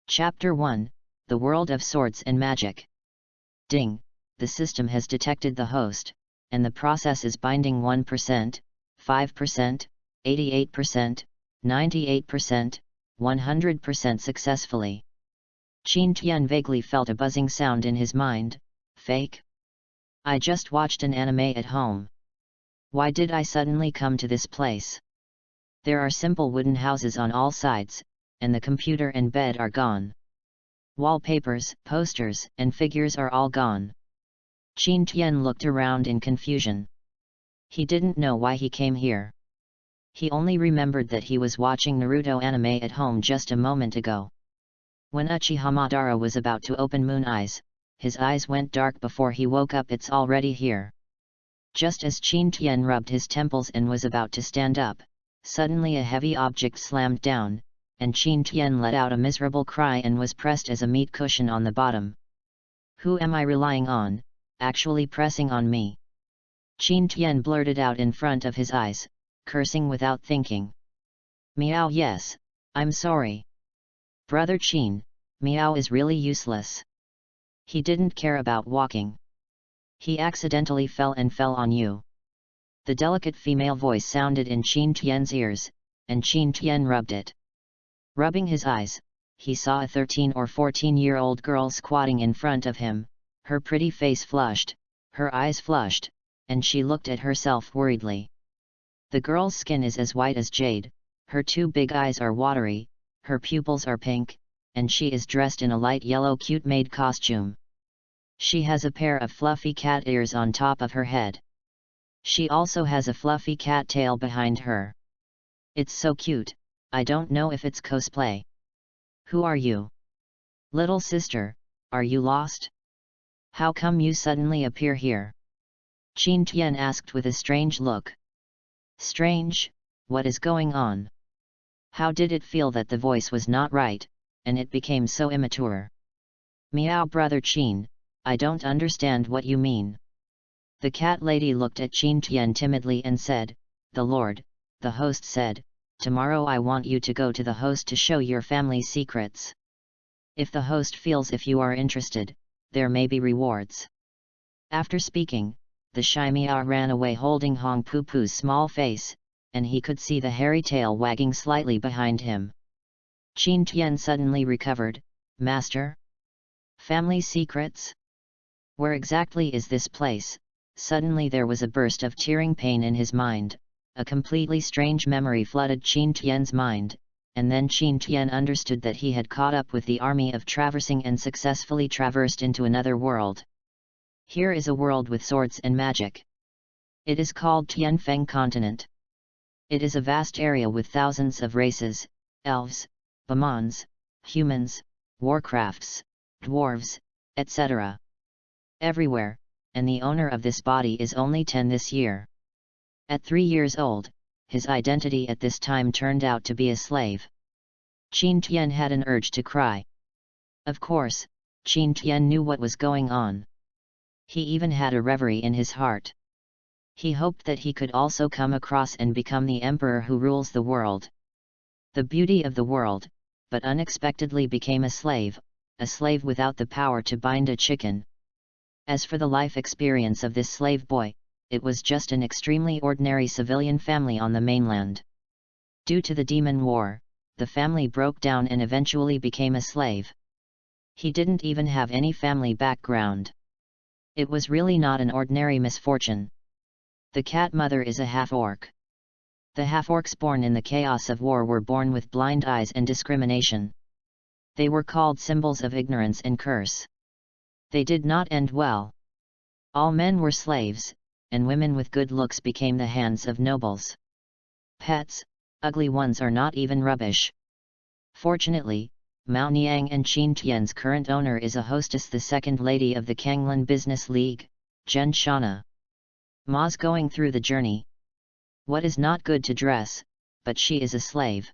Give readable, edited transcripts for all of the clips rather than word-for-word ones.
Chapter 1, The World of Swords and Magic. Ding, the system has detected the host, and the process is binding 1%, 5%, 88%, 98%, 100% successfully. Qin Tian vaguely felt a buzzing sound in his mind. Fake? I just watched an anime at home. Why did I suddenly come to this place? There are simple wooden houses on all sides, and the computer and bed are gone. Wallpapers, posters, and figures are all gone. Qin Tian looked around in confusion. He didn't know why he came here. He only remembered that he was watching Naruto anime at home just a moment ago. When Uchiha Madara was about to open Moon Eyes, his eyes went dark before he woke up. It's already here. Just as Qin Tian rubbed his temples and was about to stand up, suddenly a heavy object slammed down, and Qin Tian let out a miserable cry and was pressed as a meat cushion on the bottom. Who am I relying on, actually pressing on me? Qin Tian blurted out in front of his eyes, cursing without thinking. Meow. Yes, I'm sorry. Brother Qin, Meow is really useless. He didn't care about walking. He accidentally fell on you. The delicate female voice sounded in Qin Tian's ears, and Qin Tian rubbed it. Rubbing his eyes, he saw a 13 or 14-year-old girl squatting in front of him, her pretty face flushed, her eyes flushed, and she looked at herself worriedly. The girl's skin is as white as jade, her two big eyes are watery, her pupils are pink, and she is dressed in a light yellow cute maid costume. She has a pair of fluffy cat ears on top of her head. She also has a fluffy cat tail behind her. It's so cute, I don't know if it's cosplay. Who are you? Little sister, are you lost? How come you suddenly appear here? Qin Tian asked with a strange look. Strange? What is going on? How did it feel that the voice was not right, and it became so immature? Meow. Brother Qin, I don't understand what you mean. The cat lady looked at Qin Tian timidly and said, The Lord, the host said, tomorrow I want you to go to the host to show your family secrets. If the host feels if you are interested, there may be rewards. After speaking, the shy Meow ran away holding Hong Poo Poo's small face, and he could see the hairy tail wagging slightly behind him. Qin Tian suddenly recovered. Master? Family secrets? Where exactly is this place? Suddenly there was a burst of tearing pain in his mind. A completely strange memory flooded Qin Tian's mind, and then Qin Tian understood that he had caught up with the army of traversing and successfully traversed into another world. Here is a world with swords and magic. It is called Tianfeng Continent. It is a vast area with thousands of races, elves, Bamans, humans, warcrafts, dwarves, etc. Everywhere, and the owner of this body is only 10 this year. At 3 years old, his identity at this time turned out to be a slave. Qin Tian had an urge to cry. Of course, Qin Tian knew what was going on. He even had a reverie in his heart. He hoped that he could also come across and become the emperor who rules the world. The beauty of the world, but unexpectedly became a slave without the power to bind a chicken. As for the life experience of this slave boy, it was just an extremely ordinary civilian family on the mainland. Due to the Demon War, the family broke down and eventually became a slave. He didn't even have any family background. It was really not an ordinary misfortune. The cat mother is a half-orc. The half-orcs born in the chaos of war were born with blind eyes and discrimination. They were called symbols of ignorance and curse. They did not end well. All men were slaves, and women with good looks became the hands of nobles. Pets, ugly ones are not even rubbish. Fortunately, Mao Niang and Qin Tian's current owner is a hostess, the second lady of the Kanglan Business League, Jen Shana. Ma's going through the journey. What is not good to dress, but she is a slave.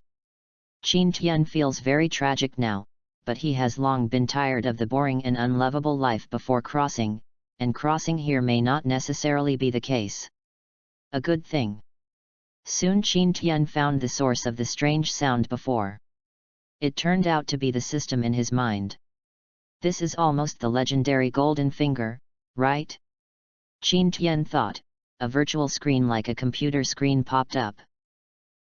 Qin Tian feels very tragic now, but he has long been tired of the boring and unlovable life before crossing, and crossing here may not necessarily be the case. A good thing. Soon Qin Tian found the source of the strange sound before. It turned out to be the system in his mind. This is almost the legendary golden finger, right? Qin Tian thought. A virtual screen like a computer screen popped up.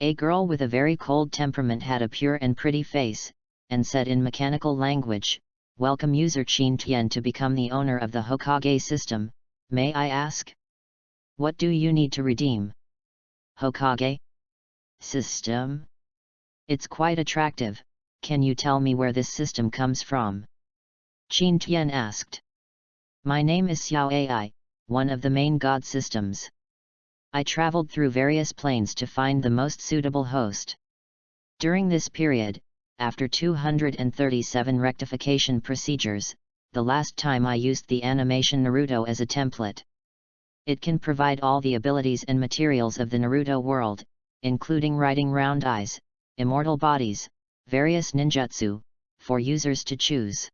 A girl with a very cold temperament had a pure and pretty face, and said in mechanical language, "Welcome user Qin Tian to become the owner of the Hokage system. May I ask? What do you need to redeem?" Hokage system? It's quite attractive. Can you tell me where this system comes from? Qin Tian asked. My name is Xiao AI, one of the main god systems. I traveled through various planes to find the most suitable host. During this period, after 237 rectification procedures, the last time I used the animation Naruto as a template. It can provide all the abilities and materials of the Naruto world, including writing round eyes, immortal bodies, various ninjutsu, for users to choose.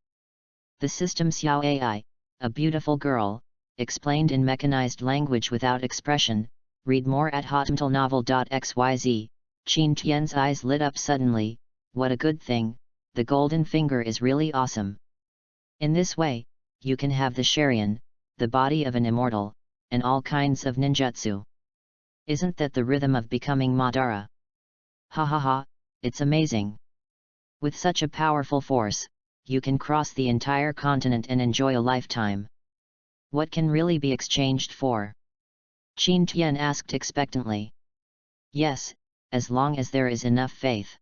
The system Xiao AI, a beautiful girl, explained in mechanized language without expression. Read more at hotmtlnovel.xyz. Qin Tian's eyes lit up suddenly. What a good thing, the golden finger is really awesome. In this way, you can have the Sharingan, the body of an immortal, and all kinds of ninjutsu. Isn't that the rhythm of becoming Madara? Ha ha ha, it's amazing. With such a powerful force, you can cross the entire continent and enjoy a lifetime. What can really be exchanged for? Qin Tian asked expectantly. Yes, as long as there is enough faith.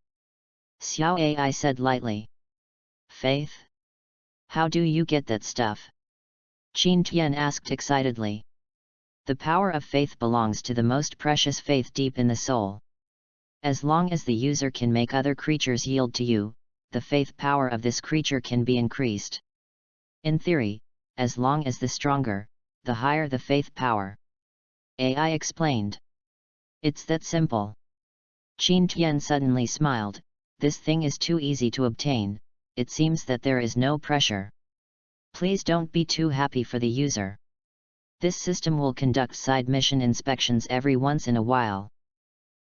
Xiao AI said lightly. Faith? How do you get that stuff? Qin Tian asked excitedly. The power of faith belongs to the most precious faith deep in the soul. As long as the user can make other creatures yield to you, the faith power of this creature can be increased. In theory, as long as the stronger, the higher the faith power. AI explained. It's that simple. Qin Tian suddenly smiled. This thing is too easy to obtain. It seems that there is no pressure. Please don't be too happy for the user. This system will conduct side mission inspections every once in a while.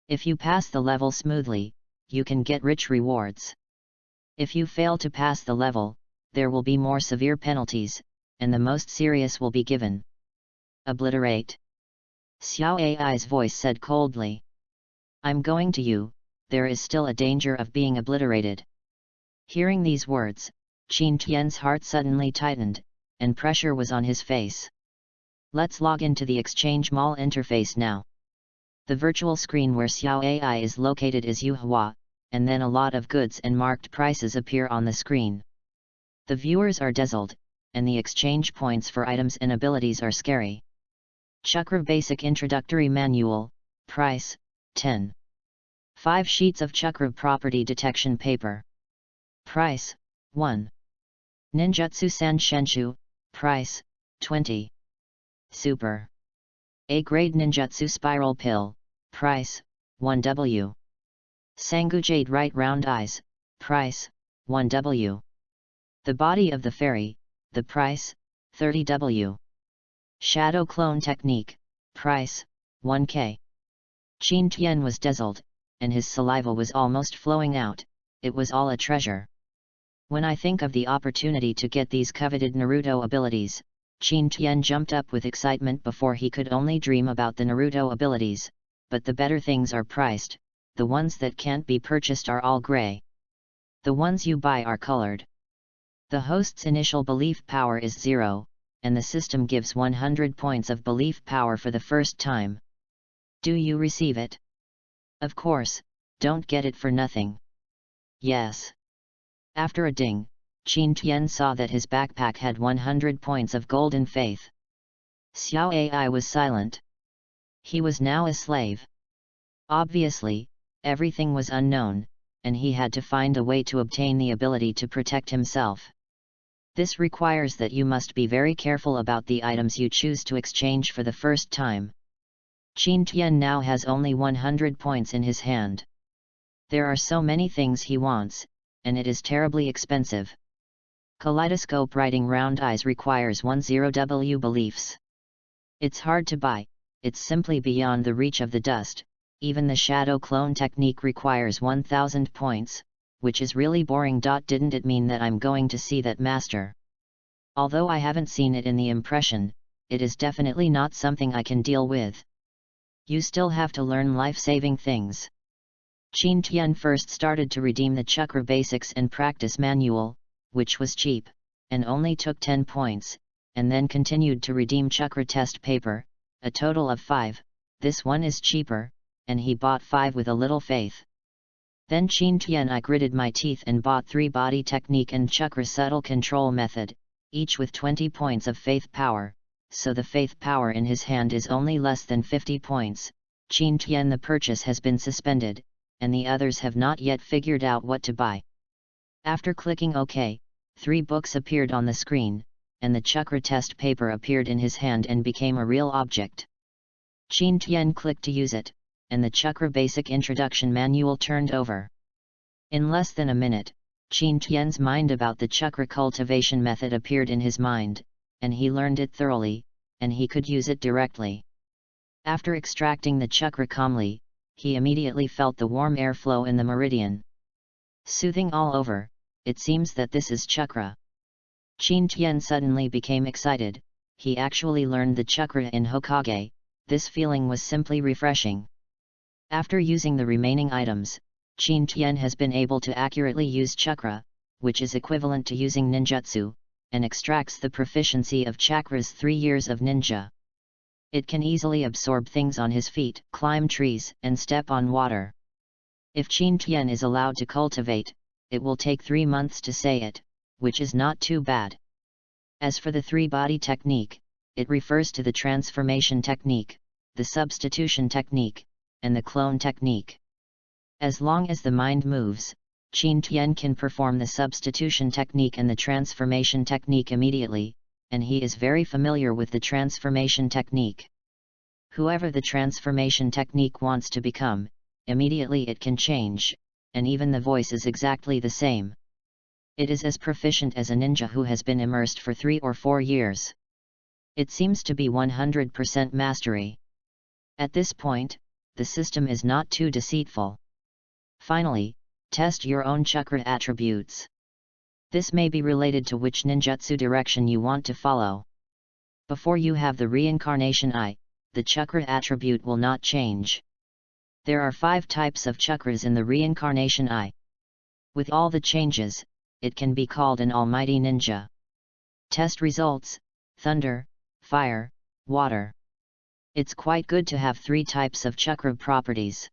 If you pass the level smoothly, you can get rich rewards. If you fail to pass the level, there will be more severe penalties, and the most serious will be given. Obliterate. Xiao AI's voice said coldly. I'm going to you, there is still a danger of being obliterated. Hearing these words, Qin Tian's heart suddenly tightened, and pressure was on his face. Let's log into the Exchange Mall interface now. The virtual screen where Xiao AI is located is Yuhua, and then a lot of goods and marked prices appear on the screen. The viewers are dazzled, and the exchange points for items and abilities are scary. Chakra Basic Introductory Manual, Price, 10. 5 sheets of Chakra Property Detection Paper. Price, 1. Ninjutsu San Shenshu, Price, 20. Super. A-grade Ninjutsu Spiral Pill, Price, 1W. Sangu Jade Right Round Eyes, Price, 1W. The Body of the Fairy, the price, 30W. Shadow Clone Technique, price, 1K. Qin Tian was dazzled, and his saliva was almost flowing out. It was all a treasure. When I think of the opportunity to get these coveted Naruto abilities, Qin Tian jumped up with excitement before he could only dream about the Naruto abilities, but the better things are priced, the ones that can't be purchased are all gray. The ones you buy are colored. The host's initial belief power is 0, and the system gives 100 points of belief power for the first time. Do you receive it? Of course, don't get it for nothing. Yes. After a ding, Qin Tian saw that his backpack had 100 points of golden faith. Xiao AI was silent. He was now a slave. Obviously, everything was unknown, and he had to find a way to obtain the ability to protect himself. This requires that you must be very careful about the items you choose to exchange for the first time. Qin Tian now has only 100 points in his hand. There are so many things he wants, and it is terribly expensive. Kaleidoscope Writing Round Eyes requires 10W beliefs. It's hard to buy, it's simply beyond the reach of the dust. Even the Shadow Clone Technique requires 1000 points, which is really boring. Didn't it mean that I'm going to see that master? Although I haven't seen it in the impression, it is definitely not something I can deal with. You still have to learn life-saving things. Qin Tian first started to redeem the Chakra Basics and Practice Manual, which was cheap, and only took 10 points, and then continued to redeem Chakra Test Paper, a total of 5, this one is cheaper, and he bought 5 with a little faith. Then Qin Tian I gritted my teeth and bought 3 Body Technique and Chakra Subtle Control Method, each with 20 points of faith power, so the faith power in his hand is only less than 50 points. Qin Tian the purchase has been suspended, and the others have not yet figured out what to buy. After clicking OK, 3 books appeared on the screen, and the Chakra Test Paper appeared in his hand and became a real object. Qin Tian clicked to use it, and the Chakra Basic Introduction Manual turned over. In less than a minute, Qin Tian's mind about the chakra cultivation method appeared in his mind, and he learned it thoroughly, and he could use it directly. After extracting the chakra calmly, he immediately felt the warm air flow in the meridian. Soothing all over, it seems that this is chakra. Qin Tian suddenly became excited, he actually learned the chakra in Hokage, this feeling was simply refreshing. After using the remaining items, Qin Tian has been able to accurately use chakra, which is equivalent to using ninjutsu, and extracts the proficiency of chakra's 3 years of ninja. It can easily absorb things on his feet, climb trees, and step on water. If Qin Tian is allowed to cultivate, it will take 3 months to say it, which is not too bad. As for the 3 body technique, it refers to the transformation technique, the substitution technique, and the clone technique. As long as the mind moves, Qin Tian can perform the substitution technique and the transformation technique immediately, and he is very familiar with the transformation technique. Whoever the transformation technique wants to become, immediately it can change, and even the voice is exactly the same. It is as proficient as a ninja who has been immersed for 3 or 4 years. It seems to be 100% mastery. At this point, the system is not too deceitful. Finally, test your own chakra attributes. This may be related to which ninjutsu direction you want to follow. Before you have the reincarnation eye, the chakra attribute will not change. There are 5 types of chakras in the reincarnation eye. With all the changes, it can be called an almighty ninja. Test results: thunder, fire, water. It's quite good to have 3 types of chakra properties.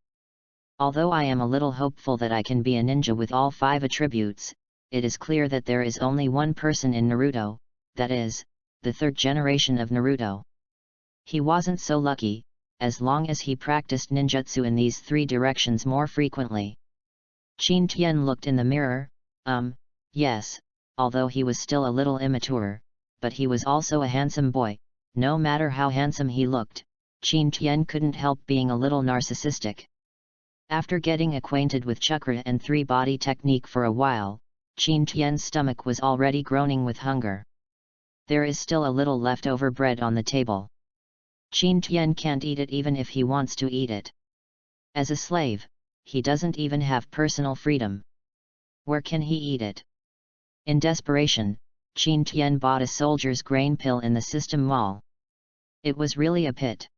Although I am a little hopeful that I can be a ninja with all 5 attributes, it is clear that there is only one person in Naruto, that is, the 3rd generation of Naruto. He wasn't so lucky, as long as he practiced ninjutsu in these 3 directions more frequently. Qin Tian looked in the mirror, yes, although he was still a little immature, but he was also a handsome boy. No matter how handsome he looked, Qin Tian couldn't help being a little narcissistic. After getting acquainted with chakra and 3 body technique for a while, Qin Tian's stomach was already groaning with hunger. There is still a little leftover bread on the table. Qin Tian can't eat it even if he wants to eat it. As a slave, he doesn't even have personal freedom. Where can he eat it? In desperation, Qin Tian bought a soldier's grain pill in the system mall. It was really a pit.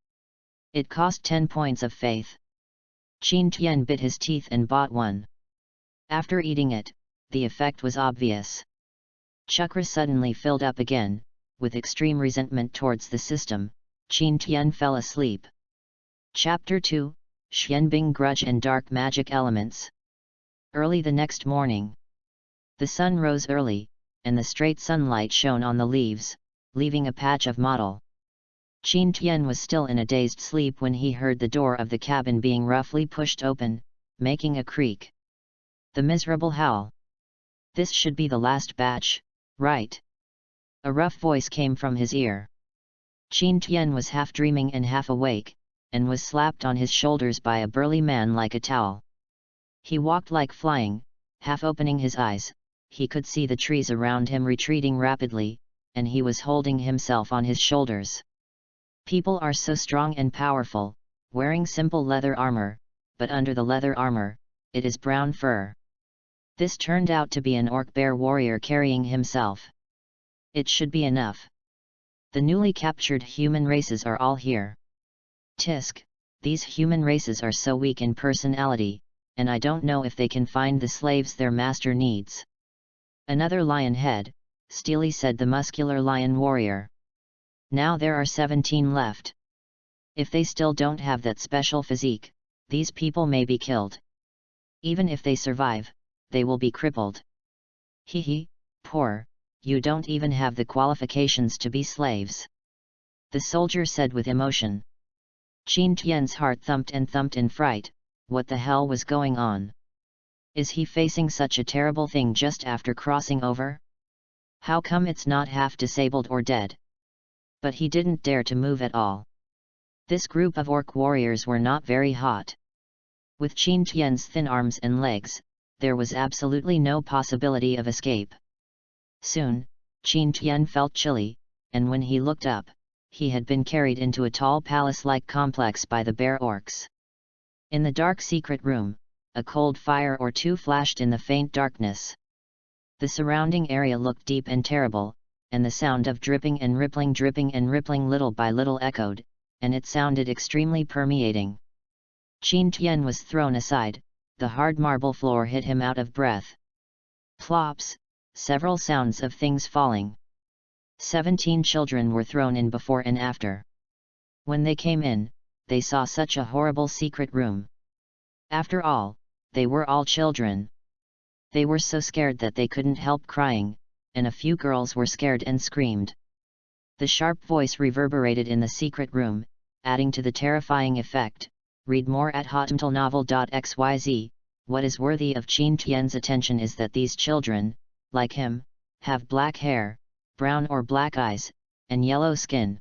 It cost 10 points of faith. Qin Tian bit his teeth and bought one. After eating it, the effect was obvious. Chakra suddenly filled up again. With extreme resentment towards the system, Qin Tian fell asleep. Chapter 2, Xianbing Grudge and Dark Magic Elements. Early the next morning. The sun rose early, and the straight sunlight shone on the leaves, leaving a patch of mottle. Qin Tian was still in a dazed sleep when he heard the door of the cabin being roughly pushed open, making a creak. The miserable howl. This should be the last batch, right? A rough voice came from his ear. Qin Tian was half dreaming and half awake, and was slapped on his shoulders by a burly man like a towel. He walked like flying, half opening his eyes. He could see the trees around him retreating rapidly, and he was holding himself on his shoulders. People are so strong and powerful, wearing simple leather armor, but under the leather armor, it is brown fur. This turned out to be an orc bear warrior carrying himself. It should be enough. The newly captured human races are all here. Tisk, these human races are so weak in personality, and I don't know if they can find the slaves their master needs. Another lion head, steely, said the muscular lion warrior. Now there are 17 left. If they still don't have that special physique, these people may be killed. Even if they survive, they will be crippled. Hee, poor, you don't even have the qualifications to be slaves. The soldier said with emotion. Qin Tian's heart thumped and thumped in fright. What the hell was going on? Is he facing such a terrible thing just after crossing over? How come it's not half disabled or dead? But he didn't dare to move at all. This group of orc warriors were not very hot. With Qin Tian's thin arms and legs, there was absolutely no possibility of escape. Soon, Qin Tian felt chilly, and when he looked up, he had been carried into a tall palace-like complex by the bear orcs. In the dark secret room, a cold fire or two flashed in the faint darkness. The surrounding area looked deep and terrible, and the sound of dripping and rippling little by little echoed, and it sounded extremely permeating. Qin Tian was thrown aside, the hard marble floor hit him out of breath. Plops, several sounds of things falling. 17 children were thrown in before and after. When they came in, they saw such a horrible secret room. After all, they were all children. They were so scared that they couldn't help crying, and a few girls were scared and screamed. The sharp voice reverberated in the secret room, adding to the terrifying effect. Read more at hotmtlnovel.xyz. What is worthy of Qin Tian's attention is that these children, like him, have black hair, brown or black eyes, and yellow skin.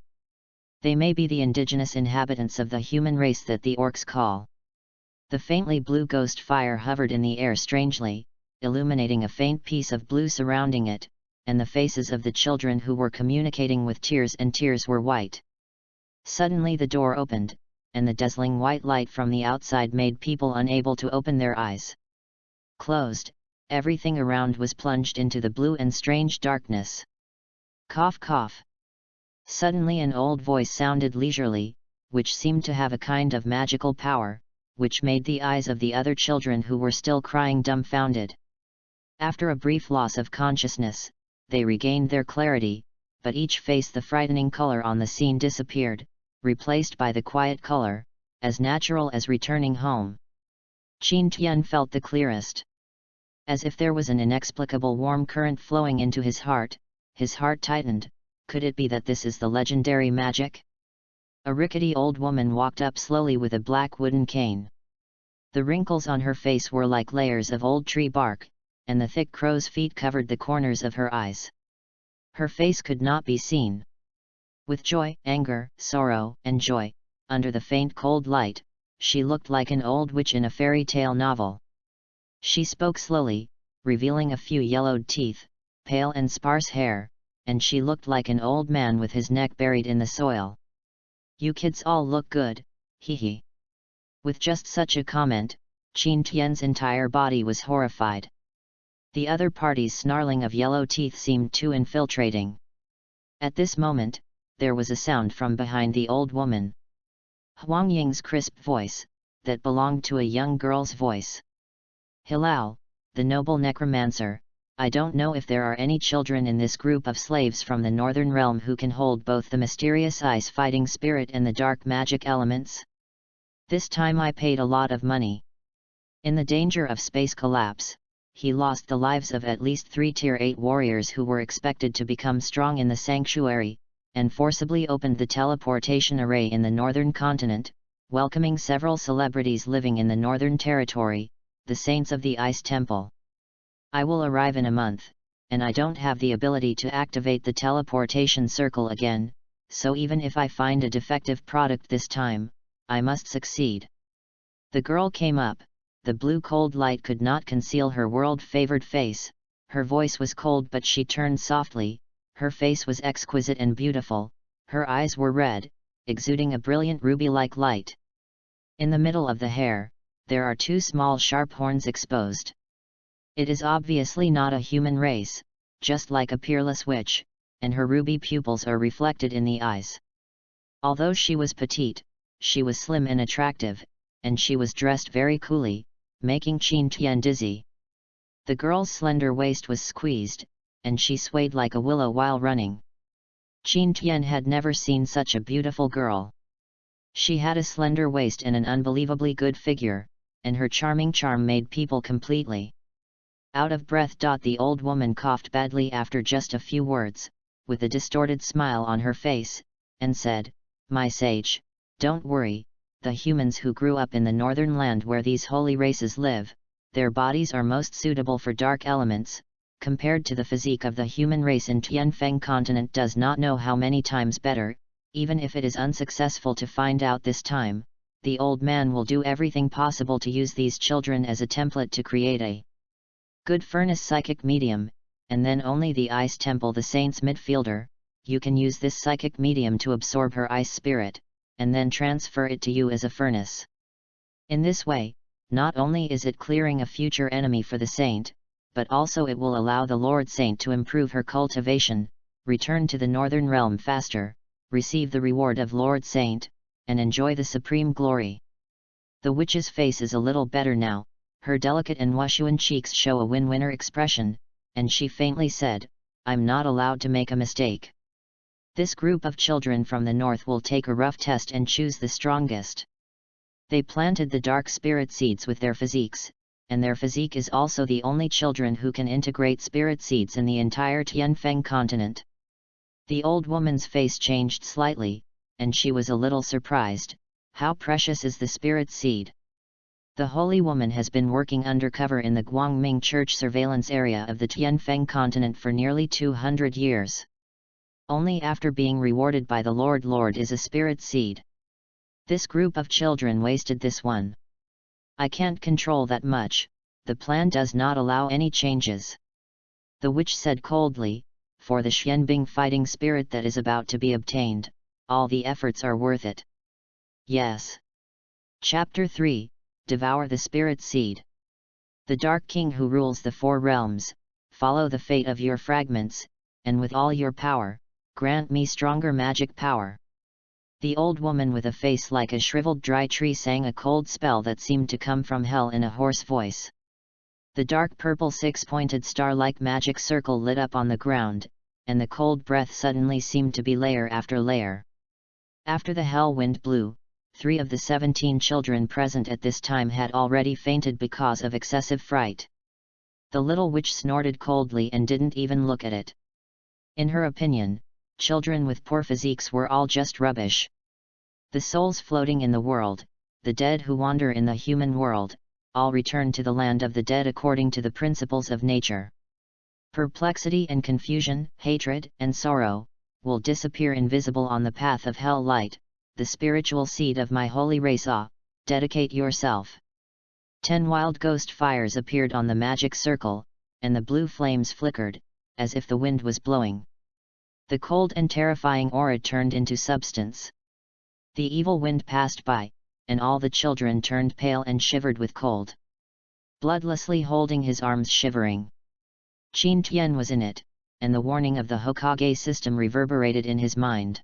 They may be the indigenous inhabitants of the human race that the orcs call. The faintly blue ghost fire hovered in the air strangely, illuminating a faint piece of blue surrounding it, and the faces of the children who were communicating with tears were white. Suddenly the door opened, and the dazzling white light from the outside made people unable to open their eyes. Closed, everything around was plunged into the blue and strange darkness. Cough cough. Suddenly an old voice sounded leisurely, which seemed to have a kind of magical power, which made the eyes of the other children who were still crying dumbfounded. After a brief loss of consciousness, they regained their clarity, but each face the frightening color on the scene disappeared, replaced by the quiet color, as natural as returning home. Qin Tian felt the clearest. As if there was an inexplicable warm current flowing into his heart tightened. Could it be that this is the legendary magic? A rickety old woman walked up slowly with a black wooden cane. The wrinkles on her face were like layers of old tree bark, and the thick crow's feet covered the corners of her eyes. Her face could not be seen. With joy, anger, sorrow, and joy, under the faint cold light, she looked like an old witch in a fairy tale novel. She spoke slowly, revealing a few yellowed teeth, pale and sparse hair, and she looked like an old man with his neck buried in the soil. "You kids all look good, hee hee." With just such a comment, Qin Tian's entire body was horrified. The other party's snarling of yellow teeth seemed too infiltrating. At this moment, there was a sound from behind the old woman. Huang Ying's crisp voice, that belonged to a young girl's voice. "Hilal, the noble necromancer, I don't know if there are any children in this group of slaves from the northern realm who can hold both the mysterious ice-fighting spirit and the dark magic elements. This time I paid a lot of money." In the danger of space collapse, he lost the lives of at least 3 Tier 8 warriors who were expected to become strong in the sanctuary, and forcibly opened the teleportation array in the northern continent, welcoming several celebrities living in the northern territory, the Saints of the Ice Temple. "I will arrive in a month, and I don't have the ability to activate the teleportation circle again, so even if I find a defective product this time, I must succeed." The girl came up. The blue cold light could not conceal her world-favored face. Her voice was cold but she turned softly. Her face was exquisite and beautiful, her eyes were red, exuding a brilliant ruby-like light. In the middle of the hair, there are 2 small sharp horns exposed. It is obviously not a human race, just like a peerless witch, and her ruby pupils are reflected in the eyes. Although she was petite, she was slim and attractive, and she was dressed very coolly, making Qin Tian dizzy. The girl's slender waist was squeezed, and she swayed like a willow while running. Qin Tian had never seen such a beautiful girl. She had a slender waist and an unbelievably good figure, and her charming charm made people completely out of breath. The old woman coughed badly after just a few words, with a distorted smile on her face, and said, "My sage, don't worry, the humans who grew up in the northern land where these holy races live, their bodies are most suitable for dark elements, compared to the physique of the human race in Tianfeng continent does not know how many times better. Even if it is unsuccessful to find out this time, the old man will do everything possible to use these children as a template to create a good furnace psychic medium, and then only the ice temple, the saint's midfielder, you can use this psychic medium to absorb her ice spirit, and then transfer it to you as a furnace. In this way, not only is it clearing a future enemy for the saint, but also it will allow the Lord Saint to improve her cultivation, return to the northern realm faster, receive the reward of Lord Saint, and enjoy the supreme glory." The witch's face is a little better now, her delicate and Wushuan cheeks show a win-winner expression, and she faintly said, "I'm not allowed to make a mistake. This group of children from the north will take a rough test and choose the strongest. They planted the dark spirit seeds with their physiques, and their physique is also the only children who can integrate spirit seeds in the entire Tianfeng continent." The old woman's face changed slightly, and she was a little surprised. How precious is the spirit seed? The holy woman has been working undercover in the Guangming Church surveillance area of the Tianfeng continent for nearly 200 years. Only after being rewarded by the Lord is a spirit seed. This group of children wasted this one. I can't control that much, the plan does not allow any changes. The witch said coldly, for the Xianbing fighting spirit that is about to be obtained, all the efforts are worth it. Yes. Chapter 3, Devour the Spirit Seed. The Dark King who rules the four realms, follow the fate of your fragments, and with all your power, grant me stronger magic power. The old woman with a face like a shriveled dry tree sang a cold spell that seemed to come from hell in a hoarse voice. The dark purple six-pointed star-like magic circle lit up on the ground, and the cold breath suddenly seemed to be layer after layer. After the hell wind blew, 3 of the 17 children present at this time had already fainted because of excessive fright. The little witch snorted coldly and didn't even look at it. In her opinion, children with poor physiques were all just rubbish. The souls floating in the world, the dead who wander in the human world, all return to the land of the dead according to the principles of nature. Perplexity and confusion, hatred and sorrow, will disappear invisible on the path of hell light, the spiritual seed of my holy race. Dedicate yourself. 10 wild ghost fires appeared on the magic circle, and the blue flames flickered, as if the wind was blowing. The cold and terrifying aura turned into substance. The evil wind passed by, and all the children turned pale and shivered with cold. Bloodlessly holding his arms shivering, Qin Tian was in it, and the warning of the Hokage system reverberated in his mind.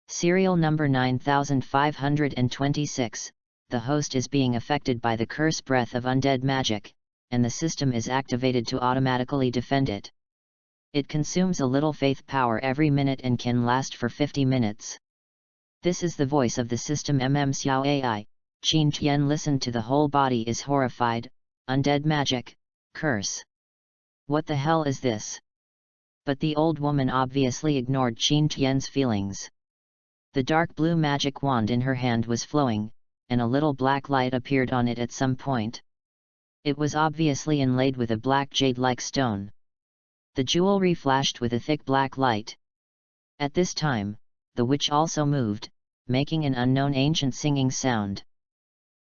Serial number 9526, the host is being affected by the curse breath of undead magic, and the system is activated to automatically defend it. It consumes a little faith power every minute and can last for 50 minutes. This is the voice of the system Xiao AI. Qin Tian listened to the whole body is horrified. Undead magic, curse. What the hell is this? But the old woman obviously ignored Qin Tian's feelings. The dark blue magic wand in her hand was flowing, and a little black light appeared on it at some point. It was obviously inlaid with a black jade-like stone. The jewelry flashed with a thick black light. At this time, the witch also moved, making an unknown ancient singing sound.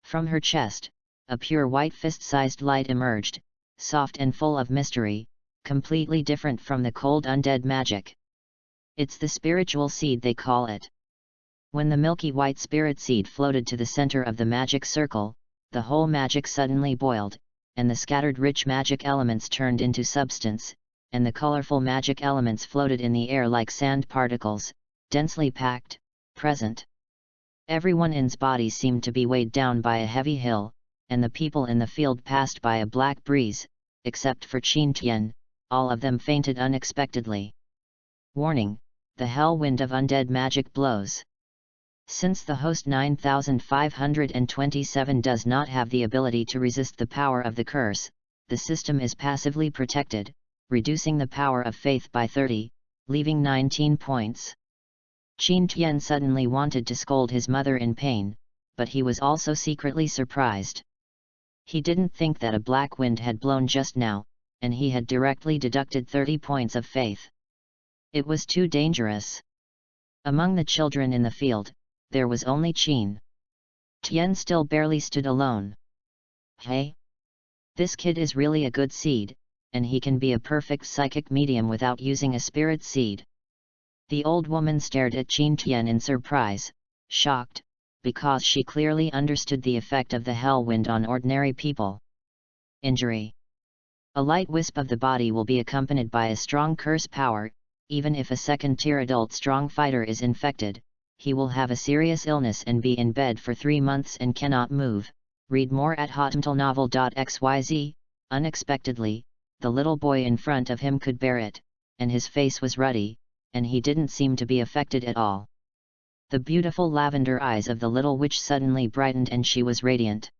From her chest, a pure white fist-sized light emerged, soft and full of mystery, completely different from the cold undead magic. It's the spiritual seed they call it. When the milky white spirit seed floated to the center of the magic circle, the whole magic suddenly boiled, and the scattered rich magic elements turned into substance, and the colorful magic elements floated in the air like sand particles, densely packed, present. Everyone in's body seemed to be weighed down by a heavy hill, and the people in the field passed by a black breeze, except for Qin Tian, all of them fainted unexpectedly. Warning: the hell wind of undead magic blows. Since the host 9527 does not have the ability to resist the power of the curse, the system is passively protected, reducing the power of faith by 30, leaving 19 points. Qin Tian suddenly wanted to scold his mother in pain, but he was also secretly surprised. He didn't think that a black wind had blown just now, and he had directly deducted 30 points of faith. It was too dangerous. Among the children in the field, there was only Qin Tian still barely stood alone. Hey! This kid is really a good seed, and he can be a perfect psychic medium without using a spirit seed. The old woman stared at Qin Tian in surprise, shocked, because she clearly understood the effect of the hell wind on ordinary people. Injury. A light wisp of the body will be accompanied by a strong curse power. Even if a second-tier adult strong fighter is infected, he will have a serious illness and be in bed for 3 months and cannot move. Read more at hotmtlnovel.xyz. Unexpectedly, the little boy in front of him could bear it, and his face was ruddy, and he didn't seem to be affected at all. The beautiful lavender eyes of the little witch suddenly brightened and she was radiant.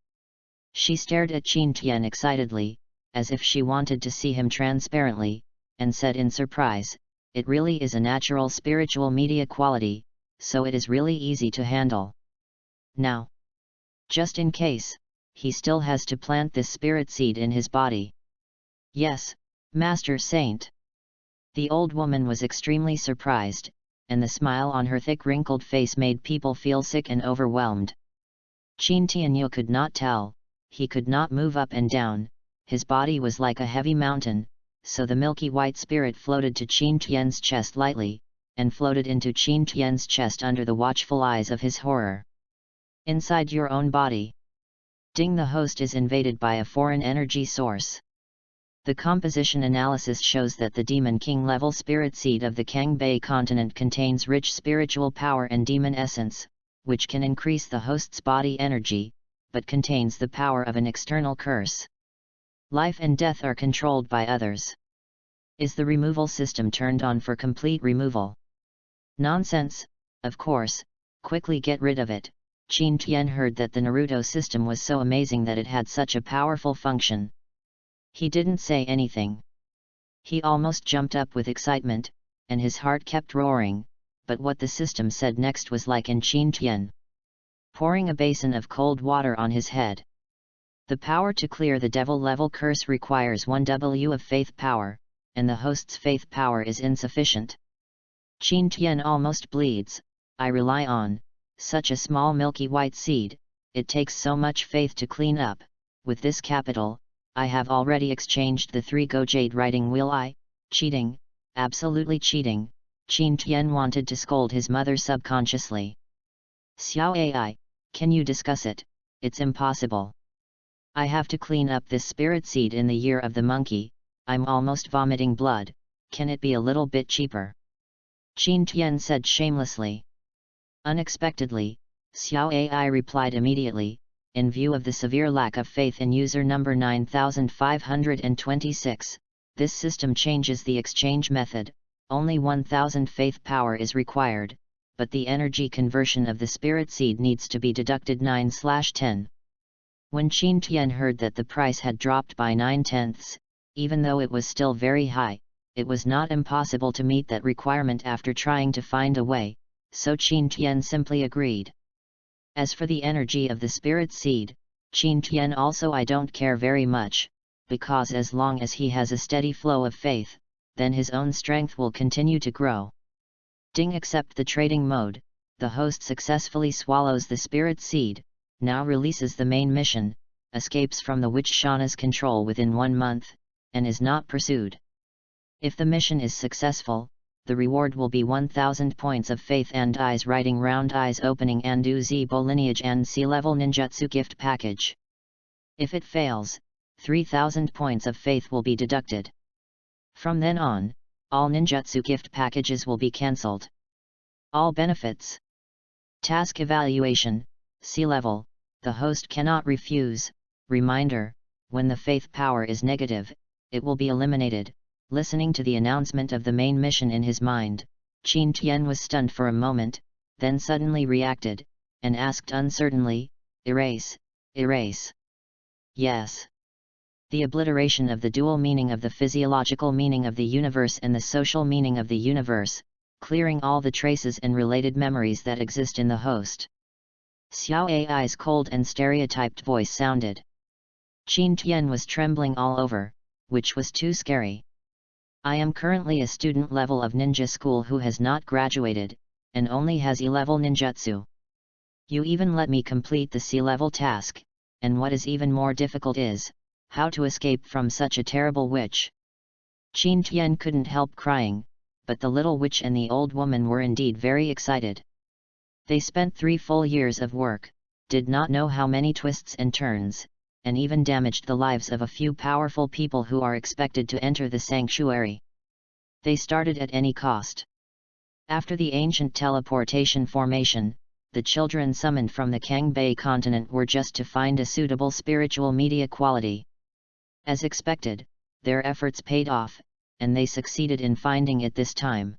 She stared at Qin Tian excitedly, as if she wanted to see him transparently, and said in surprise, "It really is a natural spiritual media quality, so it is really easy to handle. Now, just in case, he still has to plant this spirit seed in his body." "Yes, Master Saint." The old woman was extremely surprised, and the smile on her thick wrinkled face made people feel sick and overwhelmed. Qin Tianyu could not tell, he could not move up and down, his body was like a heavy mountain, so the milky white spirit floated to Qin Tian's chest lightly, and floated into Qin Tian's chest under the watchful eyes of his horror. Inside your own body. Ding, the host is invaded by a foreign energy source. The composition analysis shows that the Demon King level spirit seed of the Kangbei continent contains rich spiritual power and demon essence, which can increase the host's body energy, but contains the power of an external curse. Life and death are controlled by others. Is the removal system turned on for complete removal? Nonsense, of course, quickly get rid of it. Qin Tian heard that the Naruto system was so amazing that it had such a powerful function. He didn't say anything. He almost jumped up with excitement, and his heart kept roaring, but what the system said next was like in Qin Tian. Pouring a basin of cold water on his head. The power to clear the devil-level curse requires 1 W of faith power, and the host's faith power is insufficient. Qin Tian almost bleeds. I rely on such a small milky white seed, it takes so much faith to clean up. With this capital, I have already exchanged the 3 Go Jade writing wheel. Cheating, absolutely cheating. Qin Tian wanted to scold his mother subconsciously. Xiao Ai, can you discuss it? It's impossible. I have to clean up this spirit seed in the year of the monkey. I'm almost vomiting blood, can it be a little bit cheaper? Qin Tian said shamelessly. Unexpectedly, Xiao Ai replied immediately, in view of the severe lack of faith in user number 9526, this system changes the exchange method. Only 1000 faith power is required, but the energy conversion of the spirit seed needs to be deducted 9/10. When Qin Tian heard that the price had dropped by 9/10, even though it was still very high, it was not impossible to meet that requirement after trying to find a way, so Qin Tian simply agreed. As for the energy of the spirit seed, Qin Tian also I don't care very much, because as long as he has a steady flow of faith, then his own strength will continue to grow. Ding, accept the trading mode. The host successfully swallows the spirit seed, now releases the main mission, escapes from the witch Shauna's control within 1 month, and is not pursued. If the mission is successful, the reward will be 1000 points of faith and eyes writing round eyes opening and Uzibo lineage and C-level ninjutsu gift package. If it fails, 3,000 points of faith will be deducted. From then on, all ninjutsu gift packages will be cancelled. All benefits. Task evaluation, sea level, the host cannot refuse. Reminder, when the faith power is negative, it will be eliminated. Listening to the announcement of the main mission in his mind, Qin Tian was stunned for a moment, then suddenly reacted, and asked uncertainly, "Erase, erase." Yes. The obliteration of the dual meaning of the physiological meaning of the universe and the social meaning of the universe, clearing all the traces and related memories that exist in the host. Xiao Ai's cold and stereotyped voice sounded. Qin Tian was trembling all over, which was too scary. I am currently a student level of ninja school who has not graduated, and only has E-level ninjutsu. You even let me complete the C-level task, and what is even more difficult is, how to escape from such a terrible witch. Qin Tian couldn't help crying, but the little witch and the old woman were indeed very excited. They spent 3 full years of work, did not know how many twists and turns, and even damaged the lives of a few powerful people who are expected to enter the sanctuary. They started at any cost. After the ancient teleportation formation, the children summoned from the Kangbei continent were just to find a suitable spiritual media quality. As expected, their efforts paid off, and they succeeded in finding it this time.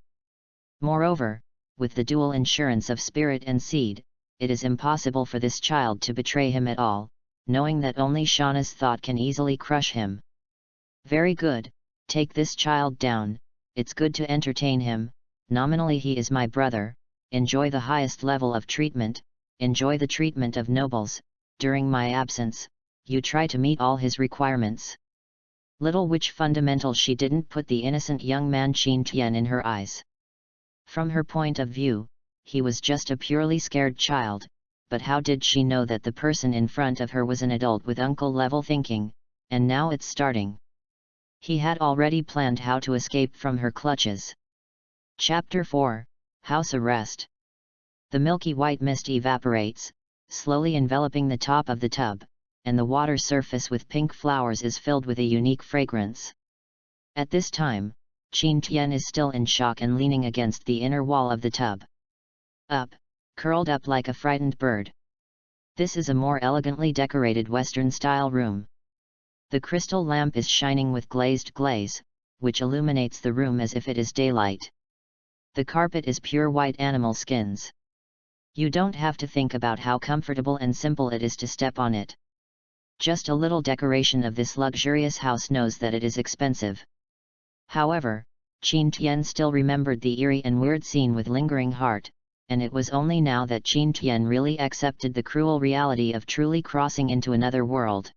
Moreover, with the dual insurance of spirit and seed, it is impossible for this child to betray him at all, knowing that only Shauna's thought can easily crush him. Very good, take this child down, it's good to entertain him, nominally he is my brother, enjoy the highest level of treatment, enjoy the treatment of nobles, during my absence, you try to meet all his requirements. Little witch fundamental, she didn't put the innocent young man Qin Tian in her eyes. From her point of view, he was just a purely scared child, but how did she know that the person in front of her was an adult with uncle-level thinking, and now it's starting. He had already planned how to escape from her clutches. Chapter 4, House Arrest. The milky white mist evaporates, slowly enveloping the top of the tub, and the water surface with pink flowers is filled with a unique fragrance. At this time, Qin Tian is still in shock and leaning against the inner wall of the tub. Up, curled up like a frightened bird. This is a more elegantly decorated Western-style room. The crystal lamp is shining with glazed glaze, which illuminates the room as if it is daylight. The carpet is pure white animal skins. You don't have to think about how comfortable and simple it is to step on it. Just a little decoration of this luxurious house knows that it is expensive. However, Qin Tian still remembered the eerie and weird scene with lingering heart, and it was only now that Qin Tian really accepted the cruel reality of truly crossing into another world.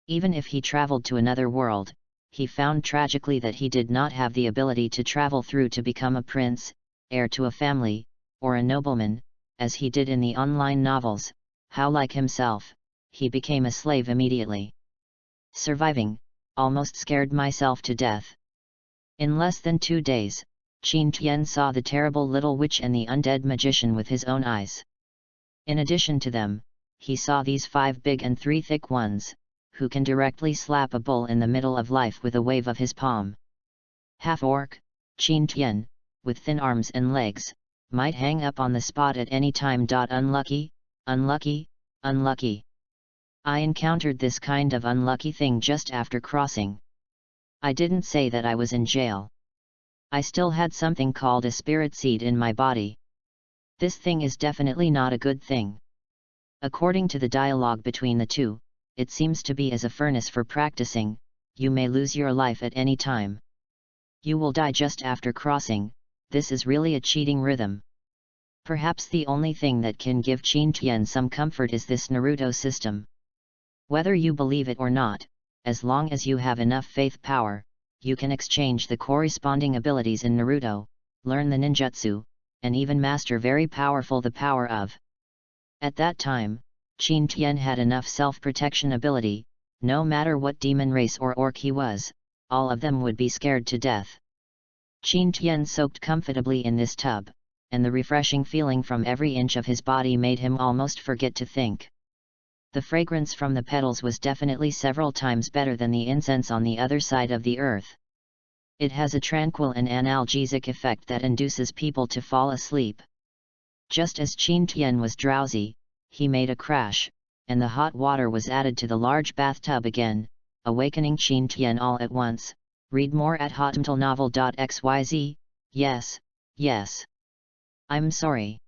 Even if he traveled to another world, he found tragically that he did not have the ability to travel through to become a prince, heir to a family, or a nobleman, as he did in the online novels. How like himself, he became a slave immediately. Surviving, almost scared myself to death. In less than 2 days, Qin Tian saw the terrible little witch and the undead magician with his own eyes. In addition to them, he saw these 5 big and 3 thick ones, who can directly slap a bull in the middle of life with a wave of his palm. Half-orc, Qin Tian, with thin arms and legs, might hang up on the spot at any time. Unlucky, unlucky, unlucky. I encountered this kind of unlucky thing just after crossing. I didn't say that I was in jail. I still had something called a spirit seed in my body. This thing is definitely not a good thing. According to the dialogue between the two, it seems to be as a furnace for practicing. You may lose your life at any time. You will die just after crossing. This is really a cheating rhythm. Perhaps the only thing that can give Qin Tian some comfort is this Naruto system. Whether you believe it or not, as long as you have enough faith power, you can exchange the corresponding abilities in Naruto, learn the ninjutsu, and even master very powerful the power of. At that time, Qin Tian had enough self-protection ability. No matter what demon race or orc he was, all of them would be scared to death. Qin Tian soaked comfortably in this tub, and the refreshing feeling from every inch of his body made him almost forget to think. The fragrance from the petals was definitely several times better than the incense on the other side of the earth. It has a tranquil and analgesic effect that induces people to fall asleep. Just as Qin Tian was drowsy, he made a crash, and the hot water was added to the large bathtub again, awakening Qin Tian all at once. Read more at hotmtlnovel.xyz. Yes, yes. I'm sorry.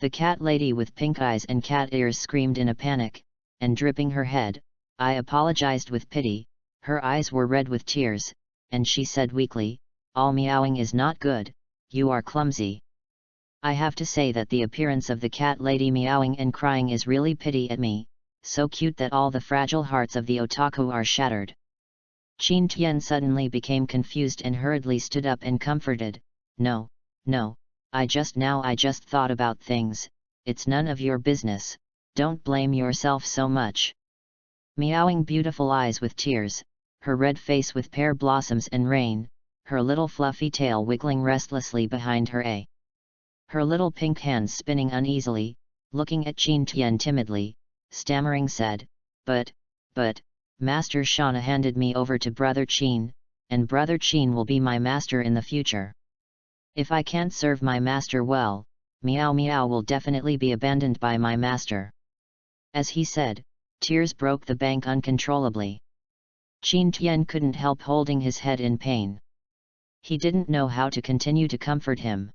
The cat lady with pink eyes and cat ears screamed in a panic, and dripping her head, I apologized with pity. Her eyes were red with tears, and she said weakly, all meowing is not good, you are clumsy. I have to say that the appearance of the cat lady meowing and crying is really pity at me, so cute that all the fragile hearts of the otaku are shattered. Qin Tian suddenly became confused and hurriedly stood up and comforted, no, I just thought about things, it's none of your business, don't blame yourself so much. Meowing beautiful eyes with tears, her red face with pear blossoms and rain, her little fluffy tail wiggling restlessly behind her her little pink hands spinning uneasily, looking at Qin Tian timidly, stammering said, but, Master Shauna handed me over to Brother Qin, and Brother Qin will be my master in the future. If I can't serve my master well, Meow Meow will definitely be abandoned by my master. As he said, tears broke the bank uncontrollably. Qin Tian couldn't help holding his head in pain. He didn't know how to continue to comfort him.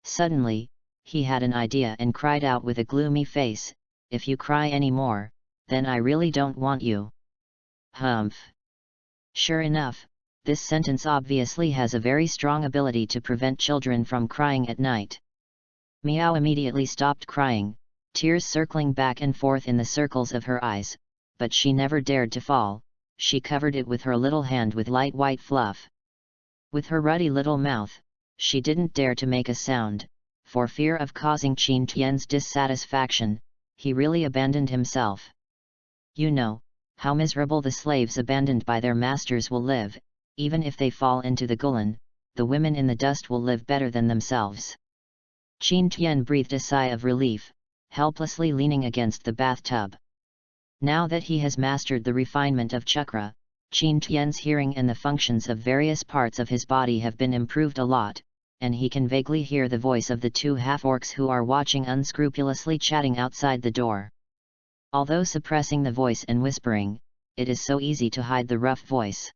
Suddenly, he had an idea and cried out with a gloomy face, if you cry any more, then I really don't want you. Humph. Sure enough, this sentence obviously has a very strong ability to prevent children from crying at night. Meow immediately stopped crying, tears circling back and forth in the circles of her eyes, but she never dared to fall, she covered it with her little hand with light white fluff. With her ruddy little mouth, she didn't dare to make a sound, for fear of causing Qin Tian's dissatisfaction. He really abandoned himself. You know, how miserable the slaves abandoned by their masters will live, even if they fall into the gulen, the women in the dust will live better than themselves. Qin Tian breathed a sigh of relief, helplessly leaning against the bathtub. Now that he has mastered the refinement of chakra, Qin Tian's hearing and the functions of various parts of his body have been improved a lot, and he can vaguely hear the voice of the two half-orcs who are watching unscrupulously chatting outside the door. Although suppressing the voice and whispering, it is so easy to hide the rough voice.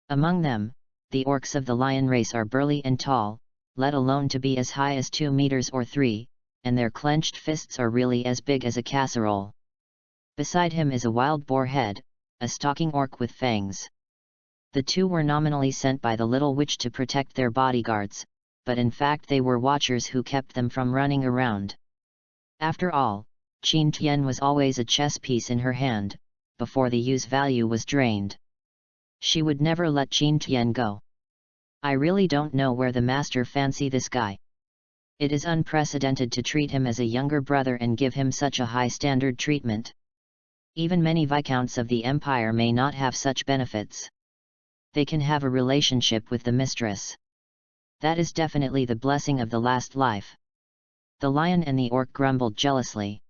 Among them, the orcs of the lion race are burly and tall, let alone to be as high as 2 meters or 3, and their clenched fists are really as big as a casserole. Beside him is a wild boar head, a stalking orc with fangs. The two were nominally sent by the little witch to protect their bodyguards, but in fact they were watchers who kept them from running around. After all, Qin Tian was always a chess piece in her hand, before the use value was drained. She would never let Qin Tian go. I really don't know where the master fancy this guy. It is unprecedented to treat him as a younger brother and give him such a high standard treatment. Even many viscounts of the empire may not have such benefits. They can have a relationship with the mistress. That is definitely the blessing of the last life. The lion and the orc grumbled jealously.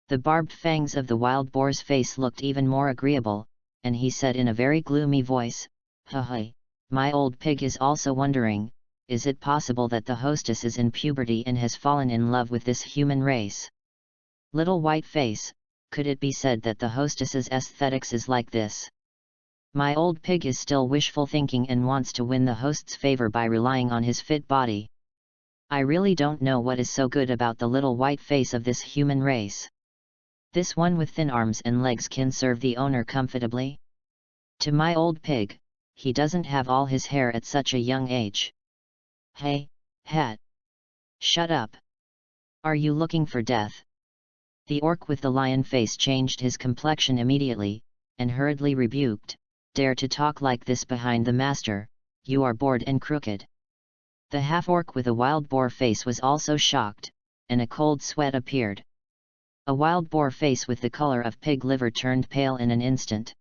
The barbed fangs of the wild boar's face looked even more agreeable, and he said in a very gloomy voice, "Hey, my old pig is also wondering, is it possible that the hostess is in puberty and has fallen in love with this human race? Little white face, could it be said that the hostess's aesthetics is like this? My old pig is still wishful thinking and wants to win the host's favor by relying on his fit body. I really don't know what is so good about the little white face of this human race. This one with thin arms and legs can serve the owner comfortably. To my old pig, he doesn't have all his hair at such a young age. Hey, hat! Shut up! Are you looking for death?" The orc with the lion face changed his complexion immediately, and hurriedly rebuked, "Dare to talk like this behind the master, you are bored and crooked." The half-orc with a wild boar face was also shocked, and a cold sweat appeared. A wild boar face with the color of pig liver turned pale in an instant.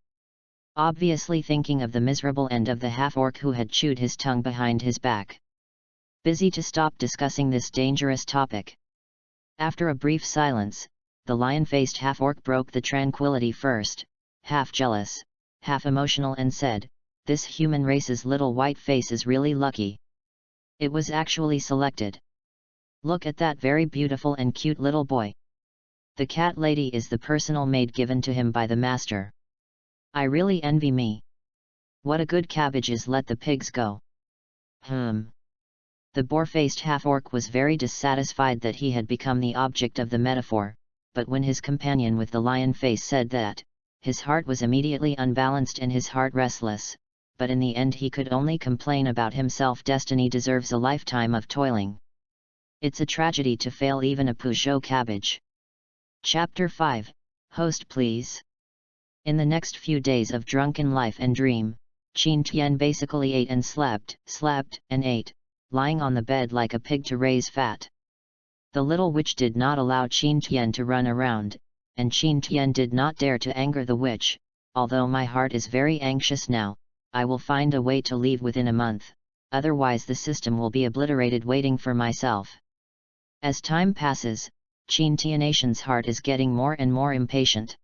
Obviously thinking of the miserable end of the half-orc who had chewed his tongue behind his back. Busy to stop discussing this dangerous topic. After a brief silence, the lion-faced half-orc broke the tranquility first, half jealous, half emotional, and said, "This human race's little white face is really lucky. It was actually selected. Look at that very beautiful and cute little boy. The cat lady is the personal maid given to him by the master. I really envy me. What a good cabbage is let the pigs go." The boar-faced half-orc was very dissatisfied that he had become the object of the metaphor, but when his companion with the lion face said that, his heart was immediately unbalanced and his heart restless, but in the end he could only complain about himself. Destiny deserves a lifetime of toiling. It's a tragedy to fail even a Peugeot cabbage. Chapter 5, Host Please. In the next few days of drunken life and dream, Qin Tian basically ate and slept and ate, lying on the bed like a pig to raise fat. The little witch did not allow Qin Tian to run around, and Qin Tian did not dare to anger the witch. "Although my heart is very anxious now, I will find a way to leave within a month, otherwise the system will be obliterated waiting for myself." As time passes, Qin Tianation's heart is getting more and more impatient.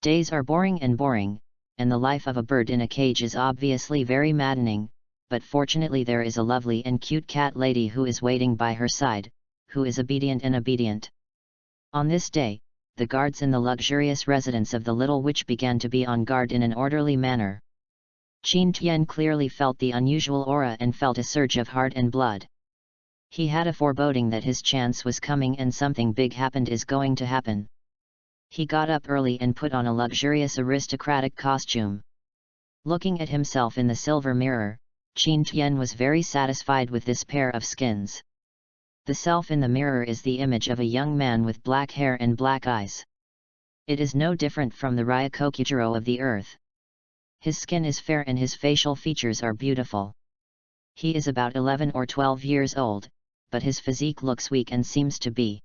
Days are boring, and the life of a bird in a cage is obviously very maddening, but fortunately there is a lovely and cute cat lady who is waiting by her side, who is obedient. On this day, the guards in the luxurious residence of the little witch began to be on guard in an orderly manner. Qin Tian clearly felt the unusual aura and felt a surge of heart and blood. He had a foreboding that his chance was coming and something big is going to happen. He got up early and put on a luxurious aristocratic costume. Looking at himself in the silver mirror, Qin Tian was very satisfied with this pair of skins. The self in the mirror is the image of a young man with black hair and black eyes. It is no different from the Ryokokujiro of the earth. His skin is fair and his facial features are beautiful. He is about 11 or 12 years old, but his physique looks weak and seems to be.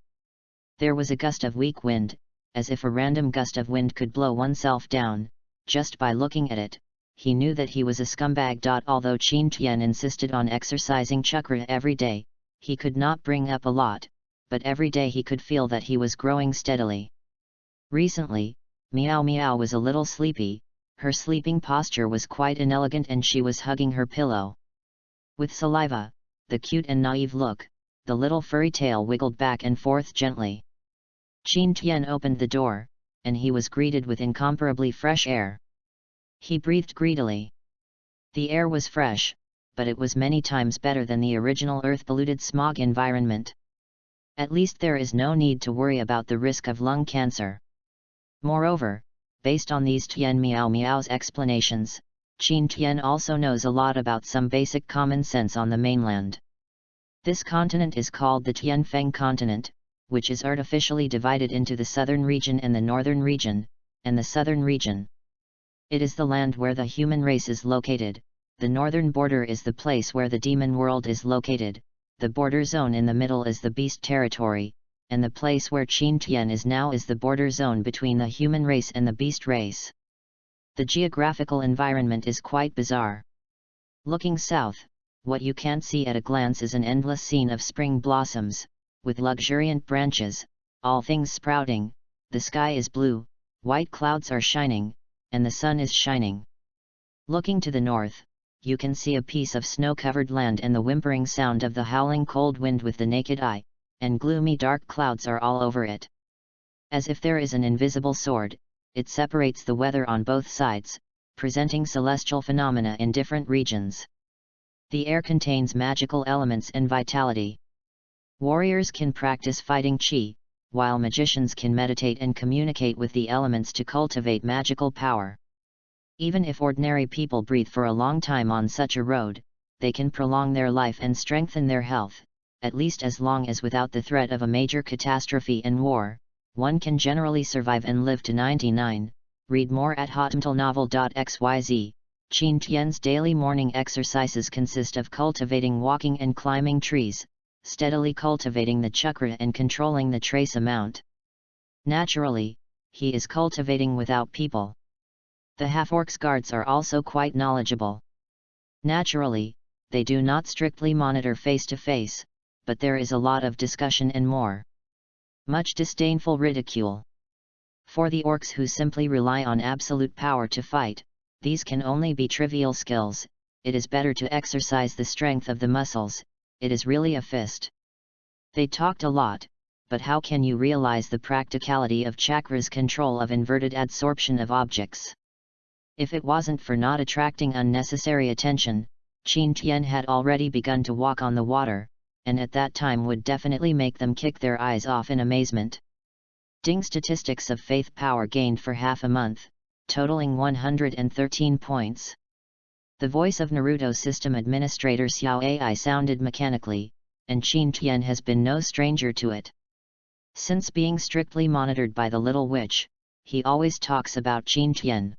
There was a gust of weak wind, as if a random gust of wind could blow oneself down. Just by looking at it, he knew that he was a scumbag. Although Qin Tian insisted on exercising chakra every day, he could not bring up a lot, but every day he could feel that he was growing steadily. Recently, Meow Meow was a little sleepy. Her sleeping posture was quite inelegant and she was hugging her pillow. With saliva, the cute and naive look, the little furry tail wiggled back and forth gently. Qin Tian opened the door, and he was greeted with incomparably fresh air. He breathed greedily. The air was fresh, but it was many times better than the original earth-polluted smog environment. At least there is no need to worry about the risk of lung cancer. Moreover, based on these Tian Meow Meow's explanations, Qin Tian also knows a lot about some basic common sense on the mainland. This continent is called the Tianfeng continent, which is artificially divided into the southern region and the northern region, and the southern region. It is the land where the human race is located, the northern border is the place where the demon world is located, the border zone in the middle is the beast territory, and the place where Qin Tian is now is the border zone between the human race and the beast race. The geographical environment is quite bizarre. Looking south, what you can't see at a glance is an endless scene of spring blossoms, with luxuriant branches, all things sprouting, the sky is blue, white clouds are shining, and the sun is shining. Looking to the north, you can see a piece of snow-covered land and the whimpering sound of the howling cold wind with the naked eye, and gloomy dark clouds are all over it. As if there is an invisible sword, it separates the weather on both sides, presenting celestial phenomena in different regions. The air contains magical elements and vitality. Warriors can practice fighting qi, while magicians can meditate and communicate with the elements to cultivate magical power. Even if ordinary people breathe for a long time on such a road, they can prolong their life and strengthen their health, at least as long as without the threat of a major catastrophe and war, one can generally survive and live to 99. Read more at hotmtlnovel.xyz. Qin Tian's daily morning exercises consist of cultivating walking and climbing trees, steadily cultivating the chakra and controlling the trace amount. Naturally, he is cultivating without people. The half-orc's guards are also quite knowledgeable. Naturally, they do not strictly monitor face-to-face, but there is a lot of discussion and more. Much disdainful ridicule. For the orcs who simply rely on absolute power to fight, these can only be trivial skills. It is better to exercise the strength of the muscles. It is really a fist. They talked a lot, but how can you realize the practicality of chakra's control of inverted adsorption of objects? If it wasn't for not attracting unnecessary attention, Qin Tian had already begun to walk on the water, and at that time would definitely make them kick their eyes off in amazement. Ding statistics of faith power gained for half a month, totaling 113 points. The voice of Naruto system administrator Xiao Ai sounded mechanically, and Qin Tian has been no stranger to it. Since being strictly monitored by the little witch, he always talks about Qin Tian.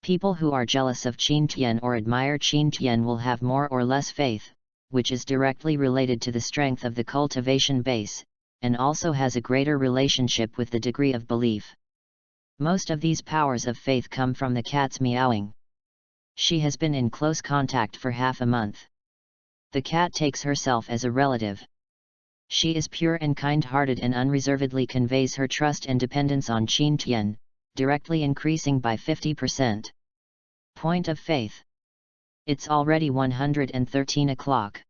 People who are jealous of Qin Tian or admire Qin Tian will have more or less faith, which is directly related to the strength of the cultivation base, and also has a greater relationship with the degree of belief. Most of these powers of faith come from the cat's meowing. She has been in close contact for half a month. The cat takes herself as a relative. She is pure and kind-hearted and unreservedly conveys her trust and dependence on Qin Tian, directly increasing by 50%. Point of faith. It's already 113 o'clock.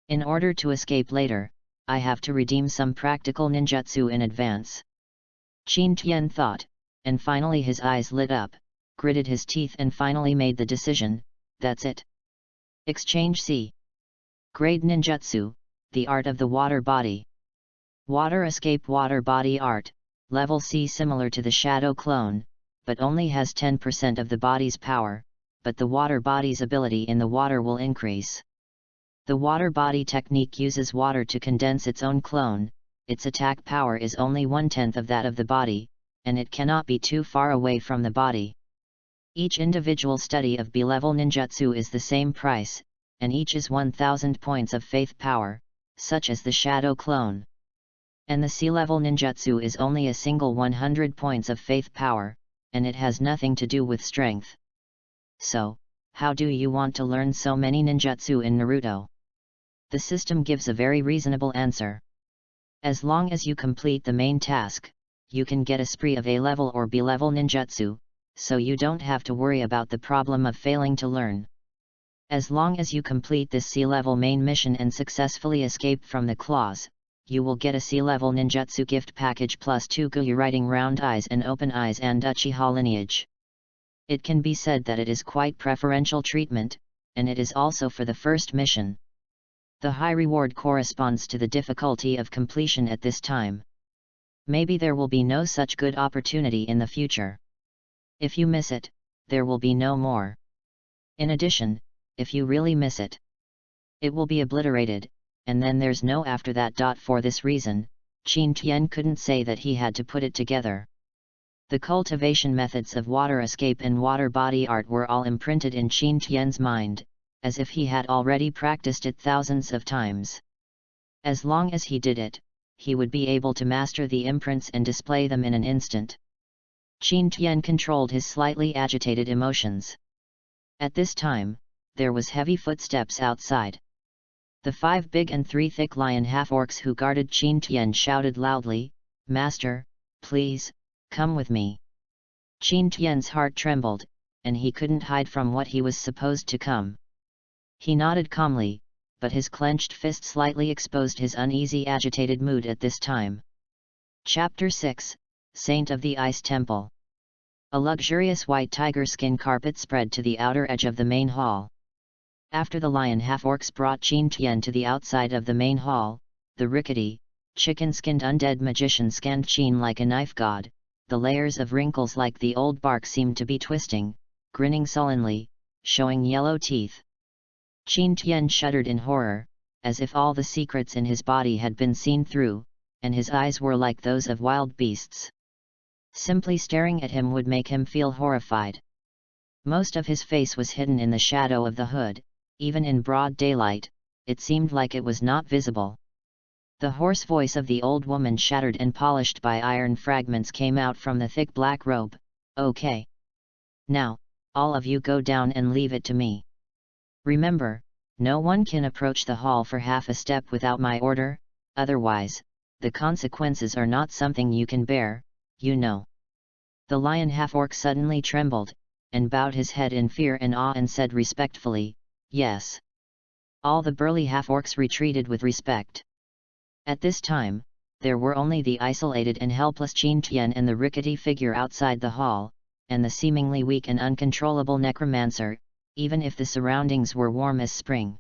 In order to escape later, I have to redeem some practical ninjutsu in advance. Qin Tian thought, and finally his eyes lit up, gritted his teeth and finally made the decision, that's it. Exchange C. Grade Ninjutsu, the art of the water body. Water escape water body art, level C similar to the shadow clone, but only has 10% of the body's power, but the water body's ability in the water will increase. The water body technique uses water to condense its own clone, its attack power is only 1/10 of that of the body, and it cannot be too far away from the body. Each individual study of B-level ninjutsu is the same price, and each is 1000 points of faith power, such as the shadow clone. And the C-level ninjutsu is only a single 100 points of faith power, and it has nothing to do with strength. So, how do you want to learn so many ninjutsu in Naruto? The system gives a very reasonable answer. As long as you complete the main task, you can get a spree of A-level or B-level ninjutsu, so you don't have to worry about the problem of failing to learn. As long as you complete this C-level main mission and successfully escape from the claws, you will get a C-level ninjutsu gift package plus 2 Guyu writing round eyes and open eyes and Uchiha lineage. It can be said that it is quite preferential treatment, and it is also for the first mission. The high reward corresponds to the difficulty of completion at this time. Maybe there will be no such good opportunity in the future. If you miss it, there will be no more. In addition, if you really miss it, it will be obliterated, and then there's no after that. For this reason, Qin Tian couldn't say that he had to put it together. The cultivation methods of water escape and water body art were all imprinted in Qin Tian's mind, as if he had already practiced it thousands of times. As long as he did it, he would be able to master the imprints and display them in an instant. Qin Tian controlled his slightly agitated emotions. At this time, there was heavy footsteps outside. The 5 big and 3 thick lion half-orcs who guarded Qin Tian shouted loudly, "Master, please, come with me." Qin Tian's heart trembled, and he couldn't hide from what he was supposed to come. He nodded calmly, but his clenched fist slightly exposed his uneasy agitated mood at this time. Chapter 6, Saint of the Ice Temple. A luxurious white tiger skin carpet spread to the outer edge of the main hall. After the lion half-orcs brought Qin Tian to the outside of the main hall, the rickety, chicken-skinned undead magician scanned Qin like a knife god. The layers of wrinkles like the old bark seemed to be twisting, grinning sullenly, showing yellow teeth. Qin Tian shuddered in horror, as if all the secrets in his body had been seen through, and his eyes were like those of wild beasts. Simply staring at him would make him feel horrified. Most of his face was hidden in the shadow of the hood, even in broad daylight, it seemed like it was not visible. The hoarse voice of the old woman, shattered and polished by iron fragments, came out from the thick black robe. "Okay. Now, all of you go down and leave it to me. Remember, no one can approach the hall for half a step without my order, otherwise, the consequences are not something you can bear, you know. The lion half-orc suddenly trembled, and bowed his head in fear and awe and said respectfully, "Yes." All the burly half-orcs retreated with respect. At this time, there were only the isolated and helpless Qin Tian and the rickety figure outside the hall, and the seemingly weak and uncontrollable necromancer, even if the surroundings were warm as spring.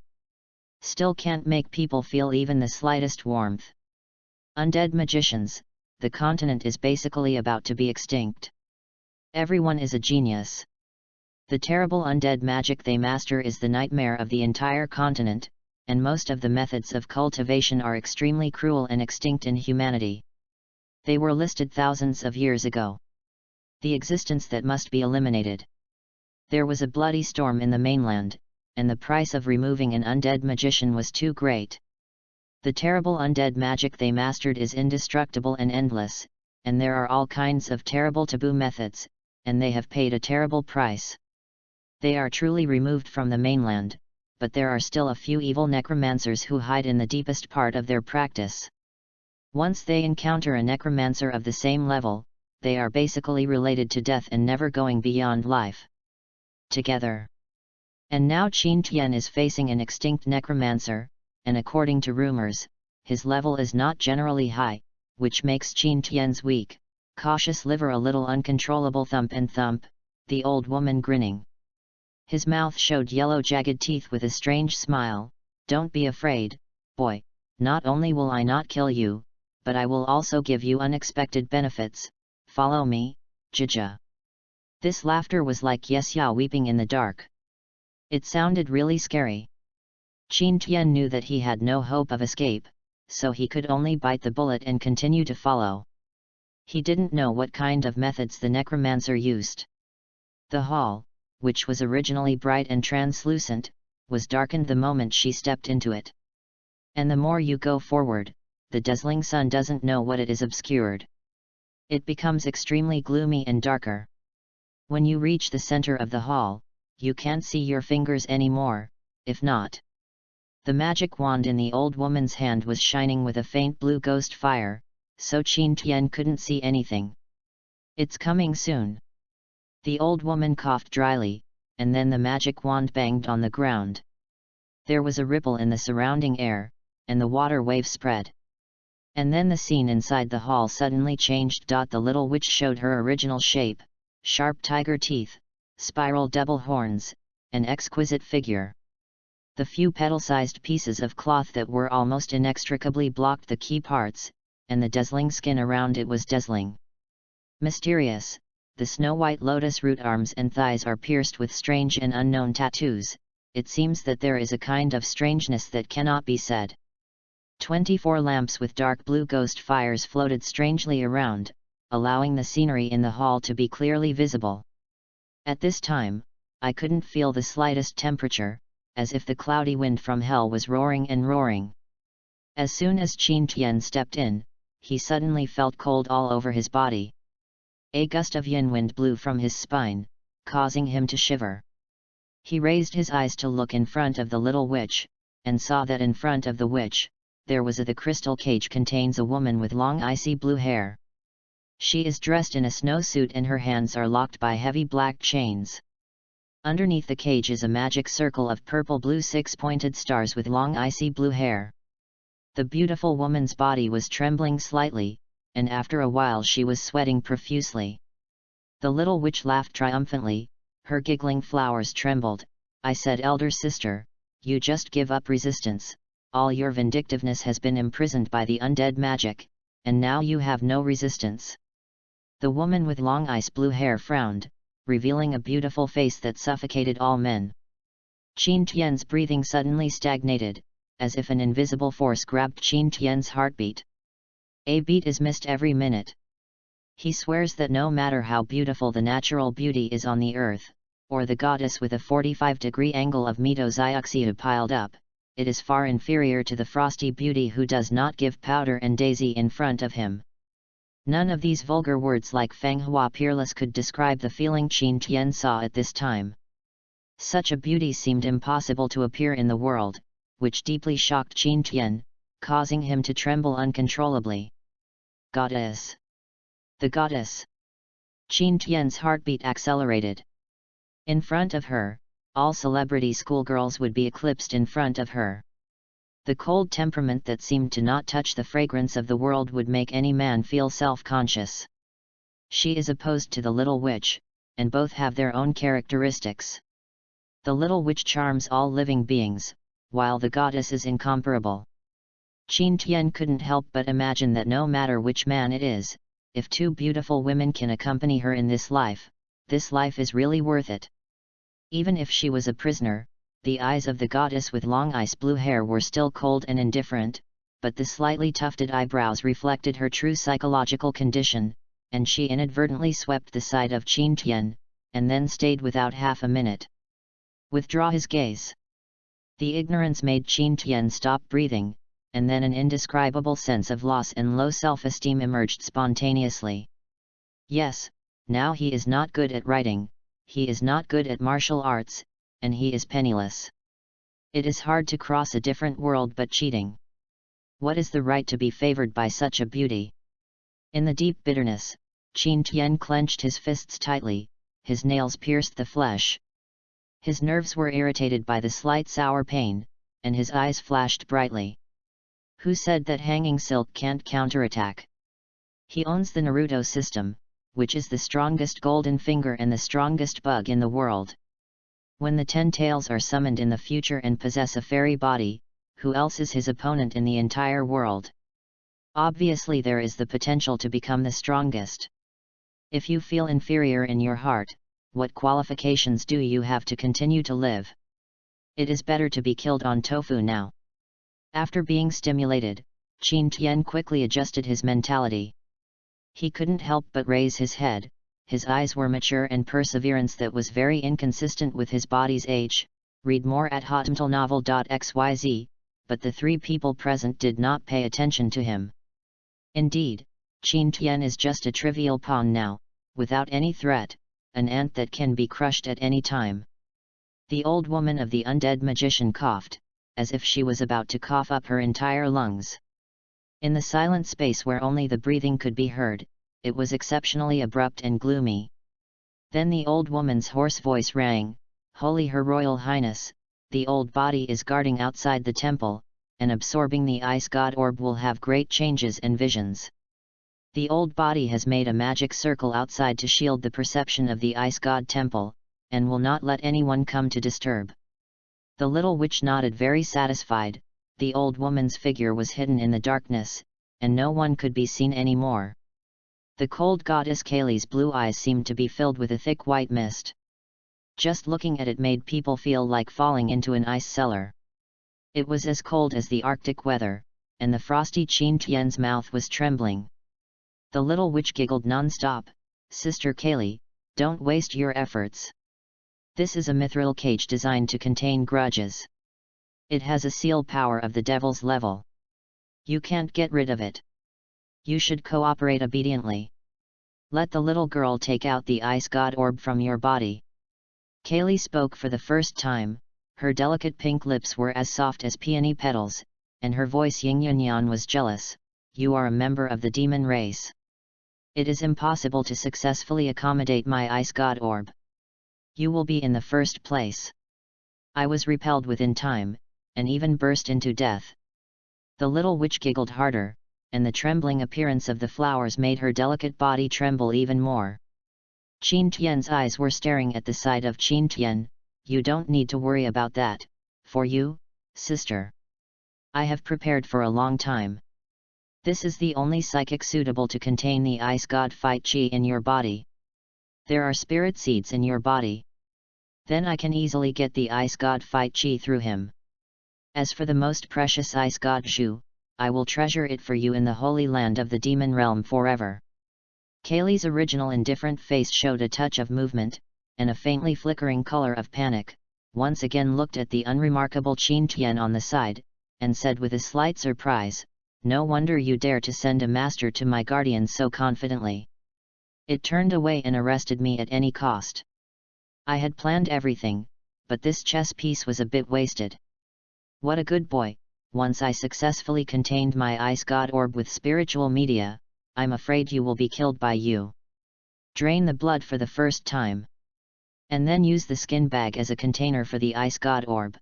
Still can't make people feel even the slightest warmth. Undead magicians, the continent is basically about to be extinct. Everyone is a genius. The terrible undead magic they master is the nightmare of the entire continent, and most of the methods of cultivation are extremely cruel and extinct in humanity. They were listed thousands of years ago. The existence that must be eliminated. There was a bloody storm in the mainland, and the price of removing an undead magician was too great. The terrible undead magic they mastered is indestructible and endless, and there are all kinds of terrible taboo methods, and they have paid a terrible price. They are truly removed from the mainland, but there are still a few evil necromancers who hide in the deepest part of their practice. Once they encounter a necromancer of the same level, they are basically related to death and never going beyond life. Together. And now Qin Tian is facing an extinct necromancer, and according to rumors, his level is not generally high, which makes Qin Tian's weak, cautious liver a little uncontrollable thump and thump, the old woman grinning. His mouth showed yellow jagged teeth with a strange smile. "Don't be afraid, boy, not only will I not kill you, but I will also give you unexpected benefits. Follow me, Jija." This laughter was like Yesya weeping in the dark. It sounded really scary. Qin Tian knew that he had no hope of escape, so he could only bite the bullet and continue to follow. He didn't know what kind of methods the necromancer used. The hall, which was originally bright and translucent, was darkened the moment she stepped into it. And the more you go forward, the dazzling sun doesn't know what it is obscured. It becomes extremely gloomy and darker. When you reach the center of the hall, you can't see your fingers anymore, if not. The magic wand in the old woman's hand was shining with a faint blue ghost fire, so Qin Tian couldn't see anything. "It's coming soon." The old woman coughed dryly, and then the magic wand banged on the ground. There was a ripple in the surrounding air, and the water wave spread. And then the scene inside the hall suddenly changed. The little witch showed her original shape, sharp tiger teeth, spiral double horns, an exquisite figure. The few petal-sized pieces of cloth that were almost inextricably blocked the key parts, and the dazzling skin around it was dazzling. Mysterious, the snow-white lotus root arms and thighs are pierced with strange and unknown tattoos. It seems that there is a kind of strangeness that cannot be said. 24 lamps with dark blue ghost fires floated strangely around, allowing the scenery in the hall to be clearly visible. At this time, I couldn't feel the slightest temperature, as if the cloudy wind from hell was roaring and roaring. As soon as Qin Tian stepped in, he suddenly felt cold all over his body. A gust of yin wind blew from his spine, causing him to shiver. He raised his eyes to look in front of the little witch, and saw that in front of the witch, there was the crystal cage contains a woman with long icy blue hair. She is dressed in a snowsuit and her hands are locked by heavy black chains. Underneath the cage is a magic circle of purple-blue six-pointed stars with long icy blue hair. The beautiful woman's body was trembling slightly, and after a while she was sweating profusely. The little witch laughed triumphantly, her giggling flowers trembled. "I said, elder sister, you just give up resistance. All your vindictiveness has been imprisoned by the undead magic, and now you have no resistance." The woman with long ice blue hair frowned, revealing a beautiful face that suffocated all men. Qin Tian's breathing suddenly stagnated, as if an invisible force grabbed Qin Tian's heartbeat. A beat is missed every minute. He swears that no matter how beautiful the natural beauty is on the earth, or the goddess with a 45-degree angle of Metoxiu piled up, it is far inferior to the frosty beauty who does not give powder and daisy in front of him. None of these vulgar words like Fanghua Peerless could describe the feeling Qin Tian saw at this time. Such a beauty seemed impossible to appear in the world, which deeply shocked Qin Tian, causing him to tremble uncontrollably. Goddess! The goddess! Qin Tian's heartbeat accelerated. In front of her, all celebrity schoolgirls would be eclipsed in front of her. The cold temperament that seemed to not touch the fragrance of the world would make any man feel self-conscious. She is opposed to the little witch, and both have their own characteristics. The little witch charms all living beings, while the goddess is incomparable. Qin Tian couldn't help but imagine that no matter which man it is, if two beautiful women can accompany her in this life is really worth it. Even if she was a prisoner, the eyes of the goddess with long ice blue hair were still cold and indifferent, but the slightly tufted eyebrows reflected her true psychological condition, and she inadvertently swept the side of Qin Tian, and then stayed without half a minute. Withdraw his gaze. The ignorance made Qin Tian stop breathing, and then an indescribable sense of loss and low self-esteem emerged spontaneously. Yes, now he is not good at writing, he is not good at martial arts, and he is penniless. It is hard to cross a different world but cheating. What is the right to be favored by such a beauty? In the deep bitterness, Qin Tian clenched his fists tightly, his nails pierced the flesh. His nerves were irritated by the slight sour pain, and his eyes flashed brightly. Who said that hanging silk can't counterattack? He owns the Naruto system, which is the strongest golden finger and the strongest bug in the world. When the 10 tails are summoned in the future and possess a fairy body, who else is his opponent in the entire world? Obviously there is the potential to become the strongest. If you feel inferior in your heart, what qualifications do you have to continue to live? It is better to be killed on tofu now. After being stimulated, Qin Tian quickly adjusted his mentality. He couldn't help but raise his head. His eyes were mature and perseverance that was very inconsistent with his body's age. Read more at hotmtlnovel.xyz, but the 3 people present did not pay attention to him. Indeed, Qin Tian is just a trivial pawn now, without any threat, an ant that can be crushed at any time. The old woman of the undead magician coughed, as if she was about to cough up her entire lungs. In the silent space where only the breathing could be heard, it was exceptionally abrupt and gloomy. Then the old woman's hoarse voice rang, "Holy Her Royal Highness, the old body is guarding outside the temple, and absorbing the ice god orb will have great changes and visions. The old body has made a magic circle outside to shield the perception of the ice god temple, and will not let anyone come to disturb." The little witch nodded very satisfied. The old woman's figure was hidden in the darkness, and no one could be seen anymore. The cold goddess Kaylee's blue eyes seemed to be filled with a thick white mist. Just looking at it made people feel like falling into an ice cellar. It was as cold as the Arctic weather, and the frosty Qin Tian's mouth was trembling. The little witch giggled non-stop, "Sister Kaylee, don't waste your efforts. This is a mithril cage designed to contain grudges. It has a seal power of the devil's level. You can't get rid of it. You should cooperate obediently. Let the little girl take out the ice god orb from your body." Kaylee spoke for the first time. Her delicate pink lips were as soft as peony petals, and her voice yin-yan was jealous. "You are a member of the demon race. It is impossible to successfully accommodate my ice god orb. You will be in the first place." I was repelled within time, and even burst into death. The little witch giggled harder, and the trembling appearance of the flowers made her delicate body tremble even more. Qin Tian's eyes were staring at the side of Qin Tian. "You don't need to worry about that, for you, sister. I have prepared for a long time. This is the only psychic suitable to contain the ice god fight chi in your body. There are spirit seeds in your body. Then I can easily get the ice god fight chi through him. As for the most precious ice god Zhu, I will treasure it for you in the holy land of the demon realm forever." Kaylee's original indifferent face showed a touch of movement, and a faintly flickering color of panic. Once again looked at the unremarkable Qin Tian on the side, and said with a slight surprise, "No wonder you dare to send a master to my guardian so confidently." It turned away and arrested me at any cost. I had planned everything, but this chess piece was a bit wasted. What a good boy, once I successfully contained my ice god orb with spiritual media, I'm afraid you will be killed by you. Drain the blood for the first time. And then use the skin bag as a container for the ice god orb.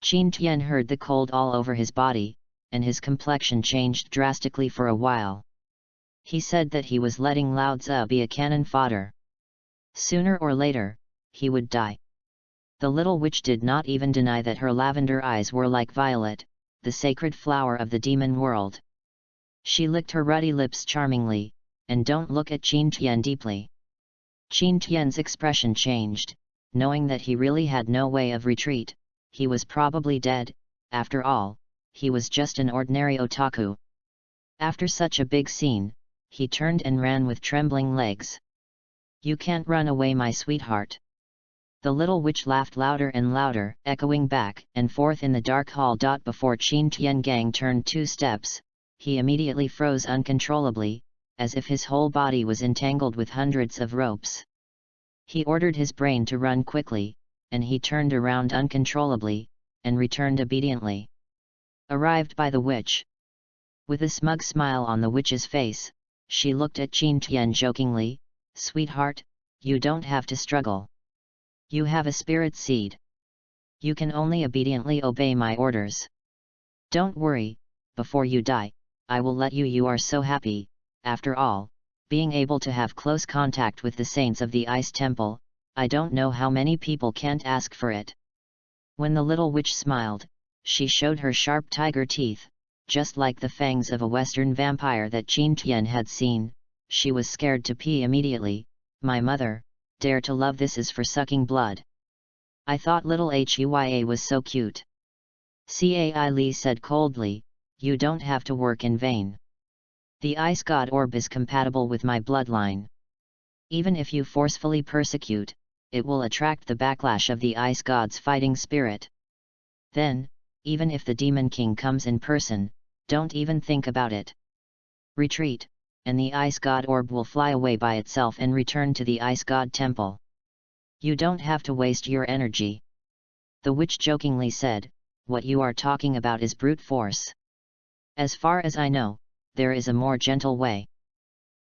Qin Tian heard the cold all over his body, and his complexion changed drastically for a while. He said that he was letting Lao Tzu be a cannon fodder. Sooner or later, he would die. The little witch did not even deny that her lavender eyes were like violet, the sacred flower of the demon world. She licked her ruddy lips charmingly, and don't look at Qin Tian deeply. Qin Tian's expression changed, knowing that he really had no way of retreat. He was probably dead. After all, he was just an ordinary otaku. After such a big scene, he turned and ran with trembling legs. You can't run away, my sweetheart. The little witch laughed louder and louder, echoing back and forth in the dark hall. Before Qin Tian Gang turned 2 steps, he immediately froze uncontrollably, as if his whole body was entangled with hundreds of ropes. He ordered his brain to run quickly, and he turned around uncontrollably, and returned obediently. Arrived by the witch. With a smug smile on the witch's face, she looked at Qin Tian jokingly, "Sweetheart, you don't have to struggle. You have a spirit seed. You can only obediently obey my orders. Don't worry, before you die, I will let you. You are so happy, after all, being able to have close contact with the saints of the Ice Temple. I don't know how many people can't ask for it." When the little witch smiled, she showed her sharp tiger teeth, just like the fangs of a Western vampire that Qin Tian had seen. She was scared to pee immediately. "My mother, dare to love, this is for sucking blood. I thought little Huya was so cute." Cai Li said coldly, "You don't have to work in vain. The ice god orb is compatible with my bloodline. Even if you forcefully persecute, it will attract the backlash of the ice god's fighting spirit. Then, even if the demon king comes in person, don't even think about it. Retreat, and the ice god orb will fly away by itself and return to the ice god temple. You don't have to waste your energy." The witch jokingly said, "What you are talking about is brute force. As far as I know, there is a more gentle way."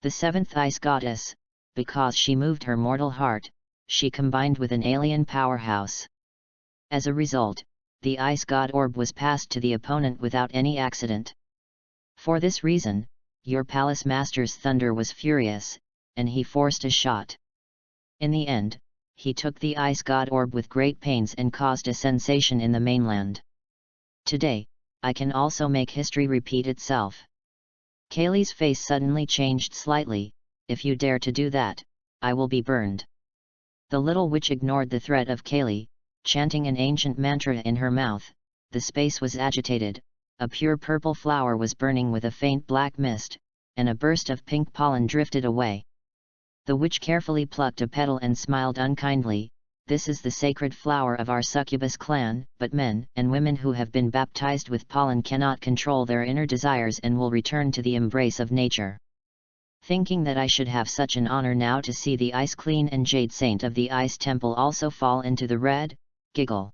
The 7th ice goddess, because she moved her mortal heart, she combined with an alien powerhouse. As a result, the ice god orb was passed to the opponent without any accident. For this reason, your palace master's thunder was furious, and he forced a shot. In the end, he took the ice god orb with great pains and caused a sensation in the mainland. Today, I can also make history repeat itself. Kaylee's face suddenly changed slightly. "If you dare to do that, I will be burned." The little witch ignored the threat of Kaylee, chanting an ancient mantra in her mouth. The space was agitated, a pure purple flower was burning with a faint black mist, and a burst of pink pollen drifted away. The witch carefully plucked a petal and smiled unkindly. "This is the sacred flower of our succubus clan, but men and women who have been baptized with pollen cannot control their inner desires and will return to the embrace of nature." Thinking that I should have such an honor now to see the ice queen and jade saint of the ice temple also fall into the red, giggle.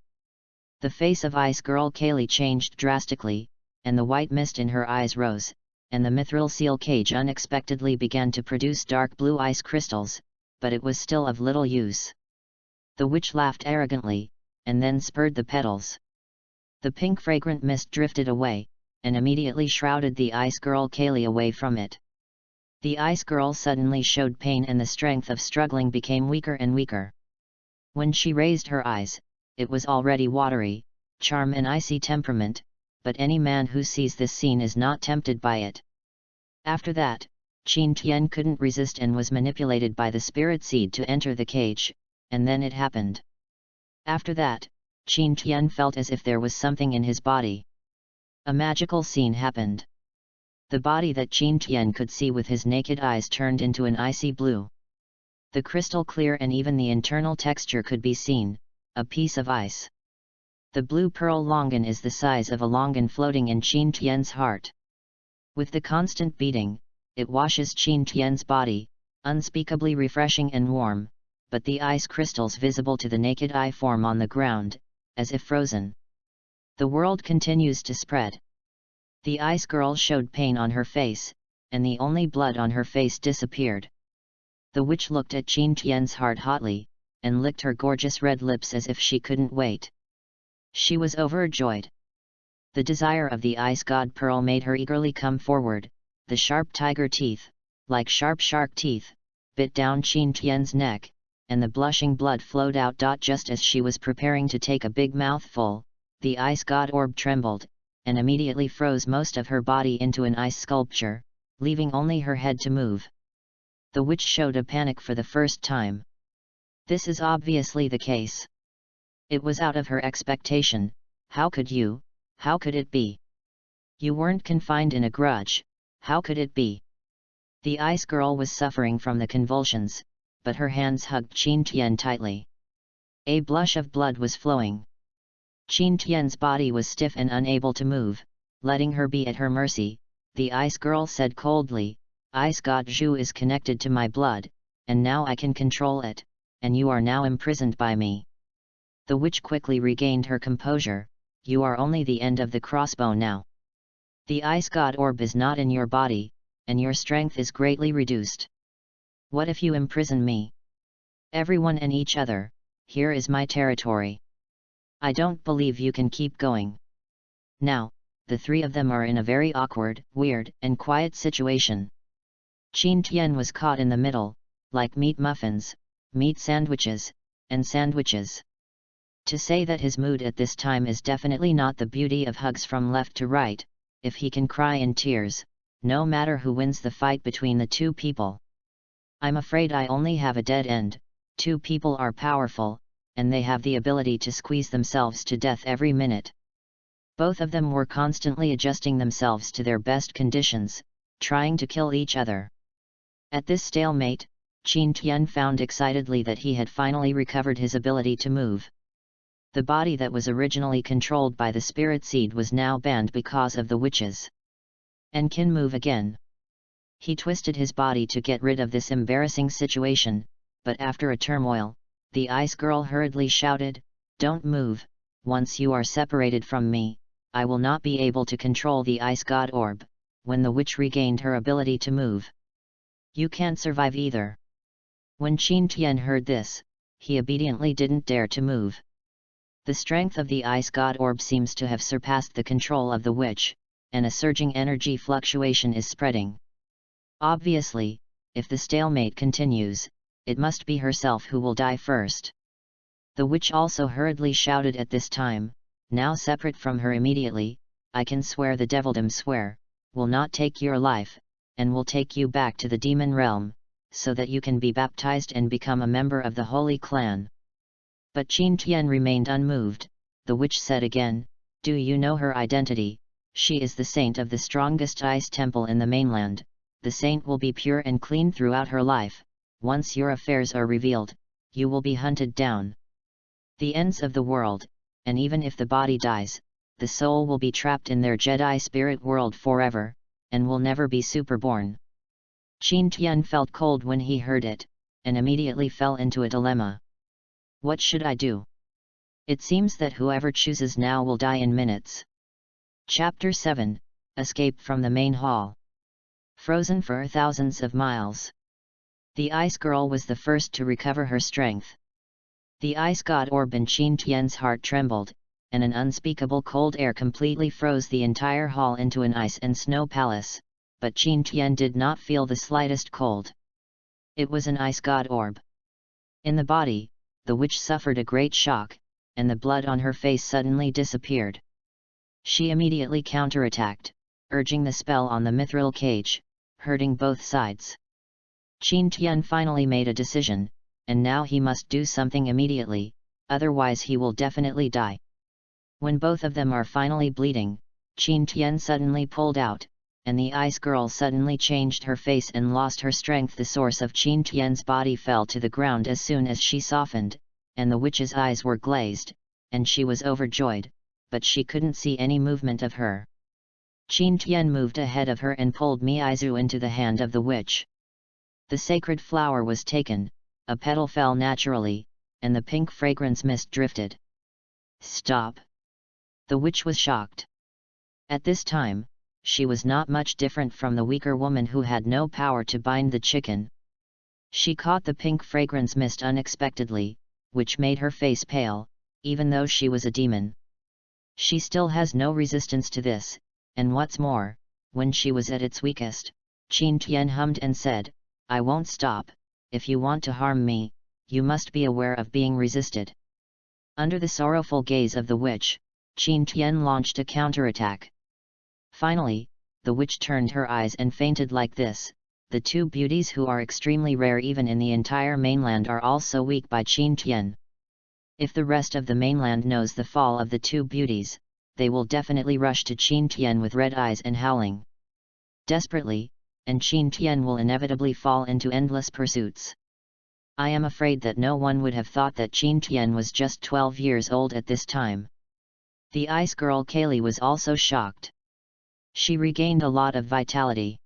The face of ice girl Kaylee changed drastically, and the white mist in her eyes rose, and the mithril seal cage unexpectedly began to produce dark blue ice crystals, but it was still of little use. The witch laughed arrogantly, and then spurred the petals. The pink fragrant mist drifted away, and immediately shrouded the ice girl Kaylee away from it. The ice girl suddenly showed pain and the strength of struggling became weaker and weaker. When she raised her eyes, it was already watery, charm and icy temperament, but any man who sees this scene is not tempted by it. After that, Qin Tian couldn't resist and was manipulated by the spirit seed to enter the cage, and then it happened. After that, Qin Tian felt as if there was something in his body. A magical scene happened. The body that Qin Tian could see with his naked eyes turned into an icy blue. The crystal clear and even the internal texture could be seen, a piece of ice. The blue pearl longan is the size of a longan floating in Qin Tian's heart. With the constant beating, it washes Qin Tian's body, unspeakably refreshing and warm, but the ice crystals visible to the naked eye form on the ground, as if frozen. The world continues to spread. The ice girl showed pain on her face, and the only blood on her face disappeared. The witch looked at Qin Tian's heart hotly, and licked her gorgeous red lips as if she couldn't wait. She was overjoyed. The desire of the ice god Pearl made her eagerly come forward. The sharp tiger teeth, like sharp shark teeth, bit down Qin Tian's neck, and the blushing blood flowed out. Just as she was preparing to take a big mouthful, the ice god orb trembled, and immediately froze most of her body into an ice sculpture, leaving only her head to move. The witch showed a panic for the first time. This is obviously the case. It was out of her expectation. How could it be? You weren't confined in a grudge, how could it be? The ice girl was suffering from the convulsions, but her hands hugged Qin Tian tightly. A blush of blood was flowing. Qin Tian's body was stiff and unable to move, letting her be at her mercy. The ice girl said coldly, "Ice god Zhu is connected to my blood, and now I can control it, and you are now imprisoned by me." The witch quickly regained her composure. "You are only the end of the crossbow now. The ice god orb is not in your body, and your strength is greatly reduced. What if you imprison me? Everyone and each other, here is my territory. I don't believe you can keep going." Now, the three of them are in a very awkward, weird, and quiet situation. Qin Tian was caught in the middle, like meat muffins, meat sandwiches, and sandwiches. To say that his mood at this time is definitely not the beauty of hugs from left to right, if he can cry in tears, no matter who wins the fight between the two people. I'm afraid I only have a dead end. Two people are powerful, and they have the ability to squeeze themselves to death every minute. Both of them were constantly adjusting themselves to their best conditions, trying to kill each other. At this stalemate, Qin Tian found excitedly that he had finally recovered his ability to move. The body that was originally controlled by the spirit seed was now banned because of the witches. And can move again. He twisted his body to get rid of this embarrassing situation, but after a turmoil, the ice girl hurriedly shouted, "Don't move, once you are separated from me, I will not be able to control the ice god orb." When the witch regained her ability to move, "You can't survive either." When Qin Tian heard this, he obediently didn't dare to move. The strength of the ice god orb seems to have surpassed the control of the witch, and a surging energy fluctuation is spreading. Obviously, if the stalemate continues, it must be herself who will die first. The witch also hurriedly shouted at this time, now separate from her immediately, "I can swear the devildom swear, will not take your life, and will take you back to the demon realm, so that you can be baptized and become a member of the holy clan." But Qin Tian remained unmoved. The witch said again, "Do you know her identity? She is the saint of the strongest ice temple in the mainland. The saint will be pure and clean throughout her life. Once your affairs are revealed, you will be hunted down. The ends of the world, and even if the body dies, the soul will be trapped in their Jedi spirit world forever, and will never be superborn." Qin Tian felt cold when he heard it, and immediately fell into a dilemma. What should I do? It seems that whoever chooses now will die in minutes. Chapter 7, Escape from the Main Hall. Frozen for thousands of miles. The ice girl was the first to recover her strength. The ice god orb in Qin Tian's heart trembled, and an unspeakable cold air completely froze the entire hall into an ice and snow palace, but Qin Tian did not feel the slightest cold. It was an ice god orb. In the body, the witch suffered a great shock, and the blood on her face suddenly disappeared. She immediately counterattacked, urging the spell on the mithril cage, hurting both sides. Qin Tian finally made a decision, and now he must do something immediately, otherwise he will definitely die. When both of them are finally bleeding, Qin Tian suddenly pulled out, and the ice girl suddenly changed her face and lost her strength. The source of Qin Tian's body fell to the ground as soon as she softened, and the witch's eyes were glazed, and she was overjoyed, but she couldn't see any movement of her. Qin Tian moved ahead of her and pulled Miizu into the hand of the witch. The sacred flower was taken, a petal fell naturally, and the pink fragrance mist drifted. "Stop! The witch was shocked. At this time, she was not much different from the weaker woman who had no power to bind the chicken. She caught the pink fragrance mist unexpectedly, which made her face pale, even though she was a demon. She still has no resistance to this, and what's more, when she was at its weakest, Qin Tian hummed and said, "I won't stop. If you want to harm me, you must be aware of being resisted." Under the sorrowful gaze of the witch, Qin Tian launched a counterattack. Finally, the witch turned her eyes and fainted like this. The two beauties who are extremely rare even in the entire mainland are also weak by Qin Tian. If the rest of the mainland knows the fall of the two beauties, they will definitely rush to Qin Tian with red eyes and howling desperately, and Qin Tian will inevitably fall into endless pursuits. I am afraid that no one would have thought that Qin Tian was just 12 years old at this time. The ice girl Kaylee was also shocked. She regained a lot of vitality.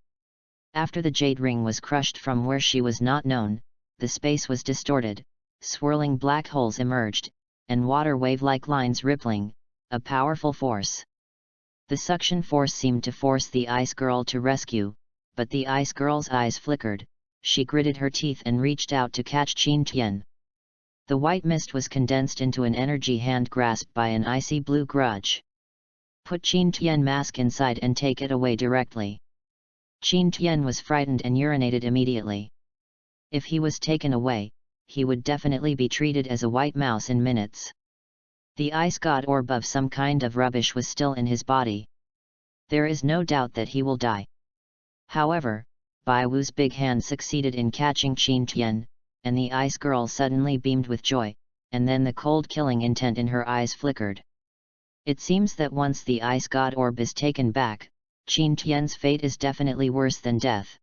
After the jade ring was crushed from where she was not known, the space was distorted, swirling black holes emerged, and water wave-like lines rippling, a powerful force. The suction force seemed to force the ice girl to rescue, but the ice girl's eyes flickered. She gritted her teeth and reached out to catch Qin Tian. The white mist was condensed into an energy hand grasped by an icy blue grudge. "Put Qin Tian mask inside and take it away directly." Qin Tian was frightened and urinated immediately. If he was taken away, he would definitely be treated as a white mouse in minutes. The ice god orb of some kind of rubbish was still in his body. There is no doubt that he will die. However, Bai Wu's big hand succeeded in catching Qin Tian, and the ice girl suddenly beamed with joy, and then the cold killing intent in her eyes flickered. It seems that once the ice god orb is taken back, Qin Tian's fate is definitely worse than death.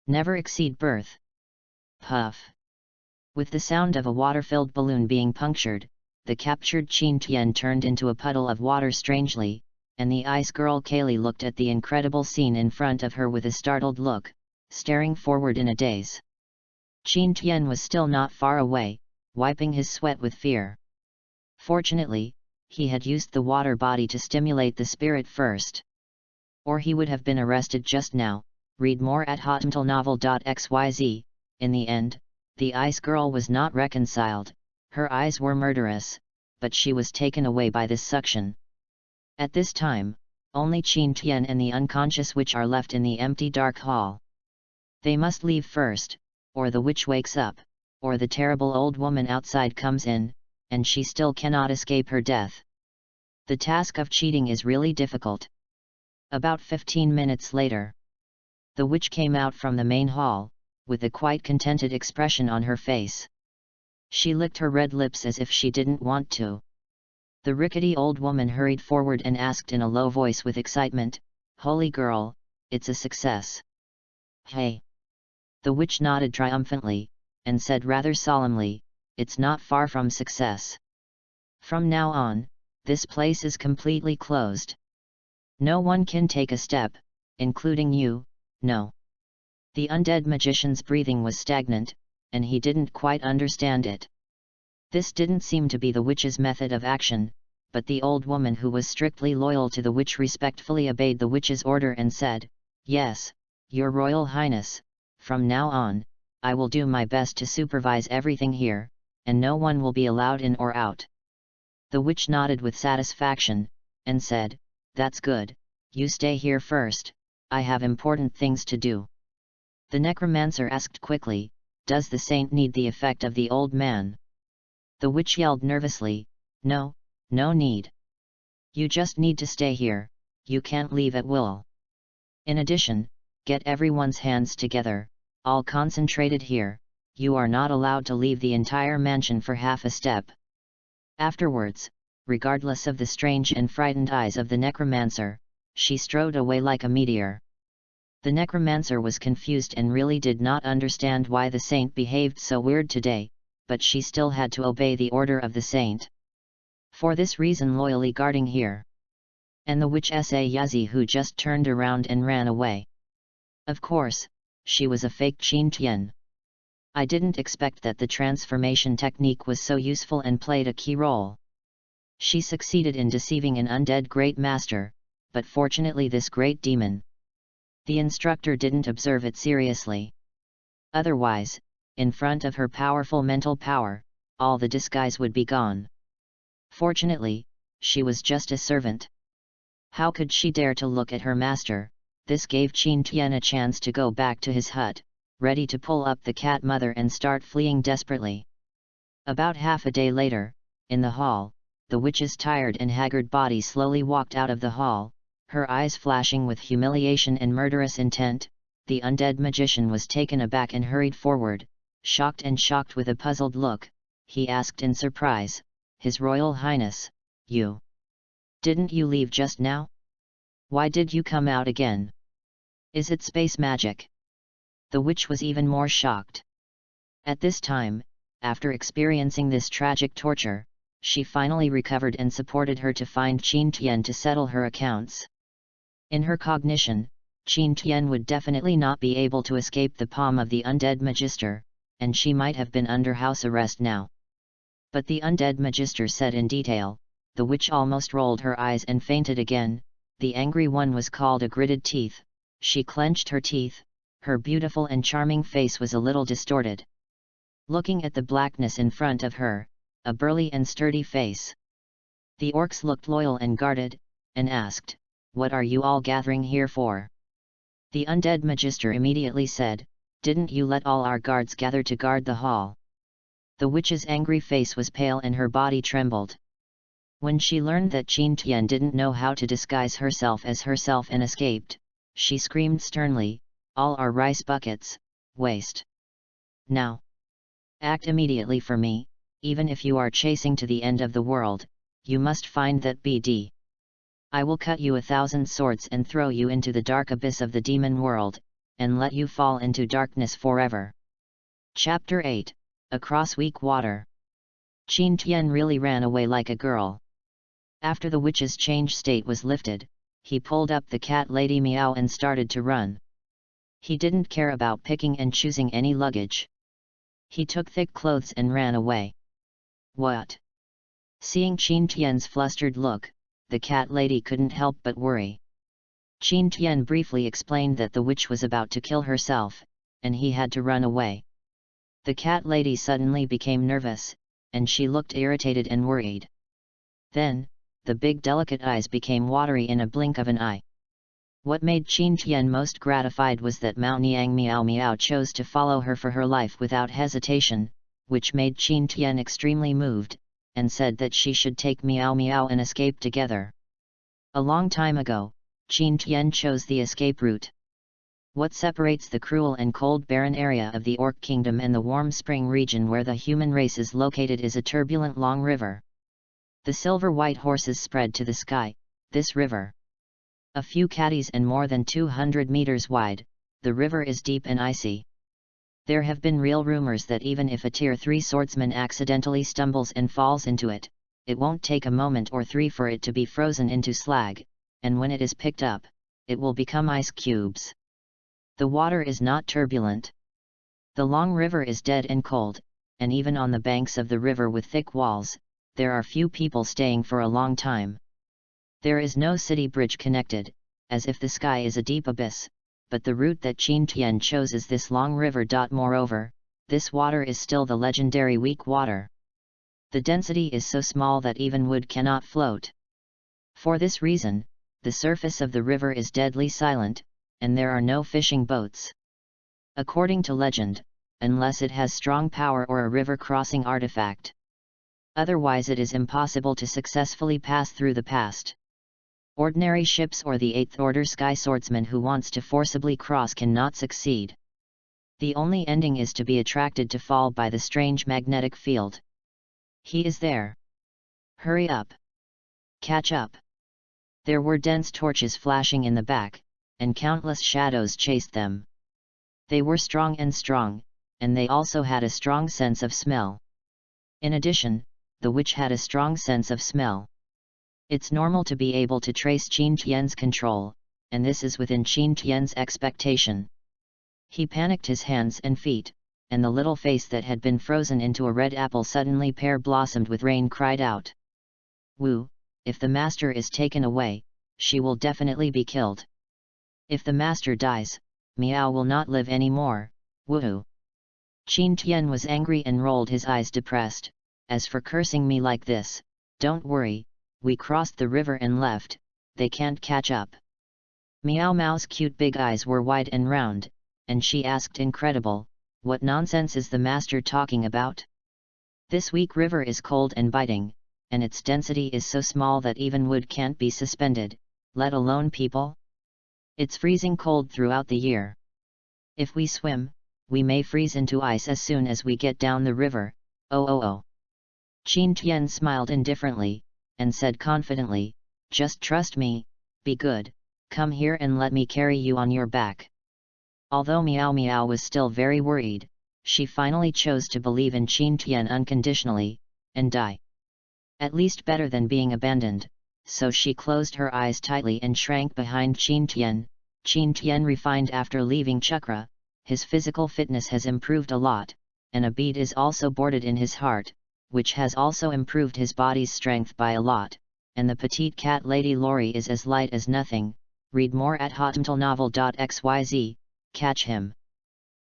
Never exceed birth. Puff. With the sound of a water-filled balloon being punctured, the captured Qin Tian turned into a puddle of water strangely, and the ice girl Kaylee looked at the incredible scene in front of her with a startled look, staring forward in a daze. Qin Tian was still not far away, wiping his sweat with fear. Fortunately, he had used the water body to stimulate the spirit first. Or he would have been arrested just now. Read more at hotmailnovel.xyz. In the end, the ice girl was not reconciled. Her eyes were murderous, but she was taken away by this suction. At this time, only Qin Tian and the unconscious witch are left in the empty dark hall. They must leave first, or the witch wakes up, or the terrible old woman outside comes in, and she still cannot escape her death. The task of cheating is really difficult. About 15 minutes later, the witch came out from the main hall, with a quite contented expression on her face. She licked her red lips as if she didn't want to. The rickety old woman hurried forward and asked in a low voice with excitement, "Holy girl, it's a success." "Hey!" The witch nodded triumphantly, and said rather solemnly, "It's not far from success. From now on, this place is completely closed. No one can take a step, including you, no." The undead magician's breathing was stagnant, and he didn't quite understand it. This didn't seem to be the witch's method of action, but the old woman who was strictly loyal to the witch respectfully obeyed the witch's order and said, "Yes, Your Royal Highness, from now on, I will do my best to supervise everything here, and no one will be allowed in or out." The witch nodded with satisfaction, and said, "That's good, you stay here first, I have important things to do." The necromancer asked quickly, "Does the saint need the effect of the old man?" The witch yelled nervously, "No, no need. You just need to stay here, you can't leave at will. In addition, get everyone's hands together, all concentrated here, you are not allowed to leave the entire mansion for half a step." Afterwards, regardless of the strange and frightened eyes of the necromancer, she strode away like a meteor. The necromancer was confused and really did not understand why the saint behaved so weird today, but she still had to obey the order of the saint. For this reason loyally guarding here. And the witch Sa who just turned around and ran away. Of course, she was a fake Qin Tian. I didn't expect that the transformation technique was so useful and played a key role. She succeeded in deceiving an undead great master, but fortunately this great demon. The instructor didn't observe it seriously. Otherwise, in front of her powerful mental power, all the disguise would be gone. Fortunately, she was just a servant. How could she dare to look at her master? This gave Qin Tian a chance to go back to his hut, ready to pull up the cat mother and start fleeing desperately. About half a day later, in the hall, the witch's tired and haggard body slowly walked out of the hall, her eyes flashing with humiliation and murderous intent. The undead magician was taken aback and hurried forward, shocked with a puzzled look. He asked in surprise, "His Royal Highness, didn't you leave just now? Why did you come out again? Is it space magic?" The witch was even more shocked. At this time, after experiencing this tragic torture, she finally recovered and supported her to find Qin Tian to settle her accounts. In her cognition, Qin Tian would definitely not be able to escape the palm of the undead magister, and she might have been under house arrest now. But the undead magister said in detail. The witch almost rolled her eyes and fainted again. The angry one was called a gritted teeth. She clenched her teeth, her beautiful and charming face was a little distorted. Looking at the blackness in front of her, a burly and sturdy face. The orcs looked loyal and guarded, and asked, "What are you all gathering here for?" The undead magister immediately said, "Didn't you let all our guards gather to guard the hall?" The witch's angry face was pale and her body trembled. When she learned that Qin Tian didn't know how to disguise herself as herself and escaped, she screamed sternly, "All our rice buckets, waste! Now! Act immediately for me, even if you are chasing to the end of the world, you must find that BD. I will cut you 1,000 swords and throw you into the dark abyss of the demon world, and let you fall into darkness forever." Chapter 8, Across Weak Water. Qin Tian really ran away like a girl. After the witch's change state was lifted, he pulled up the cat lady Meow and started to run. He didn't care about picking and choosing any luggage. He took thick clothes and ran away. What? Seeing Qin Tian's flustered look, the cat lady couldn't help but worry. Qin Tian briefly explained that the witch was about to kill herself, and he had to run away. The cat lady suddenly became nervous, and she looked irritated and worried. Then, the big delicate eyes became watery in a blink of an eye. What made Qin Tian most gratified was that Mao Niang Miao Miao chose to follow her for her life without hesitation, which made Qin Tian extremely moved, and said that she should take Miao Miao and escape together. A long time ago, Qin Tian chose the escape route. What separates the cruel and cold barren area of the Orc Kingdom and the warm spring region where the human race is located is a turbulent long river. The silver-white horses spread to the sky, this river. A few caddies and more than 200 meters wide, the river is deep and icy. There have been real rumors that even if a Tier 3 swordsman accidentally stumbles and falls into it, it won't take a moment or three for it to be frozen into slag, and when it is picked up, it will become ice cubes. The water is not turbulent. The long river is dead and cold, and even on the banks of the river with thick walls, there are few people staying for a long time. There is no city bridge connected, as if the sky is a deep abyss, but the route that Qin Tian chose is this long river. Moreover, this water is still the legendary weak water. The density is so small that even wood cannot float. For this reason, the surface of the river is deadly silent, and there are no fishing boats. According to legend, unless it has strong power or a river crossing artifact. Otherwise it is impossible to successfully pass through the past. Ordinary ships or the 8th order sky swordsman who wants to forcibly cross cannot succeed. The only ending is to be attracted to fall by the strange magnetic field. He is there. Hurry up. Catch up. There were dense torches flashing in the back, and countless shadows chased them. They were strong, and they also had a strong sense of smell. In addition, the witch had a strong sense of smell. It's normal to be able to trace Qin Tian's control, and this is within Qin Tian's expectation. He panicked his hands and feet, and the little face that had been frozen into a red apple suddenly pear blossomed with rain cried out. Woo, if the master is taken away, she will definitely be killed. If the master dies, Miao will not live anymore, woohoo. Qin Tian was angry and rolled his eyes depressed. As for cursing me like this, don't worry, we crossed the river and left, they can't catch up. Miao Mao's cute big eyes were wide and round, and she asked incredible, what nonsense is the master talking about? This weak river is cold and biting, and its density is so small that even wood can't be suspended, let alone people. It's freezing cold throughout the year. If we swim, we may freeze into ice as soon as we get down the river, oh. Qin Tian smiled indifferently, and said confidently, just trust me, be good, come here and let me carry you on your back. Although Miao Miao was still very worried, she finally chose to believe in Qin Tian unconditionally, and die. At least better than being abandoned, so she closed her eyes tightly and shrank behind Qin Tian. Qin Tian refined after leaving Chakra, his physical fitness has improved a lot, and a bead is also boarded in his heart, which has also improved his body's strength by a lot, and the petite cat Lady Lori is as light as nothing. Read more at hotmtlnovel.xyz, catch him.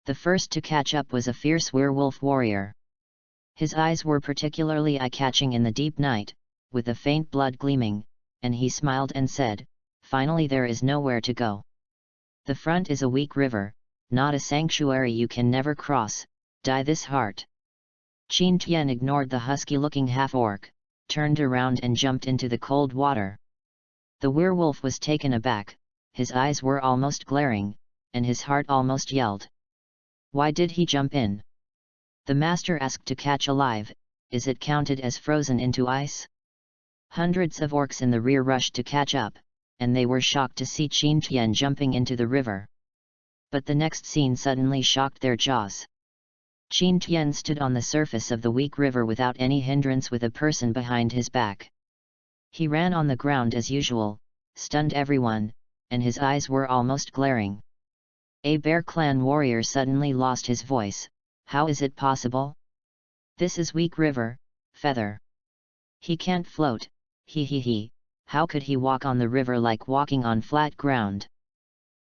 The first to catch up was a fierce werewolf warrior. His eyes were particularly eye-catching in the deep night, with a faint blood gleaming, and he smiled and said, finally there is nowhere to go. The front is a weak river, not a sanctuary you can never cross, die this heart. Qin Tian ignored the husky-looking half-orc, turned around and jumped into the cold water. The werewolf was taken aback, his eyes were almost glaring, and his heart almost yelled. Why did he jump in? The master asked to catch alive, is it counted as frozen into ice? Hundreds of orcs in the rear rushed to catch up, and they were shocked to see Qin Tian jumping into the river. But the next scene suddenly shocked their jaws. Qin Tian stood on the surface of the weak river without any hindrance with a person behind his back. He ran on the ground as usual, stunned everyone, and his eyes were almost glaring. A Bear Clan warrior suddenly lost his voice. How is it possible? This is weak river, feather. He can't float, he. How could he walk on the river like walking on flat ground?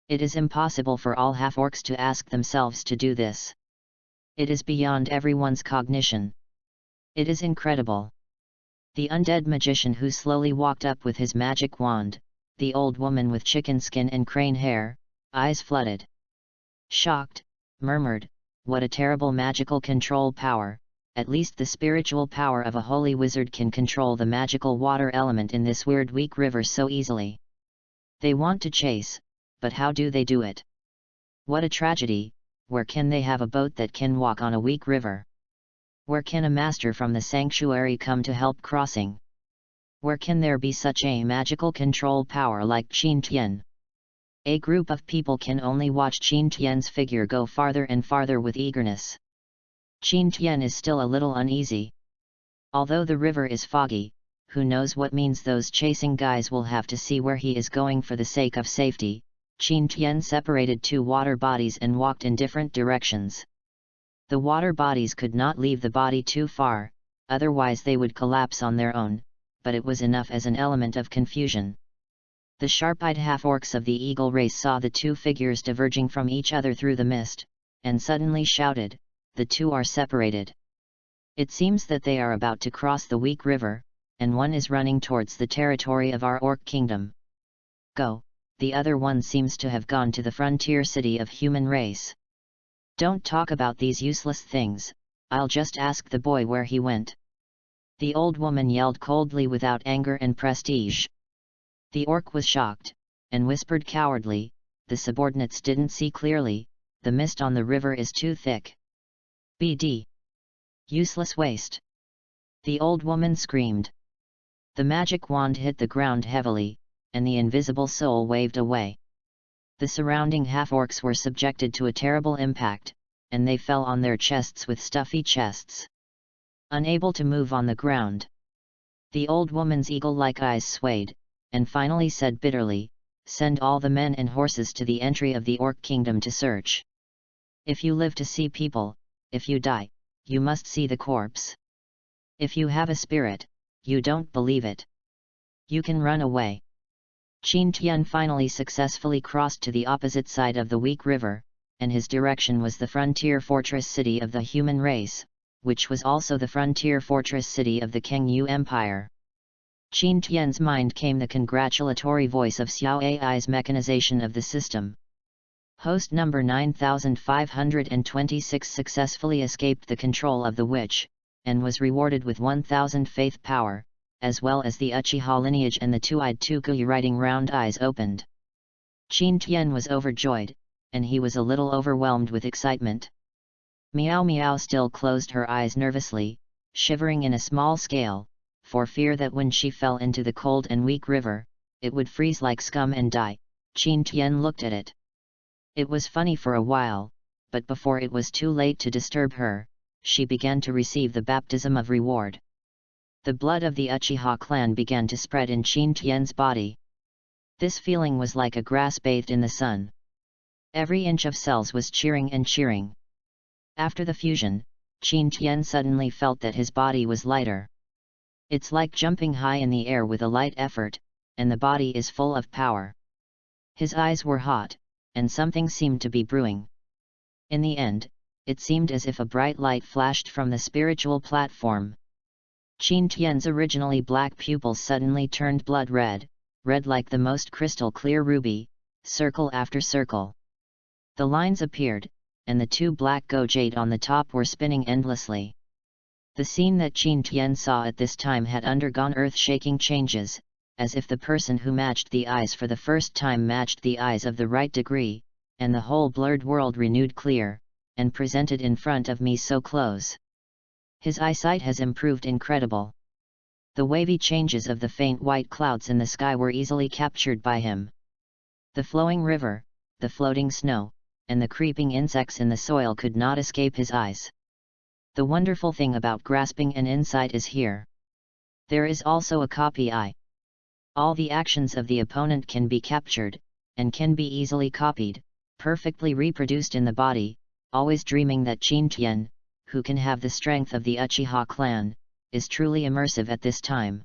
It is impossible for all half-orcs to ask themselves to do this. It is beyond everyone's cognition. It is incredible. The undead magician who slowly walked up with his magic wand, the old woman with chicken skin and crane hair, eyes flooded. Shocked, murmured, what a terrible magical control power, at least the spiritual power of a holy wizard can control the magical water element in this weird weak river so easily. They want to chase, but how do they do it? What a tragedy, where can they have a boat that can walk on a weak river? Where can a master from the sanctuary come to help crossing? Where can there be such a magical control power like Qin Tian? A group of people can only watch Qin Tian's figure go farther and farther with eagerness. Qin Tian is still a little uneasy. Although the river is foggy, who knows what means those chasing guys will have to see where he is going for the sake of safety. Qin Tian separated two water bodies and walked in different directions. The water bodies could not leave the body too far, otherwise they would collapse on their own, but it was enough as an element of confusion. The sharp-eyed half-orcs of the eagle race saw the two figures diverging from each other through the mist, and suddenly shouted, the two are separated. It seems that they are about to cross the weak river, and one is running towards the territory of our orc kingdom. Go, the other one seems to have gone to the frontier city of human race. Don't talk about these useless things, I'll just ask the boy where he went. The old woman yelled coldly without anger and prestige. The orc was shocked, and whispered cowardly, the subordinates didn't see clearly, the mist on the river is too thick. BD. Useless waste. The old woman screamed. The magic wand hit the ground heavily, and the invisible soul waved away. The surrounding half-orcs were subjected to a terrible impact, and they fell on their chests with stuffy chests. Unable to move on the ground. The old woman's eagle-like eyes swayed, and finally said bitterly, send all the men and horses to the entry of the orc kingdom to search. If you live to see people, if you die, you must see the corpse. If you have a spirit, You don't believe it. You can run away. Qin Tian finally successfully crossed to the opposite side of the weak river, and his direction was the frontier fortress city of the human race, which was also the frontier fortress city of the Kangyu Empire. Qin Tian's mind came the congratulatory voice of Xiao Ai's mechanization of the system. Host number 9526 successfully escaped the control of the witch, and was rewarded with 1000 faith power, as well as the Uchiha lineage and the two-eyed Tukuyu writing round eyes opened. Qin Tian was overjoyed, and he was a little overwhelmed with excitement. Miao Miao still closed her eyes nervously, shivering in a small scale, for fear that when she fell into the cold and weak river, it would freeze like scum and die. Qin Tian looked at it. It was funny for a while, but before it was too late to disturb her, she began to receive the baptism of reward. The blood of the Uchiha clan began to spread in Qin Tian's body. This feeling was like a grass bathed in the sun. Every inch of cells was cheering and cheering. After the fusion, Qin Tian suddenly felt that his body was lighter. It's like jumping high in the air with a light effort, and the body is full of power. His eyes were hot, and something seemed to be brewing. In the end, it seemed as if a bright light flashed from the spiritual platform. Qin Tian's originally black pupils suddenly turned blood red, red like the most crystal clear ruby, circle after circle. The lines appeared, and the two black gojade on the top were spinning endlessly. The scene that Qin Tian saw at this time had undergone earth-shaking changes, as if the person who matched the eyes for the first time matched the eyes of the right degree, and the whole blurred world renewed clear, and presented in front of me so close. His eyesight has improved incredible. The wavy changes of the faint white clouds in the sky were easily captured by him. The flowing river, the floating snow, and the creeping insects in the soil could not escape his eyes. The wonderful thing about grasping an insight is here. There is also a copy eye. All the actions of the opponent can be captured, and can be easily copied, perfectly reproduced in the body, always dreaming that Qin Tian, who can have the strength of the Uchiha clan, is truly immersive at this time.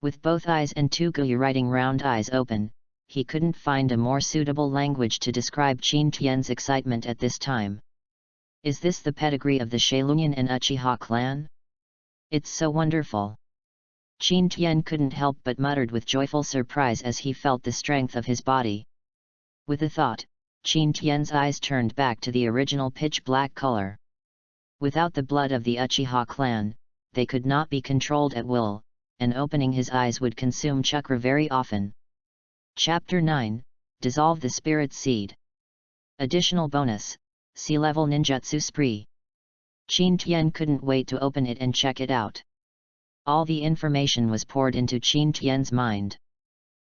With both eyes and Tukuyu writing round eyes open, he couldn't find a more suitable language to describe Qin Tian's excitement at this time. Is this the pedigree of the Sheilunyan and Uchiha clan? It's so wonderful! Qin Tian couldn't help but muttered with joyful surprise as he felt the strength of his body. With a thought, Qin Tian's eyes turned back to the original pitch-black color. Without the blood of the Uchiha clan, they could not be controlled at will, and opening his eyes would consume chakra very often. Chapter 9, Dissolve the Spirit Seed. Additional bonus, Sea-level ninjutsu spree. Qin Tian couldn't wait to open it and check it out. All the information was poured into Qin Tian's mind.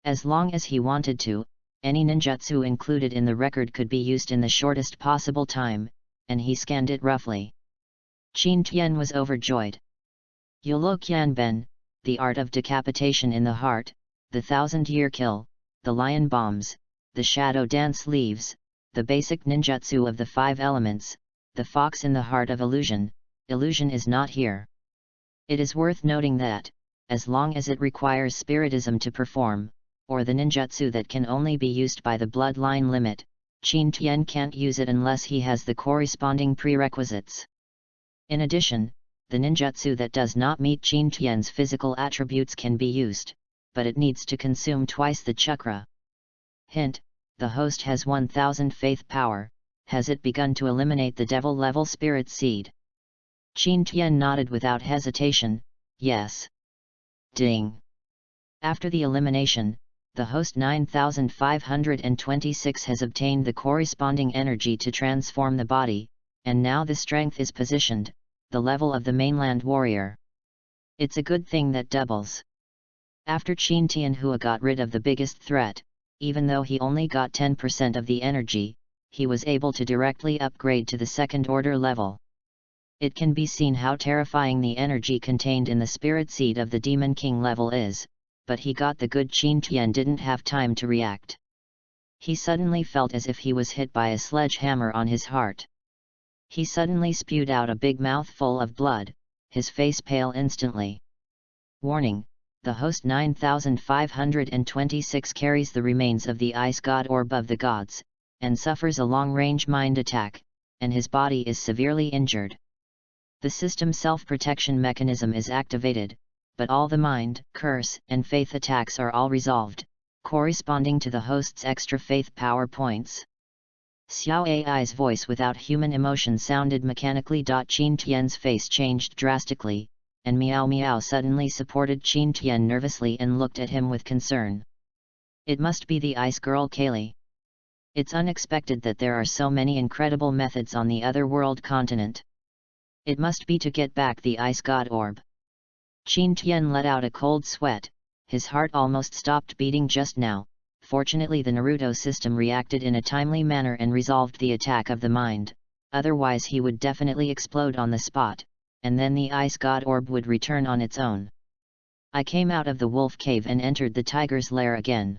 As long as he wanted to, any ninjutsu included in the record could be used in the shortest possible time, and he scanned it roughly. Qin Tian was overjoyed. Yolo Qianben, the art of decapitation in the heart, the 1000-year kill, the lion bombs, the shadow dance leaves, the basic ninjutsu of the 5 elements, the fox in the heart of illusion, illusion is not here. It is worth noting that, as long as it requires spiritism to perform, or the ninjutsu that can only be used by the bloodline limit, Qin Tian can't use it unless he has the corresponding prerequisites. In addition, the ninjutsu that does not meet Qin Tian's physical attributes can be used, but it needs to consume twice the chakra. Hint: the host has 1000 faith power. Has it begun to eliminate the devil-level spirit seed? Qin Tian nodded without hesitation, yes. Ding! After the elimination, the host 9526 has obtained the corresponding energy to transform the body, and now the strength is positioned, the level of the mainland warrior. It's a good thing that doubles. After Qin Tianhua got rid of the biggest threat, even though he only got 10% of the energy, he was able to directly upgrade to the second-order level. It can be seen how terrifying the energy contained in the spirit seed of the Demon King level is, but he got the good. Qin Tian didn't have time to react. He suddenly felt as if he was hit by a sledgehammer on his heart. He suddenly spewed out a big mouthful of blood, his face pale instantly. Warning: the host 9526 carries the remains of the ice god orb of the gods, and suffers a long-range mind attack, and his body is severely injured. The system self-protection mechanism is activated, but all the mind, curse, and faith attacks are all resolved, corresponding to the host's extra faith power points. Xiao Ai's voice without human emotion sounded mechanically. Qin Tian's face changed drastically, and Miao Miao suddenly supported Qin Tian nervously and looked at him with concern. It must be the ice girl Kaylee. It's unexpected that there are so many incredible methods on the other world continent. It must be to get back the ice god orb. Qin Tian let out a cold sweat, his heart almost stopped beating just now. Fortunately the Naruto system reacted in a timely manner and resolved the attack of the mind, otherwise he would definitely explode on the spot, and then the ice god orb would return on its own. I came out of the wolf cave and entered the tiger's lair again.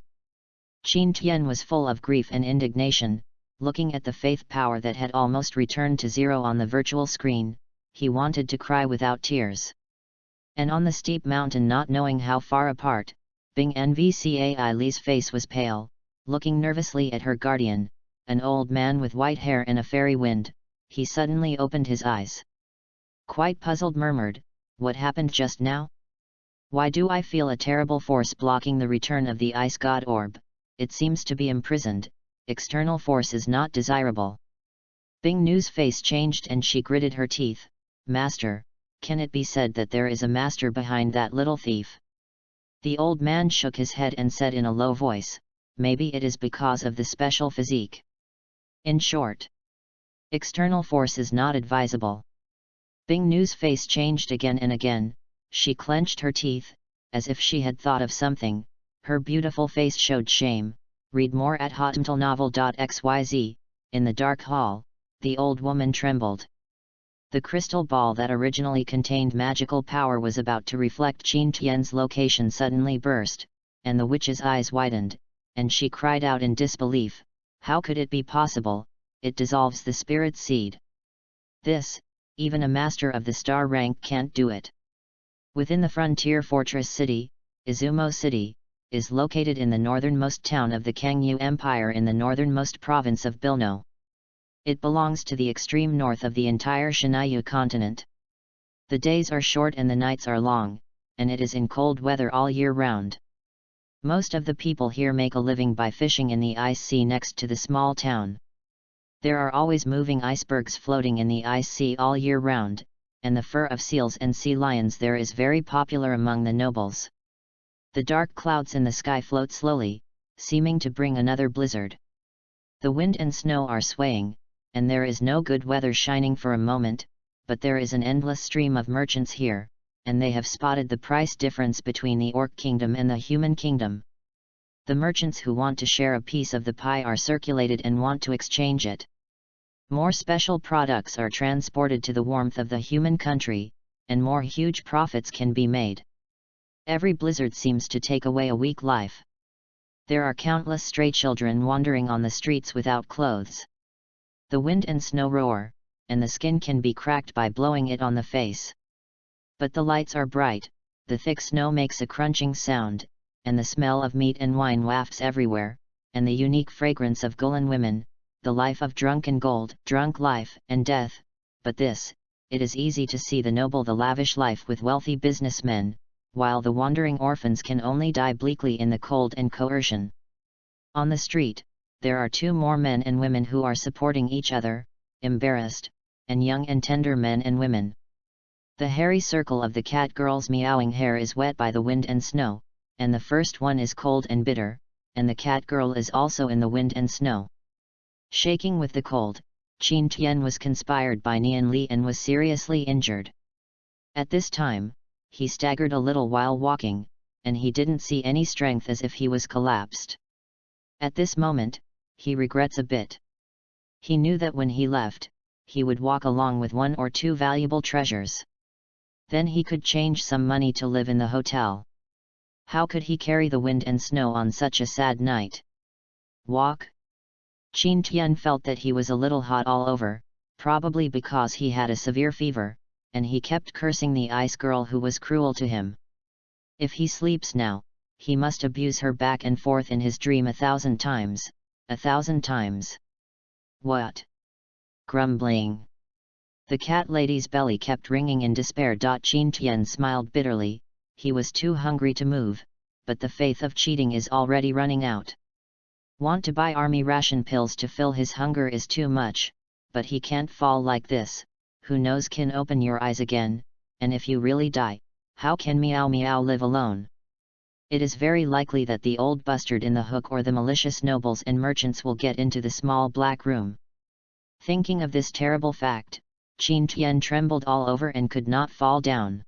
Qin Tian was full of grief and indignation, looking at the faith power that had almost returned to zero on the virtual screen. He wanted to cry without tears. And on the steep mountain, not knowing how far apart, Bing Nvcai Li's face was pale, looking nervously at her guardian, an old man with white hair and a fairy wind. He suddenly opened his eyes. Quite puzzled, murmured, "What happened just now? Why do I feel a terrible force blocking the return of the ice god orb? It seems to be imprisoned. External force is not desirable." Bing Nu's face changed and she gritted her teeth. "Master, can it be said that there is a master behind that little thief?" The old man shook his head and said in a low voice, "Maybe it is because of the special physique. In short, external force is not advisable." Bing Nu's face changed again and again. She clenched her teeth, as if she had thought of something. Her beautiful face showed shame. Read more at hotmailnovel.xyz. In the dark hall, the old woman trembled. The crystal ball that originally contained magical power was about to reflect Qin Tian's location suddenly burst, and the witch's eyes widened, and she cried out in disbelief, "How could it be possible? It dissolves the spirit seed. This, even a master of the star rank can't do it." Within the frontier fortress city, Izumo City, is located in the northernmost town of the Kangyu Empire in the northernmost province of Bilno. It belongs to the extreme north of the entire Shinryu continent. The days are short and the nights are long, and it is in cold weather all year round. Most of the people here make a living by fishing in the ice sea next to the small town. There are always moving icebergs floating in the ice sea all year round, and the fur of seals and sea lions there is very popular among the nobles. The dark clouds in the sky float slowly, seeming to bring another blizzard. The wind and snow are swaying, and there is no good weather shining for a moment, but there is an endless stream of merchants here, and they have spotted the price difference between the Orc Kingdom and the Human Kingdom. The merchants who want to share a piece of the pie are circulated and want to exchange it. More special products are transported to the warmth of the human country, and more huge profits can be made. Every blizzard seems to take away a weak life. There are countless stray children wandering on the streets without clothes. The wind and snow roar, and the skin can be cracked by blowing it on the face. But the lights are bright, the thick snow makes a crunching sound, and the smell of meat and wine wafts everywhere, and the unique fragrance of Gulan women, the life of drunken gold, drunk life and death. But this, it is easy to see the noble, the lavish life with wealthy businessmen, while the wandering orphans can only die bleakly in the cold and coercion. On the street, there are two more men and women who are supporting each other, embarrassed, and young and tender men and women. The hairy circle of the cat girl's meowing hair is wet by the wind and snow, and the first one is cold and bitter, and the cat girl is also in the wind and snow. Shaking with the cold, Qin Tian was conspired by Nian Li and was seriously injured. At this time, he staggered a little while walking, and he didn't see any strength, as if he was collapsed. At this moment, he regrets a bit. He knew that when he left, he would walk along with 1 or 2 valuable treasures. Then he could change some money to live in the hotel. How could he carry the wind and snow on such a sad night? Walk? Qin Tian felt that he was a little hot all over, probably because he had a severe fever, and he kept cursing the ice girl who was cruel to him. If he sleeps now, he must abuse her back and forth in his dream 1,000 times, 1,000 times. What? Grumbling. The cat lady's belly kept ringing in despair. Qin Tian smiled bitterly. He was too hungry to move, but the faith of cheating is already running out. Want to buy army ration pills to fill his hunger is too much, but he can't fall like this. Who knows, can open your eyes again, and if you really die, how can Meow Meow live alone? It is very likely that the old bastard in the hook or the malicious nobles and merchants will get into the small black room. Thinking of this terrible fact, Qin Tian trembled all over and could not fall down.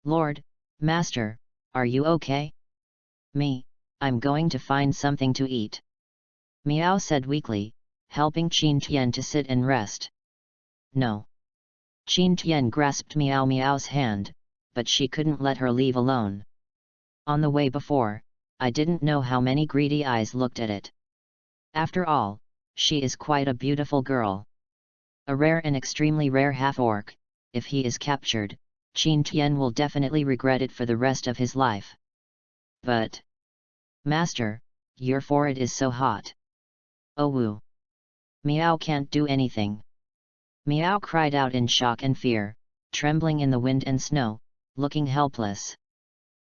Lord, Master, are you okay? Me, I'm going to find something to eat. Meow said weakly, helping Qin Tian to sit and rest. No. Qin Tian grasped Meow Meow's hand, but she couldn't let her leave alone. On the way before, I didn't know how many greedy eyes looked at it. After all, she is quite a beautiful girl. A rare and extremely rare half-orc. If he is captured, Qin Tian will definitely regret it for the rest of his life. But, Master, your forehead is so hot. Oh woo. Meow can't do anything. Meow cried out in shock and fear, trembling in the wind and snow, looking helpless.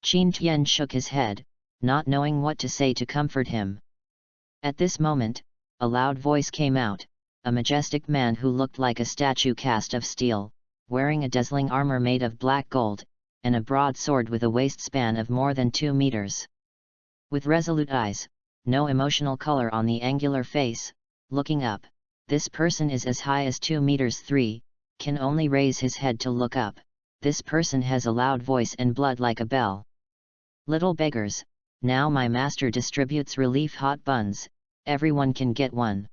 Qin Tian shook his head, not knowing what to say to comfort him. At this moment, a loud voice came out, a majestic man who looked like a statue cast of steel, wearing a dazzling armor made of black gold, and a broad sword with a waist span of more than 2 meters. With resolute eyes, no emotional color on the angular face, looking up, this person is as high as 2 meters 3, can only raise his head to look up. This person has a loud voice and blood like a bell. Little beggars, now my master distributes relief hot buns, everyone can get one.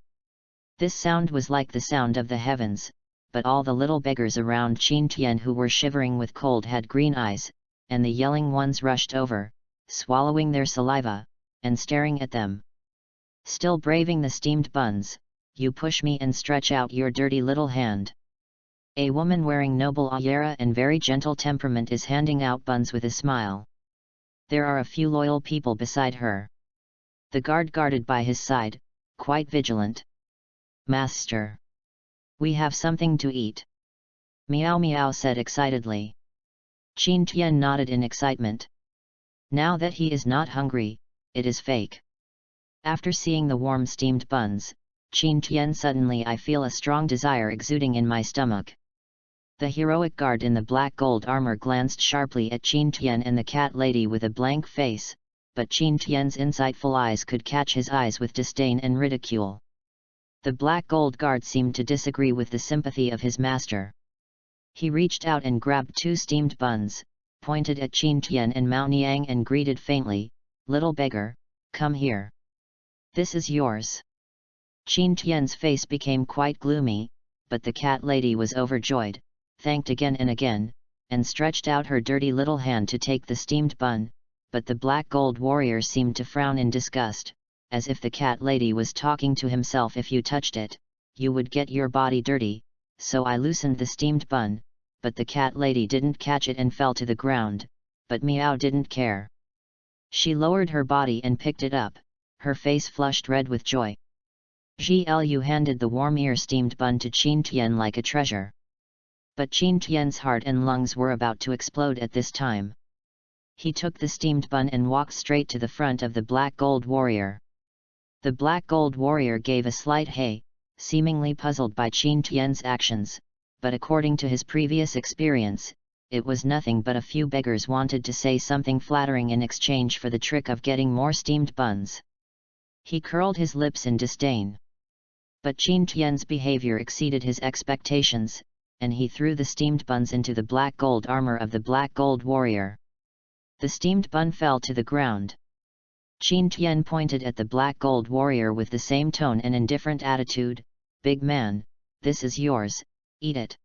This sound was like the sound of the heavens, but all the little beggars around Qin Tian who were shivering with cold had green eyes, and the yelling ones rushed over, swallowing their saliva, and staring at them. Still braving the steamed buns, you push me and stretch out your dirty little hand. A woman wearing noble aura and very gentle temperament is handing out buns with a smile. There are a few loyal people beside her. The guard guarded by his side, quite vigilant. Master, we have something to eat. Meow Meow said excitedly. Qin Tian nodded in excitement. Now that he is not hungry, it is fake. After seeing the warm steamed buns, Qin Tian suddenly I feel a strong desire exuding in my stomach. The heroic guard in the black gold armor glanced sharply at Qin Tian and the cat lady with a blank face, but Qin Tian's insightful eyes could catch his eyes with disdain and ridicule. The black gold guard seemed to disagree with the sympathy of his master. He reached out and grabbed 2 steamed buns, pointed at Qin Tian and Mao Niang and greeted faintly, "Little beggar, come here. This is yours." Qin Tian's face became quite gloomy, but the cat lady was overjoyed, thanked again and again, and stretched out her dirty little hand to take the steamed bun, but the black gold warrior seemed to frown in disgust, as if the cat lady was talking to himself. "If you touched it, you would get your body dirty," so I loosened the steamed bun, but the cat lady didn't catch it and fell to the ground, but Meow didn't care. She lowered her body and picked it up, her face flushed red with joy. Zhu handed the warm ear-steamed bun to Qin Tian like a treasure. But Qin Tian's heart and lungs were about to explode at this time. He took the steamed bun and walked straight to the front of the black gold warrior. The black gold warrior gave a slight hey, seemingly puzzled by Qin Tian's actions, but according to his previous experience, it was nothing but a few beggars wanted to say something flattering in exchange for the trick of getting more steamed buns. He curled his lips in disdain. But Qin Tian's behavior exceeded his expectations, and he threw the steamed buns into the black gold armor of the black gold warrior. The steamed bun fell to the ground. Qin Tian pointed at the black gold warrior with the same tone and indifferent attitude, "Big man, this is yours, eat it."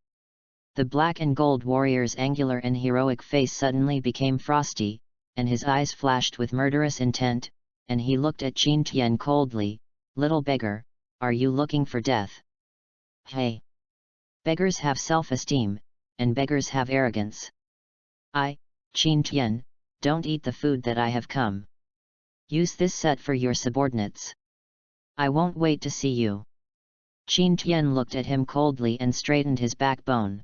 The black and gold warrior's angular and heroic face suddenly became frosty, and his eyes flashed with murderous intent, and he looked at Qin Tian coldly, "Little beggar, are you looking for death?" "Hey! Beggars have self-esteem, and beggars have arrogance. I, Qin Tian, Don't eat the food that I have come. Use this set for your subordinates. I won't wait to see you. Qin Tian looked at him coldly and straightened his backbone.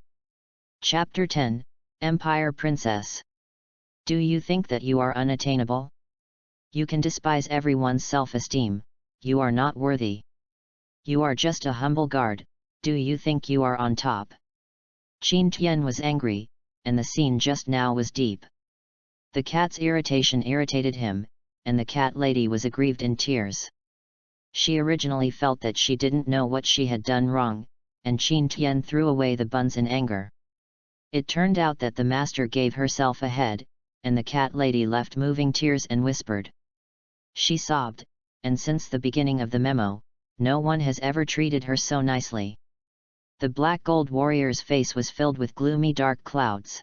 Chapter 10, Empire Princess. Do you think that you are unattainable? You can despise everyone's self-esteem. You are not worthy. You are just a humble guard. Do you think you are on top? Qin Tian was angry, and the scene just now was deep. The cat's irritation irritated him, and the cat lady was aggrieved in tears. She originally felt that she didn't know what she had done wrong, and Qin Tian threw away the buns in anger. It turned out that the master gave herself a head, and the cat lady left moving tears and whispered. She sobbed, and since the beginning of the memo, no one has ever treated her so nicely. The black gold warrior's face was filled with gloomy dark clouds.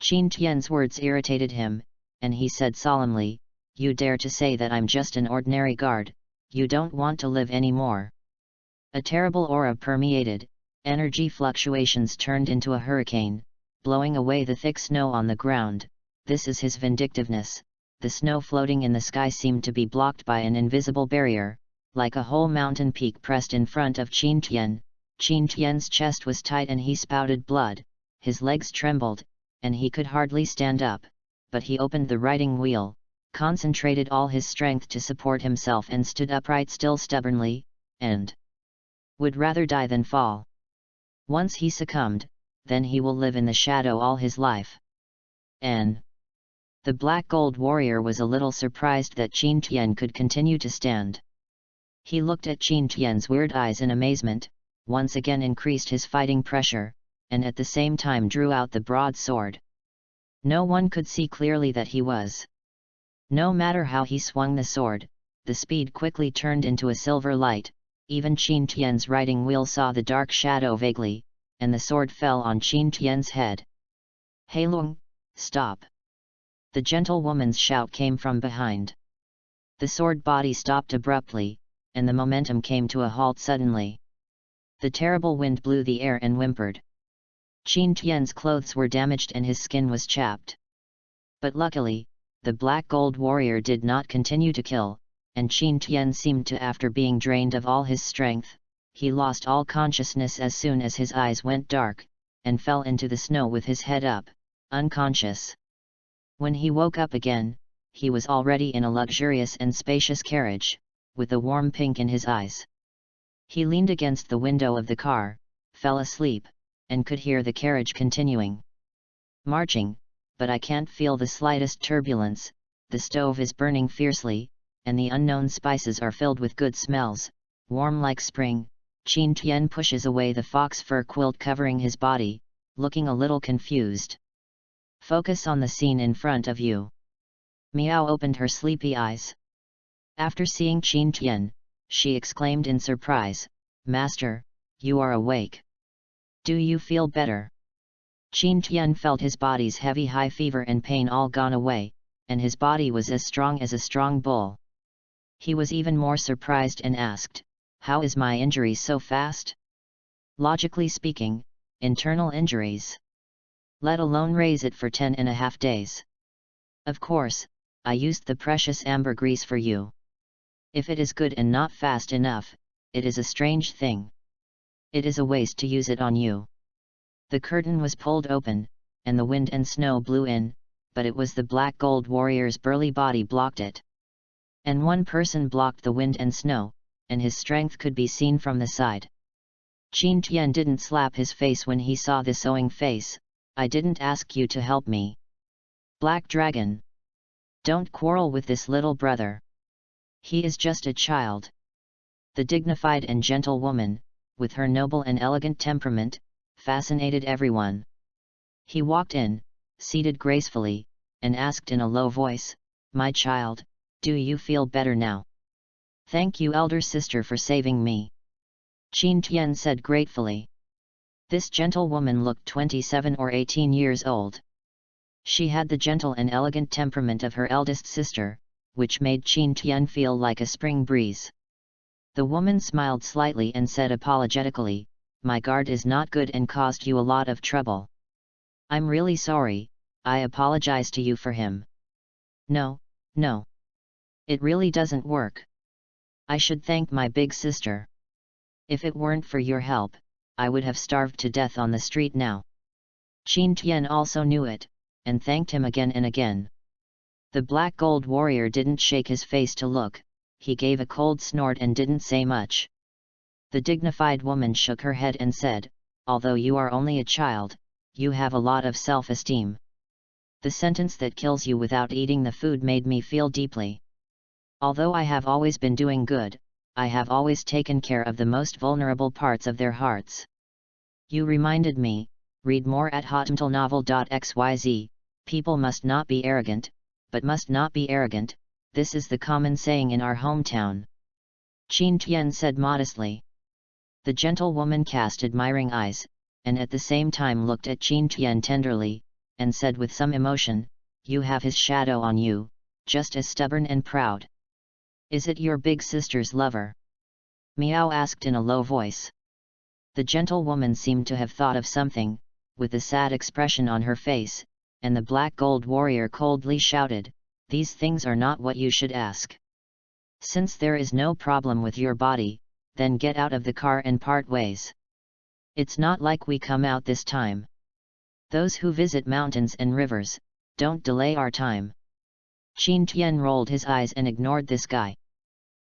Qin Tian's words irritated him, and he said solemnly, "You dare to say that I'm just an ordinary guard, you don't want to live anymore." A terrible aura permeated, energy fluctuations turned into a hurricane, blowing away the thick snow on the ground. This is his vindictiveness. The snow floating in the sky seemed to be blocked by an invisible barrier, like a whole mountain peak pressed in front of Qin Tian. Qin Tian's chest was tight and he spouted blood, his legs trembled, and he could hardly stand up, but he opened the writing wheel, concentrated all his strength to support himself and stood upright still stubbornly, and would rather die than fall. Once he succumbed, then he will live in the shadow all his life. The black gold warrior was a little surprised that Qin Tian could continue to stand. He looked at Qin Tian's weird eyes in amazement, once again increased his fighting pressure, and at the same time drew out the broadsword. No one could see clearly that he was. No matter how he swung the sword, the speed quickly turned into a silver light. Even Qin Tian's writing wheel saw the dark shadow vaguely, and the sword fell on Qin Tian's head. "Heilong, stop!" The gentlewoman's shout came from behind. The sword body stopped abruptly, and the momentum came to a halt suddenly. The terrible wind blew the air and whimpered. Qin Tian's clothes were damaged and his skin was chapped. But luckily, the black gold warrior did not continue to kill, and Qin Tian seemed to, after being drained of all his strength, he lost all consciousness as soon as his eyes went dark, and fell into the snow with his head up, unconscious. When he woke up again, he was already in a luxurious and spacious carriage, with a warm pink in his eyes. He leaned against the window of the car, fell asleep, and could hear the carriage continuing. Marching, but I can't feel the slightest turbulence, the stove is burning fiercely, and the unknown spices are filled with good smells, warm like spring. Qin Tian pushes away the fox fur quilt covering his body, looking a little confused. Focus on the scene in front of you. Miao opened her sleepy eyes. After seeing Qin Tian, she exclaimed in surprise, "Master, you are awake. Do you feel better?" Qin Tian felt his body's heavy high fever and pain all gone away, and his body was as strong as a strong bull. He was even more surprised and asked, "How is my injury so fast?" Logically speaking, internal injuries. Let alone raise it for 10.5 days. Of course, I used the precious ambergris for you. If it is good and not fast enough, it is a strange thing. It is a waste to use it on you. The curtain was pulled open, and the wind and snow blew in, but it was the black gold warrior's burly body blocked it. And one person blocked the wind and snow, and his strength could be seen from the side. Qin Tian didn't slap his face when he saw the sewing face. "I didn't ask you to help me. Black Dragon. Don't quarrel with this little brother. He is just a child." The dignified and gentle woman, with her noble and elegant temperament, fascinated everyone. He walked in, seated gracefully, and asked in a low voice, "My child, do you feel better now?" "Thank you, elder sister, for saving me," Qin Tian said gratefully. This gentlewoman looked 27 or 18 years old. She had the gentle and elegant temperament of her eldest sister, which made Qin Tian feel like a spring breeze. The woman smiled slightly and said apologetically, "My guard is not good and caused you a lot of trouble. I'm really sorry, I apologize to you for him." No, no. It really doesn't work. I should thank my big sister. If it weren't for your help, I would have starved to death on the street now. Qin Tian also knew it, and thanked him again and again. The black gold warrior didn't shake his face to look, he gave a cold snort and didn't say much. The dignified woman shook her head and said, although you are only a child, you have a lot of self-esteem. The sentence that kills you without eating the food made me feel deeply. Although I have always been doing good, I have always taken care of the most vulnerable parts of their hearts. You reminded me, read more at hotmtlnovel.xyz, people must not be arrogant, but must not be arrogant, this is the common saying in our hometown. Qin Tian said modestly. The gentlewoman cast admiring eyes, and at the same time looked at Qin Tian tenderly, and said with some emotion, you have his shadow on you, just as stubborn and proud. Is it your big sister's lover? Miao asked in a low voice. The gentlewoman seemed to have thought of something, with a sad expression on her face, and the black gold warrior coldly shouted, these things are not what you should ask. Since there is no problem with your body, then get out of the car and part ways. It's not like we come out this time. Those who visit mountains and rivers, don't delay our time. Qin Tian rolled his eyes and ignored this guy.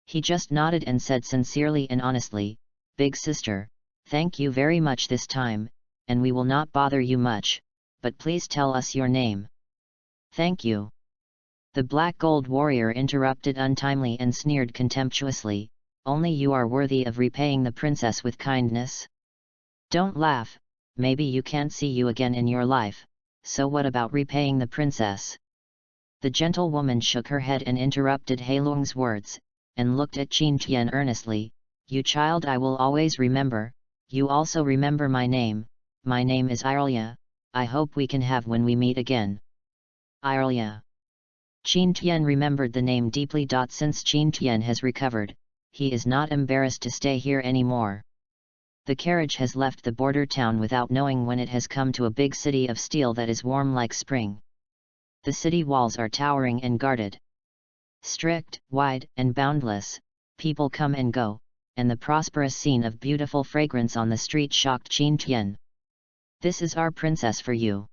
He just nodded and said sincerely and honestly, big sister, thank you very much this time, and we will not bother you much, but please tell us your name. Thank you. The black gold warrior interrupted untimely and sneered contemptuously, only you are worthy of repaying the princess with kindness. Don't laugh, maybe you can't see you again in your life, so what about repaying the princess? The gentlewoman shook her head and interrupted Heilong's words, and looked at Qin Tian earnestly, you child I will always remember, you also remember my name is Irelia, I hope we can have when we meet again. Irelia. Qin Tian remembered the name deeply. Since Qin Tian has recovered, he is not embarrassed to stay here anymore. The carriage has left the border town without knowing when it has come to a big city of steel that is warm like spring. The city walls are towering and guarded. Strict, wide, and boundless, people come and go, and the prosperous scene of beautiful fragrance on the street shocked Qin Tian. This is our princess for you.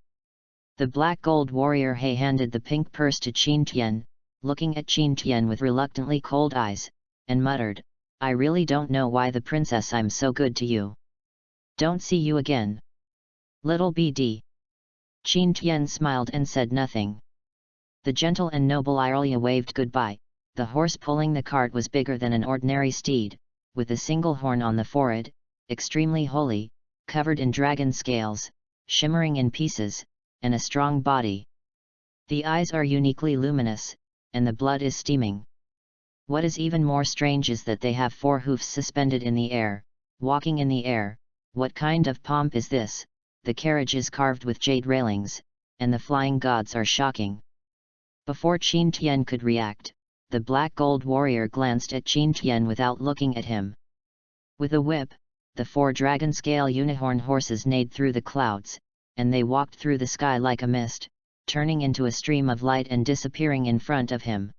The black gold warrior handed the pink purse to Qin Tian, looking at Qin Tian with reluctantly cold eyes, and muttered, I really don't know why the princess I'm so good to you. Don't see you again. Little BD. Qin Tian smiled and said nothing. The gentle and noble Irelia waved goodbye. The horse pulling the cart was bigger than an ordinary steed, with a single horn on the forehead, extremely holy, covered in dragon scales, shimmering in pieces, and a strong body. The eyes are uniquely luminous, and the blood is steaming. What is even more strange is that they have 4 hoofs suspended in the air, walking in the air. What kind of pomp is this? The carriage is carved with jade railings, and the flying gods are shocking. Before Qin Tian could react, the black gold warrior glanced at Qin Tian without looking at him. With a whip, the 4 dragon-scale unicorn horses neighed through the clouds, and they walked through the sky like a mist, turning into a stream of light and disappearing in front of him.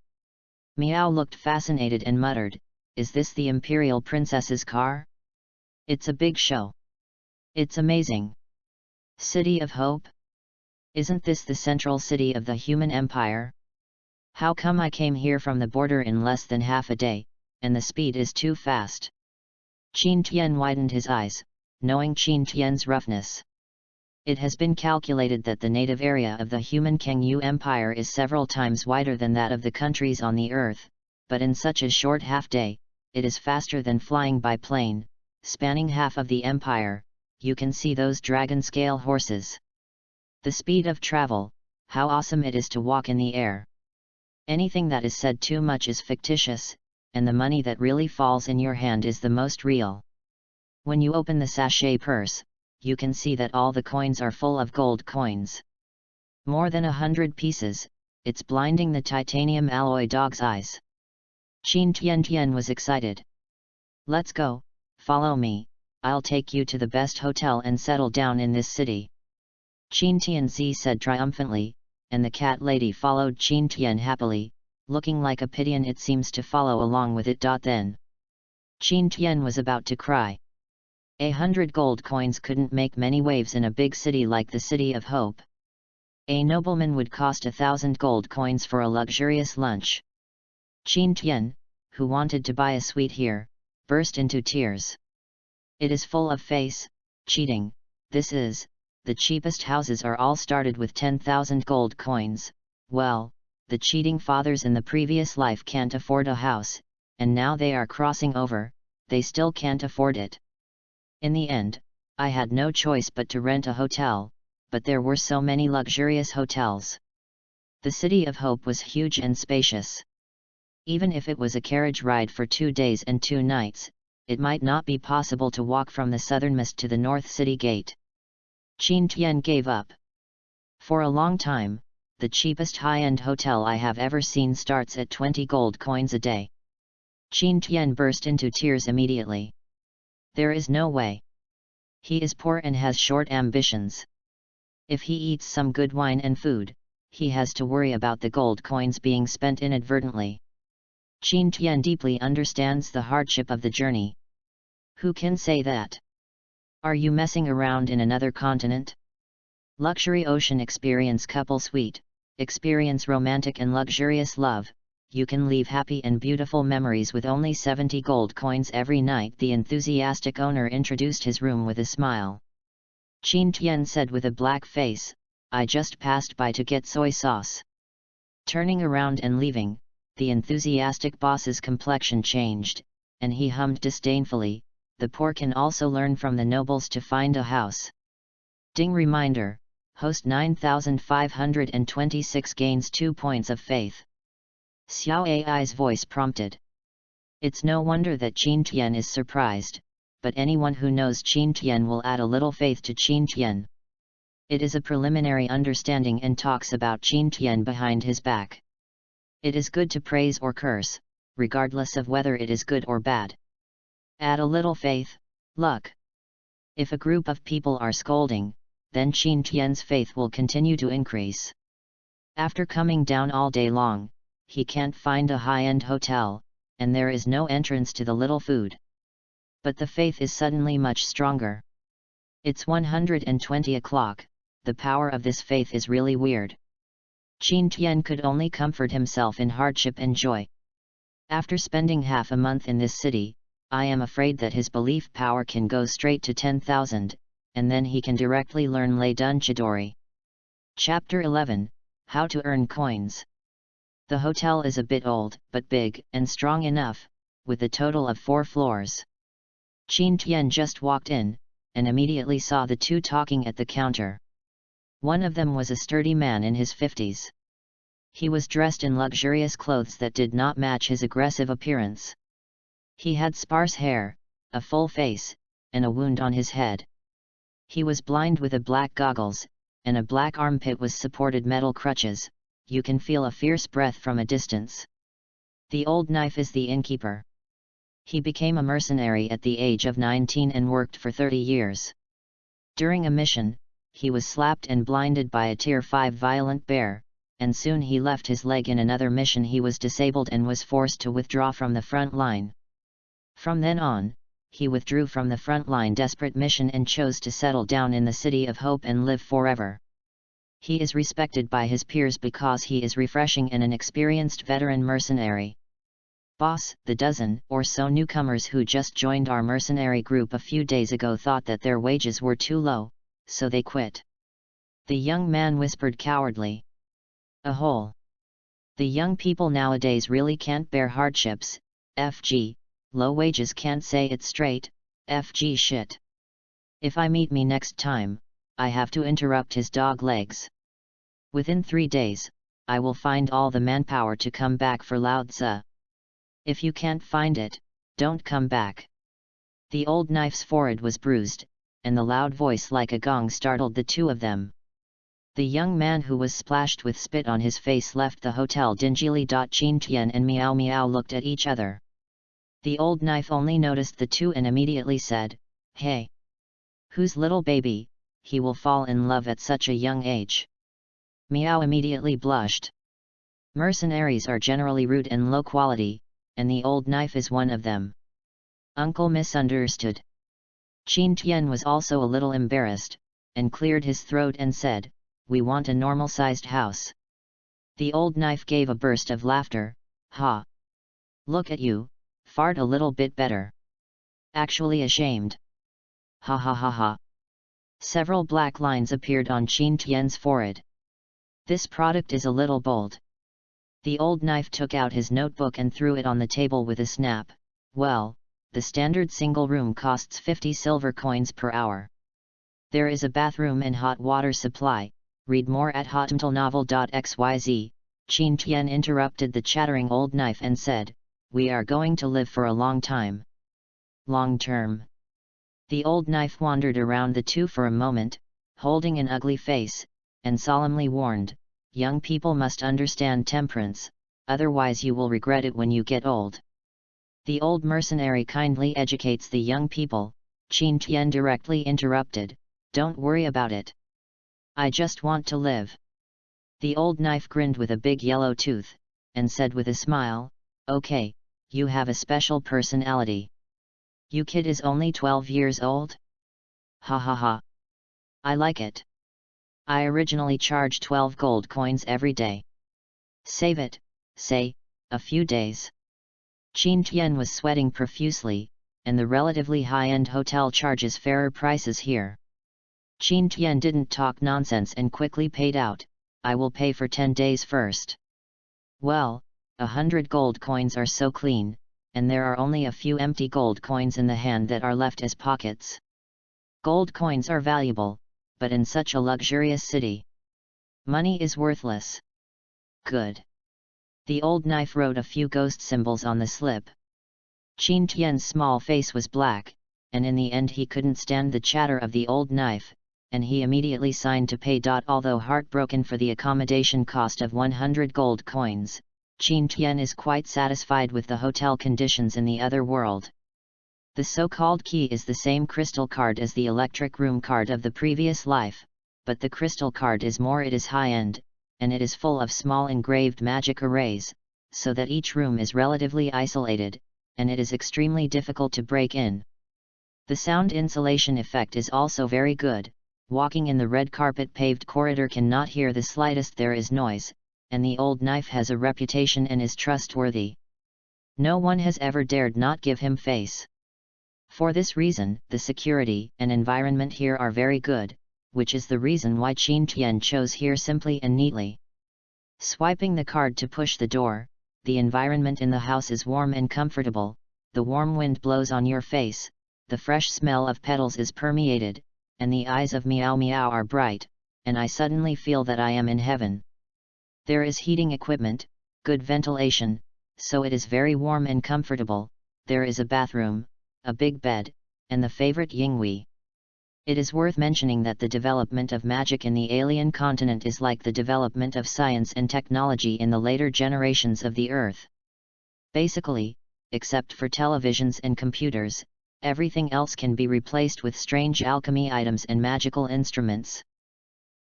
Miao looked fascinated and muttered, is this the imperial princess's car? It's a big show. It's amazing. City of Hope? Isn't this the central city of the human empire? How come I came here from the border in less than half a day, and the speed is too fast? Qin Tian widened his eyes, knowing Qin Tian's roughness. It has been calculated that the native area of the human Kangyu Empire is several times wider than that of the countries on the earth, but in such a short half-day, it is faster than flying by plane, spanning half of the empire. You can see those dragon-scale horses. The speed of travel, how awesome it is to walk in the air. Anything that is said too much is fictitious, and the money that really falls in your hand is the most real. When you open the sachet purse, you can see that all the coins are full of gold coins. More than 100 pieces, it's blinding the titanium alloy dog's eyes. Qin Tian was excited. Let's go, follow me, I'll take you to the best hotel and settle down in this city. Qin Tianzi said triumphantly, and the cat lady followed Qin Tian happily, looking like a pigeon it seems to follow along with it. Then Qin Tian was about to cry. 100 gold coins couldn't make many waves in a big city like the City of Hope. A nobleman would cost 1,000 gold coins for a luxurious lunch. Qin Tian, who wanted to buy a sweet here, burst into tears. It is full of face, cheating, this is, the cheapest houses are all started with 10,000 gold coins, well, the cheating fathers in the previous life can't afford a house, and now they are crossing over, they still can't afford it. In the end, I had no choice but to rent a hotel, but there were so many luxurious hotels. The City of Hope was huge and spacious. Even if it was a carriage ride for 2 days and 2 nights, it might not be possible to walk from the southernmost to the north city gate. Qin Tian gave up. For a long time, the cheapest high-end hotel I have ever seen starts at 20 gold coins a day. Qin Tian burst into tears immediately. There is no way. He is poor and has short ambitions. If he eats some good wine and food, he has to worry about the gold coins being spent inadvertently. Qin Tian deeply understands the hardship of the journey. Who can say that? Are you messing around in another continent? Luxury ocean experience couple suite, experience romantic and luxurious love, you can leave happy and beautiful memories with only 70 gold coins every night. The enthusiastic owner introduced his room with a smile. Qin Tian said with a black face, I just passed by to get soy sauce. Turning around and leaving, the enthusiastic boss's complexion changed, and he hummed disdainfully, the poor can also learn from the nobles to find a house. Ding reminder, host 9526 gains 2 points of faith. Xiao Ai's voice prompted. It's no wonder that Qin Tian is surprised, but anyone who knows Qin Tian will add a little faith to Qin Tian. It is a preliminary understanding and talks about Qin Tian behind his back. It is good to praise or curse, regardless of whether it is good or bad. Add a little faith, luck. If a group of people are scolding, then Qin Tian's faith will continue to increase. After coming down all day long, he can't find a high-end hotel, and there is no entrance to the little food. But the faith is suddenly much stronger. It's 120 o'clock, the power of this faith is really weird. Qin Tian could only comfort himself in hardship and joy. After spending half a month in this city, I am afraid that his belief power can go straight to 10,000, and then he can directly learn Lei Dun Chidori. Chapter 11, How to Earn Coins. The hotel is a bit old, but big and strong enough, with a total of 4 floors. Qin Tian just walked in, and immediately saw the two talking at the counter. One of them was a sturdy man in his 50s. He was dressed in luxurious clothes that did not match his aggressive appearance. He had sparse hair, a full face, and a wound on his head. He was blind with a black goggles, and a black armpit was supported metal crutches, you can feel a fierce breath from a distance. The old knife is the innkeeper. He became a mercenary at the age of 19 and worked for 30 years. During a mission, he was slapped and blinded by a Tier 5 violent bear, and soon he left his leg. In another mission he was disabled and was forced to withdraw from the front line. From then on, he withdrew from the front line desperate mission and chose to settle down in the City of Hope and live forever. He is respected by his peers because he is refreshing and an experienced veteran mercenary. Boss, the dozen or so newcomers who just joined our mercenary group a few days ago thought that their wages were too low, so they quit. The young man whispered cowardly. A hole. The young people nowadays really can't bear hardships, FG, low wages can't say it straight, FG shit. If I meet me next time, I have to interrupt his dog legs. Within 3 days, I will find all the manpower to come back for Lao Tzu. If you can't find it, don't come back. The old knife's forehead was bruised, and the loud voice like a gong startled the two of them. The young man who was splashed with spit on his face left the hotel dingily. Qin Tian and Miao Miao looked at each other. The old knife only noticed the two and immediately said, "Hey! Whose little baby, he will fall in love at such a young age." Meow immediately blushed. Mercenaries are generally rude and low quality, and the old knife is one of them. Uncle misunderstood. Qin Tian was also a little embarrassed, and cleared his throat and said, "We want a normal-sized house." The old knife gave a burst of laughter. "Ha! Look at you, fart a little bit better. Actually ashamed. Ha ha ha ha." Several black lines appeared on Qin Tian's forehead. "This product is a little bold." The old knife took out his notebook and threw it on the table with a snap. "Well, the standard single room costs 50 silver coins per hour. There is a bathroom and hot water supply. Read more at hotmtlnovel.xyz. Qin Tian interrupted the chattering old knife and said, "We are going to live for a long time." Long term. The old knife wandered around the two for a moment, holding an ugly face, and solemnly warned, "Young people must understand temperance, otherwise you will regret it when you get old." The old mercenary kindly educates the young people. Qin Tian directly interrupted, "Don't worry about it. I just want to live." The old knife grinned with a big yellow tooth, and said with a smile, "Okay, you have a special personality. You kid is only 12 years old? Ha ha ha. I like it. I originally charge 12 gold coins every day. Save it, say, a few days." Qin Tian was sweating profusely, and the relatively high-end hotel charges fairer prices here. Qin Tian didn't talk nonsense and quickly paid out, "I will pay for 10 days first." Well, 100 gold coins are so clean, and there are only a few empty gold coins in the hand that are left as pockets. Gold coins are valuable, but in such a luxurious city, money is worthless. Good. The old knife wrote a few ghost symbols on the slip. Qin Tian's small face was black, and in the end he couldn't stand the chatter of the old knife, and he immediately signed to pay. Although heartbroken for the accommodation cost of 100 gold coins, Qin Tian is quite satisfied with the hotel conditions in the other world. The so-called key is the same crystal card as the electric room card of the previous life, but the crystal card is more, it is high-end, and it is full of small engraved magic arrays, so that each room is relatively isolated, and it is extremely difficult to break in. The sound insulation effect is also very good. Walking in the red carpet paved corridor cannot hear the slightest there is noise, and the old knife has a reputation and is trustworthy. No one has ever dared not give him face. For this reason, the security and environment here are very good, which is the reason why Qin Tian chose here simply and neatly. Swiping the card to push the door, the environment in the house is warm and comfortable, the warm wind blows on your face, the fresh smell of petals is permeated, and the eyes of Meow Meow are bright, and I suddenly feel that I am in heaven. There is heating equipment, good ventilation, so it is very warm and comfortable. There is a bathroom, a big bed, and the favorite Yinghui. It is worth mentioning that the development of magic in the alien continent is like the development of science and technology in the later generations of the Earth. Basically, except for televisions and computers, everything else can be replaced with strange alchemy items and magical instruments.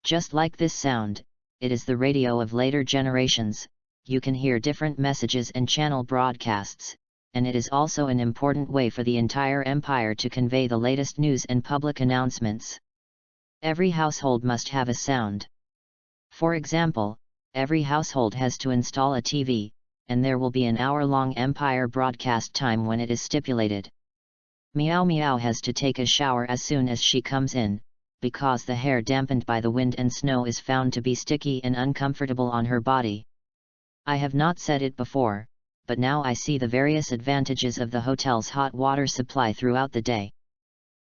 Just like this sound, it is the radio of later generations. You can hear different messages and channel broadcasts, and it is also an important way for the entire empire to convey the latest news and public announcements. Every household must have a sound. For example, every household has to install a TV, and there will be an hour-long empire broadcast time when it is stipulated. Meow Meow has to take a shower as soon as she comes in, because the hair dampened by the wind and snow is found to be sticky and uncomfortable on her body. I have not said it before, but now I see the various advantages of the hotel's hot water supply throughout the day.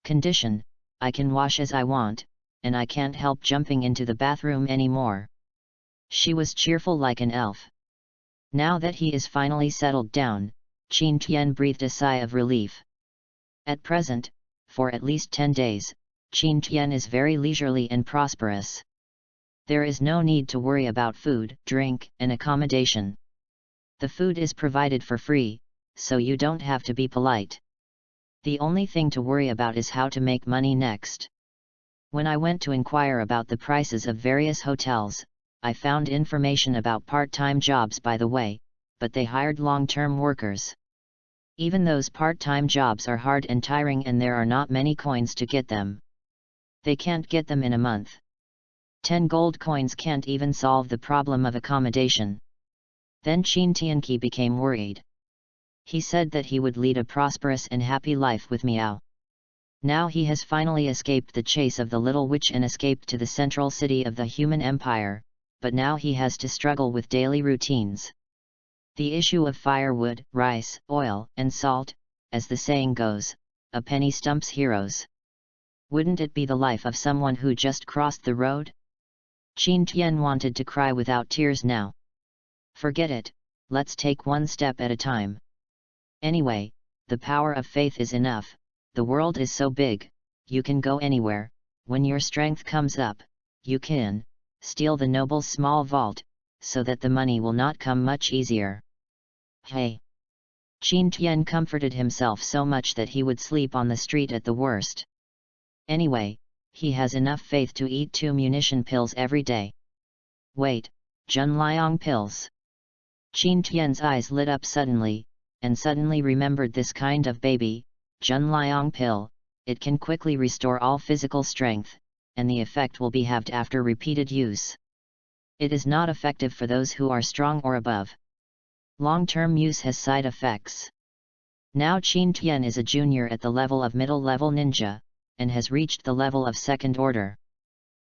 Condition: I can wash as I want, and I can't help jumping into the bathroom anymore. She was cheerful like an elf. Now that he is finally settled down, Qin Tian breathed a sigh of relief. At present, for at least 10 days, Qin Tian is very leisurely and prosperous. There is no need to worry about food, drink, and accommodation. The food is provided for free, so you don't have to be polite. The only thing to worry about is how to make money next. When I went to inquire about the prices of various hotels, I found information about part-time jobs by the way, but they hired long-term workers. Even those part-time jobs are hard and tiring and there are not many coins to get them. They can't get them in a month. 10 gold coins can't even solve the problem of accommodation. Then Qin Tianqi became worried. He said that he would lead a prosperous and happy life with Miao. Now he has finally escaped the chase of the little witch and escaped to the central city of the human empire, but now he has to struggle with daily routines. The issue of firewood, rice, oil, and salt, as the saying goes, a penny stumps heroes. Wouldn't it be the life of someone who just crossed the road? Qin Tian wanted to cry without tears now. Forget it, let's take one step at a time. Anyway, the power of faith is enough, the world is so big, you can go anywhere, when your strength comes up, you can steal the noble's small vault, so that the money will not come much easier. Hey! Qin Tian comforted himself so much that he would sleep on the street at the worst. Anyway, he has enough faith to eat 2 munition pills every day. Wait, Junliang pills. Qin Tian's eyes lit up suddenly, and suddenly remembered this kind of baby, Junliang pill, it can quickly restore all physical strength, and the effect will be halved after repeated use. It is not effective for those who are strong or above. Long-term use has side effects. Now Qin Tian is a junior at the level of middle-level ninja, and has reached the level of second order.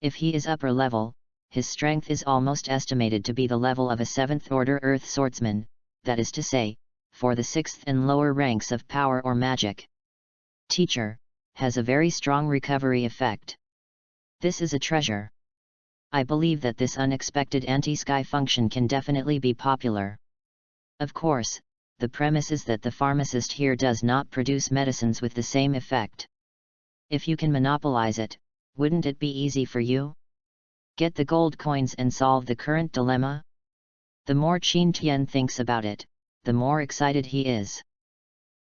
If he is upper level, his strength is almost estimated to be the level of a 7th order earth swordsman, that is to say, for the 6th and lower ranks of power or magic. Teacher, has a very strong recovery effect. This is a treasure. I believe that this unexpected anti-sky function can definitely be popular. Of course, the premise is that the pharmacist here does not produce medicines with the same effect. If you can monopolize it, wouldn't it be easy for you? Get the gold coins and solve the current dilemma? The more Qin Tian thinks about it, the more excited he is.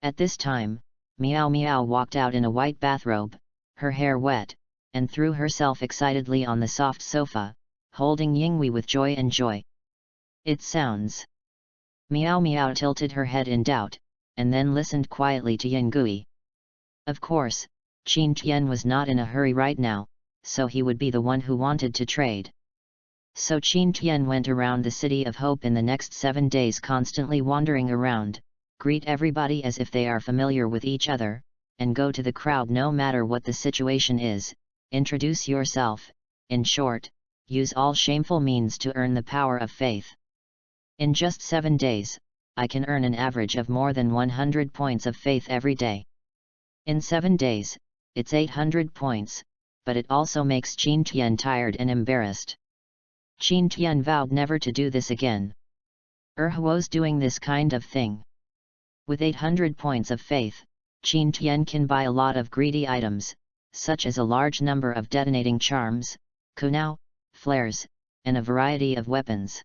At this time, Miao Miao walked out in a white bathrobe, her hair wet, and threw herself excitedly on the soft sofa, holding Yinghui with joy and joy. It sounds. Miao Miao tilted her head in doubt, and then listened quietly to Yinghui. Of course, Qin Tian was not in a hurry right now, so he would be the one who wanted to trade. So Qin Tian went around the City of Hope in the next 7 days, constantly wandering around, greet everybody as if they are familiar with each other, and go to the crowd no matter what the situation is, introduce yourself, in short, use all shameful means to earn the power of faith. In just 7 days, I can earn an average of more than 100 points of faith every day. In 7 days, it's 800 points, but it also makes Qin Tian tired and embarrassed. Qin Tian vowed never to do this again. Huo's doing this kind of thing. With 800 points of faith, Qin Tian can buy a lot of greedy items, such as a large number of detonating charms, kunao, flares, and a variety of weapons.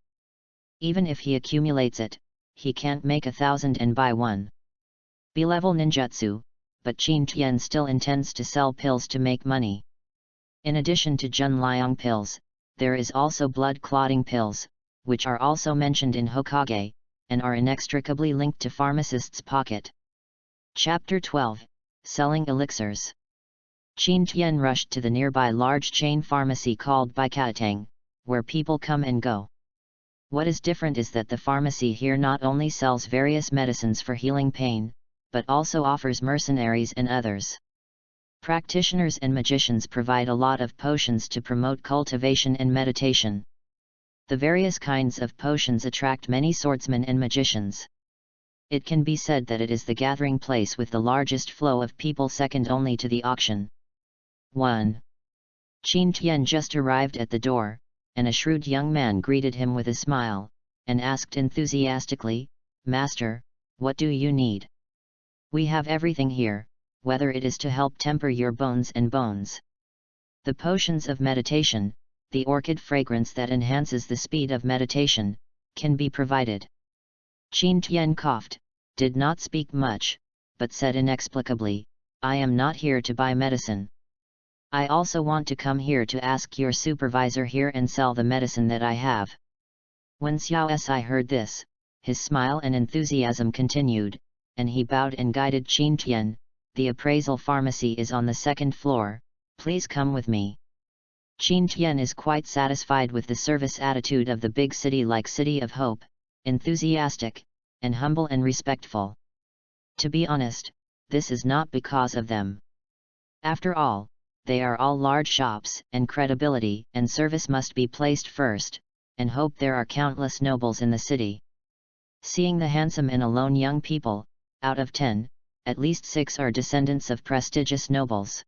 Even if he accumulates it, he can't make 1,000 and buy one. B-level ninjutsu, but Qin Tian still intends to sell pills to make money. In addition to Junliang pills, there is also blood-clotting pills, which are also mentioned in Hokage, and are inextricably linked to pharmacist's pocket. Chapter 12, Selling Elixirs. Qin Tian rushed to the nearby large chain pharmacy called Baikatang, where people come and go. What is different is that the pharmacy here not only sells various medicines for healing pain, but also offers mercenaries and others. Practitioners and magicians provide a lot of potions to promote cultivation and meditation. The various kinds of potions attract many swordsmen and magicians. It can be said that it is the gathering place with the largest flow of people, second only to the auction. 1. Qin Tian just arrived at the door, and a shrewd young man greeted him with a smile, and asked enthusiastically, "Master, what do you need?" "We have everything here, whether it is to help temper your bones and bones. The potions of meditation, the orchid fragrance that enhances the speed of meditation, can be provided." Qin Tian coughed, did not speak much, but said inexplicably, "I am not here to buy medicine. I also want to come here to ask your supervisor here and sell the medicine that I have. When Xiao Si heard this, his smile and enthusiasm continued, and he bowed and guided Qin Tian. The appraisal pharmacy is on the second floor, please come with me. Qin Tian is quite satisfied with the service attitude of the big city like City of Hope, enthusiastic, and humble and respectful. To be honest, this is not because of them. After all, they are all large shops, and credibility and service must be placed first, and hope there are countless nobles in the city. Seeing the handsome and alone young people, out of 10, at least 6 are descendants of prestigious nobles.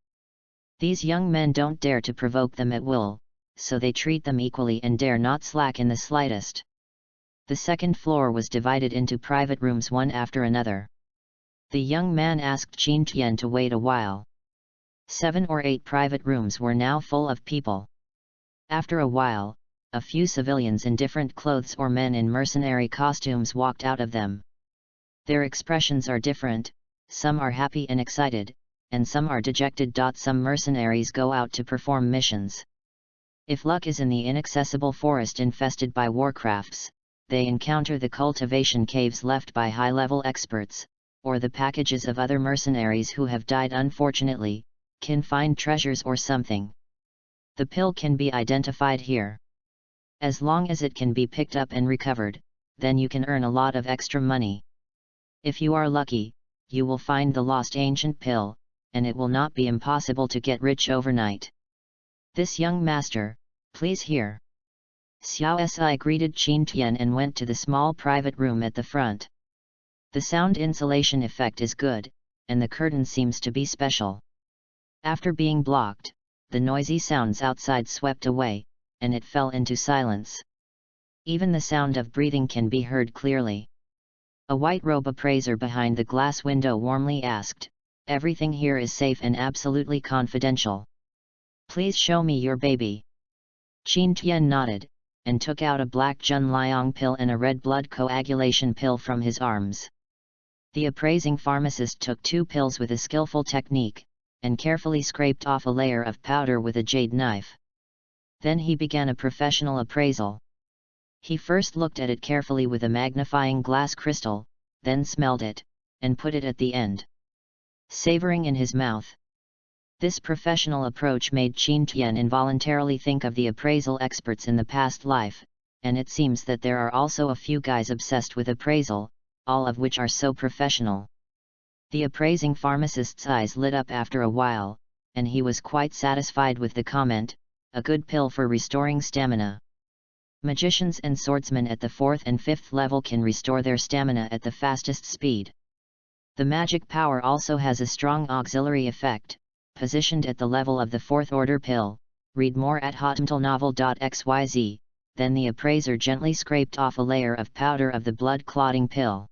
These young men don't dare to provoke them at will, so they treat them equally and dare not slack in the slightest. The second floor was divided into private rooms one after another. The young man asked Qin Tian to wait a while. 7 or 8 private rooms were now full of people. After a while, a few civilians in different clothes or men in mercenary costumes walked out of them. Their expressions are different, some are happy and excited, and some are dejected. Some mercenaries go out to perform missions. If luck is in the inaccessible forest infested by warcrafts, they encounter the cultivation caves left by high-level experts, or the packages of other mercenaries who have died unfortunately, can find treasures or something. The pill can be identified here. As long as it can be picked up and recovered, then you can earn a lot of extra money. If you are lucky, you will find the lost ancient pill, and it will not be impossible to get rich overnight. This young master, please here. Xiao Si greeted Qin Tian and went to the small private room at the front. The sound insulation effect is good, and the curtain seems to be special. After being blocked, the noisy sounds outside swept away, and it fell into silence. Even the sound of breathing can be heard clearly. A white-robe appraiser behind the glass window warmly asked, "Everything here is safe and absolutely confidential. Please show me your baby." Qin Tian nodded, and took out a black Junliang pill and a red blood coagulation pill from his arms. The appraising pharmacist took 2 pills with a skillful technique, and carefully scraped off a layer of powder with a jade knife. Then he began a professional appraisal. He first looked at it carefully with a magnifying glass crystal, then smelled it, and put it at the end, savoring in his mouth. This professional approach made Qin Tian involuntarily think of the appraisal experts in the past life, and it seems that there are also a few guys obsessed with appraisal, all of which are so professional. The appraising pharmacist's eyes lit up after a while, and he was quite satisfied with the comment, "A good pill for restoring stamina." Magicians and swordsmen at the 4th and 5th level can restore their stamina at the fastest speed. The magic power also has a strong auxiliary effect, positioned at the level of the 4th order pill. Read more at hotmtlnovel.xyz. Then the appraiser gently scraped off a layer of powder of the blood-clotting pill.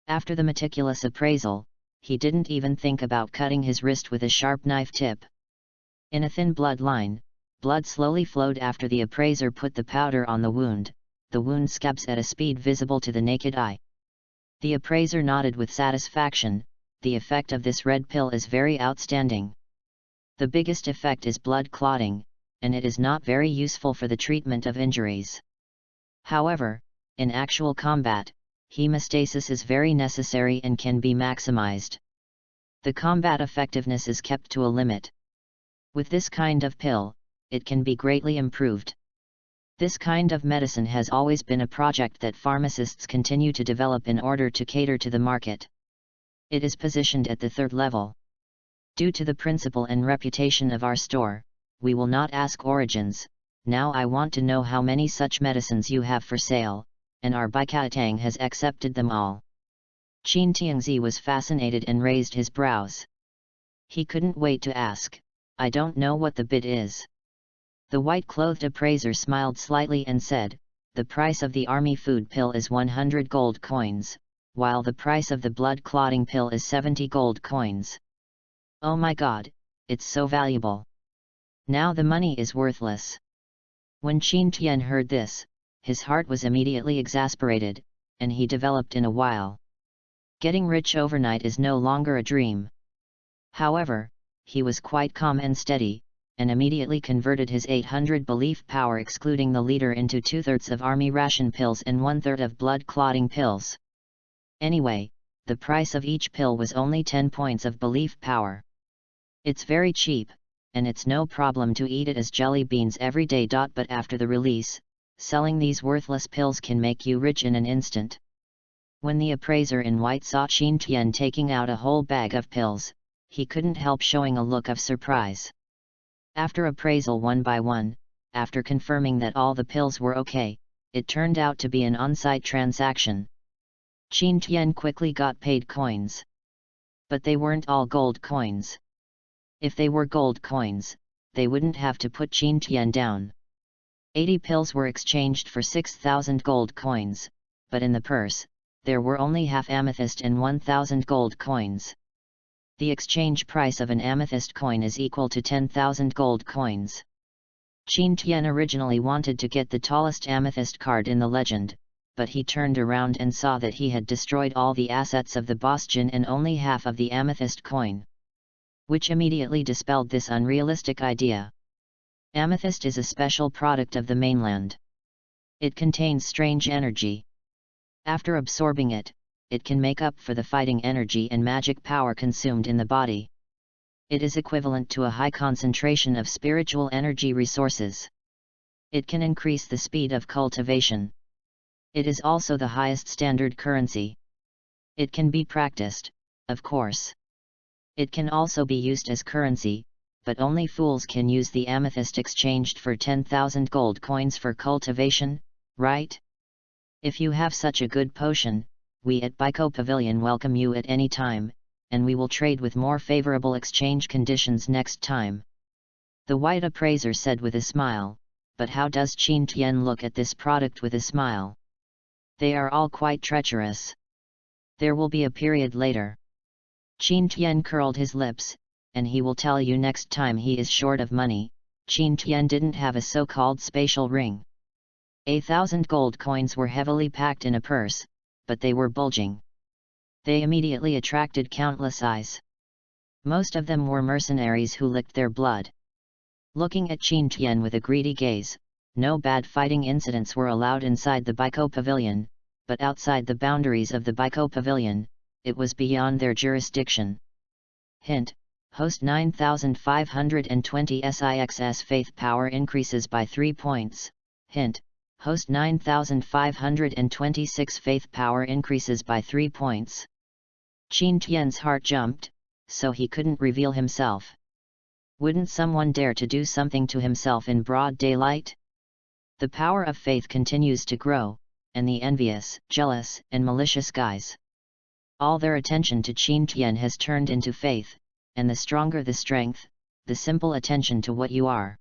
After the meticulous appraisal, he didn't even think about cutting his wrist with a sharp knife tip. In a thin blood line, blood slowly flowed after the appraiser put the powder on the wound scabs at a speed visible to the naked eye. The appraiser nodded with satisfaction. The effect of this red pill is very outstanding. The biggest effect is blood clotting, and it is not very useful for the treatment of injuries. However, in actual combat, hemostasis is very necessary and can be maximized. The combat effectiveness is kept to a limit. With this kind of pill, it can be greatly improved. This kind of medicine has always been a project that pharmacists continue to develop in order to cater to the market. It is positioned at the 3rd level. Due to the principle and reputation of our store, we will not ask origins. Now I want to know how many such medicines you have for sale, and our Baikatang has accepted them all. Qin Tianzi was fascinated and raised his brows. He couldn't wait to ask, "I don't know what the bid is." The white-clothed appraiser smiled slightly and said, "The price of the army food pill is 100 gold coins, while the price of the blood-clotting pill is 70 gold coins. Oh my god, it's so valuable. Now the money is worthless." When Qin Tian heard this, his heart was immediately exasperated, and he developed in a while. Getting rich overnight is no longer a dream. However, he was quite calm and steady, and immediately converted his 800 belief power excluding the leader into 2/3 of army ration pills and 1/3 of blood-clotting pills. Anyway, the price of each pill was only 10 points of belief power. It's very cheap, and it's no problem to eat it as jelly beans every day. But after the release, selling these worthless pills can make you rich in an instant. When the appraiser in white saw Qin Tian taking out a whole bag of pills, he couldn't help showing a look of surprise. After appraisal one by one, after confirming that all the pills were okay, it turned out to be an on-site transaction. Qin Tian quickly got paid coins. But they weren't all gold coins. If they were gold coins, they wouldn't have to put Qin Tian down. 80 pills were exchanged for 6,000 gold coins, but in the purse, there were only half amethyst and 1,000 gold coins. The exchange price of an amethyst coin is equal to 10,000 gold coins. Qin Tian originally wanted to get the tallest amethyst card in the legend, but he turned around and saw that he had destroyed all the assets of the boss Jin and only half of the amethyst coin, which immediately dispelled this unrealistic idea. Amethyst is a special product of the mainland. It contains strange energy. After absorbing it, it can make up for the fighting energy and magic power consumed in the body. It is equivalent to a high concentration of spiritual energy resources. It can increase the speed of cultivation. It is also the highest standard currency. It can be practiced, of course. It can also be used as currency, but only fools can use the amethyst exchanged for 10,000 gold coins for cultivation, right? If you have such a good potion, we at Biko Pavilion welcome you at any time, and we will trade with more favorable exchange conditions next time. The white appraiser said with a smile, but how does Qin Tian look at this product with a smile? They are all quite treacherous. There will be a period later. Qin Tian curled his lips, and he will tell you next time he is short of money. Qin Tian didn't have a so-called spatial ring. 1,000 gold coins were heavily packed in a purse, but they were bulging. They immediately attracted countless eyes. Most of them were mercenaries who licked their blood. Looking at Qin Tian with a greedy gaze, no bad fighting incidents were allowed inside the Biko Pavilion, but outside the boundaries of the Biko Pavilion, it was beyond their jurisdiction. Hint: host 9520 SIXS faith power increases by 3 points. Hint: host 9526 faith power increases by 3 points. Qin Tian's heart jumped, so he couldn't reveal himself. Wouldn't someone dare to do something to himself in broad daylight? The power of faith continues to grow, and the envious, jealous, and malicious guys, all their attention to Qin Tian has turned into faith, and the stronger the strength, the simple attention to what you are.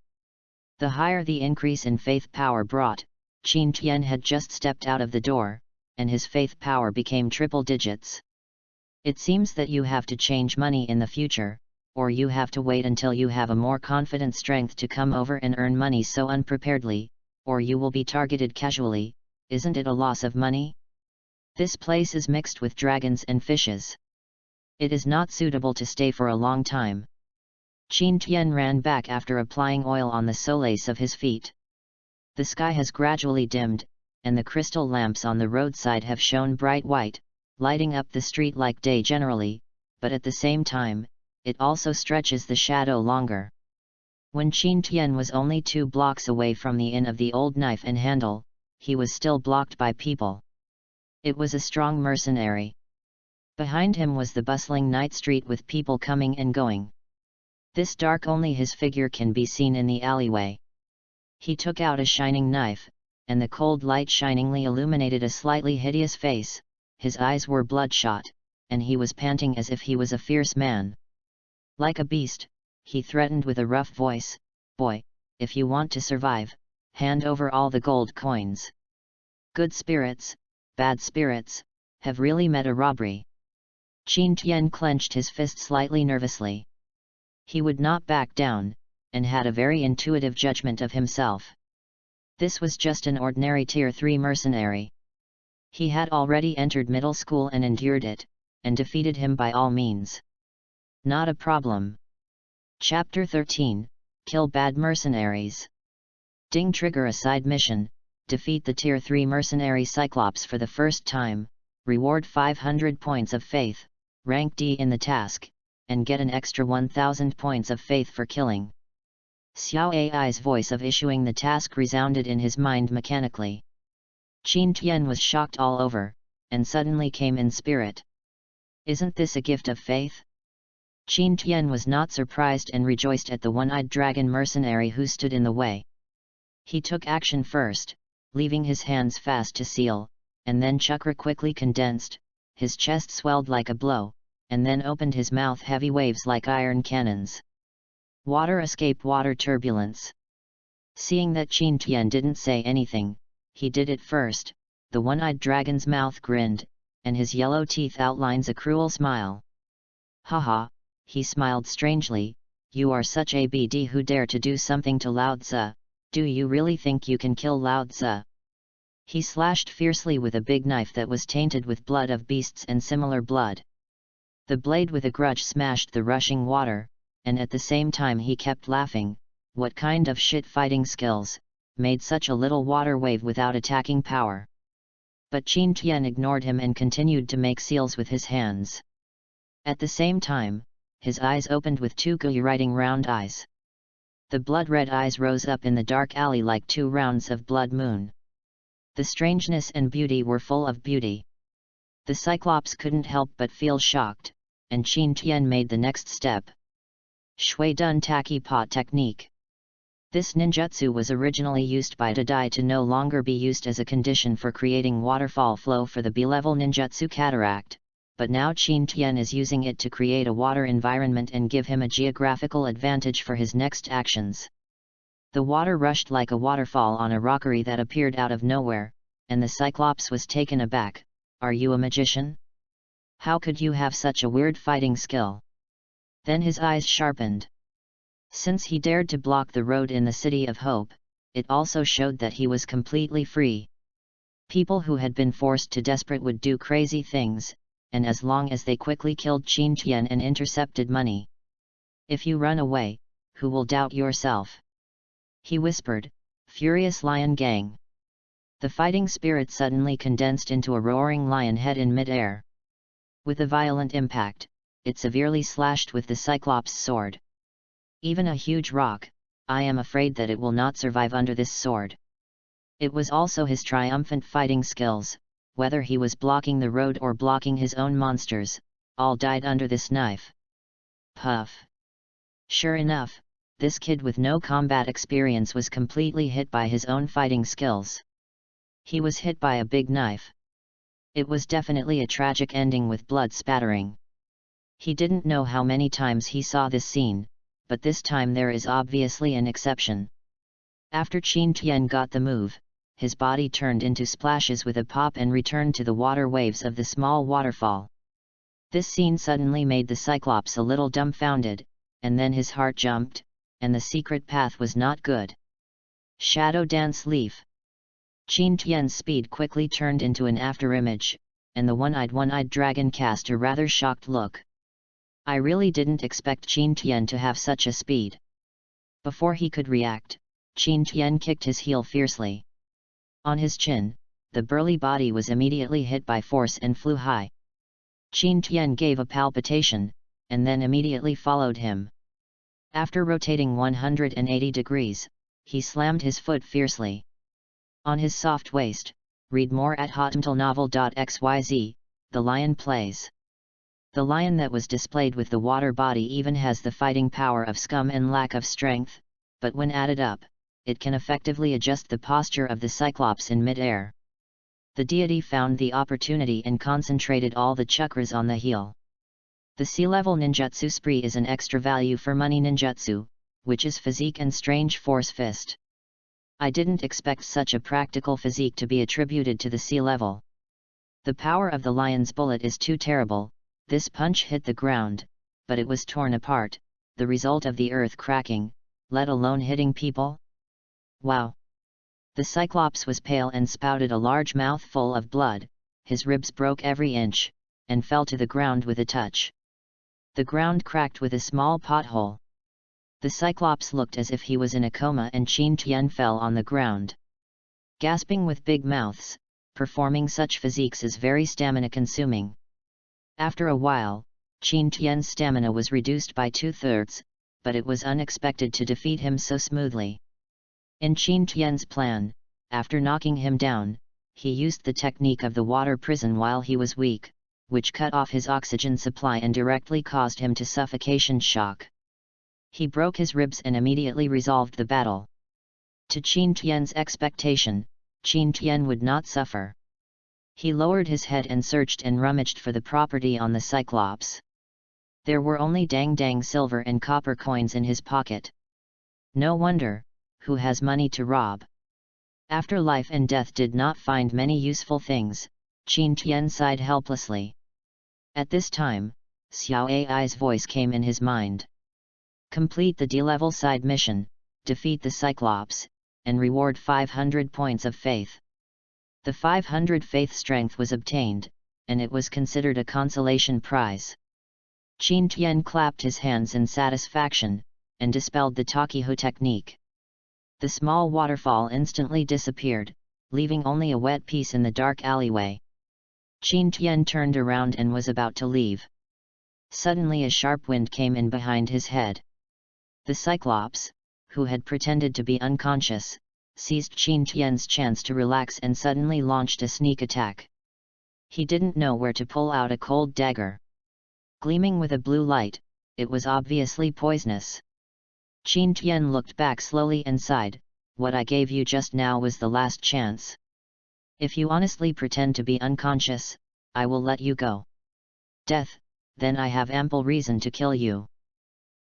The higher the increase in faith power brought, Qin Tian had just stepped out of the door, and his faith power became triple digits. It seems that you have to change money in the future, or you have to wait until you have a more confident strength to come over and earn money so unpreparedly, or you will be targeted casually. Isn't it a loss of money? This place is mixed with dragons and fishes. It is not suitable to stay for a long time. Qin Tian ran back after applying oil on the soles of his feet. The sky has gradually dimmed, and the crystal lamps on the roadside have shone bright white, lighting up the street like day generally, but at the same time, it also stretches the shadow longer. When Qin Tian was only 2 blocks away from the Inn of the Old Knife and Handle, he was still blocked by people. It was a strong mercenary. Behind him was the bustling night street with people coming and going. This dark only his figure can be seen in the alleyway. He took out a shining knife, and the cold light shiningly illuminated a slightly hideous face. His eyes were bloodshot, and he was panting as if he was a fierce man. Like a beast, he threatened with a rough voice, "Boy, if you want to survive, hand over all the gold coins. Good spirits, bad spirits, have really met a robbery." Qin Tian clenched his fist slightly nervously. He would not back down, and had a very intuitive judgment of himself. This was just an ordinary Tier 3 mercenary. He had already entered middle school and endured it, and defeated him by all means. Not a problem. Chapter 13, Kill bad mercenaries. Ding. Trigger a side mission, defeat the Tier 3 mercenary Cyclops for the first time, reward 500 points of faith, rank D in the task, and get an extra 1000 points of faith for killing. Xiao Ai's voice of issuing the task resounded in his mind mechanically. Qin Tian was shocked all over, and suddenly came in spirit. Isn't this a gift of faith? Qin Tian was not surprised and rejoiced at the one-eyed dragon mercenary who stood in the way. He took action first, leaving his hands fast to seal, and then chakra quickly condensed, his chest swelled like a blow, and then opened his mouth. Heavy waves like iron cannons. Water escape. Water turbulence. Seeing that Qin Tian didn't say anything, he did it first. The one-eyed dragon's mouth grinned, and his yellow teeth outlines a cruel smile. Haha, he smiled strangely, you are such a BD who dare to do something to Lao Tzu, do you really think you can kill Lao Tzu? He slashed fiercely with a big knife that was tainted with blood of beasts and similar blood. The blade with a grudge smashed the rushing water, and at the same time he kept laughing. What kind of shit fighting skills, made such a little water wave without attacking power? But Qin Tian ignored him and continued to make seals with his hands. At the same time, his eyes opened with two gui-writing round eyes. The blood-red eyes rose up in the dark alley like 2 rounds of blood moon. The strangeness and beauty were full of beauty. The Cyclops couldn't help but feel shocked, and Qin Tian made the next step. Shui Dun Taki Pot Technique. This ninjutsu was originally used by Tadai to no longer be used as a condition for creating waterfall flow for the B-level ninjutsu cataract, but now Qin Tian is using it to create a water environment and give him a geographical advantage for his next actions. The water rushed like a waterfall on a rockery that appeared out of nowhere, and the Cyclops was taken aback. Are you a magician? How could you have such a weird fighting skill? Then his eyes sharpened. Since he dared to block the road in the City of Hope, it also showed that he was completely free. People who had been forced to desperate would do crazy things, and as long as they quickly killed Qin Tian and intercepted money. If you run away, who will doubt yourself? He whispered, Furious Lion Gang. The fighting spirit suddenly condensed into a roaring lion head in mid-air. With a violent impact, it severely slashed with the Cyclops' sword. Even a huge rock, I am afraid that it will not survive under this sword. It was also his triumphant fighting skills, whether he was blocking the road or blocking his own monsters, all died under this knife. Puff. Sure enough, this kid with no combat experience was completely hit by his own fighting skills. He was hit by a big knife. It was definitely a tragic ending with blood spattering. He didn't know how many times he saw this scene, but this time there is obviously an exception. After Qin Tian got the move, his body turned into splashes with a pop and returned to the water waves of the small waterfall. This scene suddenly made the Cyclops a little dumbfounded, and then his heart jumped, and the secret path was not good. Shadow Dance Leaf. Qin Tian's speed quickly turned into an afterimage, and the one-eyed dragon cast a rather shocked look. I really didn't expect Qin Tian to have such a speed. Before he could react, Qin Tian kicked his heel fiercely. On his chin, the burly body was immediately hit by force and flew high. Qin Tian gave a palpitation, and then immediately followed him. After rotating 180 degrees, he slammed his foot fiercely. On his soft waist, read more at hotmtlnovel.xyz, the lion plays. The lion that was displayed with the water body even has the fighting power of scum and lack of strength, but when added up, it can effectively adjust the posture of the Cyclops in mid-air. The deity found the opportunity and concentrated all the chakras on the heel. The C-level ninjutsu spree is an extra value for money ninjutsu, which is physique and strange force fist. I didn't expect such a practical physique to be attributed to the C-level. The power of the lion's bullet is too terrible. This punch hit the ground, but it was torn apart, the result of the earth cracking, let alone hitting people. Wow! The Cyclops was pale and spouted a large mouthful of blood, his ribs broke every inch, and fell to the ground with a touch. The ground cracked with a small pothole. The Cyclops looked as if he was in a coma, and Qin Tian fell on the ground. Gasping with big mouths, performing such physiques is very stamina-consuming. After a while, Qin Tian's stamina was reduced by 2/3, but it was unexpected to defeat him so smoothly. In Qin Tian's plan, after knocking him down, he used the technique of the water prison while he was weak, which cut off his oxygen supply and directly caused him to suffocation shock. He broke his ribs and immediately resolved the battle. To Qin Tian's expectation, Qin Tian would not suffer. He lowered his head and searched and rummaged for the property on the Cyclops. There were only dang silver and copper coins in his pocket. No wonder, who has money to rob? After life and death did not find many useful things, Qin Tian sighed helplessly. At this time, Xiao Ai's voice came in his mind. Complete the D-level side mission, defeat the Cyclops, and reward 500 points of faith. The 500 faith strength was obtained, and it was considered a consolation prize. Qin Tian clapped his hands in satisfaction, and dispelled the Takiho technique. The small waterfall instantly disappeared, leaving only a wet piece in the dark alleyway. Qin Tian turned around and was about to leave. Suddenly a sharp wind came in behind his head. The Cyclops, who had pretended to be unconscious, seized Qin Tian's chance to relax and suddenly launched a sneak attack. He didn't know where to pull out a cold dagger. Gleaming with a blue light, it was obviously poisonous. Qin Tian looked back slowly and sighed, "What I gave you just now was the last chance. If you honestly pretend to be unconscious, I will let you go. Death, then I have ample reason to kill you."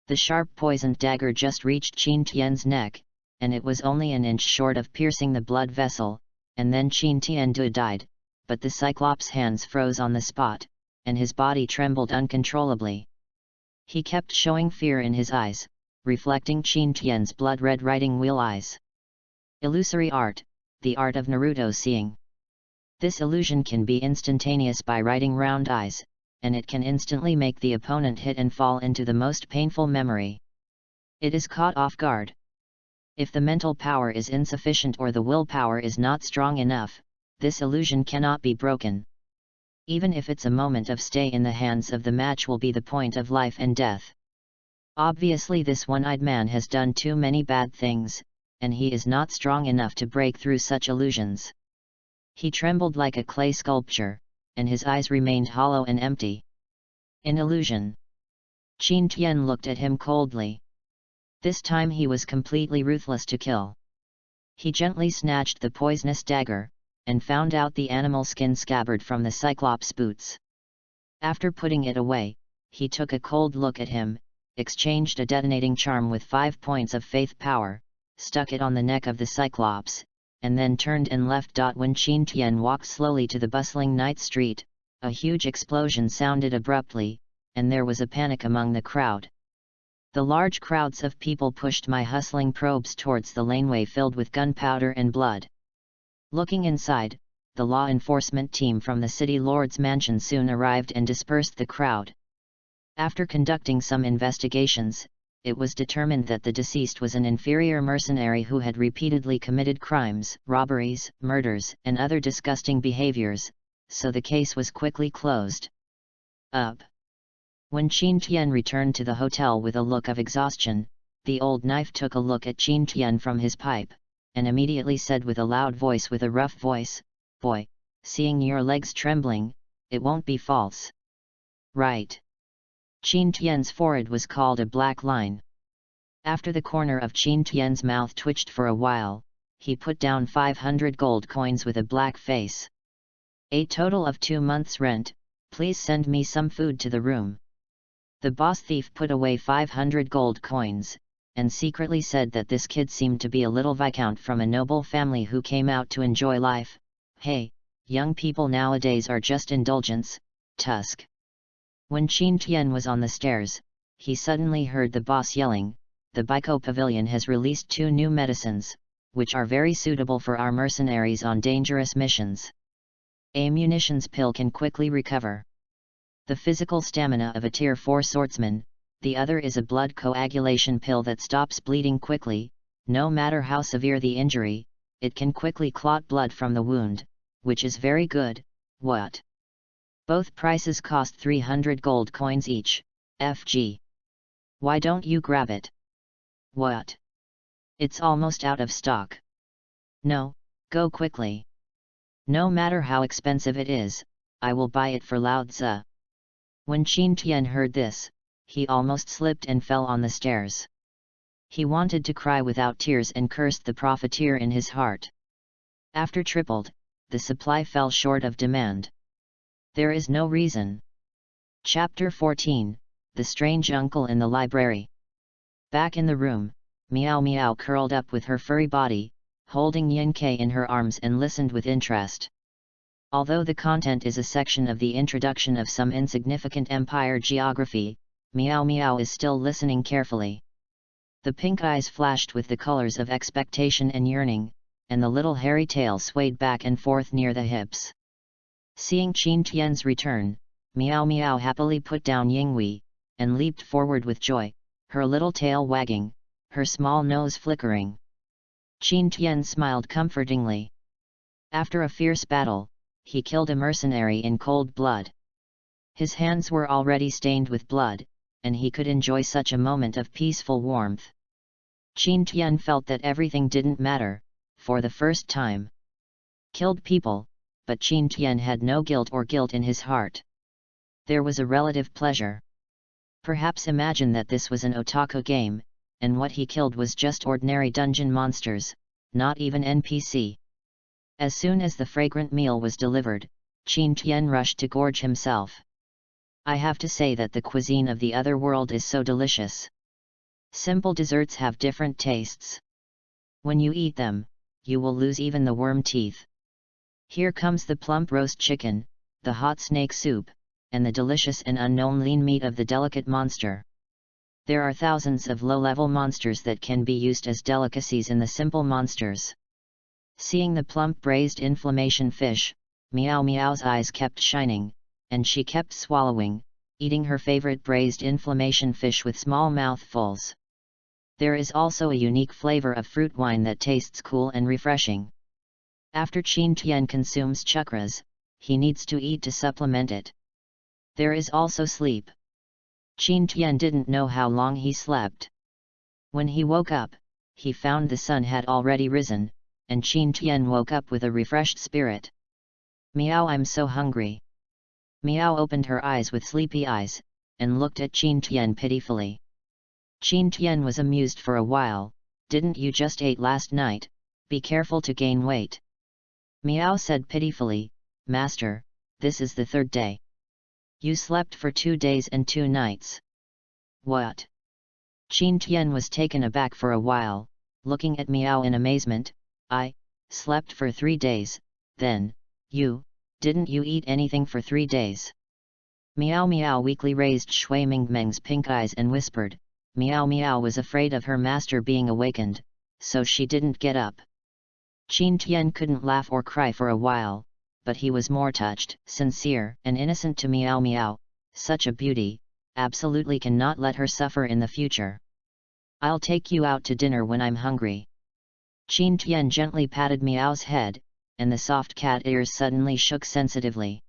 The sharp poisoned dagger just reached Qin Tian's neck, and it was only an inch short of piercing the blood vessel, and then Qin Tian died, but the Cyclops' hands froze on the spot, and his body trembled uncontrollably. He kept showing fear in his eyes, reflecting Qin Tian's blood-red writing wheel eyes. Illusory art, the art of Naruto seeing. This illusion can be instantaneous by writing round eyes, and it can instantly make the opponent hit and fall into the most painful memory. It is caught off guard. If the mental power is insufficient or the willpower is not strong enough, this illusion cannot be broken. Even if it's a moment of stay in the hands of the match will be the point of life and death. Obviously this one-eyed man has done too many bad things, and he is not strong enough to break through such illusions. He trembled like a clay sculpture, and his eyes remained hollow and empty. An illusion. Qin Tian looked at him coldly. This time he was completely ruthless to kill. He gently snatched the poisonous dagger, and found out the animal skin scabbard from the Cyclops' boots. After putting it away, he took a cold look at him, exchanged a detonating charm with 5 points of faith power, stuck it on the neck of the Cyclops, and then turned and left. When Qin Tian walked slowly to the bustling night street, a huge explosion sounded abruptly, and there was a panic among the crowd. The large crowds of people pushed my hustling probes towards the laneway filled with gunpowder and blood. Looking inside, the law enforcement team from the city lord's mansion soon arrived and dispersed the crowd. After conducting some investigations, it was determined that the deceased was an inferior mercenary who had repeatedly committed crimes, robberies, murders, and other disgusting behaviors, so the case was quickly closed up. When Qin Tian returned to the hotel with a look of exhaustion, the old knife took a look at Qin Tian from his pipe, and immediately said with a loud voice with a rough voice, "Boy, seeing your legs trembling, it won't be false. Right?" Qin Tian's forehead was called a black line. After the corner of Qin Tian's mouth twitched for a while, he put down 500 gold coins with a black face. "A total of 2 months' rent, please send me some food to the room." The boss thief put away 500 gold coins, and secretly said that this kid seemed to be a little viscount from a noble family who came out to enjoy life. Hey, young people nowadays are just indulgents, Tusk. When Qin Tian was on the stairs, he suddenly heard the boss yelling, "The Biko Pavilion has released 2 new medicines, which are very suitable for our mercenaries on dangerous missions. A munitions pill can quickly recover the physical stamina of a Tier 4 swordsman, the other is a blood coagulation pill that stops bleeding quickly. No matter how severe the injury, it can quickly clot blood from the wound, which is very good. What? Both prices cost 300 gold coins each. FG. Why don't you grab it? What? It's almost out of stock. No, go quickly. No matter how expensive it is, I will buy it for Lao Tzu. When Qin Tian heard this, he almost slipped and fell on the stairs. He wanted to cry without tears and cursed the profiteer in his heart. After tripled, the supply fell short of demand. There is no reason. Chapter 14, The Strange Uncle in the Library. Back in the room, Meow Meow curled up with her furry body, holding Yin Ke in her arms and listened with interest. Although the content is a section of the introduction of some insignificant empire geography, Meow Meow is still listening carefully. The pink eyes flashed with the colors of expectation and yearning, and the little hairy tail swayed back and forth near the hips. Seeing Qin Tian's return, Meow Meow happily put down Yinghui, and leaped forward with joy, her little tail wagging, her small nose flickering. Qin Tian smiled comfortingly. After a fierce battle, he killed a mercenary in cold blood. His hands were already stained with blood, and he could enjoy such a moment of peaceful warmth. Qin Tian felt that everything didn't matter, for the first time. Killed people, but Qin Tian had no guilt in his heart. There was a relative pleasure. Perhaps imagine that this was an otaku game, and what he killed was just ordinary dungeon monsters, not even NPC. As soon as the fragrant meal was delivered, Qin Tian rushed to gorge himself. I have to say that the cuisine of the other world is so delicious. Simple desserts have different tastes. When you eat them, you will lose even the worm teeth. Here comes the plump roast chicken, the hot snake soup, and the delicious and unknown lean meat of the delicate monster. There are thousands of low-level monsters that can be used as delicacies in the simple monsters. Seeing the plump braised inflammation fish, Meow Meow's eyes kept shining, and she kept swallowing, eating her favorite braised inflammation fish with small mouthfuls. There is also a unique flavor of fruit wine that tastes cool and refreshing. After Qin Tian consumes chakras, he needs to eat to supplement it. There is also sleep. Qin Tian didn't know how long he slept. When he woke up, he found the sun had already risen, and Qin Tian woke up with a refreshed spirit. Meow, I'm so hungry. Meow opened her eyes with sleepy eyes, and looked at Qin Tian pitifully. Qin Tian was amused for a while. Didn't you just ate last night? Be careful to gain weight. Meow said pitifully, Master, this is the third day. You slept for 2 days and 2 nights. What? Qin Tian was taken aback for a while, looking at Meow in amazement. I slept for 3 days, then, didn't you eat anything for 3 days? Meow Meow weakly raised Shui Mingmeng's pink eyes and whispered. Meow Meow was afraid of her master being awakened, so she didn't get up. Qin Tian couldn't laugh or cry for a while, but he was more touched, sincere, and innocent to Meow Meow. Such a beauty, absolutely cannot let her suffer in the future. I'll take you out to dinner when I'm hungry. Qin Tian gently patted Meow's head, and the soft cat ears suddenly shook sensitively.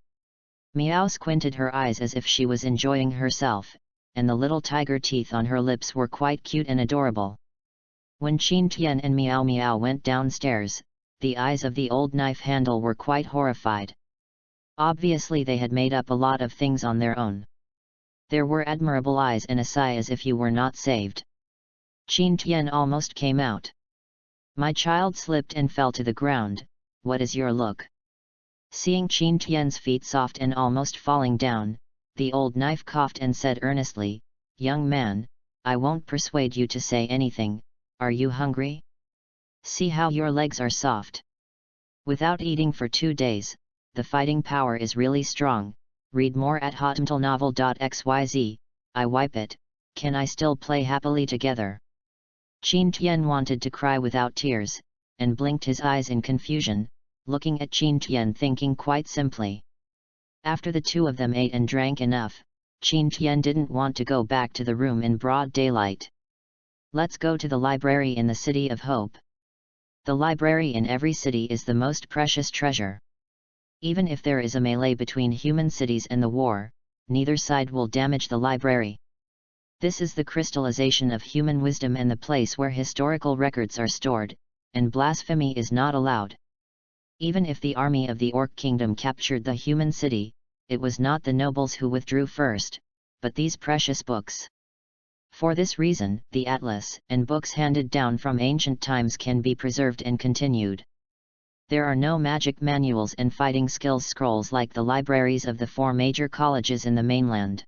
Meow squinted her eyes as if she was enjoying herself, and the little tiger teeth on her lips were quite cute and adorable. When Qin Tian and Meow Meow went downstairs, the eyes of the old knife handle were quite horrified. Obviously they had made up a lot of things on their own. There were admirable eyes and a sigh as if you were not saved. Qin Tian almost came out. My child slipped and fell to the ground. What is your look? Seeing Qin Tian's feet soft and almost falling down, the old knife coughed and said earnestly, Young man, I won't persuade you to say anything. Are you hungry? See how your legs are soft. Without eating for 2 days, the fighting power is really strong. Read more at hotmtlnovel.xyz. I wipe it. Can I still play happily together? Qin Tian wanted to cry without tears, and blinked his eyes in confusion, looking at Qin Tian thinking quite simply. After the two of them ate and drank enough, Qin Tian didn't want to go back to the room in broad daylight. Let's go to the library in the City of Hope. The library in every city is the most precious treasure. Even if there is a melee between human cities and the war, neither side will damage the library. This is the crystallization of human wisdom and the place where historical records are stored, and blasphemy is not allowed. Even if the army of the Orc Kingdom captured the human city, it was not the nobles who withdrew first, but these precious books. For this reason, the atlas and books handed down from ancient times can be preserved and continued. There are no magic manuals and fighting skills scrolls like the libraries of the 4 major colleges in the mainland.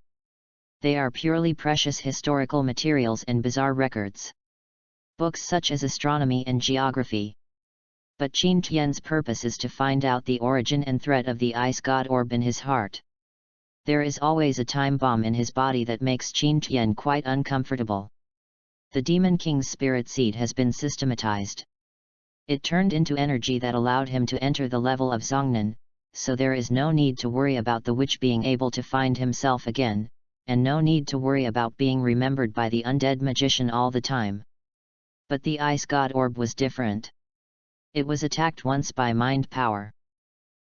They are purely precious historical materials and bizarre records. Books such as astronomy and geography. But Qin Tian's purpose is to find out the origin and threat of the ice god orb in his heart. There is always a time bomb in his body that makes Qin Tian quite uncomfortable. The Demon King's spirit seed has been systematized. It turned into energy that allowed him to enter the level of Zhongnan, so there is no need to worry about the witch being able to find himself again, and no need to worry about being remembered by the undead magician all the time. But the ice god orb was different. It was attacked once by mind power.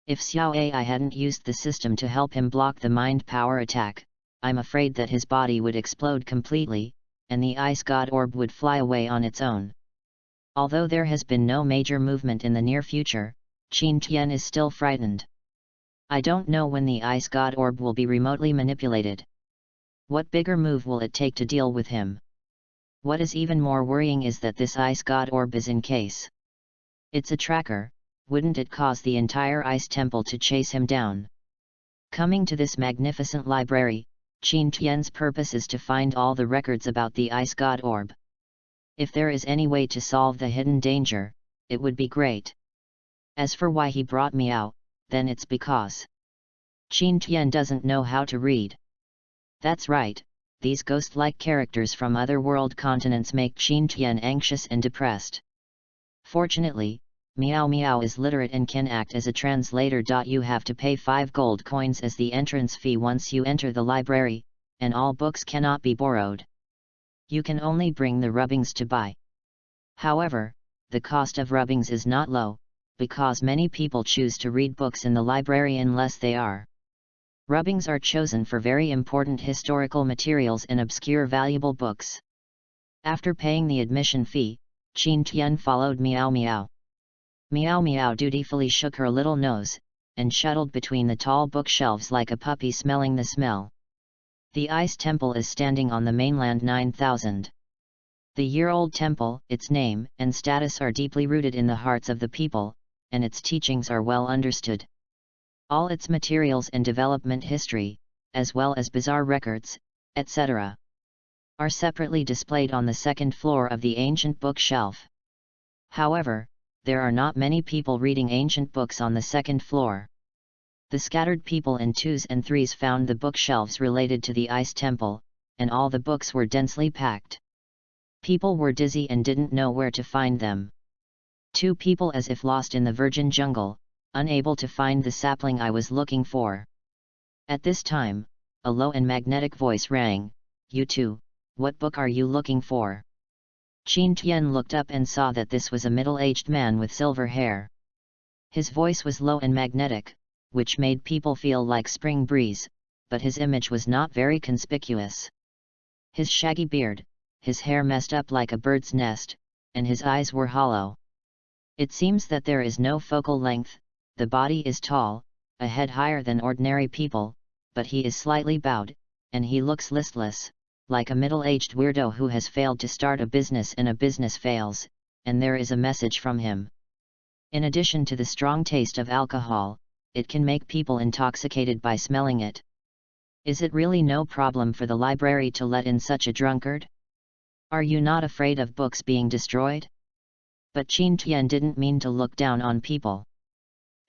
If Xiao Ai hadn't used the system to help him block the mind power attack, I'm afraid that his body would explode completely, and the ice god orb would fly away on its own. Although there has been no major movement in the near future, Qin Tian is still frightened. I don't know when the ice god orb will be remotely manipulated. What bigger move will it take to deal with him? What is even more worrying is that this ice god orb is in case. It's a tracker. Wouldn't it cause the entire ice temple to chase him down? Coming to this magnificent library, Qin Tian's purpose is to find all the records about the ice god orb. If there is any way to solve the hidden danger, it would be great. As for why he brought me out, then it's because Qin Tian doesn't know how to read. That's right, these ghost-like characters from other world continents make Qin Tian anxious and depressed. Fortunately, Meow Meow is literate and can act as a translator. You have to pay 5 gold coins as the entrance fee once you enter the library, and all books cannot be borrowed. You can only bring the rubbings to buy. However, the cost of rubbings is not low, because many people choose to read books in the library unless they are. Rubbings are chosen for very important historical materials and obscure valuable books. After paying the admission fee, Qin Tian followed Meow Meow. Meow Meow dutifully shook her little nose, and shuttled between the tall bookshelves like a puppy smelling the smell. The ice temple is standing on the mainland 9000. The year-old temple, its name and status are deeply rooted in the hearts of the people, and its teachings are well understood. All its materials and development history, as well as bizarre records, etc., are separately displayed on the second floor of the ancient bookshelf. However, there are not many people reading ancient books on the second floor. The scattered people in 2s and 3s found the bookshelves related to the ice temple, and all the books were densely packed. People were dizzy and didn't know where to find them. 2 people as if lost in the virgin jungle, unable to find the sapling I was looking for. At this time, a low and magnetic voice rang, "You 2, what book are you looking for?" Qin Tian looked up and saw that this was a middle-aged man with silver hair. His voice was low and magnetic, which made people feel like spring breeze, but his image was not very conspicuous. His shaggy beard, his hair messed up like a bird's nest, and his eyes were hollow. It seems that there is no focal length, the body is tall, a head higher than ordinary people, but he is slightly bowed, and he looks listless, like a middle-aged weirdo who has failed to start a business and a business fails, and there is a message from him. In addition to the strong taste of alcohol, it can make people intoxicated by smelling it. Is it really no problem for the library to let in such a drunkard? Are you not afraid of books being destroyed? But Qin Tian didn't mean to look down on people.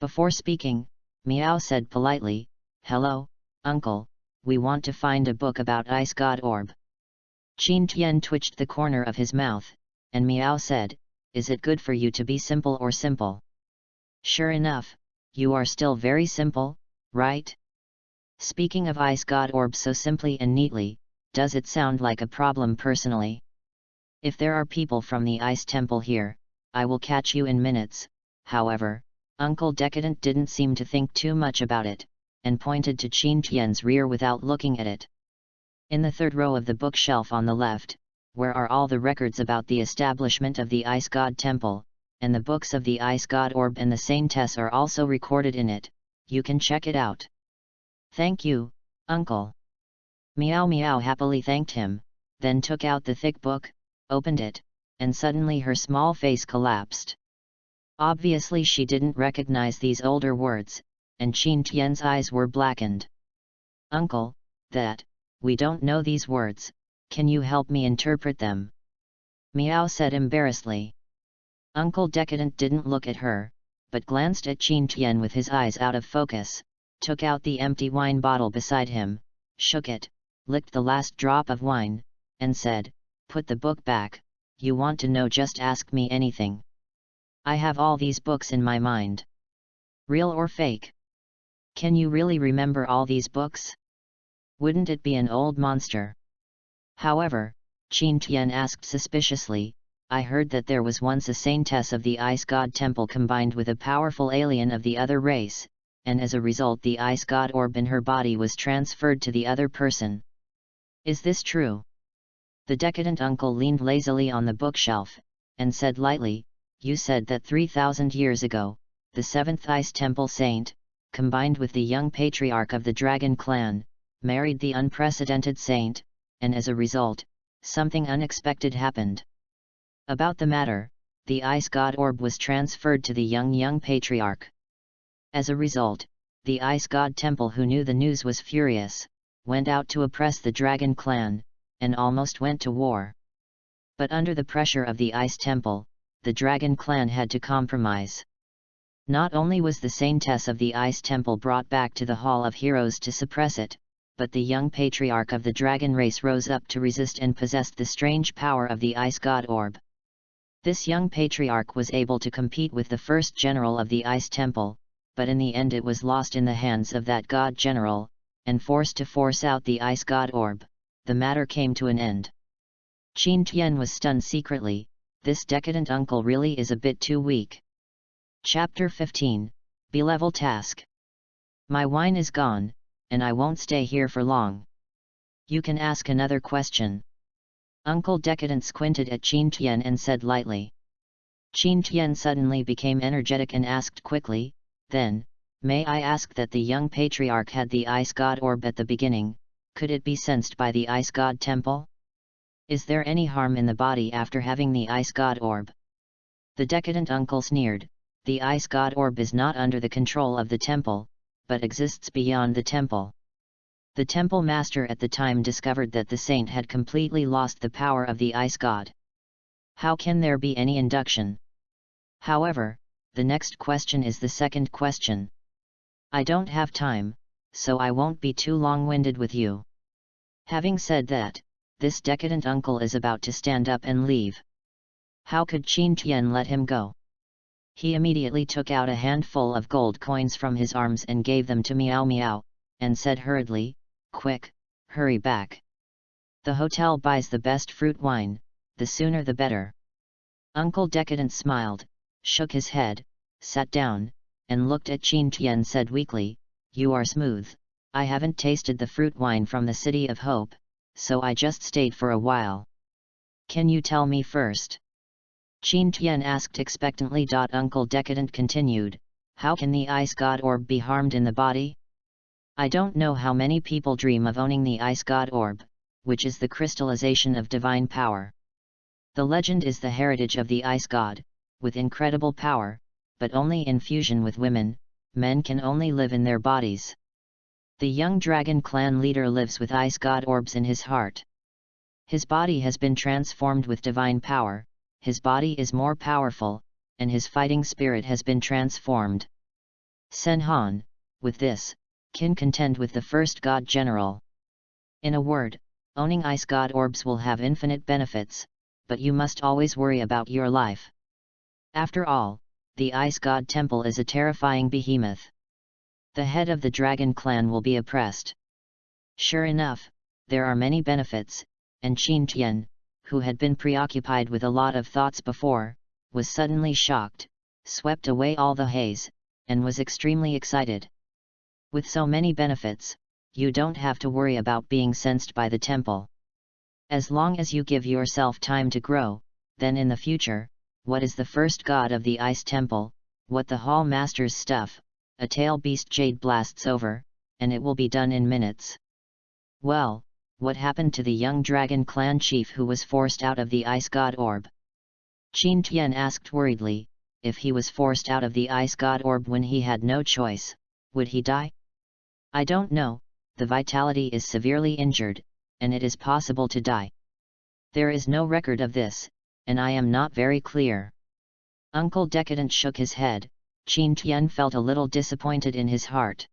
Before speaking, Meow said politely, "Hello, uncle, we want to find a book about Ice God Orb." Qin Tian twitched the corner of his mouth, and Meow said, "Is it good for you to be simple or simple?" "Sure enough, you are still very simple, right?" Speaking of ice god orbs so simply and neatly, does it sound like a problem personally? If there are people from the ice temple here, I will catch you in minutes. However, Uncle Decadent didn't seem to think too much about it, and pointed to Qin Tian's rear without looking at it. In the third row of the bookshelf on the left, where are all the records about the establishment of the Ice God Temple, and the books of the Ice God Orb and the Saintess are also recorded in it. You can check it out. Thank you, Uncle. Meow Meow happily thanked him, then took out the thick book, opened it, and suddenly her small face collapsed. Obviously she didn't recognize these older words, and Qin Tian's eyes were blackened. Uncle, we don't know these words, can you help me interpret them? Meow said embarrassedly. Uncle Decadent didn't look at her, but glanced at Qin Tian with his eyes out of focus, took out the empty wine bottle beside him, shook it, licked the last drop of wine, and said, "Put the book back, you want to know, just ask me anything. I have all these books in my mind. Real or fake? Can you really remember all these books? Wouldn't it be an old monster?" However, Qin Tian asked suspiciously, "I heard that there was once a saintess of the Ice God Temple combined with a powerful alien of the other race, and as a result the Ice God Orb in her body was transferred to the other person. Is this true?" The decadent uncle leaned lazily on the bookshelf, and said lightly, "You said that 3,000 years ago, the seventh Ice Temple Saint, combined with the young patriarch of the Dragon Clan, married the unprecedented saint, and as a result, something unexpected happened. About the matter, the Ice God Orb was transferred to the young patriarch. As a result, the Ice God Temple, who knew the news, was furious, went out to oppress the Dragon Clan, and almost went to war. But under the pressure of the Ice Temple, the Dragon Clan had to compromise. Not only was the saintess of the Ice Temple brought back to the Hall of Heroes to suppress it, but the young patriarch of the dragon race rose up to resist and possessed the strange power of the Ice God Orb. This young patriarch was able to compete with the first general of the Ice Temple, but in the end it was lost in the hands of that god general, and forced to force out the Ice God Orb. The matter came to an end. Qin Tian was stunned secretly. This decadent uncle really is a bit too weak. Chapter 15, B-Level Task. My wine is gone, and I won't stay here for long. You can ask another question. Uncle Decadent squinted at Qin Tian and said lightly. Qin Tian suddenly became energetic and asked quickly, "Then, may I ask that the young patriarch had the Ice God Orb at the beginning, could it be sensed by the Ice God Temple? Is there any harm in the body after having the Ice God Orb?" The decadent uncle sneered. The Ice God Orb is not under the control of the temple, but exists beyond the temple. The temple master at the time discovered that the saint had completely lost the power of the Ice God. How can there be any induction? However, the next question is the second question. I don't have time, so I won't be too long-winded with you. Having said that, this decadent uncle is about to stand up and leave. How could Qin Tian let him go? He immediately took out a handful of gold coins from his arms and gave them to Meow Meow, and said hurriedly, "Quick, hurry back. The hotel buys the best fruit wine, the sooner the better." Uncle Decadent smiled, shook his head, sat down, and looked at Qin Tian, said weakly, "You are smooth. I haven't tasted the fruit wine from the City of Hope, so I just stayed for a while. Can you tell me first?" Qin Tian asked expectantly. Uncle Decadent continued, "How can the Ice God Orb be harmed in the body? I don't know how many people dream of owning the Ice God Orb, which is the crystallization of divine power. The legend is the heritage of the Ice God, with incredible power, but only in fusion with women. Men can only live in their bodies. The young Dragon Clan leader lives with Ice God Orbs in his heart. His body has been transformed with divine power, his body is more powerful, and his fighting spirit has been transformed. Sen Han, with this, can contend with the first God General. In a word, owning Ice God Orbs will have infinite benefits, but you must always worry about your life. After all, the Ice God Temple is a terrifying behemoth. The head of the dragon clan will be oppressed. Sure enough, there are many benefits, and Qin Tian, who had been preoccupied with a lot of thoughts before, was suddenly shocked, swept away all the haze, and was extremely excited. With so many benefits, you don't have to worry about being sensed by the temple. As long as you give yourself time to grow, then in the future, what is the first god of the ice temple, what the hall master's stuff, a tail beast jade blasts over, and it will be done in minutes. Well, what happened to the young dragon clan chief who was forced out of the ice god orb? Qin Tian asked worriedly, if he was forced out of the ice god orb when he had no choice, would he die? I don't know, the vitality is severely injured, and it is possible to die. There is no record of this, and I am not very clear. Uncle Decadent shook his head. Qin Tian felt a little disappointed in his heart.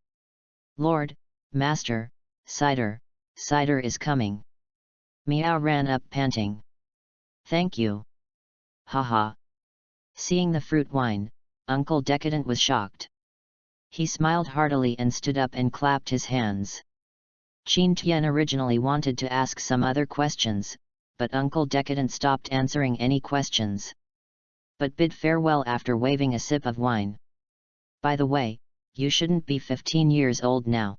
Lord, Master, cider is coming. Meow ran up panting. Thank you. Haha. Seeing the fruit wine, Uncle Decadent was shocked. He smiled heartily and stood up and clapped his hands. Qin Tian originally wanted to ask some other questions, but Uncle Decadent stopped answering any questions. But bid farewell after waving a sip of wine. By the way, you shouldn't be 15 years old now.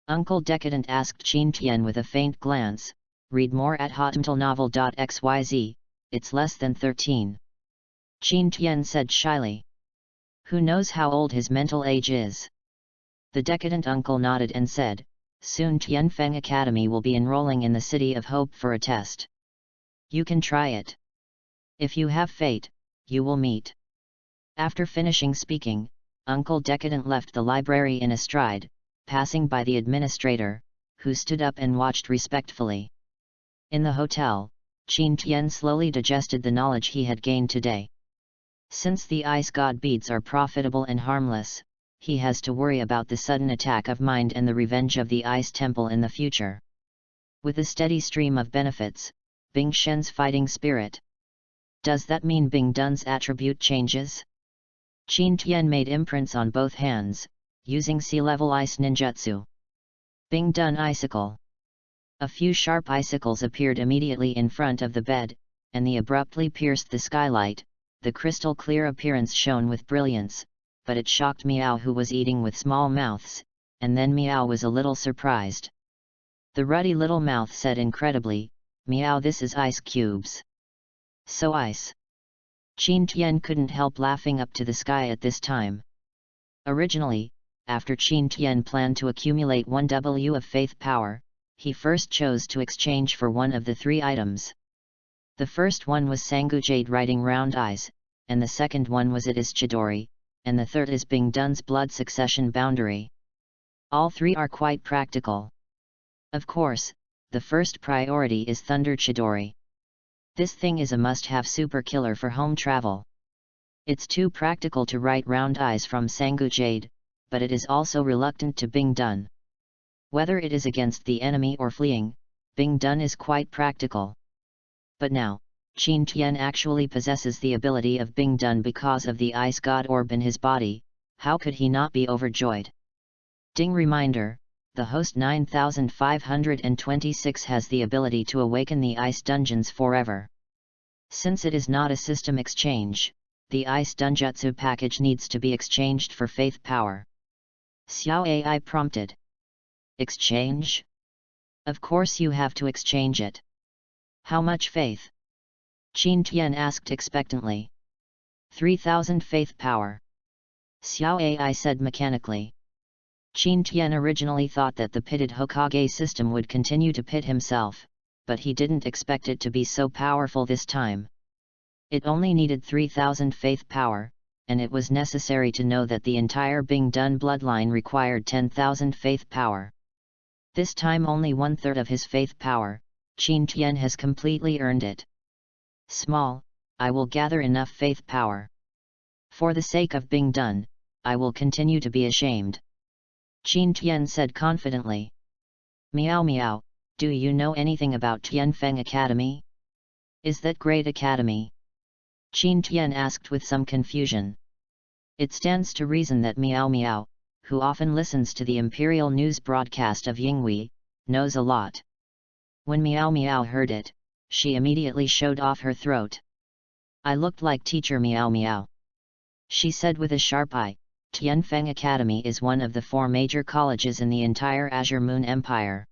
Uncle Decadent asked Qin Tian with a faint glance. Read more at hotmailnovel.xyz, it's less than 13. Qin Tian said shyly. Who knows how old his mental age is? The decadent uncle nodded and said, soon Tianfeng Academy will be enrolling in the City of Hope for a test. You can try it. If you have fate, you will meet. After finishing speaking, Uncle Decadent left the library in a stride, passing by the administrator, who stood up and watched respectfully. In the hotel, Qin Tian slowly digested the knowledge he had gained today. Since the ice god beads are profitable and harmless, he has to worry about the sudden attack of mind and the revenge of the ice temple in the future. With a steady stream of benefits, Bing Shen's fighting spirit. Does that mean Bing Dun's attribute changes? Qin Tian made imprints on both hands, using sea-level ice ninjutsu. Bing Dun icicle. A few sharp icicles appeared immediately in front of the bed, and they abruptly pierced the skylight. The crystal-clear appearance shone with brilliance, but it shocked Meow, who was eating with small mouths, and then Meow was a little surprised. The ruddy little mouth said incredibly, Meow, this is ice cubes. So ice. Qin Tian couldn't help laughing up to the sky at this time. Originally, after Qin Tian planned to accumulate 1 W of faith power, he first chose to exchange for one of the 3 items. The first one was Sangu Jade Writing Round Eyes, and the second one was It is Chidori, and the third is Bing Dun's Blood Succession Boundary. All 3 are quite practical. Of course, the first priority is Thunder Chidori. This thing is a must-have super killer for home travel. It's too practical to write round eyes from Sangu Jade, but it is also reluctant to Bing Dun. Whether it is against the enemy or fleeing, Bing Dun is quite practical. But now, Qin Tian actually possesses the ability of Bing Dun because of the ice god orb in his body. How could he not be overjoyed? Ding reminder, the host 9526 has the ability to awaken the ice dungeons forever. Since it is not a system exchange, the ice dunjutsu package needs to be exchanged for faith power. Xiao AI prompted. Exchange? Of course you have to exchange it. How much faith? Qin Tian asked expectantly. 3000 faith power. Xiao AI said mechanically. Qin Tian originally thought that the pitted Hokage system would continue to pit himself, but he didn't expect it to be so powerful this time. It only needed 3000 faith power, and it was necessary to know that the entire Bing Dun bloodline required 10,000 faith power. This time only 1/3 of his faith power. Qin Tian has completely earned it. Small, I will gather enough faith power. For the sake of Bing Dun, I will continue to be ashamed. Qin Tian said confidently. Meow meow, do you know anything about Tianfeng Academy? Is that great academy? Qin Tian asked with some confusion. It stands to reason that Meow meow, who often listens to the Imperial News broadcast of Yinghui, knows a lot. When Meow Meow heard it, she immediately showed off her throat. "I looked like Teacher Meow Meow," she said with a sharp eye. Tianfeng Academy is one of the 4 major colleges in the entire Azure Moon Empire.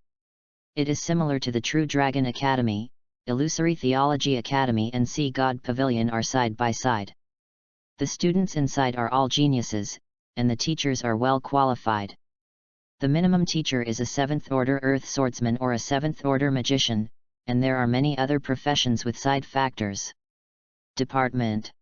It is similar to the True Dragon Academy, Illusory Theology Academy and Sea God Pavilion are side by side. The students inside are all geniuses, and the teachers are well qualified. The minimum teacher is a 7th order Earth Swordsman or a 7th order Magician, and there are many other professions with side factors. Department.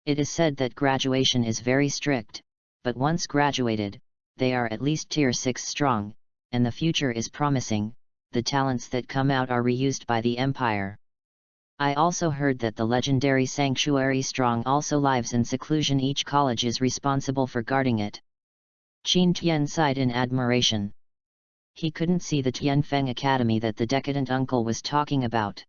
It is said that graduation is very strict, but once graduated, they are at least tier 6 strong, and the future is promising. The talents that come out are reused by the Empire. I also heard that the legendary Sanctuary Strong also lives in seclusion. Each college is responsible for guarding it. Qin Tian sighed in admiration. He couldn't see the Tianfeng Academy that the decadent uncle was talking about.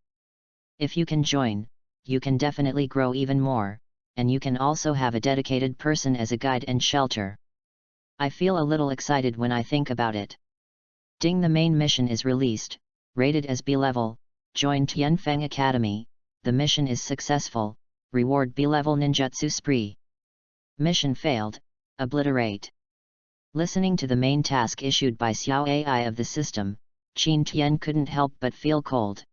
If you can join, you can definitely grow even more, and you can also have a dedicated person as a guide and shelter. I feel a little excited when I think about it. Ding, the main mission is released, rated as B-level, join Tianfeng Academy, the mission is successful, reward B-level ninjutsu spree. Mission failed, obliterate. Listening to the main task issued by Xiao AI of the system, Qin Tian couldn't help but feel cold.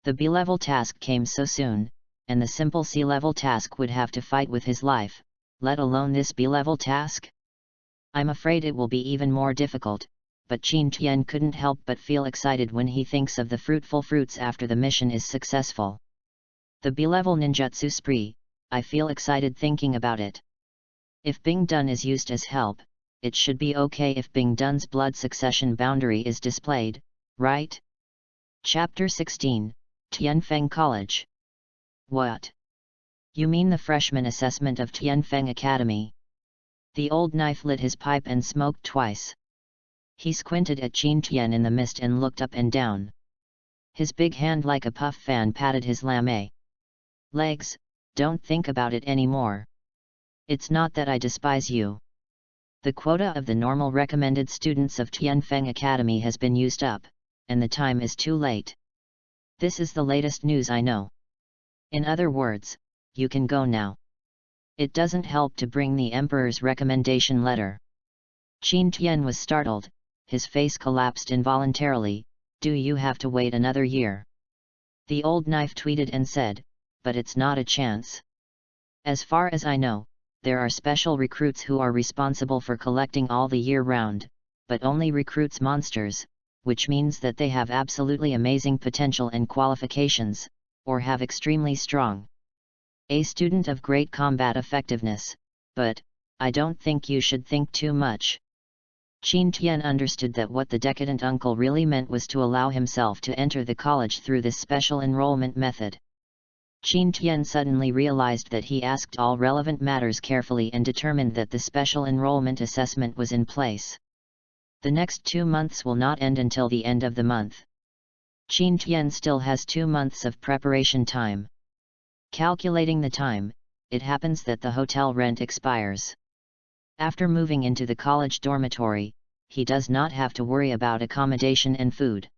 The B-level task came so soon, and the simple C-level task would have to fight with his life, let alone this B-level task? I'm afraid it will be even more difficult, but Qin Tian couldn't help but feel excited when he thinks of the fruitful fruits after the mission is successful. The B-level ninjutsu spree, I feel excited thinking about it. If Bing Dun is used as help, it should be okay if Bing Dun's blood succession boundary is displayed, right? Chapter 16, Tianfeng College. What? You mean the freshman assessment of Tianfeng Academy? The old knife lit his pipe and smoked twice. He squinted at Qin Tian in the mist and looked up and down. His big hand like a puff fan patted his lame legs. Don't think about it anymore. It's not that I despise you. The quota of the normal recommended students of Tianfeng Academy has been used up, and the time is too late. This is the latest news I know. In other words, you can go now. It doesn't help to bring the Emperor's recommendation letter. Qin Tian was startled, his face collapsed involuntarily. Do you have to wait another year? The old knife tweeted and said, but it's not a chance. As far as I know, there are special recruits who are responsible for collecting all the year round, but only recruits monsters, which means that they have absolutely amazing potential and qualifications, or have extremely strong. A student of great combat effectiveness, but, I don't think you should think too much. Qin Tian understood that what the decadent uncle really meant was to allow himself to enter the college through this special enrollment method. Qin Tian suddenly realized that he asked all relevant matters carefully and determined that the special enrollment assessment was in place. The next 2 months will not end until the end of the month. Qin Tian still has 2 months of preparation time. Calculating the time, it happens that the hotel rent expires. After moving into the college dormitory, he does not have to worry about accommodation and food.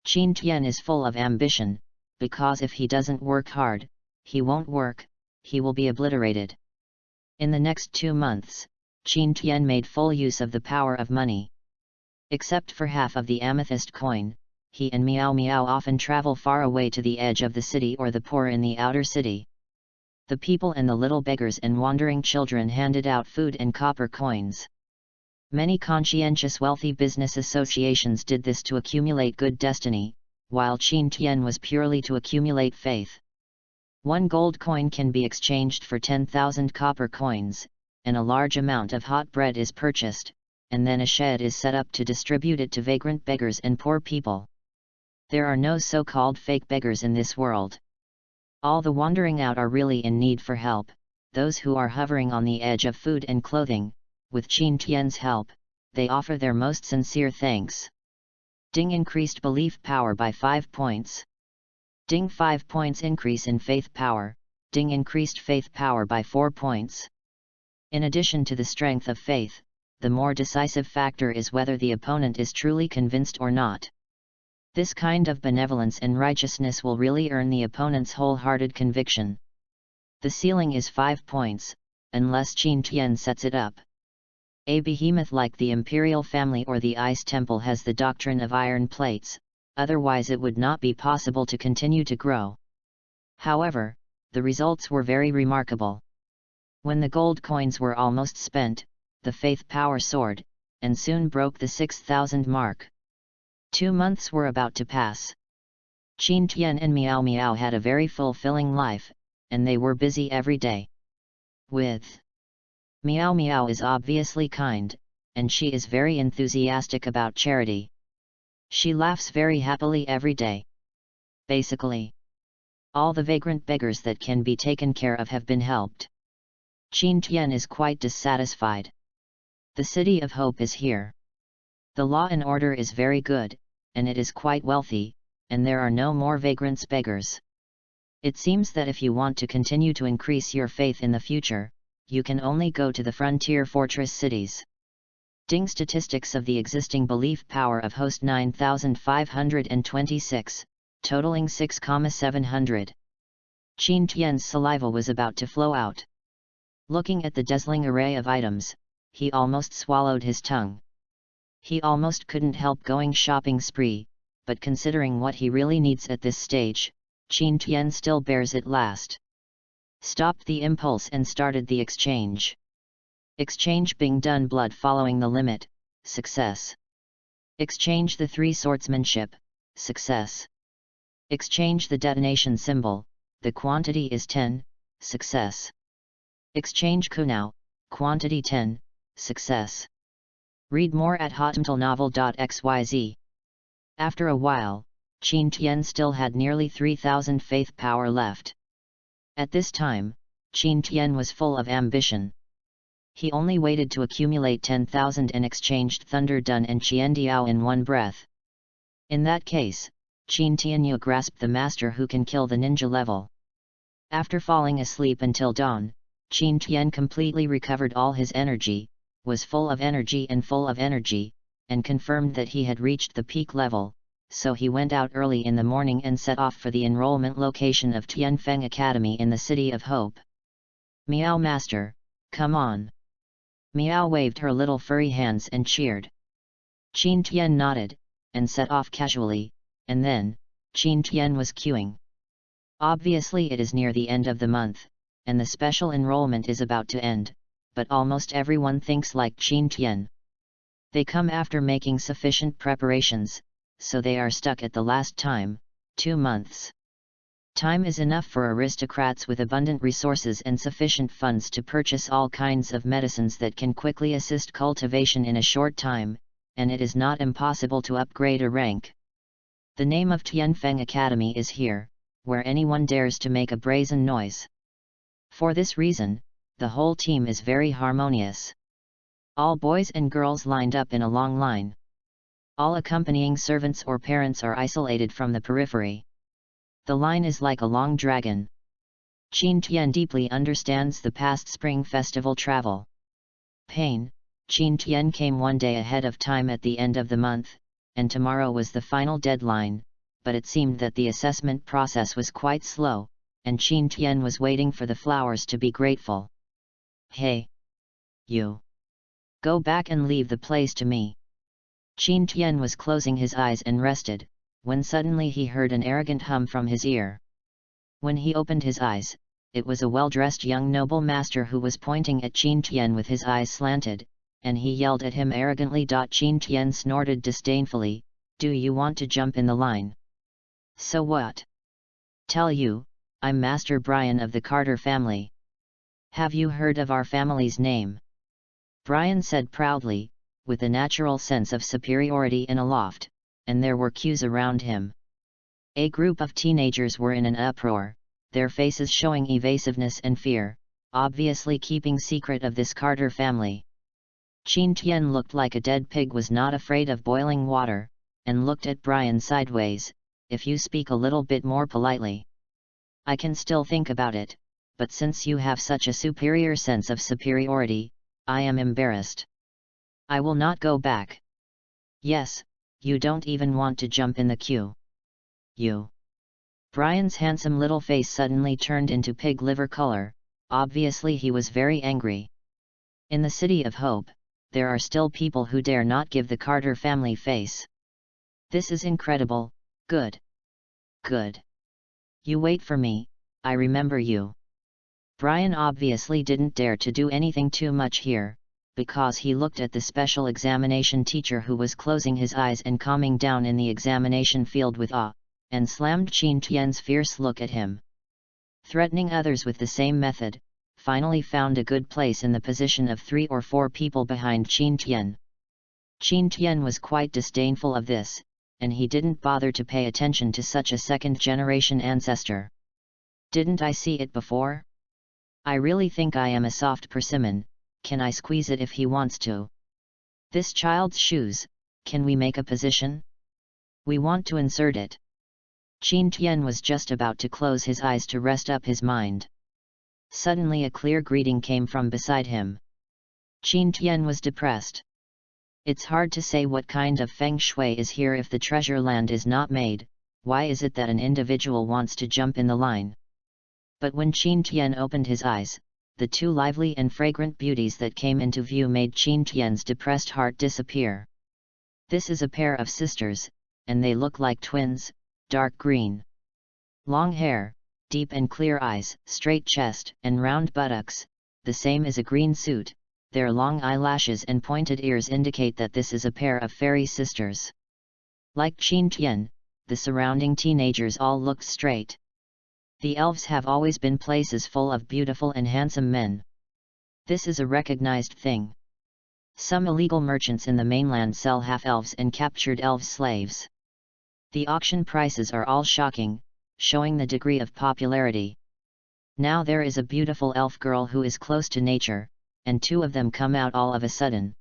Qin Tian is full of ambition, because if he doesn't work hard, he won't work, he will be obliterated. In the next 2 months, Qin Tian made full use of the power of money. Except for half of the amethyst coin, he and Meow Meow often travel far away to the edge of the city or the poor in the outer city. The people and the little beggars and wandering children handed out food and copper coins. Many conscientious wealthy business associations did this to accumulate good destiny, while Qin Tian was purely to accumulate faith. 1 gold coin can be exchanged for 10,000 copper coins, and a large amount of hot bread is purchased, and then a shed is set up to distribute it to vagrant beggars and poor people. There are no so-called fake beggars in this world. All the wandering out are really in need for help, those who are hovering on the edge of food and clothing. With Qin Tian's help, they offer their most sincere thanks. Ding, increased belief power by 5 points. Ding, 5 points increase in faith power. Ding, increased faith power by 4 points. In addition to the strength of faith, the more decisive factor is whether the opponent is truly convinced or not. This kind of benevolence and righteousness will really earn the opponent's wholehearted conviction. The ceiling is 5 points, unless Qin Tian sets it up. A behemoth like the imperial family or the ice temple has the doctrine of iron plates, otherwise it would not be possible to continue to grow. However, the results were very remarkable. When the gold coins were almost spent, the faith power soared, and soon broke the 6,000 mark. 2 months were about to pass. Qin Tian and Miao Miao had a very fulfilling life, and they were busy every day. With Miao Miao is obviously kind, and she is very enthusiastic about charity. She laughs very happily every day. Basically, all the vagrant beggars that can be taken care of have been helped. Qin Tian is quite dissatisfied. The city of hope is here. The law and order is very good, and it is quite wealthy, and there are no more vagrants beggars. It seems that if you want to continue to increase your faith in the future, you can only go to the frontier fortress cities. Ding statistics of the existing belief power of host 9,526, totaling 6,700. Qin Tian's saliva was about to flow out. Looking at the dazzling array of items, he almost swallowed his tongue. He almost couldn't help going shopping spree, but considering what he really needs at this stage, Qin Tian still bears it last. Stopped the impulse and started the exchange. Exchange being done blood following the limit, success. Exchange the 3 swordsmanship, success. Exchange the detonation symbol, the quantity is 10, success. Exchange kunao, quantity 10, success. Read more at hotmtlnovel.xyz. After a while, Qin Tian still had nearly 3,000 faith power left. At this time, Qin Tian was full of ambition. He only waited to accumulate 10,000 and exchanged Thunder Dun and Qiandiao in one breath. In that case, Qin Tianyu grasped the master who can kill the ninja level. After falling asleep until dawn, Qin Tian completely recovered all his energy, was full of energy, and confirmed that he had reached the peak level, so he went out early in the morning and set off for the enrollment location of Tianfeng Academy in the City of Hope. Miao Master, come on! Miao waved her little furry hands and cheered. Qin Tian nodded, and set off casually, and then, Qin Tian was queuing. Obviously it is near the end of the month, and the special enrollment is about to end, but almost everyone thinks like Qin Tian. They come after making sufficient preparations, so they are stuck at the last time, 2 months. Time is enough for aristocrats with abundant resources and sufficient funds to purchase all kinds of medicines that can quickly assist cultivation in a short time, and it is not impossible to upgrade a rank. The name of Tianfeng Academy is here, where anyone dares to make a brazen noise. For this reason, the whole team is very harmonious. All boys and girls lined up in a long line. All accompanying servants or parents are isolated from the periphery. The line is like a long dragon. Qin Tian deeply understands the past spring festival travel. Pain, Qin Tian came 1 day ahead of time at the end of the month, and tomorrow was the final deadline, but it seemed that the assessment process was quite slow, and Qin Tian was waiting for the flowers to be grateful. Hey! You! Go back and leave the place to me. Qin Tian was closing his eyes and rested, when suddenly he heard an arrogant hum from his ear. When he opened his eyes, it was a well-dressed young noble master who was pointing at Qin Tian with his eyes slanted, and he yelled at him arrogantly. Qin Tian snorted disdainfully, "Do you want to jump in the line? So what? Tell you, I'm Master Brian of the Carter family. Have you heard of our family's name?" Brian said proudly, with a natural sense of superiority and aloft, and there were cues around him. A group of teenagers were in an uproar, their faces showing evasiveness and fear, obviously keeping secret of this Carter family. Qin Tian looked like a dead pig was not afraid of boiling water, and looked at Brian sideways. "If you speak a little bit more politely, I can still think about it, but since you have such a superior sense of superiority, I am embarrassed." I will not go back. Yes, you don't even want to jump in the queue. You. Brian's handsome little face suddenly turned into pig liver color, obviously he was very angry. In the City of Hope, there are still people who dare not give the Carter family face. This is incredible. Good. Good. You wait for me, I remember you. Brian obviously didn't dare to do anything too much here, because he looked at the special examination teacher who was closing his eyes and calming down in the examination field with awe, and slammed Qin Tian's fierce look at him. Threatening others with the same method, finally found a good place in the position of 3 or 4 people behind Qin Tian. Qin Tian was quite disdainful of this, and he didn't bother to pay attention to such a second-generation ancestor. Didn't I see it before? I really think I am a soft persimmon, can I squeeze it if he wants to? This child's shoes, can we make a position? We want to insert it. Qin Tian was just about to close his eyes to rest up his mind. Suddenly a clear greeting came from beside him. Qin Tian was depressed. It's hard to say what kind of feng shui is here if the treasure land is not made. Why is it that an individual wants to jump in the line? But when Qin Tian opened his eyes, the 2 lively and fragrant beauties that came into view made Qin Tian's depressed heart disappear. This is a pair of sisters, and they look like twins, dark green. Long hair, deep and clear eyes, straight chest, and round buttocks, the same as a green suit. Their long eyelashes and pointed ears indicate that this is a pair of fairy sisters. Like Qin Tian, the surrounding teenagers all looked straight. The elves have always been places full of beautiful and handsome men. This is a recognized thing. Some illegal merchants in the mainland sell half-elves and captured elf slaves. The auction prices are all shocking, showing the degree of popularity. Now there is a beautiful elf girl who is close to nature, and 2 of them come out all of a sudden.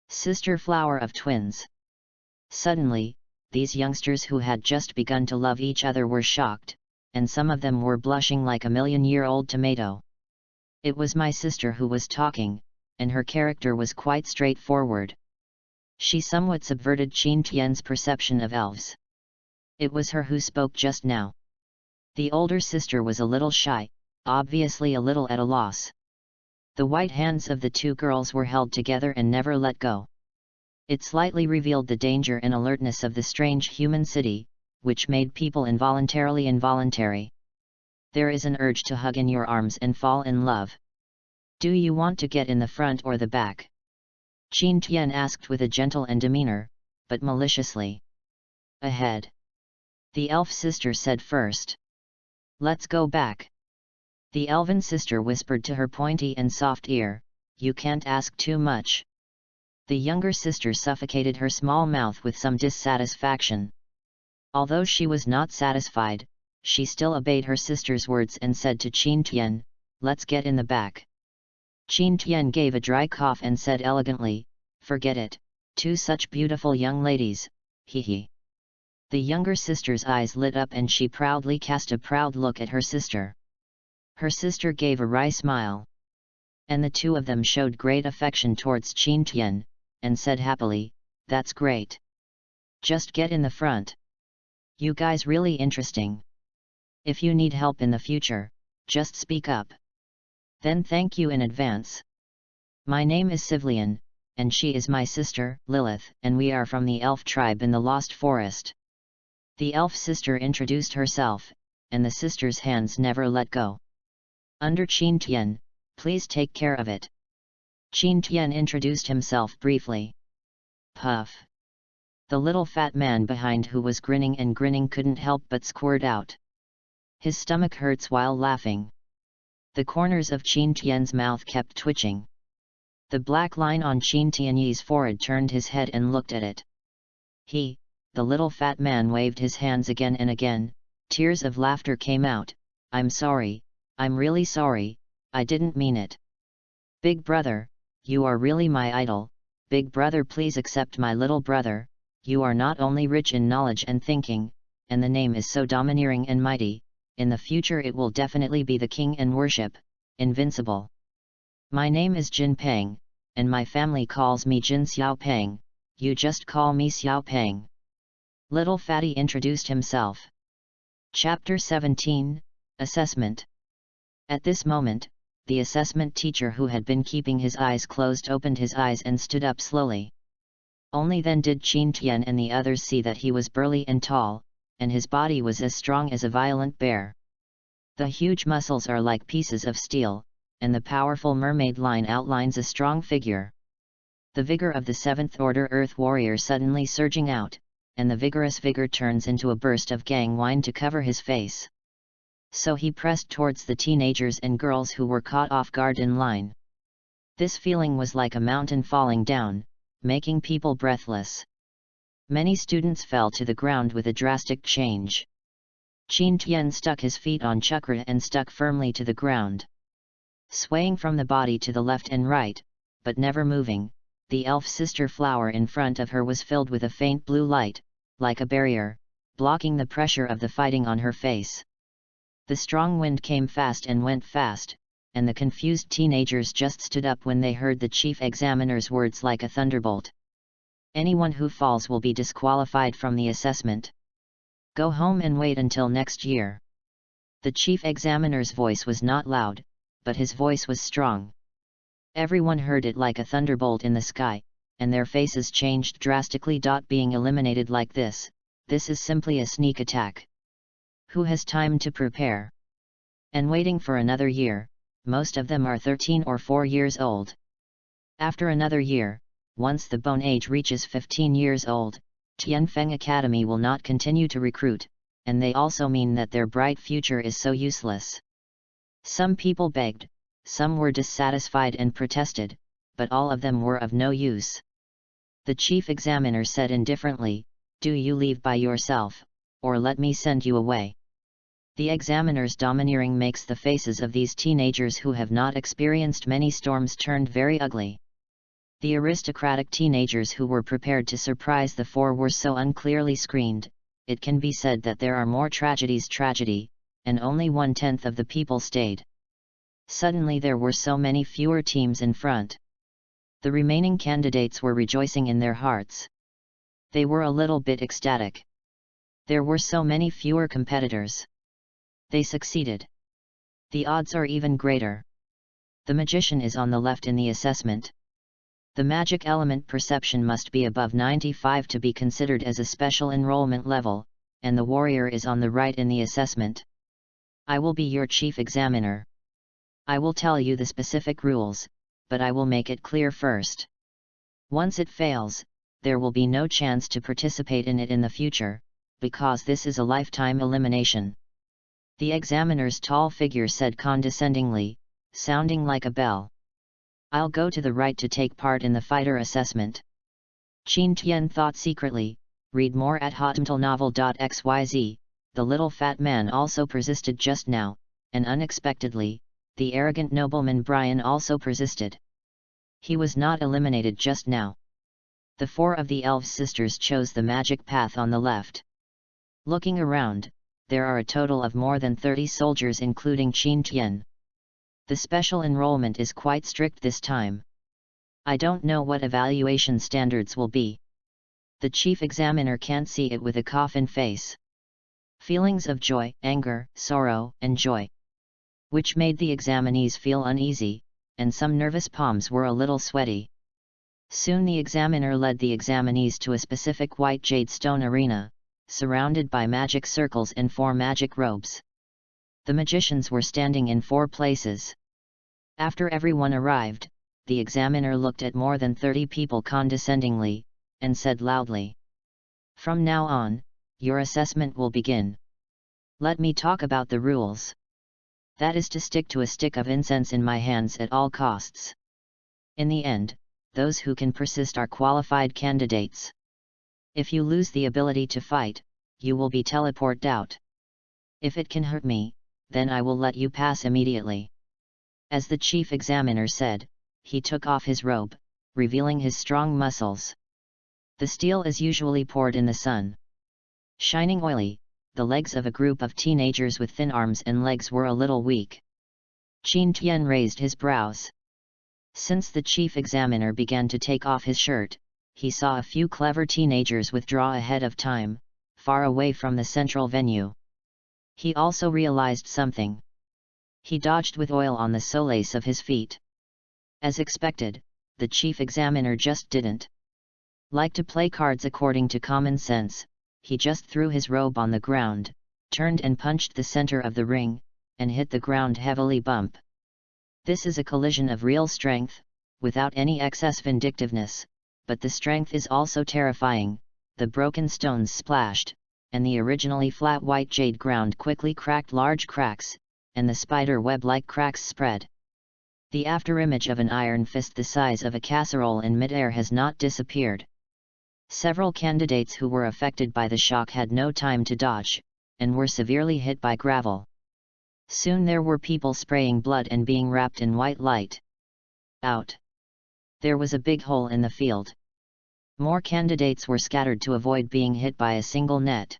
Sister flower of twins. Suddenly, these youngsters who had just begun to love each other were shocked, and some of them were blushing like a million-year-old tomato. It was my sister who was talking, and her character was quite straightforward. She somewhat subverted Qin Tian's perception of elves. It was her who spoke just now. The older sister was a little shy, obviously a little at a loss. The white hands of the 2 girls were held together and never let go. It slightly revealed the danger and alertness of the strange human city, which made people involuntarily involuntary. There is an urge to hug in your arms and fall in love. Do you want to get in the front or the back? Qin Tian asked with a gentle and demeanor, but maliciously. Ahead. The elf sister said first. Let's go back. The elven sister whispered to her pointy and soft ear, you can't ask too much. The younger sister suffocated her small mouth with some dissatisfaction. Although she was not satisfied, she still obeyed her sister's words and said to Qin Tian, let's get in the back. Qin Tian gave a dry cough and said elegantly, forget it, 2 such beautiful young ladies, hee hee. The younger sister's eyes lit up and she proudly cast a proud look at her sister. Her sister gave a wry smile. And the 2 of them showed great affection towards Qin Tian, and said happily, that's great. Just get in the front. You guys really interesting. If you need help in the future, just speak up. Then thank you in advance. My name is Civilian, and she is my sister, Lilith, and we are from the elf tribe in the Lost Forest. The elf sister introduced herself, and the sister's hands never let go. Under Qin Tian, please take care of it. Qin Tian introduced himself briefly. Puff. The little fat man behind who was grinning and grinning couldn't help but squirt out. His stomach hurts while laughing. The corners of Qin Tian's mouth kept twitching. The black line on Qin Tian's forehead turned his head and looked at it. The little fat man waved his hands again and again, tears of laughter came out, I'm sorry, I'm really sorry, I didn't mean it. Big brother, you are really my idol, big brother please accept my little brother, you are not only rich in knowledge and thinking, and the name is so domineering and mighty, in the future it will definitely be the king and worship, Invincible. My name is Jin Peng, and my family calls me Jin Xiaopeng, you just call me Xiaopeng." Little Fatty introduced himself. Chapter 17, Assessment. At this moment, the assessment teacher who had been keeping his eyes closed opened his eyes and stood up slowly. Only then did Qin Tian and the others see that he was burly and tall, and his body was as strong as a violent bear. The huge muscles are like pieces of steel, and the powerful mermaid line outlines a strong figure. The vigor of the seventh order earth warrior suddenly surging out, and the vigorous vigor turns into a burst of gang wine to cover his face. So he pressed towards the teenagers and girls who were caught off guard in line. This feeling was like a mountain falling down, making people breathless. Many students fell to the ground with a drastic change. Qin Tian stuck his feet on chakra and stuck firmly to the ground. Swaying from the body to the left and right, but never moving, the elf sister flower in front of her was filled with a faint blue light, like a barrier, blocking the pressure of the fighting on her face. The strong wind came fast and went fast, and the confused teenagers just stood up when they heard the chief examiner's words like a thunderbolt. "Anyone who falls will be disqualified from the assessment. Go home and wait until next year." The chief examiner's voice was not loud, but his voice was strong. Everyone heard it like a thunderbolt in the sky, and their faces changed drastically. Being eliminated like this is simply a sneak attack. Who has time to prepare? And waiting for another year, most of them are 13 or 4 years old. After another year, once the bone age reaches 15 years old, Tianfeng Academy will not continue to recruit, and they also mean that their bright future is so useless. Some people begged, some were dissatisfied and protested, but all of them were of no use. The chief examiner said indifferently, "Do you leave by yourself, or let me send you away?" The examiner's domineering makes the faces of these teenagers who have not experienced many storms turned very ugly. The aristocratic teenagers who were prepared to surprise the four were so unclearly screened, it can be said that there are more tragedy, and only 1/10 of the people stayed. Suddenly there were so many fewer teams in front. The remaining candidates were rejoicing in their hearts. They were a little bit ecstatic. There were so many fewer competitors. They succeeded. The odds are even greater. The magician is on the left in the assessment. The magic element perception must be above 95 to be considered as a special enrollment level, and the warrior is on the right in the assessment. I will be your chief examiner. I will tell you the specific rules, but I will make it clear first. Once it fails, there will be no chance to participate in it in the future, because this is a lifetime elimination. The examiner's tall figure said condescendingly, sounding like a bell. I'll go to the right to take part in the fighter assessment. Qin Tian thought secretly, read more at hotmtlnovel.xyz. The little fat man also persisted just now, and unexpectedly, the arrogant nobleman Brian also persisted. He was not eliminated just now. The 4 of the elf sisters chose the magic path on the left. Looking around, there are a total of more than 30 soldiers including Qin Tian. The special enrollment is quite strict this time. I don't know what evaluation standards will be. The chief examiner can't see it with a coffin face. Feelings of joy, anger, sorrow, and joy, which made the examinees feel uneasy, and some nervous palms were a little sweaty. Soon the examiner led the examinees to a specific white jade stone arena, surrounded by magic circles and 4 magic robes. The magicians were standing in 4 places. After everyone arrived, the examiner looked at more than 30 people condescendingly, and said loudly, "From now on, your assessment will begin. Let me talk about the rules. That is to stick to a stick of incense in my hands at all costs. In the end, those who can persist are qualified candidates. If you lose the ability to fight, you will be teleported out. If it can hurt me, then I will let you pass immediately." As the chief examiner said, he took off his robe, revealing his strong muscles. The steel is usually poured in the sun. Shining oily, the legs of a group of teenagers with thin arms and legs were a little weak. Qin Tian raised his brows. Since the chief examiner began to take off his shirt, he saw a few clever teenagers withdraw ahead of time, far away from the central venue. He also realized something. He dodged with oil on the soles of his feet. As expected, the chief examiner just didn't like to play cards according to common sense. He just threw his robe on the ground, turned and punched the center of the ring, and hit the ground heavily. Bump. This is a collision of real strength, without any excess vindictiveness, but the strength is also terrifying. The broken stones splashed, and the originally flat white jade ground quickly cracked large cracks, and the spider web-like cracks spread. The afterimage of an iron fist the size of a casserole in midair has not disappeared. Several candidates who were affected by the shock had no time to dodge, and were severely hit by gravel. Soon there were people spraying blood and being wrapped in white light. Out. There was a big hole in the field. More candidates were scattered to avoid being hit by a single net.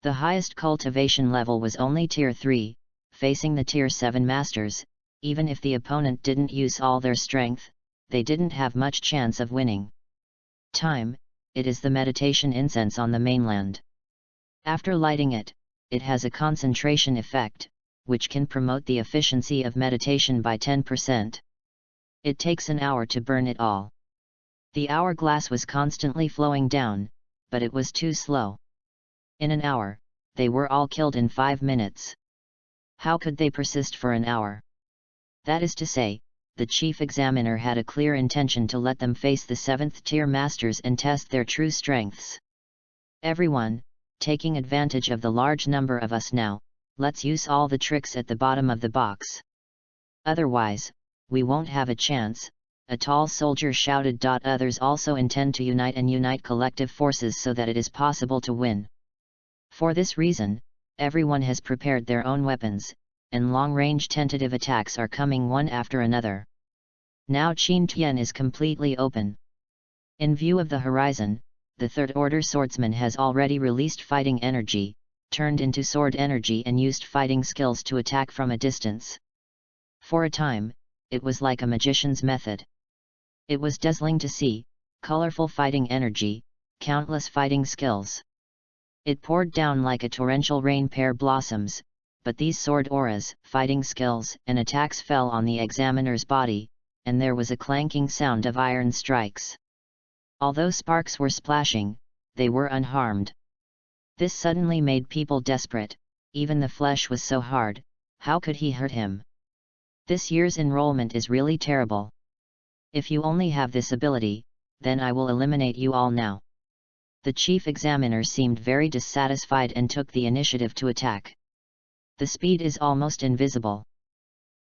The highest cultivation level was only Tier 3, facing the Tier 7 masters. Even if the opponent didn't use all their strength, they didn't have much chance of winning. Time. It is the meditation incense on the mainland. After lighting it, it has a concentration effect, which can promote the efficiency of meditation by 10%. It takes an hour to burn it all. The hourglass was constantly flowing down, but it was too slow. In an hour, they were all killed in 5 minutes. How could they persist for an hour? That is to say, the chief examiner had a clear intention to let them face the 7th tier masters and test their true strengths. Everyone, taking advantage of the large number of us now, let's use all the tricks at the bottom of the box. Otherwise, we won't have a chance, a tall soldier shouted. Others also intend to unite collective forces so that it is possible to win. For this reason, everyone has prepared their own weapons, and long-range tentative attacks are coming one after another. Now Qin Tian is completely open. In view of the horizon, the third-order swordsman has already released fighting energy, turned into sword energy and used fighting skills to attack from a distance. For a time, it was like a magician's method. It was dazzling to see, colorful fighting energy, countless fighting skills. It poured down like a torrential rain. Pear blossoms, but these sword auras, fighting skills, and attacks fell on the examiner's body, and there was a clanking sound of iron strikes. Although sparks were splashing, they were unharmed. This suddenly made people desperate. Even the flesh was so hard, how could he hurt him? This year's enrollment is really terrible. If you only have this ability, then I will eliminate you all now. The chief examiner seemed very dissatisfied and took the initiative to attack. The speed is almost invisible.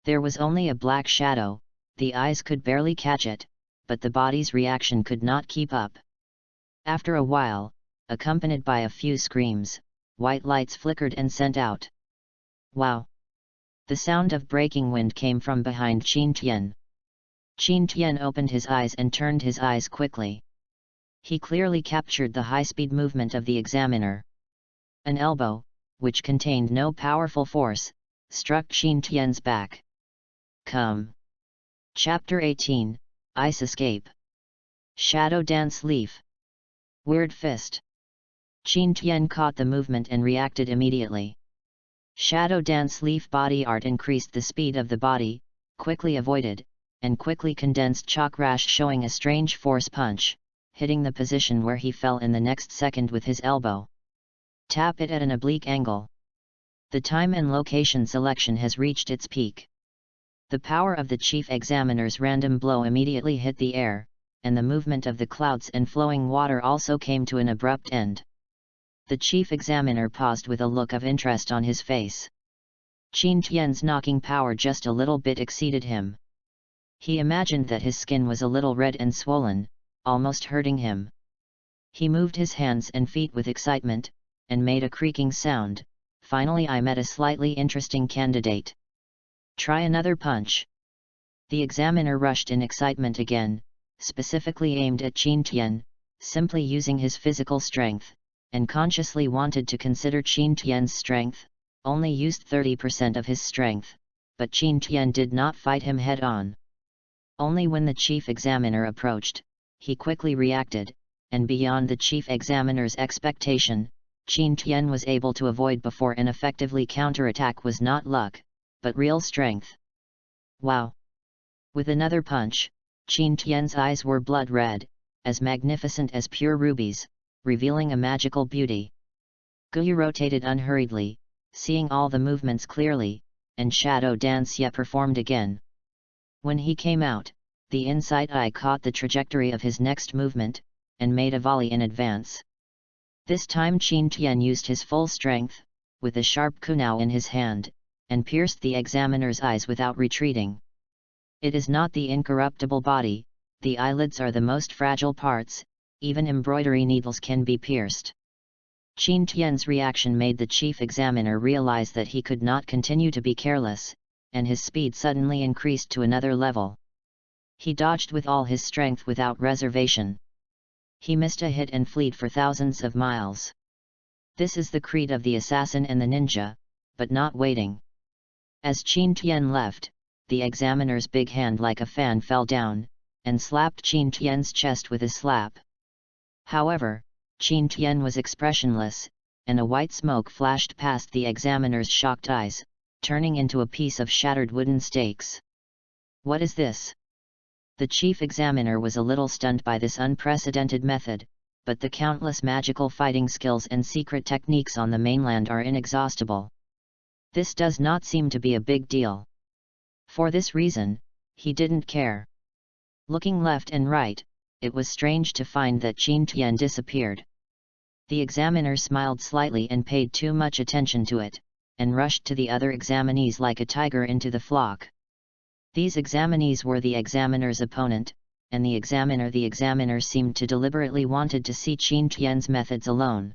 There was only a black shadow, the eyes could barely catch it, but the body's reaction could not keep up. After a while, accompanied by a few screams, white lights flickered and sent out. Wow! The sound of breaking wind came from behind Qin Tian. Qin Tian opened his eyes and turned his eyes quickly. He clearly captured the high-speed movement of the examiner. An elbow, which contained no powerful force, struck Qin Tian's back. Come! Chapter 18, Ice Escape. Shadow Dance Leaf. Weird Fist. Qin Tian caught the movement and reacted immediately. Shadow Dance Leaf body art increased the speed of the body, quickly avoided, and quickly condensed Chakrash showing a strange force punch, hitting the position where he fell in the next second with his elbow. Tap it at an oblique angle. The time and location selection has reached its peak. The power of the chief examiner's random blow immediately hit the air, and the movement of the clouds and flowing water also came to an abrupt end. The chief examiner paused with a look of interest on his face. Qin Tian's knocking power just a little bit exceeded him. He imagined that his skin was a little red and swollen, almost hurting him. He moved his hands and feet with excitement, and made a creaking sound. Finally, I met a slightly interesting candidate. Try another punch. The examiner rushed in excitement again, specifically aimed at Qin Tian, simply using his physical strength, and consciously wanted to consider Qin Tian's strength, only used 30% of his strength, but Qin Tian did not fight him head-on. Only when the chief examiner approached, he quickly reacted, and beyond the chief examiner's expectation, Qin Tian was able to avoid before and effectively counterattack was not luck, but real strength. Wow! With another punch, Qin Tian's eyes were blood red, as magnificent as pure rubies, revealing a magical beauty. Guyu rotated unhurriedly, seeing all the movements clearly, and shadow dance yet performed again. When he came out, the inside eye caught the trajectory of his next movement, and made a volley in advance. This time Qin Tian used his full strength, with a sharp kunao in his hand, and pierced the examiner's eyes without retreating. It is not the incorruptible body, the eyelids are the most fragile parts, even embroidery needles can be pierced. Qin Tian's reaction made the chief examiner realize that he could not continue to be careless, and his speed suddenly increased to another level. He dodged with all his strength without reservation. He missed a hit and fled for thousands of miles. This is the creed of the assassin and the ninja, but not waiting. As Qin Tian left, the examiner's big hand like a fan fell down, and slapped Qin Tian's chest with a slap. However, Qin Tian was expressionless, and a white smoke flashed past the examiner's shocked eyes, turning into a piece of shattered wooden stakes. What is this? The chief examiner was a little stunned by this unprecedented method, but the countless magical fighting skills and secret techniques on the mainland are inexhaustible. This does not seem to be a big deal. For this reason, he didn't care. Looking left and right, it was strange to find that Qin Tian disappeared. The examiner smiled slightly and paid too much attention to it, and rushed to the other examinees like a tiger into the flock. These examinees were the examiner's opponent, and the examiner seemed to deliberately wanted to see Qin Tian's methods alone.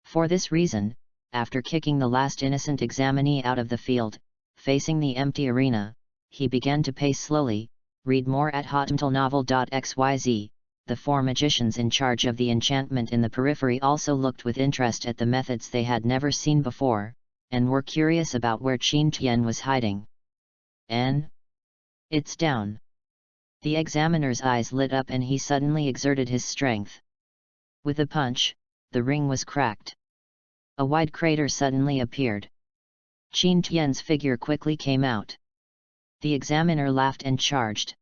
For this reason, after kicking the last innocent examinee out of the field, facing the empty arena, he began to pace slowly. Read more at hotmtlnovel.xyz. The four magicians in charge of the enchantment in the periphery also looked with interest at the methods they had never seen before, and were curious about where Qin Tian was hiding. It's down. The examiner's eyes lit up and he suddenly exerted his strength. With a punch, the ring was cracked. A wide crater suddenly appeared. Qin Tian's figure quickly came out. The examiner laughed and charged.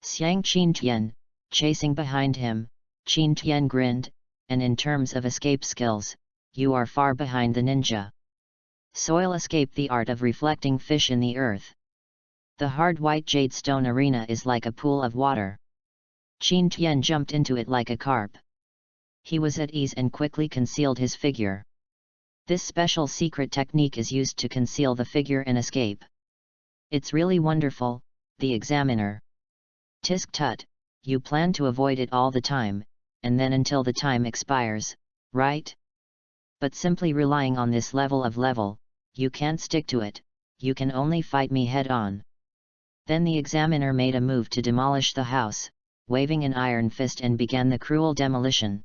Xiang Qin Tian, chasing behind him, Qin Tian grinned, and in terms of escape skills, you are far behind the ninja. Soil escape, the art of reflecting fish in the earth. The hard white jade stone arena is like a pool of water. Qin Tian jumped into it like a carp. He was at ease and quickly concealed his figure. This special secret technique is used to conceal the figure and escape. It's really wonderful, the examiner. Tisk tut, you plan to avoid it all the time, and then until the time expires, right? But simply relying on this level, you can't stick to it, you can only fight me head on. Then the examiner made a move to demolish the house, waving an iron fist, and began the cruel demolition.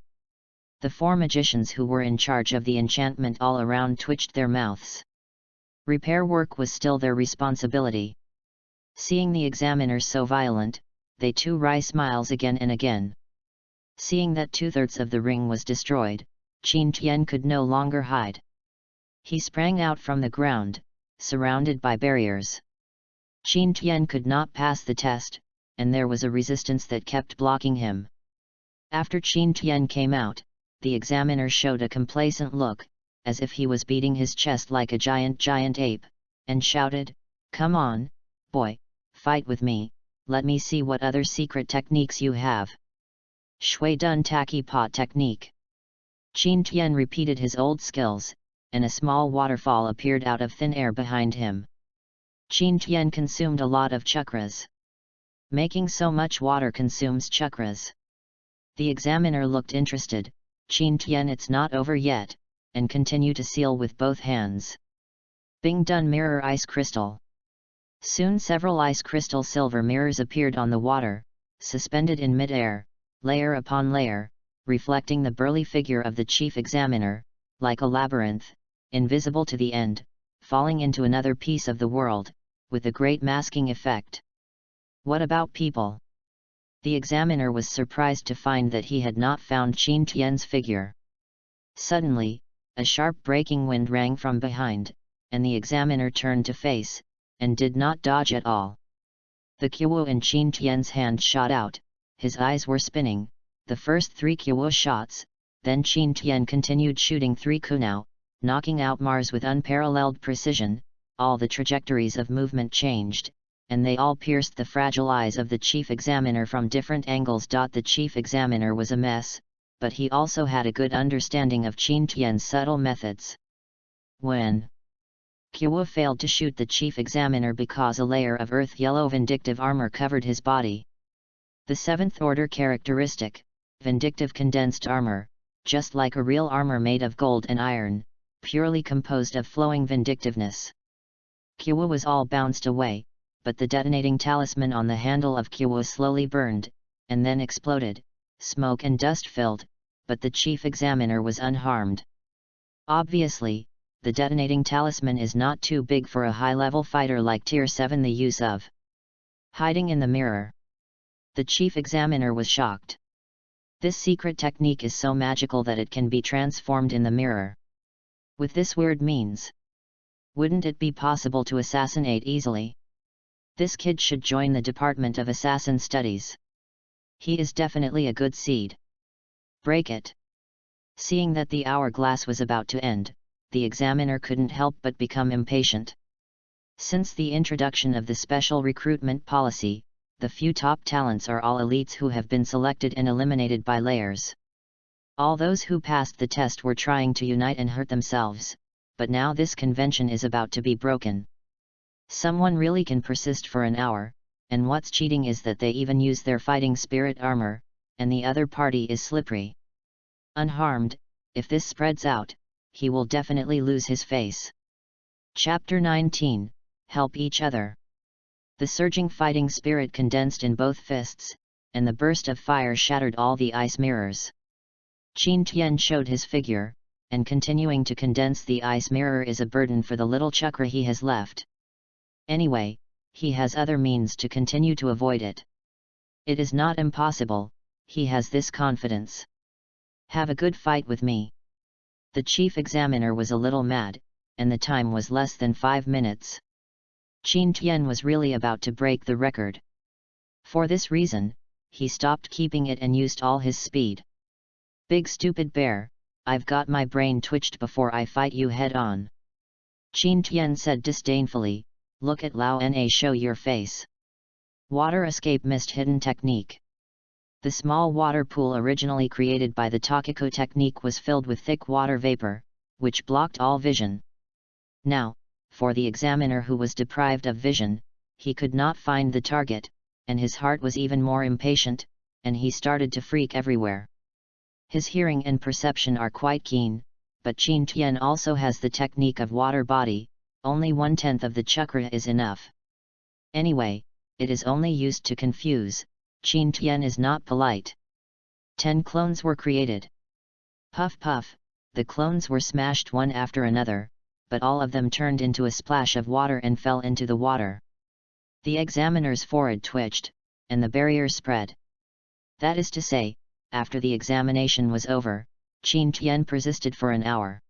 The four magicians who were in charge of the enchantment all around twitched their mouths. Repair work was still their responsibility. Seeing the examiner so violent, they too wry smiles again and again. Seeing that 2/3 of the ring was destroyed, Qin Tian could no longer hide. He sprang out from the ground, surrounded by barriers. Qin Tian could not pass the test, and there was a resistance that kept blocking him. After Qin Tian came out, the examiner showed a complacent look, as if he was beating his chest like a giant ape, and shouted, "Come on, boy, fight with me, let me see what other secret techniques you have." Shui Dun Taki Pot technique. Qin Tian repeated his old skills, and a small waterfall appeared out of thin air behind him. Qin Tian consumed a lot of chakras. Making so much water consumes chakras. The examiner looked interested. Qin Tian, it's not over yet, and continue to seal with both hands. Bing Dun Mirror Ice Crystal. Soon several ice crystal silver mirrors appeared on the water, suspended in mid-air, layer upon layer, reflecting the burly figure of the chief examiner, like a labyrinth, invisible to the end, falling into another piece of the world, with a great masking effect. What about people? The examiner was surprised to find that he had not found Qin Tian's figure. Suddenly, a sharp breaking wind rang from behind, and the examiner turned to face, and did not dodge at all. The Kuo in Qin Tian's hand shot out, his eyes were spinning, the first 3 Kuo shots, then Qin Tian continued shooting 3 Kunao, knocking out Mars with unparalleled precision. All the trajectories of movement changed, and they all pierced the fragile eyes of the chief examiner from different angles. The chief examiner was a mess, but he also had a good understanding of Qin Tian's subtle methods. When Kuo failed to shoot the chief examiner because a layer of earth-yellow vindictive armor covered his body. The 7th order characteristic, vindictive condensed armor, just like a real armor made of gold and iron, purely composed of flowing vindictiveness. Kuo was all bounced away, but the detonating talisman on the handle of Kuo slowly burned, and then exploded, smoke and dust filled, but the chief examiner was unharmed. Obviously, the detonating talisman is not too big for a high-level fighter like Tier 7. The use of hiding in the mirror. The chief examiner was shocked. This secret technique is so magical that it can be transformed in the mirror. With this weird means, wouldn't it be possible to assassinate easily? This kid should join the Department of Assassin Studies. He is definitely a good seed. Break it. Seeing that the hourglass was about to end, the examiner couldn't help but become impatient. Since the introduction of the special recruitment policy, the few top talents are all elites who have been selected and eliminated by layers. All those who passed the test were trying to unite and hurt themselves, but now this convention is about to be broken. Someone really can persist for an hour, and what's cheating is that they even use their fighting spirit armor, and the other party is slippery. Unharmed, if this spreads out, he will definitely lose his face. Chapter 19, Help Each Other. The surging fighting spirit condensed in both fists, and the burst of fire shattered all the ice mirrors. Qin Tian showed his figure, and continuing to condense the ice mirror is a burden for the little chakra he has left. Anyway, he has other means to continue to avoid it. It is not impossible, he has this confidence. Have a good fight with me. The chief examiner was a little mad, and the time was less than 5 minutes. Qin Tian was really about to break the record. For this reason, he stopped keeping it and used all his speed. Big stupid bear, I've got my brain twitched before I fight you head on. Qin Tian said disdainfully, look at Lao Na show your face. Water escape mist hidden technique. The small water pool originally created by the Takiko technique was filled with thick water vapor, which blocked all vision. Now, for the examiner who was deprived of vision, he could not find the target, and his heart was even more impatient, and he started to freak everywhere. His hearing and perception are quite keen, but Qin Tian also has the technique of water body, only 1/10 of the chakra is enough. Anyway, it is only used to confuse, Qin Tian is not polite. 10 clones were created. Puff puff, the clones were smashed one after another, but all of them turned into a splash of water and fell into the water. The examiner's forehead twitched, and the barrier spread. That is to say, after the examination was over, Qin Tian persisted for an hour.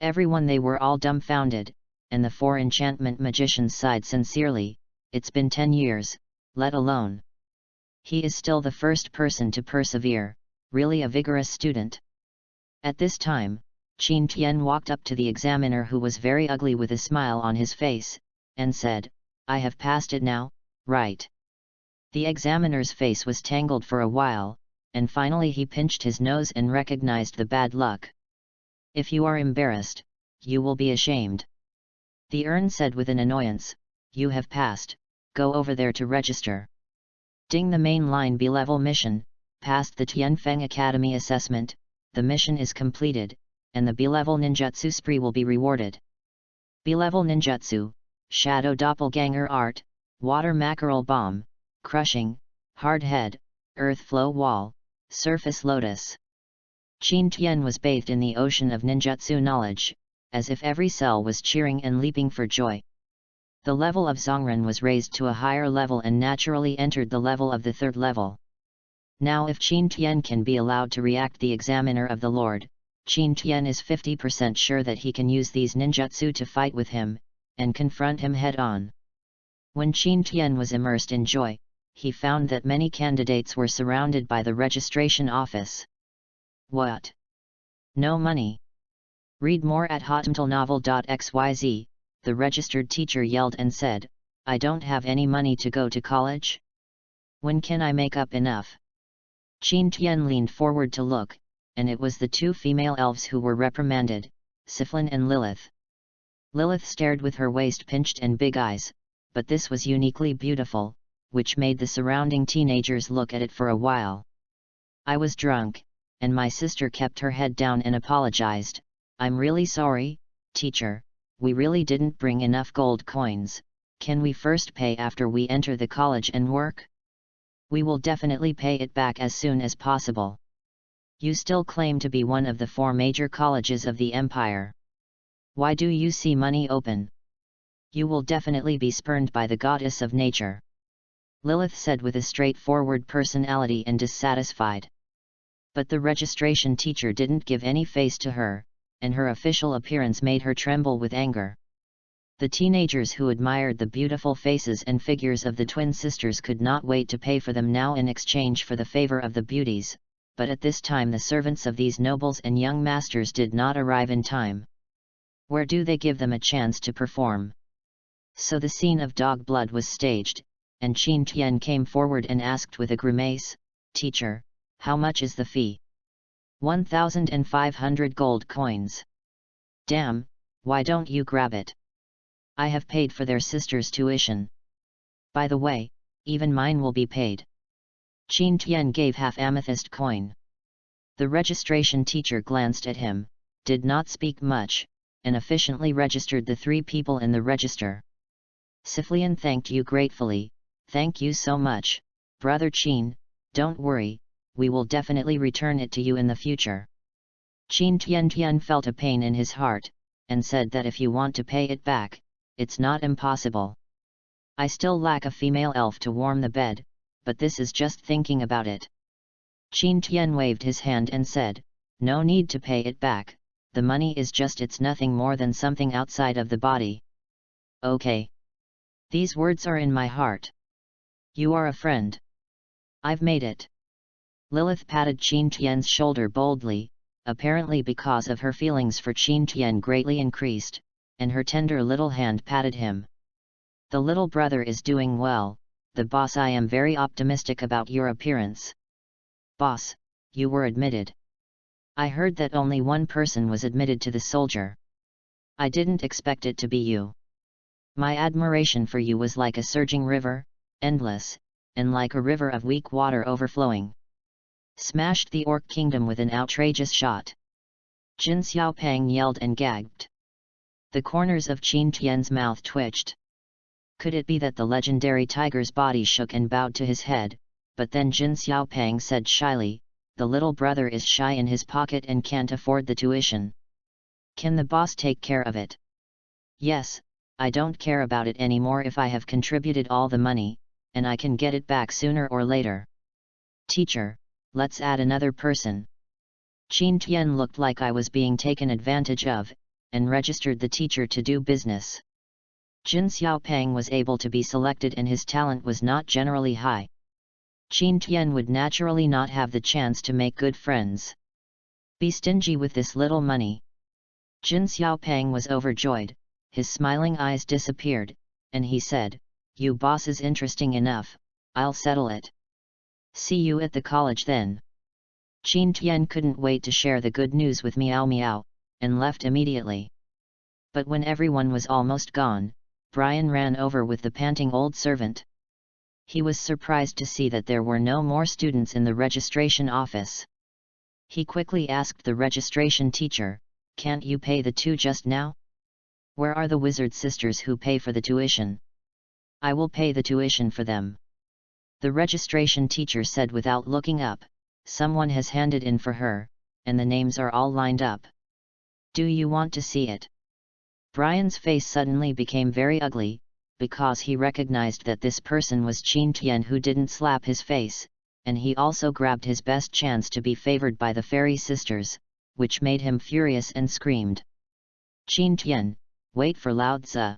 Everyone they were all dumbfounded, and the 4 enchantment magicians sighed sincerely, it's been 10 years, let alone. He is still the first person to persevere, really a vigorous student. At this time, Qin Tian walked up to the examiner who was very ugly with a smile on his face, and said, I have passed it now, right? The examiner's face was tangled for a while, and finally he pinched his nose and recognized the bad luck. If you are embarrassed, you will be ashamed. The urn said with an annoyance, you have passed, go over there to register. Ding the mainline B-level mission, passed the Tianfeng Academy assessment, the mission is completed, and the B-level ninjutsu spree will be rewarded. B-level ninjutsu, shadow doppelganger art, water mackerel bomb, crushing, hard head, earth flow wall, surface lotus. Qin Tian was bathed in the ocean of ninjutsu knowledge, as if every cell was cheering and leaping for joy. The level of Zhongren was raised to a higher level and naturally entered the level of the third level. Now if Qin Tian can be allowed to react the examiner of the Lord, Qin Tian is 50% sure that he can use these ninjutsu to fight with him, and confront him head-on. When Qin Tian was immersed in joy, he found that many candidates were surrounded by the registration office. What? No money? Read more at hotmtlnovel.xyz, the registered teacher yelled and said, I don't have any money to go to college? When can I make up enough? Qin Tian leaned forward to look, and it was the two female elves who were reprimanded, Siflin and Lilith. Lilith stared with her waist pinched and big eyes, but this was uniquely beautiful, which made the surrounding teenagers look at it for a while. I was drunk, and my sister kept her head down and apologized. I'm really sorry, teacher, we really didn't bring enough gold coins. Can we first pay after we enter the college and work? We will definitely pay it back as soon as possible. You still claim to be one of the 4 major colleges of the empire. Why do you see money open? You will definitely be spurned by the goddess of nature. Lilith said with a straightforward personality and dissatisfied. But the registration teacher didn't give any face to her, and her official appearance made her tremble with anger. The teenagers who admired the beautiful faces and figures of the twin sisters could not wait to pay for them now in exchange for the favor of the beauties, but at this time the servants of these nobles and young masters did not arrive in time. Where do they give them a chance to perform? So the scene of dog blood was staged, and Qin Tian came forward and asked with a grimace, Teacher, how much is the fee? 1,500 gold coins. Damn, why don't you grab it? I have paid for their sister's tuition. By the way, even mine will be paid. Qin Tian gave half amethyst coin. The registration teacher glanced at him, did not speak much, and efficiently registered the 3 people in the register. Siflian thanked you gratefully. Thank you so much, Brother Qin, don't worry, we will definitely return it to you in the future. Qin Tian felt a pain in his heart, and said that if you want to pay it back, it's not impossible. I still lack a female elf to warm the bed, but this is just thinking about it. Qin Tian waved his hand and said, no need to pay it back, the money is just it's nothing more than something outside of the body. Okay. These words are in my heart. You are a friend. I've made it. Lilith patted Qin Tian's shoulder boldly, apparently because of her feelings for Qin Tian greatly increased, and her tender little hand patted him. The little brother is doing well, the boss. I am very optimistic about your appearance. Boss, you were admitted. I heard that only one person was admitted to the soldier. I didn't expect it to be you. My admiration for you was like a surging river, endless, and like a river of weak water overflowing. Smashed the Orc Kingdom with an outrageous shot. Jin Xiaopeng yelled and gagged. The corners of Qin Tian's mouth twitched. Could it be that the legendary tiger's body shook and bowed to his head? But then Jin Xiaopeng said shyly, the little brother is shy in his pocket and can't afford the tuition. Can the boss take care of it? Yes, I don't care about it anymore if I have contributed all the money, and I can get it back sooner or later. Teacher, let's add another person. Qin Tian looked like I was being taken advantage of, and registered the teacher to do business. Jin Xiaopeng was able to be selected and his talent was not generally high. Qin Tian would naturally not have the chance to make good friends. Be stingy with this little money. Jin Xiaopeng was overjoyed, his smiling eyes disappeared, and he said, you boss is interesting enough, I'll settle it. See you at the college then. Qin Tian couldn't wait to share the good news with Miao Miao, and left immediately. But when everyone was almost gone, Brian ran over with the panting old servant. He was surprised to see that there were no more students in the registration office. He quickly asked the registration teacher, can't you pay the 2 just now? Where are the wizard sisters who pay for the tuition? I will pay the tuition for them. The registration teacher said without looking up, someone has handed in for her, and the names are all lined up. Do you want to see it? Brian's face suddenly became very ugly, because he recognized that this person was Qin Tian, who didn't slap his face, and he also grabbed his best chance to be favored by the fairy sisters, which made him furious and screamed, "Qin Tian, wait for Lao Tzu.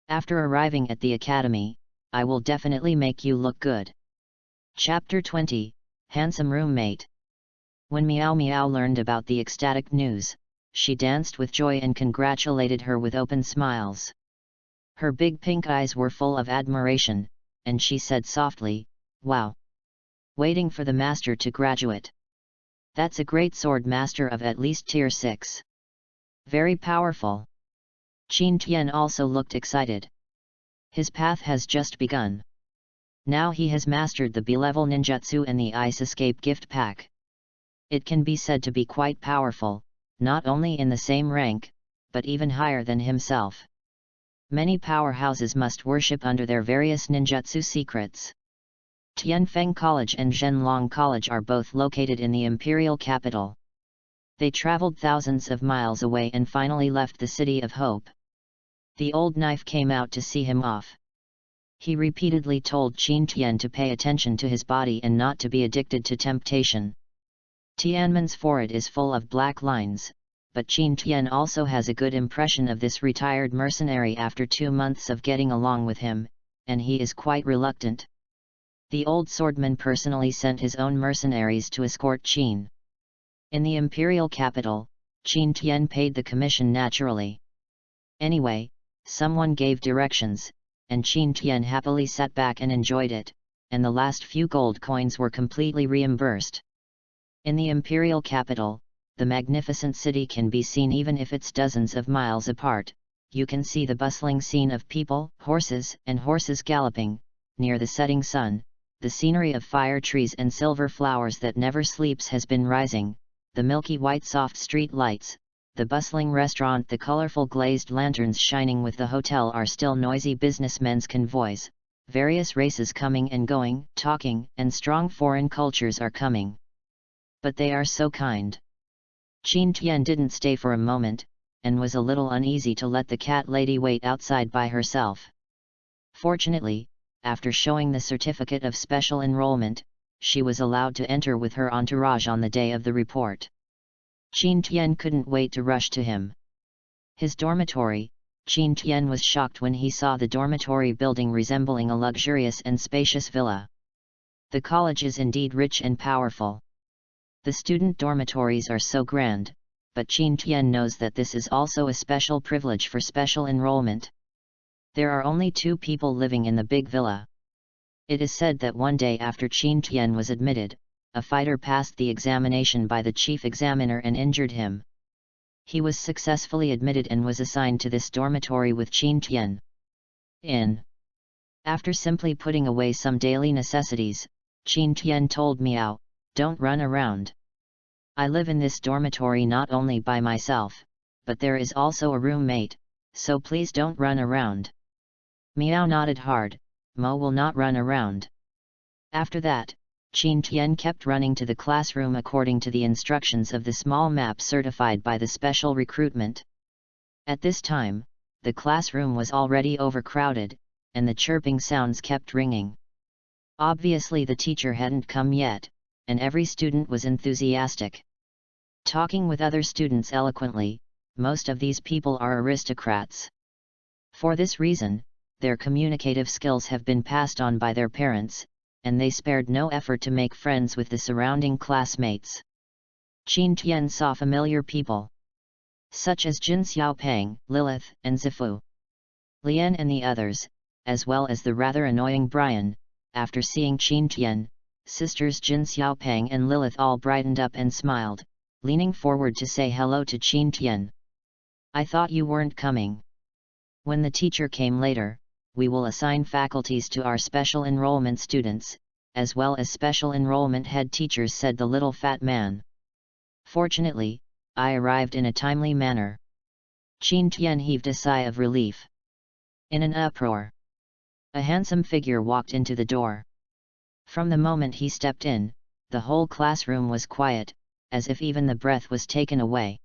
After arriving at the academy, I will definitely make you look good." Chapter 20, Handsome Roommate. When Meow Meow learned about the ecstatic news, she danced with joy and congratulated her with open smiles. Her big pink eyes were full of admiration, and she said softly, "Wow! Waiting for the master to graduate. That's a great sword master of at least tier 6. Very powerful." Qin Tian also looked excited. His path has just begun. Now he has mastered the B-level ninjutsu and the Ice Escape gift pack. It can be said to be quite powerful, not only in the same rank, but even higher than himself. Many powerhouses must worship under their various ninjutsu secrets. Tianfeng College and Zhenlong College are both located in the imperial capital. They traveled thousands of miles away and finally left the City of Hope. The old knife came out to see him off. He repeatedly told Qin Tian to pay attention to his body and not to be addicted to temptation. Tianman's forehead is full of black lines, but Qin Tian also has a good impression of this retired mercenary after 2 months of getting along with him, and he is quite reluctant. The old swordman personally sent his own mercenaries to escort Qin. In the imperial capital, Qin Tian paid the commission naturally. Anyway, someone gave directions, and Qin Tian happily sat back and enjoyed it, and the last few gold coins were completely reimbursed. In the imperial capital, the magnificent city can be seen even if it's dozens of miles apart. You can see the bustling scene of people, horses, and horses galloping, near the setting sun. The scenery of fire trees and silver flowers that never sleeps has been rising, the milky white soft street lights, the bustling restaurant, the colorful glazed lanterns shining with the hotel are still noisy businessmen's convoys, various races coming and going, talking, and strong foreign cultures are coming. But they are so kind. Qin Tian didn't stay for a moment, and was a little uneasy to let the cat lady wait outside by herself. Fortunately, after showing the certificate of special enrollment, she was allowed to enter with her entourage on the day of the report. Qin Tian couldn't wait to rush to him. His dormitory. Qin Tian was shocked when he saw the dormitory building resembling a luxurious and spacious villa. The college is indeed rich and powerful. The student dormitories are so grand, but Qin Tian knows that this is also a special privilege for special enrollment. There are only 2 people living in the big villa. It is said that one day after Qin Tian was admitted, a fighter passed the examination by the chief examiner and injured him. He was successfully admitted and was assigned to this dormitory with Qin Tian. After simply putting away some daily necessities, Qin Tian told Meow, "Don't run around. I live in this dormitory not only by myself, but there is also a roommate, so please don't run around." Meow nodded hard. Mo will not run around. After that, Qin Tian kept running to the classroom according to the instructions of the small map certified by the special recruitment. At this time, the classroom was already overcrowded, and the chirping sounds kept ringing. Obviously the teacher hadn't come yet, and every student was enthusiastic. Talking with other students eloquently, most of these people are aristocrats. For this reason, their communicative skills have been passed on by their parents, and they spared no effort to make friends with the surrounding classmates. Qin Tian saw familiar people, such as Jin Xiaopeng, Lilith, and Zifu, Lian and the others, as well as the rather annoying Brian. After seeing Qin Tian, sisters Jin Xiaopeng and Lilith all brightened up and smiled, leaning forward to say hello to Qin Tian. "I thought you weren't coming. When the teacher came later, we will assign faculties to our special enrollment students, as well as special enrollment head teachers," said the little fat man. "Fortunately, I arrived in a timely manner." Qin Tian heaved a sigh of relief. In an uproar, a handsome figure walked into the door. From the moment he stepped in, the whole classroom was quiet, as if even the breath was taken away.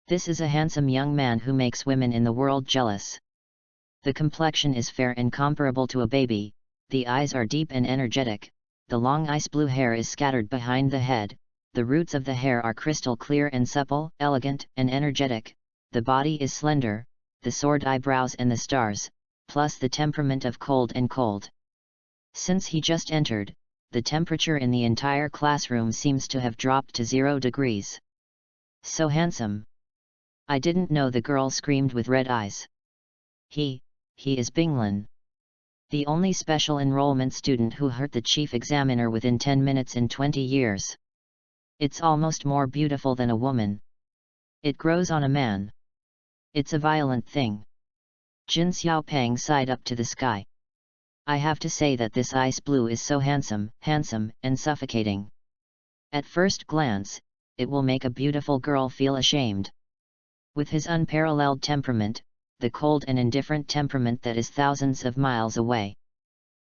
This is a handsome young man who makes women in the world jealous. The complexion is fair and comparable to a baby, the eyes are deep and energetic, the long ice blue hair is scattered behind the head, the roots of the hair are crystal clear and supple, elegant and energetic, the body is slender, the soared eyebrows and the stars, plus the temperament of cold and cold. Since he just entered, the temperature in the entire classroom seems to have dropped to 0 degrees. So handsome! I didn't know, the girl screamed with red eyes. He is Binglin. The only special enrollment student who hurt the chief examiner within 10 minutes in 20 years. It's almost more beautiful than a woman. It grows on a man. It's a violent thing. Jin Xiaopeng sighed up to the sky. I have to say that this ice blue is so handsome, and suffocating. At first glance, it will make a beautiful girl feel ashamed. With his unparalleled temperament, the cold and indifferent temperament that is thousands of miles away,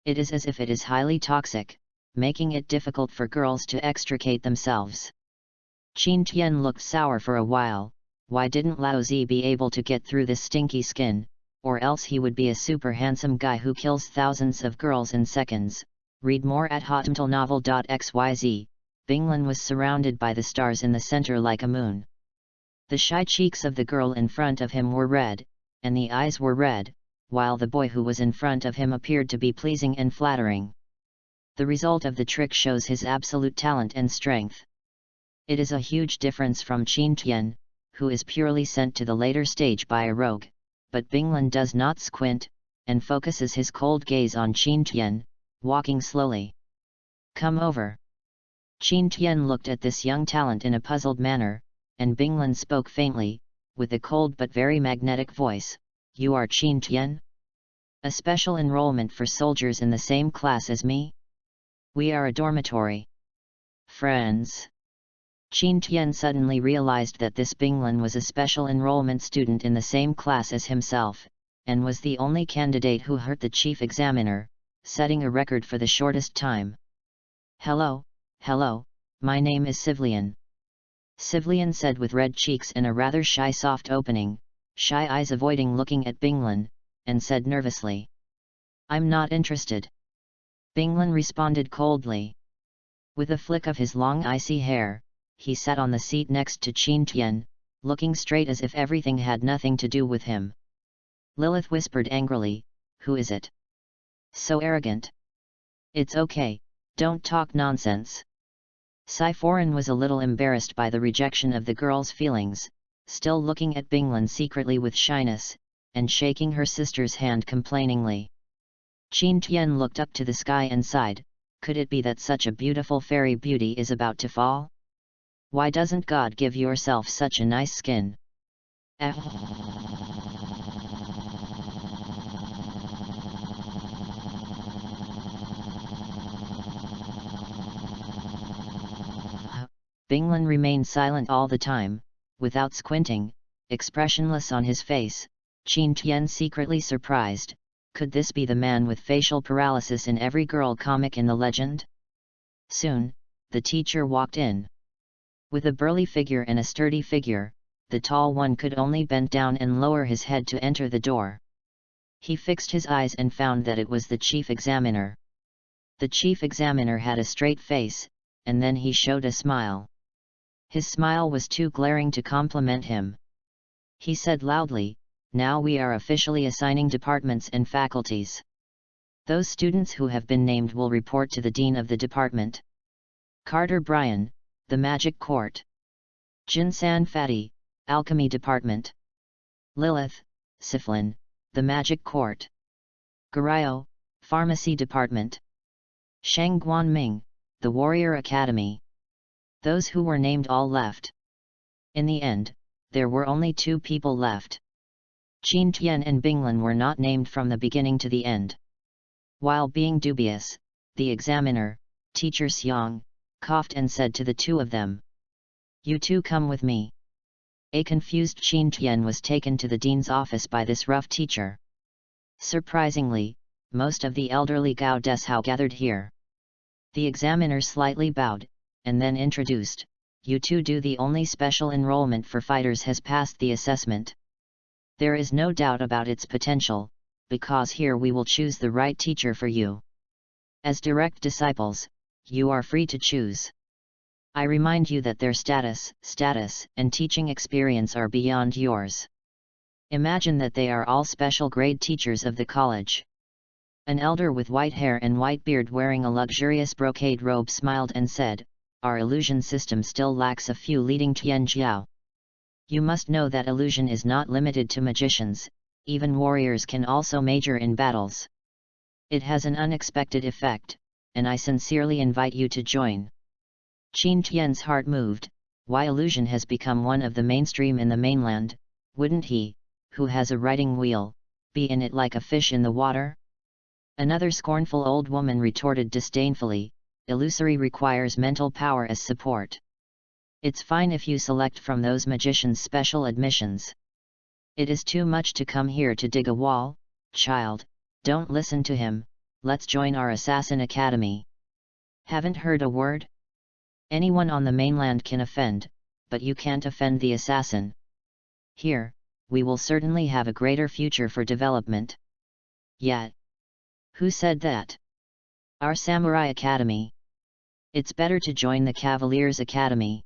it is as if it is highly toxic, making it difficult for girls to extricate themselves. Qin Tian looked sour for a while. Why didn't Lao Zi be able to get through this stinky skin, or else he would be a super handsome guy who kills thousands of girls in seconds. Read more at hotmtlnovel.xyz. Binglin was surrounded by the stars in the center like a moon. The shy cheeks of the girl in front of him were red, and the eyes were red, while the boy who was in front of him appeared to be pleasing and flattering. The result of the trick shows his absolute talent and strength. It is a huge difference from Qin Tian, who is purely sent to the later stage by a rogue, but Binglin does not squint, and focuses his cold gaze on Qin Tian, walking slowly. Come over. Qin Tian looked at this young talent in a puzzled manner, and Binglin spoke faintly, with a cold but very magnetic voice, You are Qin Tian? A special enrollment for soldiers in the same class as me? We are a dormitory. Friends. Qin Tian suddenly realized that this Binglin was a special enrollment student in the same class as himself, and was the only candidate who hurt the chief examiner, setting a record for the shortest time. Hello, my name is Sivlian. Sivlian said with red cheeks and a rather shy soft opening, shy eyes avoiding looking at Binglin, and said nervously. I'm not interested. Binglin responded coldly. With a flick of his long icy hair, he sat on the seat next to Qin Tian, looking straight as if everything had nothing to do with him. Lilith whispered angrily, Who is it? So arrogant. It's okay, don't talk nonsense. Sci-Foreign was a little embarrassed by the rejection of the girl's feelings, still looking at Binglin secretly with shyness, and shaking her sister's hand complainingly. Qin Tian looked up to the sky and sighed, Could it be that such a beautiful fairy beauty is about to fall? Why doesn't God give yourself such a nice skin? Binglin remained silent all the time, without squinting, expressionless on his face. Qin Tian secretly surprised, could this be the man with facial paralysis in every girl comic in the legend? Soon, the teacher walked in. With a burly figure and a sturdy figure, the tall one could only bend down and lower his head to enter the door. He fixed his eyes and found that it was the chief examiner. The chief examiner had a straight face, and then he showed a smile. His smile was too glaring to compliment him. He said loudly, Now we are officially assigning departments and faculties. Those students who have been named will report to the dean of the department. Carter Bryan, the Magic Court. Jin-san Fatty, Alchemy Department. Lilith, Siflin, the Magic Court. Garayo, Pharmacy Department. Shang Guanming, the Warrior Academy. Those who were named all left. In the end, there were only 2 people left. Qin Tian and Binglin were not named from the beginning to the end. While being dubious, the examiner, Teacher Xiang, coughed and said to the 2 of them, You 2 come with me. A confused Qin Tian was taken to the dean's office by this rough teacher. Surprisingly, most of the elderly Gao Deshao gathered here. The examiner slightly bowed, and then introduced, You 2 do the only special enrollment for fighters has passed the assessment. There is no doubt about its potential, because here we will choose the right teacher for you. As direct disciples, you are free to choose. I remind you that their status, and teaching experience are beyond yours. Imagine that they are all special grade teachers of the college. An elder with white hair and white beard wearing a luxurious brocade robe smiled and said, "Our illusion system still lacks a few leading tianjiao. You must know that illusion is not limited to magicians, even warriors can also major in battles. It has an unexpected effect, and I sincerely invite you to join." Qin Tian's heart moved. Why illusion has become one of the mainstream in the mainland, wouldn't he, who has a writing wheel, be in it like a fish in the water? Another scornful old woman retorted disdainfully, "Illusory requires mental power as support. It's fine if you select from those magicians special admissions. It is too much to come here to dig a wall, child, don't listen to him, let's join our assassin academy." Haven't heard a word? Anyone on the mainland can offend, but you can't offend the assassin. Here, we will certainly have a greater future for development. Yet. Who said that? Our Samurai Academy. It's better to join the Cavaliers Academy.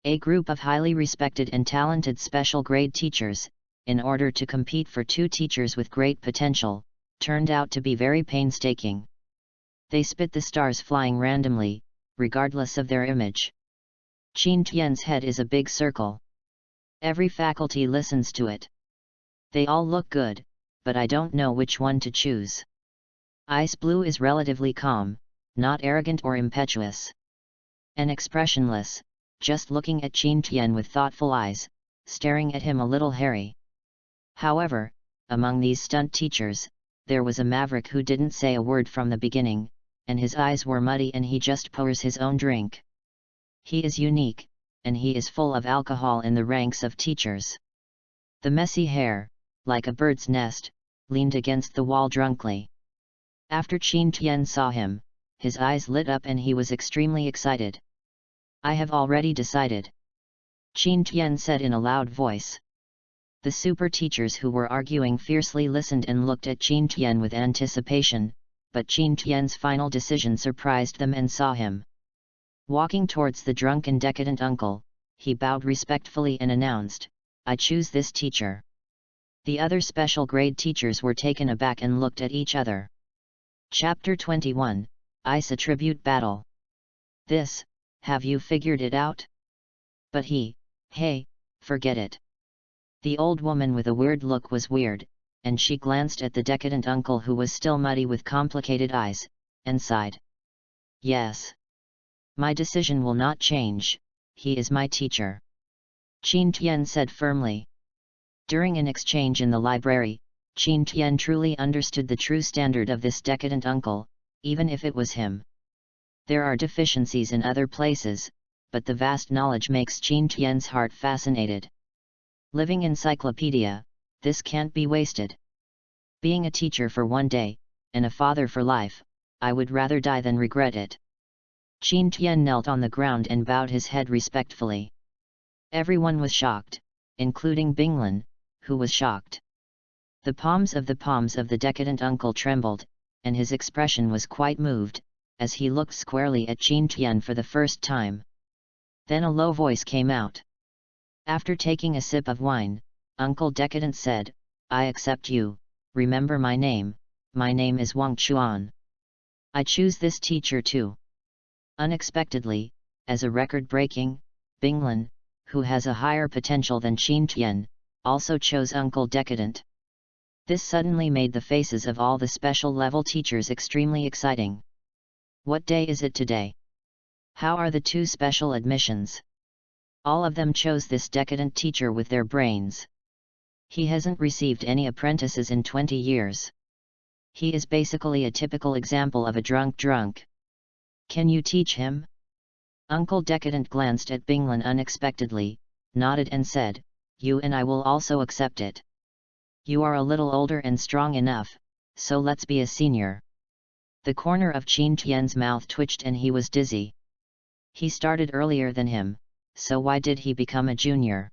A group of highly respected and talented special grade teachers, in order to compete for two teachers with great potential, turned out to be very painstaking. They spit the stars flying randomly, regardless of their image. Qin Tian's head is a big circle. Every faculty listens to it. They all look good, but I don't know which one to choose. Ice Blue is relatively calm, not arrogant or impetuous. And expressionless, just looking at Qin Tian with thoughtful eyes, staring at him a little hairy. However, among these stunt teachers, there was a maverick who didn't say a word from the beginning, and his eyes were muddy and he just pours his own drink. He is unique, and he is full of alcohol in the ranks of teachers. The messy hair, like a bird's nest, leaned against the wall drunkly. After Qin Tian saw him, his eyes lit up and he was extremely excited. "I have already decided," Qin Tian said in a loud voice. The super teachers who were arguing fiercely listened and looked at Qin Tian with anticipation, but Qin Tian's final decision surprised them and saw him. Walking towards the drunk and decadent uncle, he bowed respectfully and announced, "I choose this teacher." The other special grade teachers were taken aback and looked at each other. Chapter 21, Ice Attribute Battle. "This, have you figured it out?" But hey, forget it. The old woman with a weird look was weird, and she glanced at the decadent uncle who was still muddy with complicated eyes, and sighed. "Yes. My decision will not change, he is my teacher," Qin Tian said firmly. During an exchange in the library, Qin Tian truly understood the true standard of this decadent uncle, even if it was him. There are deficiencies in other places, but the vast knowledge makes Qin Tian's heart fascinated. Living encyclopedia, this can't be wasted. Being a teacher for one day, and a father for life, I would rather die than regret it. Qin Tian knelt on the ground and bowed his head respectfully. Everyone was shocked, including Binglin, who was shocked. The palms of the decadent uncle trembled, and his expression was quite moved, as he looked squarely at Qin Tian for the first time. Then a low voice came out. After taking a sip of wine, Uncle Decadent said, "I accept you, remember my name is Wang Chuan. I choose this teacher too." Unexpectedly, as a record-breaking, Binglin, who has a higher potential than Qin Tian, also chose Uncle Decadent. This suddenly made the faces of all the special-level teachers extremely exciting. What day is it today? How are the two special admissions? All of them chose this decadent teacher with their brains. He hasn't received any apprentices in 20 years. He is basically a typical example of a drunk. Can you teach him? Uncle Decadent glanced at Binglin unexpectedly, nodded and said, "You and I will also accept it. You are a little older and strong enough, so let's be a senior." The corner of Qin Tian's mouth twitched and he was dizzy. He started earlier than him, so why did he become a junior?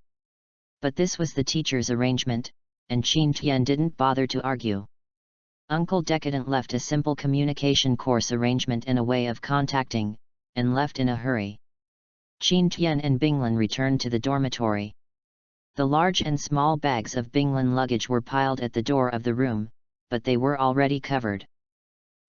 But this was the teacher's arrangement, and Qin Tian didn't bother to argue. Uncle Decadent left a simple communication course arrangement and a way of contacting, and left in a hurry. Qin Tian and Binglin returned to the dormitory. The large and small bags of Binglin luggage were piled at the door of the room, but they were already covered.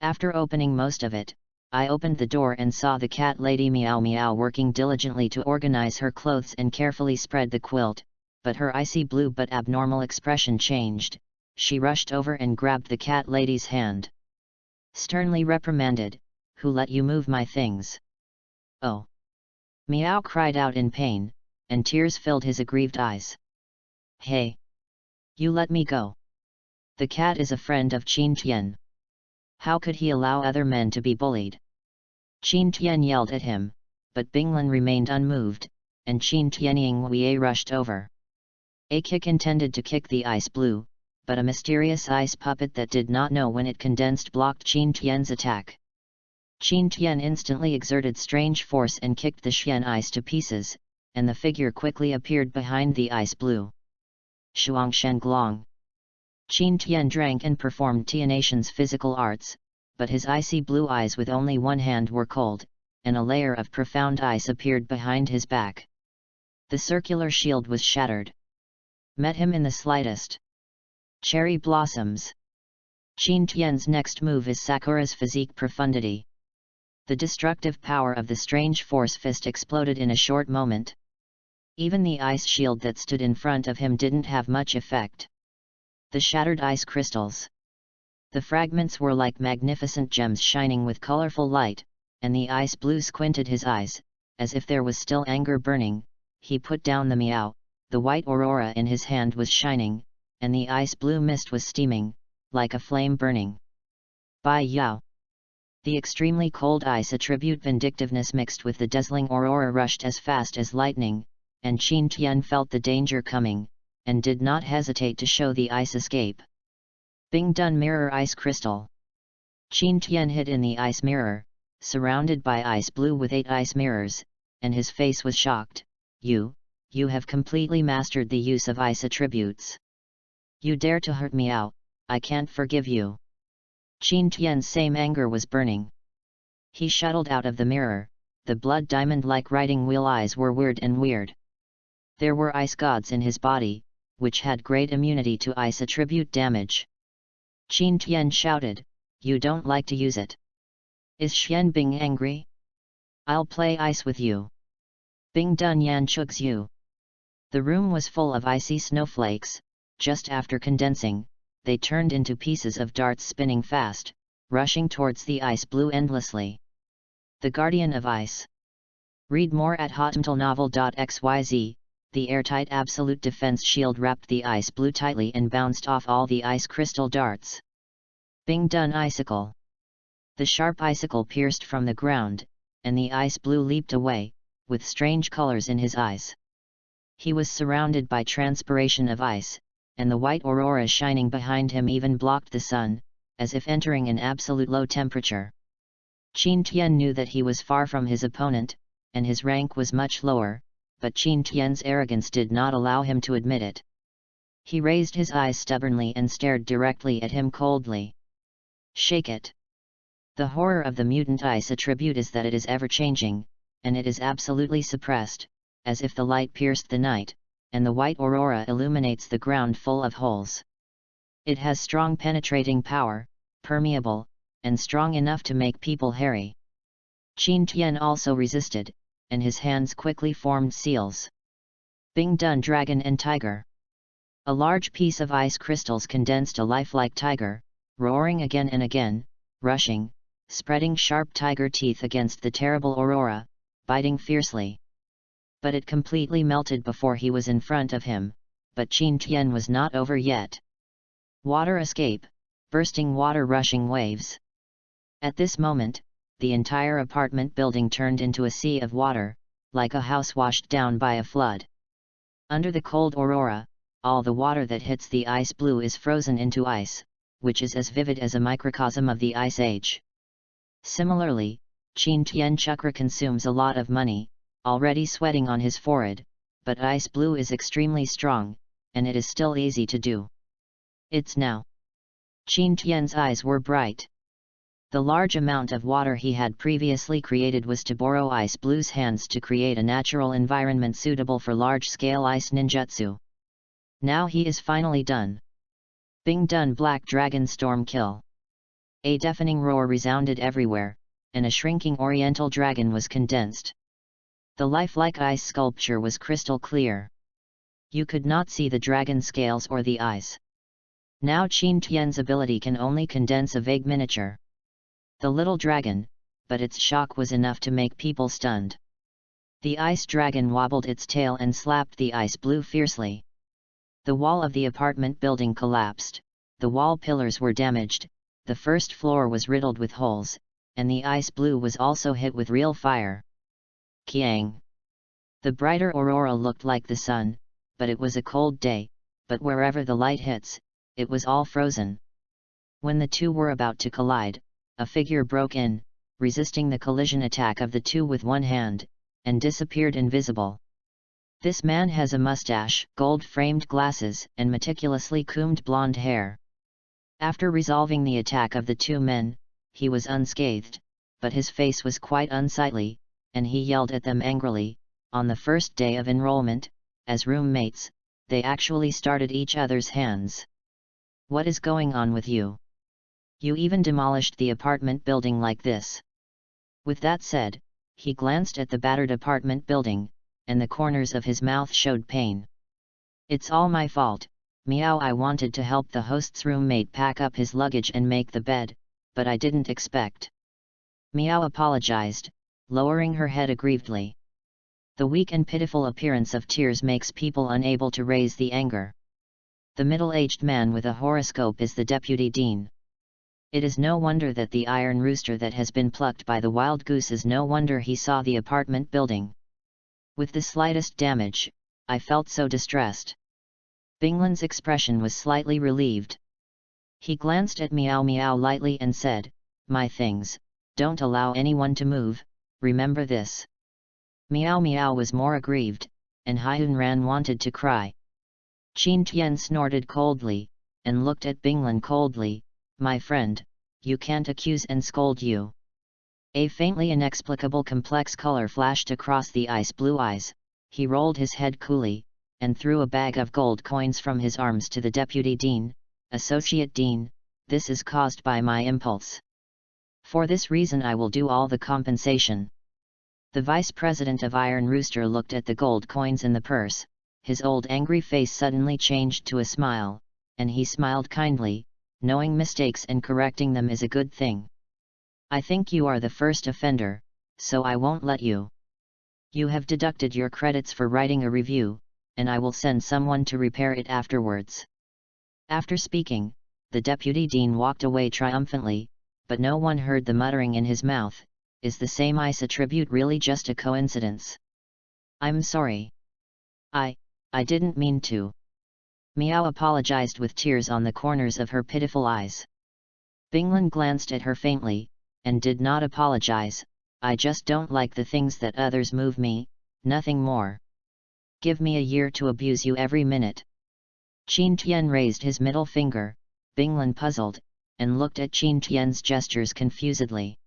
After opening most of it, I opened the door and saw the cat lady Meow Meow working diligently to organize her clothes and carefully spread the quilt, but her icy blue but abnormal expression changed. She rushed over and grabbed the cat lady's hand. Sternly reprimanded, "Who let you move my things?" "Oh!" Meow cried out in pain, and tears filled his aggrieved eyes. "Hey! You let me go! The cat is a friend of Qin Tian. How could he allow other men to be bullied?" Qin Tian yelled at him, but Binglin remained unmoved, and Qin Tianying rushed over. A kick intended to kick the ice blue, but a mysterious ice puppet that did not know when it condensed blocked Qin Tian's attack. Qin Tian instantly exerted strange force and kicked the Xian ice to pieces, and the figure quickly appeared behind the ice blue. Shuang Shen Glong. Qin Tian drank and performed Tianation's physical arts, but his icy blue eyes with only one hand were cold, and a layer of profound ice appeared behind his back. The circular shield was shattered. Met him in the slightest. Cherry blossoms. Qin Tian's next move is Sakura's physique profundity. The destructive power of the strange force fist exploded in a short moment. Even the ice shield that stood in front of him didn't have much effect. The shattered ice crystals. The fragments were like magnificent gems shining with colorful light, and the ice blue squinted his eyes, as if there was still anger burning. He put down the meow, the white aurora in his hand was shining, and the ice blue mist was steaming, like a flame burning. Bai Yao. The extremely cold ice attribute vindictiveness mixed with the dazzling aurora rushed as fast as lightning, and Qin Tian felt the danger coming, and did not hesitate to show the ice escape. Bing Dun Mirror Ice Crystal. Qin Tian hid in the ice mirror, surrounded by ice blue with 8 ice mirrors, and his face was shocked. You have completely mastered the use of ice attributes. You dare to hurt Meow, I can't forgive you. Qin Tian's same anger was burning. He shuttled out of the mirror, the blood diamond-like riding wheel eyes were weird. There were ice gods in his body, which had great immunity to ice attribute damage. Qin Tian shouted, "You don't like to use it? Is Xian Bing angry? I'll play ice with you. Bing Dun Yan Chugs you." The room was full of icy snowflakes. Just after condensing, they turned into pieces of darts spinning fast, rushing towards the ice blue endlessly. The Guardian of Ice. Read more at hotmtlnovel.xyz. The airtight absolute defense shield wrapped the ice blue tightly and bounced off all the ice crystal darts. Bing Dun Icicle. The sharp icicle pierced from the ground, and the ice blue leaped away, with strange colors in his eyes. He was surrounded by transpiration of ice, and the white aurora shining behind him even blocked the sun, as if entering an absolute low temperature. Qin Tian knew that he was far from his opponent, and his rank was much lower, but Qin Tian's arrogance did not allow him to admit it. He raised his eyes stubbornly and stared directly at him coldly. Shake it. The horror of the mutant ice attribute is that it is ever-changing, and it is absolutely suppressed, as if the light pierced the night, and the white aurora illuminates the ground full of holes. It has strong penetrating power, permeable, and strong enough to make people hairy. Qin Tian also resisted, and his hands quickly formed seals. Bing Dun Dragon and Tiger. A large piece of ice crystals condensed a lifelike tiger, roaring again and again, rushing, spreading sharp tiger teeth against the terrible aurora, biting fiercely. But it completely melted before he was in front of him, but Qin Tian was not over yet. Water escape, bursting water rushing waves. At this moment, the entire apartment building turned into a sea of water, like a house washed down by a flood. Under the cold aurora, all the water that hits the ice blue is frozen into ice, which is as vivid as a microcosm of the Ice Age. Similarly, Qin Tian Chakra consumes a lot of money, already sweating on his forehead, but ice blue is extremely strong, and it is still easy to do. It's now. Qin Tian's eyes were bright. The large amount of water he had previously created was to borrow Ice Blue's hands to create a natural environment suitable for large-scale ice ninjutsu. Now he is finally done. Bing done Black Dragon Storm Kill. A deafening roar resounded everywhere, and a shrinking oriental dragon was condensed. The lifelike ice sculpture was crystal clear. You could not see the dragon scales or the eyes. Now Qin Tian's ability can only condense a vague miniature. The little dragon, but its shock was enough to make people stunned. The ice dragon wobbled its tail and slapped the Ice Blue fiercely. The wall of the apartment building collapsed, the wall pillars were damaged, the first floor was riddled with holes, and the Ice Blue was also hit with real fire. Kiang! The brighter aurora looked like the sun, but it was a cold day, but wherever the light hits, it was all frozen. When the two were about to collide, a figure broke in, resisting the collision attack of the two with one hand, and disappeared invisible. This man has a mustache, gold-framed glasses, and meticulously combed blonde hair. After resolving the attack of the two men, he was unscathed, but his face was quite unsightly, and he yelled at them angrily. On the first day of enrollment, as roommates, they actually started each other's hands. What is going on with you? You even demolished the apartment building like this. With that said, he glanced at the battered apartment building, and the corners of his mouth showed pain. It's all my fault, meow. I wanted to help the host's roommate pack up his luggage and make the bed, but I didn't expect. Meow apologized, lowering her head aggrievedly. The weak and pitiful appearance of tears makes people unable to raise the anger. The middle-aged man with a horoscope is the deputy dean. It is no wonder that the iron rooster that has been plucked by the wild goose is no wonder he saw the apartment building. With the slightest damage, I felt so distressed. Binglan's expression was slightly relieved. He glanced at Meow Meow lightly and said, "My things, don't allow anyone to move, remember this." Meow Meow was more aggrieved, and Hyun Ran wanted to cry. Qin Tian snorted coldly, and looked at Binglan coldly. "My friend, you can't accuse and scold you." A faintly inexplicable complex color flashed across the Ice Blue eyes. He rolled his head coolly, and threw a bag of gold coins from his arms to the deputy dean. "Associate Dean, this is caused by my impulse. For this reason I will do all the compensation." The vice president of Iron Rooster looked at the gold coins in the purse. His old angry face suddenly changed to a smile, and he smiled kindly. Knowing mistakes and correcting them is a good thing. "I think you are the first offender, so I won't let you. You have deducted your credits for writing a review, and I will send someone to repair it afterwards." After speaking, the deputy dean walked away triumphantly, but no one heard the muttering in his mouth. Is the same ice attribute really just a coincidence? "I'm sorry. I didn't mean to." Meow apologized with tears on the corners of her pitiful eyes. Binglan glanced at her faintly, and did not apologize. "I just don't like the things that others move me, nothing more. Give me a year to abuse you every minute." Qin Tian raised his middle finger. Binglan puzzled, and looked at Qin Tian's gestures confusedly.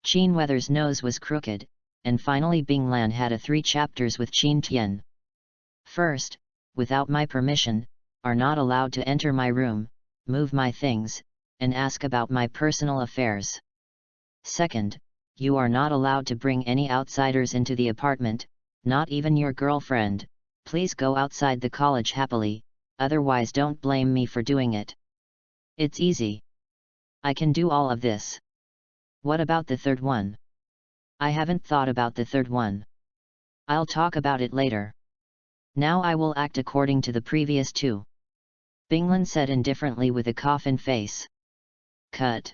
Qin Weather's nose was crooked, and finally Binglan had 3 chapters with Qin Tian. "First, without my permission, are not allowed to enter my room, move my things, and ask about my personal affairs. Second, you are not allowed to bring any outsiders into the apartment, not even your girlfriend. Please go outside the college happily, otherwise don't blame me for doing it. It's easy. I can do all of this. What about the third one?" "I haven't thought about the third one. I'll talk about it later. Now I will act according to the previous 2. Binglan said indifferently with a coffin face. Cut.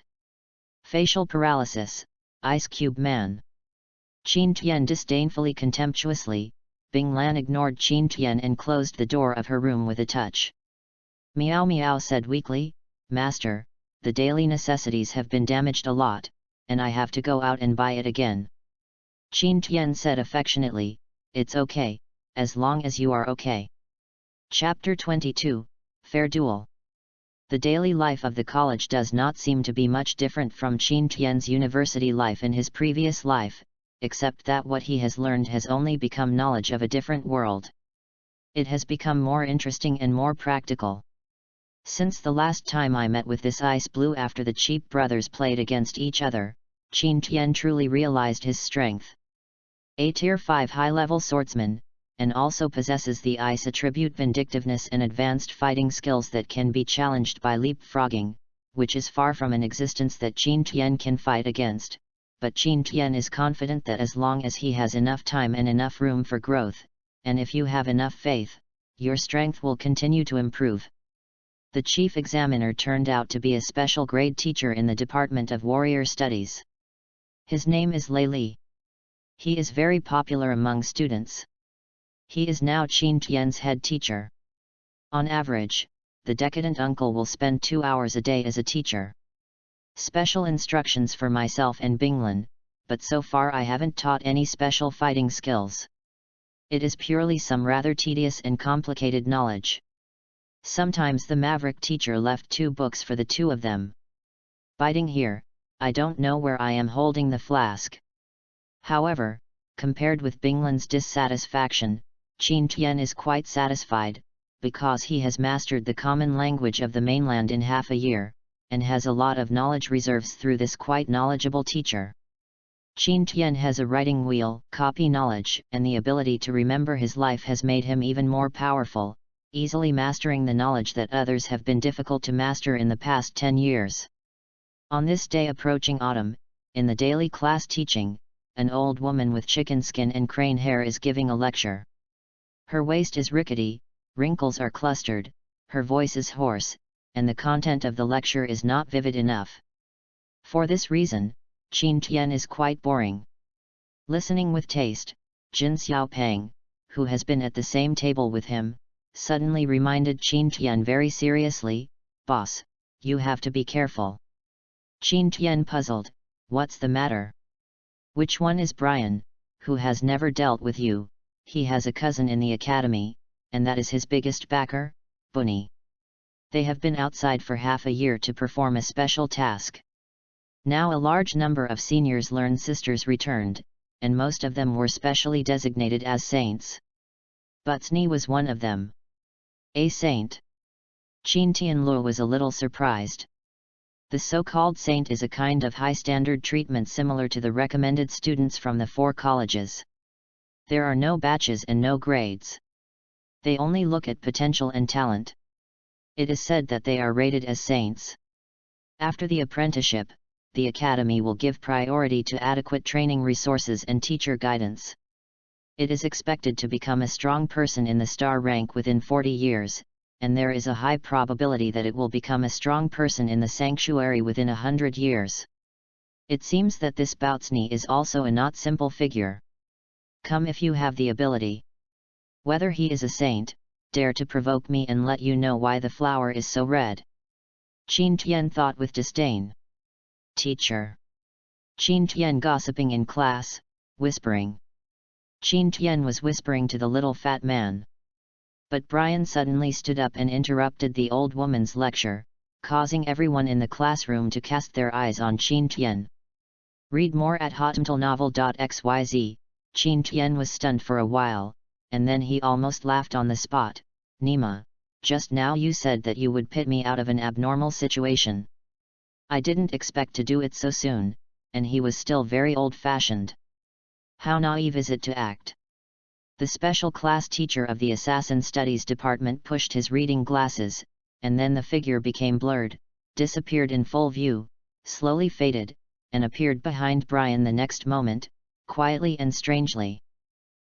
Facial paralysis, Ice Cube Man. Qin Tian disdainfully contemptuously. Binglan ignored Qin Tian and closed the door of her room with a touch. Meow Meow said weakly, "Master, the daily necessities have been damaged a lot, and I have to go out and buy it again." Qin Tian said affectionately, "It's okay, as long as you are okay." Chapter 22, Fair Duel. The daily life of the college does not seem to be much different from Qin Tian's university life in his previous life, except that what he has learned has only become knowledge of a different world. It has become more interesting and more practical. Since the last time I met with this ice blue after the cheap brothers played against each other, Qin Tian truly realized his strength. A Tier 5 high-level swordsman, and also possesses the ice attribute vindictiveness and advanced fighting skills that can be challenged by leapfrogging, which is far from an existence that Qin Tian can fight against, but Qin Tian is confident that as long as he has enough time and enough room for growth, and if you have enough faith, your strength will continue to improve. The chief examiner turned out to be a special grade teacher in the Department of Warrior Studies. His name is Lei Li. He is very popular among students. He is now Qin Tian's head teacher. On average, the decadent uncle will spend 2 hours a day as a teacher. Special instructions for myself and Binglin, but so far I haven't taught any special fighting skills. It is purely some rather tedious and complicated knowledge. Sometimes the maverick teacher left 2 books for the 2 of them. Biting here, I don't know where I am holding the flask. However, compared with Binglin's dissatisfaction, Qin Tian is quite satisfied, because he has mastered the common language of the mainland in half a year, and has a lot of knowledge reserves through this quite knowledgeable teacher. Qin Tian has a writing wheel, copy knowledge, and the ability to remember his life has made him even more powerful, easily mastering the knowledge that others have been difficult to master in the past 10 years. On this day approaching autumn, in the daily class teaching, an old woman with chicken skin and crane hair is giving a lecture. Her waist is rickety, wrinkles are clustered, her voice is hoarse, and the content of the lecture is not vivid enough. For this reason, Qin Tian is quite boring. Listening with taste, Jin Xiaopeng, who has been at the same table with him, suddenly reminded Qin Tian very seriously, "Boss, you have to be careful." Qin Tian puzzled, "What's the matter?" "Which one is Brian, who has never dealt with you? He has a cousin in the academy, and that is his biggest backer, Bunny. They have been outside for half a year to perform a special task. Now a large number of seniors learn sisters returned, and most of them were specially designated as saints. Butsny was one of them." "A saint?" Qin Tianlu was a little surprised. The so-called saint is a kind of high-standard treatment similar to the recommended students from the 4 colleges. There are no batches and no grades. They only look at potential and talent. It is said that they are rated as saints. After the apprenticeship, the academy will give priority to adequate training resources and teacher guidance. It is expected to become a strong person in the star rank within 40 years, and there is a high probability that it will become a strong person in the sanctuary within 100 years. It seems that this Boutsny is also a not simple figure. Come if you have the ability. Whether he is a saint, dare to provoke me and let you know why the flower is so red." Qin Tian thought with disdain. "Teacher." Qin Tian gossiping in class, whispering. Qin Tian was whispering to the little fat man. But Brian suddenly stood up and interrupted the old woman's lecture, causing everyone in the classroom to cast their eyes on Qin Tian. Read more at hotmtlnovel.xyz. Qin Tian was stunned for a while, and then he almost laughed on the spot. "Nima, just now you said that you would pit me out of an abnormal situation. I didn't expect to do it so soon," and he was still very old-fashioned. How naive is it to act? The special class teacher of the Assassin Studies department pushed his reading glasses, and then the figure became blurred, disappeared in full view, slowly faded, and appeared behind Brian the next moment, quietly and strangely.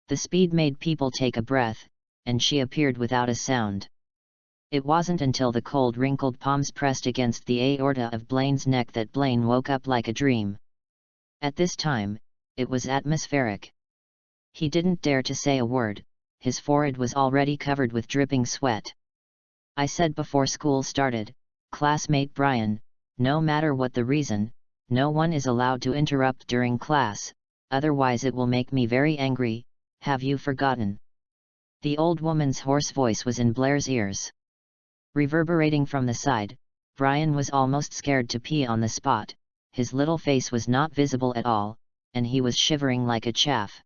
The speed made people take a breath, and she appeared without a sound. It wasn't until the cold wrinkled palms pressed against the aorta of Blaine's neck that Blaine woke up like a dream. At this time, it was atmospheric. He didn't dare to say a word, his forehead was already covered with dripping sweat. "I said before school started, classmate Brian, no matter what the reason, no one is allowed to interrupt during class, otherwise it will make me very angry, have you forgotten?" The old woman's hoarse voice was in Blair's ears. Reverberating from the side, Brian was almost scared to pee on the spot, his little face was not visible at all, and he was shivering like a chaff.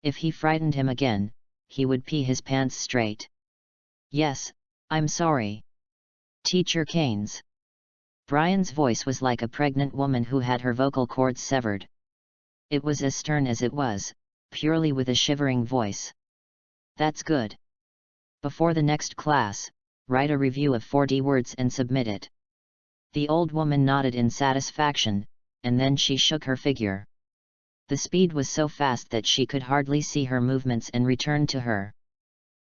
If he frightened him again, he would pee his pants straight. Yes, I'm sorry. Teacher Keynes. Brian's voice was like a pregnant woman who had her vocal cords severed. It was as stern as it was, purely with a shivering voice. That's good. Before the next class, write a review of 40 words and submit it. The old woman nodded in satisfaction, and then she shook her figure. The speed was so fast that she could hardly see her movements and returned to her.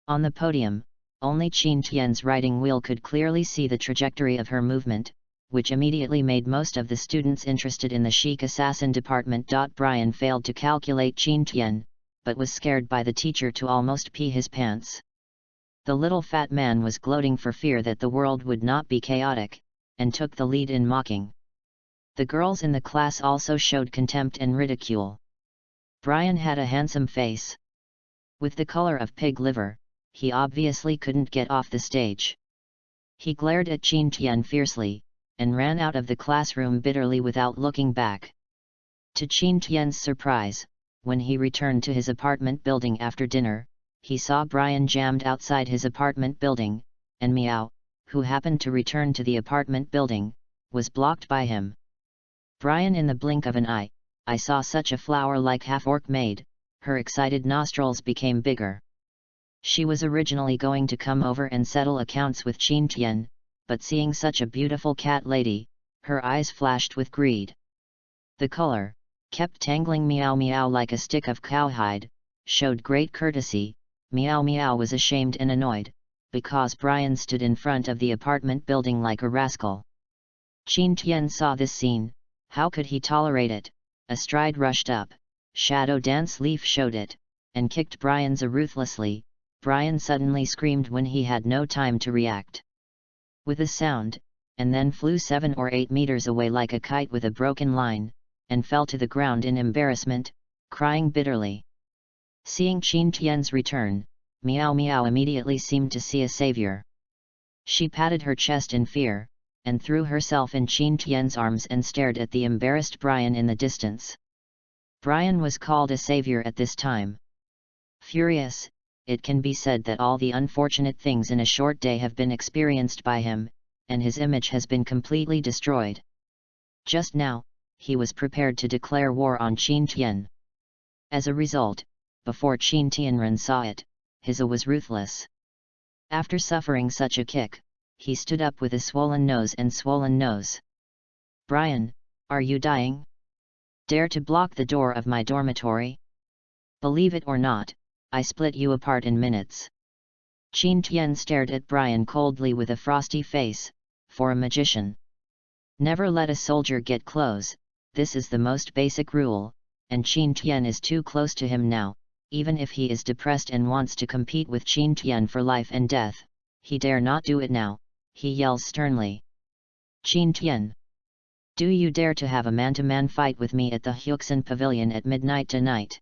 On the podium, only Qin Tian's writing wheel could clearly see the trajectory of her movement, which immediately made most of the students interested in the chic assassin department. Brian failed to calculate Qin Tian, but was scared by the teacher to almost pee his pants. The little fat man was gloating for fear that the world would not be chaotic, and took the lead in mocking. The girls in the class also showed contempt and ridicule. Brian had a handsome face. With the color of pig liver, he obviously couldn't get off the stage. He glared at Qin Tian fiercely, and ran out of the classroom bitterly without looking back. To Qin Tian's surprise, when he returned to his apartment building after dinner, he saw Brian jammed outside his apartment building, and Miao, who happened to return to the apartment building, was blocked by him. Brian, in the blink of an eye, I saw such a flower-like half-orc maid, her excited nostrils became bigger. She was originally going to come over and settle accounts with Qin Tian, but seeing such a beautiful cat lady, her eyes flashed with greed. The color, kept tangling Meow Meow like a stick of cowhide, showed great courtesy. Meow Meow was ashamed and annoyed, because Brian stood in front of the apartment building like a rascal. Qin Tian saw this scene. How could he tolerate it? A stride rushed up, Shadow Dance Leaf showed it, and kicked Brian's ruthlessly. Brian suddenly screamed when he had no time to react. With a sound, and then flew 7 or 8 meters away like a kite with a broken line, and fell to the ground in embarrassment, crying bitterly. Seeing Qin Tian's return, Meow Meow immediately seemed to see a savior. She patted her chest in fear, and threw herself in Qin Tian's arms and stared at the embarrassed Brian in the distance. Brian was called a savior at this time. Furious, it can be said that all the unfortunate things in a short day have been experienced by him, and his image has been completely destroyed. Just now, he was prepared to declare war on Qin Tian. As a result, before Qin Tianren saw it, his was ruthless. After suffering such a kick, he stood up with a swollen nose and swollen nose. Brian, are you dying? Dare to block the door of my dormitory? Believe it or not, I split you apart in minutes. Qin Tian stared at Brian coldly with a frosty face. For a magician, never let a soldier get close, this is the most basic rule, and Qin Tian is too close to him now. Even if he is depressed and wants to compete with Qin Tian for life and death, he dare not do it now, he yells sternly. Qin Tian, do you dare to have a man-to-man fight with me at the Hyuxin Pavilion at midnight tonight?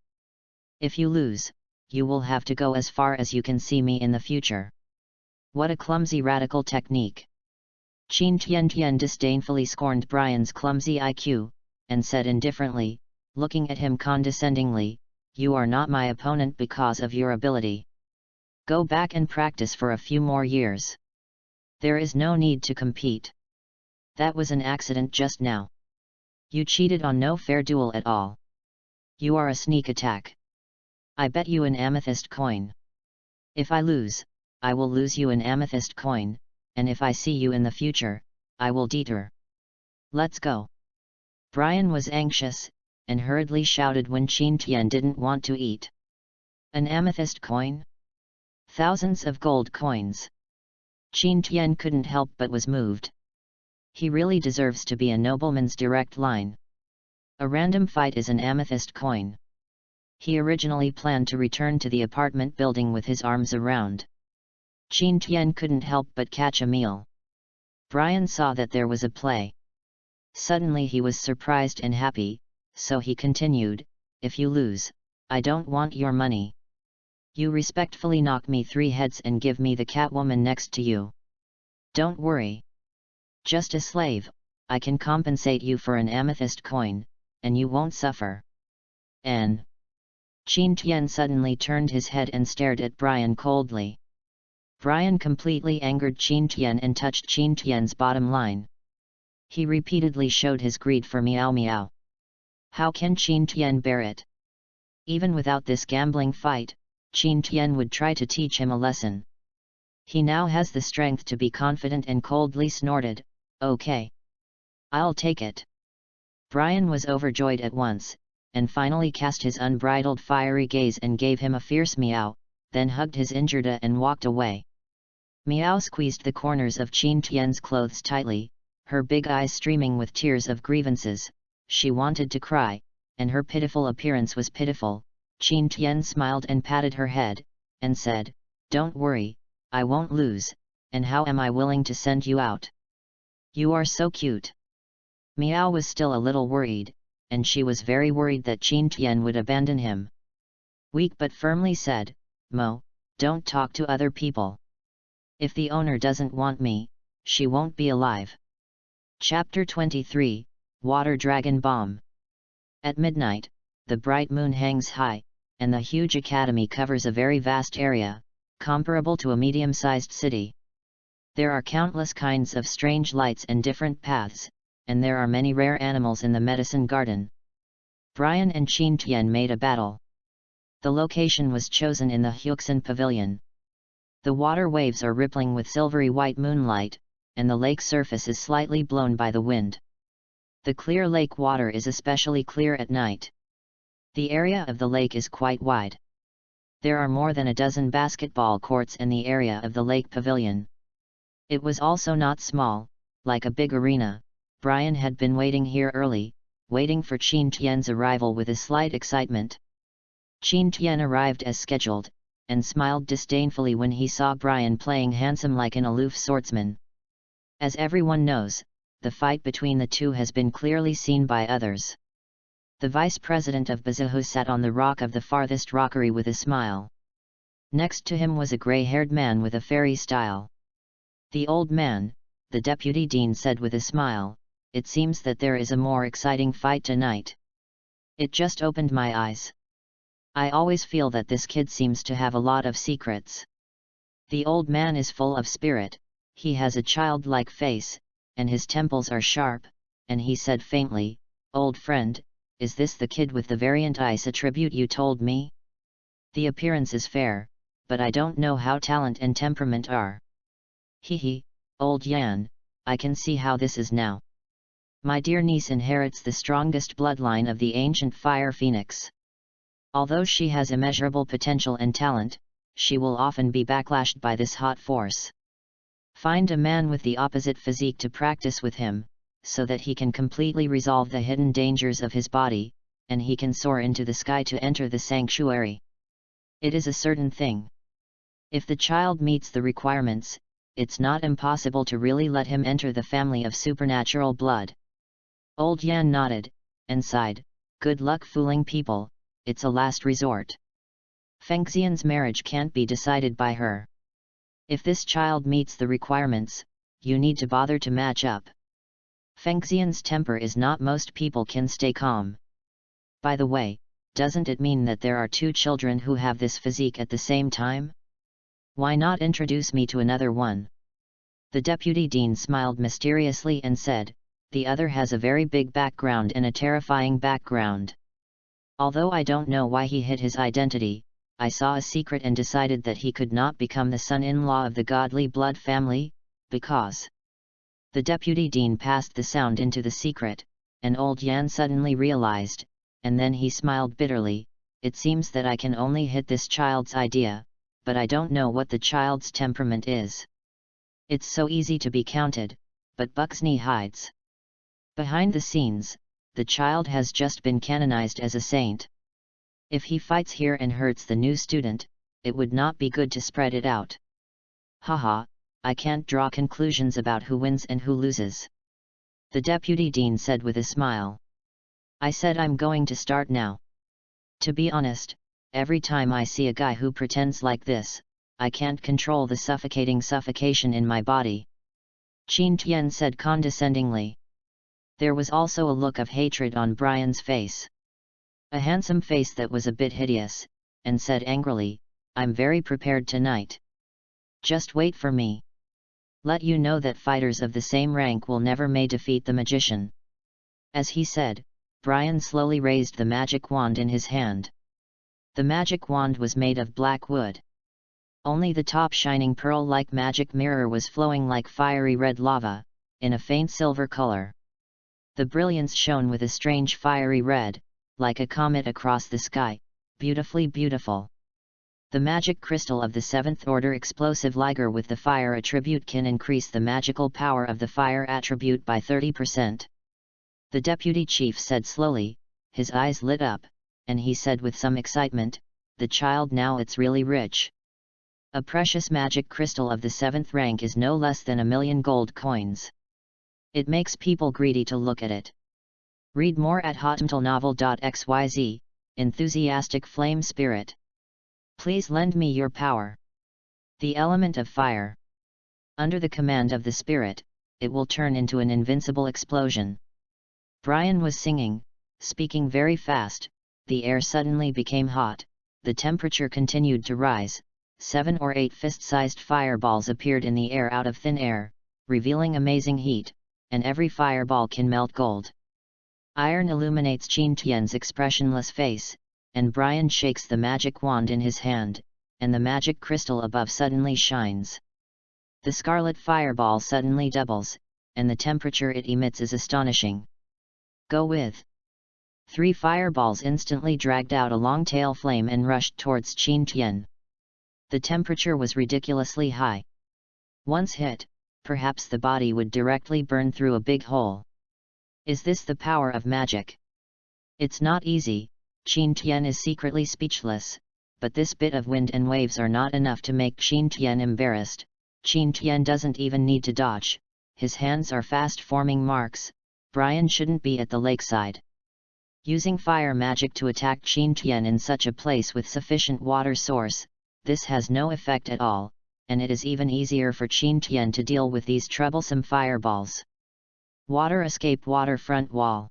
If you lose, you will have to go as far as you can see me in the future. What a clumsy radical technique! Qin Tian disdainfully scorned Brian's clumsy IQ, and said indifferently, looking at him condescendingly, you are not my opponent because of your ability. Go back and practice for a few more years. There is no need to compete. That was an accident just now. You cheated on no fair duel at all. You are a sneak attack. I bet you an amethyst coin. If I lose, I will lose you an amethyst coin, and if I see you in the future, I will deter. Let's go. Brian was anxious, and hurriedly shouted when Qin Tian didn't want to eat. An amethyst coin? Thousands of gold coins. Qin Tian couldn't help but was moved. He really deserves to be a nobleman's direct line. A random fight is an amethyst coin. He originally planned to return to the apartment building with his arms around. Qin Tian couldn't help but catch a meal. Brian saw that there was a play. Suddenly he was surprised and happy, so he continued, if you lose, I don't want your money. You respectfully knock me 3 heads and give me the Catwoman next to you. Don't worry. Just a slave, I can compensate you for an amethyst coin, and you won't suffer. N. Qin Tian suddenly turned his head and stared at Brian coldly. Brian completely angered Qin Tian and touched Qin Tian's bottom line. He repeatedly showed his greed for Meow Meow. How can Qin Tian bear it? Even without this gambling fight, Qin Tian would try to teach him a lesson. He now has the strength to be confident and coldly snorted, "Okay. I'll take it." Brian was overjoyed at once, and finally cast his unbridled fiery gaze and gave him a fierce meow, then hugged his injured and walked away. Meow squeezed the corners of Qin Tian's clothes tightly, her big eyes streaming with tears of grievances. She wanted to cry, and her pitiful appearance was pitiful. Qin Tian smiled and patted her head, and said, "Don't worry, I won't lose, and how am I willing to send you out? You are so cute." Meow was still a little worried, and she was very worried that Qin Tian would abandon him. Weak but firmly said, "Mo, don't talk to other people. If the owner doesn't want me, she won't be alive." Chapter 23, Water Dragon Bomb. At midnight, the bright moon hangs high, and the huge academy covers a very vast area, comparable to a medium-sized city. There are countless kinds of strange lights and different paths, and there are many rare animals in the medicine garden. Brian and Qin Tian made a battle. The location was chosen in the Hyuxin Pavilion. The water waves are rippling with silvery white moonlight, and the lake surface is slightly blown by the wind. The clear lake water is especially clear at night. The area of the lake is quite wide. There are more than a dozen basketball courts in the area of the lake pavilion. It was also not small, like a big arena. Brian had been waiting here early, waiting for Qin Tian's arrival with a slight excitement. Qin Tian arrived as scheduled, and smiled disdainfully when he saw Brian playing handsome like an aloof swordsman. As everyone knows, the fight between the two has been clearly seen by others. The vice president of Bazahu sat on the rock of the farthest rockery with a smile. Next to him was a grey-haired man with a fairy style. "The old man," the deputy dean said with a smile, "it seems that there is a more exciting fight tonight. It just opened my eyes. I always feel that this kid seems to have a lot of secrets." The old man is full of spirit, he has a childlike face, and his temples are sharp, and he said faintly, "Old friend, is this the kid with the variant ice attribute you told me? The appearance is fair, but I don't know how talent and temperament are." "Hee, old Yan, I can see how this is now. My dear niece inherits the strongest bloodline of the ancient fire phoenix. Although she has immeasurable potential and talent, she will often be backlashed by this hot force. Find a man with the opposite physique to practice with him, so that he can completely resolve the hidden dangers of his body, and he can soar into the sky to enter the sanctuary. It is a certain thing. If the child meets the requirements, it's not impossible to really let him enter the family of supernatural blood." Old Yan nodded, and sighed, "Good luck fooling people, it's a last resort. Fengxian's marriage can't be decided by her. If this child meets the requirements, you need to bother to match up. Fengxian's temper is not most people can stay calm. By the way, doesn't it mean that there are two children who have this physique at the same time? Why not introduce me to another one?" The deputy dean smiled mysteriously and said, "The other has a very big background and a terrifying background. Although I don't know why he hid his identity, I saw a secret and decided that he could not become the son-in-law of the godly blood family, because..." The deputy dean passed the sound into the secret, and old Yan suddenly realized, and then he smiled bitterly, "It seems that I can only hit this child's idea, but I don't know what the child's temperament is. It's so easy to be counted, but Buxney hides. Behind the scenes, the child has just been canonized as a saint. If he fights here and hurts the new student, it would not be good to spread it out. Haha, I can't draw conclusions about who wins and who loses." The deputy dean said with a smile. "I said I'm going to start now. To be honest, every time I see a guy who pretends like this, I can't control the suffocation in my body. Qin Tian said condescendingly. There was also a look of hatred on Brian's face. A handsome face that was a bit hideous, and said angrily, I'm very prepared tonight. Just wait for me. Let you know that fighters of the same rank will never may defeat the magician. As he said, Brian slowly raised the magic wand in his hand. The magic wand was made of black wood. Only the top shining pearl-like magic mirror was flowing like fiery red lava, in a faint silver color. The brilliance shone with a strange fiery red, like a comet across the sky, beautifully beautiful. The magic crystal of the 7th order explosive liger with the fire attribute can increase the magical power of the fire attribute by 30%. The deputy chief said slowly, his eyes lit up, and he said with some excitement, the child now it's really rich. A precious magic crystal of the 7th rank is no less than 1,000,000 gold coins. It makes people greedy to look at it. Read more at hotmtlnovel.xyz, enthusiastic flame spirit. Please lend me your power. The element of fire. Under the command of the spirit, it will turn into an invincible explosion. Brian was singing, speaking very fast, the air suddenly became hot, the temperature continued to rise, 7 or 8 fist-sized fireballs appeared in the air out of thin air, revealing amazing heat, and every fireball can melt gold. Iron illuminates Qin Tian's expressionless face, and Brian shakes the magic wand in his hand, and the magic crystal above suddenly shines. The scarlet fireball suddenly doubles, and the temperature it emits is astonishing. Go with. 3 fireballs instantly dragged out a long tail flame and rushed towards Qin Tian. The temperature was ridiculously high. Once hit, perhaps the body would directly burn through a big hole. Is this the power of magic? It's not easy. Qin Tian is secretly speechless, but this bit of wind and waves are not enough to make Qin Tian embarrassed. Qin Tian doesn't even need to dodge, his hands are fast forming marks. Brian shouldn't be at the lakeside. Using fire magic to attack Qin Tian in such a place with sufficient water source, this has no effect at all, and it is even easier for Qin Tian to deal with these troublesome fireballs. Water escape waterfront wall.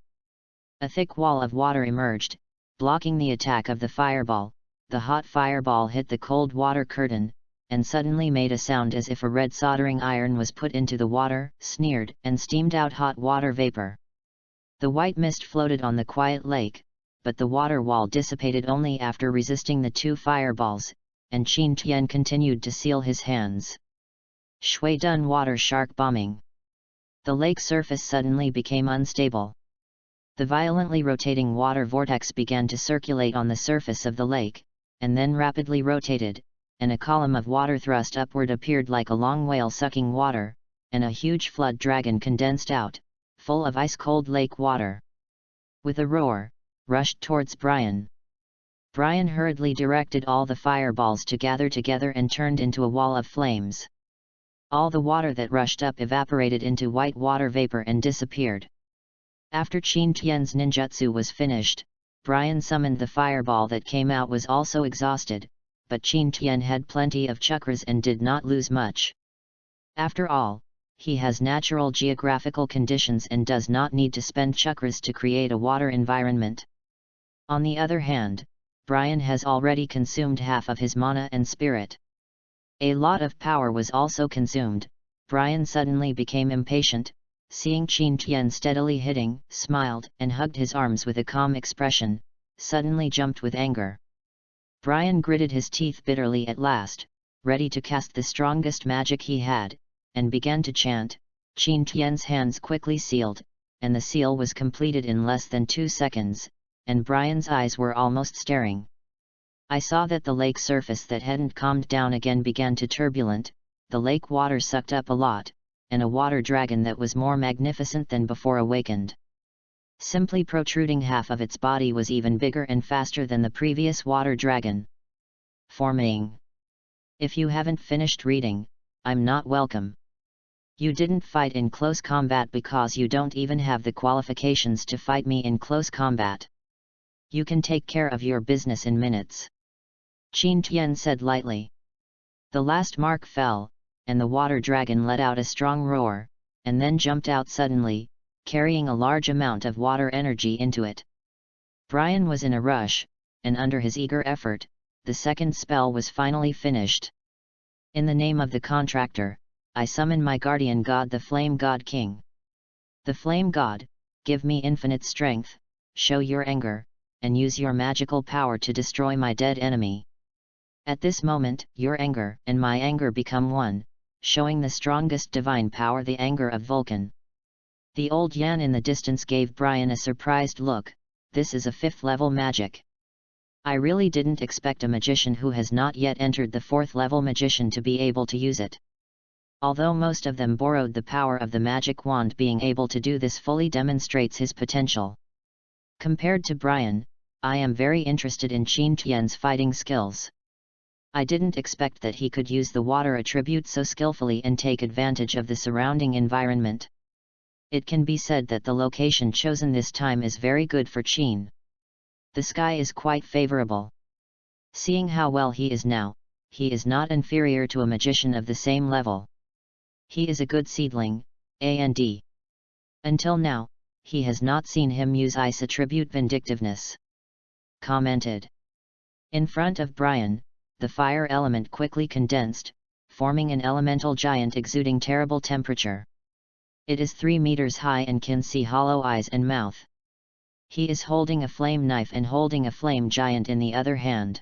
A thick wall of water emerged, blocking the attack of the fireball. The hot fireball hit the cold water curtain, and suddenly made a sound as if a red soldering iron was put into the water, sneered, and steamed out hot water vapor. The white mist floated on the quiet lake, but the water wall dissipated only after resisting the 2 fireballs, and Qin Tian continued to seal his hands. Shui Dun water shark bombing. The lake surface suddenly became unstable. The violently rotating water vortex began to circulate on the surface of the lake, and then rapidly rotated, and a column of water thrust upward appeared like a long whale sucking water, and a huge flood dragon condensed out, full of ice-cold lake water. With a roar, rushed towards Brian. Brian hurriedly directed all the fireballs to gather together and turned into a wall of flames. All the water that rushed up evaporated into white water vapor and disappeared. After Qin Tian's ninjutsu was finished, Brian summoned the fireball that came out was also exhausted, but Qin Tian had plenty of chakras and did not lose much. After all, he has natural geographical conditions and does not need to spend chakras to create a water environment. On the other hand, Brian has already consumed half of his mana and spirit. A lot of power was also consumed. Brian suddenly became impatient, seeing Qin Tian steadily hitting, smiled and hugged his arms with a calm expression, suddenly jumped with anger. Brian gritted his teeth bitterly at last, ready to cast the strongest magic he had, and began to chant. Qin Tian's hands quickly sealed, and the seal was completed in less than 2 seconds, and Brian's eyes were almost staring. I saw that the lake surface that hadn't calmed down again began to turbulent, the lake water sucked up a lot, and a water dragon that was more magnificent than before awakened. Simply protruding half of its body was even bigger and faster than the previous water dragon. Forming. If you haven't finished reading, I'm not welcome. You didn't fight in close combat because you don't even have the qualifications to fight me in close combat. You can take care of your business in minutes. Qin Tian said lightly. The last mark fell, and the water dragon let out a strong roar, and then jumped out suddenly, carrying a large amount of water energy into it. Brian was in a rush, and under his eager effort, the second spell was finally finished. In the name of the contractor, I summon my guardian god, the Flame God King. The Flame God, give me infinite strength, show your anger, and use your magical power to destroy my dead enemy. At this moment, your anger and my anger become one, showing the strongest divine power, the anger of Vulcan. The old Yan in the distance gave Brian a surprised look. This is a 5th level magic. I really didn't expect a magician who has not yet entered the 4th level magician to be able to use it. Although most of them borrowed the power of the magic wand, being able to do this fully demonstrates his potential. Compared to Brian, I am very interested in Qin Tian's fighting skills. I didn't expect that he could use the water attribute so skillfully and take advantage of the surrounding environment. It can be said that the location chosen this time is very good for Qin. The sky is quite favorable. Seeing how well he is now, he is not inferior to a magician of the same level. He is a good seedling, and until now, he has not seen him use ice attribute vindictiveness. Commented. In front of Brian, the fire element quickly condensed, forming an elemental giant exuding terrible temperature. It is 3 meters high and can see hollow eyes and mouth. He is holding a flame knife and holding a flame giant in the other hand.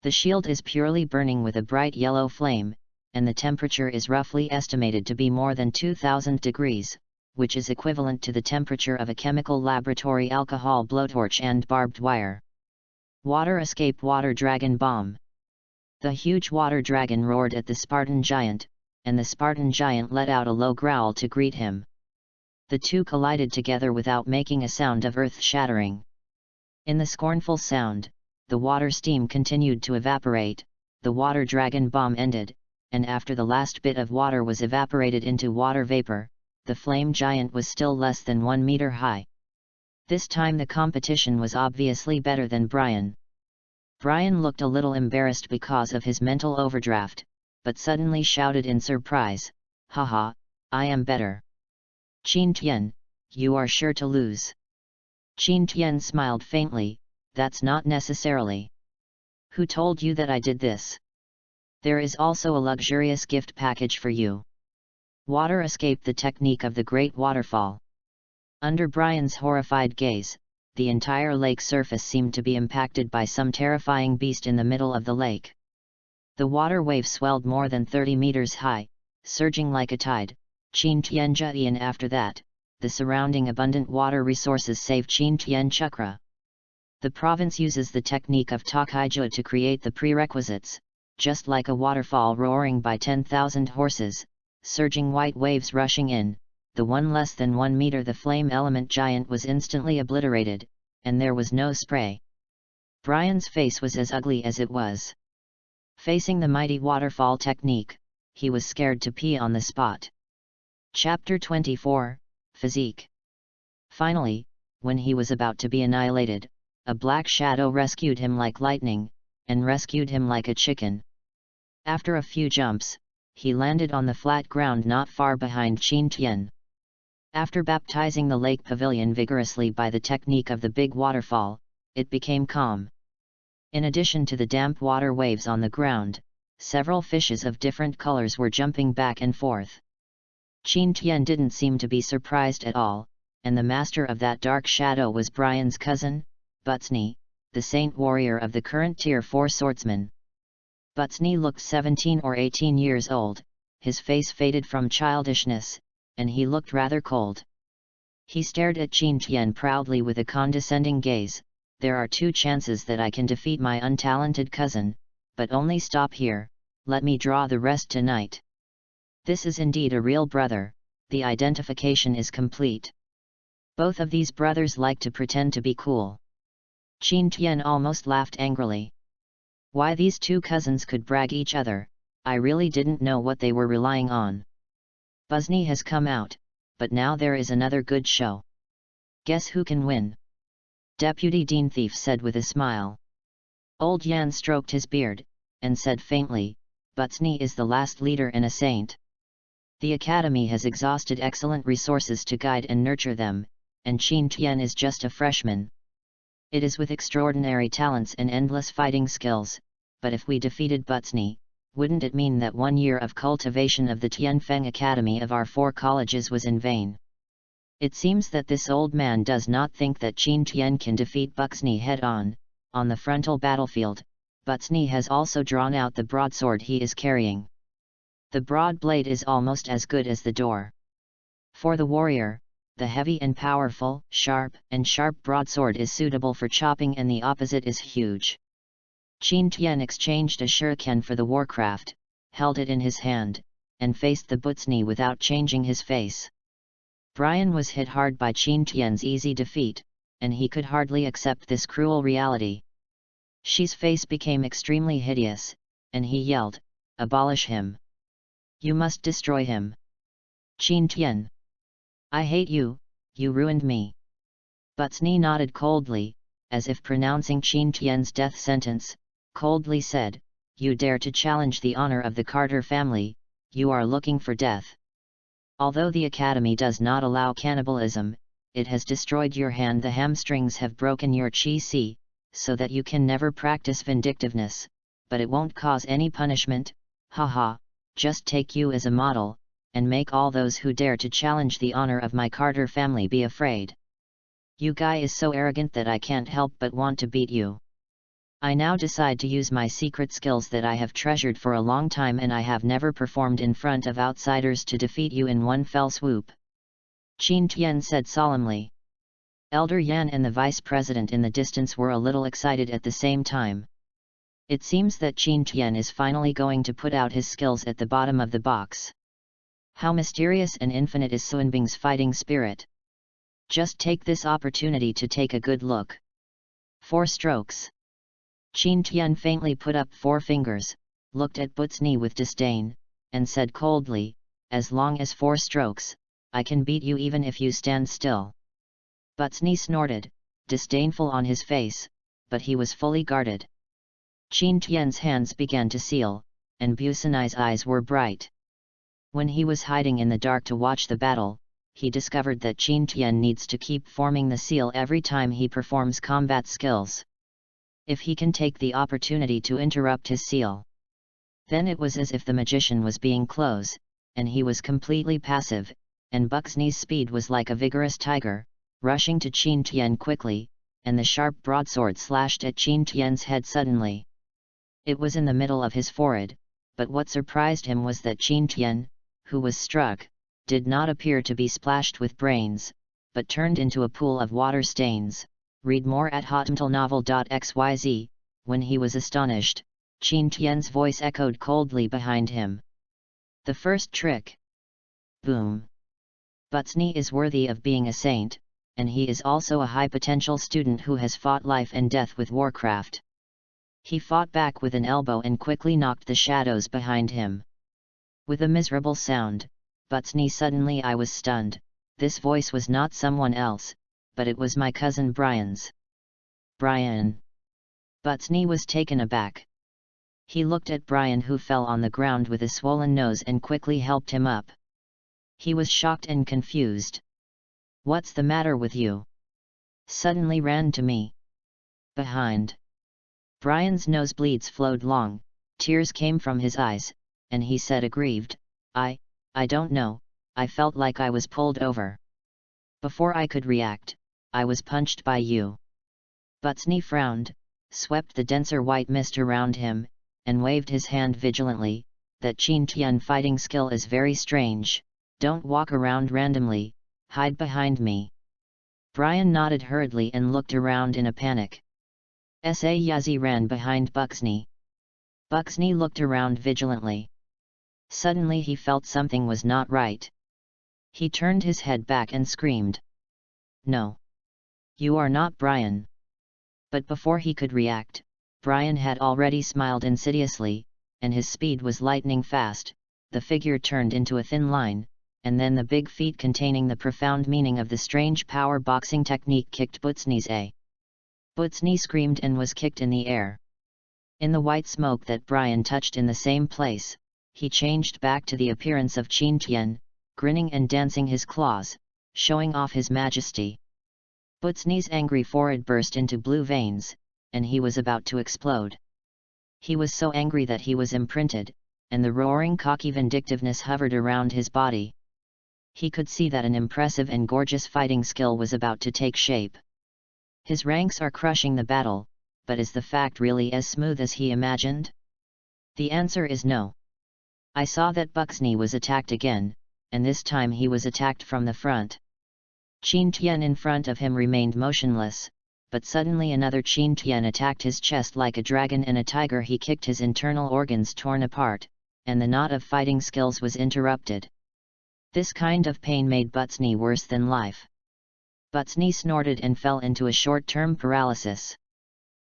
The shield is purely burning with a bright yellow flame, and the temperature is roughly estimated to be more than 2000 degrees, which is equivalent to the temperature of a chemical laboratory alcohol blowtorch and barbed wire. Water escape water dragon bomb. The huge water dragon roared at the Spartan giant, and the Spartan giant let out a low growl to greet him. The two collided together without making a sound of earth-shattering. In the scornful sound, the water steam continued to evaporate, the water dragon bomb ended, and after the last bit of water was evaporated into water vapor, the flame giant was still less than 1 meter high. This time the competition was obviously better than Brian. Brian looked a little embarrassed because of his mental overdraft, but suddenly shouted in surprise, "Haha, I am better. Qin Tian, you are sure to lose." Qin Tian smiled faintly, "That's not necessarily. Who told you that I did this? There is also a luxurious gift package for you. Water escape, the technique of the Great Waterfall." Under Brian's horrified gaze, the entire lake surface seemed to be impacted by some terrifying beast in the middle of the lake. The water wave swelled more than 30 meters high, surging like a tide. Qin Tian Jian. After that, the surrounding abundant water resources saved Qin Tian Chakra. The province uses the technique of Hokage to create the prerequisites, just like a waterfall roaring by 10,000 horses, surging white waves rushing in. The one less than 1 meter, the flame element giant, was instantly obliterated, and there was no spray. Brian's face was as ugly as it was. Facing the mighty waterfall technique, he was scared to pee on the spot. Chapter 24, Physique. Finally, when he was about to be annihilated, a black shadow rescued him like lightning, and rescued him like a chicken. After a few jumps, he landed on the flat ground not far behind Qin Tian. After baptizing the lake pavilion vigorously by the technique of the big waterfall, it became calm. In addition to the damp water waves on the ground, several fishes of different colors were jumping back and forth. Qin Tian didn't seem to be surprised at all, and the master of that dark shadow was Brian's cousin, Butsny, the saint warrior of the current Tier 4 swordsman. Butsny looked 17 or 18 years old, his face faded from childishness, and he looked rather cold. He stared at Qin Tian proudly with a condescending gaze. "There are 2 chances that I can defeat my untalented cousin, but only stop here, let me draw the rest tonight." This is indeed a real brother, the identification is complete. Both of these brothers like to pretend to be cool. Qin Tian almost laughed angrily. Why these 2 cousins could brag each other, I really didn't know what they were relying on. Butsny has come out, but now there is another good show. Guess who can win? Deputy Dean Thief said with a smile. Old Yan stroked his beard, and said faintly, "Butsny is the last leader and a saint." The Academy has exhausted excellent resources to guide and nurture them, and Qin Tian is just a freshman. It is with extraordinary talents and endless fighting skills, but if we defeated Butsny, wouldn't it mean that 1 year of cultivation of the Tianfeng Academy of our 4 colleges was in vain? It seems that this old man does not think that Qin Tian can defeat Butsny head-on, on the frontal battlefield. Butsny has also drawn out the broadsword he is carrying. The broad blade is almost as good as the door. For the warrior, the heavy and powerful, sharp broadsword is suitable for chopping, and the opposite is huge. Qin Tian exchanged a shuriken for the warcraft, held it in his hand, and faced the Butsny without changing his face. Brian was hit hard by Qin Tian's easy defeat, and he could hardly accept this cruel reality. Shi's face became extremely hideous, and he yelled, "Abolish him! You must destroy him! Qin Tian! I hate you, you ruined me!" Butsny nodded coldly, as if pronouncing Qin Tian's death sentence, coldly said, "You dare to challenge the honor of the Carter family, you are looking for death. Although the Academy does not allow cannibalism, it has destroyed your hand. The hamstrings have broken your chi, so that you can never practice vindictiveness, but it won't cause any punishment, haha, just take you as a model, and make all those who dare to challenge the honor of my Carter family be afraid. You guy is so arrogant that I can't help but want to beat you. I now decide to use my secret skills that I have treasured for a long time and I have never performed in front of outsiders to defeat you in one fell swoop," Qin Tian said solemnly. Elder Yan and the vice president in the distance were a little excited at the same time. It seems that Qin Tian is finally going to put out his skills at the bottom of the box. How mysterious and infinite is Sunbing's fighting spirit! Just take this opportunity to take a good look. 4 strokes. Qin Tian faintly put up 4 fingers, looked at Butsny with disdain, and said coldly, "As long as 4 strokes, I can beat you even if you stand still." Butsny snorted, disdainful on his face, but he was fully guarded. Qin Tian's hands began to seal, and Butsny's eyes were bright. When he was hiding in the dark to watch the battle, he discovered that Qin Tian needs to keep forming the seal every time he performs combat skills. If he can take the opportunity to interrupt his seal, then it was as if the magician was being close, and he was completely passive, and Butsny's speed was like a vigorous tiger, rushing to Qin Tian quickly, and the sharp broadsword slashed at Qin Tian's head suddenly. It was in the middle of his forehead, but what surprised him was that Qin Tian, who was struck, did not appear to be splashed with brains, but turned into a pool of water stains. Read more at hotmtlnovel.xyz. When he was astonished, Qin Tian's voice echoed coldly behind him. The first trick. Boom. Butsny is worthy of being a saint, and he is also a high-potential student who has fought life and death with Warcraft. He fought back with an elbow and quickly knocked the shadows behind him. With a miserable sound, Butsny suddenly I was stunned. This voice was not someone else, but it was my cousin Brian's. Brian. Butsny was taken aback. He looked at Brian, who fell on the ground with a swollen nose, and quickly helped him up. He was shocked and confused. "What's the matter with you?" Suddenly ran to me. Behind. Brian's nosebleeds flowed long, tears came from his eyes, and he said aggrieved, I don't know, I felt like I was pulled over. Before I could react, I was punched by you." Butsny frowned, swept the denser white mist around him, and waved his hand vigilantly. "That Qin Tian fighting skill is very strange. Don't walk around randomly, hide behind me." Brian nodded hurriedly and looked around in a panic. Yazi ran behind Butsny. Butsny looked around vigilantly. Suddenly he felt something was not right. He turned his head back and screamed, "No! You are not Brian!" But before he could react, Brian had already smiled insidiously, and his speed was lightning fast. The figure turned into a thin line, and then the big feet containing the profound meaning of the strange power boxing technique kicked Butsny's a. Butsny screamed and was kicked in the air. In the white smoke that Brian touched in the same place, he changed back to the appearance of Qin Tian, grinning and dancing his claws, showing off his majesty. Butsni's angry forehead burst into blue veins, and he was about to explode. He was so angry that he was imprinted, and the roaring cocky vindictiveness hovered around his body. He could see that an impressive and gorgeous fighting skill was about to take shape. His ranks are crushing the battle, but is the fact really as smooth as he imagined? The answer is no. I saw that Butsni was attacked again, and this time he was attacked from the front. Qin Tian in front of him remained motionless, but suddenly another Qin Tian attacked his chest like a dragon and a tiger. He kicked his internal organs torn apart, and the knot of fighting skills was interrupted. This kind of pain made Butsni worse than life. Butsni snorted and fell into a short-term paralysis.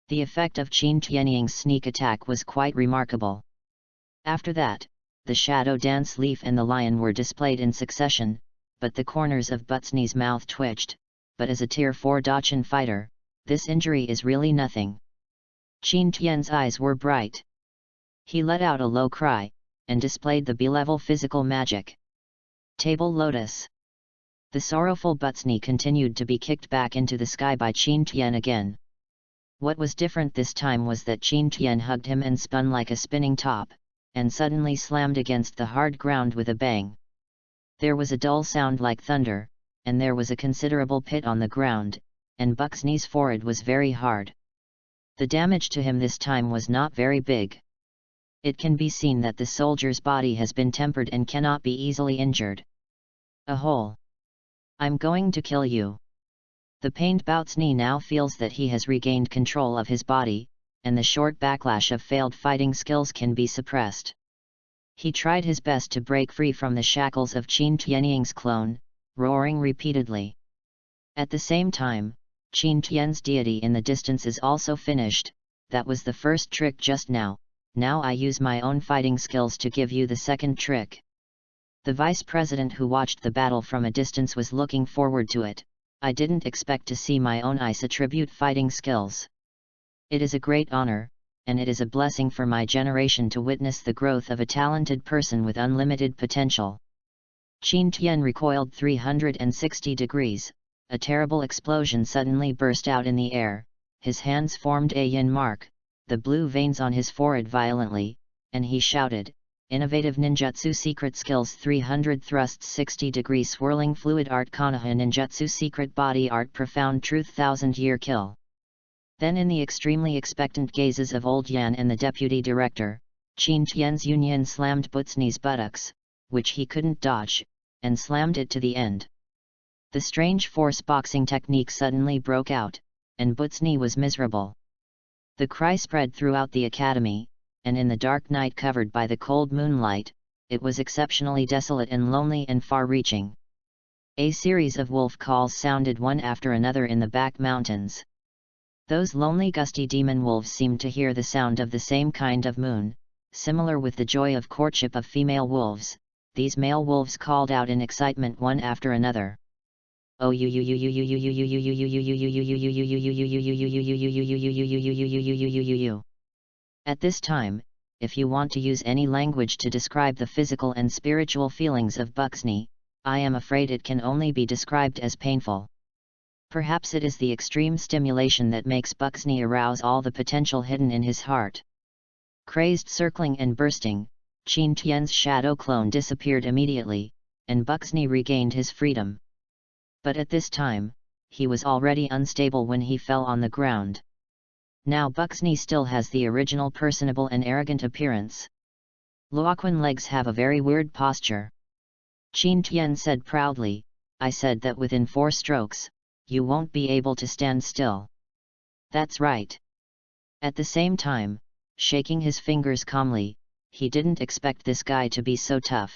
The effect of Qin Tianying's sneak attack was quite remarkable. After that, the shadow dance leaf and the lion were displayed in succession, but the corners of Butsni's mouth twitched. But as a Tier 4 Dachan fighter, this injury is really nothing. Qin Tian's eyes were bright. He let out a low cry, and displayed the B-level physical magic. Table Lotus. The sorrowful Butsni continued to be kicked back into the sky by Qin Tian again. What was different this time was that Qin Tian hugged him and spun like a spinning top, and suddenly slammed against the hard ground with a bang. There was a dull sound like thunder, and there was a considerable pit on the ground, and Butsni's forehead was very hard. The damage to him this time was not very big. It can be seen that the soldier's body has been tempered and cannot be easily injured. A hole. I'm going to kill you. The pained Butsni now feels that he has regained control of his body, and the short backlash of failed fighting skills can be suppressed. He tried his best to break free from the shackles of Qin Tianying's clone, roaring repeatedly. At the same time, Qin Tian's deity in the distance is also finished. That was the first trick just now. Now I use my own fighting skills to give you the second trick. The vice president who watched the battle from a distance was looking forward to it. I didn't expect to see my own eyes attribute fighting skills. It is a great honor, and it is a blessing for my generation to witness the growth of a talented person with unlimited potential. Qin Tian recoiled 360 degrees, a terrible explosion suddenly burst out in the air, his hands formed a yin mark, the blue veins on his forehead violently, and he shouted, Innovative Ninjutsu Secret Skills 300 Thrusts 60 Degrees Swirling Fluid Art Konoha Ninjutsu Secret Body Art Profound Truth 1000-Year Kill. Then in the extremely expectant gazes of Old Yan and the deputy director, Qin Tian's Union slammed Butsni's buttocks, which he couldn't dodge, and slammed it to the end. The strange force boxing technique suddenly broke out, and Butsni was miserable. The cry spread throughout the academy, and in the dark night covered by the cold moonlight, it was exceptionally desolate and lonely and far-reaching. A series of wolf calls sounded one after another in the back mountains. Those lonely gusty demon wolves seemed to hear the sound of the same kind of moon, similar with the joy of courtship of female wolves. These male wolves called out in excitement one after another. Oh you you you you you you you you you you you you you. At this time, if you want to use any language to describe the physical and spiritual feelings of Butsni, I am afraid it can only be described as painful. Perhaps it is the extreme stimulation that makes Butsni arouse all the potential hidden in his heart. Crazed circling and bursting, Qin Tian's shadow clone disappeared immediately, and Butsni regained his freedom. But at this time, he was already unstable when he fell on the ground. Now Butsni still has the original personable and arrogant appearance. Luoquan legs have a very weird posture. Qin Tian said proudly, I said that within 4 strokes, you won't be able to stand still. That's right. At the same time, shaking his fingers calmly, he didn't expect this guy to be so tough.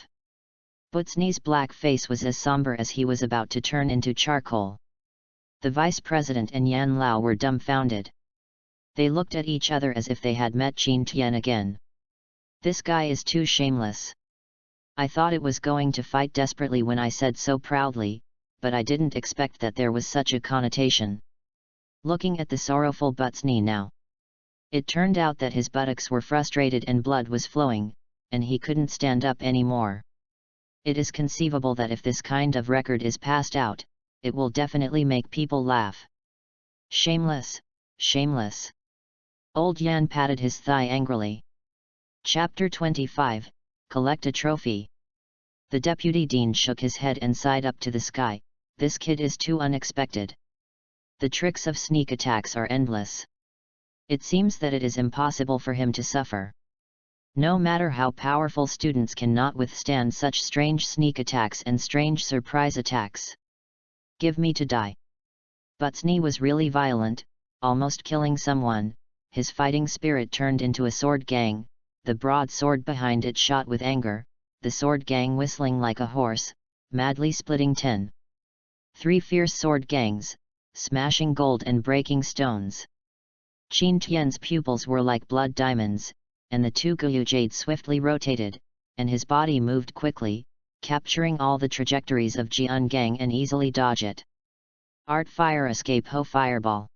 Butsni's black face was as somber as he was about to turn into charcoal. The vice president and Yan Lao were dumbfounded. They looked at each other as if they had met Qin Tian again. This guy is too shameless. I thought it was going to fight desperately when I said so proudly, but I didn't expect that there was such a connotation. Looking at the sorrowful Butsni now. It turned out that his buttocks were frustrated and blood was flowing, and he couldn't stand up anymore. It is conceivable that if this kind of record is passed out, it will definitely make people laugh. Shameless, shameless. Old Yan patted his thigh angrily. Chapter 25, Collect a Trophy. The deputy dean shook his head and sighed up to the sky. This kid is too unexpected. The tricks of sneak attacks are endless. It seems that it is impossible for him to suffer. No matter how powerful students cannot withstand such strange sneak attacks and strange surprise attacks. Give me to die. Butsny was really violent, almost killing someone. His fighting spirit turned into a sword gang, the broadsword behind it shot with anger, the sword gang whistling like a horse, madly splitting 3 fierce sword gangs, smashing gold and breaking stones. Qin Tian's pupils were like blood diamonds, and the two Guyujades swiftly rotated, and his body moved quickly, capturing all the trajectories of Jian Gang and easily dodge it. Art fire escape ho fireball.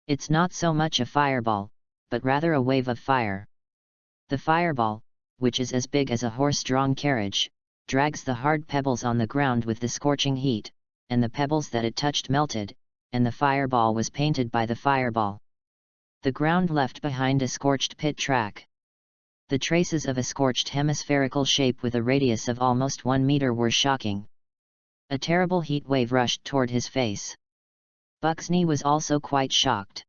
It's not so much a fireball, but rather a wave of fire. The fireball, which is as big as a horse-drawn carriage, drags the hard pebbles on the ground with the scorching heat, and the pebbles that it touched melted, and the fireball was painted by the fireball. The ground left behind a scorched pit track. The traces of a scorched hemispherical shape with a radius of almost 1 meter were shocking. A terrible heat wave rushed toward his face. Butsny was also quite shocked.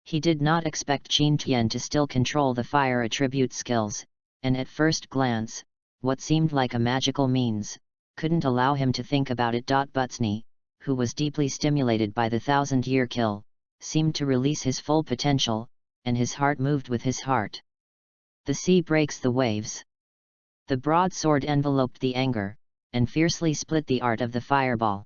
He did not expect Qin Tian to still control the fire attribute skills, and at first glance, what seemed like a magical means, couldn't allow him to think about it. Butsny, who was deeply stimulated by the 1,000-year kill, seemed to release his full potential, and his heart moved with his heart. The sea breaks the waves. The broadsword enveloped the anger, and fiercely split the art of the fireball.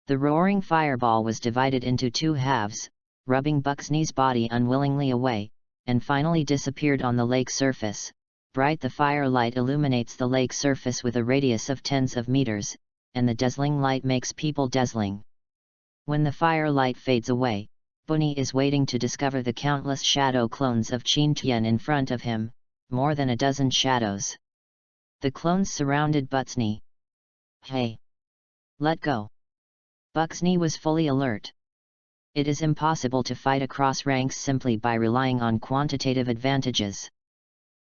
The roaring fireball was divided into 2 halves, rubbing Butsny's body unwillingly away, and finally disappeared on the lake surface. Bright the firelight illuminates the lake surface with a radius of tens of meters, and the dazzling light makes people dazzling. When the firelight fades away, Bunny is waiting to discover the countless shadow clones of Qin Tian in front of him, more than a dozen shadows. The clones surrounded Butsny. Hey! Let go! Butsny was fully alert. It is impossible to fight across ranks simply by relying on quantitative advantages.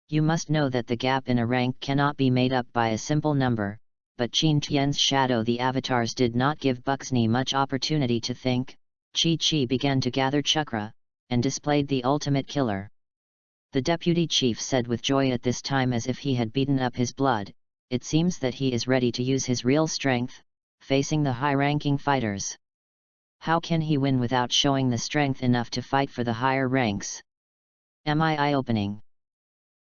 You must know that the gap in a rank cannot be made up by a simple number, but Qin Tian's shadow the avatars did not give Butsny much opportunity to think. Chi began to gather chakra, and displayed the ultimate killer. The deputy chief said with joy at this time as if he had beaten up his blood, it seems that he is ready to use his real strength, facing the high-ranking fighters. How can he win without showing the strength enough to fight for the higher ranks? Am I eye-opening?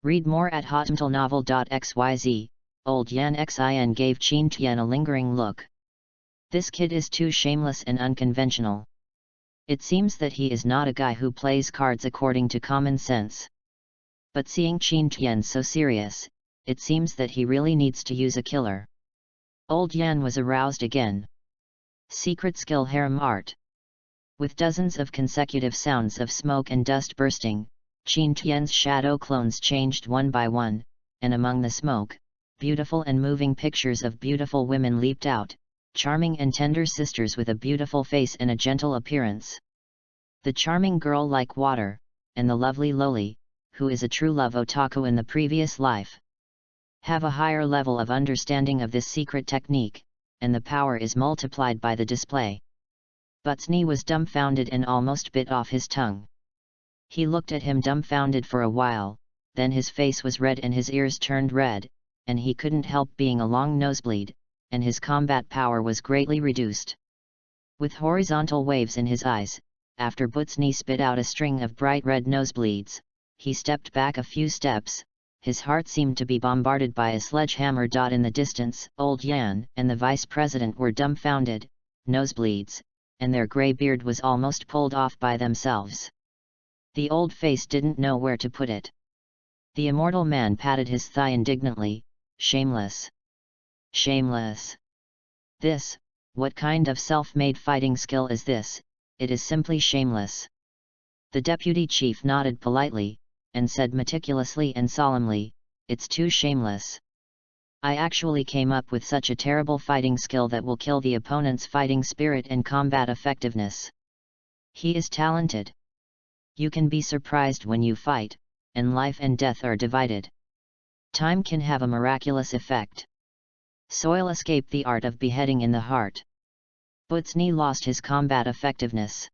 Read more at hotmtlnovel.xyz. Old Yan Xin gave Qin Tian a lingering look. This kid is too shameless and unconventional. It seems that he is not a guy who plays cards according to common sense. But seeing Qin Tian so serious, it seems that he really needs to use a killer. Old Yan was aroused again. Secret skill harem art. With dozens of consecutive sounds of smoke and dust bursting, Qin Tian's shadow clones changed one by one, and among the smoke, beautiful and moving pictures of beautiful women leaped out, charming and tender sisters with a beautiful face and a gentle appearance. The charming girl like water, and the lovely Loli, who is a true love otaku in the previous life. Have a higher level of understanding of this secret technique, and the power is multiplied by the display. Butsny was dumbfounded and almost bit off his tongue. He looked at him dumbfounded for a while, then his face was red and his ears turned red, and he couldn't help being a long nosebleed, and his combat power was greatly reduced. With horizontal waves in his eyes, after Butsny spit out a string of bright red nosebleeds, he stepped back a few steps. His heart seemed to be bombarded by a sledgehammer. In the distance, Old Yan and the vice president were dumbfounded, nosebleeds, and their grey beard was almost pulled off by themselves. The old face didn't know where to put it. The immortal man patted his thigh indignantly. Shameless! Shameless! This, what kind of self-made fighting skill is this? It is simply shameless. The deputy chief nodded politely, and said meticulously and solemnly, it's too shameless. I actually came up with such a terrible fighting skill that will kill the opponent's fighting spirit and combat effectiveness. He is talented. You can be surprised when you fight, and life and death are divided. Time can have a miraculous effect. Soil escaped the art of beheading in the heart. Butsny lost his combat effectiveness.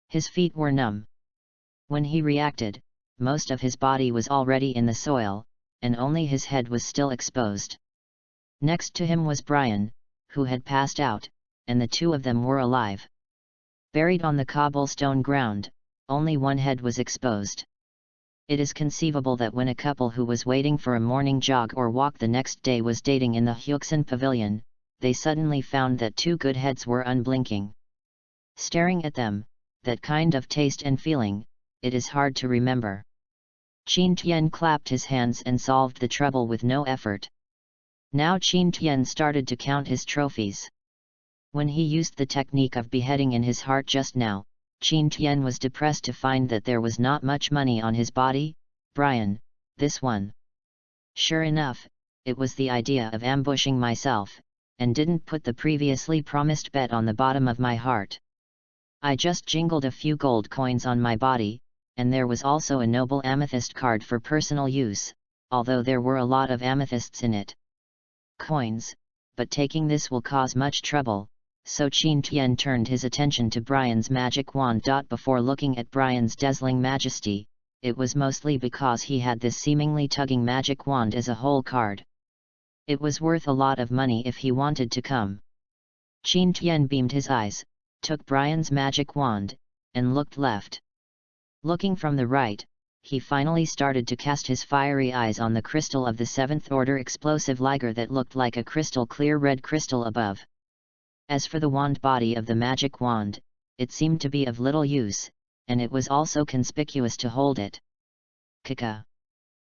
His feet were numb. When he reacted, most of his body was already in the soil, and only his head was still exposed. Next to him was Brian, who had passed out, and the two of them were alive. Buried on the cobblestone ground, only one head was exposed. It is conceivable that when a couple who was waiting for a morning jog or walk the next day was dating in the Hyuksen pavilion, they suddenly found that two good heads were unblinking. Staring at them, that kind of taste and feeling, it is hard to remember. Qin Tian clapped his hands and solved the trouble with no effort. Now Qin Tian started to count his trophies. When he used the technique of beheading in his heart just now, Qin Tian was depressed to find that there was not much money on his body. Brian, this one. Sure enough, it was the idea of ambushing myself, and didn't put the previously promised bet on the bottom of my heart. I just jingled a few gold coins on my body, and there was also a noble amethyst card for personal use, although there were a lot of amethysts in it. Coins, but taking this will cause much trouble, so Qin Tian turned his attention to Brian's magic wand. Before looking at Brian's dazzling majesty, it was mostly because he had this seemingly tugging magic wand as a whole card. It was worth a lot of money if he wanted to come. Qin Tian beamed his eyes, took Brian's magic wand, and looked left. Looking from the right, he finally started to cast his fiery eyes on the crystal of the 7th order explosive liger that looked like a crystal clear red crystal above. As for the wand body of the magic wand, it seemed to be of little use, and it was also conspicuous to hold it. Kaka!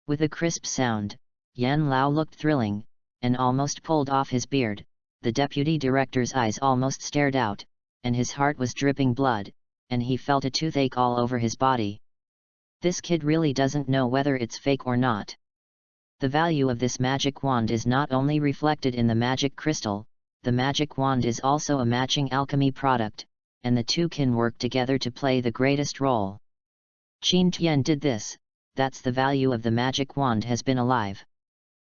With a crisp sound, Yan Lao looked thrilling, and almost pulled off his beard. The deputy director's eyes almost stared out, and his heart was dripping blood, and he felt a toothache all over his body. This kid really doesn't know whether it's fake or not. The value of this magic wand is not only reflected in the magic crystal, the magic wand is also a matching alchemy product, and the two can work together to play the greatest role. Qin Tian did this, that's the value of the magic wand has been alive.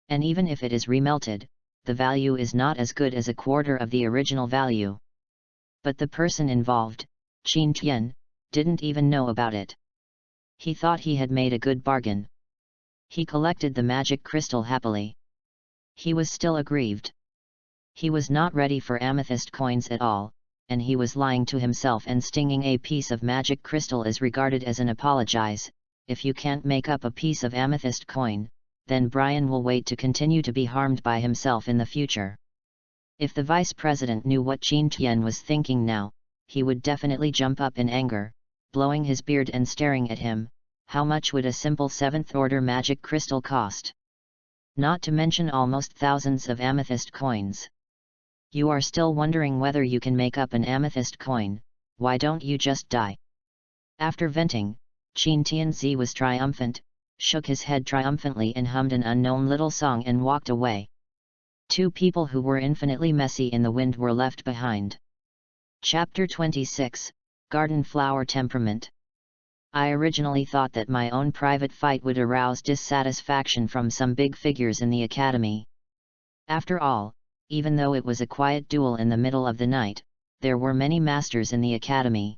And even if it is remelted, the value is not as good as a quarter of the original value. But the person involved, Qin Tian, didn't even know about it. He thought he had made a good bargain. He collected the magic crystal happily. He was still aggrieved. He was not ready for amethyst coins at all, and he was lying to himself, and stinging a piece of magic crystal is regarded as an apologize. If you can't make up a piece of amethyst coin, then Brian will wait to continue to be harmed by himself in the future. If the vice president knew what Qin Tian was thinking now, he would definitely jump up in anger, blowing his beard and staring at him. How much would a simple 7th order magic crystal cost? Not to mention almost thousands of amethyst coins. You are still wondering whether you can make up an amethyst coin? Why don't you just die? After venting, Qin Tianzi was triumphant, shook his head triumphantly and hummed an unknown little song and walked away. Two people who were infinitely messy in the wind were left behind. Chapter 26, Garden Flower Temperament. I originally thought that my own private fight would arouse dissatisfaction from some big figures in the academy. After all, even though it was a quiet duel in the middle of the night, there were many masters in the academy.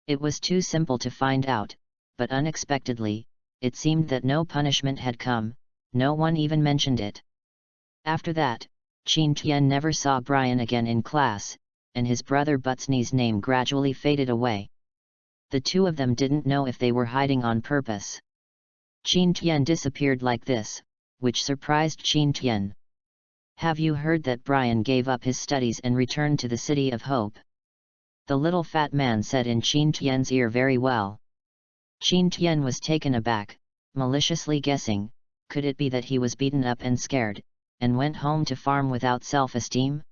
It was too simple to find out, but unexpectedly, it seemed that no punishment had come, no one even mentioned it. After that, Qin Tian never saw Brian again in class, and his brother Butsny's name gradually faded away. The two of them didn't know if they were hiding on purpose. Qin Tian disappeared like this, which surprised Qin Tian. Have you heard that Brian gave up his studies and returned to the City of Hope? The little fat man said in Qin Tian's ear. Very well. Qin Tian was taken aback, maliciously guessing, could it be that he was beaten up and scared, and went home to farm without self-esteem?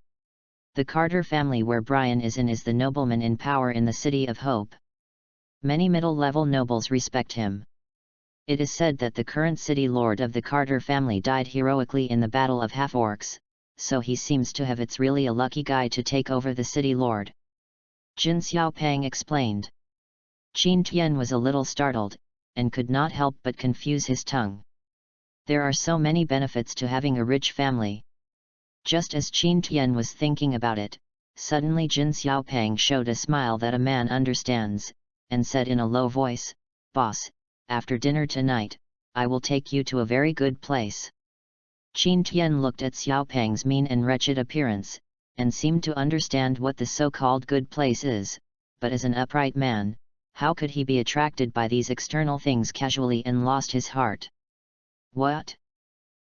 The Carter family where Brian is in is the nobleman in power in the City of Hope. Many middle-level nobles respect him. It is said that the current city lord of the Carter family died heroically in the Battle of Half-Orcs, so he seems to have it's really a lucky guy to take over the city lord. Jin Xiaopeng explained. Qin Tian was a little startled, and could not help but confuse his tongue. There are so many benefits to having a rich family. Just as Qin Tian was thinking about it, suddenly Jin Xiaopeng showed a smile that a man understands, and said in a low voice, "Boss, after dinner tonight, I will take you to a very good place." Qin Tian looked at Xiaopeng's mean and wretched appearance, and seemed to understand what the so-called good place is, but as an upright man, how could he be attracted by these external things casually and lost his heart? What?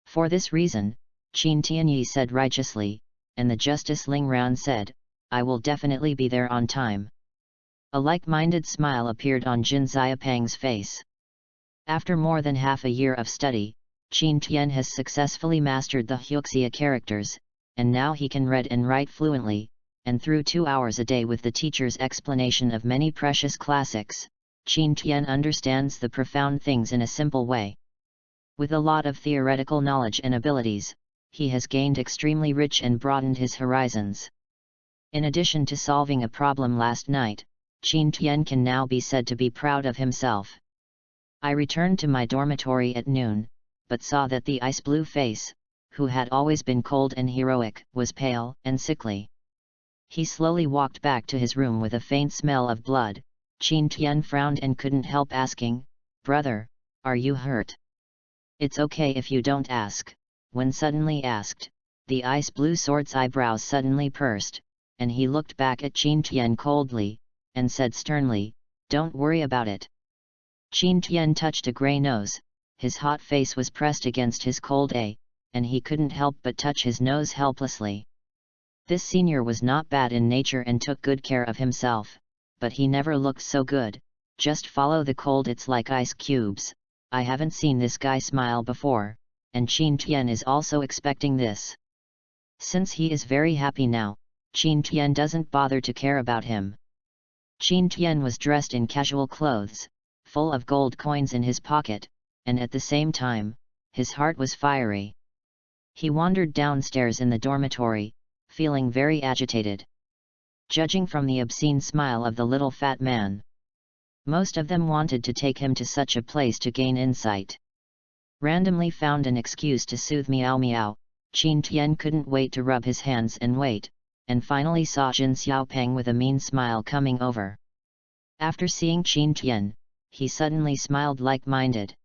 For this reason, Qin Tianyi said righteously, and the Justice Ling Ran said, "I will definitely be there on time." A like-minded smile appeared on Jin Xiaopeng's face. After more than half a year of study, Qin Tian has successfully mastered the Huxia characters, and now he can read and write fluently, and through 2 hours a day with the teacher's explanation of many precious classics, Qin Tian understands the profound things in a simple way. With a lot of theoretical knowledge and abilities, he has gained extremely rich and broadened his horizons. In addition to solving a problem last night, Qin Tian can now be said to be proud of himself. I returned to my dormitory at noon, but saw that the ice-blue face, who had always been cold and heroic, was pale and sickly. He slowly walked back to his room with a faint smell of blood. Qin Tian frowned and couldn't help asking, "Brother, are you hurt?" "It's okay if you don't ask." When suddenly asked, the ice-blue sword's eyebrows suddenly pursed, and he looked back at Qin Tian coldly, and said sternly, "Don't worry about it." Qin Tian touched a grey nose, his hot face was pressed against his cold and he couldn't help but touch his nose helplessly. This senior was not bad in nature and took good care of himself, but he never looked so good. "Just follow the cold, it's like ice cubes." I haven't seen this guy smile before, and Qin Tian is also expecting this. Since he is very happy now, Qin Tian doesn't bother to care about him. Qin Tian was dressed in casual clothes, full of gold coins in his pocket, and at the same time, his heart was fiery. He wandered downstairs in the dormitory, feeling very agitated. Judging from the obscene smile of the little fat man, most of them wanted to take him to such a place to gain insight. Randomly found an excuse to soothe Meow Meow, Qin Tian couldn't wait to rub his hands and wait, and finally saw Jin Xiaopeng with a mean smile coming over. After seeing Qin Tian, he suddenly smiled like-minded.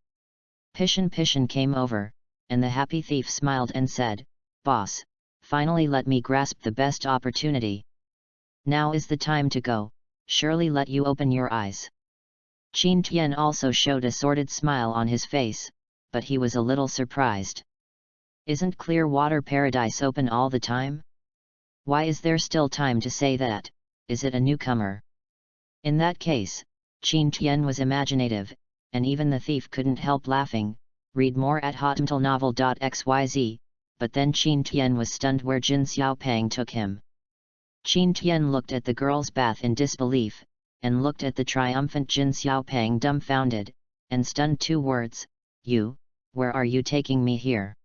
Pishin came over, and the happy thief smiled and said, "Boss, finally let me grasp the best opportunity. Now is the time to go, surely let you open your eyes." Qin Tian also showed a sordid smile on his face, but he was a little surprised. Isn't Clearwater Paradise open all the time? Why is there still time to say that? Is it a newcomer? In that case, Qin Tian was imaginative, and even the thief couldn't help laughing. Read more at hotmtlnovel.xyz, but then Qin Tian was stunned where Jin Xiaopeng took him. Qin Tian looked at the girl's bath in disbelief, and looked at the triumphant Jin Xiaopeng dumbfounded, and stunned. 2 words, "You, where are you taking me here?"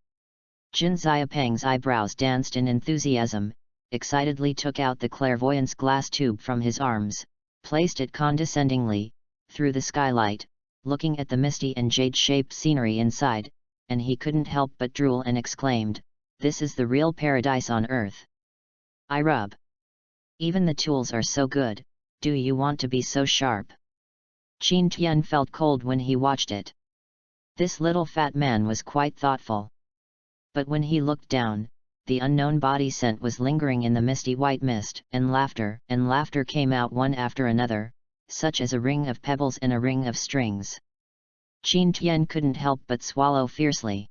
Jin Xiaopeng's eyebrows danced in enthusiasm, excitedly took out the clairvoyance glass tube from his arms, placed it condescendingly, through the skylight, looking at the misty and jade-shaped scenery inside, and he couldn't help but drool and exclaimed, "This is the real paradise on earth. I rub. Even the tools are so good, do you want to be so sharp?" Qin Tian felt cold when he watched it. This little fat man was quite thoughtful. But when he looked down, the unknown body scent was lingering in the misty white mist, and laughter came out one after another, such as a ring of pebbles and a ring of strings. Qin Tian couldn't help but swallow fiercely.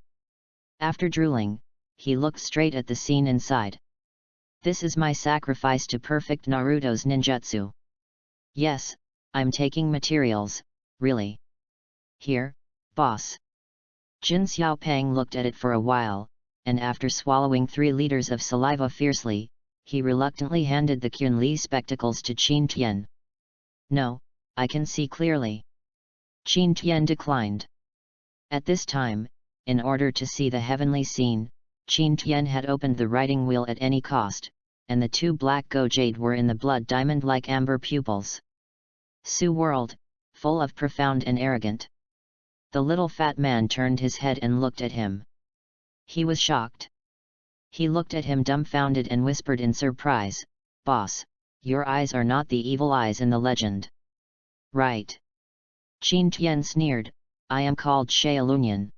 After drooling, he looked straight at the scene inside. "This is my sacrifice to perfect Naruto's ninjutsu. Yes, I'm taking materials, really. Here, boss." Jin Xiaopeng looked at it for a while, and after swallowing 3 liters of saliva fiercely, he reluctantly handed the Qinli spectacles to Qin Tian. "No, I can see clearly." Qin Tian declined. At this time, in order to see the heavenly scene, Qin Tian had opened the writing wheel at any cost, and the two black gojade were in the blood diamond-like amber pupils. Su whirled, full of profound and arrogant. The little fat man turned his head and looked at him. He was shocked. He looked at him dumbfounded and whispered in surprise, "Boss, your eyes are not the evil eyes in the legend." "Right." Qin Tian sneered, "I am called Shaolunyan.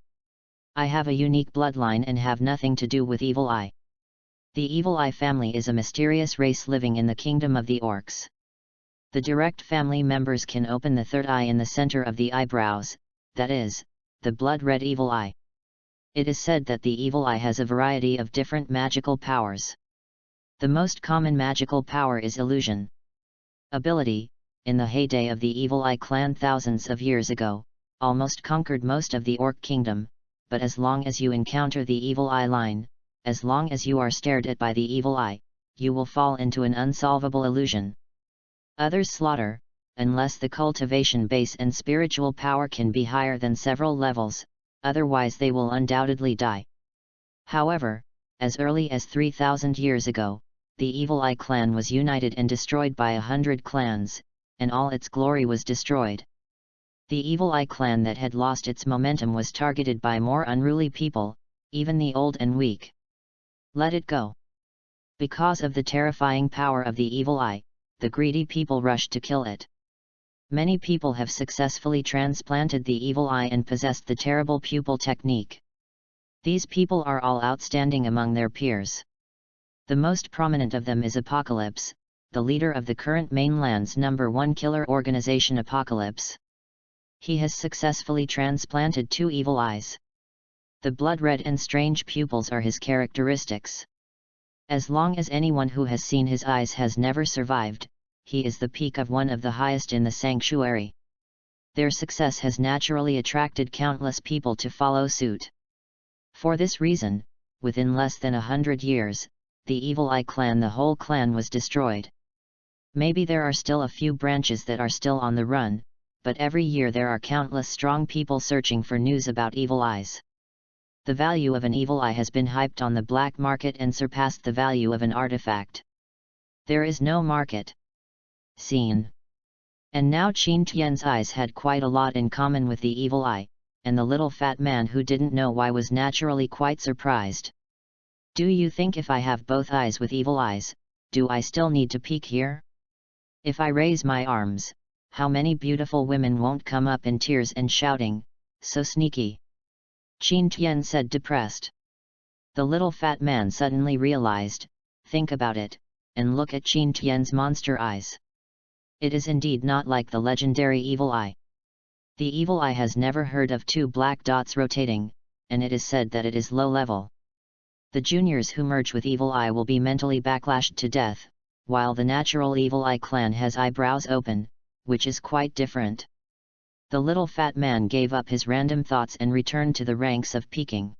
I have a unique bloodline and have nothing to do with Evil Eye. The Evil Eye family is a mysterious race living in the kingdom of the orcs. The direct family members can open the third eye in the center of the eyebrows, that is, the blood-red Evil Eye. It is said that the Evil Eye has a variety of different magical powers. The most common magical power is illusion. Ability, in the heyday of the Evil Eye clan thousands of years ago, almost conquered most of the orc kingdom, but as long as you encounter the Evil Eye line, as long as you are stared at by the Evil Eye, you will fall into an unsolvable illusion. Others slaughter, unless the cultivation base and spiritual power can be higher than several levels, otherwise they will undoubtedly die. However, as early as 3,000 years ago, the Evil Eye clan was united and destroyed by 100 clans, and all its glory was destroyed. The Evil Eye clan that had lost its momentum was targeted by more unruly people, even the old and weak. Let it go. Because of the terrifying power of the Evil Eye, the greedy people rushed to kill it. Many people have successfully transplanted the Evil Eye and possessed the terrible pupil technique. These people are all outstanding among their peers. The most prominent of them is Apocalypse, the leader of the current mainland's #1 killer organization Apocalypse. He has successfully transplanted 2 evil eyes. The blood-red and strange pupils are his characteristics. As long as anyone who has seen his eyes has never survived, he is the peak of one of the highest in the sanctuary. Their success has naturally attracted countless people to follow suit. For this reason, within less than 100 years, the Evil Eye clan, the whole clan was destroyed. Maybe there are still a few branches that are still on the run, but every year there are countless strong people searching for news about evil eyes. The value of an evil eye has been hyped on the black market and surpassed the value of an artifact. There is no market. Scene. And now Qin Tian's eyes had quite a lot in common with the evil eye, and the little fat man who didn't know why was naturally quite surprised. Do you think if I have both eyes with evil eyes, do I still need to peek here? If I raise my arms, how many beautiful women won't come up in tears and shouting, "So sneaky!" Qin Tian said, depressed. The little fat man suddenly realized, think about it, and look at Qin Tian's monster eyes. It is indeed not like the legendary evil eye. The evil eye has never heard of 2 black dots rotating, and it is said that it is low level. The juniors who merge with evil eye will be mentally backlashed to death, while the natural evil eye clan has eyebrows open, which is quite different. The little fat man gave up his random thoughts and returned to the ranks of peeking.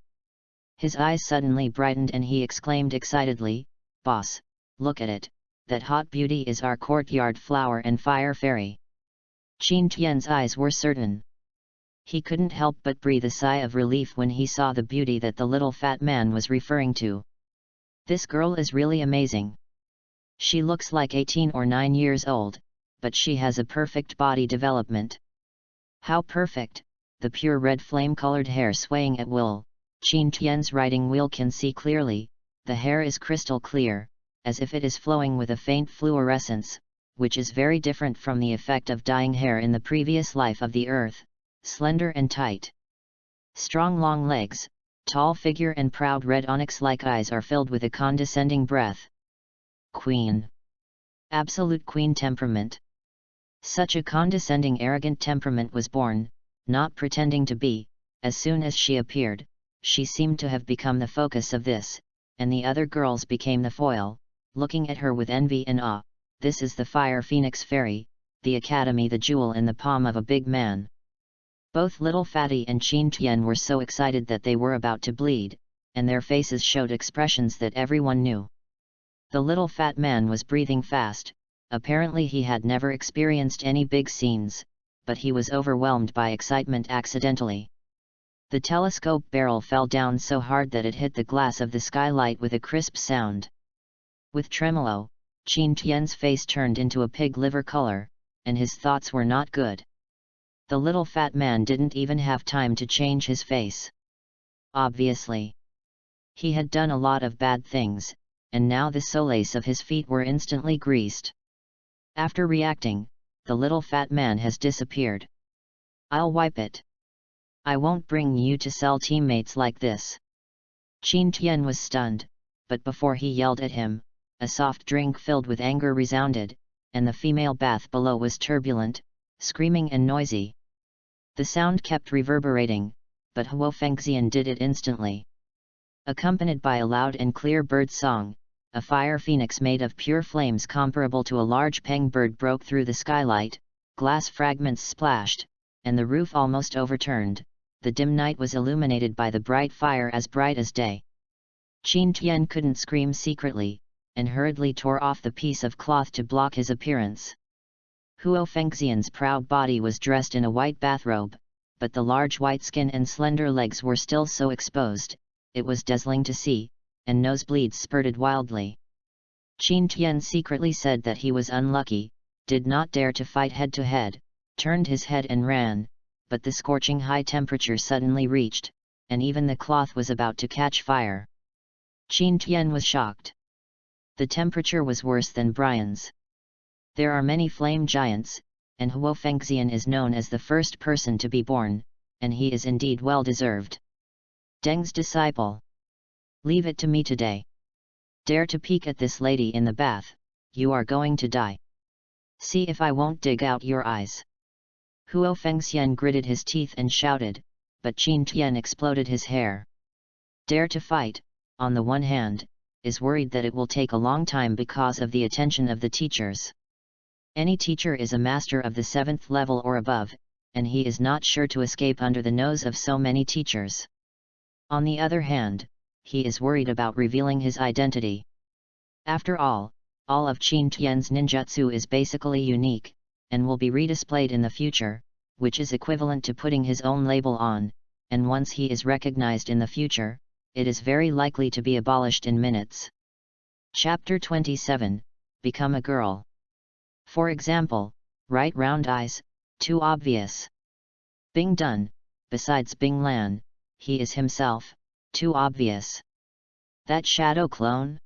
His eyes suddenly brightened and he exclaimed excitedly, "Boss, look at it, that hot beauty is our courtyard flower and fire fairy." Qin Tian's eyes were certain. He couldn't help but breathe a sigh of relief when he saw the beauty that the little fat man was referring to. This girl is really amazing. She looks like 18 or 9 years old, but she has a perfect body development. How perfect, the pure red flame-colored hair swaying at will. Qin Tian's writing wheel can see clearly, the hair is crystal clear, as if it is flowing with a faint fluorescence, which is very different from the effect of dyeing hair in the previous life of the earth, slender and tight. Strong long legs, tall figure and proud red onyx-like eyes are filled with a condescending breath. Queen. Absolute queen temperament. Such a condescending arrogant temperament was born, not pretending to be. As soon as she appeared, she seemed to have become the focus of this, and the other girls became the foil, looking at her with envy and awe. This is the Fire Phoenix Fairy, the Academy, the jewel in the palm of a big man. Both Little Fatty and Qin Tian were so excited that they were about to bleed, and their faces showed expressions that everyone knew. The little fat man was breathing fast. Apparently he had never experienced any big scenes, but he was overwhelmed by excitement accidentally. The telescope barrel fell down so hard that it hit the glass of the skylight with a crisp sound. With tremolo, Qin Tian's face turned into a pig liver color, and his thoughts were not good. The little fat man didn't even have time to change his face. Obviously, he had done a lot of bad things, and now the soles of his feet were instantly greased. After reacting, the little fat man has disappeared. I'll wipe it. I won't bring you to sell teammates like this. Qin Tian was stunned, but before he yelled at him, a soft drink filled with anger resounded, and the female bath below was turbulent, screaming and noisy. The sound kept reverberating, but Huo Fengxian did it instantly. Accompanied by a loud and clear bird song, a fire phoenix made of pure flames comparable to a large peng bird broke through the skylight, glass fragments splashed, and the roof almost overturned. The dim night was illuminated by the bright fire as bright as day. Qin Tian couldn't scream secretly, and hurriedly tore off the piece of cloth to block his appearance. Huo Fengxian's proud body was dressed in a white bathrobe, but the large white skin and slender legs were still so exposed, it was dazzling to see, and nosebleeds spurted wildly. Qin Tian secretly said that he was unlucky, did not dare to fight head-to-head, turned his head and ran, but the scorching high temperature suddenly reached, and even the cloth was about to catch fire. Qin Tian was shocked. The temperature was worse than Brian's. There are many flame giants, and Huo Fengxian is known as the first person to be born, and he is indeed well deserved. Deng's disciple. Leave it to me today. Dare to peek at this lady in the bath, you are going to die. See if I won't dig out your eyes. Huo Fengxian gritted his teeth and shouted, but Qin Tian exploded his hair. Dare to fight, on the one hand, is worried that it will take a long time because of the attention of the teachers. Any teacher is a master of the 7th level or above, and he is not sure to escape under the nose of so many teachers. On the other hand, he is worried about revealing his identity. After all of Qin Tian's ninjutsu is basically unique, and will be redisplayed in the future, which is equivalent to putting his own label on, and once he is recognized in the future, it is very likely to be abolished in minutes. Chapter 27, Become a Girl. For example, right round eyes, too obvious. Bing Dun, besides Bing Lan, he is himself, too obvious. That shadow clone?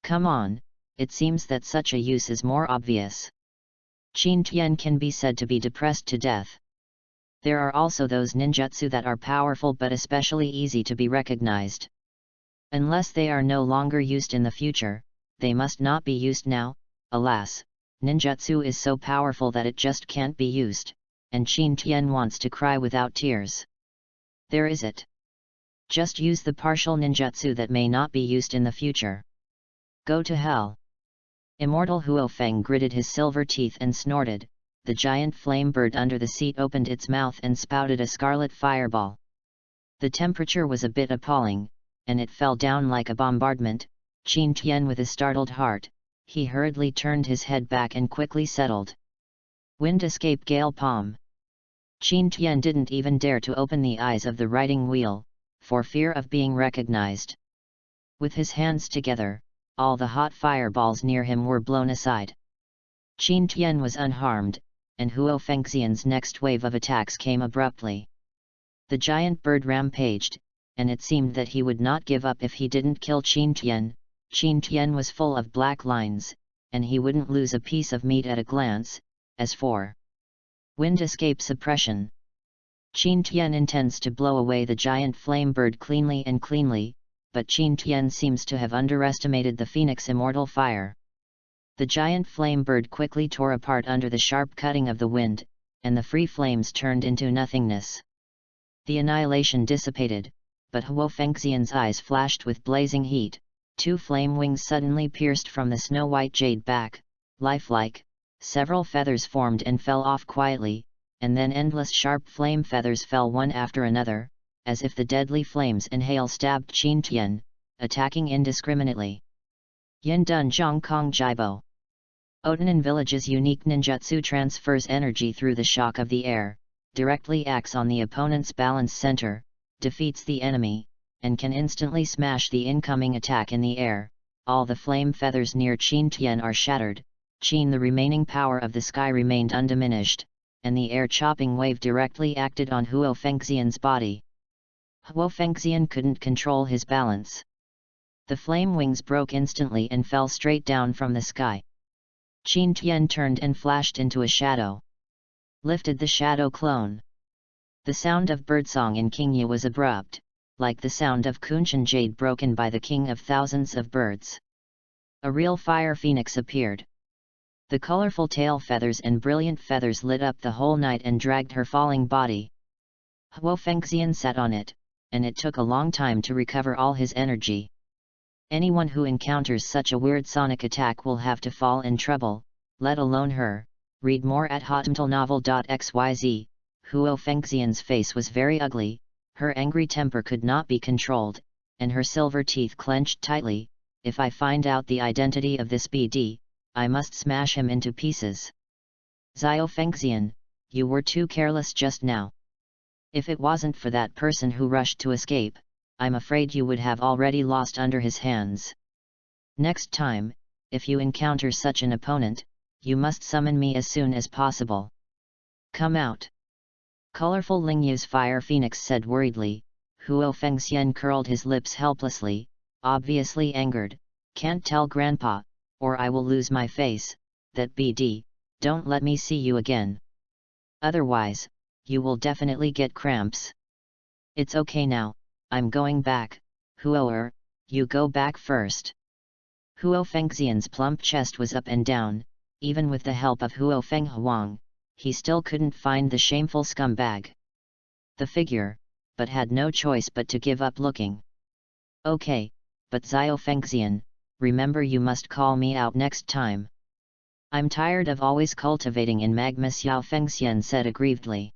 Come on, it seems that such a use is more obvious. Qin Tian can be said to be depressed to death. There are also those ninjutsu that are powerful but especially easy to be recognized. Unless they are no longer used in the future, they must not be used now. Alas, ninjutsu is so powerful that it just can't be used, and Qin Tian wants to cry without tears. There is it. Just use the partial ninjutsu that may not be used in the future. Go to hell. Immortal Huo Feng gritted his silver teeth and snorted. The giant flame bird under the seat opened its mouth and spouted a scarlet fireball. The temperature was a bit appalling, and it fell down like a bombardment. Qin Tian with a startled heart, he hurriedly turned his head back and quickly settled. Wind escape gale palm. Qin Tian didn't even dare to open the eyes of the writing wheel, for fear of being recognized. With his hands together, all the hot fireballs near him were blown aside. Qin Tian was unharmed, and Huo Fengxian's next wave of attacks came abruptly. The giant bird rampaged, and it seemed that he would not give up if he didn't kill Qin Tian. Qin Tian was full of black lines, and he wouldn't lose a piece of meat at a glance. As for wind escape suppression, Qin Tian intends to blow away the giant flame bird cleanly, but Qin Tian seems to have underestimated the phoenix immortal fire. The giant flame bird quickly tore apart under the sharp cutting of the wind, and the free flames turned into nothingness. The annihilation dissipated, but Huo Fengxian's eyes flashed with blazing heat. 2 flame wings suddenly pierced from the snow-white jade back, lifelike. Several feathers formed and fell off quietly, and then endless sharp flame feathers fell one after another, as if the deadly flames and hail stabbed Qin Tian, attacking indiscriminately. Yin Dun Zhong Kong Jibo. Otanin Village's unique ninjutsu transfers energy through the shock of the air, directly acts on the opponent's balance center, defeats the enemy, and can instantly smash the incoming attack in the air. All the flame feathers near Qin Tian are shattered. Qin, the remaining power of the sky remained undiminished, and the air-chopping wave directly acted on Huo Fengxian's body. Huo Fengxian couldn't control his balance. The flame wings broke instantly and fell straight down from the sky. Qin Tian turned and flashed into a shadow. Lifted the shadow clone. The sound of birdsong in Qingyu was abrupt, like the sound of Kunshan jade broken by the king of thousands of birds. A real fire phoenix appeared. The colorful tail feathers and brilliant feathers lit up the whole night and dragged her falling body. Huo Fengxian sat on it, and it took a long time to recover all his energy. Anyone who encounters such a weird sonic attack will have to fall in trouble, let alone her. Read more at hotmtlnovel.xyz. Huo Fengxian's face was very ugly, her angry temper could not be controlled, and her silver teeth clenched tightly. If I find out the identity of this BD, I must smash him into pieces. Zhao Fengxian, you were too careless just now. If it wasn't for that person who rushed to escape, I'm afraid you would have already lost under his hands. Next time, if you encounter such an opponent, you must summon me as soon as possible. Come out. Colorful Lingyu's fire phoenix said worriedly. Huo Fengxian curled his lips helplessly, obviously angered. Can't tell Grandpa, or I will lose my face. That BD, don't let me see you again. Otherwise, you will definitely get cramps. It's okay now, I'm going back. Huo, you go back first. Huo Fengxian's plump chest was up and down. Even with the help of Huo Fenghuang, he still couldn't find the shameful scumbag. The figure, but had no choice but to give up looking. Okay, but Zhao Fengxian, remember you must call me out next time. I'm tired of always cultivating in magma, Xiao Fengxian said aggrievedly.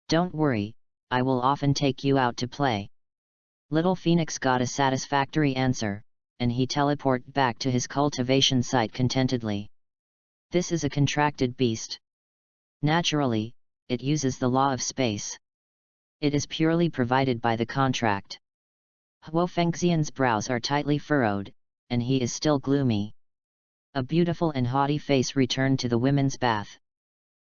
Don't worry, I will often take you out to play. Little Phoenix got a satisfactory answer, and he teleported back to his cultivation site contentedly. This is a contracted beast. Naturally, it uses the law of space. It is purely provided by the contract. Huo Fengxian's brows are tightly furrowed, and he is still gloomy. A beautiful and haughty face returned to the women's bath.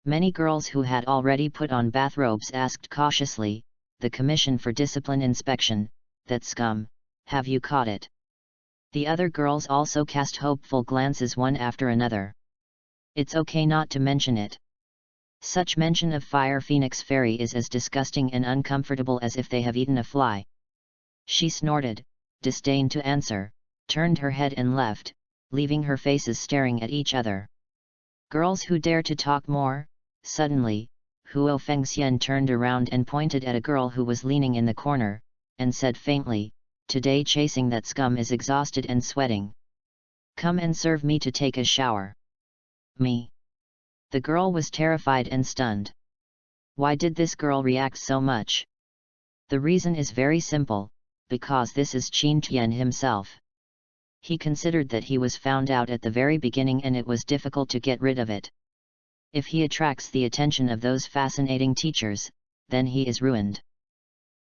Many girls who had already put on bathrobes asked cautiously, the Commission for Discipline Inspection, that scum, have you caught it? The other girls also cast hopeful glances one after another. It's okay not to mention it. Such mention of Fire Phoenix Fairy is as disgusting and uncomfortable as if they have eaten a fly. She snorted, disdained to answer, turned her head and left, leaving her faces staring at each other. Girls who dare to talk more? Suddenly, Huo Fengxian turned around and pointed at a girl who was leaning in the corner, and said faintly, today chasing that scum is exhausted and sweating. Come and serve me to take a shower. Me? The girl was terrified and stunned. Why did this girl react so much? The reason is very simple, because this is Qin Tian himself. He considered that he was found out at the very beginning and it was difficult to get rid of it. If he attracts the attention of those fascinating teachers, then he is ruined.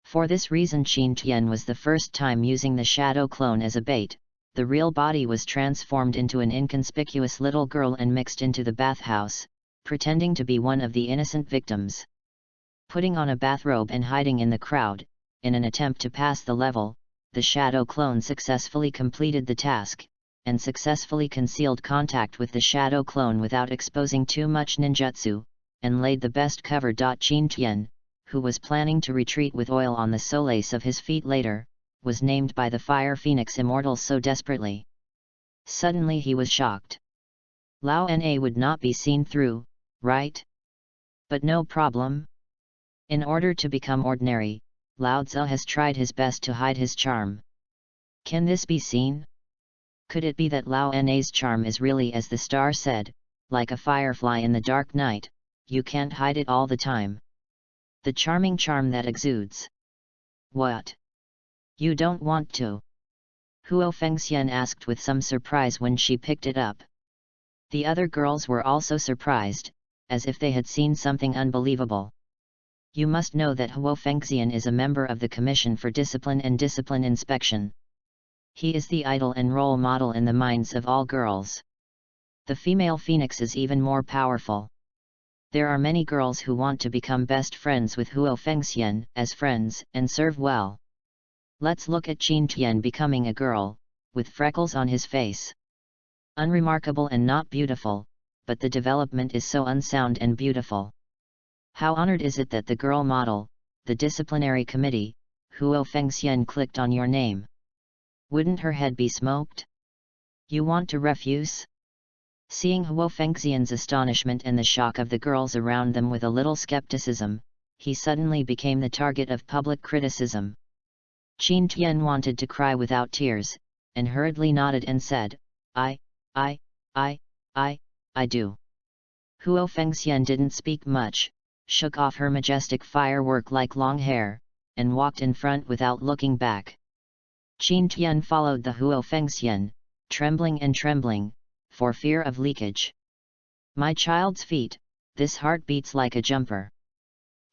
For this reason Qin Tian was the first time using the shadow clone as a bait. The real body was transformed into an inconspicuous little girl and mixed into the bathhouse, pretending to be one of the innocent victims. Putting on a bathrobe and hiding in the crowd, in an attempt to pass the level, the shadow clone successfully completed the task, and successfully concealed contact with the shadow clone without exposing too much ninjutsu, and laid the best cover. Qin Tian, who was planning to retreat with oil on the soles of his feet later, was named by the Fire Phoenix Immortal so desperately. Suddenly he was shocked. Lao Na would not be seen through, right? But no problem. In order to become ordinary, Lao Tzu has tried his best to hide his charm. Can this be seen? Could it be that Lao Na's charm is really as the star said, like a firefly in the dark night, you can't hide it all the time? The charming charm that exudes. What? You don't want to? Huo Fengxian asked with some surprise when she picked it up. The other girls were also surprised, as if they had seen something unbelievable. You must know that Huo Fengxian is a member of the Commission for Discipline and Discipline Inspection. He is the idol and role model in the minds of all girls. The female phoenix is even more powerful. There are many girls who want to become best friends with Huo Fengxian as friends and serve well. Let's look at Qin Tian becoming a girl, with freckles on his face. Unremarkable and not beautiful, but the development is so unsound and beautiful. How honored is it that the girl model, the disciplinary committee, Huo Fengxian clicked on your name. Wouldn't her head be smoked? You want to refuse? Seeing Huo Fengxian's astonishment and the shock of the girls around them with a little skepticism, he suddenly became the target of public criticism. Qin Tian wanted to cry without tears, and hurriedly nodded and said, I do. Huo Fengxian didn't speak much, shook off her majestic firework-like long hair, and walked in front without looking back. Qin Tian followed the Huo Fengxian, trembling, for fear of leakage. My child's feet, this heart beats like a jumper.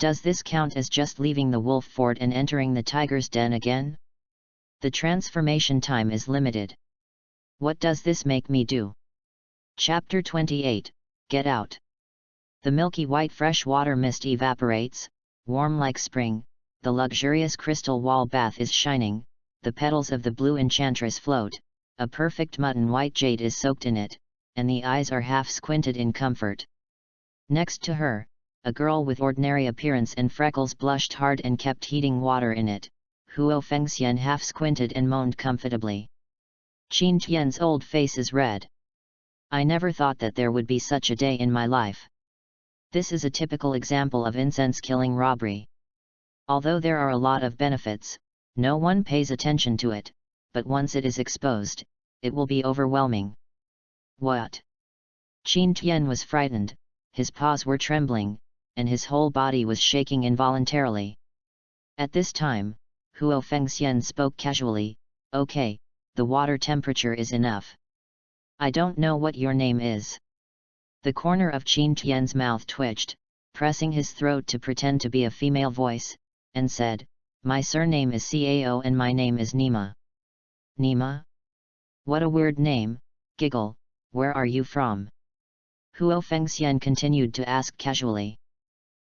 Does this count as just leaving the wolf fort and entering the tiger's den again? The transformation time is limited. What does this make me do? Chapter 28, Get Out. The milky white freshwater mist evaporates, warm like spring, the luxurious crystal wall bath is shining, the petals of the blue enchantress float, a perfect mutton white jade is soaked in it, and the eyes are half squinted in comfort. Next to her, a girl with ordinary appearance and freckles blushed hard and kept heating water in it. Huo Fengxian half squinted and moaned comfortably. Qin Tian's old face is red. I never thought that there would be such a day in my life. This is a typical example of incense-killing robbery. Although there are a lot of benefits, no one pays attention to it, but once it is exposed, it will be overwhelming. What? Qin Tian was frightened, his paws were trembling, and his whole body was shaking involuntarily. At this time, Huo Fengxian spoke casually, Okay, the water temperature is enough. I don't know what your name is. The corner of Qin Tian's mouth twitched, pressing his throat to pretend to be a female voice, and said, My surname is Cao and my name is Nima. Nima? What a weird name, giggle, where are you from? Huo Fengxian continued to ask casually.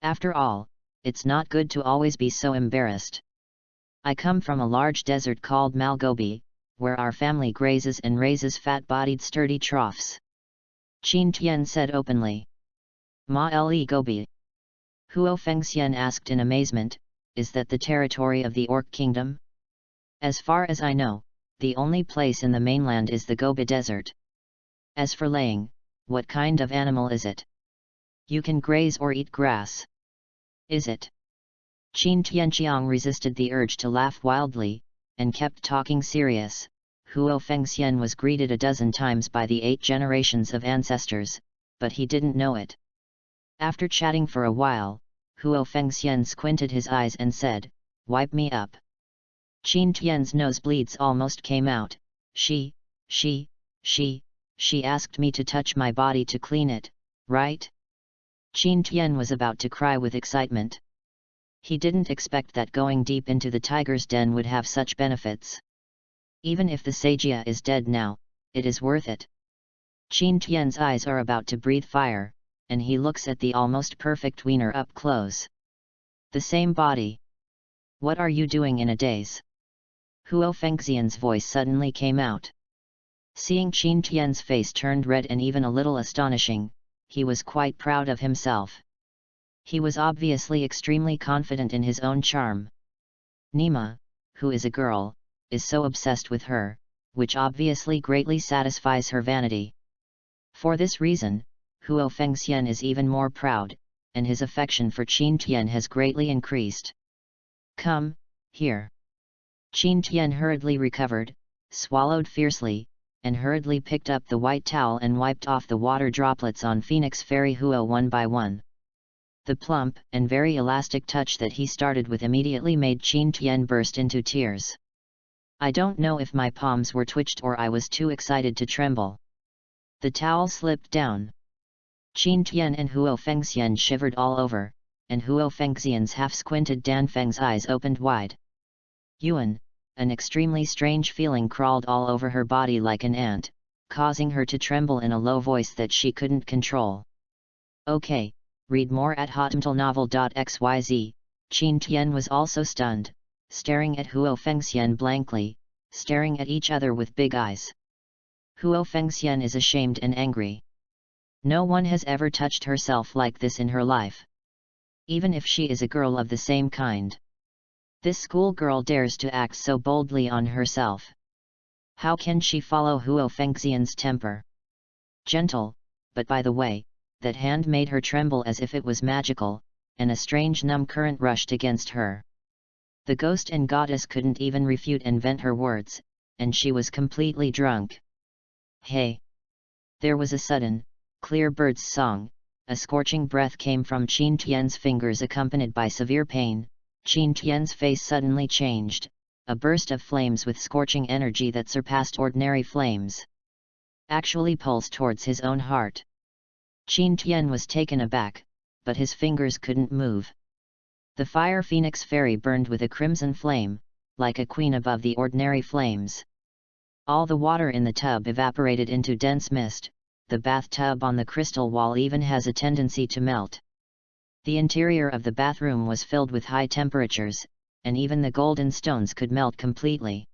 After all, it's not good to always be so embarrassed. I come from a large desert called Malgobi, where our family grazes and raises fat-bodied sturdy troughs. Qin Tian said openly. Ma-le Gobi. Huo Fengxian asked in amazement, Is that the territory of the Orc Kingdom? As far as I know, the only place in the mainland is the Gobi Desert. As for laying, what kind of animal is it? You can graze or eat grass. Is it? Qin Tianqiang resisted the urge to laugh wildly, and kept talking serious. Huo Fengxian was greeted a dozen times by the 8 generations of ancestors, but he didn't know it. After chatting for a while, Huo Fengxian squinted his eyes and said, Wipe me up. Qin Tian's nosebleeds almost came out. She asked me to touch my body to clean it, right? Qin Tian was about to cry with excitement. He didn't expect that going deep into the tiger's den would have such benefits. Even if the Sagia is dead now, it is worth it. Qin Tian's eyes are about to breathe fire, and he looks at the almost perfect wiener up close. The same body. What are you doing in a daze? Huo Fengxian's voice suddenly came out. Seeing Qin Tian's face turned red and even a little astonishing, he was quite proud of himself. He was obviously extremely confident in his own charm. Nima, who is a girl, is so obsessed with her, which obviously greatly satisfies her vanity. For this reason, Huo Fengxian is even more proud, and his affection for Qin Tian has greatly increased. Come, here. Qin Tian hurriedly recovered, swallowed fiercely, and hurriedly picked up the white towel and wiped off the water droplets on Phoenix Fairy Huo one by one. The plump and very elastic touch that he started with immediately made Qin Tian burst into tears. I don't know if my palms were twitched or I was too excited to tremble. The towel slipped down. Qin Tian and Huo Fengxian shivered all over, and Huo Fengxian's half-squinted Danfeng's eyes opened wide. Yuan, an extremely strange feeling crawled all over her body like an ant, causing her to tremble in a low voice that she couldn't control. Okay, read more at hotmtlnovel.xyz. Qin Tian was also stunned, staring at Huo Fengxian blankly, staring at each other with big eyes. Huo Fengxian is ashamed and angry. No one has ever touched herself like this in her life. Even if she is a girl of the same kind. This schoolgirl dares to act so boldly on herself. How can she follow Huo Fengxian's temper? Gentle, but by the way, that hand made her tremble as if it was magical, and a strange numb current rushed against her. The ghost and goddess couldn't even refute and vent her words, and she was completely drunk. Hey! There was a sudden, clear bird's song, a scorching breath came from Qin Tian's fingers accompanied by severe pain. Qin Tian's face suddenly changed, a burst of flames with scorching energy that surpassed ordinary flames. Actually pulsed towards his own heart. Qin Tian was taken aback, but his fingers couldn't move. The fire phoenix fairy burned with a crimson flame, like a queen above the ordinary flames. All the water in the tub evaporated into dense mist, the bathtub on the crystal wall even has a tendency to melt. The interior of the bathroom was filled with high temperatures, and even the golden stones could melt completely.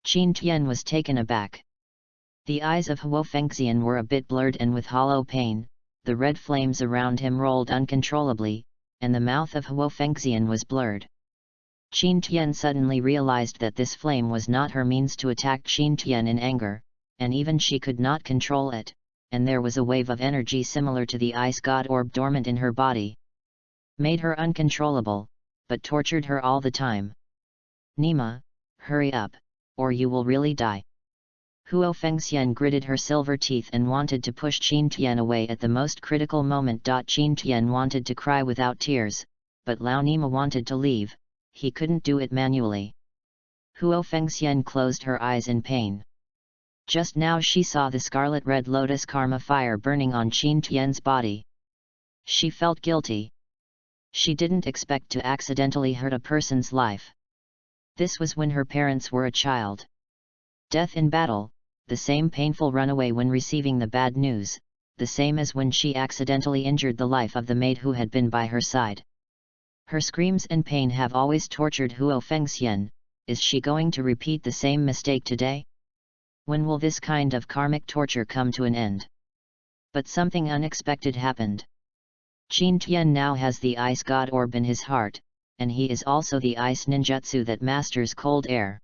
Qin Tian was taken aback. The eyes of Huo Fengxian were a bit blurred and with hollow pain, the red flames around him rolled uncontrollably, and the mouth of Huo Fengxian was blurred. Qin Tian suddenly realized that this flame was not her means to attack Qin Tian in anger, and even she could not control it, and there was a wave of energy similar to the ice god orb dormant in her body. Made her uncontrollable, but tortured her all the time. Nima, hurry up, or you will really die. Huo Fengxian gritted her silver teeth and wanted to push Qin Tian away at the most critical moment. Qin Tian wanted to cry without tears, but Lao Nima wanted to leave, he couldn't do it manually. Huo Fengxian closed her eyes in pain. Just now she saw the scarlet red lotus karma fire burning on Qin Tian's body. She felt guilty. She didn't expect to accidentally hurt a person's life. This was when her parents were a child. Death in battle, the same painful runaway when receiving the bad news, the same as when she accidentally injured the life of the maid who had been by her side. Her screams and pain have always tortured Huo Fengxian. Is she going to repeat the same mistake today? When will this kind of karmic torture come to an end? But something unexpected happened. Qin Tian now has the ice god orb in his heart, and he is also the ice ninjutsu that masters cold air.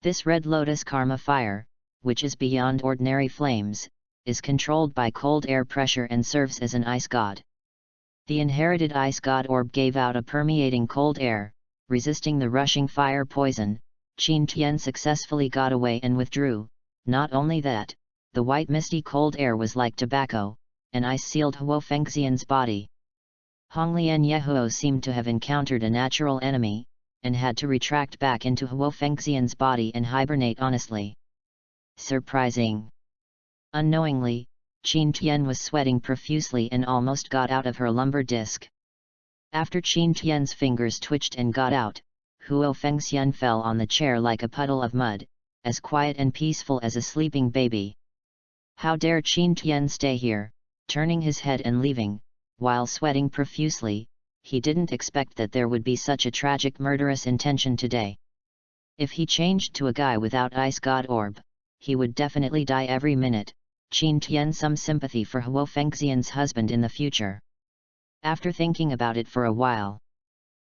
This red lotus karma fire, which is beyond ordinary flames, is controlled by cold air pressure and serves as an ice god. The inherited ice god orb gave out a permeating cold air, resisting the rushing fire poison. Qin Tian successfully got away and withdrew. Not only that, the white misty cold air was like tobacco, and ice sealed Huo Fengxian's body. Honglian Yehuo seemed to have encountered a natural enemy, and had to retract back into Huo Fengxian's body and hibernate honestly. Surprising! Unknowingly, Qin Tian was sweating profusely and almost got out of her lumbar disc. After Qin Tian's fingers twitched and got out, Huo Fengxian fell on the chair like a puddle of mud, as quiet and peaceful as a sleeping baby. How dare Qin Tian stay here? Turning his head and leaving, while sweating profusely, he didn't expect that there would be such a tragic murderous intention today. If he changed to a guy without ice god orb, he would definitely die every minute. Qin Tian some sympathy for Huo Fengxian's husband in the future. After thinking about it for a while,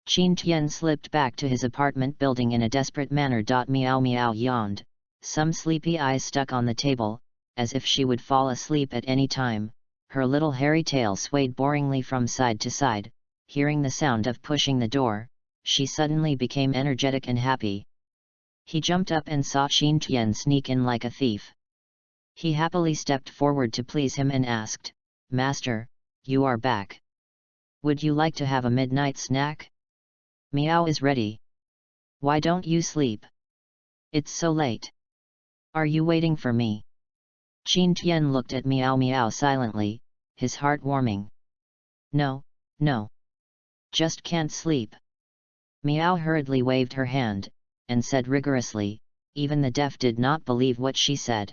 Qin Tian slipped back to his apartment building in a desperate manner. Meow Meow yawned, some sleepy eyes stuck on the table, as if she would fall asleep at any time. Her little hairy tail swayed boringly from side to side. Hearing the sound of pushing the door, she suddenly became energetic and happy. He jumped up and saw Qin Tian sneak in like a thief. He happily stepped forward to please him and asked, "Master, you are back. Would you like to have a midnight snack? Meow is ready. Why don't you sleep? It's so late. Are you waiting for me?" Qin Tian looked at Meow Meow silently, his heart warming. No, no. Just can't sleep. Meow hurriedly waved her hand, and said rigorously, even the deaf did not believe what she said.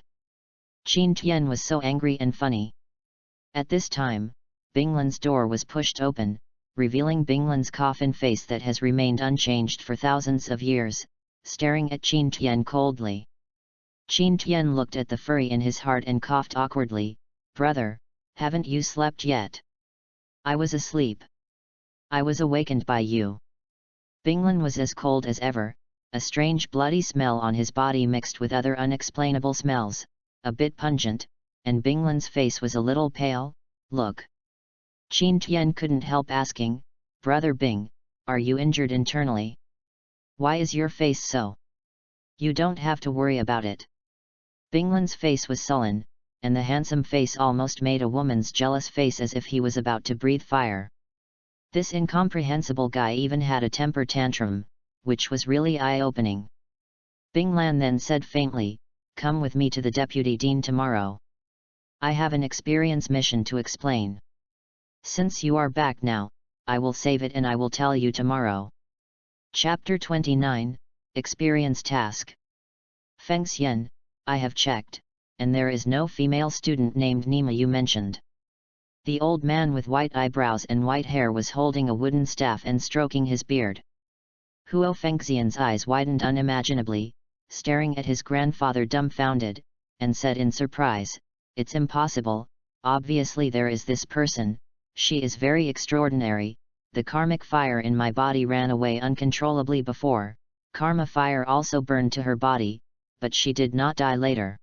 Qin Tian was so angry and funny. At this time, Binglan's door was pushed open, revealing Binglan's coffin face that has remained unchanged for thousands of years, staring at Qin Tian coldly. Qin Tian looked at the fury in his heart and coughed awkwardly, "Brother, haven't you slept yet?" "I was asleep. I was awakened by you." Binglan was as cold as ever, a strange bloody smell on his body mixed with other unexplainable smells, a bit pungent, and Binglan's face was a little pale. "Look." Qin Tian couldn't help asking, "Brother Bing, are you injured internally? Why is your face so?" "You don't have to worry about it." Binglan's face was sullen, and the handsome face almost made a woman's jealous face as if he was about to breathe fire. This incomprehensible guy even had a temper tantrum, which was really eye-opening. Binglan then said faintly, "Come with me to the deputy dean tomorrow. I have an experience mission to explain. Since you are back now, I will save it and I will tell you tomorrow." Chapter 29, Experience Task. "Fengxian, I have checked, and there is no female student named Nima you mentioned." The old man with white eyebrows and white hair was holding a wooden staff and stroking his beard. Huo Fengxian's eyes widened unimaginably, staring at his grandfather dumbfounded, and said in surprise, "It's impossible, obviously there is this person, she is very extraordinary, the karmic fire in my body ran away uncontrollably before, karma fire also burned to her body, but she did not die later.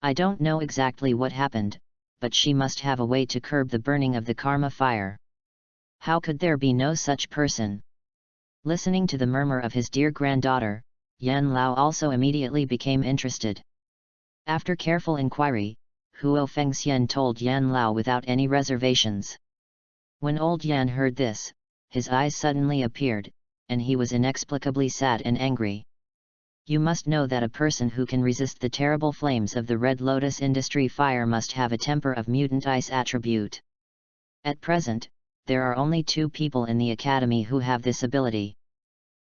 I don't know exactly what happened, but she must have a way to curb the burning of the karma fire. How could there be no such person?" Listening to the murmur of his dear granddaughter, Yan Lao also immediately became interested. After careful inquiry, Huo Fengxian told Yan Lao without any reservations. When old Yan heard this, his eyes suddenly appeared, and he was inexplicably sad and angry. "You must know that a person who can resist the terrible flames of the Red Lotus industry fire must have a temper of mutant ice attribute. At present, there are only 2 people in the academy who have this ability.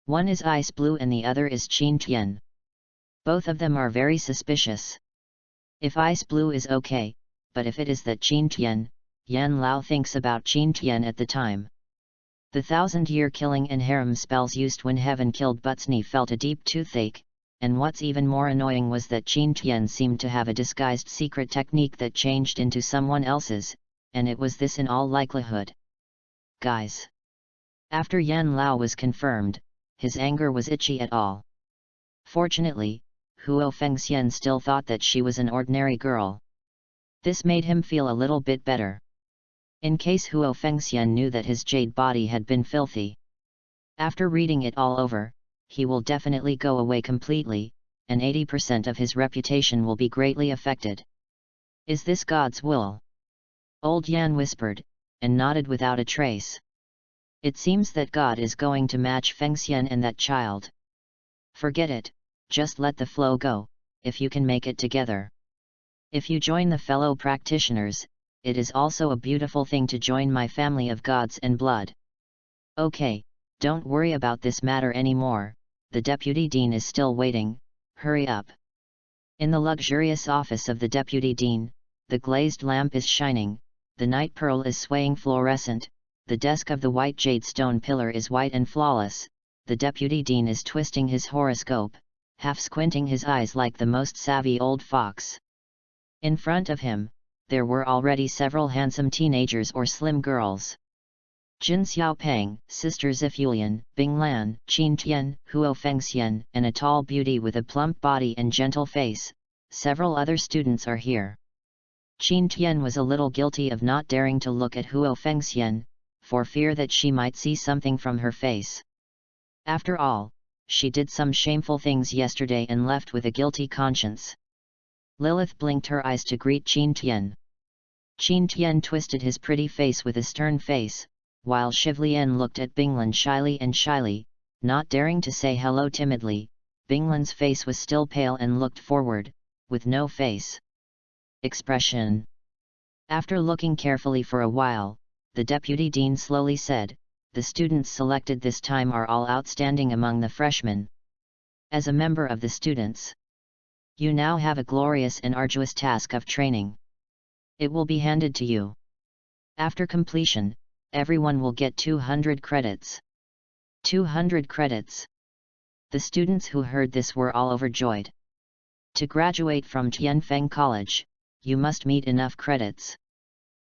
One is Ice Blue and the other is Qin Tian. Both of them are very suspicious. If Ice Blue is okay, but if it is that Qin Tian," Yan Lao thinks about Qin Tian at the time. The 1,000-year killing and harem spells used when Heaven killed Butsni felt a deep toothache, and what's even more annoying was that Qin Tian seemed to have a disguised secret technique that changed into someone else's, and it was this in all likelihood. "Guys." After Yan Lao was confirmed, his anger was itchy at all. Fortunately, Huo Fengxian still thought that she was an ordinary girl. This made him feel a little bit better. In case Huo Fengxian knew that his jade body had been filthy. After reading it all over, he will definitely go away completely, and 80% of his reputation will be greatly affected. "Is this God's will?" Old Yan whispered, and nodded without a trace. "It seems that God is going to match Fengxian and that child. Forget it, just let the flow go, if you can make it together. If you join the fellow practitioners, it is also a beautiful thing to join my family of gods and blood. Okay, don't worry about this matter anymore, the deputy dean is still waiting, hurry up." In the luxurious office of the deputy dean, the glazed lamp is shining, the night pearl is swaying fluorescent, the desk of the white jade stone pillar is white and flawless, the deputy dean is twisting his horoscope, half squinting his eyes like the most savvy old fox. In front of him, there were already several handsome teenagers or slim girls. Jin Xiaopeng, Sister Zifulian, Bing Lan, Qin Tian, Huo Fengxian, and a tall beauty with a plump body and gentle face. Several other students are here. Qin Tian was a little guilty of not daring to look at Huo Fengxian, for fear that she might see something from her face. After all, she did some shameful things yesterday and left with a guilty conscience. Lilith blinked her eyes to greet Qin Tian. Qin Tian twisted his pretty face with a stern face, while Shivlian looked at Binglan shyly, not daring to say hello timidly. Binglan's face was still pale and looked forward, with no face expression. After looking carefully for a while, the deputy dean slowly said, the students selected this time are all outstanding among the freshmen. As a member of the students, you now have a glorious and arduous task of training. It will be handed to you. After completion, everyone will get 200 credits. 200 credits. The students who heard this were all overjoyed. To graduate from Tianfeng College, you must meet enough credits.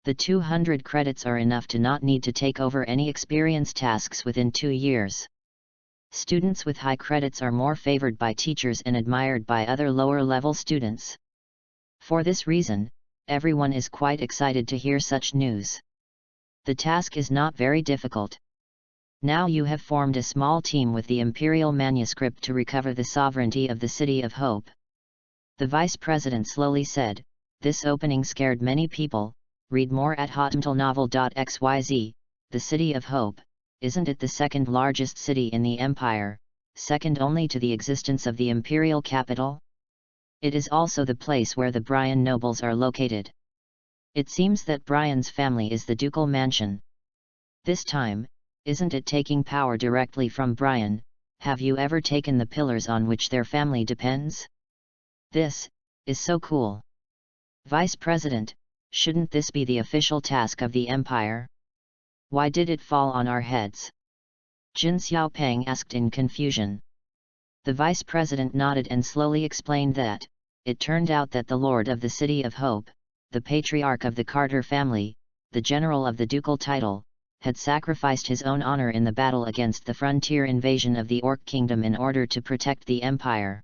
The 200 credits are enough to not need to take over any experience tasks within 2 years. Students with high credits are more favored by teachers and admired by other lower-level students. For this reason, everyone is quite excited to hear such news. The task is not very difficult. Now you have formed a small team with the imperial manuscript to recover the sovereignty of the City of Hope. The vice president slowly said, "This opening scared many people. Read more at hotmtlnovel.xyz. The City of Hope, isn't it the second largest city in the empire, second only to the existence of the imperial capital? It is also the place where the Brian nobles are located. It seems that Brian's family is the ducal mansion. This time, isn't it taking power directly from Brian? Have you ever taken the pillars on which their family depends? This is so cool. Vice President, shouldn't this be the official task of the empire? Why did it fall on our heads?" Jin Xiaopeng asked in confusion. The vice president nodded and slowly explained that, it turned out that the lord of the City of Hope, the patriarch of the Carter family, the general of the ducal title, had sacrificed his own honor in the battle against the frontier invasion of the Orc Kingdom in order to protect the empire.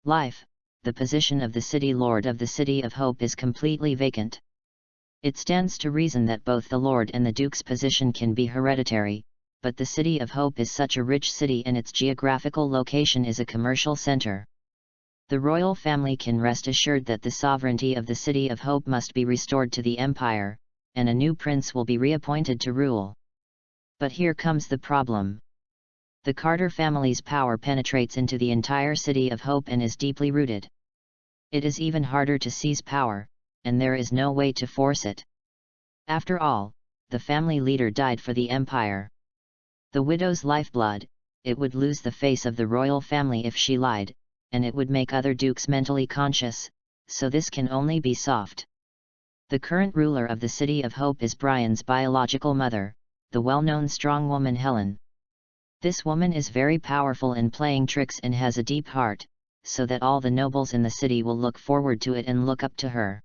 Life, the position of the city lord of the City of Hope is completely vacant. It stands to reason that both the lord and the duke's position can be hereditary, but the City of Hope is such a rich city and its geographical location is a commercial center. The royal family can rest assured that the sovereignty of the City of Hope must be restored to the empire, and a new prince will be reappointed to rule. But here comes the problem. The Carter family's power penetrates into the entire City of Hope and is deeply rooted. It is even harder to seize power, and there is no way to force it. After all, the family leader died for the empire. The widow's lifeblood, it would lose the face of the royal family if she lied, and it would make other dukes mentally conscious, so this can only be soft. The current ruler of the City of Hope is Brian's biological mother, the well-known strong woman Helen. This woman is very powerful in playing tricks and has a deep heart, so that all the nobles in the city will look forward to it and look up to her.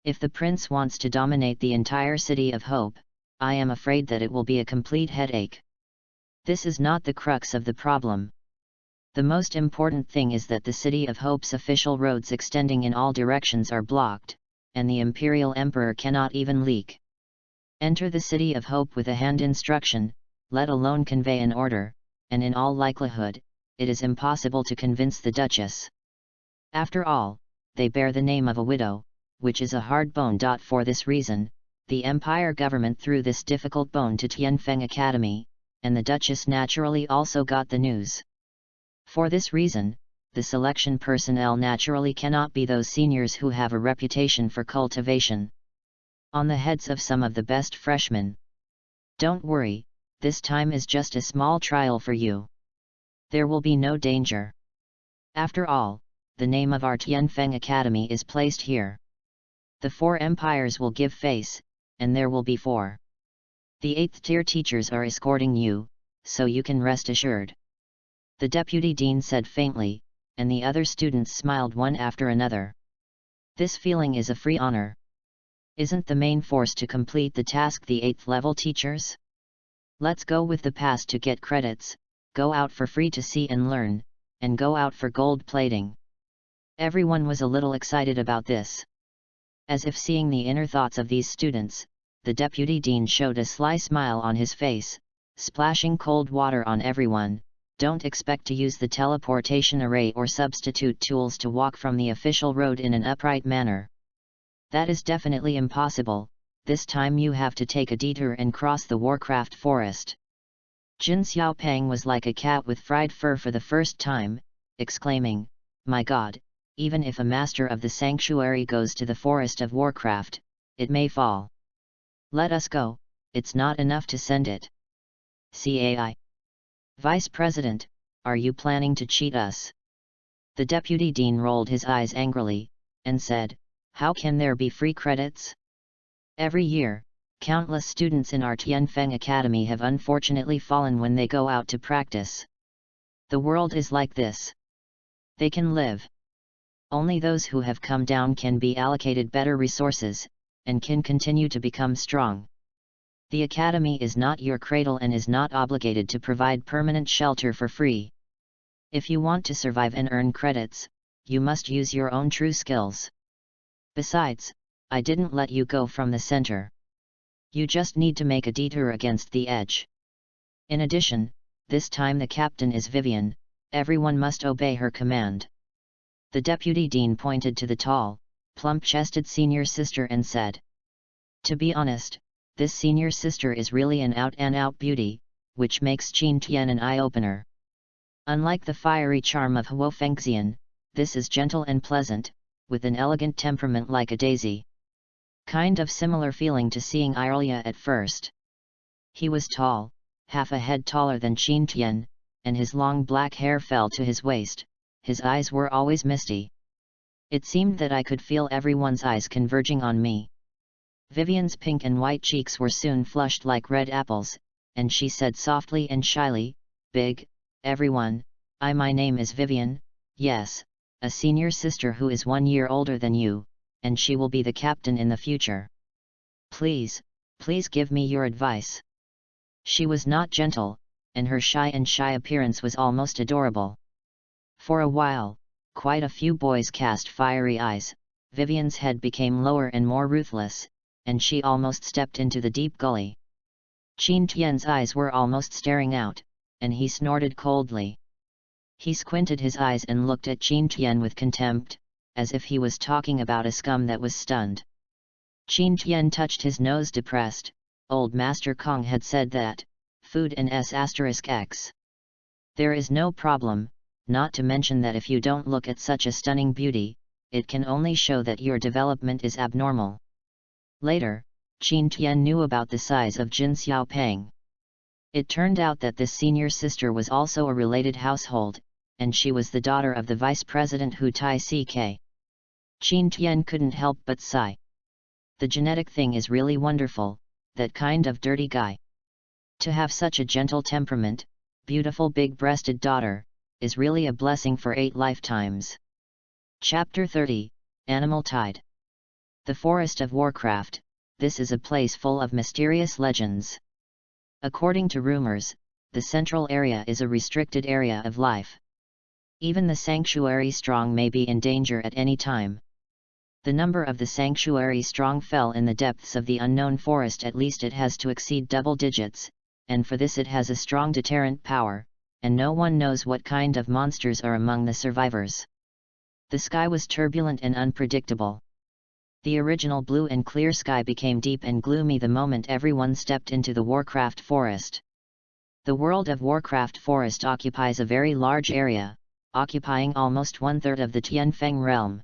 If the prince wants to dominate the entire City of Hope, I am afraid that it will be a complete headache. This is not the crux of the problem. The most important thing is that the City of Hope's official roads extending in all directions are blocked, and the Imperial Emperor cannot even leak. Enter the City of Hope with a hand instruction, let alone convey an order, and in all likelihood, it is impossible to convince the Duchess. After all, they bear the name of a widow, which is a hard bone. For this reason, the Empire government threw this difficult bone to Tianfeng Academy, and the Duchess naturally also got the news. For this reason, the selection personnel naturally cannot be those seniors who have a reputation for cultivation. On the heads of some of the best freshmen. Don't worry, this time is just a small trial for you. There will be no danger. After all, the name of our Tianfeng Academy is placed here. The 4 empires will give face, and there will be 4. The 8th-tier teachers are escorting you, so you can rest assured. The deputy dean said faintly, and the other students smiled one after another. This feeling is a free honor. Isn't the main force to complete the task the 8th-level teachers? Let's go with the pass to get credits, go out for free to see and learn, and go out for gold plating. Everyone was a little excited about this. As if seeing the inner thoughts of these students, the deputy dean showed a sly smile on his face, splashing cold water on everyone. Don't expect to use the teleportation array or substitute tools to walk from the official road in an upright manner. That is definitely impossible. This time you have to take a detour and cross the Warcraft forest. Jin Xiaopeng was like a cat with fried fur for the first time, exclaiming, "My God, even if a master of the sanctuary goes to the forest of Warcraft, it may fall. Let us go, it's not enough to send it." CAI. Vice President, are you planning to cheat us? The deputy dean rolled his eyes angrily, and said, how can there be free credits? Every year, countless students in our Tianfeng Academy have unfortunately fallen when they go out to practice. The world is like this. They can live. Only those who have come down can be allocated better resources, and can continue to become strong. The academy is not your cradle and is not obligated to provide permanent shelter for free. If you want to survive and earn credits, you must use your own true skills. Besides, I didn't let you go from the center. You just need to make a detour against the edge. In addition, this time the captain is Vivian, everyone must obey her command. The deputy dean pointed to the tall, plump-chested senior sister and said, to be honest, this senior sister is really an out-and-out beauty, which makes Qin Tian an eye-opener. Unlike the fiery charm of Huo Fengxian, this is gentle and pleasant, with an elegant temperament like a daisy. Kind of similar feeling to seeing Irelia at first. He was tall, half a head taller than Qin Tian, and his long black hair fell to his waist, his eyes were always misty. It seemed that I could feel everyone's eyes converging on me. Vivian's pink and white cheeks were soon flushed like red apples, and she said softly and shyly, big, everyone, my name is Vivian, yes, a senior sister who is 1 year older than you, and she will be the captain in the future. Please give me your advice. She was not gentle, and her shy appearance was almost adorable. For a while, quite a few boys cast fiery eyes, Vivian's head became lower and more ruthless, and she almost stepped into the deep gully. Qin Tian's eyes were almost staring out, and he snorted coldly. He squinted his eyes and looked at Qin Tian with contempt, as if he was talking about a scum that was stunned. Qin Tian touched his nose depressed. Old Master Kong had said that, food and S**x. There is no problem, not to mention that if you don't look at such a stunning beauty, it can only show that your development is abnormal. Later, Qin Tian knew about the size of Jin Xiaopeng. It turned out that this senior sister was also a related household, and she was the daughter of the vice president Hu Tai Ck. Qin Tian couldn't help but sigh. The genetic thing is really wonderful, that kind of dirty guy. To have such a gentle temperament, beautiful big-breasted daughter, is really a blessing for 8 lifetimes. Chapter 30, Animal Tide. The Forest of Warcraft, this is a place full of mysterious legends. According to rumors, the central area is a restricted area of life. Even the sanctuary strong may be in danger at any time. The number of the sanctuary strong fell in the depths of the unknown forest, at least it has to exceed double digits, and for this it has a strong deterrent power, and no one knows what kind of monsters are among the survivors. The sky was turbulent and unpredictable. The original blue and clear sky became deep and gloomy the moment everyone stepped into the Warcraft forest. The world of Warcraft forest occupies a very large area, occupying almost 1/3 of the Tianfeng realm.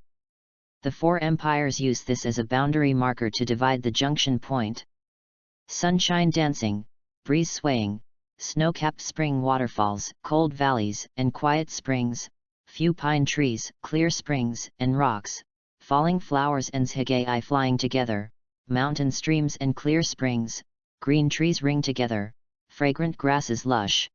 The 4 empires use this as a boundary marker to divide the junction point. Sunshine dancing, breeze swaying, snow-capped spring waterfalls, cold valleys and quiet springs, few pine trees, clear springs and rocks, falling flowers and Hokage flying together, mountain streams and clear springs, green trees ring together, fragrant grasses lush.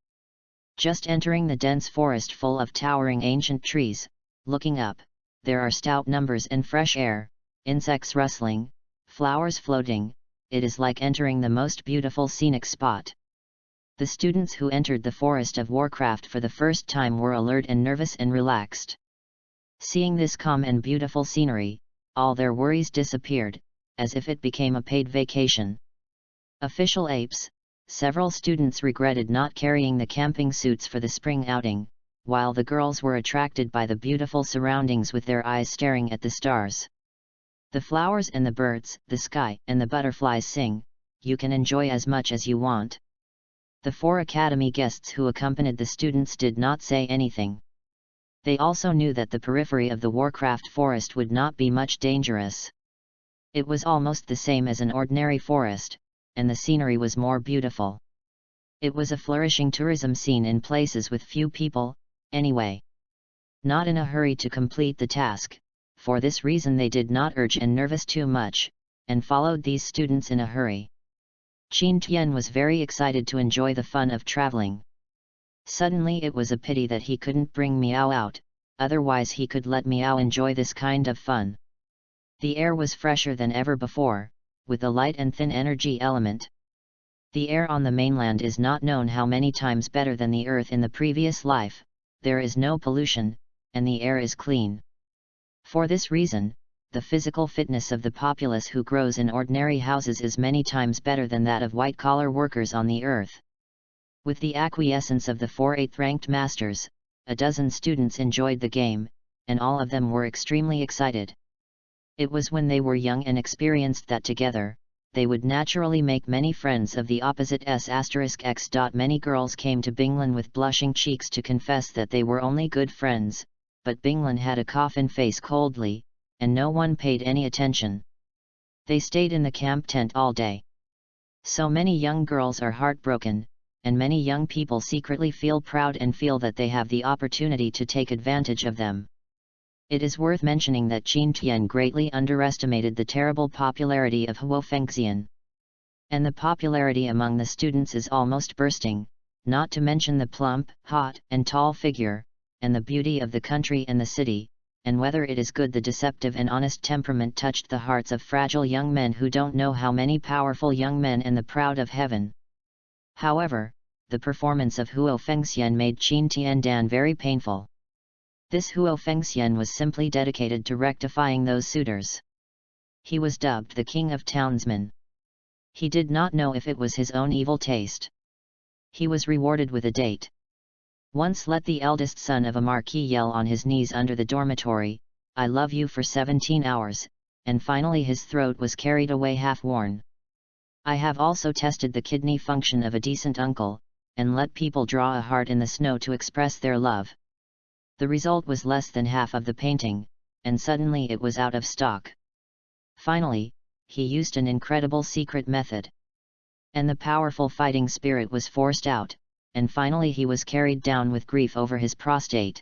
Just entering the dense forest full of towering ancient trees, looking up, there are stout numbers and fresh air, insects rustling, flowers floating, it is like entering the most beautiful scenic spot. The students who entered the Forest of Warcraft for the first time were alert and nervous and relaxed. Seeing this calm and beautiful scenery, all their worries disappeared, as if it became a paid vacation. Official apes, several students regretted not carrying the camping suits for the spring outing, while the girls were attracted by the beautiful surroundings with their eyes staring at the stars. The flowers and the birds, the sky and the butterflies sing, you can enjoy as much as you want. The 4 academy guests who accompanied the students did not say anything. They also knew that the periphery of the Warcraft forest would not be much dangerous. It was almost the same as an ordinary forest, and the scenery was more beautiful. It was a flourishing tourism scene in places with few people, anyway. Not in a hurry to complete the task, for this reason they did not urge and nervous too much, and followed these students in a hurry. Qin Tian was very excited to enjoy the fun of traveling. Suddenly it was a pity that he couldn't bring Miao out, otherwise he could let Miao enjoy this kind of fun. The air was fresher than ever before, with a light and thin energy element. The air on the mainland is not known how many times better than the earth in the previous life, there is no pollution, and the air is clean. For this reason, the physical fitness of the populace who grows in ordinary houses is many times better than that of white-collar workers on the earth. With the acquiescence of the 4 8th-ranked masters, a dozen students enjoyed the game, and all of them were extremely excited. It was when they were young and experienced that together, they would naturally make many friends of the opposite s*x. Many girls came to Binglan with blushing cheeks to confess that they were only good friends, but Binglan had a coffin face coldly, and no one paid any attention. They stayed in the camp tent all day. So many young girls are heartbroken, and many young people secretly feel proud and feel that they have the opportunity to take advantage of them. It is worth mentioning that Qin Tian greatly underestimated the terrible popularity of Huo Fengxian. And the popularity among the students is almost bursting, not to mention the plump, hot, and tall figure, and the beauty of the country and the city, and whether it is good the deceptive and honest temperament touched the hearts of fragile young men who don't know how many powerful young men and the proud of heaven. However, the performance of Huo Fengxian made Qin Tiandan very painful. This Huo Fengxian was simply dedicated to rectifying those suitors. He was dubbed the King of Townsmen. He did not know if it was his own evil taste. He was rewarded with a date. Once let the eldest son of a marquis yell on his knees under the dormitory, "I love you," for 17 hours, and finally his throat was carried away half-worn. I have also tested the kidney function of a decent uncle, and let people draw a heart in the snow to express their love. The result was less than half of the painting, and suddenly it was out of stock. Finally, he used an incredible secret method. And the powerful fighting spirit was forced out, and finally he was carried down with grief over his prostate.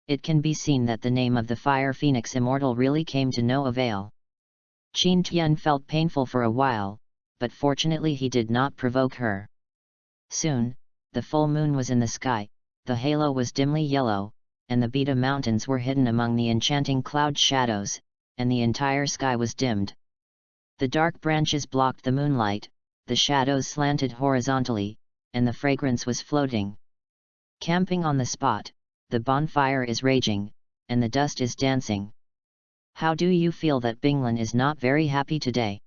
It can be seen that the name of the Fire Phoenix Immortal really came to no avail. Qin Tian felt painful for a while, but fortunately he did not provoke her. Soon, the full moon was in the sky, the halo was dimly yellow, and the Beta Mountains were hidden among the enchanting cloud shadows, and the entire sky was dimmed. The dark branches blocked the moonlight, the shadows slanted horizontally, and the fragrance was floating. Camping on the spot, the bonfire is raging, and the dust is dancing. How do you feel that Binglan is not very happy today?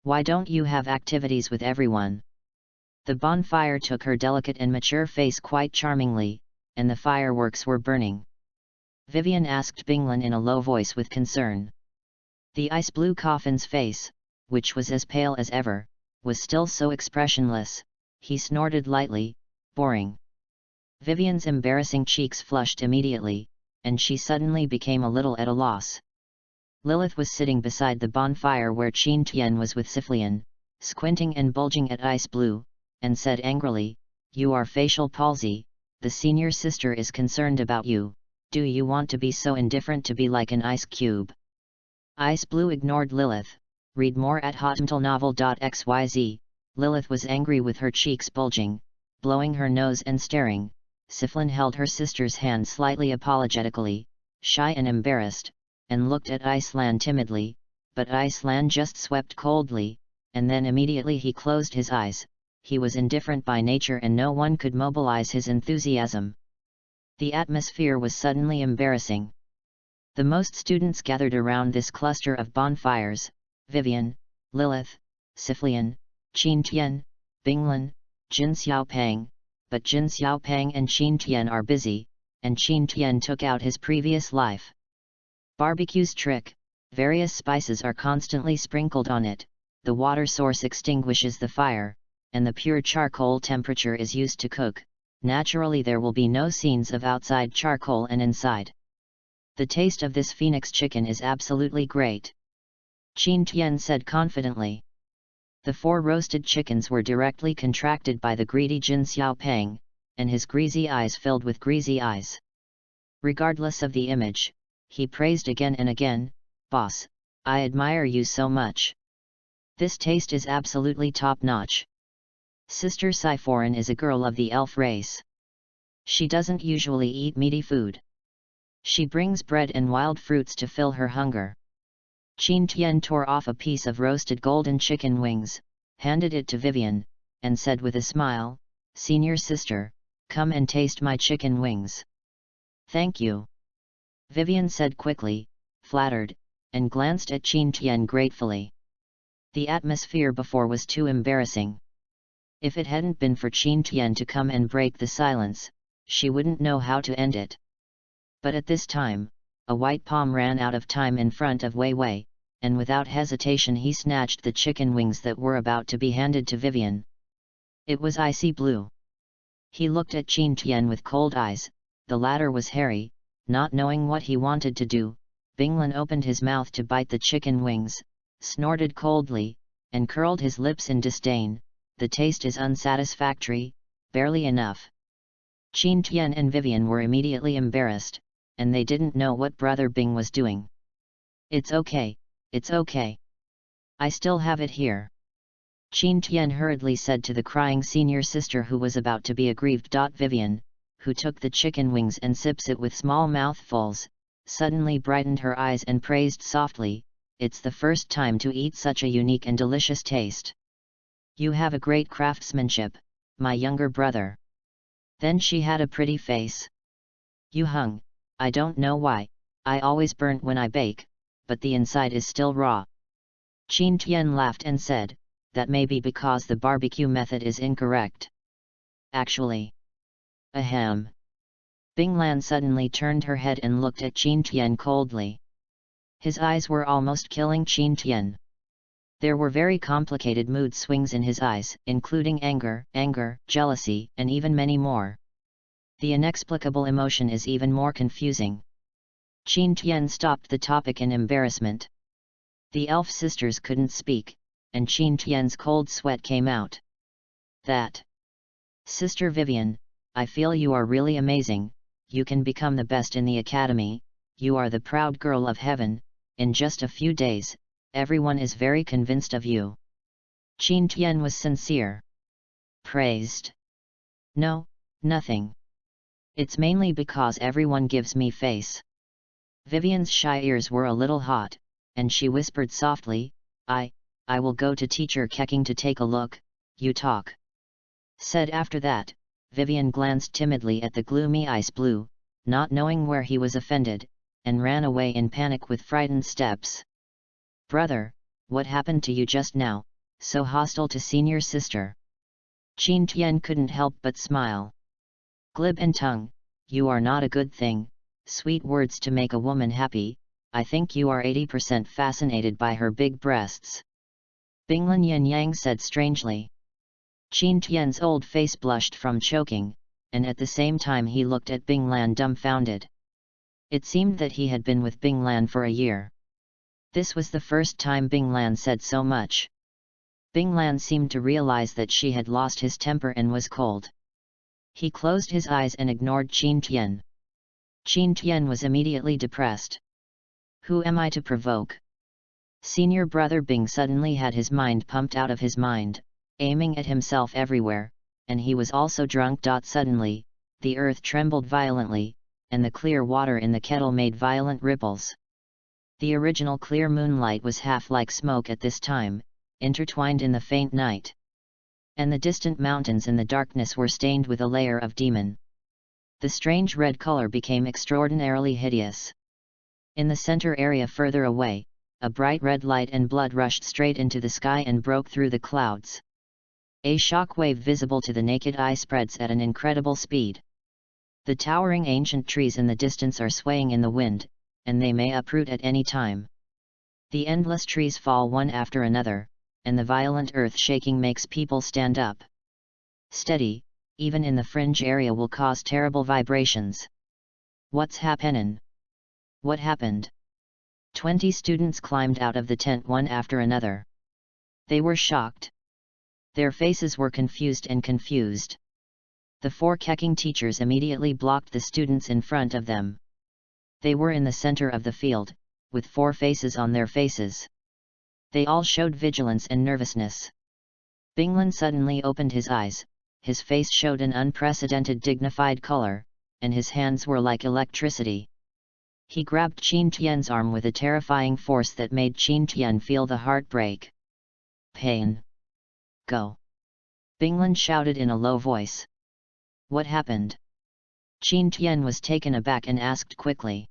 Why don't you have activities with everyone? The bonfire took her delicate and mature face quite charmingly, and the fireworks were burning. Vivian asked Binglan in a low voice with concern. The ice blue coffin's face, which was as pale as ever, was still so expressionless. He snorted lightly, "Boring." Vivian's embarrassing cheeks flushed immediately, and she suddenly became a little at a loss. Lilith was sitting beside the bonfire where Qin Tian was with Siflian, squinting and bulging at ice blue, and said angrily, "You are facial palsy, the senior sister is concerned about you, do you want to be so indifferent to be like an ice cube?" Ice blue ignored Lilith. Read more at hotmtlnovel.xyz. Lilith was angry with her cheeks bulging, blowing her nose and staring. Siflin held her sister's hand slightly apologetically, shy and embarrassed, and looked at Iceland timidly, but Iceland just swept coldly, and then immediately he closed his eyes. He was indifferent by nature and no one could mobilize his enthusiasm. The atmosphere was suddenly embarrassing. The most students gathered around this cluster of bonfires: Vivian, Lilith, Siflian, Qin Tian, Binglan, Jin Xiaopeng, but Jin Xiaopeng and Qin Tian are busy, and Qin Tian took out his previous life. Barbecue's trick: various spices are constantly sprinkled on it, the water source extinguishes the fire, and the pure charcoal temperature is used to cook. Naturally there will be no scenes of outside charcoal and inside. The taste of this phoenix chicken is absolutely great. Qin Tian said confidently. The 4 roasted chickens were directly contracted by the greedy Jin Xiaopeng, and his greasy eyes filled with greasy eyes. Regardless of the image, he praised again and again, "Boss, I admire you so much. This taste is absolutely top-notch. Sister Siphoran is a girl of the elf race. She doesn't usually eat meaty food. She brings bread and wild fruits to fill her hunger." Qin Tian tore off a piece of roasted golden chicken wings, handed it to Vivian, and said with a smile, "Senior sister, come and taste my chicken wings." "Thank you," Vivian said quickly, flattered, and glanced at Qin Tian gratefully. The atmosphere before was too embarrassing. If it hadn't been for Qin Tian to come and break the silence, she wouldn't know how to end it. But at this time, a white palm ran out of time in front of Wei Wei, and without hesitation he snatched the chicken wings that were about to be handed to Vivian. It was icy blue. He looked at Qin Tian with cold eyes. The latter was hairy. Not knowing what he wanted to do, Binglan opened his mouth to bite the chicken wings, snorted coldly, and curled his lips in disdain. "The taste is unsatisfactory, barely enough." Qin Tian and Vivian were immediately embarrassed, and they didn't know what Brother Bing was doing. It's okay. I still have it here," Qin Tian hurriedly said to the crying senior sister who was about to be aggrieved. Vivian, who took the chicken wings and sips it with small mouthfuls, suddenly brightened her eyes and praised softly, "It's the first time to eat such a unique and delicious taste. You have a great craftsmanship, my younger brother." Then she had a pretty face. "You hung, I don't know why, I always burnt when I bake, but the inside is still raw." Qin Tian laughed and said, "That may be because the barbecue method is incorrect. Actually." Ahem. Binglan suddenly turned her head and looked at Qin Tian coldly. His eyes were almost killing Qin Tian. There were very complicated mood swings in his eyes, including anger, jealousy, and even many more. The inexplicable emotion is even more confusing. Qin Tian stopped the topic in embarrassment. The elf sisters couldn't speak, and Qin Tian's cold sweat came out. "That. Sister Vivian, I feel you are really amazing. You can become the best in the academy. You are the proud girl of heaven. In just a few days, everyone is very convinced of you." Qin Tian was sincere. "Praised? No, nothing. It's mainly because everyone gives me face." Vivian's shy ears were a little hot, and she whispered softly, I will go to Teacher Keking to take a look. You talk." Said after that, Vivian glanced timidly at the gloomy ice blue, not knowing where he was offended, and ran away in panic with frightened steps. "Brother, what happened to you just now, so hostile to senior sister?" Qin Tian couldn't help but smile. "Glib and tongue, you are not a good thing, sweet words to make a woman happy. I think you are 80% fascinated by her big breasts," Binglan Yin Yang said strangely. Qin Tian's old face blushed from choking, and at the same time he looked at Binglan dumbfounded. It seemed that he had been with Binglan for a year. This was the first time Binglan said so much. Binglan seemed to realize that she had lost his temper and was cold. He closed his eyes and ignored Qin Tian. Qin Tian was immediately depressed. Who am I to provoke? Senior brother Bing suddenly had his mind pumped out of his mind, aiming at himself everywhere, and he was also drunk. Suddenly, the earth trembled violently, and the clear water in the kettle made violent ripples. The original clear moonlight was half like smoke at this time, intertwined in the faint night. And the distant mountains in the darkness were stained with a layer of demon. The strange red color became extraordinarily hideous. In the center area further away, a bright red light and blood rushed straight into the sky and broke through the clouds. A shock wave visible to the naked eye spreads at an incredible speed. The towering ancient trees in the distance are swaying in the wind, and they may uproot at any time. The endless trees fall one after another, and the violent earth shaking makes people stand up. Steady, even in the fringe area will cause terrible vibrations. What's happenin'? What happened? 20 students climbed out of the tent one after another. They were shocked. Their faces were confused. The 4 Keking teachers immediately blocked the students in front of them. They were in the center of the field, with 4 faces on their faces. They all showed vigilance and nervousness. Binglan suddenly opened his eyes, his face showed an unprecedented dignified color, and his hands were like electricity. He grabbed Qin Tian's arm with a terrifying force that made Qin Tian feel the heart break. Pain. Go! Binglan shouted in a low voice. What happened? Qin Tian was taken aback and asked quickly.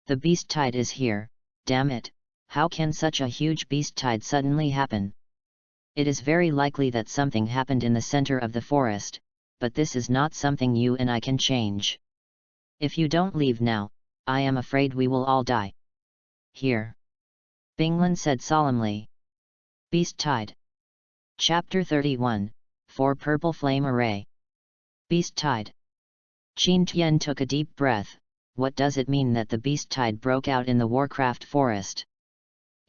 The beast tide is here, damn it, how can such a huge beast tide suddenly happen? It is very likely that something happened in the center of the forest, but this is not something you and I can change. If you don't leave now, I am afraid we will all die. Here. Binglan said solemnly. Beast Tide. Chapter 31, 4 Purple Flame Array. Beast Tide. Qin Tian took a deep breath. What does it mean that the beast tide broke out in the Warcraft forest?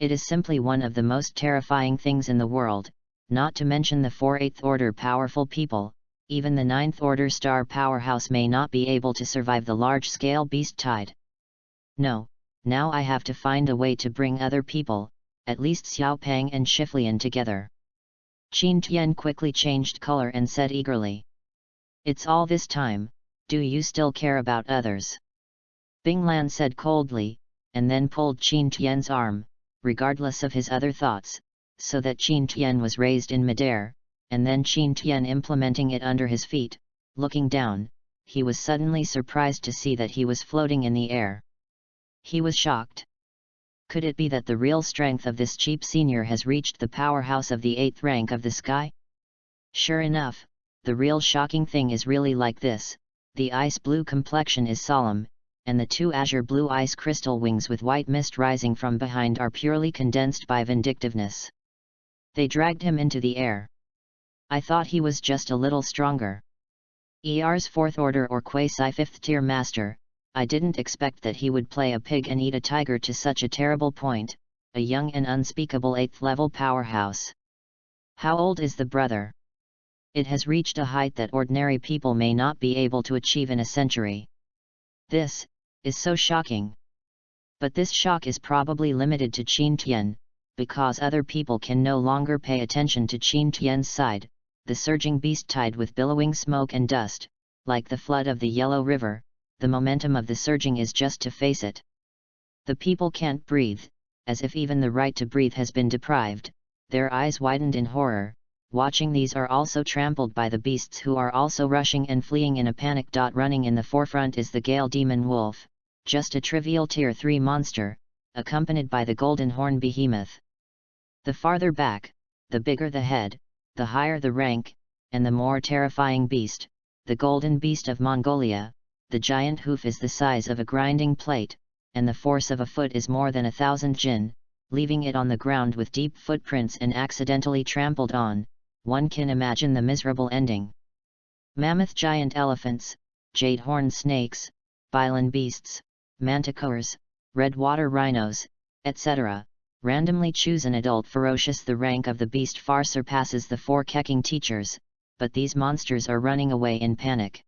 It is simply one of the most terrifying things in the world, not to mention the 4 8th Order powerful people. Even the 9th Order star powerhouse may not be able to survive the large-scale beast tide. No, now I have to find a way to bring other people, at least Xiao Pang and Shiflian together. Qin Tian quickly changed color and said eagerly. It's all this time, do you still care about others? Binglan said coldly, and then pulled Qin Tian's arm, regardless of his other thoughts, so that Qin Tian was raised in midair, and then Qin Tian implementing it under his feet. Looking down, he was suddenly surprised to see that he was floating in the air. He was shocked. Could it be that the real strength of this cheap senior has reached the powerhouse of the 8th rank of the sky? Sure enough, the real shocking thing is really like this: the ice blue complexion is solemn, and the 2 azure blue ice crystal wings with white mist rising from behind are purely condensed by vindictiveness. They dragged him into the air. I thought he was just a little stronger. ER's 4th Order or quasi 5th tier master, I didn't expect that he would play a pig and eat a tiger to such a terrible point, a young and unspeakable 8th level powerhouse. How old is the brother? It has reached a height that ordinary people may not be able to achieve in a century. This is so shocking. But this shock is probably limited to Qin Tian, because other people can no longer pay attention to Qin Tian's side, the surging beast tide with billowing smoke and dust, like the flood of the Yellow River. The momentum of the surging is just to face it. The people can't breathe, as if even the right to breathe has been deprived. Their eyes widened in horror, watching these are also trampled by the beasts who are also rushing and fleeing in a panic. Running in the forefront is the Gale Demon Wolf, just a trivial tier 3 monster, accompanied by the Golden Horn Behemoth. The farther back, the bigger the head, the higher the rank, and the more terrifying beast, the Golden Beast of Mongolia. The giant hoof is the size of a grinding plate, and the force of a foot is more than 1,000 jin, leaving it on the ground with deep footprints and accidentally trampled on. One can imagine the miserable ending. Mammoth giant elephants, jade-horned snakes, Bilan beasts, manticores, red water rhinos, etc. randomly choose an adult ferocious. The rank of the beast far surpasses the 4 Keking teachers, but these monsters are running away in panic.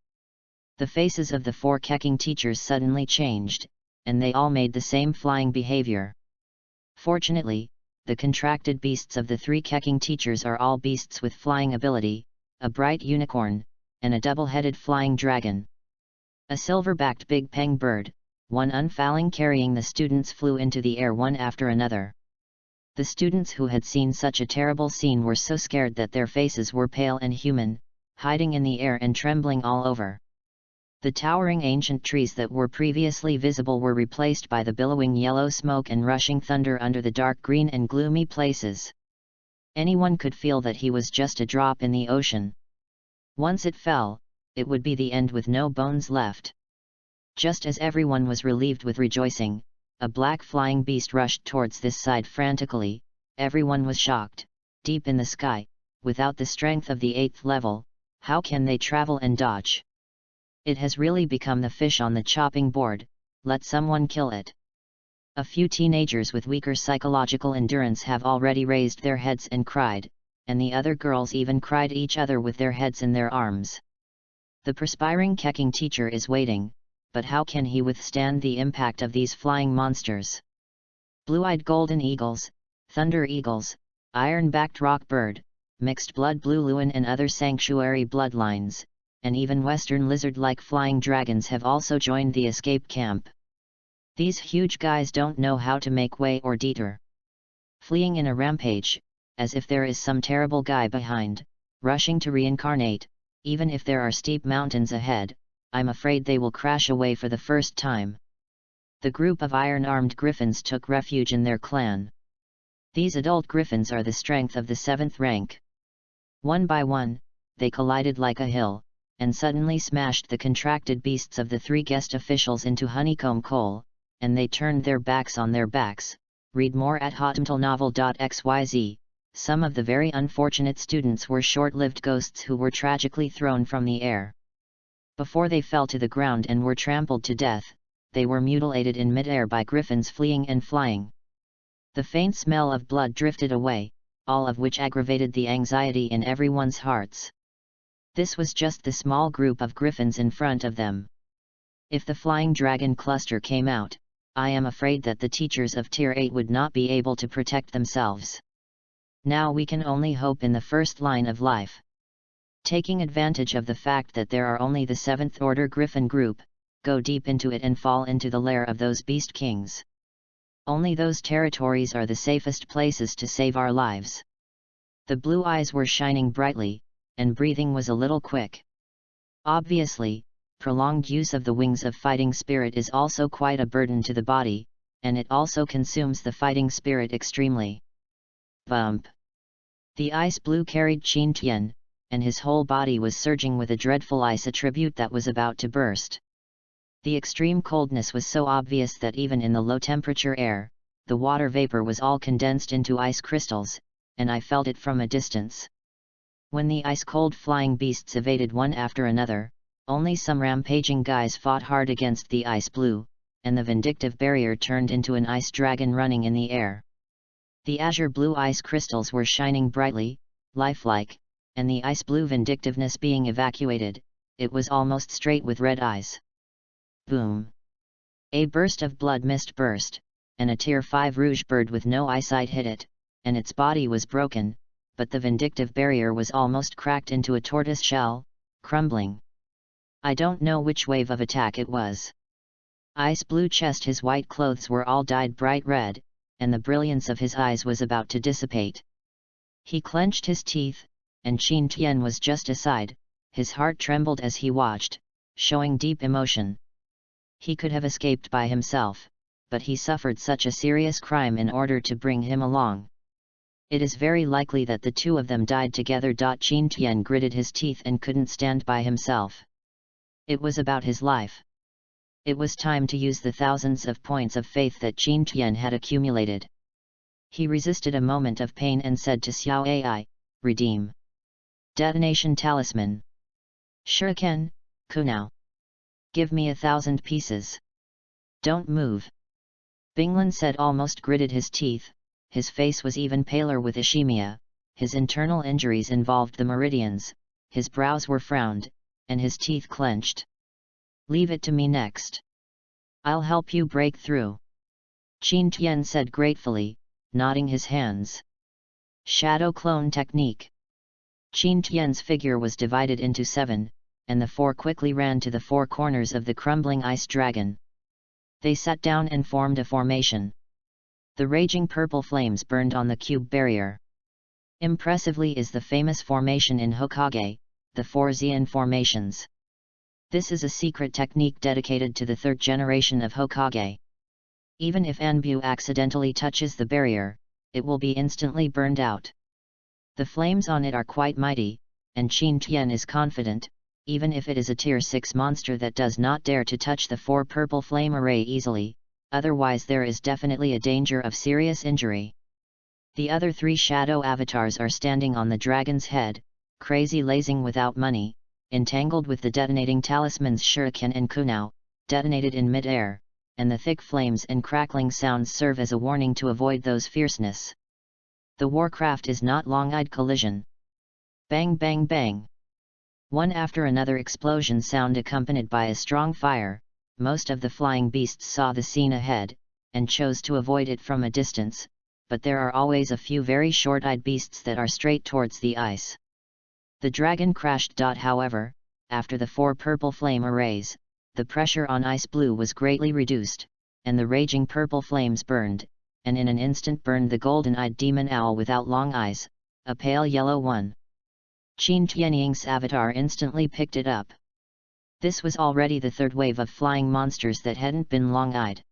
The faces of the 4 Keking teachers suddenly changed, and they all made the same flying behavior. Fortunately, the contracted beasts of the 3 Keking teachers are all beasts with flying ability, a bright unicorn, and a double-headed flying dragon. A silver-backed big peng bird, one unfouling carrying the students, flew into the air one after another. The students who had seen such a terrible scene were so scared that their faces were pale and human, hiding in the air and trembling all over. The towering ancient trees that were previously visible were replaced by the billowing yellow smoke and rushing thunder under the dark green and gloomy places. Anyone could feel that he was just a drop in the ocean. Once it fell, it would be the end with no bones left. Just as everyone was relieved with rejoicing, a black flying beast rushed towards this side frantically. Everyone was shocked. Deep in the sky, without the strength of the 8th level, how can they travel and dodge? It has really become the fish on the chopping board. Let someone kill it. A few teenagers with weaker psychological endurance have already raised their heads and cried, and the other girls even cried each other with their heads in their arms. The perspiring kecking teacher is waiting, but how can he withstand the impact of these flying monsters? Blue-eyed golden eagles, thunder eagles, iron-backed rock bird, mixed-blood blue loon and other sanctuary bloodlines, and even western lizard-like flying dragons have also joined the escape camp. These huge guys don't know how to make way or detour. Fleeing in a rampage, as if there is some terrible guy behind, rushing to reincarnate, even if there are steep mountains ahead, I'm afraid they will crash away for the first time. The group of iron-armed griffins took refuge in their clan. These adult griffins are the strength of the 7th rank. One by one, they collided like a hill, and suddenly smashed the contracted beasts of the 3 guest officials into honeycomb coal, and they turned their backs on their backs. Read more at hotmtlnovel.xyz. Some of the very unfortunate students were short-lived ghosts who were tragically thrown from the air. Before they fell to the ground and were trampled to death, they were mutilated in mid-air by griffins fleeing and flying. The faint smell of blood drifted away, all of which aggravated the anxiety in everyone's hearts. This was just the small group of griffins in front of them. If the flying dragon cluster came out, I am afraid that the teachers of Tier 8 would not be able to protect themselves. Now we can only hope in the first line of life. Taking advantage of the fact that there are only the 7th Order Griffin group, go deep into it and fall into the lair of those beast kings. Only those territories are the safest places to save our lives. The blue eyes were shining brightly, and breathing was a little quick. Obviously, prolonged use of the wings of fighting spirit is also quite a burden to the body, and it also consumes the fighting spirit extremely. Bump! The ice blue carried Qin Tian, and his whole body was surging with a dreadful ice attribute that was about to burst. The extreme coldness was so obvious that even in the low-temperature air, the water vapor was all condensed into ice crystals, and I felt it from a distance. When the ice-cold flying beasts evaded one after another, only some rampaging guys fought hard against the ice blue, and the vindictive barrier turned into an ice dragon running in the air. The azure blue ice crystals were shining brightly, lifelike, and the ice blue vindictiveness being evacuated, it was almost straight with red eyes. Boom! A burst of blood mist burst, and a Tier 5 rouge bird with no eyesight hit it, and its body was broken, but the vindictive barrier was almost cracked into a tortoise shell, crumbling. I don't know which wave of attack it was. Ice blue chest, his white clothes were all dyed bright red, and the brilliance of his eyes was about to dissipate. He clenched his teeth, and Qin Tian was just aside, his heart trembled as he watched, showing deep emotion. He could have escaped by himself, but he suffered such a serious crime in order to bring him along. It is very likely that the two of them died together. Qin Tian gritted his teeth and couldn't stand by himself. It was about his life. It was time to use the thousands of points of faith that Qin Tian had accumulated. He resisted a moment of pain and said to Xiao Ai, "Redeem. Detonation talisman. Shuriken, Kunao. Give me 1,000 pieces. Don't move." Binglan said, almost gritted his teeth. His face was even paler with ischemia, his internal injuries involved the meridians, his brows were frowned, and his teeth clenched. "Leave it to me next. I'll help you break through," Qin Tian said gratefully, nodding his hands. Shadow clone technique. Qin Tian's figure was divided into 7, and the 4 quickly ran to the 4 corners of the crumbling ice dragon. They sat down and formed a formation. The raging purple flames burned on the cube barrier. Impressively is the famous formation in Hokage, the 4 Xian formations. This is a secret technique dedicated to the 3rd generation of Hokage. Even if Anbu accidentally touches the barrier, it will be instantly burned out. The flames on it are quite mighty, and Qin Tian is confident, even if it is a Tier 6 monster that does not dare to touch the 4 purple flame array easily, otherwise there is definitely a danger of serious injury. The other 3 shadow avatars are standing on the dragon's head, crazy lazing without money, entangled with the detonating talismans Shuriken and Kunao, detonated in mid-air, and the thick flames and crackling sounds serve as a warning to avoid those fierceness. The warcraft is not long-eyed collision. Bang bang bang. One after another explosion sound accompanied by a strong fire. Most of the flying beasts saw the scene ahead, and chose to avoid it from a distance, but there are always a few very short-eyed beasts that are straight towards the ice. The dragon crashed. However, after the 4 purple flame arrays, the pressure on ice blue was greatly reduced, and the raging purple flames burned, and in an instant burned the golden-eyed demon owl without long eyes, a pale yellow one. Qin Tianying's avatar instantly picked it up. This was already the 3rd wave of flying monsters that hadn't been long-eyed.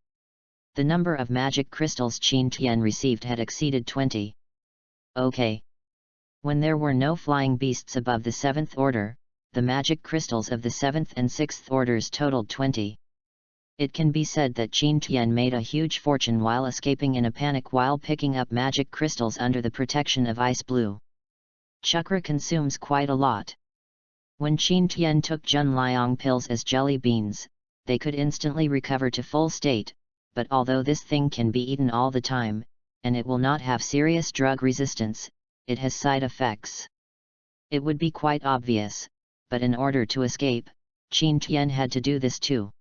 The number of magic crystals Qin Tian received had exceeded 20. Okay. When there were no flying beasts above the 7th order, the magic crystals of the 7th and 6th orders totaled 20. It can be said that Qin Tian made a huge fortune while escaping in a panic while picking up magic crystals under the protection of ice blue. Chakra consumes quite a lot. When Qin Tian took Jun Liang pills as jelly beans, they could instantly recover to full state, but although this thing can be eaten all the time, and it will not have serious drug resistance, it has side effects. It would be quite obvious, but in order to escape, Qin Tian had to do this too.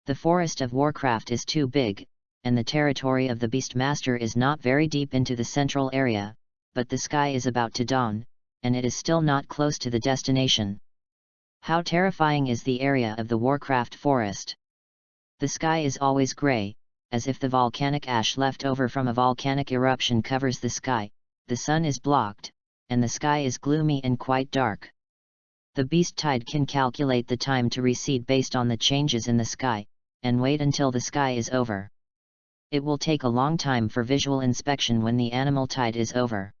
The forest of Warcraft is too big, and the territory of the Beastmaster is not very deep into the central area, but the sky is about to dawn, and it is still not close to the destination. How terrifying is the area of the Warcraft forest! The sky is always grey, as if the volcanic ash left over from a volcanic eruption covers the sky, the sun is blocked, and the sky is gloomy and quite dark. The beast tide can calculate the time to recede based on the changes in the sky, and wait until the sky is over. It will take a long time for visual inspection when the animal tide is over.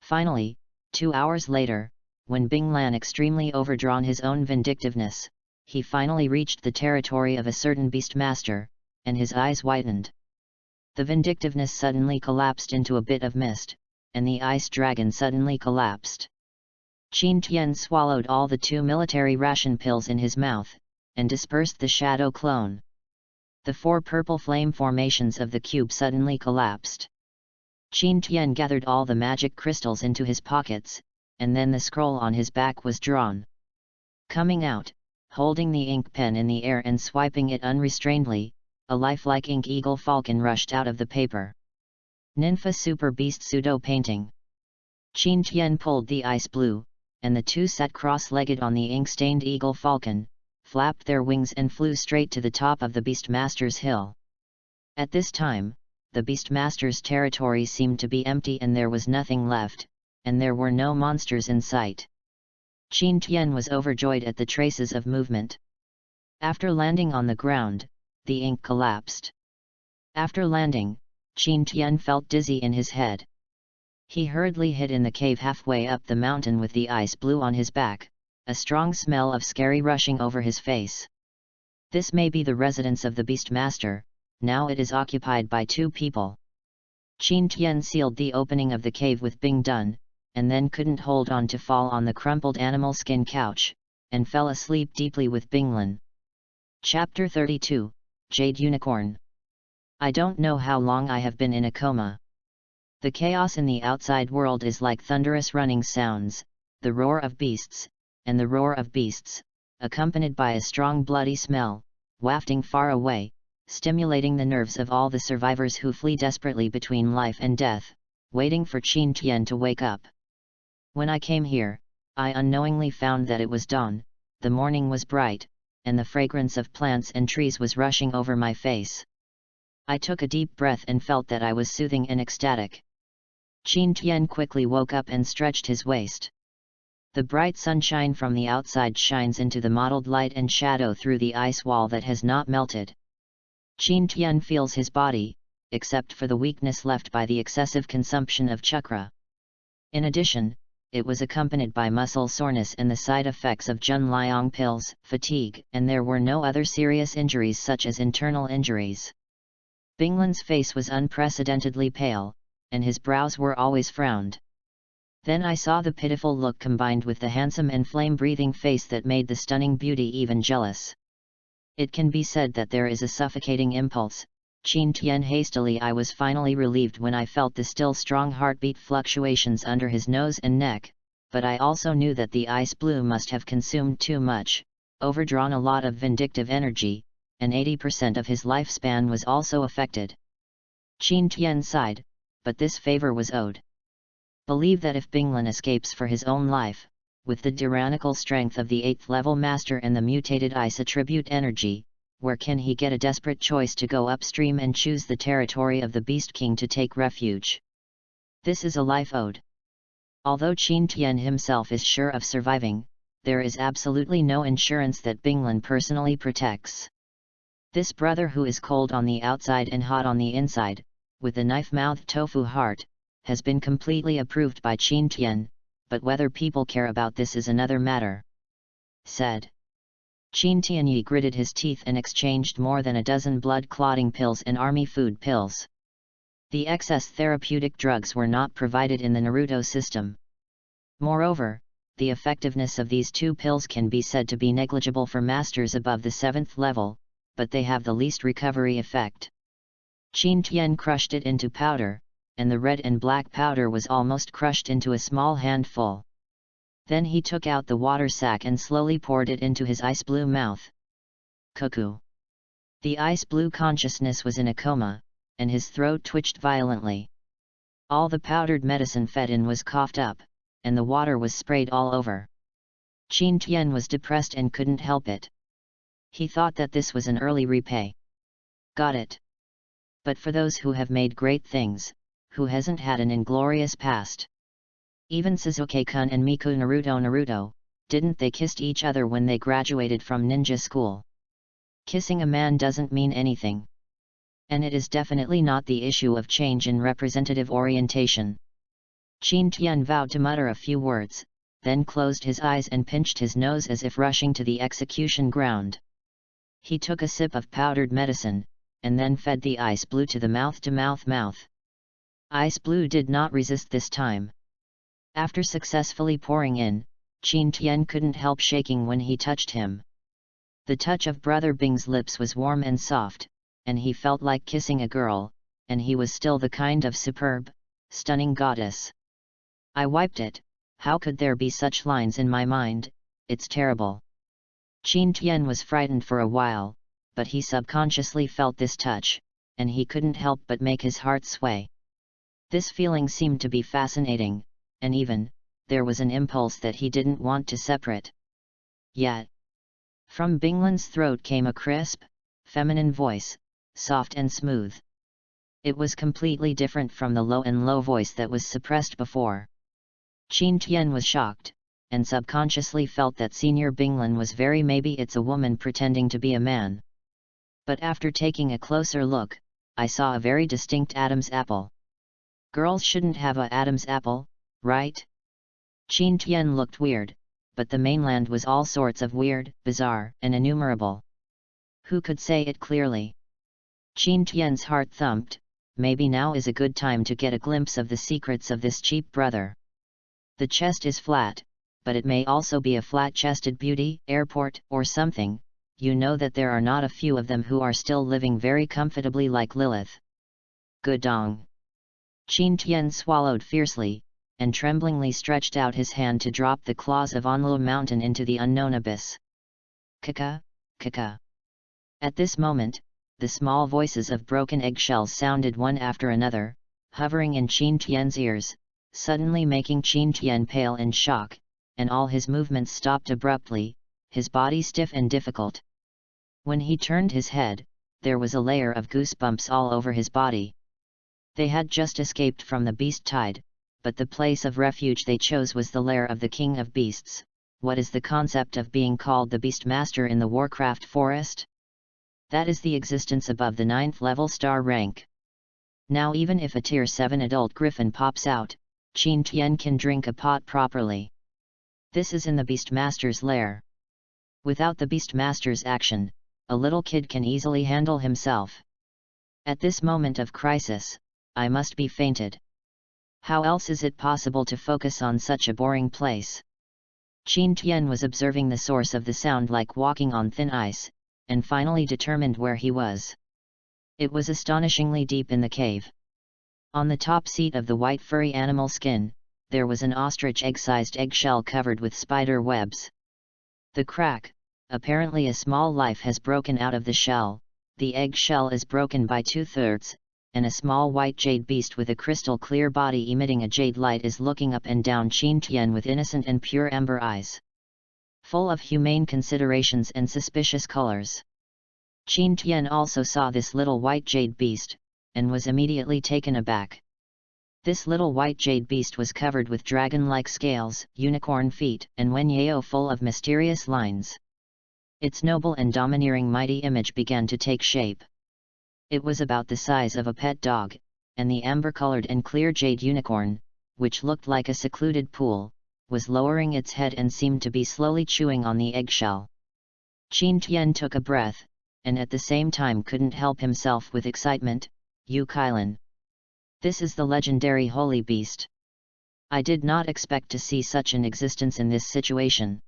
Finally, 2 hours later, when Bing Lan extremely overdrawn his own vindictiveness, he finally reached the territory of a certain Beastmaster, and his eyes widened. The vindictiveness suddenly collapsed into a bit of mist, and the ice dragon suddenly collapsed. Qin Tian swallowed all the 2 military ration pills in his mouth, and dispersed the shadow clone. The 4 purple flame formations of the cube suddenly collapsed. Qin Tian gathered all the magic crystals into his pockets, and then the scroll on his back was drawn. Coming out, holding the ink pen in the air and swiping it unrestrainedly, a lifelike ink eagle falcon rushed out of the paper. Ninfa Super Beast Pseudo Painting. Qin Tian pulled the ice blue, and the 2 sat cross-legged on the ink-stained eagle falcon, flapped their wings and flew straight to the top of the Beastmaster's hill. At this time, the Beastmaster's territory seemed to be empty and there was nothing left, and there were no monsters in sight. Qin Tian was overjoyed at the traces of movement. After landing on the ground, the ink collapsed. After landing, Qin Tian felt dizzy in his head. He hurriedly hid in the cave halfway up the mountain with the ice blue on his back, a strong smell of scary rushing over his face. This may be the residence of the Beastmaster, now it is occupied by 2 people. Qin Tian sealed the opening of the cave with Bing Dun, and then couldn't hold on to fall on the crumpled animal skin couch, and fell asleep deeply with Binglan. Chapter 32, Jade Unicorn. I don't know how long I have been in a coma. The chaos in the outside world is like thunderous running sounds, the roar of beasts, and the roar of beasts, accompanied by a strong bloody smell, wafting far away, stimulating the nerves of all the survivors who flee desperately between life and death, waiting for Qin Tian to wake up. When I came here, I unknowingly found that it was dawn, the morning was bright, and the fragrance of plants and trees was rushing over my face. I took a deep breath and felt that I was soothing and ecstatic. Qin Tian quickly woke up and stretched his waist. The bright sunshine from the outside shines into the mottled light and shadow through the ice wall that has not melted. Qin Tian feels his body, except for the weakness left by the excessive consumption of chakra. In addition, it was accompanied by muscle soreness and the side effects of Jun Liang pills, fatigue, and there were no other serious injuries such as internal injuries. Binglan's face was unprecedentedly pale, and his brows were always frowned. Then I saw the pitiful look combined with the handsome and flame-breathing face that made the stunning beauty even jealous. It can be said that there is a suffocating impulse. Qin Tian hastily. I was finally relieved when I felt the still strong heartbeat fluctuations under his nose and neck, but I also knew that the ice blue must have consumed too much, overdrawn a lot of vindictive energy, and 80% of his lifespan was also affected. Qin Tian sighed, but this favor was owed. Believe that if Binglin escapes for his own life, with the tyrannical strength of the 8th level master and the mutated ice attribute energy, where can he get a desperate choice to go upstream and choose the territory of the Beast King to take refuge? This is a life owed. Although Qin Tian himself is sure of surviving, there is absolutely no insurance that Binglin personally protects. This brother who is cold on the outside and hot on the inside, with a knife-mouthed tofu heart, has been completely approved by Qin Tian, but whether people care about this is another matter. Said. Qin Tianyi gritted his teeth and exchanged more than a dozen blood-clotting pills and army food pills. The excess therapeutic drugs were not provided in the Naruto system. Moreover, the effectiveness of these 2 pills can be said to be negligible for masters above the 7th level, but they have the least recovery effect. Qin Tian crushed it into powder, and the red and black powder was almost crushed into a small handful. Then he took out the water sack and slowly poured it into his ice blue mouth. Cuckoo! The ice blue consciousness was in a coma, and his throat twitched violently. All the powdered medicine fed in was coughed up, and the water was sprayed all over. Qin Tian was depressed and couldn't help it. He thought that this was an early repay. Got it. But for those who have made great things, who hasn't had an inglorious past? Even Sasuke-kun and Miku Naruto, didn't they kiss each other when they graduated from ninja school? Kissing a man doesn't mean anything. And it is definitely not the issue of change in representative orientation. Qin Tian vowed to mutter a few words, then closed his eyes and pinched his nose as if rushing to the execution ground. He took a sip of powdered medicine, and then fed the ice blue to the mouth. Ice blue did not resist this time. After successfully pouring in, Qin Tian couldn't help shaking when he touched him. The touch of Brother Bing's lips was warm and soft, and he felt like kissing a girl, and he was still the kind of superb, stunning goddess. I wiped it. How could there be such lines in my mind? It's terrible. Qin Tian was frightened for a while, but he subconsciously felt this touch, and he couldn't help but make his heart sway. This feeling seemed to be fascinating, and even, there was an impulse that he didn't want to separate. Yet, from Binglin's throat came a crisp, feminine voice, soft and smooth. It was completely different from the low voice that was suppressed before. Qin Tian was shocked, and subconsciously felt that Senior Binglin was maybe it's a woman pretending to be a man. But after taking a closer look, I saw a very distinct Adam's apple. Girls shouldn't have a Adam's apple, right? Qin Tian looked weird, but the mainland was all sorts of weird, bizarre, and innumerable. Who could say it clearly? Qin Tian's heart thumped. Maybe now is a good time to get a glimpse of the secrets of this cheap brother. The chest is flat, but it may also be a flat-chested beauty, airport, or something. You know that there are not a few of them who are still living very comfortably like Lilith. Gudong. Qin Tian swallowed fiercely, and tremblingly stretched out his hand to drop the claws of Onlu Mountain into the unknown abyss. Kaka, kaka. At this moment, the small voices of broken eggshells sounded one after another, hovering in Qin Tian's ears, suddenly making Qin Tian pale in shock, and all his movements stopped abruptly, his body stiff and difficult. When he turned his head, there was a layer of goosebumps all over his body. They had just escaped from the beast tide, but the place of refuge they chose was the lair of the king of beasts. What is the concept of being called the Beastmaster in the Warcraft forest? That is the existence above the 9th level star rank. Now even if a tier 7 adult griffin pops out, Qin Tian can drink a pot properly. This is in the Beastmaster's lair. Without the Beastmaster's action, a little kid can easily handle himself. At this moment of crisis, I must be fainted. How else is it possible to focus on such a boring place? Qin Tian was observing the source of the sound like walking on thin ice, and finally determined where he was. It was astonishingly deep in the cave. On the top seat of the white furry animal skin, there was an ostrich egg-sized eggshell covered with spider webs. The crack, apparently a small life has broken out of the shell, the egg shell is broken by 2/3, and a small white jade beast with a crystal clear body emitting a jade light is looking up and down Qin Tian with innocent and pure ember eyes, full of humane considerations and suspicious colors. Qin Tian also saw this little white jade beast, and was immediately taken aback. This little white jade beast was covered with dragon-like scales, unicorn feet, and wenyeo full of mysterious lines. Its noble and domineering mighty image began to take shape. It was about the size of a pet dog, and the amber-colored and clear jade unicorn, which looked like a secluded pool, was lowering its head and seemed to be slowly chewing on the eggshell. Qin Tian took a breath, and at the same time couldn't help himself with excitement. Yu Kailan. This is the legendary holy beast. I did not expect to see such an existence in this situation.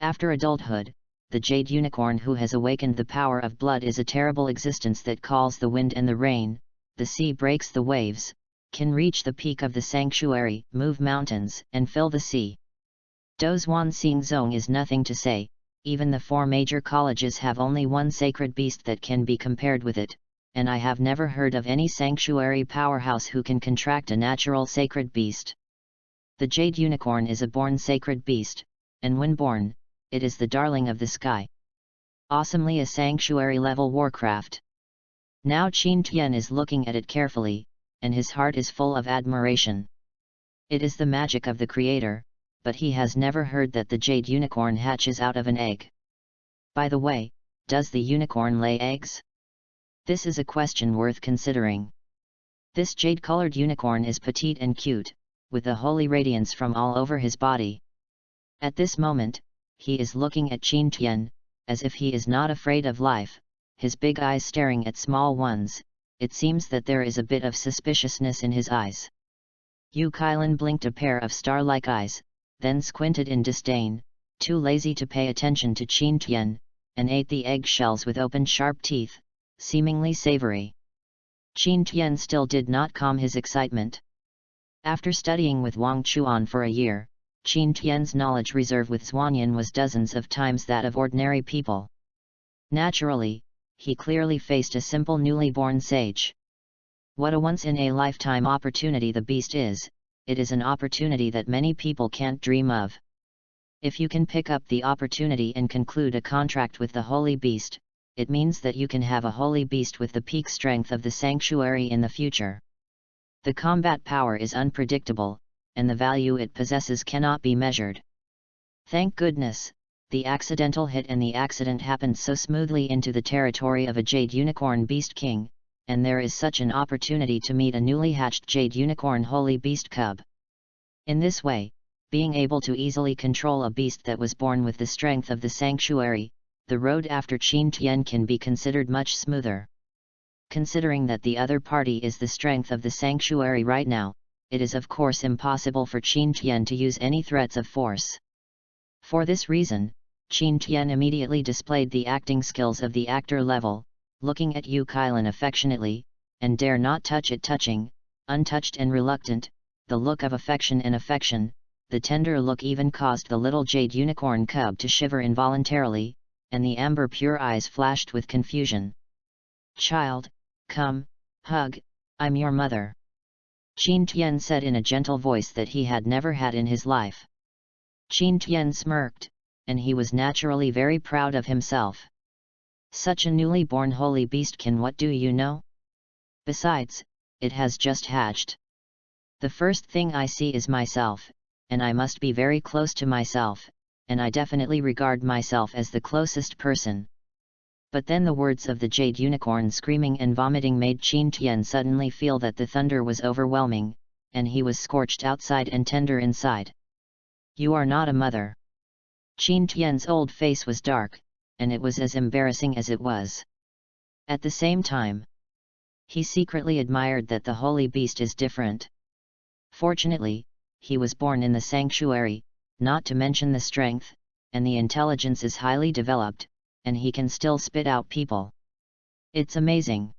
After adulthood, the jade unicorn who has awakened the power of blood is a terrible existence that calls the wind and the rain, the sea breaks the waves, can reach the peak of the sanctuary, move mountains, and fill the sea. Dozhuan Xingzong is nothing to say, even the 4 major colleges have only one sacred beast that can be compared with it, and I have never heard of any sanctuary powerhouse who can contract a natural sacred beast. The jade unicorn is a born sacred beast, and when born, it is the darling of the sky. Awesomely a sanctuary-level warcraft. Now Qin Tian is looking at it carefully, and his heart is full of admiration. It is the magic of the creator, but he has never heard that the jade unicorn hatches out of an egg. By the way, does the unicorn lay eggs? This is a question worth considering. This jade-colored unicorn is petite and cute, with a holy radiance from all over his body. At this moment, he is looking at Qin Tian, as if he is not afraid of life, his big eyes staring at small ones. It seems that there is a bit of suspiciousness in his eyes. Yu Kailan blinked a pair of star-like eyes, then squinted in disdain, too lazy to pay attention to Qin Tian, and ate the egg shells with open sharp teeth, seemingly savory. Qin Tian still did not calm his excitement. After studying with Wang Chuan for a year, Qin Tian's knowledge reserve with Xuanyan was dozens of times that of ordinary people. Naturally, he clearly faced a simple newly born sage. What a once-in-a-lifetime opportunity the beast is, it is an opportunity that many people can't dream of. If you can pick up the opportunity and conclude a contract with the holy beast, it means that you can have a holy beast with the peak strength of the sanctuary in the future. The combat power is unpredictable, and the value it possesses cannot be measured. Thank goodness, the accidental hit and the accident happened so smoothly into the territory of a jade unicorn beast king, and there is such an opportunity to meet a newly hatched jade unicorn holy beast cub. In this way, being able to easily control a beast that was born with the strength of the sanctuary, the road after Qin Tian can be considered much smoother. Considering that the other party is the strength of the sanctuary right now, it is of course impossible for Qin Tian to use any threats of force. For this reason, Qin Tian immediately displayed the acting skills of the actor level, looking at Yu Kailan affectionately, and dare not touch it touching, untouched and reluctant, the look of affection and affection, the tender look even caused the little jade unicorn cub to shiver involuntarily, and the amber pure eyes flashed with confusion. "Child, come, hug, I'm your mother," Qin Tian said in a gentle voice that he had never had in his life. Qin Tian smirked, and he was naturally very proud of himself. Such a newly born holy beast can what do you know? Besides, it has just hatched. The first thing I see is myself, and I must be very close to myself, and I definitely regard myself as the closest person. But then the words of the jade unicorn screaming and vomiting made Qin Tian suddenly feel that the thunder was overwhelming, and he was scorched outside and tender inside. "You are not a mother." Qin Tian's old face was dark, and it was as embarrassing as it was. At the same time, he secretly admired that the holy beast is different. Fortunately, he was born in the sanctuary, not to mention the strength, and the intelligence is highly developed, and he can still spit out people. It's amazing.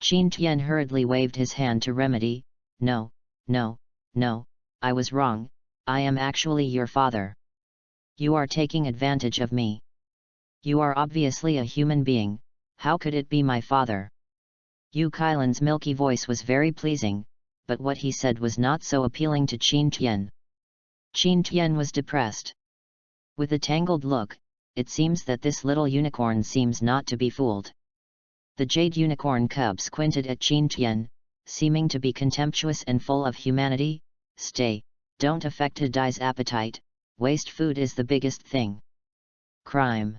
Qin Tian hurriedly waved his hand to remedy. No, no, no, I was wrong, I am actually your father. You are taking advantage of me. You are obviously a human being, how could it be my father? Yu Kailan's milky voice was very pleasing, but what he said was not so appealing to Qin Tian. Qin Tian was depressed. With a tangled look, it seems that this little unicorn seems not to be fooled. The jade unicorn cub squinted at Qin Tian, seeming to be contemptuous and full of humanity. Stay, don't affect a dai's appetite, waste food is the biggest thing. Crime.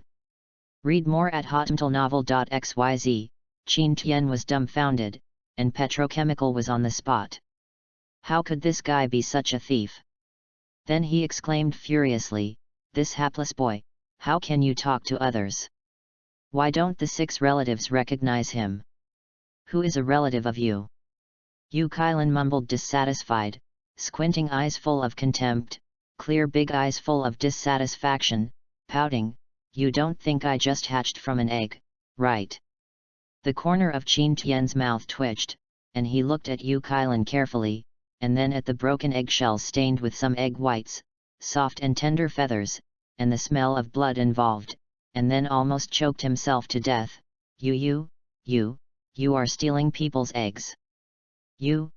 Read more at hotmtlnovel.xyz. Qin Tian was dumbfounded, and Petrochemical was on the spot. How could this guy be such a thief? Then he exclaimed furiously, this hapless boy, how can you talk to others? Why don't the 6 relatives recognize him? Who is a relative of you? Yu Kailan mumbled dissatisfied, squinting eyes full of contempt, clear big eyes full of dissatisfaction, pouting, you don't think I just hatched from an egg, right? The corner of Qin Tian's mouth twitched, and he looked at Yu Kailan carefully, and then at the broken eggshells stained with some egg whites, soft and tender feathers, and the smell of blood involved, and then almost choked himself to death. You are stealing people's eggs. You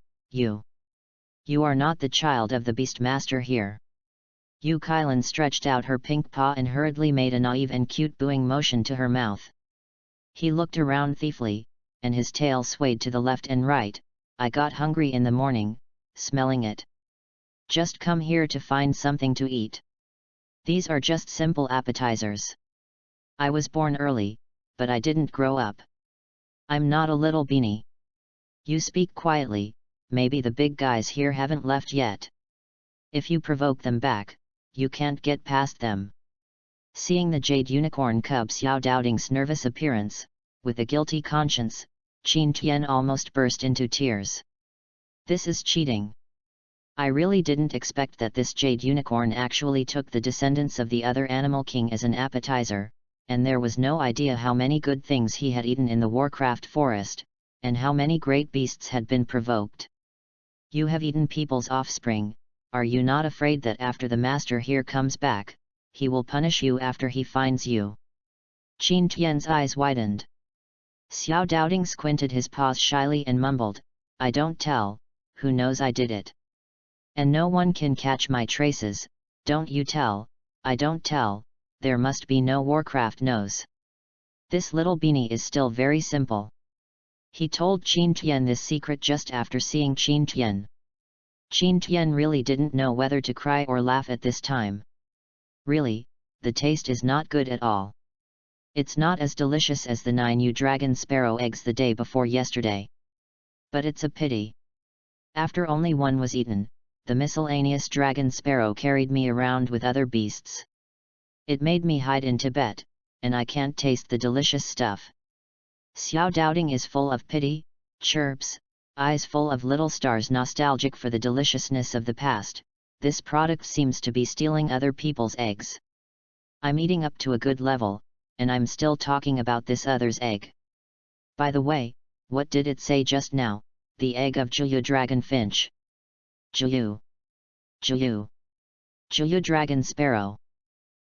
are not the child of the Beastmaster here. Yu Kailan stretched out her pink paw and hurriedly made a naive and cute booing motion to her mouth. He looked around thiefly, and his tail swayed to the left and right. I got hungry in the morning, smelling it. Just come here to find something to eat. These are just simple appetizers. I was born early, but I didn't grow up. I'm not a little beanie. You speak quietly, maybe the big guys here haven't left yet. If you provoke them back, you can't get past them. Seeing the jade unicorn cub Xiao Doubting's nervous appearance, with a guilty conscience, Qin Tian almost burst into tears. This is cheating. I really didn't expect that this jade unicorn actually took the descendants of the other animal king as an appetizer, and there was no idea how many good things he had eaten in the Warcraft forest, and how many great beasts had been provoked. You have eaten people's offspring, are you not afraid that after the master here comes back, he will punish you after he finds you? Qin Tian's eyes widened. Xiao Doubting squinted his paws shyly and mumbled, I don't tell, who knows I did it. And no one can catch my traces, don't you tell, I don't tell, there must be no Warcraft knows. This little beanie is still very simple. He told Qin Tian this secret just after seeing Qin Tian. Qin Tian really didn't know whether to cry or laugh at this time. Really, the taste is not good at all. It's not as delicious as the 9 dragon sparrow eggs the day before yesterday. But it's a pity. After only one was eaten, the miscellaneous dragon sparrow carried me around with other beasts. It made me hide in Tibet, and I can't taste the delicious stuff. Xiao Doubting is full of pity, chirps, eyes full of little stars nostalgic for the deliciousness of the past. This product seems to be stealing other people's eggs. I'm eating up to a good level, and I'm still talking about this other's egg. By the way, what did it say just now, the egg of Juyu Dragon Finch? Juyu Dragon Sparrow.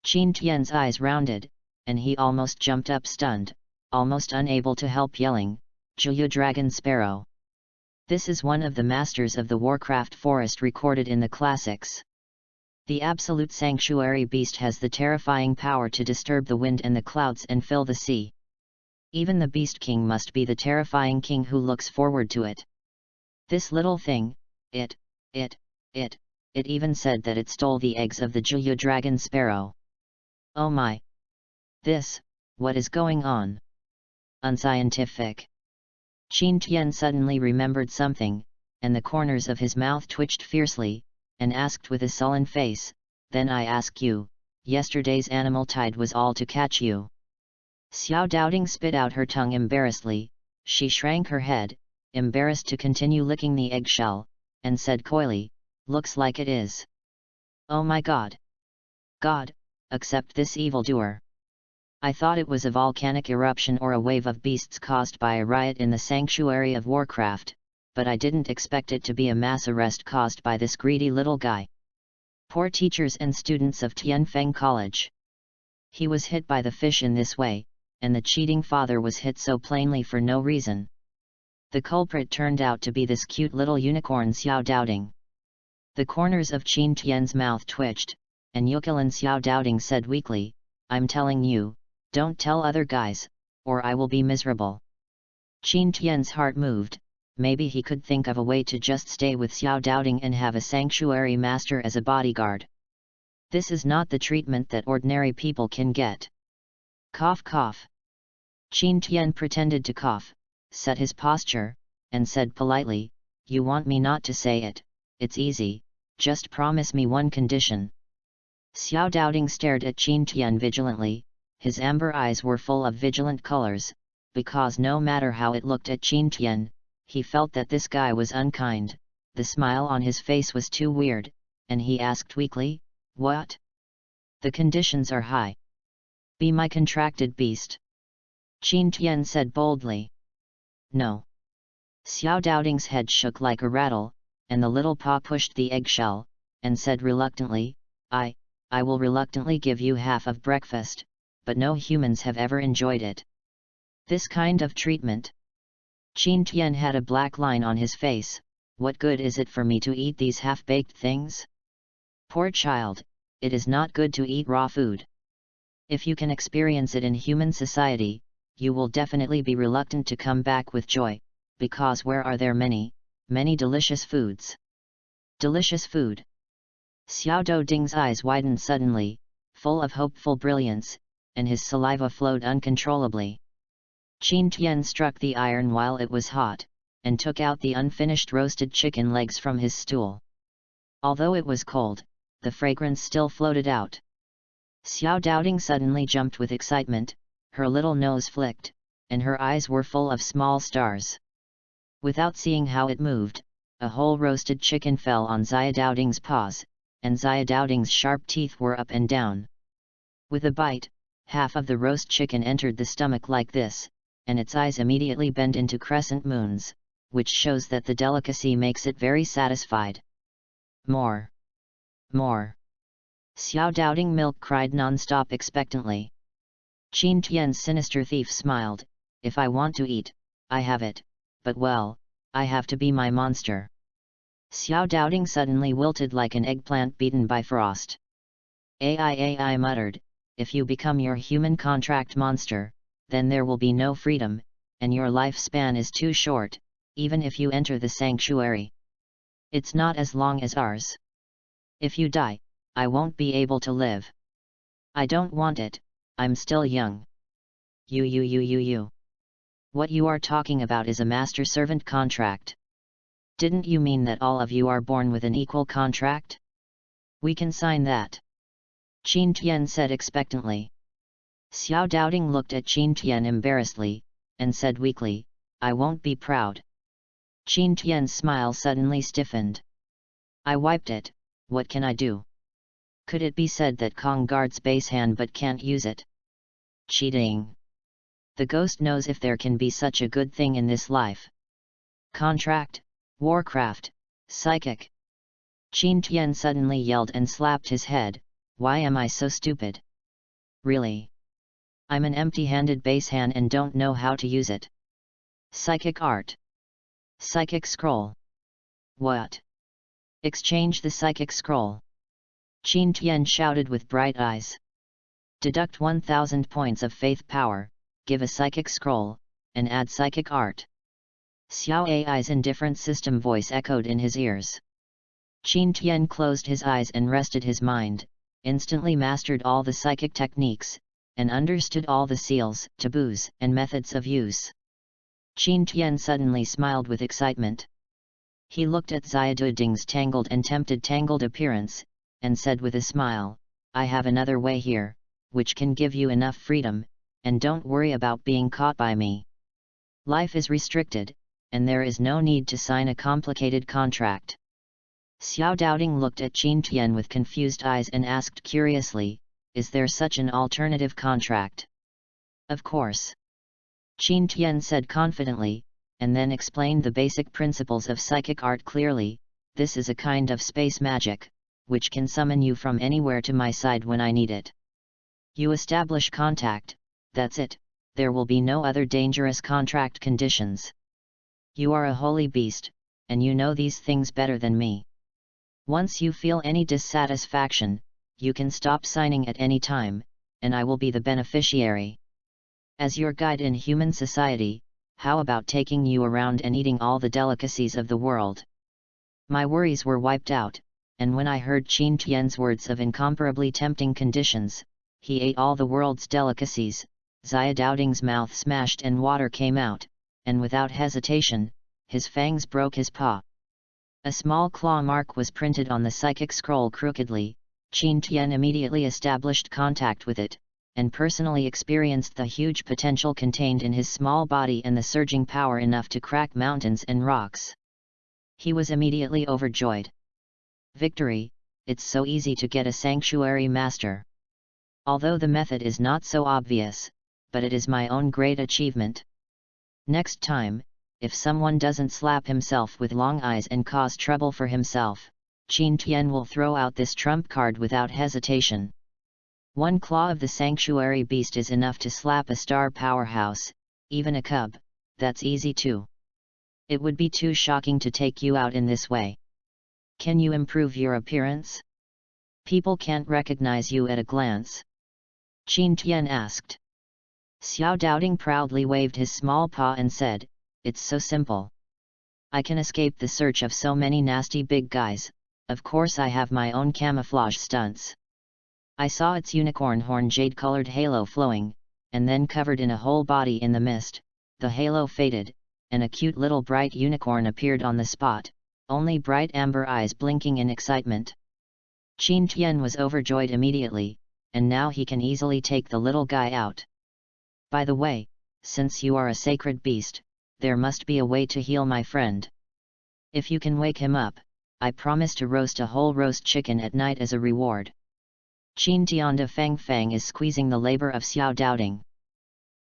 Qin Tian's eyes rounded, and he almost jumped up stunned, almost unable to help yelling, Juyu Dragon Sparrow. This is one of the masters of the Warcraft forest recorded in the classics. The absolute sanctuary beast has the terrifying power to disturb the wind and the clouds and fill the sea. Even the Beast King must be the terrifying king who looks forward to it. This little thing, it even said that it stole the eggs of the Juyu Dragon Sparrow. Oh my! What is going on? Unscientific. Qin Tian suddenly remembered something, and the corners of his mouth twitched fiercely, and asked with a sullen face, then I ask you, yesterday's animal tide was all to catch you. Xiao Doubting spit out her tongue embarrassedly, she shrank her head, embarrassed to continue licking the eggshell, and said coyly, looks like it is. Oh my God! God, accept this evildoer. I thought it was a volcanic eruption or a wave of beasts caused by a riot in the sanctuary of Warcraft, but I didn't expect it to be a mass arrest caused by this greedy little guy. Poor teachers and students of Tianfeng College. He was hit by the fish in this way, and the cheating father was hit so plainly for no reason. The culprit turned out to be this cute little unicorn Xiao Doubting. The corners of Qin Tian's mouth twitched, and Yukilan Xiao Doubting said weakly, "I'm telling you, don't tell other guys, or I will be miserable." Qin Tian's heart moved. Maybe he could think of a way to just stay with Xiao Doubting and have a sanctuary master as a bodyguard. This is not the treatment that ordinary people can get. Cough cough. Qin Tian pretended to cough, set his posture, and said politely, "You want me not to say it? It's easy, just promise me one condition." Xiao Doubting stared at Qin Tian vigilantly, his amber eyes were full of vigilant colors, because no matter how it looked at Qin Tian, he felt that this guy was unkind. The smile on his face was too weird, and he asked weakly, "What?" "The conditions are high. Be my contracted beast." Qin Tian said boldly. "No." Xiao Doubting's head shook like a rattle, and the little paw pushed the eggshell, and said reluctantly, I will reluctantly give you half of breakfast, but no humans have ever enjoyed it. This kind of treatment." Qin Tian had a black line on his face. "What good is it for me to eat these half-baked things? Poor child, it is not good to eat raw food. If you can experience it in human society, you will definitely be reluctant to come back with joy, because where are there many delicious foods?" Delicious food. Xiao Doubting's eyes widened suddenly, full of hopeful brilliance, and his saliva flowed uncontrollably. Qin Tian struck the iron while it was hot, and took out the unfinished roasted chicken legs from his stool. Although it was cold, the fragrance still floated out. Xiao Doubting suddenly jumped with excitement, her little nose flicked, and her eyes were full of small stars. Without seeing how it moved, a whole roasted chicken fell on Xiao Doubting's paws, and Xiao Doubting's sharp teeth were up and down. With a bite, half of the roast chicken entered the stomach like this, and its eyes immediately bend into crescent moons, which shows that the delicacy makes it very satisfied. "More! More!" Xiao Doubting Milk cried non-stop expectantly. Qin Tian's sinister thief smiled, "If I want to eat, I have it, but well, I have to be my monster." Xiao Doubting suddenly wilted like an eggplant beaten by frost. "AI muttered, "If you become your human contract monster, then there will be no freedom, and your lifespan is too short, even if you enter the sanctuary. It's not as long as ours. If you die, I won't be able to live. I don't want it, I'm still young." You. What you are talking about is a master-servant contract. Didn't you mean that all of you are born with an equal contract? We can sign that." Qin Tian said expectantly. Xiao Doubting looked at Qin Tian embarrassedly, and said weakly, "I won't be proud." Qin Tian's smile suddenly stiffened. "I wiped it, what can I do? Could it be said that Kong guards base hand but can't use it? Cheating. The ghost knows if there can be such a good thing in this life. Contract, Warcraft, psychic." Qin Tian suddenly yelled and slapped his head, "Why am I so stupid? Really? I'm an empty-handed base hand and don't know how to use it. Psychic art. Psychic scroll. What? Exchange the psychic scroll." Qin Tian shouted with bright eyes. "Deduct 1,000 points of faith power, give a psychic scroll, and add psychic art." Xiao Ai's indifferent system voice echoed in his ears. Qin Tian closed his eyes and rested his mind, instantly mastered all the psychic techniques, and understood all the seals, taboos, and methods of use. Qin Tian suddenly smiled with excitement. He looked at Xiao Doubting's tangled and tempted tangled appearance, and said with a smile, "I have another way here, which can give you enough freedom, and don't worry about being caught by me. Life is restricted, and there is no need to sign a complicated contract." Xiao Doubting looked at Qin Tian with confused eyes and asked curiously, "Is there such an alternative contract?" Of course. Qin Tian said confidently, and then explained the basic principles of psychic art clearly. This is a kind of space magic, which can summon you from anywhere to my side when I need it. You establish contact, that's it, there will be no other dangerous contract conditions. You are a holy beast, and you know these things better than me. Once you feel any dissatisfaction, you can stop signing at any time, and I will be the beneficiary. As your guide in human society, how about taking you around and eating all the delicacies of the world? My worries were wiped out, and when I heard Qin Tian's words of incomparably tempting conditions, he ate all the world's delicacies. Xia Doubting's mouth smashed and water came out, and without hesitation, his fangs broke his paw. A small claw mark was printed on the psychic scroll crookedly. Qin Tian immediately established contact with it, and personally experienced the huge potential contained in his small body and the surging power enough to crack mountains and rocks. He was immediately overjoyed. Victory! It's so easy to get a sanctuary master. Although the method is not so obvious, but it is my own great achievement. Next time, if someone doesn't slap himself with long eyes and cause trouble for himself, Qin Tian will throw out this trump card without hesitation. One claw of the sanctuary beast is enough to slap a star powerhouse, even a cub, that's easy too. It would be too shocking to take you out in this way. Can you improve your appearance? People can't recognize you at a glance. Qin Tian asked. Xiao Doubting proudly waved his small paw and said, "It's so simple. I can escape the search of so many nasty big guys. Of course I have my own camouflage stunts." I saw its unicorn horn jade-colored halo flowing, and then covered in a whole body in the mist, the halo faded, and a cute little bright unicorn appeared on the spot, only bright amber eyes blinking in excitement. Qin Tian was overjoyed immediately, and now he can easily take the little guy out. By the way, since you are a sacred beast, there must be a way to heal my friend. If you can wake him up, I promise to roast a whole roast chicken at night as a reward. Qin Tianda Fang Fang is squeezing the labor of Xiao Doubting.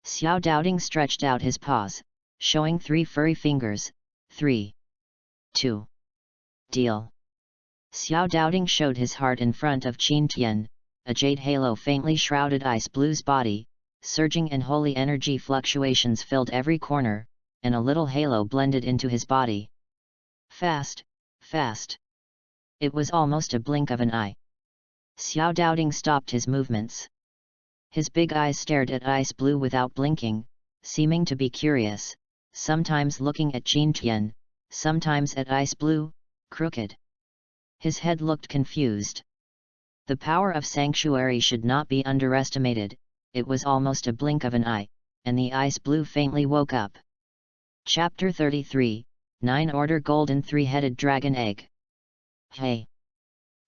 Xiao Doubting stretched out his paws, showing 3 furry fingers. 3, 2, deal. Xiao Doubting showed his heart in front of Qin Tian. A jade halo faintly shrouded Ice Blue's body, surging and holy energy fluctuations filled every corner, and a little halo blended into his body. Fast, fast. It was almost a blink of an eye. Xiao Doubting stopped his movements. His big eyes stared at Ice Blue without blinking, seeming to be curious, sometimes looking at Qin Tian, sometimes at Ice Blue, crooked. His head looked confused. The power of Sanctuary should not be underestimated. It was almost a blink of an eye, and the Ice Blue faintly woke up. Chapter 33, 9 Order Golden Three-Headed Dragon Egg. Hey!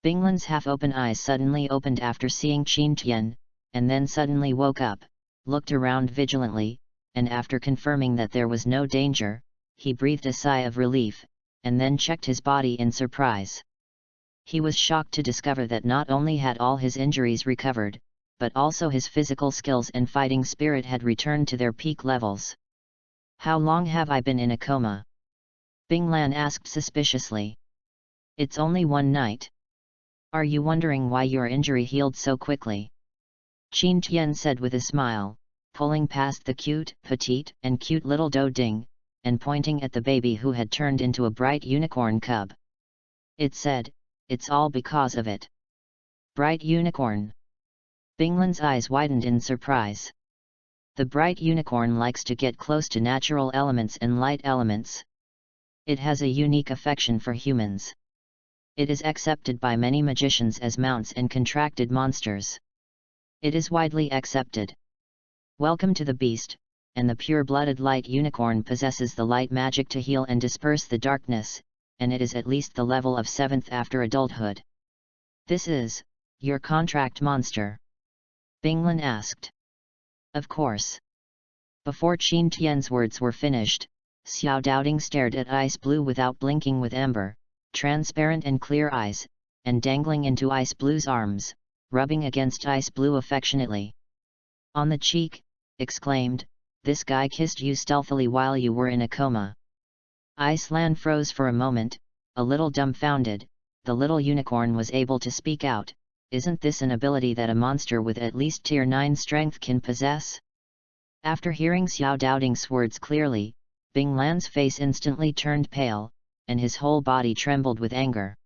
Binglan's half-open eyes suddenly opened after seeing Qin Tian, and then suddenly woke up, looked around vigilantly, and after confirming that there was no danger, he breathed a sigh of relief, and then checked his body in surprise. He was shocked to discover that not only had all his injuries recovered, but also his physical skills and fighting spirit had returned to their peak levels. "How long have I been in a coma?" Binglan asked suspiciously. "It's only one night. Are you wondering why your injury healed so quickly?" Qin Tian said with a smile, pulling past the cute, petite, and cute little Do Ding, and pointing at the baby who had turned into a bright unicorn cub. It said, "It's all because of it." Bright unicorn. Binglan's eyes widened in surprise. The bright unicorn likes to get close to natural elements and light elements. It has a unique affection for humans. It is accepted by many magicians as mounts and contracted monsters. It is widely accepted. Welcome to the beast, and the pure-blooded light unicorn possesses the light magic to heal and disperse the darkness, and it is at least the level of 7th after adulthood. "This is your contract monster?" Binglan asked. "Of course." Before Qin Tian's words were finished, Xiao Doubting stared at Ice Blue without blinking with amber, transparent and clear eyes, and dangling into Ice Blue's arms, rubbing against Ice Blue affectionately. On the cheek, exclaimed, "This guy kissed you stealthily while you were in a coma." Iceland froze for a moment, a little dumbfounded. The little unicorn was able to speak out. Isn't this an ability that a monster with at least tier 9 strength can possess? After hearing Xiao Doubting's words clearly, Bing Lan's face instantly turned pale, and his whole body trembled with anger.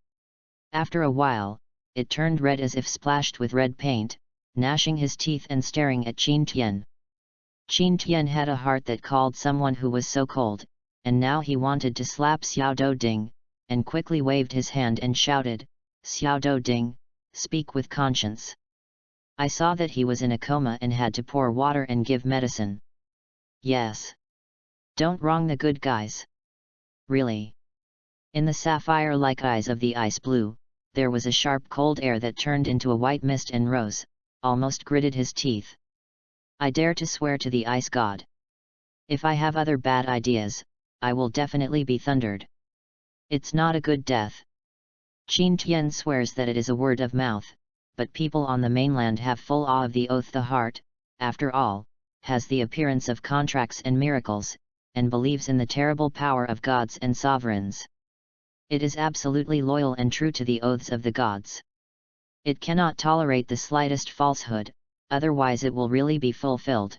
After a while, it turned red as if splashed with red paint, gnashing his teeth and staring at Qin Tian. Qin Tian had a heart that called someone who was so cold, and now he wanted to slap Xiao Douding, and quickly waved his hand and shouted, "Xiao Douding, speak with conscience. I saw that he was in a coma and had to pour water and give medicine." "Yes. Don't wrong the good guys. Really." In the sapphire-like eyes of the ice blue, there was a sharp cold air that turned into a white mist and rose, almost gritted his teeth. "I dare to swear to the ice god. If I have other bad ideas, I will definitely be thundered. It's not a good death." Qin Tian swears that it is a word of mouth, but people on the mainland have full awe of the oath. The heart, after all, has the appearance of contracts and miracles, and believes in the terrible power of gods and sovereigns. It is absolutely loyal and true to the oaths of the gods. It cannot tolerate the slightest falsehood, otherwise it will really be fulfilled.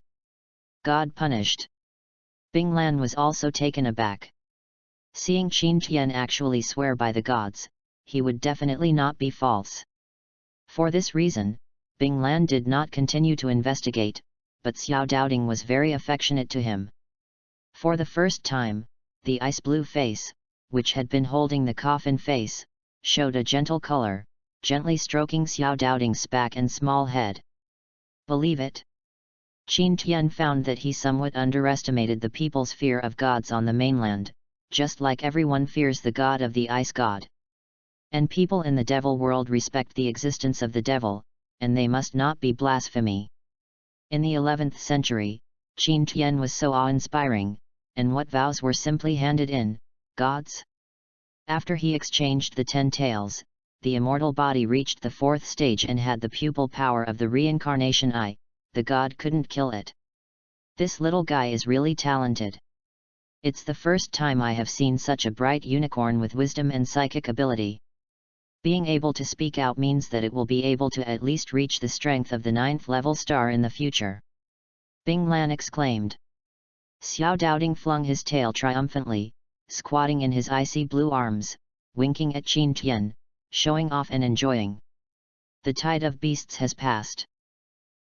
God punished. Bing Lan was also taken aback. Seeing Qin Tian actually swear by the gods, he would definitely not be false. For this reason, Bing Lan did not continue to investigate, but Xiao Doubting was very affectionate to him. For the first time, the ice blue face, which had been holding the coffin face, showed a gentle color, gently stroking Xiao Doubting's back and small head. Believe it? Qin Tian found that he somewhat underestimated the people's fear of gods on the mainland, just like everyone fears the god of the ice god. And people in the devil world respect the existence of the devil, and they must not be blasphemy. In the 11th century, Qin Tian was so awe-inspiring, and what vows were simply handed in, gods? After he exchanged the 10 tails, the immortal body reached the 4th stage and had the pupil power of the reincarnation eye. The god couldn't kill it. This little guy is really talented. It's the first time I have seen such a bright unicorn with wisdom and psychic ability. Being able to speak out means that it will be able to at least reach the strength of the 9th level star in the future." Bing Lan exclaimed. Xiao Doubting flung his tail triumphantly, squatting in his icy blue arms, winking at Qin Tian, showing off and enjoying. "The tide of beasts has passed.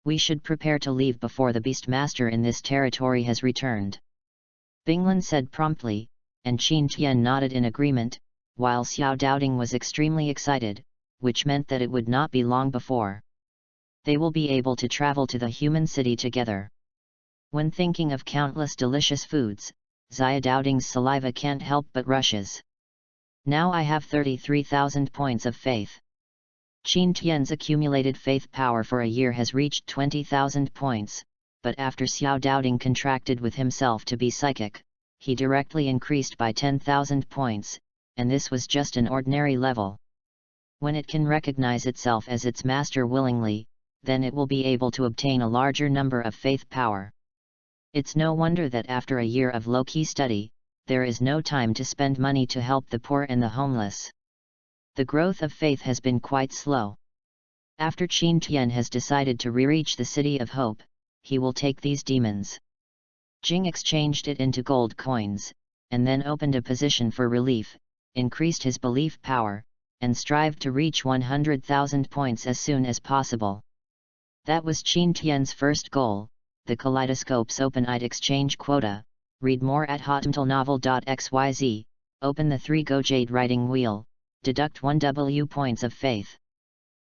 We should prepare to leave before the beastmaster in this territory has returned." Bing Lan said promptly, and Qin Tian nodded in agreement, while Xiao Doubting was extremely excited, which meant that it would not be long before they will be able to travel to the human city together. When thinking of countless delicious foods, Xiao Doubting's saliva can't help but rushes. "Now I have 33,000 points of faith." Qin Tian's accumulated faith power for a year has reached 20,000 points, but after Xiao Doubting contracted with himself to be psychic, he directly increased by 10,000 points, and this was just an ordinary level. When it can recognize itself as its master willingly, then it will be able to obtain a larger number of faith power. It's no wonder that after a year of low-key study, there is no time to spend money to help the poor and the homeless. The growth of faith has been quite slow. After Qin Tian has decided to re-reach the City of Hope, he will take these demons. Jing exchanged it into gold coins, and then opened a position for relief, increased his belief power, and strived to reach 100,000 points as soon as possible. That was Qin Tian's first goal, the Kaleidoscope's open-eyed exchange quota. Read more at hotmtlnovel.xyz, open the 3-Go Jade writing wheel, deduct 1 W points of faith.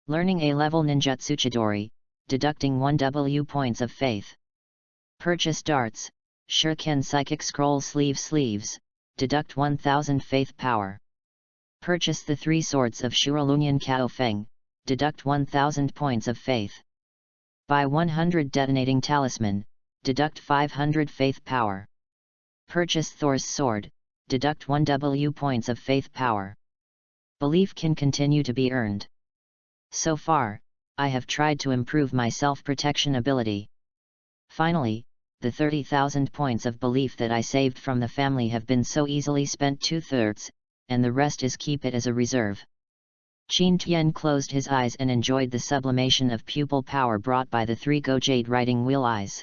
Learning A-level ninjutsu Chidori, deducting 1 W points of faith. Purchase darts, shuriken psychic scroll sleeves, deduct 1000 faith power. Purchase the 3 swords of Shuralunyan Kao Feng, deduct 1000 points of faith. Buy 100 detonating talisman, deduct 500 faith power. Purchase Thor's sword, deduct 1 W points of faith power. Belief can continue to be earned. So far, I have tried to improve my self-protection ability. Finally, the 30,000 points of belief that I saved from the family have been so easily spent 2/3, and the rest is keep it as a reserve. Qin Tian closed his eyes and enjoyed the sublimation of pupil power brought by the 3 Go Jade writing wheel eyes.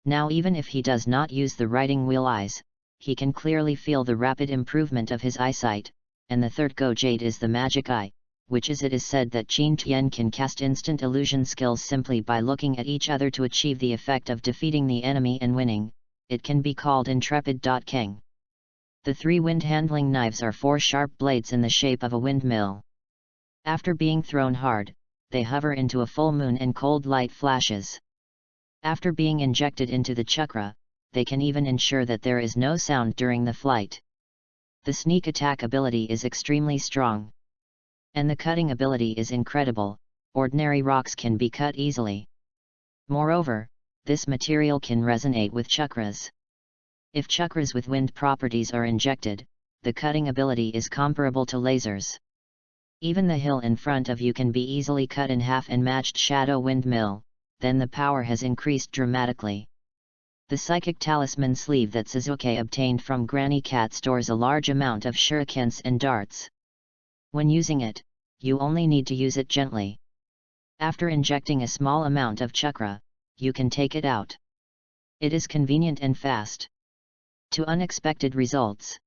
Now even if he does not use the writing wheel eyes, he can clearly feel the rapid improvement of his eyesight, and the 3rd Go Jade is the magic eye, which is it is said that Qin Tian can cast instant illusion skills simply by looking at each other to achieve the effect of defeating the enemy and winning. It can be called intrepid. Keng. The 3 wind-handling knives are 4 sharp blades in the shape of a windmill. After being thrown hard, they hover into a full moon and cold light flashes. After being injected into the chakra, they can even ensure that there is no sound during the flight. The sneak attack ability is extremely strong. And the cutting ability is incredible. Ordinary rocks can be cut easily. Moreover, this material can resonate with chakras. If chakras with wind properties are injected, the cutting ability is comparable to lasers. Even the hill in front of you can be easily cut in half and matched shadow windmill, then the power has increased dramatically. The psychic talisman sleeve that Suzuki obtained from Granny Cat stores a large amount of shurikens and darts. When using it, you only need to use it gently. After injecting a small amount of chakra, you can take it out. It is convenient and fast. To unexpected results.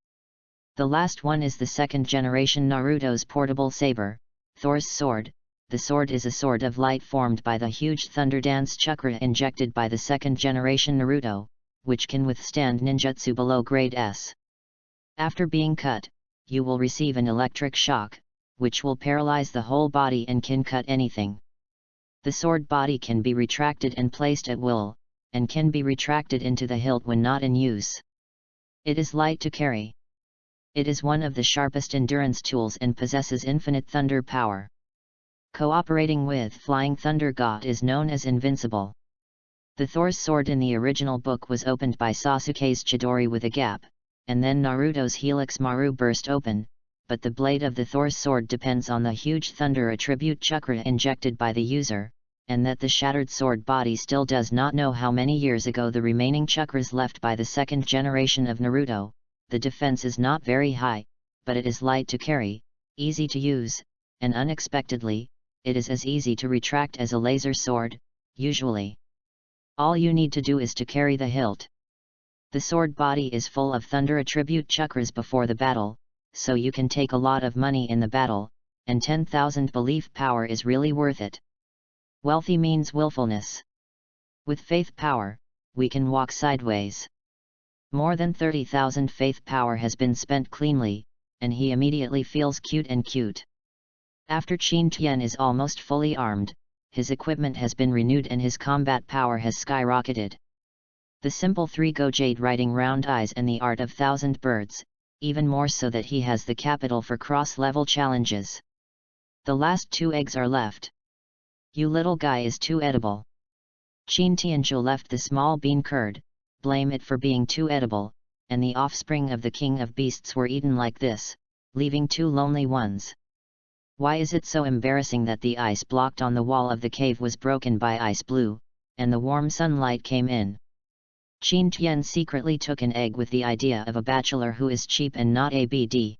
The last one is the 2nd generation Naruto's portable saber, Thor's sword. The sword is a sword of light formed by the huge thunder dance chakra injected by the 2nd generation Naruto, which can withstand ninjutsu below grade S. After being cut, you will receive an electric shock, which will paralyze the whole body and can cut anything. The sword body can be retracted and placed at will, and can be retracted into the hilt when not in use. It is light to carry. It is one of the sharpest endurance tools and possesses infinite thunder power. Cooperating with Flying Thunder God is known as Invincible. The Thor's sword in the original book was opened by Sasuke's Chidori with a gap, and then Naruto's Helix Maru burst open, but the blade of the Thor's sword depends on the huge thunder attribute chakra injected by the user, and that the shattered sword body still does not know how many years ago the remaining chakras left by the 2nd generation of Naruto. The defense is not very high, but it is light to carry, easy to use, and unexpectedly, it is as easy to retract as a laser sword, usually. All you need to do is to carry the hilt. The sword body is full of thunder attribute chakras before the battle, so you can take a lot of money in the battle, and 10,000 belief power is really worth it. Wealthy means willfulness. With faith power, we can walk sideways. More than 30,000 faith power has been spent cleanly, and he immediately feels cute and cute. After Qin Tian is almost fully armed, his equipment has been renewed and his combat power has skyrocketed. The simple 3 Go Jade writing round eyes and the art of 1,000 birds, even more so that he has the capital for cross-level challenges. The last 2 eggs are left. You little guy is too edible. Qin Tianzhu left the small bean curd, blame it for being too edible, and the offspring of the king of beasts were eaten like this, leaving 2 lonely ones. Why is it so embarrassing that the ice blocked on the wall of the cave was broken by ice blue, and the warm sunlight came in? Qin Tian secretly took an egg with the idea of a bachelor who is cheap and not ABD.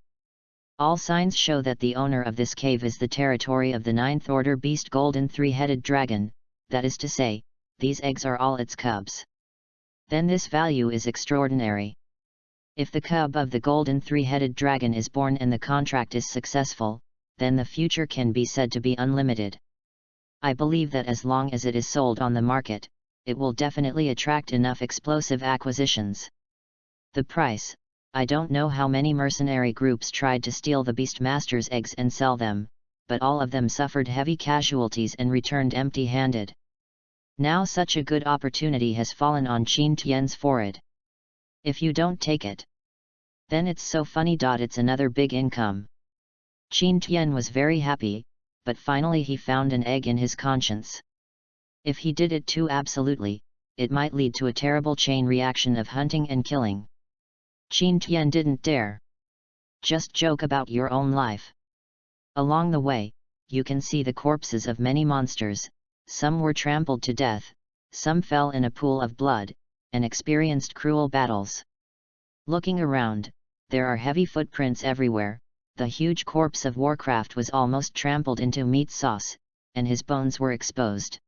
All signs show that the owner of this cave is the territory of the 9th order beast golden 3-headed dragon, that is to say, these eggs are all its cubs. Then this value is extraordinary. If the cub of the golden 3-headed dragon is born and the contract is successful, then the future can be said to be unlimited. I believe that as long as it is sold on the market, it will definitely attract enough explosive acquisitions. The price, I don't know how many mercenary groups tried to steal the Beastmaster's eggs and sell them, but all of them suffered heavy casualties and returned empty-handed. Now such a good opportunity has fallen on Qin Tian's forehead. If you don't take it, then it's so funny. It's another big income. Qin Tian was very happy, but finally he found an egg in his conscience. If he did it too absolutely, it might lead to a terrible chain reaction of hunting and killing. Qin Tian didn't dare. Just joke about your own life. Along the way, you can see the corpses of many monsters, some were trampled to death, some fell in a pool of blood, and experienced cruel battles. Looking around, there are heavy footprints everywhere. The huge corpse of Warcraft was almost trampled into meat sauce, and his bones were exposed.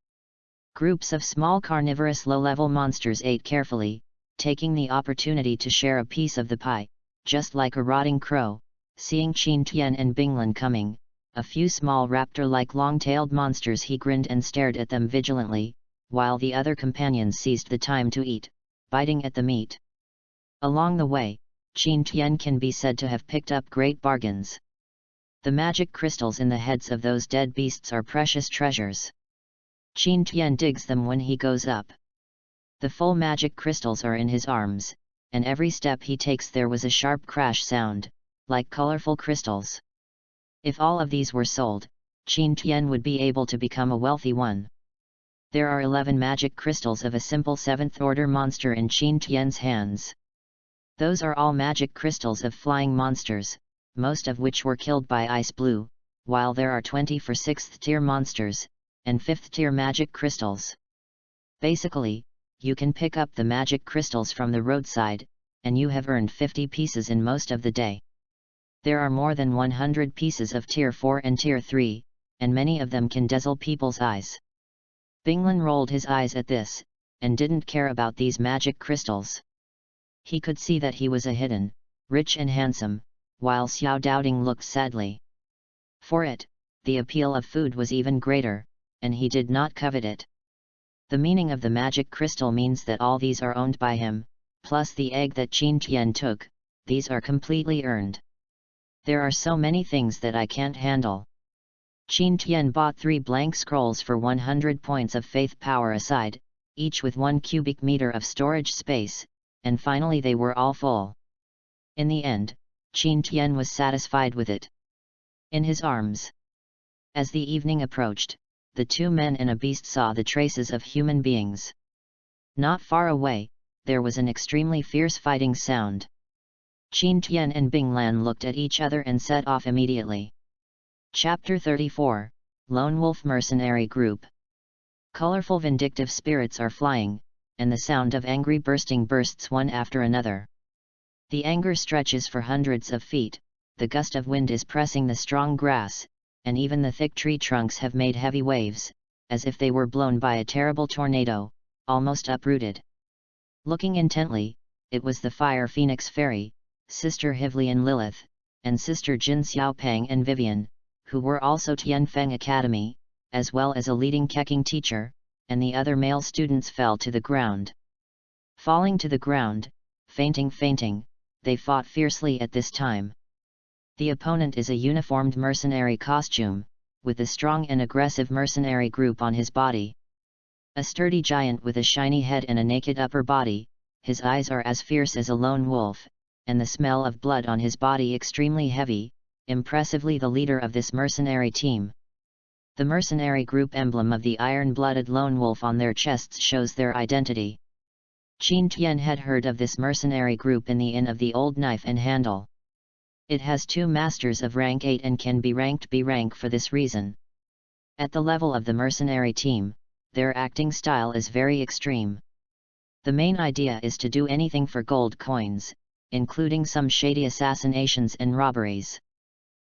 Groups of small carnivorous low-level monsters ate carefully, taking the opportunity to share a piece of the pie, just like a rotting crow. Seeing Qin Tian and Binglan coming, a few small raptor-like long-tailed monsters, he grinned and stared at them vigilantly, while the other companions seized the time to eat, biting at the meat. Along the way, Qin Tian can be said to have picked up great bargains. The magic crystals in the heads of those dead beasts are precious treasures. Qin Tian digs them when he goes up. The full magic crystals are in his arms, and every step he takes there was a sharp crash sound, like colorful crystals. If all of these were sold, Qin Tian would be able to become a wealthy one. There are 11 magic crystals of a simple 7th-order monster in Qin Tian's hands. Those are all magic crystals of flying monsters, most of which were killed by Ice Blue, while there are 20 for 6th-tier monsters, and 5th-tier magic crystals. Basically, you can pick up the magic crystals from the roadside, and you have earned 50 pieces in most of the day. There are more than 100 pieces of Tier 4 and Tier 3, and many of them can dazzle people's eyes. Binglan rolled his eyes at this, and didn't care about these magic crystals. He could see that he was a hidden, rich and handsome, while Xiao Doubting looked sadly. For it, the appeal of food was even greater, and he did not covet it. The meaning of the magic crystal means that all these are owned by him, plus the egg that Qin Tian took, these are completely earned. There are so many things that I can't handle. Qin Tian bought 3 blank scrolls for 100 points of faith power aside, each with 1 cubic meter of storage space, and finally they were all full. In the end, Qin Tian was satisfied with it. In his arms. As the evening approached, the 2 men and a beast saw the traces of human beings. Not far away, there was an extremely fierce fighting sound. Qin Tian and Binglan looked at each other and set off immediately. Chapter 34, Lone Wolf Mercenary Group. Colorful vindictive spirits are flying, and the sound of angry bursting bursts one after another. The anger stretches for hundreds of feet, the gust of wind is pressing the strong grass, and even the thick tree trunks have made heavy waves, as if they were blown by a terrible tornado, almost uprooted. Looking intently, it was the Fire Phoenix Fairy, Sister Hivlian Lilith, and Sister Jin Xiaopeng and Vivian, who were also Tianfeng Academy, as well as a leading Keqing teacher, and the other male students fell to the ground. Falling to the ground, fainting, they fought fiercely at this time. The opponent is a uniformed mercenary costume, with a strong and aggressive mercenary group on his body. A sturdy giant with a shiny head and a naked upper body, his eyes are as fierce as a lone wolf, and the smell of blood on his body extremely heavy, impressively the leader of this mercenary team. The mercenary group emblem of the iron-blooded lone wolf on their chests shows their identity. Qin Tian had heard of this mercenary group in the Inn of the Old Knife and Handle. It has 2 masters of rank 8 and can be ranked B rank for this reason. At the level of the mercenary team, their acting style is very extreme. The main idea is to do anything for gold coins, including some shady assassinations and robberies.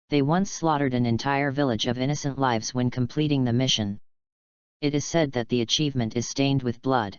They once slaughtered an entire village of innocent lives when completing the mission. It is said that the achievement is stained with blood.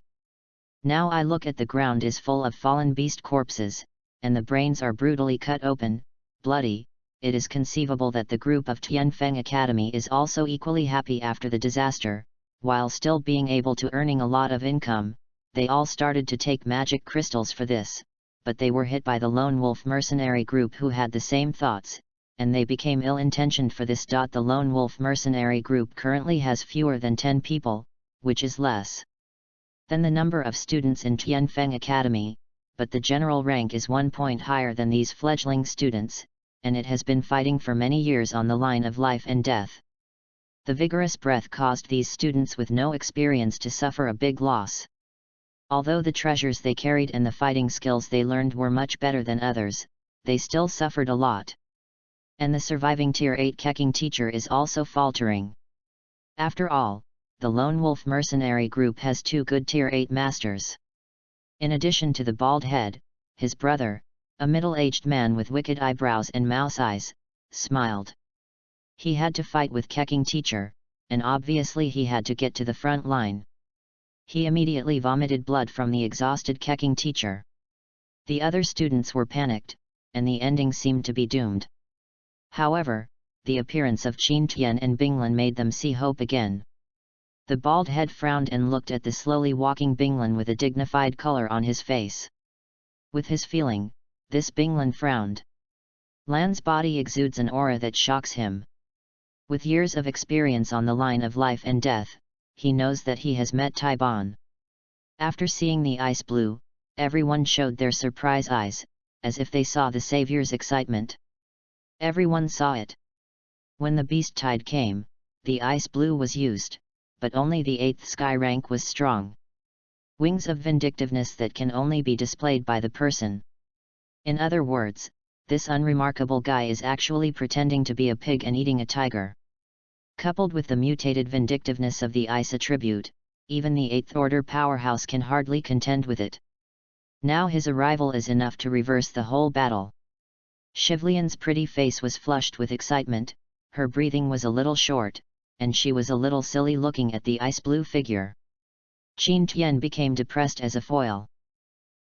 Now I look at the ground is full of fallen beast corpses, and the brains are brutally cut open, bloody. It is conceivable that the group of Tianfeng Academy is also equally happy after the disaster. While still being able to earning a lot of income, they all started to take magic crystals for this, but they were hit by the lone wolf mercenary group who had the same thoughts, and they became ill-intentioned for this. The lone wolf mercenary group currently has fewer than 10 people, which is less than the number of students in Tianfeng Academy, but the general rank is 1 point higher than these fledgling students, and it has been fighting for many years on the line of life and death. The vigorous breath caused these students with no experience to suffer a big loss. Although the treasures they carried and the fighting skills they learned were much better than others, they still suffered a lot. And the surviving Tier 8 Keqing teacher is also faltering. After all, the Lone Wolf mercenary group has 2 good Tier 8 masters. In addition to the bald head, his brother, a middle-aged man with wicked eyebrows and mouse eyes, smiled. He had to fight with Kecking Teacher, and obviously he had to get to the front line. He immediately vomited blood from the exhausted Kecking Teacher. The other students were panicked, and the ending seemed to be doomed. However, the appearance of Qin Tian and Binglan made them see hope again. The bald head frowned and looked at the slowly walking Binglan with a dignified color on his face. With his feeling, this Binglan frowned. Lan's body exudes an aura that shocks him. With years of experience on the line of life and death, he knows that he has met Tai Ban. After seeing the ice blue, everyone showed their surprise eyes, as if they saw the savior's excitement. Everyone saw it. When the beast tide came, the ice blue was used, but only the 8th sky rank was strong. Wings of vindictiveness that can only be displayed by the person. In other words, this unremarkable guy is actually pretending to be a pig and eating a tiger. Coupled with the mutated vindictiveness of the ice attribute, even the 8th order powerhouse can hardly contend with it. Now his arrival is enough to reverse the whole battle. Shivlian's pretty face was flushed with excitement, her breathing was a little short, and she was a little silly looking at the ice blue figure. Qin Tian became depressed as a foil.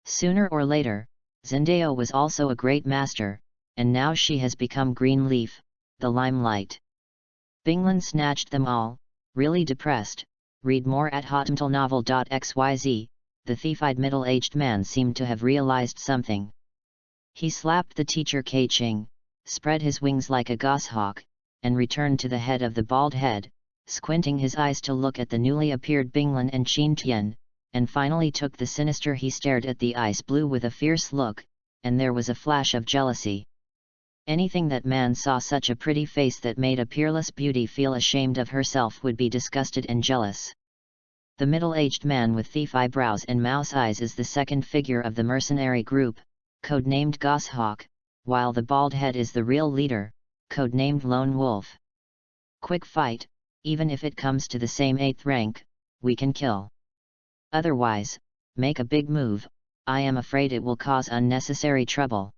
Sooner or later, Zendao was also a great master, and now she has become Green Leaf, the limelight. Binglan snatched them all, really depressed. Read more at hotmtlnovel.xyz. The thief-eyed middle-aged man seemed to have realized something. He slapped the teacher Kei-Ching, spread his wings like a goshawk, and returned to the head of the bald head, squinting his eyes to look at the newly appeared Binglan and Qin Tian, and finally took the sinister. He stared at the ice blue with a fierce look, and there was a flash of jealousy. Anything that man saw such a pretty face that made a peerless beauty feel ashamed of herself would be disgusted and jealous. The middle-aged man with thief eyebrows and mouse eyes is the second figure of the mercenary group, codenamed Goshawk, while the bald head is the real leader, codenamed Lone Wolf. Quick fight, even if it comes to the same 8th rank, we can kill. Otherwise, make a big move, I am afraid it will cause unnecessary trouble.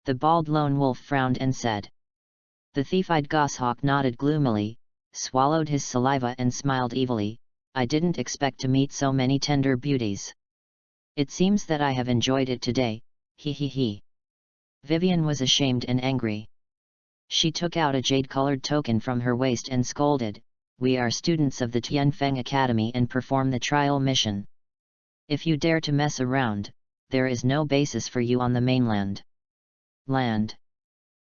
The bald Lone Wolf frowned and said. The thief-eyed Goshawk nodded gloomily, swallowed his saliva and smiled evilly. I didn't expect to meet so many tender beauties. It seems that I have enjoyed it today, he he he. Vivian was ashamed and angry. She took out a jade-colored token from her waist and scolded, we are students of the Tianfeng Academy and perform the trial mission. If you dare to mess around, there is no basis for you on the mainland. Land.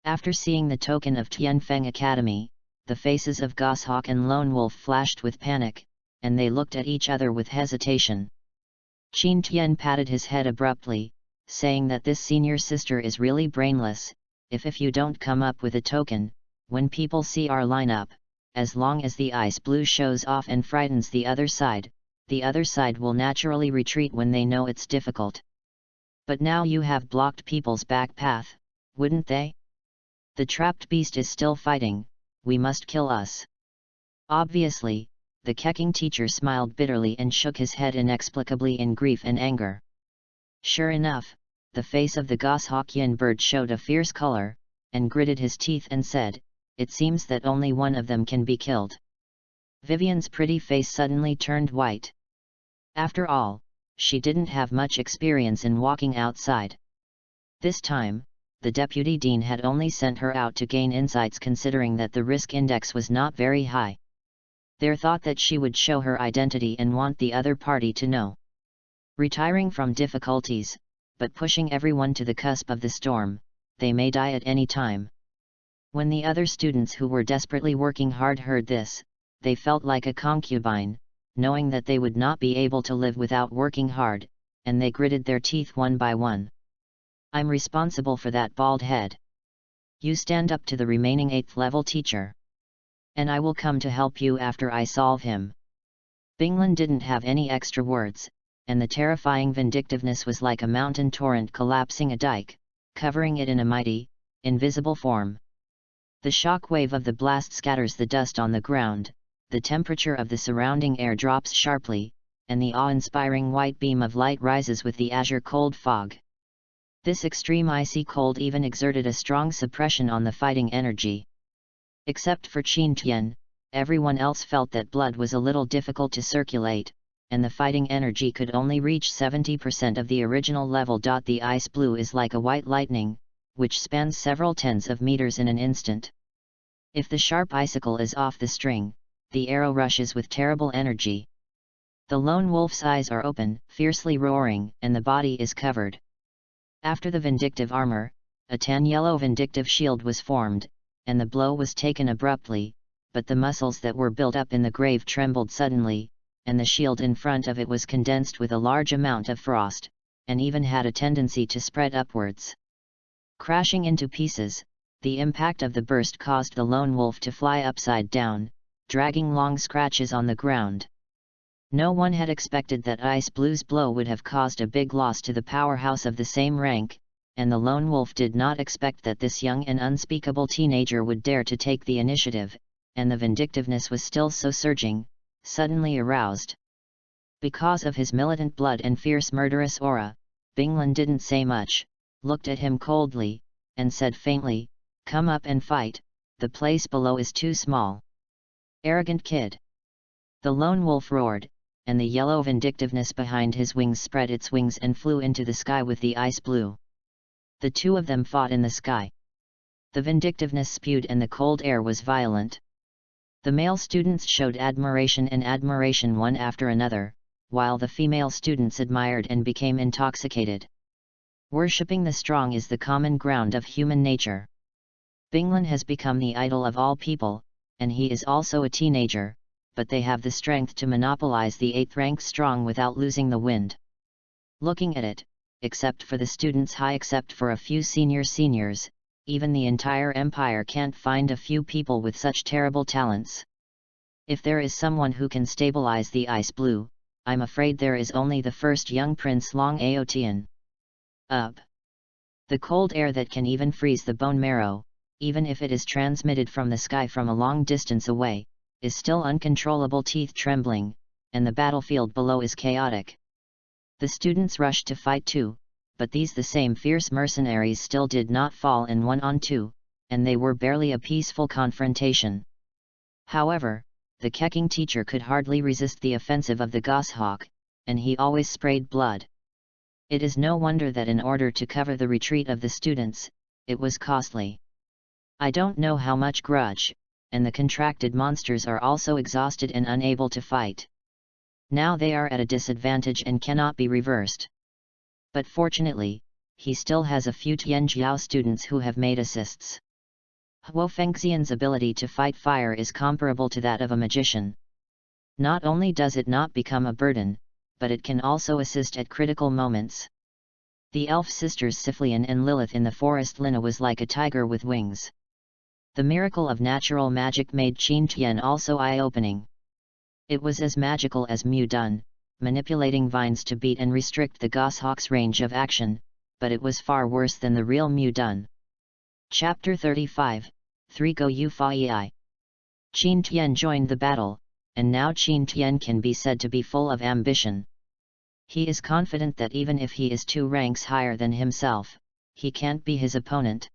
After seeing the token of Tianfeng Academy, the faces of Goshawk and Lone Wolf flashed with panic, and they looked at each other with hesitation. Qin Tian patted his head abruptly, saying that this senior sister is really brainless. If you don't come up with a token, when people see our lineup, as long as the ice blue shows off and frightens the other side will naturally retreat when they know it's difficult. But now you have blocked people's back path, wouldn't they? The trapped beast is still fighting, we must kill us. Obviously, the Kecking teacher smiled bitterly and shook his head inexplicably in grief and anger. Sure enough, the face of the Goshawkian bird showed a fierce color, and gritted his teeth and said, it seems that only one of them can be killed. Vivian's pretty face suddenly turned white. After all, she didn't have much experience in walking outside. This time, the deputy dean had only sent her out to gain insights considering that the risk index was not very high. They thought that she would show her identity and want the other party to know. Retiring from difficulties, but pushing everyone to the cusp of the storm, they may die at any time. When the other students who were desperately working hard heard this, they felt like a concubine, knowing that they would not be able to live without working hard, and they gritted their teeth one by one. I'm responsible for that bald head. You stand up to the remaining 8th level teacher. And I will come to help you after I solve him. Binglan didn't have any extra words, and the terrifying vindictiveness was like a mountain torrent collapsing a dike, covering it in a mighty, invisible form. The shock wave of the blast scatters the dust on the ground, the temperature of the surrounding air drops sharply, and the awe-inspiring white beam of light rises with the azure cold fog. This extreme icy cold even exerted a strong suppression on the fighting energy. Except for Qin Tian, everyone else felt that blood was a little difficult to circulate, and the fighting energy could only reach 70% of the original level. The ice blue is like a white lightning, which spans several tens of meters in an instant. If the sharp icicle is off the string, the arrow rushes with terrible energy. The lone wolf's eyes are open, fiercely roaring, and the body is covered. After the vindictive armor, a tan-yellow vindictive shield was formed, and the blow was taken abruptly, but the muscles that were built up in the grave trembled suddenly, and the shield in front of it was condensed with a large amount of frost, and even had a tendency to spread upwards. Crashing into pieces, the impact of the burst caused the lone wolf to fly upside down, dragging long scratches on the ground. No one had expected that Ice Blue's blow would have caused a big loss to the powerhouse of the same rank, and the lone wolf did not expect that this young and unspeakable teenager would dare to take the initiative, and the vindictiveness was still so surging, suddenly aroused. Because of his militant blood and fierce murderous aura, Binglan didn't say much, looked at him coldly, and said faintly, "Come up and fight, the place below is too small." "Arrogant kid!" the lone wolf roared, and the yellow vindictiveness behind his wings spread its wings and flew into the sky with the ice blue. The two of them fought in the sky. The vindictiveness spewed and the cold air was violent. The male students showed admiration and admiration one after another, while the female students admired and became intoxicated. Worshipping the strong is the common ground of human nature. Binglan has become the idol of all people, and he is also a teenager, but they have the strength to monopolize the 8th rank strong without losing the wind. Looking at it, except for the students high, except for a few seniors, even the entire empire can't find a few people with such terrible talents. If there is someone who can stabilize the ice blue, I'm afraid there is only the first young prince Long Aotian. The cold air that can even freeze the bone marrow, even if it is transmitted from the sky from a long distance away, is still uncontrollable, teeth trembling, and the battlefield below is chaotic. The students rushed to fight too, but these the same fierce mercenaries still did not fall in 1-on-2, and they were barely a peaceful confrontation. However, the Keking teacher could hardly resist the offensive of the goshawk, and he always sprayed blood. It is no wonder that in order to cover the retreat of the students, it was costly. I don't know how much grudge, and the contracted monsters are also exhausted and unable to fight. Now they are at a disadvantage and cannot be reversed. But fortunately, he still has a few Tianjiao students who have made assists. Huo Fengxian's ability to fight fire is comparable to that of a magician. Not only does it not become a burden, but it can also assist at critical moments. The elf sisters Siflian and Lilith in the forest Lina was like a tiger with wings. The miracle of natural magic made Qin Tian also eye-opening. It was as magical as Mu Dun, manipulating vines to beat and restrict the goshawk's range of action, but it was far worse than the real Mu Dun. Chapter 35, 3 Go Yu Fa Yi. Qin Tian joined the battle, and now Qin Tian can be said to be full of ambition. He is confident that even if he is 2 ranks higher than himself, he can't be his opponent.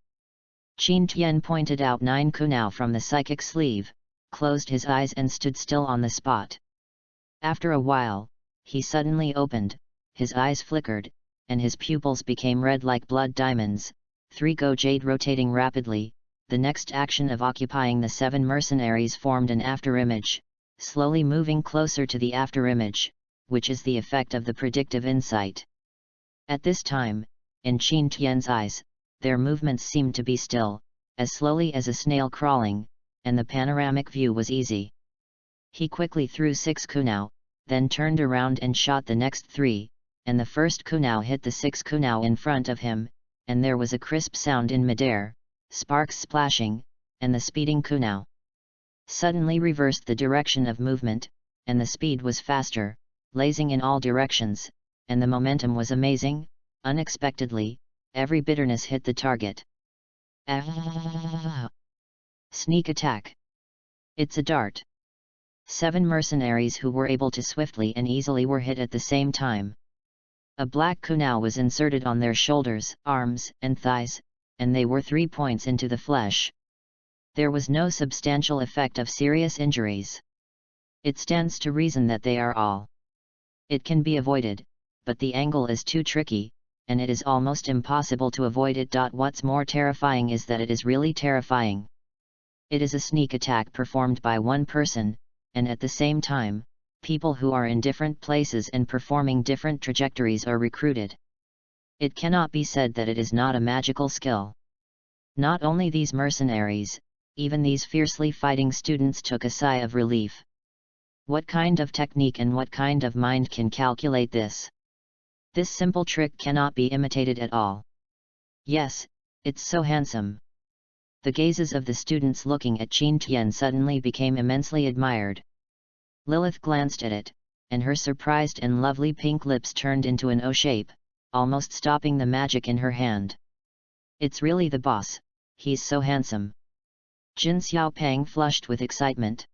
Qin Tian pointed out 9 kunao from the psychic sleeve, closed his eyes and stood still on the spot. After a while, he suddenly opened, his eyes flickered, and his pupils became red like blood diamonds. 3 Go Jade rotating rapidly, the next action of occupying the 7 mercenaries formed an afterimage, slowly moving closer to the afterimage, which is the effect of the predictive insight. At this time, in Qin Tian's eyes, their movements seemed to be still, as slowly as a snail crawling, and the panoramic view was easy. He quickly threw 6 kunao, then turned around and shot the next 3, and the first kunao hit the 6 kunao in front of him, and there was a crisp sound in midair, sparks splashing, and the speeding kunao suddenly reversed the direction of movement, and the speed was faster, blazing in all directions, and the momentum was amazing. Unexpectedly, every bitterness hit the target. Sneak attack. It's a dart. 7 mercenaries who were able to swiftly and easily were hit at the same time. A black kunai was inserted on their shoulders, arms, and thighs, and they were 3 points into the flesh. There was no substantial effect of serious injuries. It stands to reason that they are all. It can be avoided, but the angle is too tricky, and it is almost impossible to avoid it. What's more terrifying is that it is really terrifying. It is a sneak attack performed by one person, and at the same time, people who are in different places and performing different trajectories are recruited. It cannot be said that it is not a magical skill. Not only these mercenaries, even these fiercely fighting students took a sigh of relief. What kind of technique and what kind of mind can calculate this? This simple trick cannot be imitated at all. Yes, it's so handsome. The gazes of the students looking at Qin Tian suddenly became immensely admired. Lilith glanced at it, and her surprised and lovely pink lips turned into an O shape, almost stopping the magic in her hand. It's really the boss, he's so handsome. Jin Xiaopeng flushed with excitement.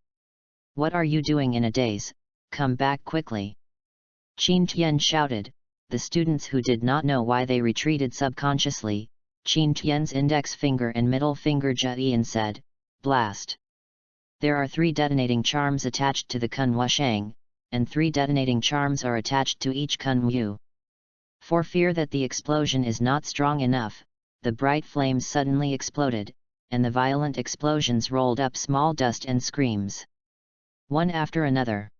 What are you doing in a daze? Come back quickly. Qin Tian shouted. The students who did not know why they retreated subconsciously, Qin Tian's index finger and middle finger Jian said, blast. There are 3 detonating charms attached to the Kun Wushang, and 3 detonating charms are attached to each Kun Wu. For fear that the explosion is not strong enough, the bright flames suddenly exploded, and the violent explosions rolled up small dust and screams. One after another.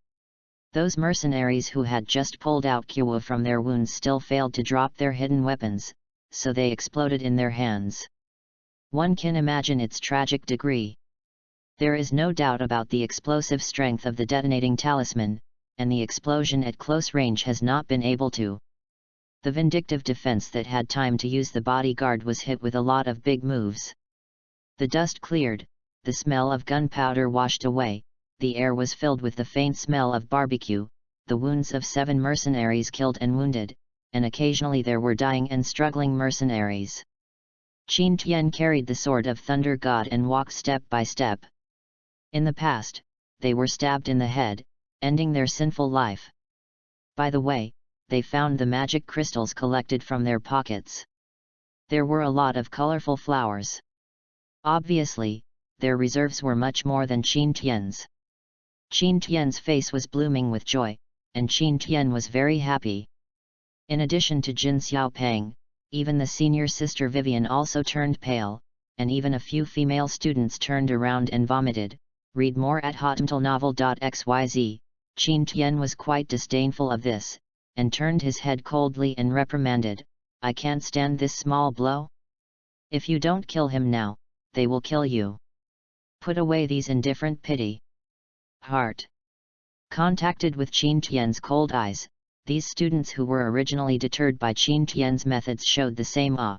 Those mercenaries who had just pulled out Kyo from their wounds still failed to drop their hidden weapons, so they exploded in their hands. One can imagine its tragic degree. There is no doubt about the explosive strength of the detonating talisman, and the explosion at close range has not been able to. The vindictive defense that had time to use the bodyguard was hit with a lot of big moves. The dust cleared, the smell of gunpowder washed away, the air was filled with the faint smell of barbecue, the wounds of 7 mercenaries killed and wounded, and occasionally there were dying and struggling mercenaries. Qin Tian carried the sword of Thunder God and walked step by step. In the past, they were stabbed in the head, ending their sinful life. By the way, they found the magic crystals collected from their pockets. There were a lot of colorful flowers. Obviously, their reserves were much more than Qin Tian's. Qin Tian's face was blooming with joy, and Qin Tian was very happy. In addition to Jin Xiaopeng, even the senior sister Vivian also turned pale, and even a few female students turned around and vomited. Read more at hotmtlnovel.xyz. Qin Tian was quite disdainful of this, and turned his head coldly and reprimanded, I can't stand this small blow. If you don't kill him now, they will kill you. Put away these indifferent pity. Heart. Contacted with Qin Tian's cold eyes, these students who were originally deterred by Qin Tian's methods showed the same awe.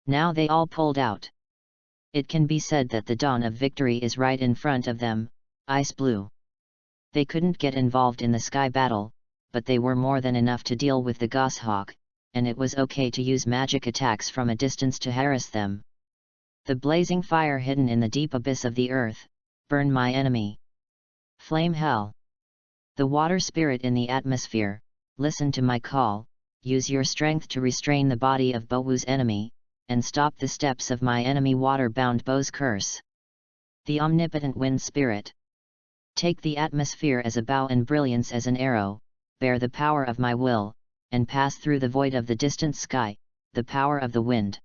Now they all pulled out. It can be said that the dawn of victory is right in front of them, ice blue. They couldn't get involved in the sky battle, but they were more than enough to deal with the goshawk, and it was okay to use magic attacks from a distance to harass them. The blazing fire hidden in the deep abyss of the earth, burn my enemy. Flame hell. The water spirit in the atmosphere, listen to my call, use your strength to restrain the body of Bowu's enemy, and stop the steps of my enemy water-bound Bow's curse. The omnipotent wind spirit. Take the atmosphere as a bow and brilliance as an arrow, bear the power of my will, and pass through the void of the distant sky, the power of the wind.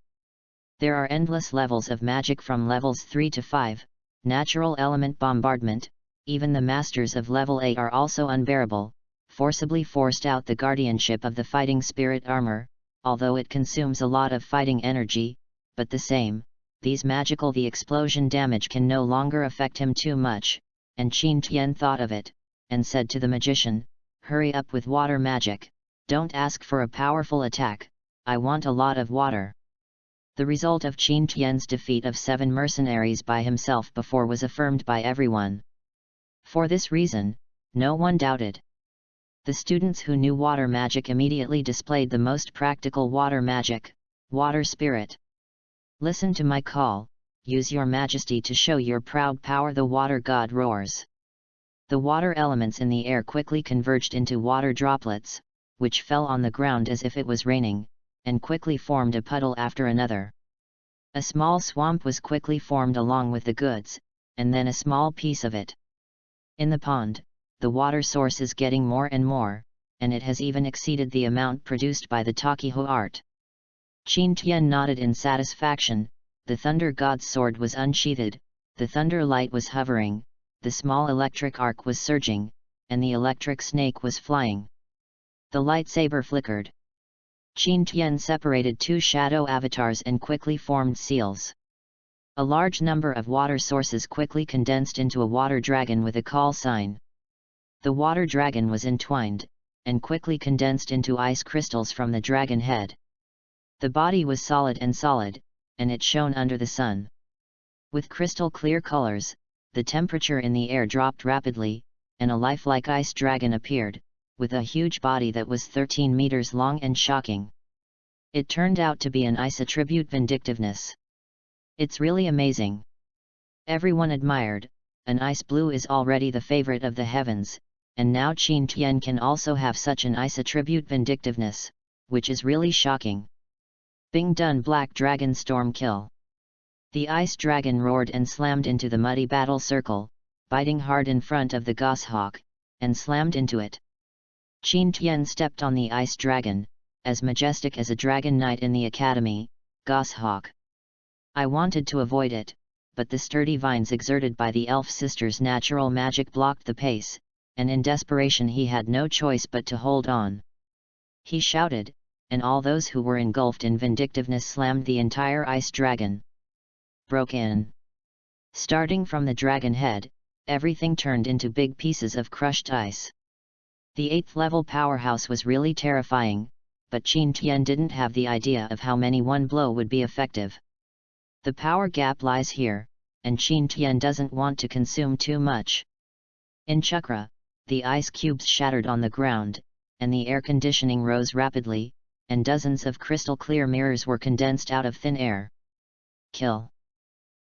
There are endless levels of magic from levels 3 to 5, natural element bombardment, even the masters of level 8 are also unbearable, forcibly forced out the guardianship of the fighting spirit armor, although it consumes a lot of fighting energy, but the explosion damage can no longer affect him too much, and Qin Tian thought of it, and said to the magician, hurry up with water magic, don't ask for a powerful attack, I want a lot of water. The result of Qin Tian's defeat of 7 mercenaries by himself before was affirmed by everyone. For this reason, no one doubted. The students who knew water magic immediately displayed the most practical water magic, water spirit. Listen to my call, use your majesty to show your proud power, the water god roars. The water elements in the air quickly converged into water droplets, which fell on the ground as if it was raining, and quickly formed a puddle after another. A small swamp was quickly formed along with the goods, and then a small piece of it. In the pond, the water source is getting more and more, and it has even exceeded the amount produced by the Takiho art. Qin Tian nodded in satisfaction. The thunder god's sword was unsheathed, the thunder light was hovering, the small electric arc was surging, and the electric snake was flying. The lightsaber flickered. Qin Tian separated two shadow avatars and quickly formed seals. A large number of water sources quickly condensed into a water dragon with a call sign. The water dragon was entwined, and quickly condensed into ice crystals from the dragon head. The body was solid, and it shone under the sun. With crystal clear colors, the temperature in the air dropped rapidly, and a lifelike ice dragon appeared, with a huge body that was 13 meters long and shocking. It turned out to be an ice attribute vindictiveness. It's really amazing. Everyone admired. An ice blue is already the favorite of the heavens, and now Qin Tian can also have such an ice attribute vindictiveness, which is really shocking. Bing dun black dragon storm kill. The ice dragon roared and slammed into the muddy battle circle, biting hard in front of the goshawk, and slammed into it. Qin Tian stepped on the ice dragon, as majestic as a dragon knight in the academy, goshawk. I wanted to avoid it, but the sturdy vines exerted by the elf sisters' natural magic blocked the pace, and in desperation he had no choice but to hold on. He shouted, and all those who were engulfed in vindictiveness slammed the entire ice dragon. Broke in. Starting from the dragon head, everything turned into big pieces of crushed ice. The 8th level powerhouse was really terrifying, but Qin Tian didn't have the idea of how many one blow would be effective. The power gap lies here, and Qin Tian doesn't want to consume too much. In Chakra, the ice cubes shattered on the ground, and the air conditioning rose rapidly, and dozens of crystal clear mirrors were condensed out of thin air. Kill.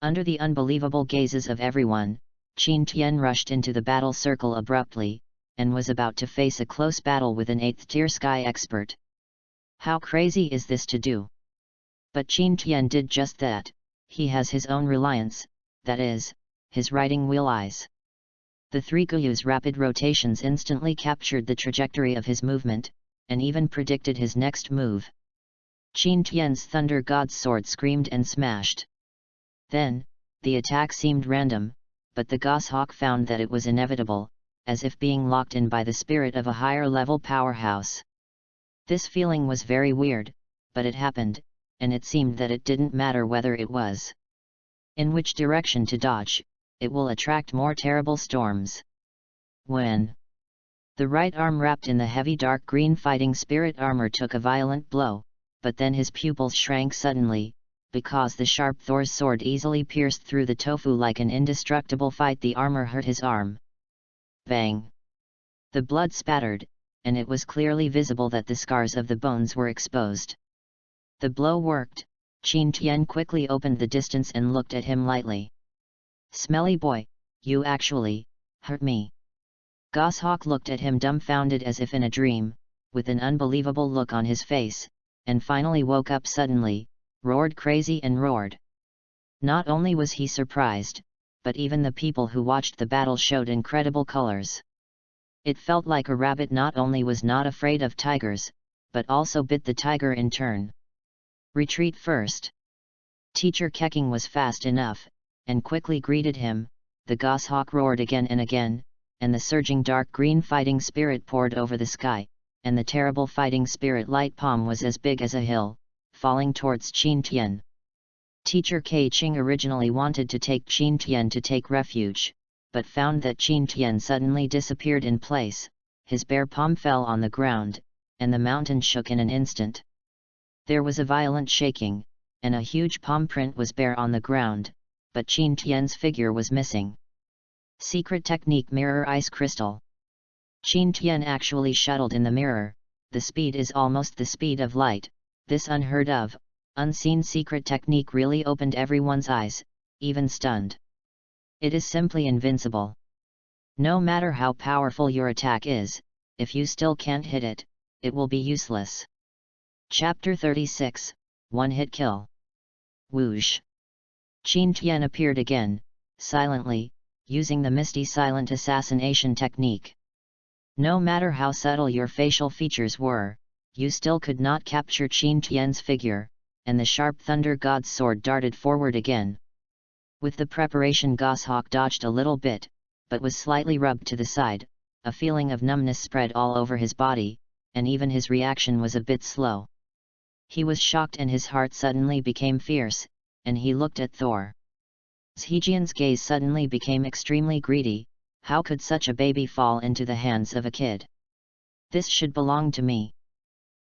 Under the unbelievable gazes of everyone, Qin Tian rushed into the battle circle abruptly, and was about to face a close battle with an 8th tier sky expert. How crazy is this to do? But Qin Tian did just that. He has his own reliance, that is, his riding wheel eyes. The 3 Guyu's rapid rotations instantly captured the trajectory of his movement, and even predicted his next move. Qin Tian's thunder god's sword screamed and smashed. Then, the attack seemed random, but the goshawk found that it was inevitable, as if being locked in by the spirit of a higher level powerhouse. This feeling was very weird, but it happened, and it seemed that it didn't matter whether it was in which direction to dodge, it will attract more terrible storms. When the right arm wrapped in the heavy dark green fighting spirit armor took a violent blow, but then his pupils shrank suddenly, because the sharp Thor's sword easily pierced through the tofu like an indestructible fight. The armor hurt his arm. Bang! The blood spattered, and it was clearly visible that the scars of the bones were exposed. The blow worked. Qin Tian quickly opened the distance and looked at him lightly. Smelly boy, you actually hurt me. Goshawk looked at him dumbfounded as if in a dream, with an unbelievable look on his face, and finally woke up suddenly, roared crazy and roared. Not only was he surprised, but even the people who watched the battle showed incredible colors. It felt like a rabbit not only was not afraid of tigers, but also bit the tiger in turn. Retreat first. Teacher Keking was fast enough, and quickly greeted him. The goshawk roared again and again, and the surging dark green fighting spirit poured over the sky, and the terrible fighting spirit light palm was as big as a hill, falling towards Qin Tian. Teacher Keqing originally wanted to take Qin Tian to take refuge, but found that Qin Tian suddenly disappeared in place, his bare palm fell on the ground, and the mountain shook in an instant. There was a violent shaking, and a huge palm print was bare on the ground, but Qin Tian's figure was missing. Secret technique mirror ice crystal. Qin Tian actually shuttled in the mirror. The speed is almost the speed of light. This unheard of, unseen secret technique really opened everyone's eyes, even stunned. It is simply invincible. No matter how powerful your attack is, if you still can't hit it, it will be useless. Chapter 36, One-Hit Kill. Whoosh! Qin Tian appeared again, silently, using the misty silent assassination technique. No matter how subtle your facial features were, you still could not capture Qin Tian's figure, and the sharp Thunder God's sword darted forward again. With the preparation, Goshawk dodged a little bit, but was slightly rubbed to the side. A feeling of numbness spread all over his body, and even his reaction was a bit slow. He was shocked and his heart suddenly became fierce, and he looked at Thor. Hejian's gaze suddenly became extremely greedy. How could such a baby fall into the hands of a kid? This should belong to me.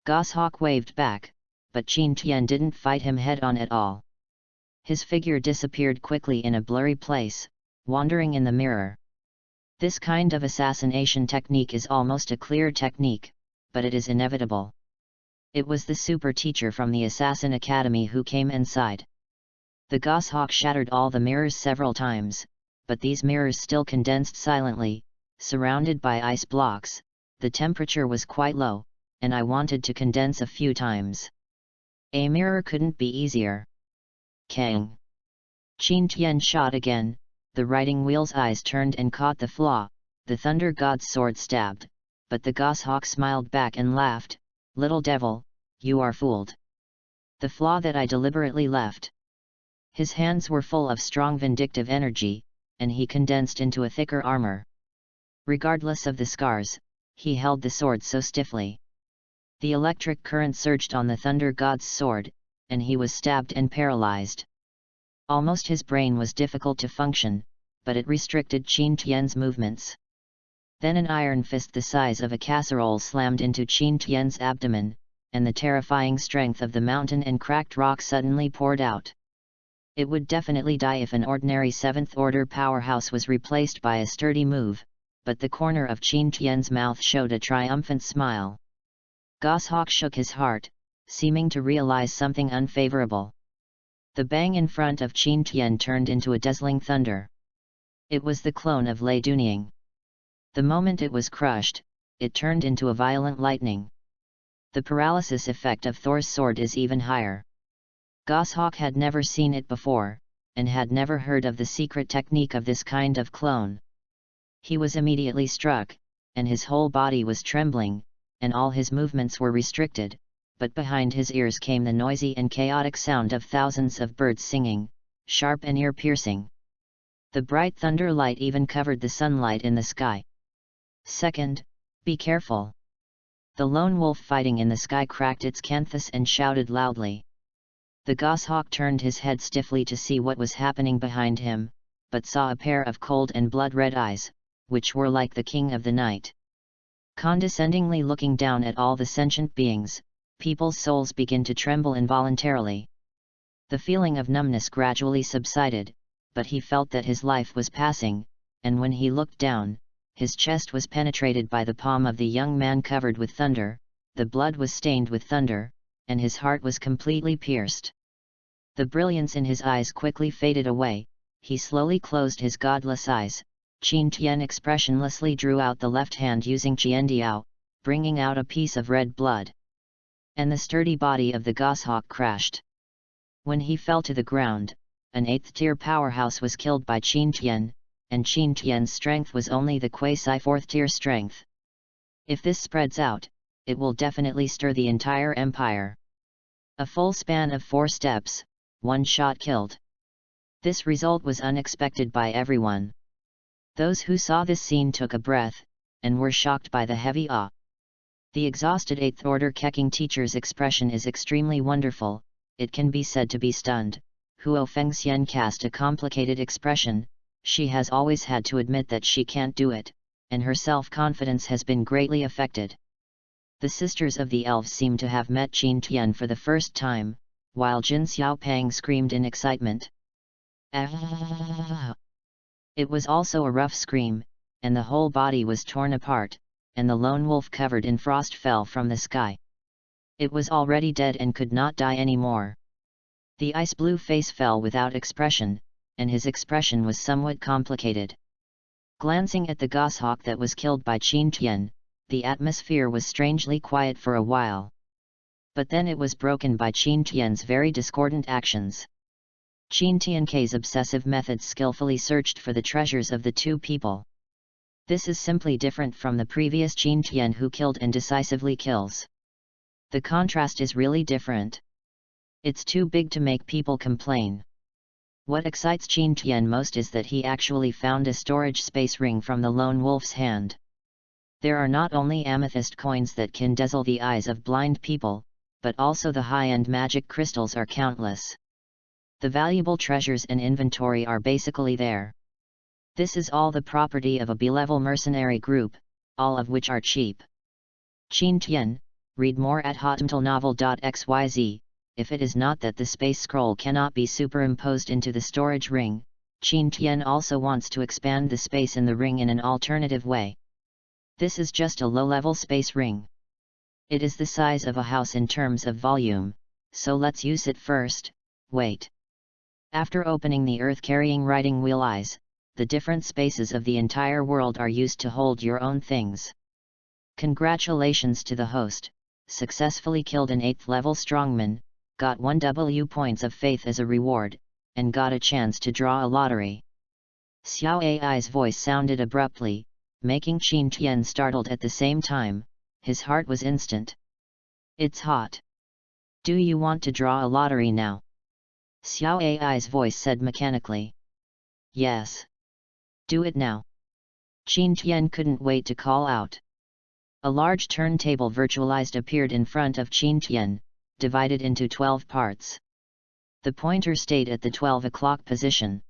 Goshawk waved back, but Qin Tian didn't fight him head-on at all. His figure disappeared quickly in a blurry place, wandering in the mirror. This kind of assassination technique is almost a clear technique, but it is inevitable. It was the super teacher from the Assassin Academy who came inside. The Goshawk shattered all the mirrors several times, but these mirrors still condensed silently, surrounded by ice blocks. The temperature was quite low, and I wanted to condense a few times. A mirror couldn't be easier. Kang! Qin Tian shot again. The riding wheel's eyes turned and caught the flaw. The Thunder God's sword stabbed, but the Goshawk smiled back and laughed. Little devil, you are fooled. The flaw that I deliberately left. His hands were full of strong vindictive energy, and he condensed into a thicker armor. Regardless of the scars, he held the sword so stiffly. The electric current surged on the Thunder God's sword, and he was stabbed and paralyzed. Almost his brain was difficult to function, but it restricted Qin Tian's movements. Then an iron fist the size of a casserole slammed into Qin Tian's abdomen, and the terrifying strength of the mountain and cracked rock suddenly poured out. It would definitely die if an ordinary 7th-order powerhouse was replaced by a sturdy move, but the corner of Qin Tian's mouth showed a triumphant smile. Goshawk shook his heart, seeming to realize something unfavorable. The bang in front of Qin Tian turned into a dazzling thunder. It was the clone of Lei Dunying. The moment it was crushed, it turned into a violent lightning. The paralysis effect of Thor's sword is even higher. Goshawk had never seen it before, and had never heard of the secret technique of this kind of clone. He was immediately struck, and his whole body was trembling, and all his movements were restricted, but behind his ears came the noisy and chaotic sound of thousands of birds singing, sharp and ear-piercing. The bright thunder light even covered the sunlight in the sky. Second, be careful. The lone wolf fighting in the sky cracked its canthus and shouted loudly. The Goshawk turned his head stiffly to see what was happening behind him, but saw a pair of cold and blood-red eyes, which were like the king of the night. Condescendingly looking down at all the sentient beings, people's souls begin to tremble involuntarily. The feeling of numbness gradually subsided, but he felt that his life was passing, and when he looked down, his chest was penetrated by the palm of the young man covered with thunder, the blood was stained with thunder, and his heart was completely pierced. The brilliance in his eyes quickly faded away. He slowly closed his godless eyes. Qin Tian expressionlessly drew out the left hand using Qiandiao, bringing out a piece of red blood. And the sturdy body of the Goshawk crashed. When he fell to the ground, an 8th-tier powerhouse was killed by Qin Tian, and Qin Tian's strength was only the quasi-4th-tier strength. If this spreads out, it will definitely stir the entire empire. A full span of 4 steps, 1 shot killed. This result was unexpected by everyone. Those who saw this scene took a breath, and were shocked by the heavy awe. The exhausted 8th-order Keqing teacher's expression is extremely wonderful. It can be said to be stunned. Huo Fengxian cast a complicated expression. She has always had to admit that she can't do it, and her self-confidence has been greatly affected. The sisters of the elves seem to have met Qin Tian for the first time, while Jin Xiaopang screamed in excitement. Ah! It was also a rough scream, and the whole body was torn apart, and the lone wolf covered in frost fell from the sky. It was already dead and could not die anymore. The ice-blue face fell without expression, and his expression was somewhat complicated. Glancing at the goshawk that was killed by Qin Tian, the atmosphere was strangely quiet for a while. But then it was broken by Qin Tian's very discordant actions. Qin Tian's obsessive methods skillfully searched for the treasures of the two people. This is simply different from the previous Qin Tian who killed and decisively kills. The contrast is really different. It's too big to make people complain. What excites Qin Tian most is that he actually found a storage space ring from the lone wolf's hand. There are not only amethyst coins that can dazzle the eyes of blind people, but also the high-end magic crystals are countless. The valuable treasures and inventory are basically there. This is all the property of a B-level mercenary group, all of which are cheap. Qin Tian, read more at hotmtlnovel.xyz. If it is not that the space scroll cannot be superimposed into the storage ring, Qin Tian also wants to expand the space in the ring in an alternative way. This is just a low-level space ring. It is the size of a house in terms of volume, so let's use it first. Wait. After opening the Earth-carrying writing wheel eyes, the different spaces of the entire world are used to hold your own things. Congratulations to the host, successfully killed an 8th level strongman, got 1 W points of faith as a reward, and got a chance to draw a lottery. Xiao Ai's voice sounded abruptly, making Qin Tian startled at the same time. His heart was instant. It's hot. Do you want to draw a lottery now? Xiao Ai's voice said mechanically. Yes. Do it now. Qin Tian couldn't wait to call out. A large turntable virtualized appeared in front of Qin Tian, divided into 12 parts. The pointer stayed at the 12 o'clock position.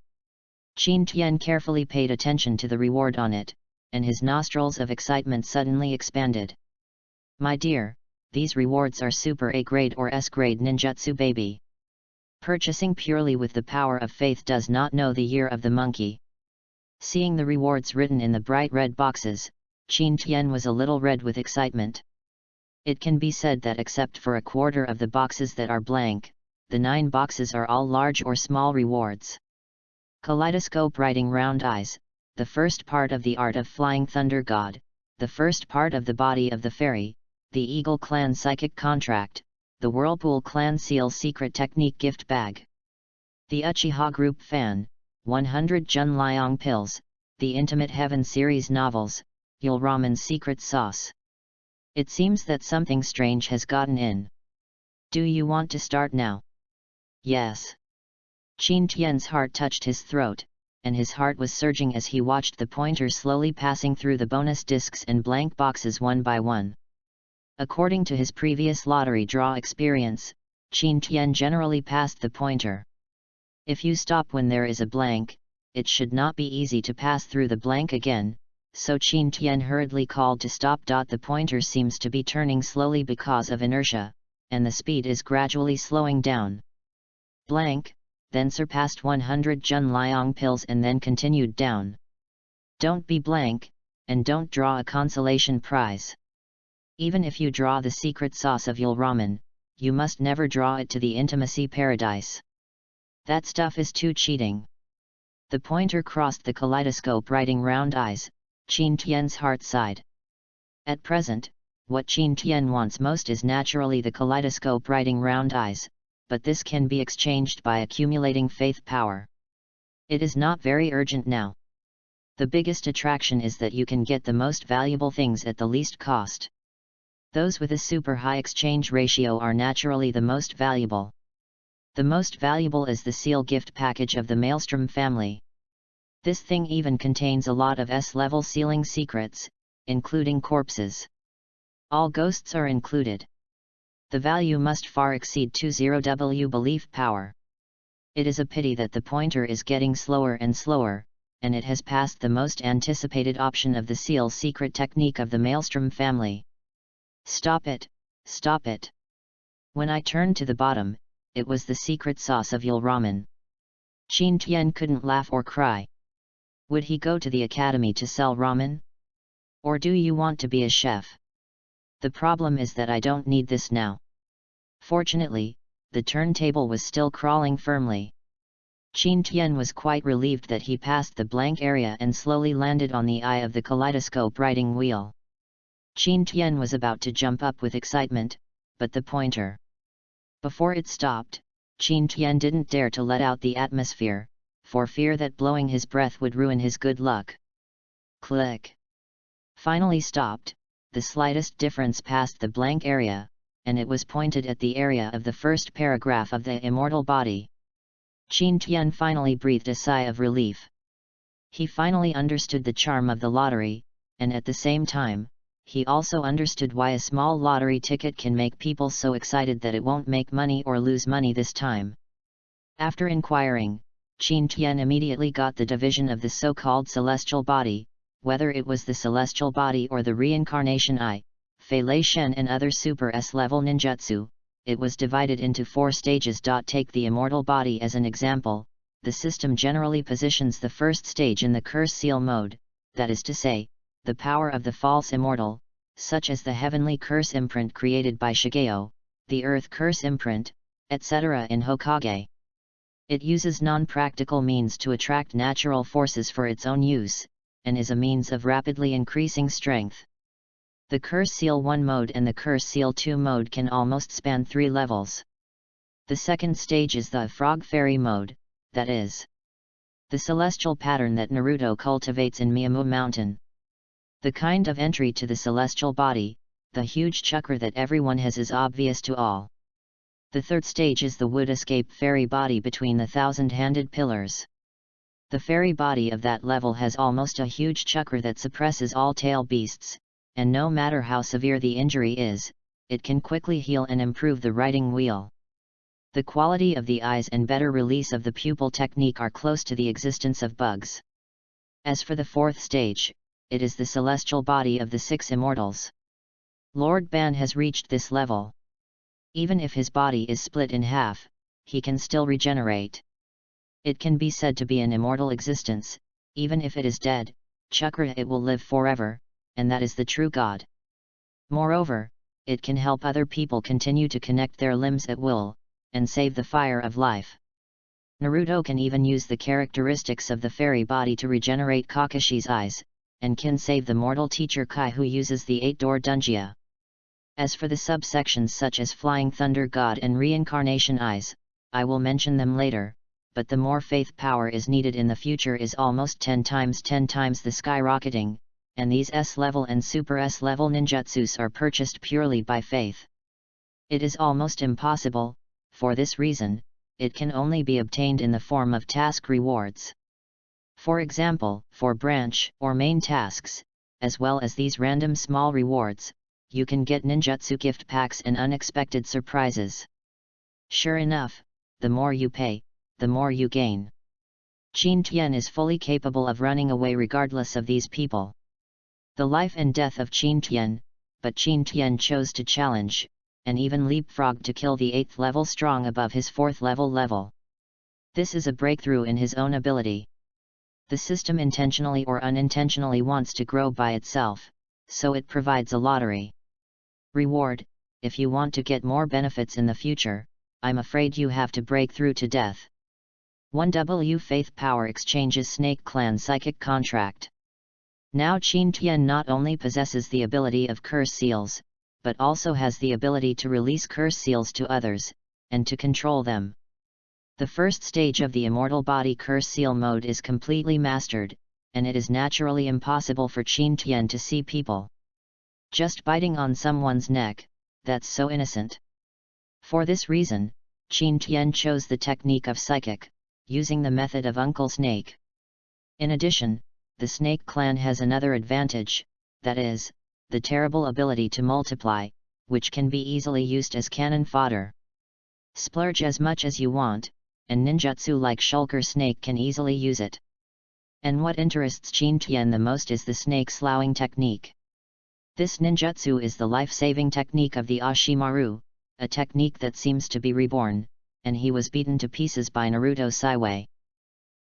Qin Tian carefully paid attention to the reward on it, and his nostrils of excitement suddenly expanded. My dear, these rewards are Super A grade or S grade ninjutsu baby. Purchasing purely with the power of faith does not know the year of the monkey. Seeing the rewards written in the bright red boxes, Qin Tian was a little red with excitement. It can be said that except for a quarter of the boxes that are blank, the 9 boxes are all large or small rewards. Kaleidoscope writing round eyes, the first part of the art of flying thunder god, the first part of the body of the fairy, the Eagle Clan psychic contract, the Whirlpool Clan seal secret technique gift bag. The Uchiha group fan, 100 Jun Liang pills, the Intimate Heaven series novels, Yul Ramen secret sauce. It seems that something strange has gotten in. Do you want to start now? Yes. Qin Tian's heart touched his throat, and his heart was surging as he watched the pointer slowly passing through the bonus discs and blank boxes one by one. According to his previous lottery draw experience, Qin Tian generally passed the pointer. If you stop when there is a blank, it should not be easy to pass through the blank again, so Qin Tian hurriedly called to stop. The pointer seems to be turning slowly because of inertia, and the speed is gradually slowing down. Blank, then surpassed 100 Jun Liang pills and then continued down. Don't be blank, and don't draw a consolation prize. Even if you draw the secret sauce of Yul Ramen, you must never draw it to the intimacy paradise. That stuff is too cheating. The pointer crossed the kaleidoscope writing round eyes. Qin Tian's heart sighed. At present, what Qin Tian wants most is naturally the kaleidoscope writing round eyes, but this can be exchanged by accumulating faith power. It is not very urgent now. The biggest attraction is that you can get the most valuable things at the least cost. Those with a super high exchange ratio are naturally the most valuable. The most valuable is the seal gift package of the Maelstrom family. This thing even contains a lot of S-level sealing secrets, including corpses. All ghosts are included. The value must far exceed 20W belief power. It is a pity that the pointer is getting slower and slower, and it has passed the most anticipated option of the seal secret technique of the Maelstrom family. Stop it, stop it. When I turned to the bottom, it was the secret sauce of Yul Ramen. Qin Tian couldn't laugh or cry. Would he go to the academy to sell ramen? Or do you want to be a chef? The problem is that I don't need this now. Fortunately, the turntable was still crawling firmly. Qin Tian was quite relieved that he passed the blank area and slowly landed on the eye of the kaleidoscope writing wheel. Qin Tian was about to jump up with excitement, but the pointer. Before it stopped, Qin Tian didn't dare to let out the atmosphere, for fear that blowing his breath would ruin his good luck. Click. Finally stopped, the slightest difference passed the blank area, and it was pointed at the area of the first paragraph of the immortal body. Qin Tian finally breathed a sigh of relief. He finally understood the charm of the lottery, and at the same time, he also understood why a small lottery ticket can make people so excited that it won't make money or lose money this time. After inquiring, Qin Tian immediately got the division of the so-called celestial body, whether it was the celestial body or the reincarnation eye, Fei Lei Shen and other Super S-level ninjutsu. It was divided into 4 stages. Take the immortal body as an example. The system generally positions the first stage in the curse seal mode, that is to say, the power of the false immortal, such as the heavenly curse imprint created by Shigeo, the earth curse imprint, etc. in Hokage. It uses non-practical means to attract natural forces for its own use, and is a means of rapidly increasing strength. The Curse Seal 1 mode and the Curse Seal 2 mode can almost span 3 levels. The second stage is the Frog Fairy mode, that is, the celestial pattern that Naruto cultivates in Miyamu Mountain. The kind of entry to the celestial body, the huge chakra that everyone has, is obvious to all. The third stage is the Wood Escape Fairy body between the 1,000-handed pillars. The fairy body of that level has almost a huge chakra that suppresses all tail beasts, and no matter how severe the injury is, it can quickly heal and improve the writing wheel. The quality of the eyes and better release of the pupil technique are close to the existence of bugs. As for the fourth stage, it is the celestial body of the 6 immortals. Lord Ban has reached this level. Even if his body is split in half, he can still regenerate. It can be said to be an immortal existence. Even if it is dead, chakra, it will live forever, and that is the true God. Moreover, it can help other people continue to connect their limbs at will, and save the fire of life. Naruto can even use the characteristics of the fairy body to regenerate Kakashi's eyes, and can save the mortal teacher Kai, who uses the 8-door Dunjia. As for the subsections such as Flying Thunder God and Reincarnation Eyes, I will mention them later, but the more faith power is needed in the future is almost 10 times the skyrocketing, and these S-level and Super S-level ninjutsus are purchased purely by faith. It is almost impossible. For this reason, it can only be obtained in the form of task rewards. For example, for branch or main tasks, as well as these random small rewards, you can get ninjutsu gift packs and unexpected surprises. Sure enough, the more you pay, the more you gain. Qin Tian is fully capable of running away regardless of these people. The life and death of Qin Tian, but Qin Tian chose to challenge, and even leapfrog to kill the 8th level strong above his 4th level. This is a breakthrough in his own ability. The system intentionally or unintentionally wants to grow by itself, so it provides a lottery. Reward: if you want to get more benefits in the future, I'm afraid you have to break through to death. 1W Faith Power Exchanges Snake Clan Psychic Contract. Now Qin Tian not only possesses the ability of curse seals, but also has the ability to release curse seals to others, and to control them. The first stage of the immortal body curse seal mode is completely mastered, and it is naturally impossible for Qin Tian to see people. Just biting on someone's neck, that's so innocent. For this reason, Qin Tian chose the technique of psychic, using the method of Uncle Snake. In addition, the Snake Clan has another advantage, that is, the terrible ability to multiply, which can be easily used as cannon fodder. Splurge as much as you want, and ninjutsu like Shulker Snake can easily use it. And what interests Qin Tian the most is the snake sloughing technique. This ninjutsu is the life-saving technique of the Ashimaru, a technique that seems to be reborn, and he was beaten to pieces by Naruto Saiwei.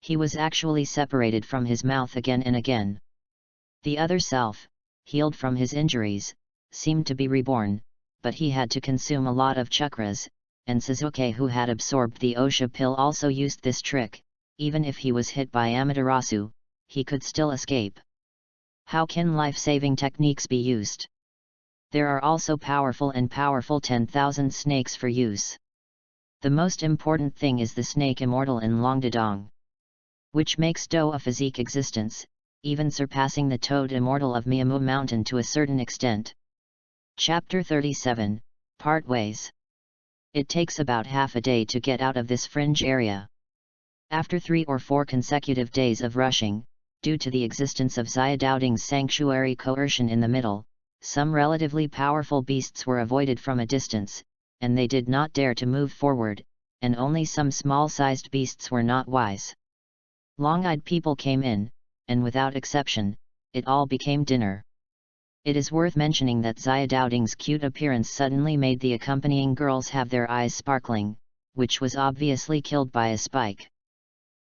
He was actually separated from his mouth again and again. The other self, healed from his injuries, seemed to be reborn, but he had to consume a lot of chakras, and Sasuke, who had absorbed the Osha pill, also used this trick, even if he was hit by Amaterasu, he could still escape. How can life-saving techniques be used? There are also powerful 10,000 snakes for use. The most important thing is the snake immortal in Longdedong, which makes Do a physique existence, even surpassing the toad immortal of Miamu Mountain to a certain extent. Chapter 37, Partways. It takes about half a day to get out of this fringe area. After 3 or 4 consecutive days of rushing, due to the existence of Xiaodowding's sanctuary coercion in the middle, some relatively powerful beasts were avoided from a distance, and they did not dare to move forward, and only some small-sized beasts were not wise. Long-eyed people came in, and without exception, it all became dinner. It is worth mentioning that Xiaodowding's cute appearance suddenly made the accompanying girls have their eyes sparkling, which was obviously killed by a spike.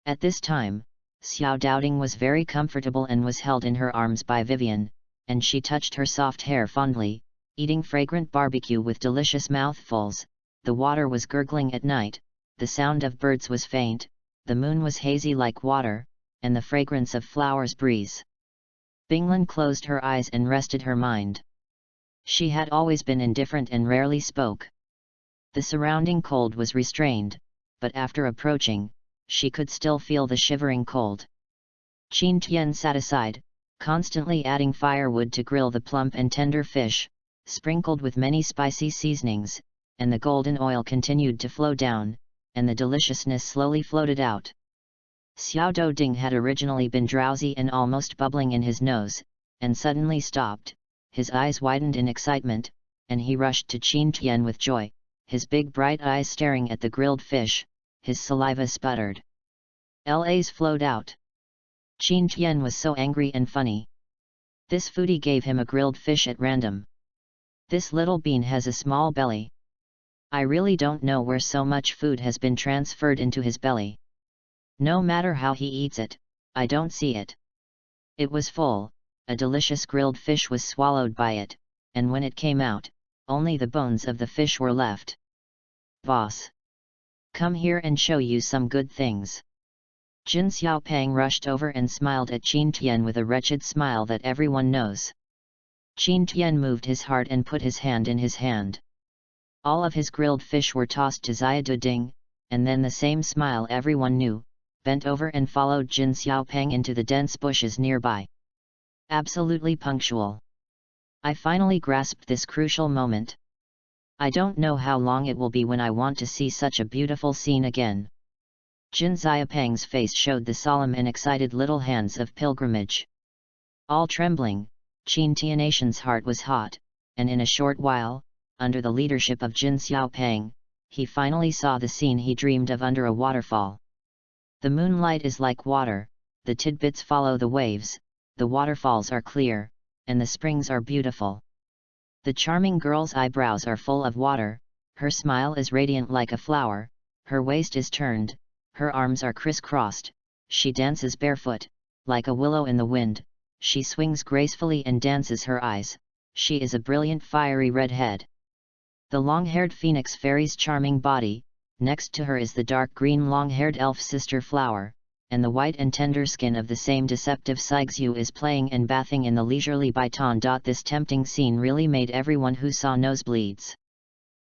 At this time, Xiaodowding was very comfortable and was held in her arms by Vivian, and she touched her soft hair fondly, eating fragrant barbecue with delicious mouthfuls. The water was gurgling at night, the sound of birds was faint, the moon was hazy like water, and the fragrance of flowers breeze. Binglan closed her eyes and rested her mind. She had always been indifferent and rarely spoke. The surrounding cold was restrained, but after approaching, she could still feel the shivering cold. Qin Tian sat aside, constantly adding firewood to grill the plump and tender fish, sprinkled with many spicy seasonings, and the golden oil continued to flow down, and the deliciousness slowly floated out. Xiaodowding had originally been drowsy and almost bubbling in his nose, and suddenly stopped, his eyes widened in excitement, and he rushed to Qin Tian with joy, his big bright eyes staring at the grilled fish, his saliva sputtered. LAs flowed out. Qin Tian was so angry and funny. This foodie gave him a grilled fish at random. This little bean has a small belly. I really don't know where so much food has been transferred into his belly. No matter how he eats it, I don't see it. It was full, a delicious grilled fish was swallowed by it, and when it came out, only the bones of the fish were left. Boss! Come here and show you some good things. Jin Xiaopeng rushed over and smiled at Qin Tian with a wretched smile that everyone knows. Qin Tian moved his heart and put his hand in his hand. All of his grilled fish were tossed to Xiaodowding, and then the same smile everyone knew, bent over and followed Jin Xiaopeng into the dense bushes nearby. Absolutely punctual. I finally grasped this crucial moment. I don't know how long it will be when I want to see such a beautiful scene again. Jin Xiaopeng's face showed the solemn and excited little hands of pilgrimage. All trembling, Qin Tianatian's heart was hot, and in a short while, under the leadership of Jin Xiaopeng, he finally saw the scene he dreamed of under a waterfall. The moonlight is like water, the tidbits follow the waves, the waterfalls are clear, and the springs are beautiful. The charming girl's eyebrows are full of water, her smile is radiant like a flower, her waist is turned, her arms are crisscrossed, she dances barefoot, like a willow in the wind, she swings gracefully and dances her eyes, she is a brilliant fiery redhead. The long-haired phoenix fairy's charming body, next to her is the dark green long-haired elf sister flower, and the white and tender skin of the same deceptive Sigxu is playing and bathing in the leisurely Baitan. This tempting scene really made everyone who saw nosebleeds.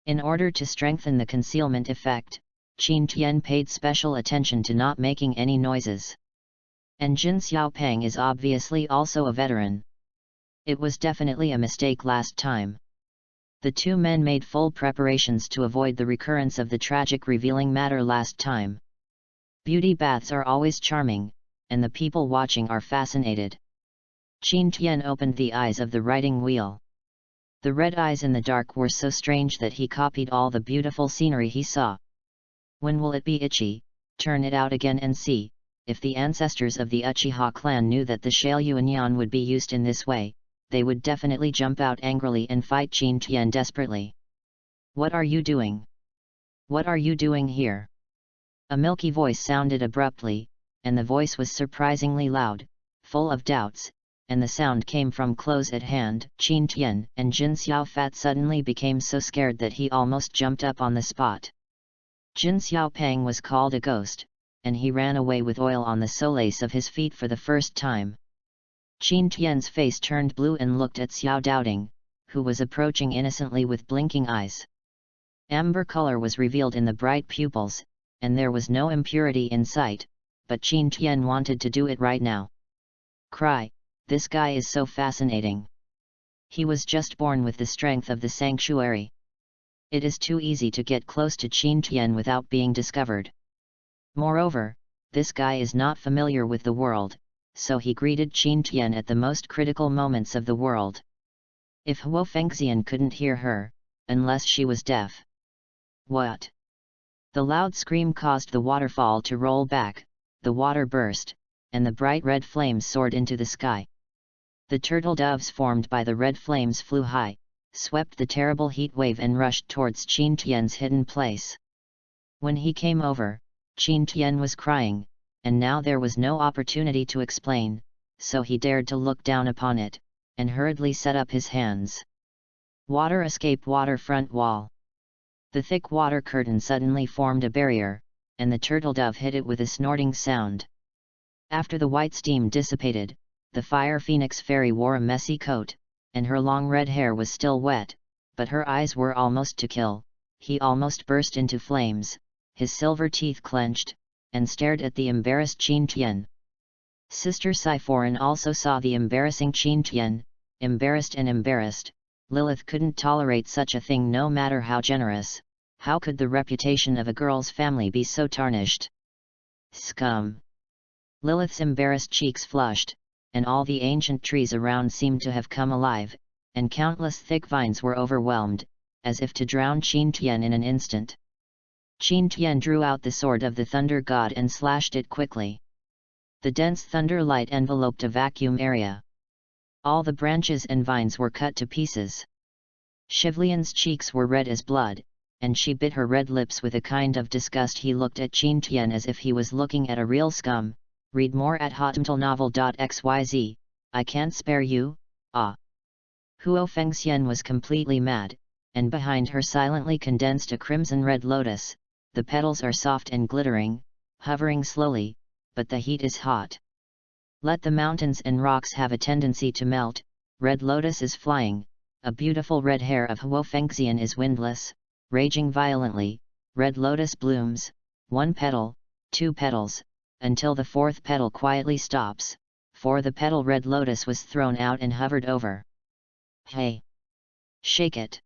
In order to strengthen the concealment effect, Qin Tian paid special attention to not making any noises. And Jin Xiaopeng is obviously also a veteran. It was definitely a mistake last time. The two men made full preparations to avoid the recurrence of the tragic revealing matter last time. Beauty baths are always charming, and the people watching are fascinated. Qin Tian opened the eyes of the writing wheel. The red eyes in the dark were so strange that he copied all the beautiful scenery he saw. When will it be itchy? Turn it out again and see. If the ancestors of the Uchiha clan knew that the Shaoyuanyan would be used in this way, they would definitely jump out angrily and fight Qin Tian desperately. What are you doing? What are you doing here? A milky voice sounded abruptly, and the voice was surprisingly loud, full of doubts, and the sound came from close at hand. Qin Tian and Jin Xiaofat suddenly became so scared that he almost jumped up on the spot. Jin Xiaopeng was called a ghost, and he ran away with oil on the soles of his feet for the first time. Qin Tian's face turned blue and looked at Xiao Doubting, who was approaching innocently with blinking eyes. Amber color was revealed in the bright pupils, and there was no impurity in sight, but Qin Tian wanted to do it right now. Cry, this guy is so fascinating. He was just born with the strength of the sanctuary. It is too easy to get close to Qin Tian without being discovered. Moreover, this guy is not familiar with the world, so he greeted Qin Tian at the most critical moments of the world. If Huo Fengxian couldn't hear her, unless she was deaf. What? The loud scream caused the waterfall to roll back, the water burst, and the bright red flames soared into the sky. The turtle doves formed by the red flames flew high, swept the terrible heat wave and rushed towards Qin Tian's hidden place. When he came over, Qin Tian was crying, and now there was no opportunity to explain, so he dared to look down upon it, and hurriedly set up his hands. Water escape waterfront wall. The thick water curtain suddenly formed a barrier, and the turtle dove hit it with a snorting sound. After the white steam dissipated, the fire phoenix fairy wore a messy coat, and her long red hair was still wet, but her eyes were almost to kill. He almost burst into flames, his silver teeth clenched, and stared at the embarrassed Qin Tian. Sister Siphoran also saw the embarrassing Qin Tian, embarrassed and embarrassed. Lilith couldn't tolerate such a thing no matter how generous. How could the reputation of a girl's family be so tarnished? Scum! Lilith's embarrassed cheeks flushed, and all the ancient trees around seemed to have come alive, and countless thick vines were overwhelmed, as if to drown Qin Tian in an instant. Qin Tian drew out the sword of the thunder god and slashed it quickly. The dense thunder light enveloped a vacuum area. All the branches and vines were cut to pieces. Shivlian's cheeks were red as blood, and she bit her red lips with a kind of disgust. He looked at Qin Tian as if he was looking at a real scum. Read more at hotmtlnovel.xyz. I can't spare you, ah. Huo Fengxian was completely mad, and behind her silently condensed a crimson red lotus. The petals are soft and glittering, hovering slowly, but the heat is hot. Let the mountains and rocks have a tendency to melt. Red lotus is flying, a beautiful red hair of Huo Fengxian is windless, raging violently. Red lotus blooms, 1 petal, 2 petals, until the 4th petal quietly stops. For the petal red lotus was thrown out and hovered over. Hey! Shake it!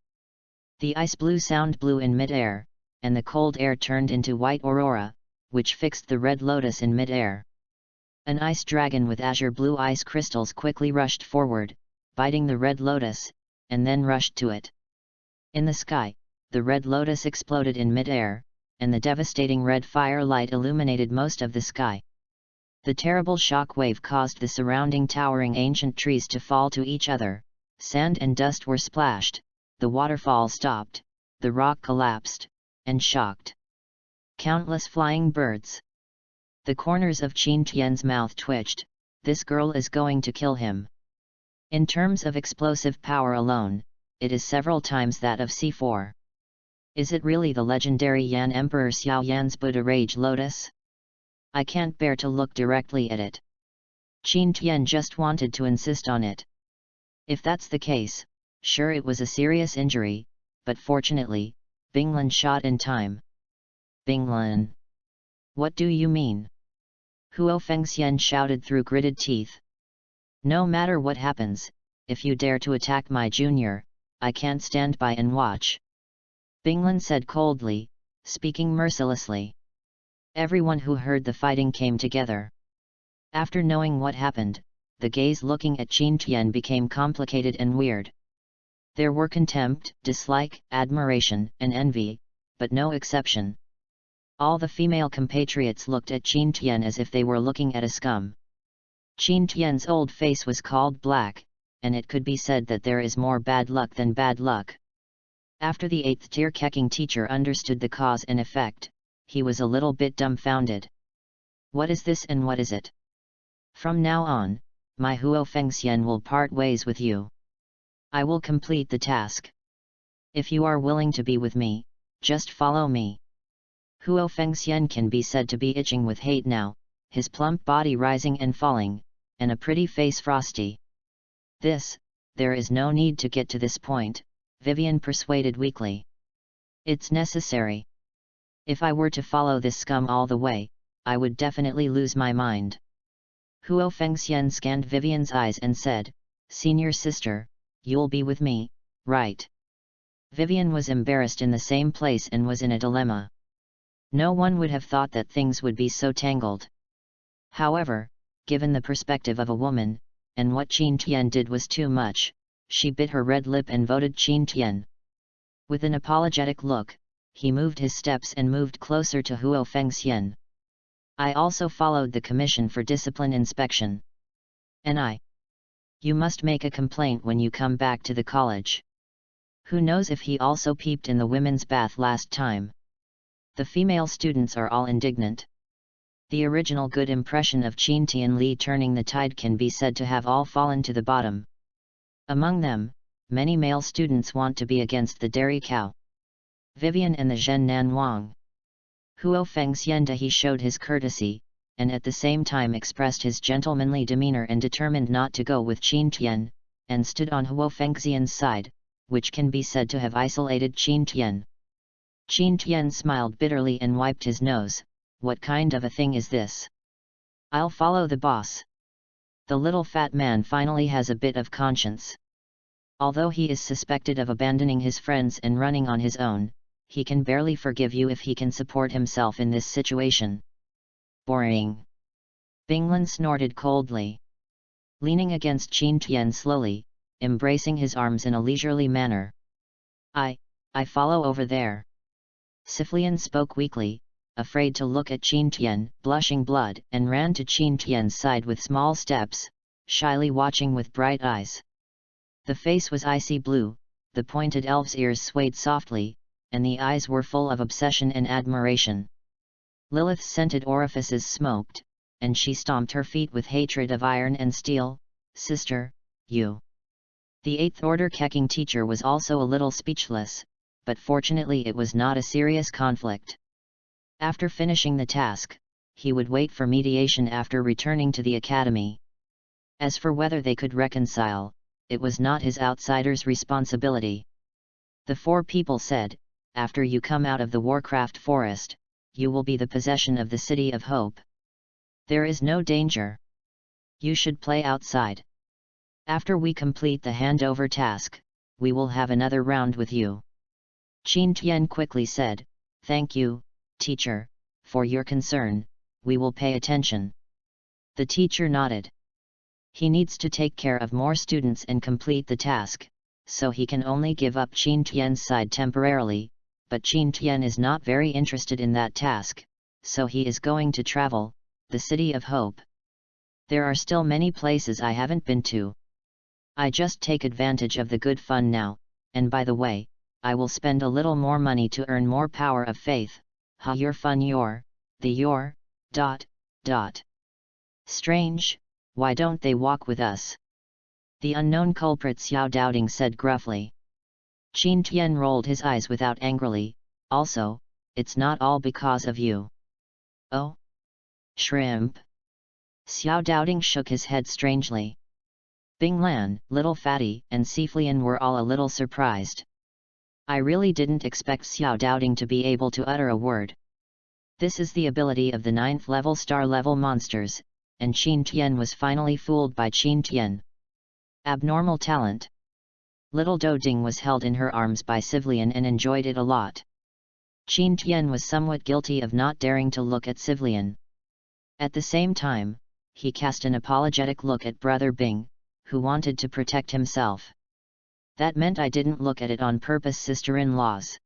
The ice blue sound blew in mid-air, and the cold air turned into white aurora, which fixed the red lotus in mid-air. An ice dragon with azure blue ice crystals quickly rushed forward, biting the red lotus, and then rushed to it. In the sky, the red lotus exploded in mid-air, and the devastating red fire light illuminated most of the sky. The terrible shock wave caused the surrounding towering ancient trees to fall to each other. Sand and dust were splashed, the waterfall stopped, the rock collapsed, and shocked. Countless flying birds. The corners of Qin Tian's mouth twitched. This girl is going to kill him. In terms of explosive power alone, it is several times that of C4. Is it really the legendary Yan Emperor Xiao Yan's Buddha Rage Lotus? I can't bear to look directly at it. Qin Tian just wanted to insist on it. If that's the case, sure it was a serious injury, but fortunately, Binglan shot in time. Binglan? What do you mean? Huo Fengxian shouted through gritted teeth. No matter what happens, if you dare to attack my junior, I can't stand by and watch. Binglan said coldly, speaking mercilessly. Everyone who heard the fighting came together. After knowing what happened, the gaze looking at Qin Tian became complicated and weird. There were contempt, dislike, admiration, and envy, but no exception. All the female compatriots looked at Qin Tian as if they were looking at a scum. Qin Tian's old face was called black, and it could be said that there is more bad luck than bad luck. After the 8th tier Keqing teacher understood the cause and effect, he was a little bit dumbfounded. What is this and what is it? From now on, my Huo Fengxian will part ways with you. I will complete the task. If you are willing to be with me, just follow me. Huo Fengxian can be said to be itching with hate now, his plump body rising and falling, and a pretty face frosty. There is no need to get to this point, Vivian persuaded weakly. It's necessary. If I were to follow this scum all the way, I would definitely lose my mind. Huo Fengxian scanned Vivian's eyes and said, Senior sister, you'll be with me, right? Vivian was embarrassed in the same place and was in a dilemma. No one would have thought that things would be so tangled. However, given the perspective of a woman, and what Qin Tian did was too much, she bit her red lip and voted Qin Tian. With an apologetic look, he moved his steps and moved closer to Huo Fengxian. I also followed the Commission for Discipline Inspection. And you must make a complaint when you come back to the college. Who knows if he also peeped in the women's bath last time? The female students are all indignant. The original good impression of Qin Tianli turning the tide can be said to have all fallen to the bottom. Among them, many male students want to be against the dairy cow. Vivian and the Zhen Nan Wang. Huo Fengxian he showed his courtesy, and at the same time expressed his gentlemanly demeanor and determined not to go with Qin Tian, and stood on Huo Fengxian's side, which can be said to have isolated Qin Tian. Qin Tian smiled bitterly and wiped his nose. What kind of a thing is this? I'll follow the boss. The little fat man finally has a bit of conscience. Although he is suspected of abandoning his friends and running on his own, he can barely forgive you if he can support himself in this situation. Boring. Binglan snorted coldly. Leaning against Qin Tian slowly, embracing his arms in a leisurely manner. I follow over there. Siflian spoke weakly, afraid to look at Qin Tian, blushing blood, and ran to Qin Tian's side with small steps, shyly watching with bright eyes. The face was icy blue, the pointed elf's ears swayed softly, and the eyes were full of obsession and admiration. Lilith's scented orifices smoked, and she stomped her feet with hatred of iron and steel. Sister, you. The 8th Order Keqing teacher was also a little speechless, but fortunately it was not a serious conflict. After finishing the task, he would wait for mediation after returning to the academy. As for whether they could reconcile, it was not his outsider's responsibility. The 4 people said, after you come out of the Warcraft Forest, you will be the possession of the City of Hope. There is no danger. You should play outside. After we complete the handover task, we will have another round with you. Qin Tian quickly said, Thank you, teacher, for your concern, we will pay attention. The teacher nodded. He needs to take care of more students and complete the task, so he can only give up Qin Tian's side temporarily, but Qin Tian is not very interested in that task, so he is going to travel, the City of Hope. There are still many places I haven't been to. I just take advantage of the good fun now, and by the way, I will spend a little more money to earn more power of faith. Your fun your. Strange, why don't they walk with us? The unknown culprit Xiao Doubting said gruffly. Qin Tian rolled his eyes without angrily, also, it's not all because of you. Oh? Shrimp? Xiao Doubting shook his head strangely. Binglan, Little Fatty, and Siflian were all a little surprised. I really didn't expect Xiao Doubting to be able to utter a word. This is the ability of the 9th level star level monsters, and Qin Tian was finally fooled by Qin Tian. Abnormal talent. Little Do Ding was held in her arms by Siflian and enjoyed it a lot. Qin Tian was somewhat guilty of not daring to look at Siflian. At the same time, he cast an apologetic look at Brother Bing, who wanted to protect himself. That meant I didn't look at it on purpose, sister-in-laws.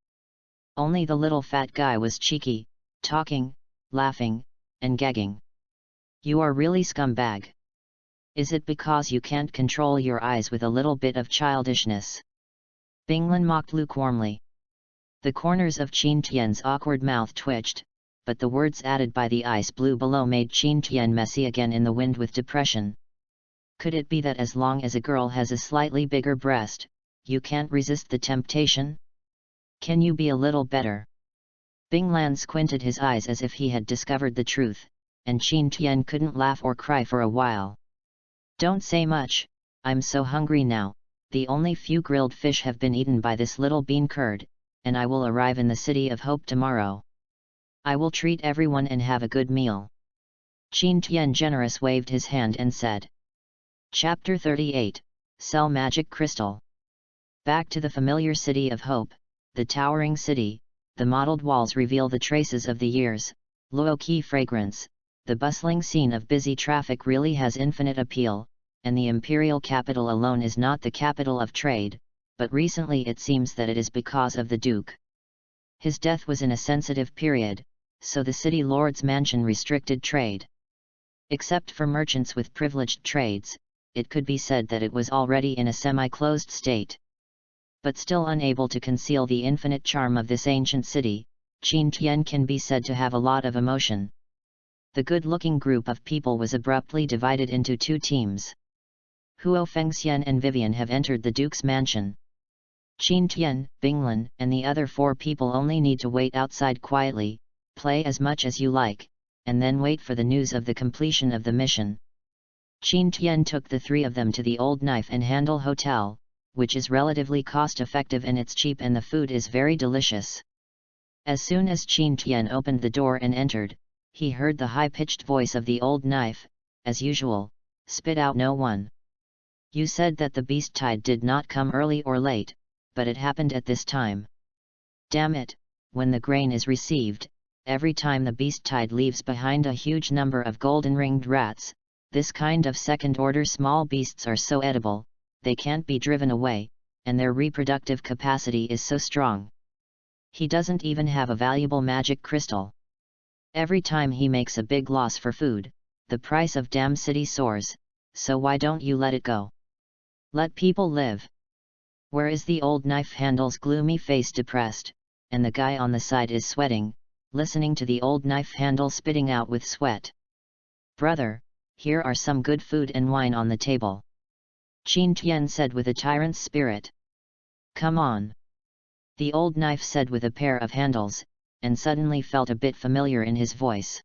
Only the little fat guy was cheeky, talking, laughing, and gagging. You are really scumbag. Is it because you can't control your eyes with a little bit of childishness? Binglan mocked lukewarmly. The corners of Qin Tian's awkward mouth twitched, but the words added by the ice blue below made Qin Tian messy again in the wind with depression. Could it be that as long as a girl has a slightly bigger breast, you can't resist the temptation? Can you be a little better? Binglan squinted his eyes as if he had discovered the truth, and Qin Tian couldn't laugh or cry for a while. Don't say much, I'm so hungry now, the only few grilled fish have been eaten by this little bean curd, and I will arrive in the City of Hope tomorrow. I will treat everyone and have a good meal. Qin Tian generous waved his hand and said. Chapter 38, Sell Magic Crystal. Back to the familiar City of Hope, the towering city, the mottled walls reveal the traces of the years, low-key fragrance, the bustling scene of busy traffic really has infinite appeal, and the imperial capital alone is not the capital of trade, but recently it seems that it is because of the Duke. His death was in a sensitive period, so the city lord's mansion restricted trade. Except for merchants with privileged trades, it could be said that it was already in a semi-closed state. But still unable to conceal the infinite charm of this ancient city, Qin Tian can be said to have a lot of emotion. The good-looking group of people was abruptly divided into two teams. Huo Fengxian and Vivian have entered the Duke's mansion. Qin Tian, Binglan, and the other four people only need to wait outside quietly, play as much as you like, and then wait for the news of the completion of the mission. Qin Tian took the three of them to the Old Knife and Handle Hotel, which is relatively cost-effective and it's cheap and the food is very delicious. As soon as Qin Tian opened the door and entered, he heard the high-pitched voice of the Old Knife, as usual, spit out no one. You said that the beast tide did not come early or late, but it happened at this time. Damn it, when the grain is received, every time the beast tide leaves behind a huge number of golden-ringed rats, this kind of second-order small beasts are so edible, they can't be driven away, and their reproductive capacity is so strong. He doesn't even have a valuable magic crystal. Every time he makes a big loss for food, the price of damn city soars, so why don't you let it go? Let people live. Where is the Old Knife Handle's gloomy face depressed, and the guy on the side is sweating, listening to the Old Knife Handle spitting out with sweat. Brother, here are some good food and wine on the table. Qin Tian said with a tyrant's spirit. Come on. The Old Knife said with a pair of handles, and suddenly felt a bit familiar in his voice.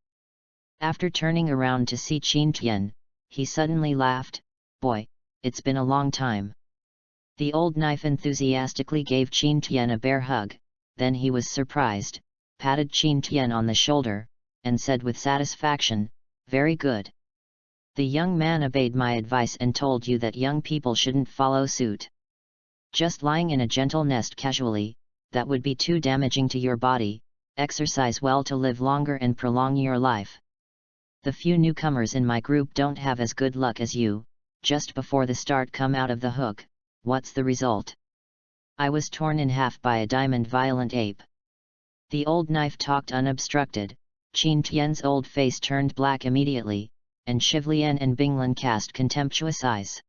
After turning around to see Qin Tian, he suddenly laughed. Boy, it's been a long time. The Old Knife enthusiastically gave Qin Tian a bear hug, then he was surprised, patted Qin Tian on the shoulder, and said with satisfaction, very good. The young man obeyed my advice and told you that young people shouldn't follow suit. Just lying in a gentle nest casually, that would be too damaging to your body, exercise well to live longer and prolong your life. The few newcomers in my group don't have as good luck as you, just before the start come out of the hook, what's the result? I was torn in half by a diamond violent ape. The Old Knife talked unobstructed, Qin Tian's old face turned black immediately, and Shivlian and Binglan cast contemptuous eyes.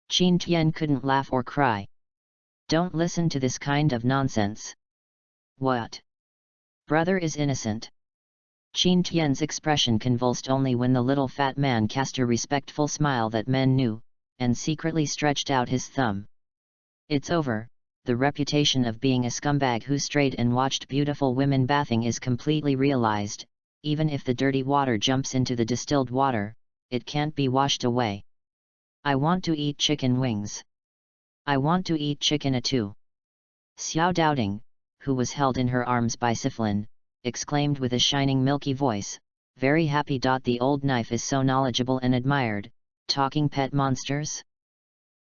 Qin Tian couldn't laugh or cry. Don't listen to this kind of nonsense. What? Brother is innocent. Qin Tian's expression convulsed only when the little fat man cast a respectful smile that men knew, and secretly stretched out his thumb. It's over, the reputation of being a scumbag who strayed and watched beautiful women bathing is completely realized. Even if the dirty water jumps into the distilled water, it can't be washed away. I want to eat chicken wings. I want to eat chicken too. Xiao Doubting, who was held in her arms by Siflin, exclaimed with a shining milky voice, very happy. The Old Knife is so knowledgeable and admired, talking pet monsters?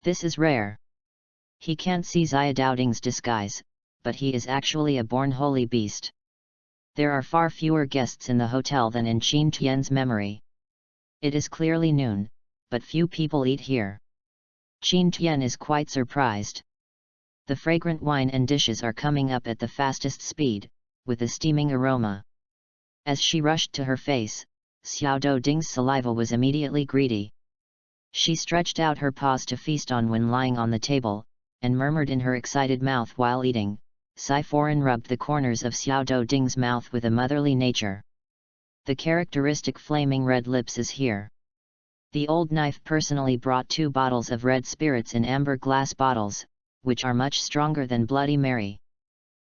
This is rare. He can't see Xiao Doubting's disguise, but he is actually a born holy beast. There are far fewer guests in the hotel than in Qin Tian's memory. It is clearly noon, but few people eat here. Qin Tian is quite surprised. The fragrant wine and dishes are coming up at the fastest speed, with a steaming aroma. As she rushed to her face, Xiao Doding's saliva was immediately greedy. She stretched out her paws to feast on when lying on the table, and murmured in her excited mouth while eating. Foreign rubbed the corners of Xiao Doding's mouth with a motherly nature. The characteristic flaming red lips is here. The Old Knife personally brought 2 bottles of red spirits in amber glass bottles, which are much stronger than Bloody Mary.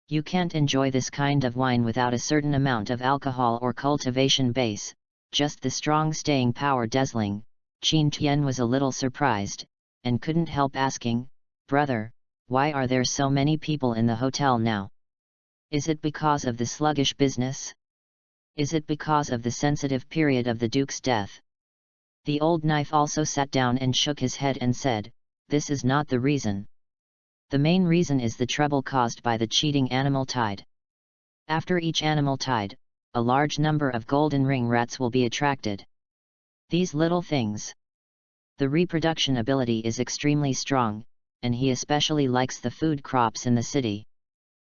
You can't enjoy this kind of wine without a certain amount of alcohol or cultivation base, just the strong staying power dazzling. Qin Tian was a little surprised, and couldn't help asking, "Brother, why are there so many people in the hotel now? Is it because of the sluggish business? Is it because of the sensitive period of the Duke's death?" The old knife also sat down and shook his head and said, "This is not the reason. The main reason is the trouble caused by the cheating animal tide. After each animal tide, a large number of golden ring rats will be attracted. These little things. The reproduction ability is extremely strong, and he especially likes the food crops in the city.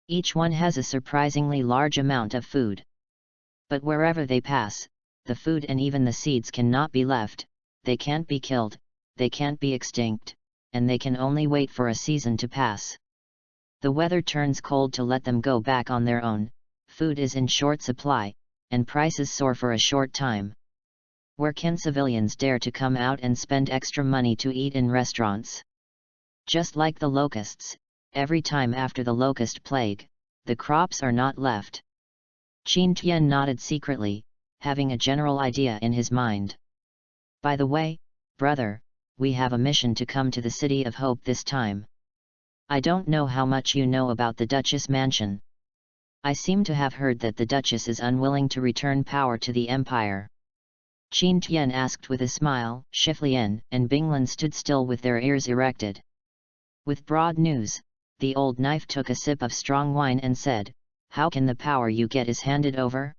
Each one has a surprisingly large amount of food. But wherever they pass, the food and even the seeds cannot be left, they can't be killed, they can't be extinct, and they can only wait for a season to pass. The weather turns cold to let them go back on their own, food is in short supply, and prices soar for a short time. Where can civilians dare to come out and spend extra money to eat in restaurants? Just like the locusts, every time after the locust plague, the crops are not left." Qin Tian nodded secretly, having a general idea in his mind. "By the way, brother, we have a mission to come to the City of Hope this time. I don't know how much you know about the Duchess Mansion. I seem to have heard that the Duchess is unwilling to return power to the Empire." Qin Tian asked with a smile. Shiflian and Binglan stood still with their ears erected. With broad news, the old knife took a sip of strong wine and said, "How can the power you get is handed over?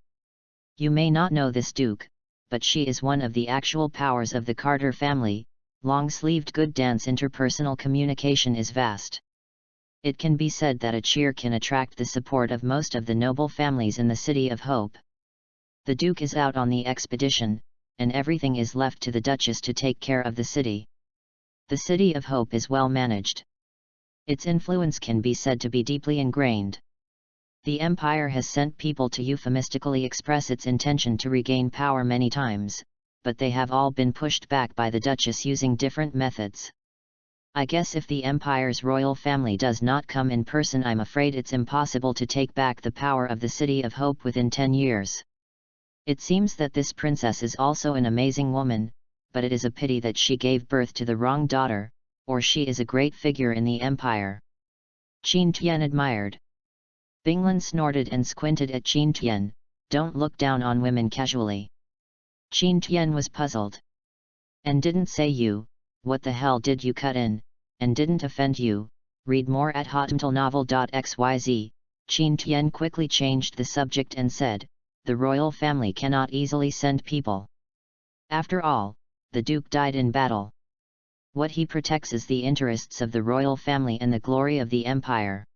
You may not know this Duke, but she is one of the actual powers of the Carter family. Long-sleeved good dance interpersonal communication is vast. It can be said that a cheer can attract the support of most of the noble families in the City of Hope. The Duke is out on the expedition, and everything is left to the Duchess to take care of the city. The City of Hope is well managed. Its influence can be said to be deeply ingrained. The Empire has sent people to euphemistically express its intention to regain power many times, but they have all been pushed back by the Duchess using different methods. I guess if the Empire's royal family does not come in person, I'm afraid it's impossible to take back the power of the City of Hope within 10 years. It seems that this princess is also an amazing woman, but it is a pity that she gave birth to the wrong daughter, or she is a great figure in the Empire." Qin Tian admired. Binglan snorted and squinted at Qin Tian. "Don't look down on women casually." Qin Tian was puzzled. "And didn't say you, what the hell did you cut in, and didn't offend you?" Read more at hotmtlnovel.xyz. Qin Tian quickly changed the subject and said, "The royal family cannot easily send people. After all, the Duke died in battle. What he protects is the interests of the royal family and the glory of the Empire.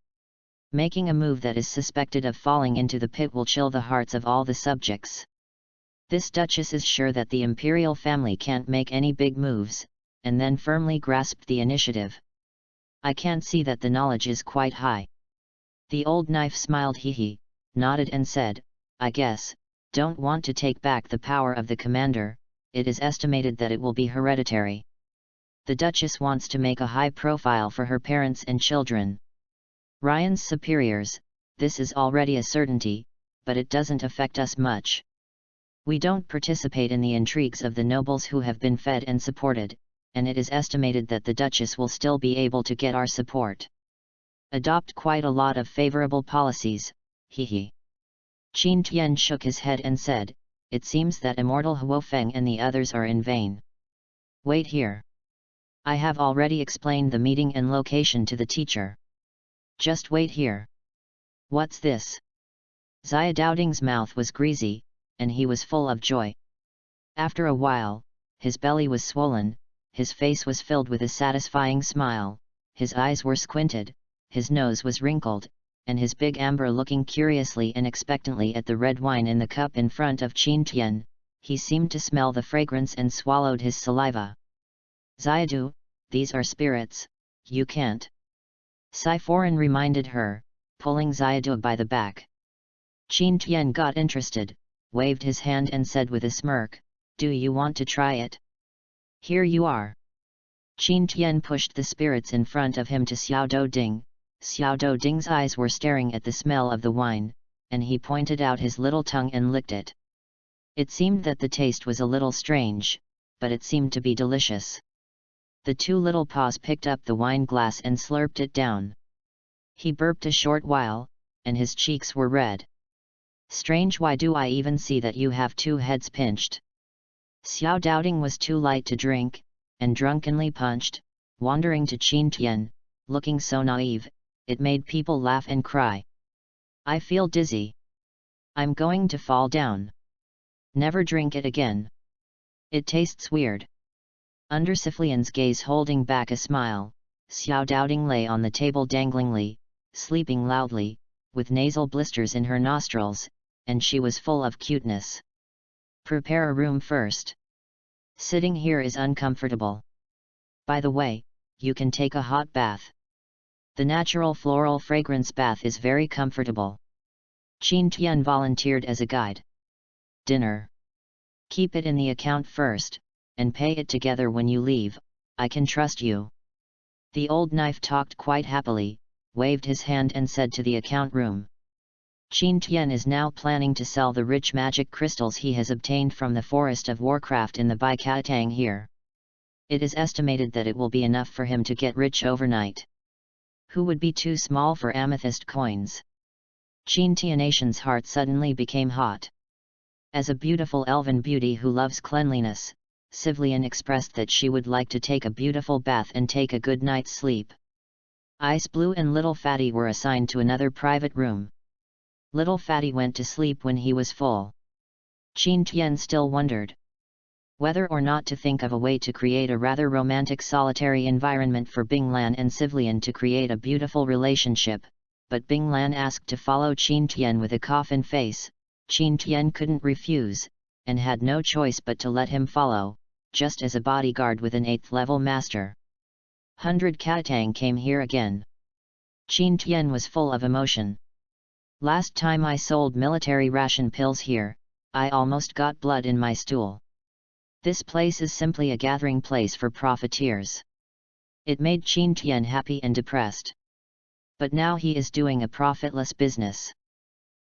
Making a move that is suspected of falling into the pit will chill the hearts of all the subjects. This Duchess is sure that the imperial family can't make any big moves, and then firmly grasped the initiative. I can't see that the knowledge is quite high." The old knife smiled hee, nodded and said, "I guess, don't want to take back the power of the commander, it is estimated that it will be hereditary. The Duchess wants to make a high profile for her parents and children. Ryan's superiors, this is already a certainty, but it doesn't affect us much. We don't participate in the intrigues of the nobles who have been fed and supported, and it is estimated that the Duchess will still be able to get our support. Adopt quite a lot of favorable policies, hee." Qin Tian shook his head and said, "It seems that Immortal Huofeng and the others are in vain. Wait here. I have already explained the meeting and location to the teacher. Just wait here." "What's this?" Xiaodowding's mouth was greasy, and he was full of joy. After a while, his belly was swollen, his face was filled with a satisfying smile, his eyes were squinted, his nose was wrinkled, and his big amber looking curiously and expectantly at the red wine in the cup in front of Qin Tian. He seemed to smell the fragrance and swallowed his saliva. "Xiaodu, these are spirits, you can't." Sci-Foreign reminded her, pulling Xiaodu by the back. Qin Tian got interested, waved his hand and said with a smirk, "Do you want to try it? Here you are." Qin Tian pushed the spirits in front of him to Xiaodou Ding, Xiao Ding's eyes were staring at the smell of the wine, and he pointed out his little tongue and licked it. It seemed that the taste was a little strange, but it seemed to be delicious. The two little paws picked up the wine glass and slurped it down. He burped a short while, and his cheeks were red. Strange, why do I even see that you have two heads pinched? Xiao Ding was too light to drink, and drunkenly punched, wandering to Qin Tian, looking so naive, it made people laugh and cry. I feel dizzy. I'm going to fall down. Never drink it again. It tastes weird. Under Siflian's gaze holding back a smile, Xiao Ding lay on the table danglingly, sleeping loudly, with nasal blisters in her nostrils, and she was full of cuteness. Prepare a room first. Sitting here is uncomfortable. By the way, you can take a hot bath. The natural floral fragrance bath is very comfortable. Qin Tian volunteered as a guide. Dinner. Keep it in the account first, and pay it together when you leave, I can trust you. The old knife talked quite happily, waved his hand and said to the account room. Qin Tian is now planning to sell the rich magic crystals he has obtained from the Forest of Warcraft in the Baikatang here. It is estimated that it will be enough for him to get rich overnight. Who would be too small for amethyst coins? Qin Tianation's heart suddenly became hot. As a beautiful elven beauty who loves cleanliness, Sivlian expressed that she would like to take a beautiful bath and take a good night's sleep. Ice Blue and Little Fatty were assigned to another private room. Little Fatty went to sleep when he was full. Qin Tian still wondered whether or not to think of a way to create a rather romantic solitary environment for Binglan and Sivlian to create a beautiful relationship, but Binglan asked to follow Qin Tian with a coffin face. Qin Tian couldn't refuse, and had no choice but to let him follow, just as a bodyguard with an 8th level master. 100 Katang came here again. Qin Tian was full of emotion. Last time I sold military ration pills here, I almost got blood in my stool. This place is simply a gathering place for profiteers. It made Qin Tian happy and depressed. But now he is doing a profitless business.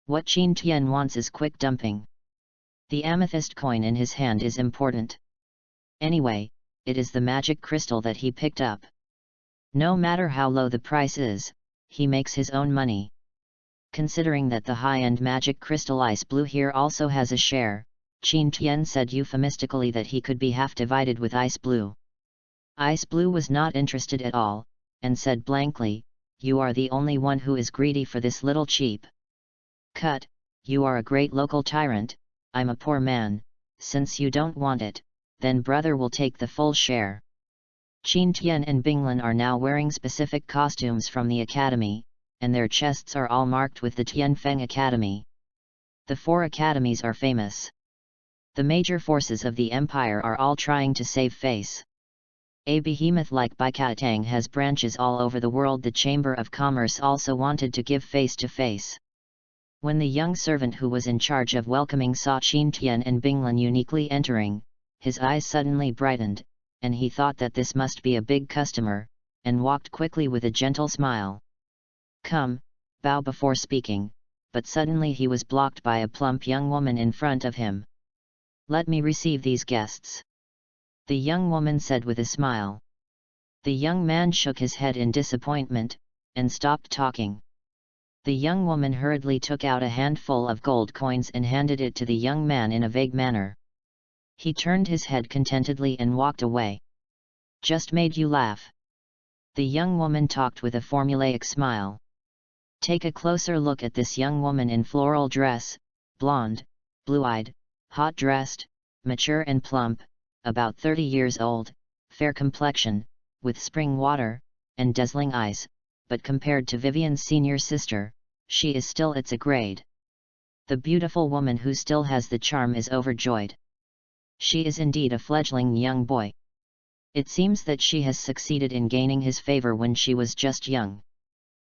What Qin Tian wants is quick dumping. The amethyst coin in his hand is important. Anyway, it is the magic crystal that he picked up. No matter how low the price is, he makes his own money. Considering that the high-end magic crystal Ice Blue here also has a share, Qin Tian said euphemistically that he could be half divided with Ice Blue. Ice Blue was not interested at all, and said blankly, "You are the only one who is greedy for this little cheap. Cut, you are a great local tyrant, I'm a poor man, since you don't want it, then brother will take the full share." Qin Tian and Binglan are now wearing specific costumes from the academy, and their chests are all marked with the Tianfeng Academy. The 4 academies are famous. The major forces of the empire are all trying to save face. A behemoth like Baikatang has branches all over the world. The Chamber of Commerce also wanted to give face to face. When the young servant who was in charge of welcoming saw Qin Tian and Binglan uniquely entering, his eyes suddenly brightened, and he thought that this must be a big customer, and walked quickly with a gentle smile. "Come, bow before speaking," but suddenly he was blocked by a plump young woman in front of him. "Let me receive these guests," the young woman said with a smile. The young man shook his head in disappointment, and stopped talking. The young woman hurriedly took out a handful of gold coins and handed it to the young man in a vague manner. He turned his head contentedly and walked away. "Just made you laugh." The young woman talked with a formulaic smile. Take a closer look at this young woman in floral dress, blonde, blue-eyed, hot-dressed, mature and plump, about 30 years old, fair complexion, with spring water, and dazzling eyes, but compared to Vivian's senior sister, she is still it's a grade. The beautiful woman who still has the charm is overjoyed. She is indeed a fledgling young boy. It seems that she has succeeded in gaining his favor when she was just young.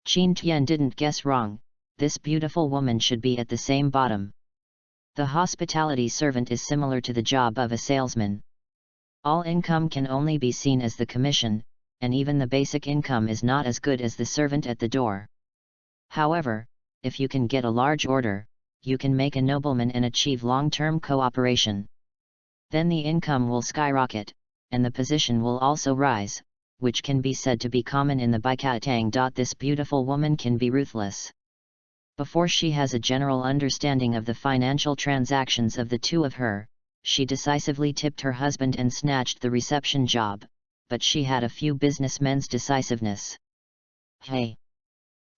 Qin Tian didn't guess wrong, this beautiful woman should be at the same bottom. The hospitality servant is similar to the job of a salesman. All income can only be seen as the commission, and even the basic income is not as good as the servant at the door. However, if you can get a large order, you can make a nobleman and achieve long-term cooperation. Then the income will skyrocket, and the position will also rise, which can be said to be common in the Baikatang. This beautiful woman can be ruthless. Before she has a general understanding of the financial transactions of the two of her, she decisively tipped her husband and snatched the reception job, but she had a few businessmen's decisiveness. Hey!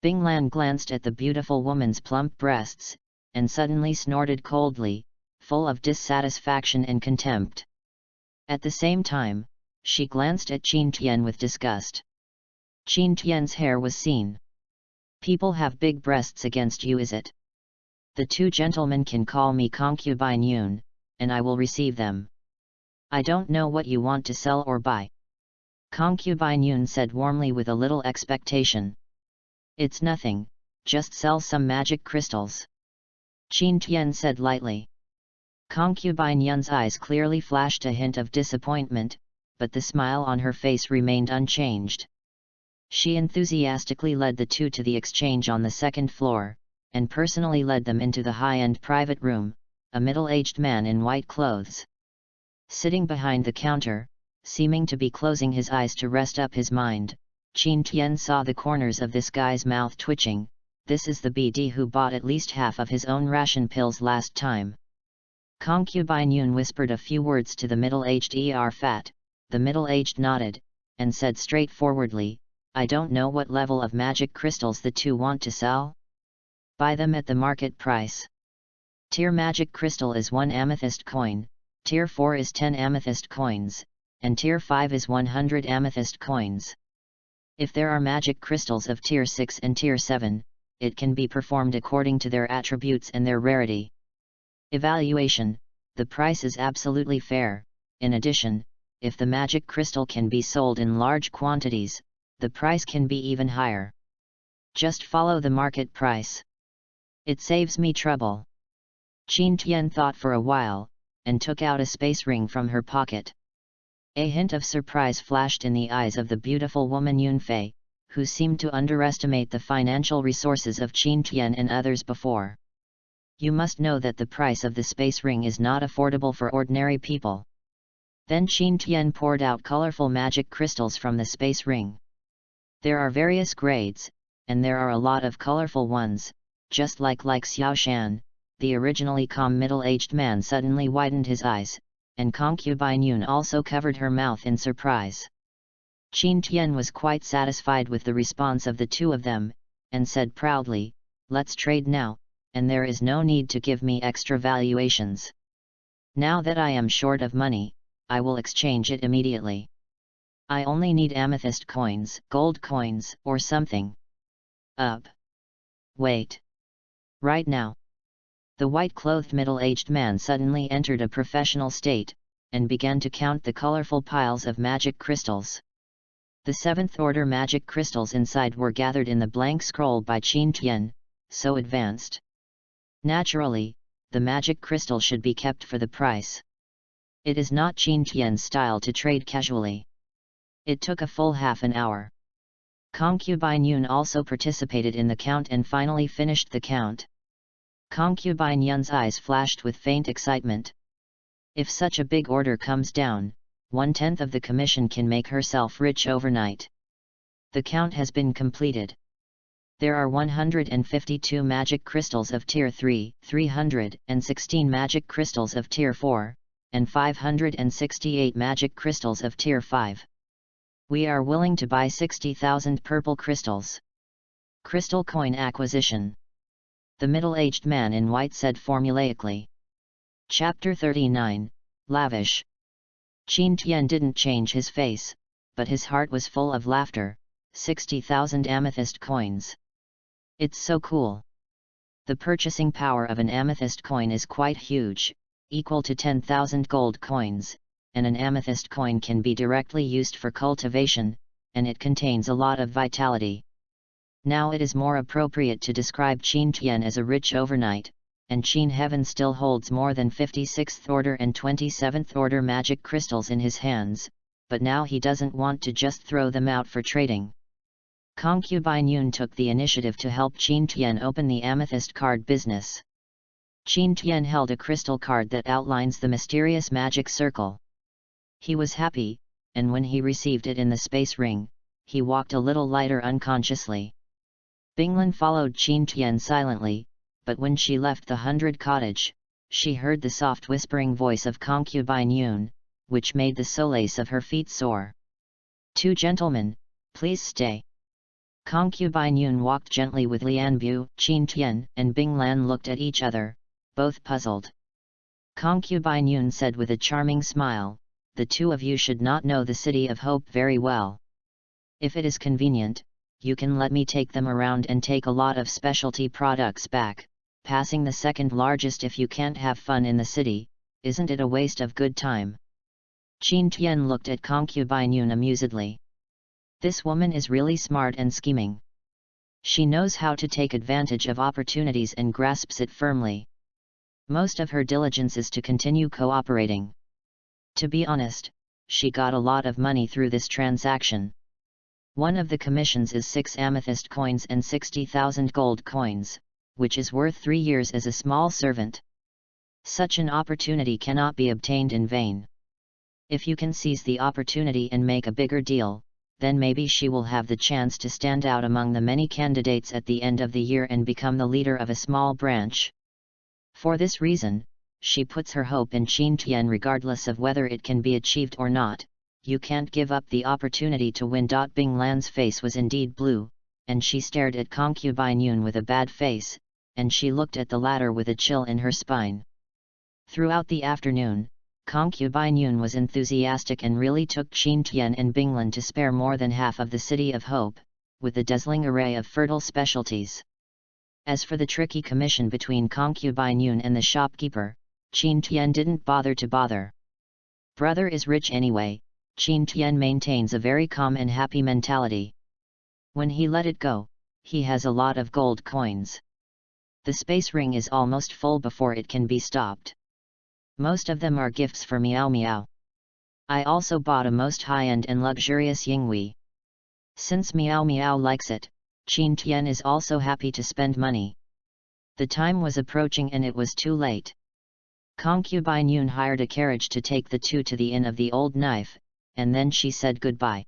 Bing Lan glanced at the beautiful woman's plump breasts, and suddenly snorted coldly, full of dissatisfaction and contempt. At the same time, she glanced at Qin Tian with disgust. Qin Tian's hair was seen. People have big breasts against you, is it? The two gentlemen can call me concubine Yun, and I will receive them. I don't know what you want to sell or buy. Concubine Yun said warmly with a little expectation. It's nothing, just sell some magic crystals. Qin Tian said lightly. Concubine Yun's eyes clearly flashed a hint of disappointment, but the smile on her face remained unchanged. She enthusiastically led the two to the exchange on the second floor, and personally led them into the high-end private room, a middle-aged man in white clothes. Sitting behind the counter, seeming to be closing his eyes to rest up his mind, Qin Tian saw the corners of this guy's mouth twitching. This is the BD who bought at least half of his own ration pills last time. Concubine Yun whispered a few words to the middle-aged fat. The middle-aged nodded, and said straightforwardly, I don't know what level of magic crystals the two want to sell. Buy them at the market price. Tier magic crystal is 1 amethyst coin, Tier 4 is 10 amethyst coins, and Tier 5 is 100 amethyst coins. If there are magic crystals of Tier 6 and Tier 7, it can be performed according to their attributes and their rarity. Evaluation: the price is absolutely fair. In addition, if the magic crystal can be sold in large quantities, the price can be even higher. Just follow the market price. It saves me trouble. Qin Tian thought for a while, and took out a space ring from her pocket. A hint of surprise flashed in the eyes of the beautiful woman Yunfei, who seemed to underestimate the financial resources of Qin Tian and others before. You must know that the price of the space ring is not affordable for ordinary people. Then Qin Tian poured out colorful magic crystals from the space ring. There are various grades, and there are a lot of colorful ones, just like Xiaoshan. The originally calm middle-aged man suddenly widened his eyes, and concubine Yun also covered her mouth in surprise. Qin Tian was quite satisfied with the response of the two of them, and said proudly, let's trade now, and there is no need to give me extra valuations. Now that I am short of money, I will exchange it immediately. I only need amethyst coins, gold coins, or something. Wait. Right now. The white-clothed middle-aged man suddenly entered a professional state, and began to count the colorful piles of magic crystals. The 7th-order magic crystals inside were gathered in the blank scroll by Qin Tian, so advanced. Naturally, the magic crystal should be kept for the price. It is not Qin Tian's style to trade casually. It took a full half an hour. Concubine Yun also participated in the count and finally finished the count. Concubine Yun's eyes flashed with faint excitement. If such a big order comes down, 1/10 of the commission can make herself rich overnight. The count has been completed. There are 152 magic crystals of Tier 3, 316 magic crystals of Tier 4, and 568 magic crystals of Tier 5. We are willing to buy 60,000 purple crystals. Crystal coin acquisition. The middle-aged man in white said formulaically. Chapter 39, Lavish. Qin Tian didn't change his face, but his heart was full of laughter. 60,000 amethyst coins. It's so cool. The purchasing power of an amethyst coin is quite huge, equal to 10,000 gold coins, and an amethyst coin can be directly used for cultivation, and it contains a lot of vitality. Now it is more appropriate to describe Qin Tian as a rich overnight, and Qin Heaven still holds more than 56th order and 27th order magic crystals in his hands, but now he doesn't want to just throw them out for trading. Concubine Yun took the initiative to help Qin Tian open the amethyst card business. Qin Tian held a crystal card that outlines the mysterious magic circle. He was happy, and when he received it in the space ring, he walked a little lighter unconsciously. Binglan followed Qin Tian silently, but when she left the 100 cottage, she heard the soft whispering voice of Concubine Yun, which made the solace of her feet sore. "Two gentlemen, please stay." Concubine Yun walked gently with Lian Bu. Qin Tian and Binglan looked at each other, both puzzled. Concubine Yun said with a charming smile, "The two of you should not know the City of Hope very well. If it is convenient, you can let me take them around and take a lot of specialty products back. Passing the second largest if you can't have fun in the city, isn't it a waste of good time?" Qin Tian looked at Concubine Yun amusedly. This woman is really smart and scheming. She knows how to take advantage of opportunities and grasps it firmly. Most of her diligence is to continue cooperating. To be honest, she got a lot of money through this transaction. One of the commissions is 6 amethyst coins and 60,000 gold coins, which is worth 3 years as a small servant. Such an opportunity cannot be obtained in vain. If you can seize the opportunity and make a bigger deal, then maybe she will have the chance to stand out among the many candidates at the end of the year and become the leader of a small branch. For this reason, she puts her hope in Qin Tian regardless of whether it can be achieved or not. "You can't give up the opportunity to win." Binglan's face was indeed blue, and she stared at Concubine Yun with a bad face, and she looked at the latter with a chill in her spine. Throughout the afternoon, Concubine Yun was enthusiastic and really took Qin Tian and Binglan to spare more than half of the City of Hope, with a dazzling array of fertile specialties. As for the tricky commission between Concubine Yun and the shopkeeper, Qin Tian didn't bother. Brother is rich anyway. Qin Tian maintains a very calm and happy mentality. When he let it go, he has a lot of gold coins. The space ring is almost full before it can be stopped. Most of them are gifts for Meow Meow. I also bought a most high-end and luxurious Yinghui. Since Meow Meow likes it, Qin Tian is also happy to spend money. The time was approaching and it was too late. Concubine Yun hired a carriage to take the two to the Inn of the Old Knife, and then she said goodbye.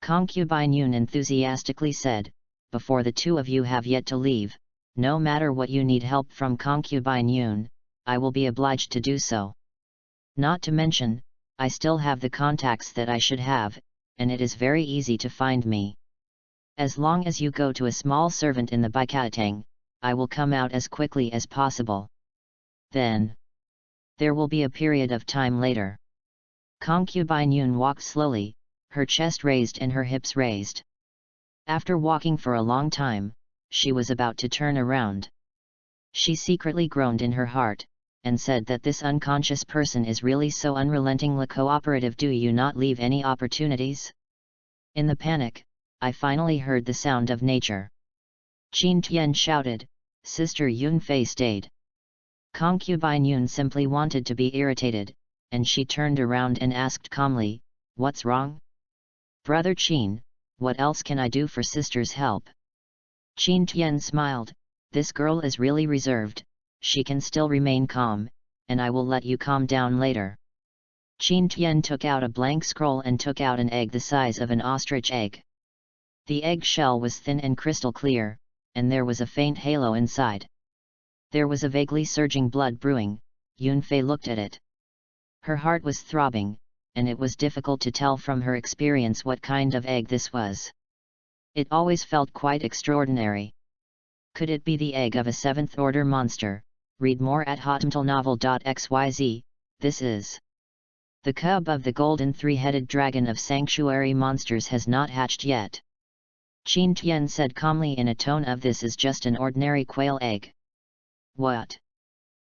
Concubine Yun enthusiastically said, "Before the two of you have yet to leave, no matter what you need help from Concubine Yun, I will be obliged to do so. Not to mention, I still have the contacts that I should have, and it is very easy to find me. As long as you go to a small servant in the Baikatang, I will come out as quickly as possible. Then, there will be a period of time later." Concubine Yun walked slowly, her chest raised and her hips raised. After walking for a long time, she was about to turn around. She secretly groaned in her heart, and said that this unconscious person is really so unrelentingly cooperative. "Do you not leave any opportunities?" In the panic, I finally heard the sound of nature. Qin Tian shouted, "Sister Yun Fei stayed." Concubine Yun simply wanted to be irritated, and she turned around and asked calmly, "What's wrong?" "Brother Qin, what else can I do for sister's help?" Qin Tian smiled, "This girl is really reserved, she can still remain calm, and I will let you calm down later." Qin Tian took out a blank scroll and took out an egg the size of an ostrich egg. The egg shell was thin and crystal clear, and there was a faint halo inside. There was a vaguely surging blood brewing. Yun Fei looked at it. Her heart was throbbing, and it was difficult to tell from her experience what kind of egg this was. It always felt quite extraordinary. Could it be the egg of a 7th-order monster? Read more at hotmailnovel.xyz. This is the cub of the golden 3-headed dragon of sanctuary monsters has not hatched yet. Qin Tian said calmly in a tone of, "This is just an ordinary quail egg." "What?"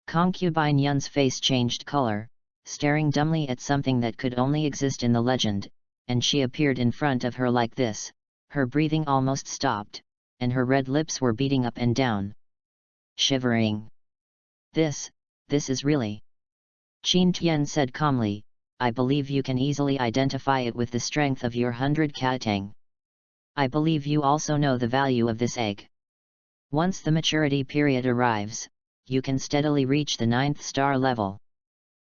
Concubine Yun's face changed color, staring dumbly at something that could only exist in the legend, and she appeared in front of her like this. Her breathing almost stopped, and her red lips were beating up and down. Shivering. This is really..." Qin Tian said calmly, I believe you can easily identify it with the strength of your 100 katang. I believe you also know the value of this egg. Once the maturity period arrives, you can steadily reach the 9th star level.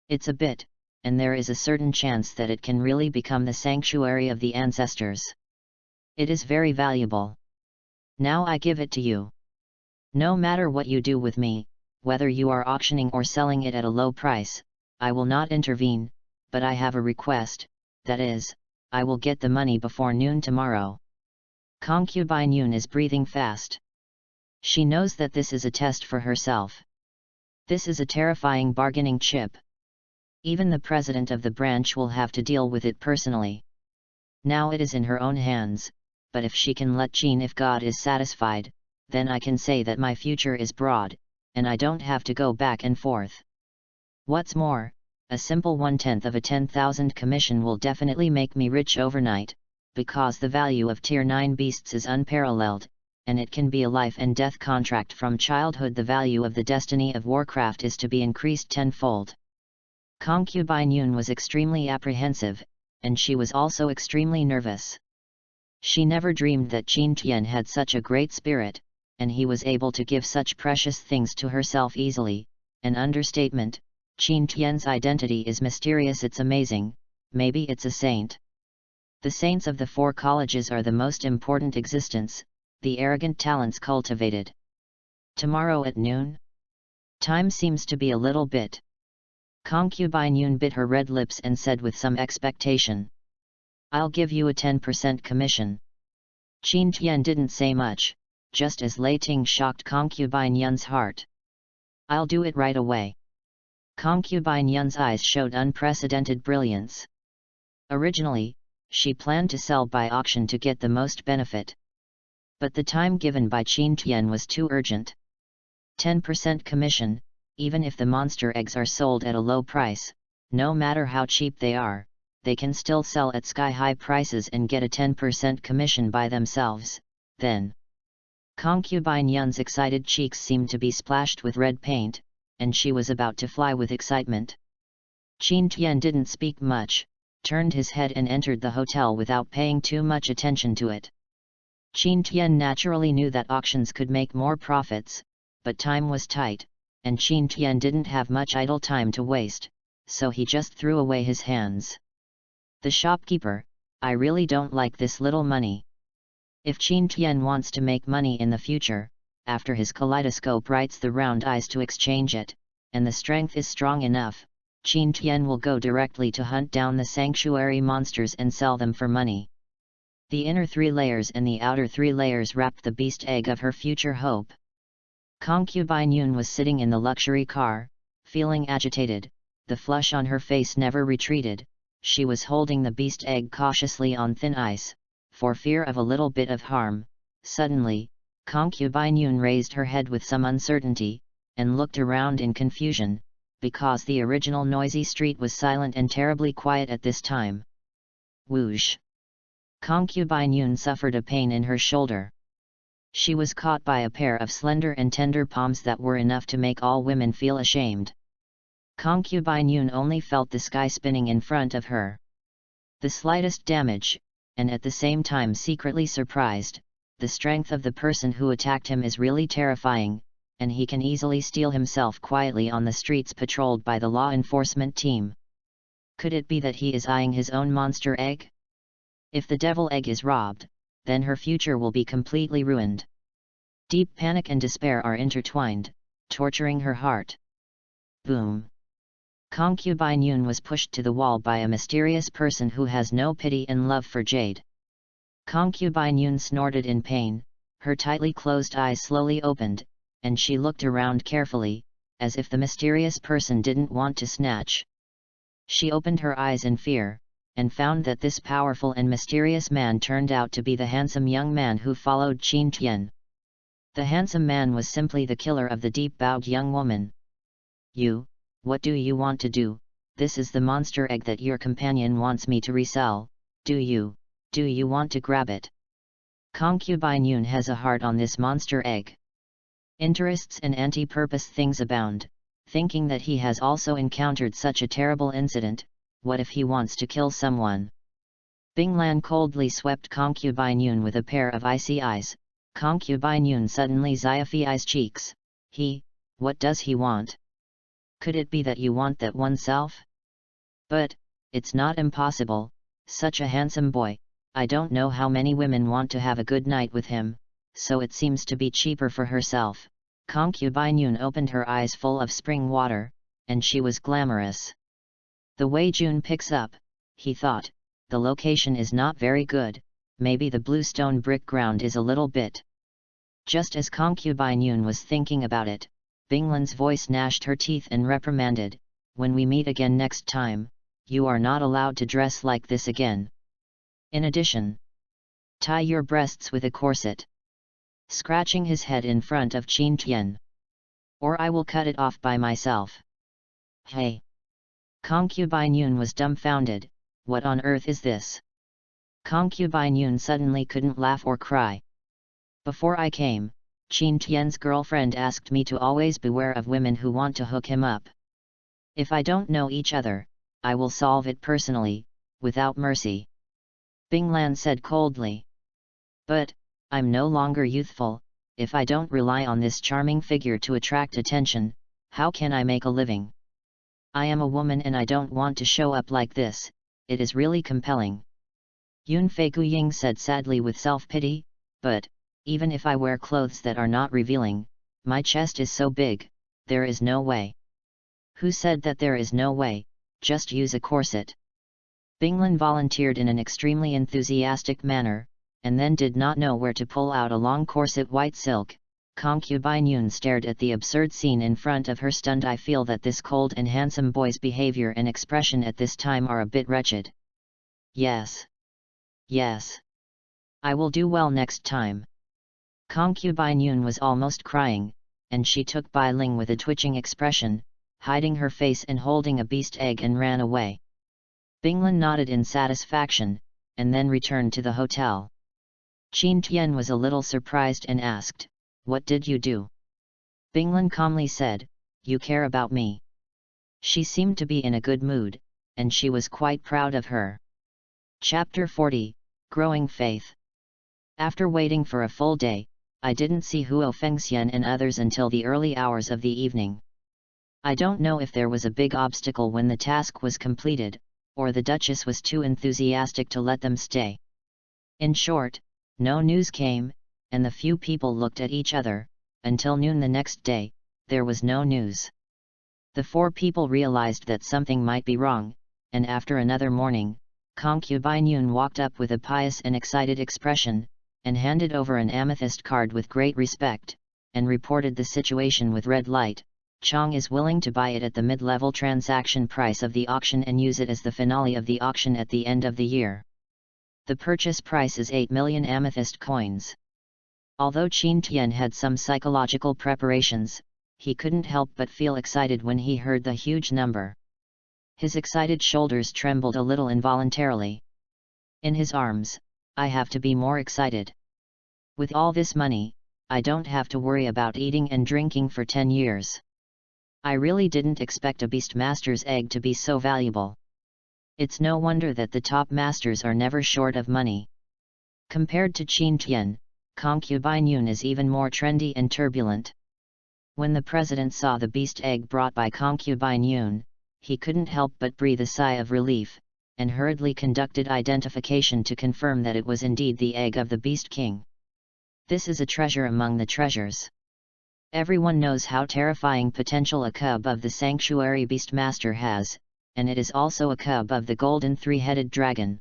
It's a bit, and there is a certain chance that it can really become the sanctuary of the ancestors. It is very valuable. Now I give it to you. No matter what you do with me, whether you are auctioning or selling it at a low price, I will not intervene, but I have a request, that is, I will get the money before noon tomorrow. Concubine Yun is breathing fast. She knows that this is a test for herself. This is a terrifying bargaining chip. Even the president of the branch will have to deal with it personally. Now it is in her own hands, but if she can let Jean, if God is satisfied, then I can say that my future is broad, and I don't have to go back and forth. What's more, a simple 1/10 of a 10,000 commission will definitely make me rich overnight, because the value of Tier 9 beasts is unparalleled, and it can be a life and death contract from childhood. The value of the Destiny of Warcraft is to be increased tenfold. Concubine Yun was extremely apprehensive, and she was also extremely nervous. She never dreamed that Qin Tian had such a great spirit, and he was able to give such precious things to herself easily. An understatement. Qin Tian's identity is mysterious. It's amazing. Maybe it's a saint. The saints of the 4 colleges are the most important existence, the arrogant talents cultivated. Tomorrow at noon? Time seems to be a little bit. Concubine Yun bit her red lips and said with some expectation, I'll give you a 10% commission. Qin Tian didn't say much, just as Lei Ting shocked Concubine Yun's heart. I'll do it right away. Concubine Yun's eyes showed unprecedented brilliance. Originally, she planned to sell by auction to get the most benefit. But the time given by Qin Tian was too urgent. 10% commission, even if the monster eggs are sold at a low price, no matter how cheap they are, they can still sell at sky-high prices and get a 10% commission by themselves. Then, Concubine Yun's excited cheeks seemed to be splashed with red paint, and she was about to fly with excitement. Qin Tian didn't speak much, turned his head and entered the hotel without paying too much attention to it. Qin Tian naturally knew that auctions could make more profits, but time was tight, and Qin Tian didn't have much idle time to waste, so he just threw away his hands. The shopkeeper, I really don't like this little money. If Qin Tian wants to make money in the future, after his kaleidoscope writes the round eyes to exchange it, and the strength is strong enough, Qin Tian will go directly to hunt down the sanctuary monsters and sell them for money. The inner 3 layers and the outer 3 layers wrapped the beast egg of her future hope. Concubine Yun was sitting in the luxury car, feeling agitated, the flush on her face never retreated. She was holding the beast egg cautiously on thin ice, for fear of a little bit of harm. Suddenly, Concubine Yun raised her head with some uncertainty, and looked around in confusion, because the original noisy street was silent and terribly quiet at this time. Whoosh! Concubine Yun suffered a pain in her shoulder. She was caught by a pair of slender and tender palms that were enough to make all women feel ashamed. Concubine Yun only felt the sky spinning in front of her. The slightest damage, and at the same time secretly surprised. The strength of the person who attacked him is really terrifying, and he can easily steal himself quietly on the streets patrolled by the law enforcement team. Could it be that he is eyeing his own monster egg? If the devil egg is robbed, then her future will be completely ruined. Deep panic and despair are intertwined, torturing her heart. Boom! Concubine Yun was pushed to the wall by a mysterious person who has no pity and love for Jade. Concubine Yun snorted in pain, her tightly closed eyes slowly opened, and she looked around carefully, as if the mysterious person didn't want to snatch. She opened her eyes in fear, and found that this powerful and mysterious man turned out to be the handsome young man who followed Qin Tian. The handsome man was simply the killer of the deep-bowed young woman. You, what do you want to do? This is the monster egg that your companion wants me to resell. Do you want to grab it? Concubine Yun has a heart on this monster egg. Interests and anti-purpose things abound. Thinking that he has also encountered such a terrible incident, what if he wants to kill someone? Binglan coldly swept Concubine Yun with a pair of icy eyes. Concubine Yun suddenly Xiaofi's cheeks. What does he want? Could it be that you want that oneself? But, it's not impossible, such a handsome boy, I don't know how many women want to have a good night with him, so it seems to be cheaper for herself. Concubine Yun opened her eyes full of spring water, and she was glamorous. The way June picks up, he thought, the location is not very good, maybe the bluestone brick ground is a little bit. Just as Concubine Yun was thinking about it, Binglan's voice gnashed her teeth and reprimanded, when we meet again next time, you are not allowed to dress like this again. In addition, tie your breasts with a corset. Scratching his head in front of Qin Tian. Or I will cut it off by myself. Hey! Concubine Yun was dumbfounded, what on earth is this? Concubine Yun suddenly couldn't laugh or cry. Before I came, Qin Tian's girlfriend asked me to always beware of women who want to hook him up. If I don't know each other, I will solve it personally, without mercy. Binglan said coldly. But, I'm no longer youthful, if I don't rely on this charming figure to attract attention, how can I make a living? I am a woman and I don't want to show up like this, it is really compelling. Yun Fei Guiying said sadly with self-pity, but, even if I wear clothes that are not revealing, my chest is so big, there is no way. Who said that there is no way, just use a corset. Binglan volunteered in an extremely enthusiastic manner, and then did not know where to pull out a long corset white silk. Concubine Yun stared at the absurd scene in front of her stunned. I feel that this cold and handsome boy's behavior and expression at this time are a bit wretched. Yes. Yes. I will do well next time. Concubine Yun was almost crying, and she took Bai Ling with a twitching expression, hiding her face and holding a beast egg and ran away. Binglan nodded in satisfaction, and then returned to the hotel. Qin Tian was a little surprised and asked, what did you do? Binglan calmly said, you care about me. She seemed to be in a good mood, and she was quite proud of her. Chapter 40, Growing Faith. After waiting for a full day, I didn't see Huo Fengxian and others until the early hours of the evening. I don't know if there was a big obstacle when the task was completed, or the Duchess was too enthusiastic to let them stay. In short, no news came, and the few people looked at each other. Until noon the next day, there was no news. The four people realized that something might be wrong, and after another morning, Concubine Yun walked up with a pious and excited expression, and handed over an amethyst card with great respect, and reported the situation with red light. Chang is willing to buy it at the mid-level transaction price of the auction and use it as the finale of the auction at the end of the year. The purchase price is 8 million amethyst coins. Although Qin Tian had some psychological preparations, he couldn't help but feel excited when he heard the huge number. His excited shoulders trembled a little involuntarily. In his arms, I have to be more excited. With all this money, I don't have to worry about eating and drinking for 10 years. I really didn't expect a Beastmaster's egg to be so valuable. It's no wonder that the top masters are never short of money. Compared to Qin Tian, Concubine Yun is even more trendy and turbulent. When the president saw the beast egg brought by Concubine Yun, he couldn't help but breathe a sigh of relief, and hurriedly conducted identification to confirm that it was indeed the egg of the Beast King. This is a treasure among the treasures. Everyone knows how terrifying potential a cub of the Sanctuary Beastmaster has, and it is also a cub of the Golden Three-Headed Dragon.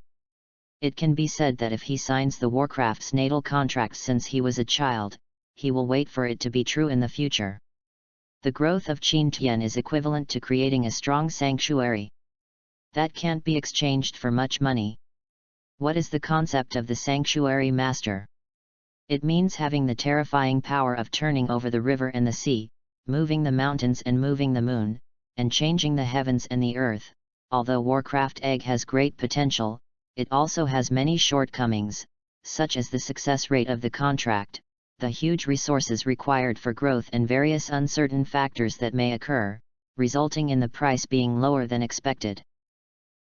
It can be said that if he signs the Warcraft's natal contract since he was a child, he will wait for it to be true in the future. The growth of Qin Tian is equivalent to creating a strong sanctuary. That can't be exchanged for much money. What is the concept of the Sanctuary Master? It means having the terrifying power of turning over the river and the sea, moving the mountains and moving the moon, and changing the heavens and the earth. Although Warcraft Egg has great potential, it also has many shortcomings, such as the success rate of the contract, the huge resources required for growth and various uncertain factors that may occur, resulting in the price being lower than expected.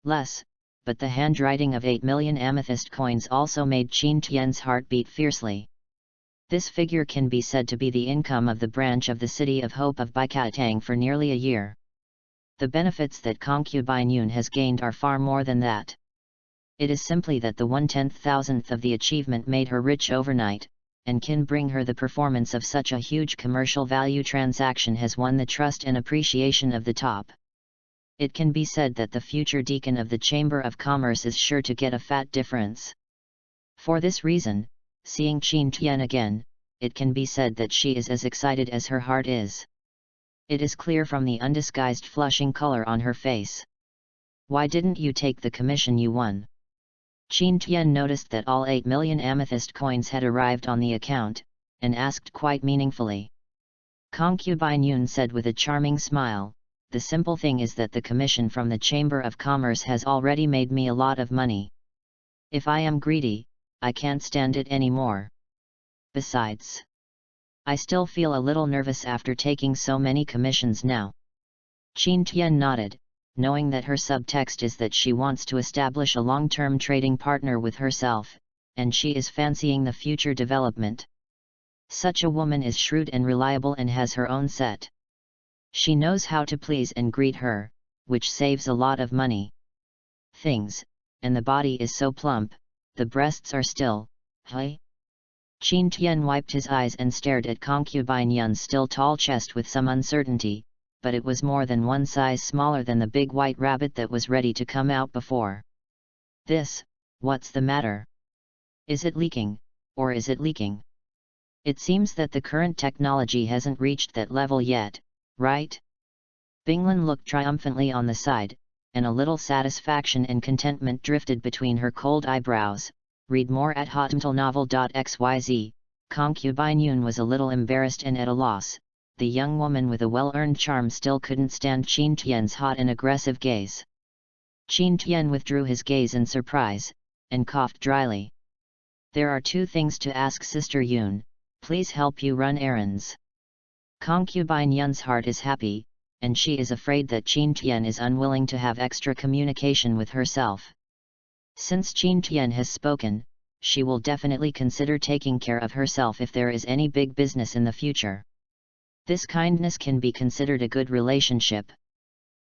less, but the handwriting of 8 million amethyst coins also made Qin Tian's heart beat fiercely. This figure can be said to be the income of the branch of the City of Hope of Baikatang for nearly a year. The benefits that concubine Yun has gained are far more than that. It is simply that the 1/10,000th of the achievement made her rich overnight, and can bring her the performance of such a huge commercial value transaction has won the trust and appreciation of the top. It can be said that the future deacon of the Chamber of Commerce is sure to get a fat difference. For this reason, seeing Qin Tian again, it can be said that she is as excited as her heart is. It is clear from the undisguised flushing color on her face. Why didn't you take the commission you won? Qin Tian noticed that all 8 million amethyst coins had arrived on the account, and asked quite meaningfully. Concubine Yun said with a charming smile, "The simple thing is that the commission from the Chamber of Commerce has already made me a lot of money. If I am greedy, I can't stand it anymore. Besides, I still feel a little nervous after taking so many commissions now." Qin Tian nodded, knowing that her subtext is that she wants to establish a long-term trading partner with herself, and she is fancying the future development. Such a woman is shrewd and reliable and has her own set. She knows how to please and greet her, which saves a lot of money. Things, and the body is so plump, the breasts are still, high. Qin Tian wiped his eyes and stared at concubine Yun's still tall chest with some uncertainty, but it was more than one size smaller than the big white rabbit that was ready to come out before. What's the matter? Is it leaking, or is it leaking? It seems that the current technology hasn't reached that level yet, right? Binglan looked triumphantly on the side, and a little satisfaction and contentment drifted between her cold eyebrows. Read more at hotmailnovel.xyz. Concubine Yun was a little embarrassed and at a loss. The young woman with a well-earned charm still couldn't stand Qin Tian's hot and aggressive gaze. Qin Tian withdrew his gaze in surprise, and coughed dryly. "There are 2 things to ask Sister Yun, please help you run errands." Concubine Yun's heart is happy, and she is afraid that Qin Tian is unwilling to have extra communication with herself. Since Qin Tian has spoken, she will definitely consider taking care of herself if there is any big business in the future. This kindness can be considered a good relationship.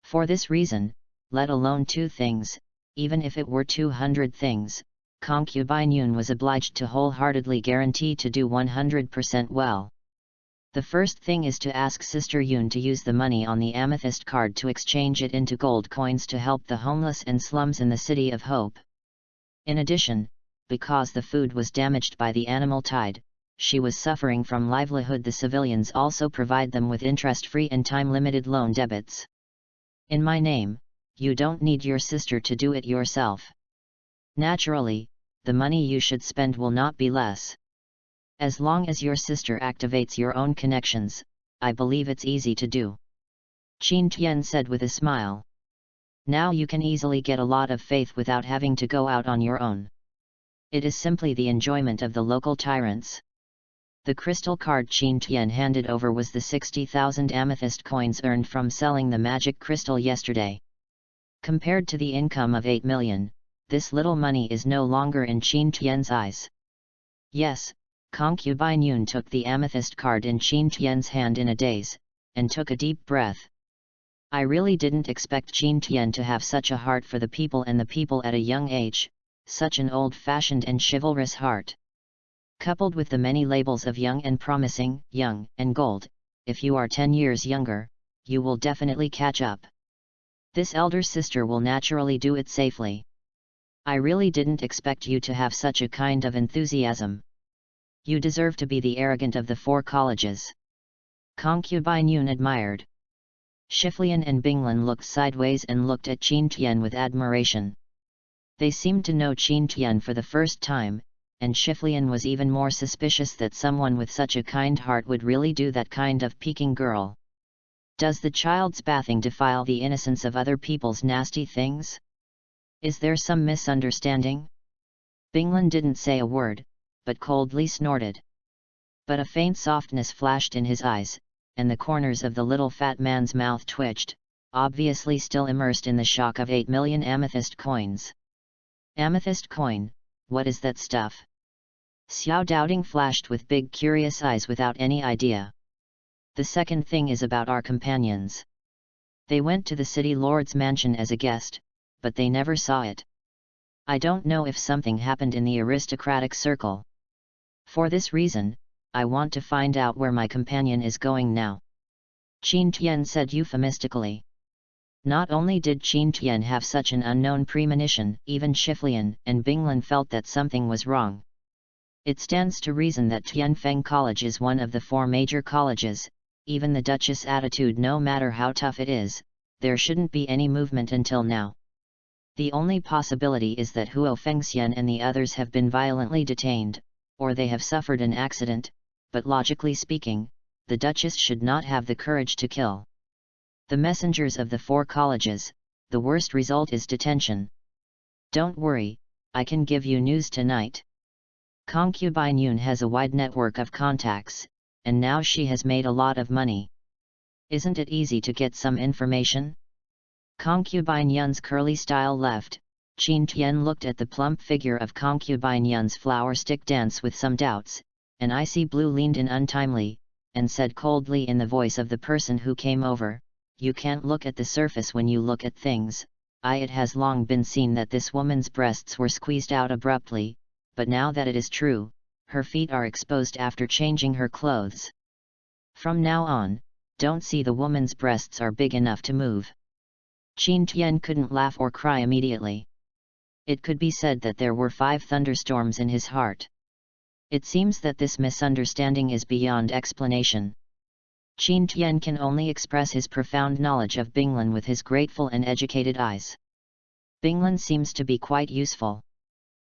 For this reason, let alone 2 things, even if it were 200 things, concubine Yun was obliged to wholeheartedly guarantee to do 100% well. The first thing is to ask Sister Yun to use the money on the amethyst card to exchange it into gold coins to help the homeless and slums in the City of Hope. In addition, because the food was damaged by the animal tide, she was suffering from livelihood. The civilians also provide them with interest-free and time-limited loan debits. In my name, you don't need your sister to do it yourself. Naturally, the money you should spend will not be less. As long as your sister activates your own connections, I believe it's easy to do. Qin Tian said with a smile. Now you can easily get a lot of faith without having to go out on your own. It is simply the enjoyment of the local tyrants. The crystal card Qin Tian handed over was the 60,000 amethyst coins earned from selling the magic crystal yesterday. Compared to the income of 8 million, this little money is no longer in Qin Tian's eyes. Yes, concubine Yun took the amethyst card in Qin Tian's hand in a daze, and took a deep breath. I really didn't expect Qin Tian to have such a heart for the people and the people at a young age, such an old-fashioned and chivalrous heart. Coupled with the many labels of young and promising, young and gold, if you are 10 years younger, you will definitely catch up. This elder sister will naturally do it safely. I really didn't expect you to have such a kind of enthusiasm. You deserve to be the arrogant of the 4 colleges. Concubine Yun admired. Shiflian and Binglan looked sideways and looked at Qin Tian with admiration. They seemed to know Qin Tian for the first time, and Shiflian was even more suspicious that someone with such a kind heart would really do that kind of peeking girl. Does the child's bathing defile the innocence of other people's nasty things? Is there some misunderstanding? Binglan didn't say a word, but coldly snorted. But a faint softness flashed in his eyes, and the corners of the little fat man's mouth twitched, obviously still immersed in the shock of 8 million amethyst coins. Amethyst coin, what is that stuff? Xiao doubting flashed with big curious eyes without any idea. The second thing is about our companions. They went to the city lord's mansion as a guest, but they never saw it. I don't know if something happened in the aristocratic circle. For this reason, I want to find out where my companion is going now. Qin Tian said euphemistically. Not only did Qin Tian have such an unknown premonition, even Shiflian and Binglan felt that something was wrong. It stands to reason that Tianfeng College is one of the 4 major colleges. Even the Duchess' attitude, no matter how tough it is, there shouldn't be any movement until now. The only possibility is that Huo Fengxian and the others have been violently detained, or they have suffered an accident, but logically speaking, the Duchess should not have the courage to kill the messengers of the 4 colleges. The worst result is detention. Don't worry, I can give you news tonight. Concubine Yun has a wide network of contacts, and now she has made a lot of money. Isn't it easy to get some information? Concubine Yun's curly style left. Qin Tian looked at the plump figure of Concubine Yun's flower stick dance with some doubts. An icy blue leaned in untimely, and said coldly in the voice of the person who came over, "You can't look at the surface when you look at things. It has long been seen that this woman's breasts were squeezed out abruptly, but now that it is true, her feet are exposed after changing her clothes. From now on, don't see the woman's breasts are big enough to move." Qin Tian couldn't laugh or cry immediately. It could be said that there were 5 thunderstorms in his heart. It seems that this misunderstanding is beyond explanation. Qin Tian can only express his profound knowledge of Binglan with his grateful and educated eyes. Binglan seems to be quite useful.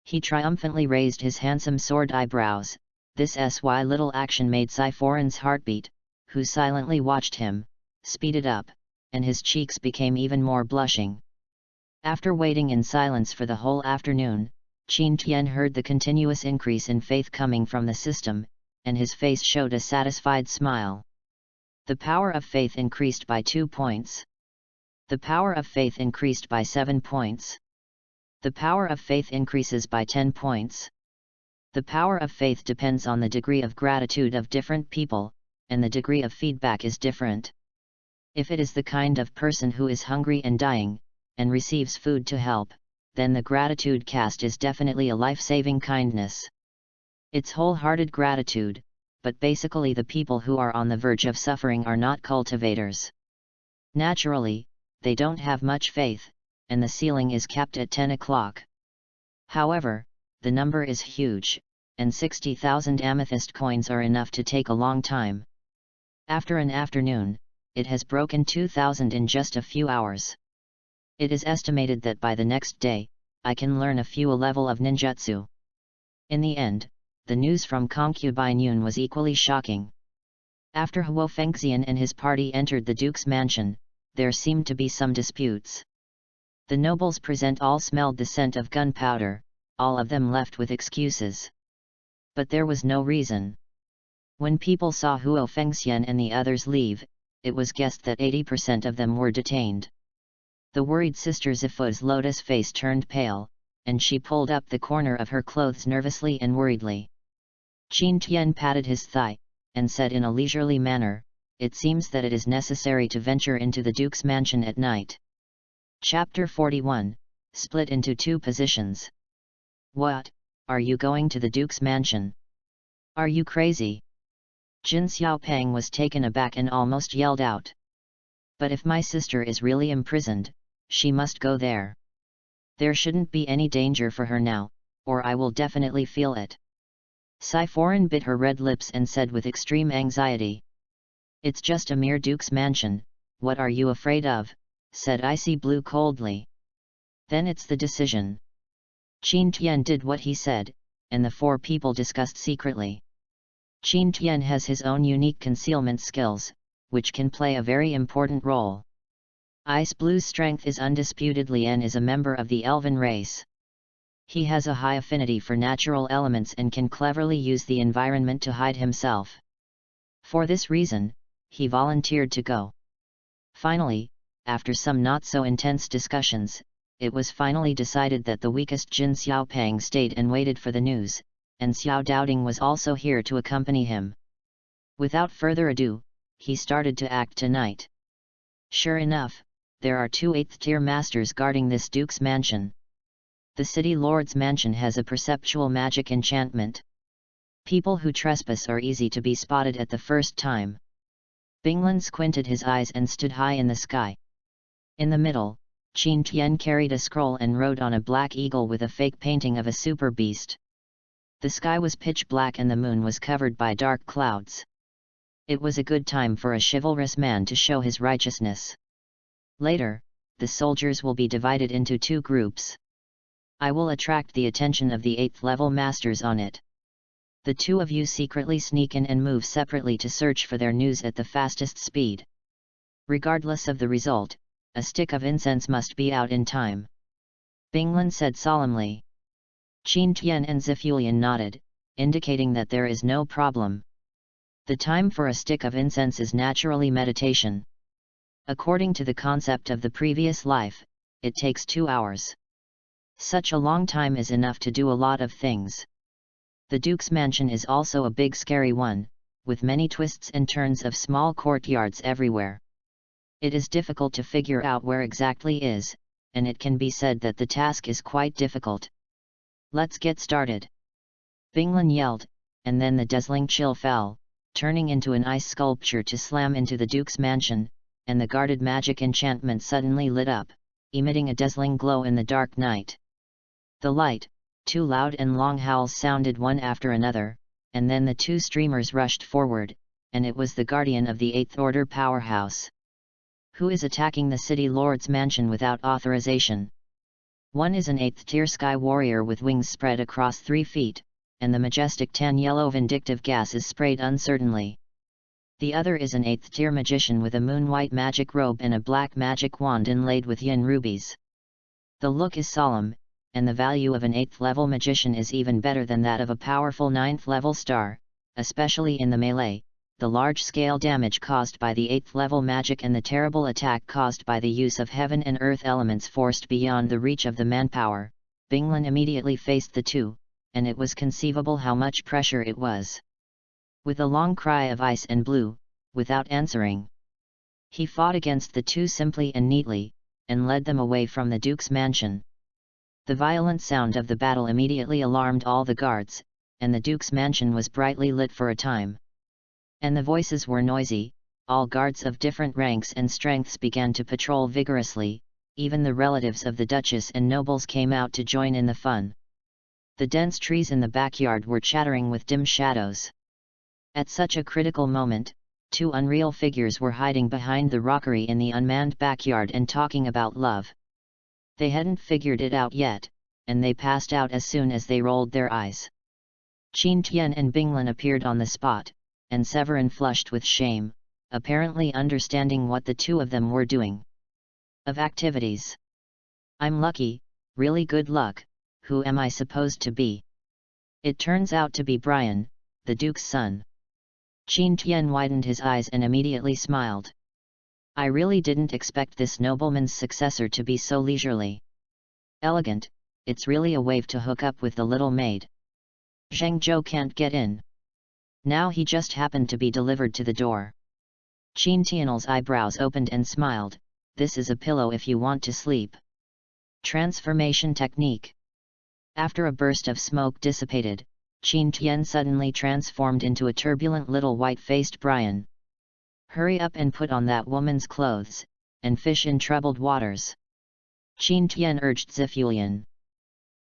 He triumphantly raised his handsome sword eyebrows. This little action made Sci-Foreign's heartbeat, who silently watched him, speeded up, and his cheeks became even more blushing. After waiting in silence for the whole afternoon, Qin Tian heard the continuous increase in faith coming from the system, and his face showed a satisfied smile. The power of faith increased by 2 points. The power of faith increased by 7 points. The power of faith increases by 10 points. The power of faith depends on the degree of gratitude of different people, and the degree of feedback is different. If it is the kind of person who is hungry and dying, and receives food to help, then the gratitude cast is definitely a life-saving kindness. It's wholehearted gratitude, but basically the people who are on the verge of suffering are not cultivators. Naturally, they don't have much faith, and the ceiling is capped at 10 o'clock. However, the number is huge, and 60,000 amethyst coins are enough to take a long time. After an afternoon, it has broken 2,000 in just a few hours. It is estimated that by the next day, I can learn a few level of ninjutsu. In the end, the news from Concubine Yun was equally shocking. After Huo Fengxian and his party entered the Duke's mansion, there seemed to be some disputes. The nobles present all smelled the scent of gunpowder, all of them left with excuses. But there was no reason. When people saw Huo Fengxian and the others leave, it was guessed that 80% of them were detained. The worried Sister Zifu's lotus face turned pale, and she pulled up the corner of her clothes nervously and worriedly. Qin Tian patted his thigh, and said in a leisurely manner, "It seems that it is necessary to venture into the Duke's mansion at night." Chapter 41, split into 2 positions. What, are you going to the Duke's mansion? Are you crazy? Jin Xiaopeng was taken aback and almost yelled out. But if my sister is really imprisoned, she must go there. There shouldn't be any danger for her now, or I will definitely feel it. Sci-Foreign bit her red lips and said with extreme anxiety. It's just a mere Duke's mansion, what are you afraid of? Said Icy Blue coldly. Then it's the decision. Qin Tian did what he said, and the 4 people discussed secretly. Qin Tian has his own unique concealment skills, which can play a very important role. Ice Blue's strength is undisputedly and is a member of the elven race. He has a high affinity for natural elements and can cleverly use the environment to hide himself. For this reason, he volunteered to go. Finally, after some not-so-intense discussions, it was finally decided that the weakest Jin Xiaopeng stayed and waited for the news, and Xiao Doubting was also here to accompany him. Without further ado, he started to act tonight. Sure enough, there are 2 8th-tier masters guarding this duke's mansion. The city lord's mansion has a perceptual magic enchantment. People who trespass are easy to be spotted at the first time. Binglan squinted his eyes and stood high in the sky. In the middle, Qin Tian carried a scroll and rode on a black eagle with a fake painting of a super beast. The sky was pitch black and the moon was covered by dark clouds. It was a good time for a chivalrous man to show his righteousness. Later, the soldiers will be divided into 2 groups. I will attract the attention of the 8th level masters on it. The 2 of you secretly sneak in and move separately to search for their news at the fastest speed. Regardless of the result, a stick of incense must be out in time. Binglan said solemnly. Qin Tian and Zifulian nodded, indicating that there is no problem. The time for a stick of incense is naturally meditation. According to the concept of the previous life, it takes 2 hours. Such a long time is enough to do a lot of things. The Duke's mansion is also a big scary one, with many twists and turns of small courtyards everywhere. It is difficult to figure out where exactly is, and it can be said that the task is quite difficult. Let's get started. Binglan yelled, and then the dazzling chill fell, turning into an ice sculpture to slam into the Duke's mansion, and the guarded magic enchantment suddenly lit up, emitting a dazzling glow in the dark night. The light, 2 loud and long howls sounded one after another, and then the 2 streamers rushed forward, and it was the guardian of the 8th Order powerhouse. Who is attacking the city lord's mansion without authorization? One is an 8th-tier sky warrior with wings spread across 3 feet, and the majestic tan-yellow vindictive gas is sprayed uncertainly. The other is an 8th-tier magician with a moon-white magic robe and a black magic wand inlaid with yin rubies. The look is solemn, and the value of an 8th-level magician is even better than that of a powerful 9th-level star, especially in the melee. The large-scale damage caused by the 8th-level magic and the terrible attack caused by the use of heaven and earth elements forced beyond the reach of the manpower. Binglan immediately faced the 2, and it was conceivable how much pressure it was. With a long cry of ice and blue, without answering, he fought against the 2 simply and neatly, and led them away from the Duke's mansion. The violent sound of the battle immediately alarmed all the guards, and the Duke's mansion was brightly lit for a time. And the voices were noisy, all guards of different ranks and strengths began to patrol vigorously, even the relatives of the Duchess and nobles came out to join in the fun. The dense trees in the backyard were chattering with dim shadows. At such a critical moment, 2 unreal figures were hiding behind the rockery in the unmanned backyard and talking about love. They hadn't figured it out yet, and they passed out as soon as they rolled their eyes. Qin Tian and Binglan appeared on the spot, and Severin flushed with shame, apparently understanding what the 2 of them were doing. Of activities. I'm lucky, really good luck. Who am I supposed to be? It turns out to be Brian, the Duke's son. Qin Tian widened his eyes and immediately smiled. I really didn't expect this nobleman's successor to be so leisurely. Elegant, it's really a wave to hook up with the little maid. Zhang Zhou can't get in. Now he just happened to be delivered to the door. Qin Tian's eyebrows opened and smiled, this is a pillow if you want to sleep. Transformation technique. After a burst of smoke dissipated, Qin Tian suddenly transformed into a turbulent little white-faced Brian. Hurry up and put on that woman's clothes, and fish in troubled waters. Qin Tian urged Zifulian.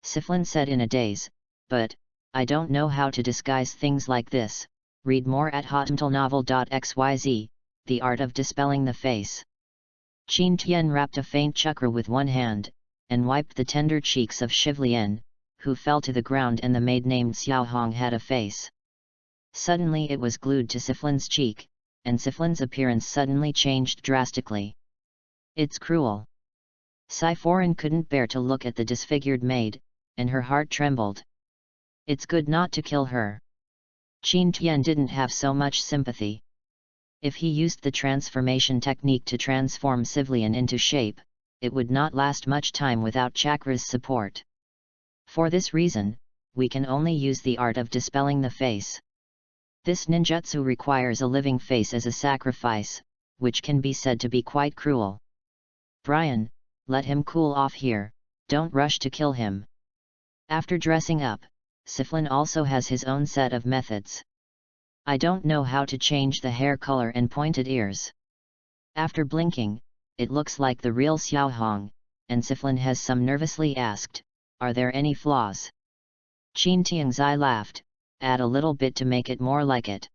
Siflin said in a daze, but, I don't know how to disguise things like this. Read more at hotmtlnovel.xyz, The Art of Dispelling the Face. Qin Tian wrapped a faint chakra with one hand, and wiped the tender cheeks of Shivlian, who fell to the ground, and the maid named Xiaohong had a face. Suddenly it was glued to Siflin's cheek, and Siflin's appearance suddenly changed drastically. It's cruel. Saiforan couldn't bear to look at the disfigured maid, and her heart trembled. It's good not to kill her. Qin Tian didn't have so much sympathy. If he used the transformation technique to transform civilian into shape, it would not last much time without chakra's support. For this reason, we can only use the art of dispelling the face. This ninjutsu requires a living face as a sacrifice, which can be said to be quite cruel. Brian, let him cool off here, don't rush to kill him. After dressing up, Siflin also has his own set of methods. I don't know how to change the hair color and pointed ears. After blinking, it looks like the real Xiao Hong, and Siflin has some nervously asked, are there any flaws? Qin Tianzai laughed, add a little bit to make it more like it.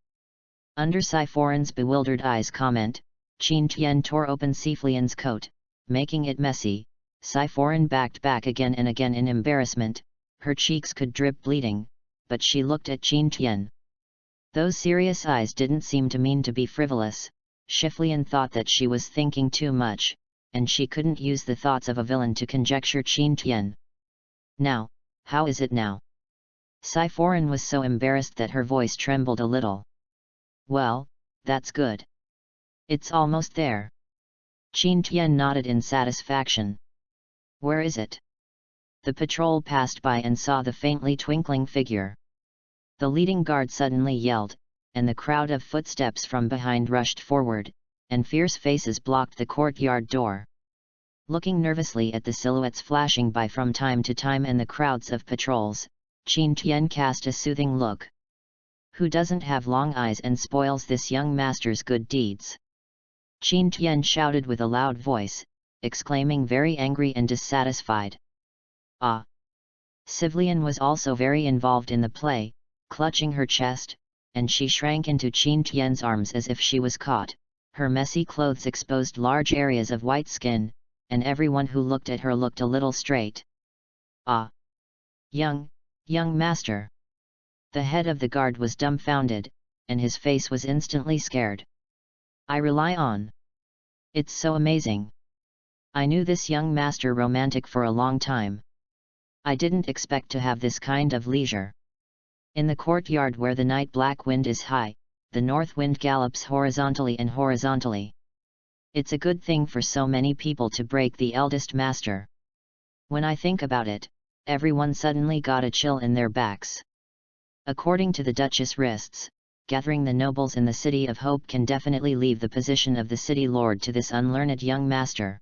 Under Siphorin's bewildered eyes comment, Qin Tian tore open Siflian's coat, making it messy. Siphorin backed back again and again in embarrassment, her cheeks could drip bleeding, but she looked at Qin Tian. Those serious eyes didn't seem to mean to be frivolous. Siflian thought that she was thinking too much, and she couldn't use the thoughts of a villain to conjecture Qin Tian. Now, how is it now? Siphorin was so embarrassed that her voice trembled a little. Well, that's good. It's almost there. Qin Tian nodded in satisfaction. Where is it? The patrol passed by and saw the faintly twinkling figure. The leading guard suddenly yelled, and the crowd of footsteps from behind rushed forward, and fierce faces blocked the courtyard door. Looking nervously at the silhouettes flashing by from time to time and the crowds of patrols, Qin Tian cast a soothing look. Who doesn't have long eyes and spoils this young master's good deeds? Qin Tian shouted with a loud voice, exclaiming very angry and dissatisfied. Ah! Sivlian was also very involved in the play, clutching her chest, and she shrank into Qin Tian's arms as if she was caught. Her messy clothes exposed large areas of white skin, and everyone who looked at her looked a little straight. Ah! Young master! The head of the guard was dumbfounded, and his face was instantly scared. I rely on. It's so amazing. I knew this young master romantic for a long time. I didn't expect to have this kind of leisure. In the courtyard where the night black wind is high, the north wind gallops horizontally and horizontally. It's a good thing for so many people to break the eldest master. When I think about it, everyone suddenly got a chill in their backs. According to the Duchess Wrists, gathering the nobles in the City of Hope can definitely leave the position of the city lord to this unlearned young master.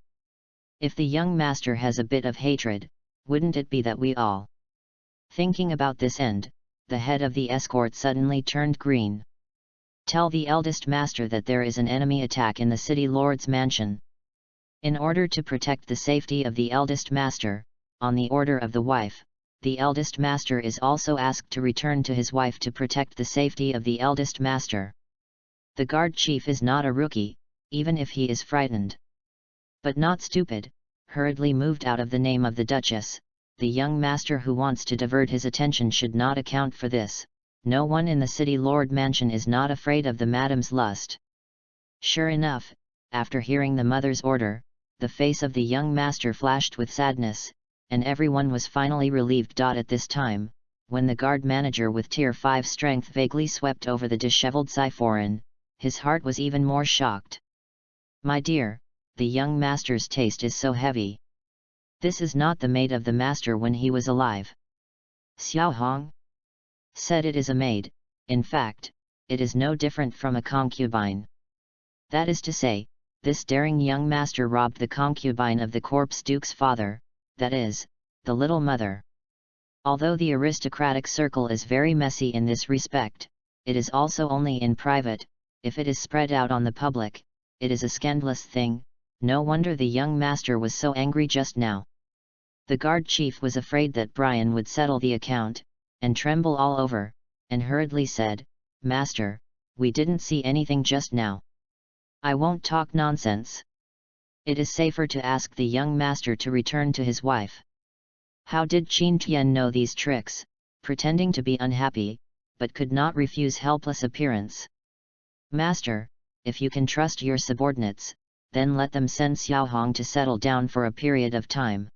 If the young master has a bit of hatred, wouldn't it be that we all? Thinking about this end, the head of the escort suddenly turned green. Tell the eldest master that there is an enemy attack in the city lord's mansion. In order to protect the safety of the eldest master, on the order of the wife, the eldest master is also asked to return to his wife to protect the safety of the eldest master. The guard chief is not a rookie, even if he is frightened. But not stupid, hurriedly moved out of the name of the Duchess. The young master who wants to divert his attention should not account for this. No one in the city lord mansion is not afraid of the madam's lust. Sure enough, after hearing the mother's order, the face of the young master flashed with sadness, and everyone was finally relieved. At this time, when the guard manager with tier 5 strength vaguely swept over the disheveled Siphorin, his heart was even more shocked. My dear, the young master's taste is so heavy. This is not the maid of the master when he was alive. Xiao Hong said it is a maid. In fact, it is no different from a concubine. That is to say, this daring young master robbed the concubine of the corpse duke's father, that is, the little mother. Although the aristocratic circle is very messy in this respect, it is also only in private. If it is spread out on the public, it is a scandalous thing. No wonder the young master was so angry just now. The guard chief was afraid that Brian would settle the account, and tremble all over, and hurriedly said, Master, we didn't see anything just now. I won't talk nonsense. It is safer to ask the young master to return to his wife. How did Qin Tian know these tricks, pretending to be unhappy, but could not refuse helpless appearance? Master, if you can trust your subordinates, then let them send Xiao Hong to settle down for a period of time.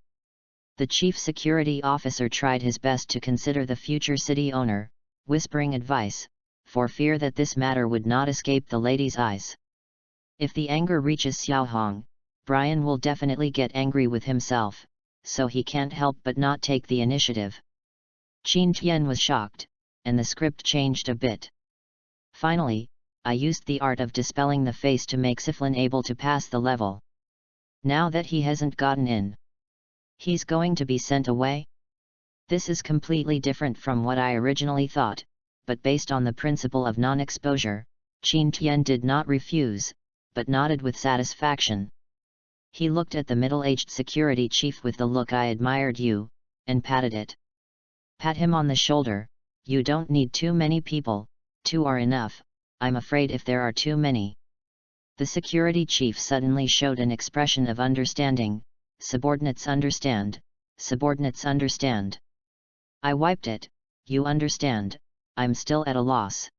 The chief security officer tried his best to consider the future city owner, whispering advice, for fear that this matter would not escape the lady's eyes. If the anger reaches Xiaohong, Brian will definitely get angry with himself, so he can't help but not take the initiative. Qin Tian was shocked, and the script changed a bit. Finally, I used the art of dispelling the face to make Siflin able to pass the level. Now that he hasn't gotten in, he's going to be sent away? This is completely different from what I originally thought, but based on the principle of non-exposure, Qin Tian did not refuse, but nodded with satisfaction. He looked at the middle-aged security chief with the look I admired you, and patted it. Pat him on the shoulder. You don't need too many people, 2 are enough. I'm afraid if there are too many. The security chief suddenly showed an expression of understanding. Subordinates understand, subordinates understand. I wiped it. You understand, I'm still at a loss.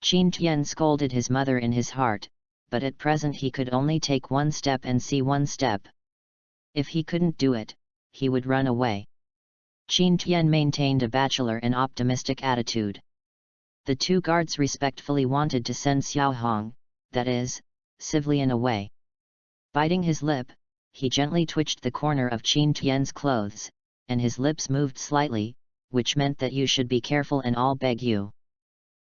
Qin Tian scolded his mother in his heart, but at present he could only take 1 step and see 1 step. If he couldn't do it, he would run away. Qin Tian maintained a bachelor and optimistic attitude. The 2 guards respectfully wanted to send Xiaohong, that is, civilian, away. Biting his lip, he gently twitched the corner of Qin Tian's clothes, and his lips moved slightly, which meant that you should be careful and I'll beg you.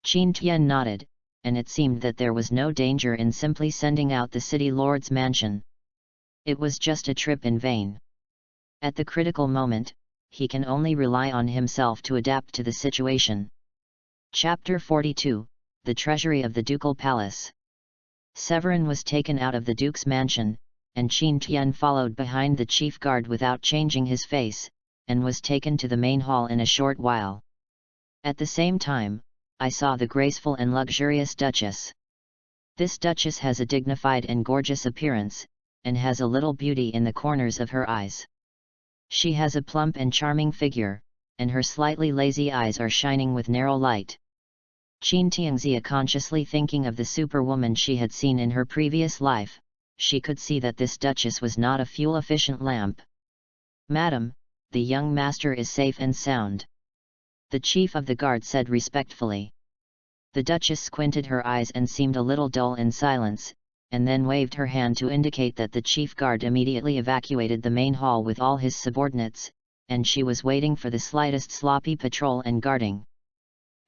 Qin Tian nodded, and it seemed that there was no danger in simply sending out the city lord's mansion. It was just a trip in vain. At the critical moment, he can only rely on himself to adapt to the situation. Chapter 42, The Treasury of the Ducal Palace. Severin was taken out of the Duke's mansion, and Qin Tian followed behind the chief guard without changing his face, and was taken to the main hall in a short while. At the same time, I saw the graceful and luxurious Duchess. This Duchess has a dignified and gorgeous appearance, and has a little beauty in the corners of her eyes. She has a plump and charming figure, and her slightly lazy eyes are shining with narrow light. Qin Tianxia, consciously thinking of the superwoman she had seen in her previous life, she could see that this Duchess was not a fuel-efficient lamp. Madam, the young master is safe and sound, the chief of the guard said respectfully. The Duchess squinted her eyes and seemed a little dull in silence, and then waved her hand to indicate that the chief guard immediately evacuated the main hall with all his subordinates, and she was waiting for the slightest sloppy patrol and guarding.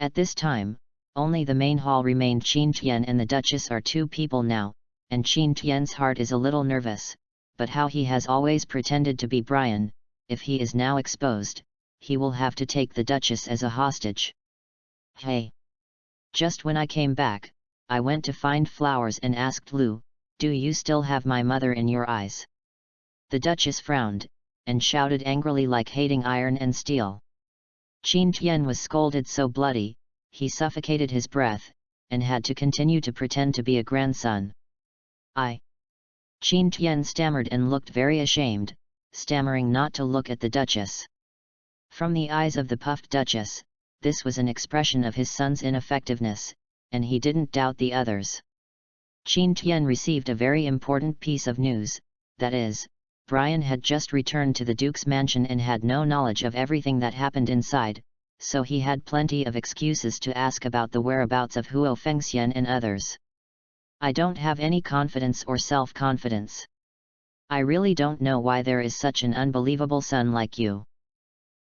At this time, only the main hall remained. Qin Tian and the Duchess are 2 people now, and Qin Tian's heart is a little nervous, but how he has always pretended to be Brian, if he is now exposed, he will have to take the Duchess as a hostage. Hey! Just when I came back, I went to find flowers and asked Lu, do you still have my mother in your eyes? The Duchess frowned, and shouted angrily like hating iron and steel. Qin Tian was scolded so bloody, he suffocated his breath, and had to continue to pretend to be a grandson. Qin Tian stammered and looked very ashamed, stammering not to look at the Duchess. From the eyes of the puffed Duchess, this was an expression of his son's ineffectiveness, and he didn't doubt the others. Qin Tian received a very important piece of news, that is, Brian had just returned to the Duke's mansion and had no knowledge of everything that happened inside, so he had plenty of excuses to ask about the whereabouts of Huo Fengxian and others. I don't have any confidence or self-confidence. I really don't know why there is such an unbelievable son like you.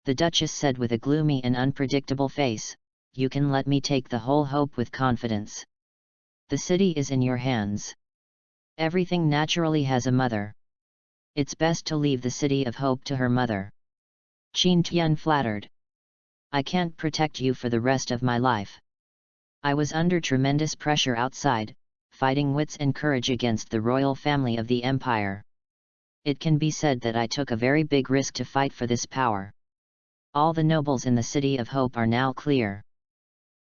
The Duchess said with a gloomy and unpredictable face, you can let me take the whole hope with confidence. The city is in your hands. Everything naturally has a mother. It's best to leave the city of hope to her mother. Qin Tian flattered. I can't protect you for the rest of my life. I was under tremendous pressure outside, fighting wits and courage against the royal family of the empire. It can be said that I took a very big risk to fight for this power. All the nobles in the City of Hope are now clear.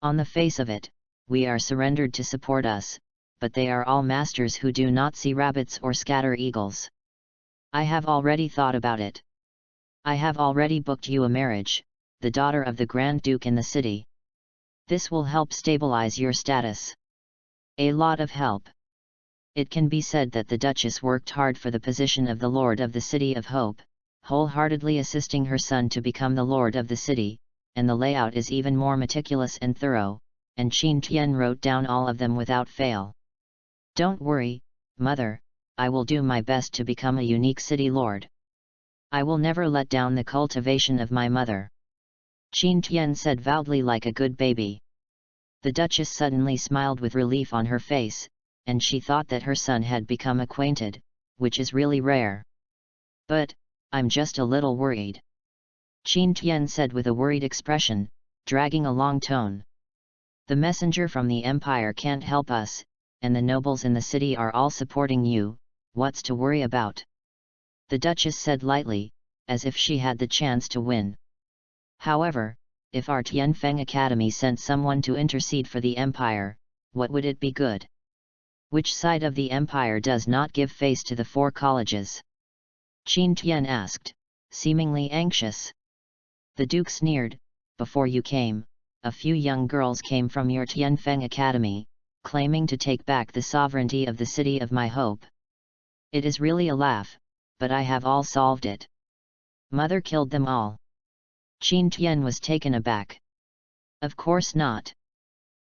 On the face of it, we are surrendered to support us, but they are all masters who do not see rabbits or scatter eagles. I have already thought about it. I have already booked you a marriage, the daughter of the Grand Duke in the city. This will help stabilize your status. A lot of help. It can be said that the Duchess worked hard for the position of the Lord of the City of Hope, wholeheartedly assisting her son to become the Lord of the city, and the layout is even more meticulous and thorough, and Qin Tian wrote down all of them without fail. Don't worry, "Mother, I will do my best to become a unique city lord. I will never let down the cultivation of my mother," Qin Tian said loudly like a good baby. The Duchess suddenly smiled with relief on her face, and she thought that her son had become acquainted, which is really rare. "But, I'm just a little worried," Qin Tian said with a worried expression, dragging a long tone. "The messenger from the Empire can't help us, and the nobles in the city are all supporting you, what's to worry about?" The Duchess said lightly, as if she had the chance to win. "However, if our Tianfeng Academy sent someone to intercede for the Empire, what would it be good? Which side of the Empire does not give face to the 4 colleges?" Qin Tian asked, seemingly anxious. The Duke sneered, "Before you came, a few young girls came from your Tianfeng Academy, claiming to take back the sovereignty of the City of My Hope. It is really a laugh, but I have all solved it. Mother killed them all." Qin Tian was taken aback. "Of course not.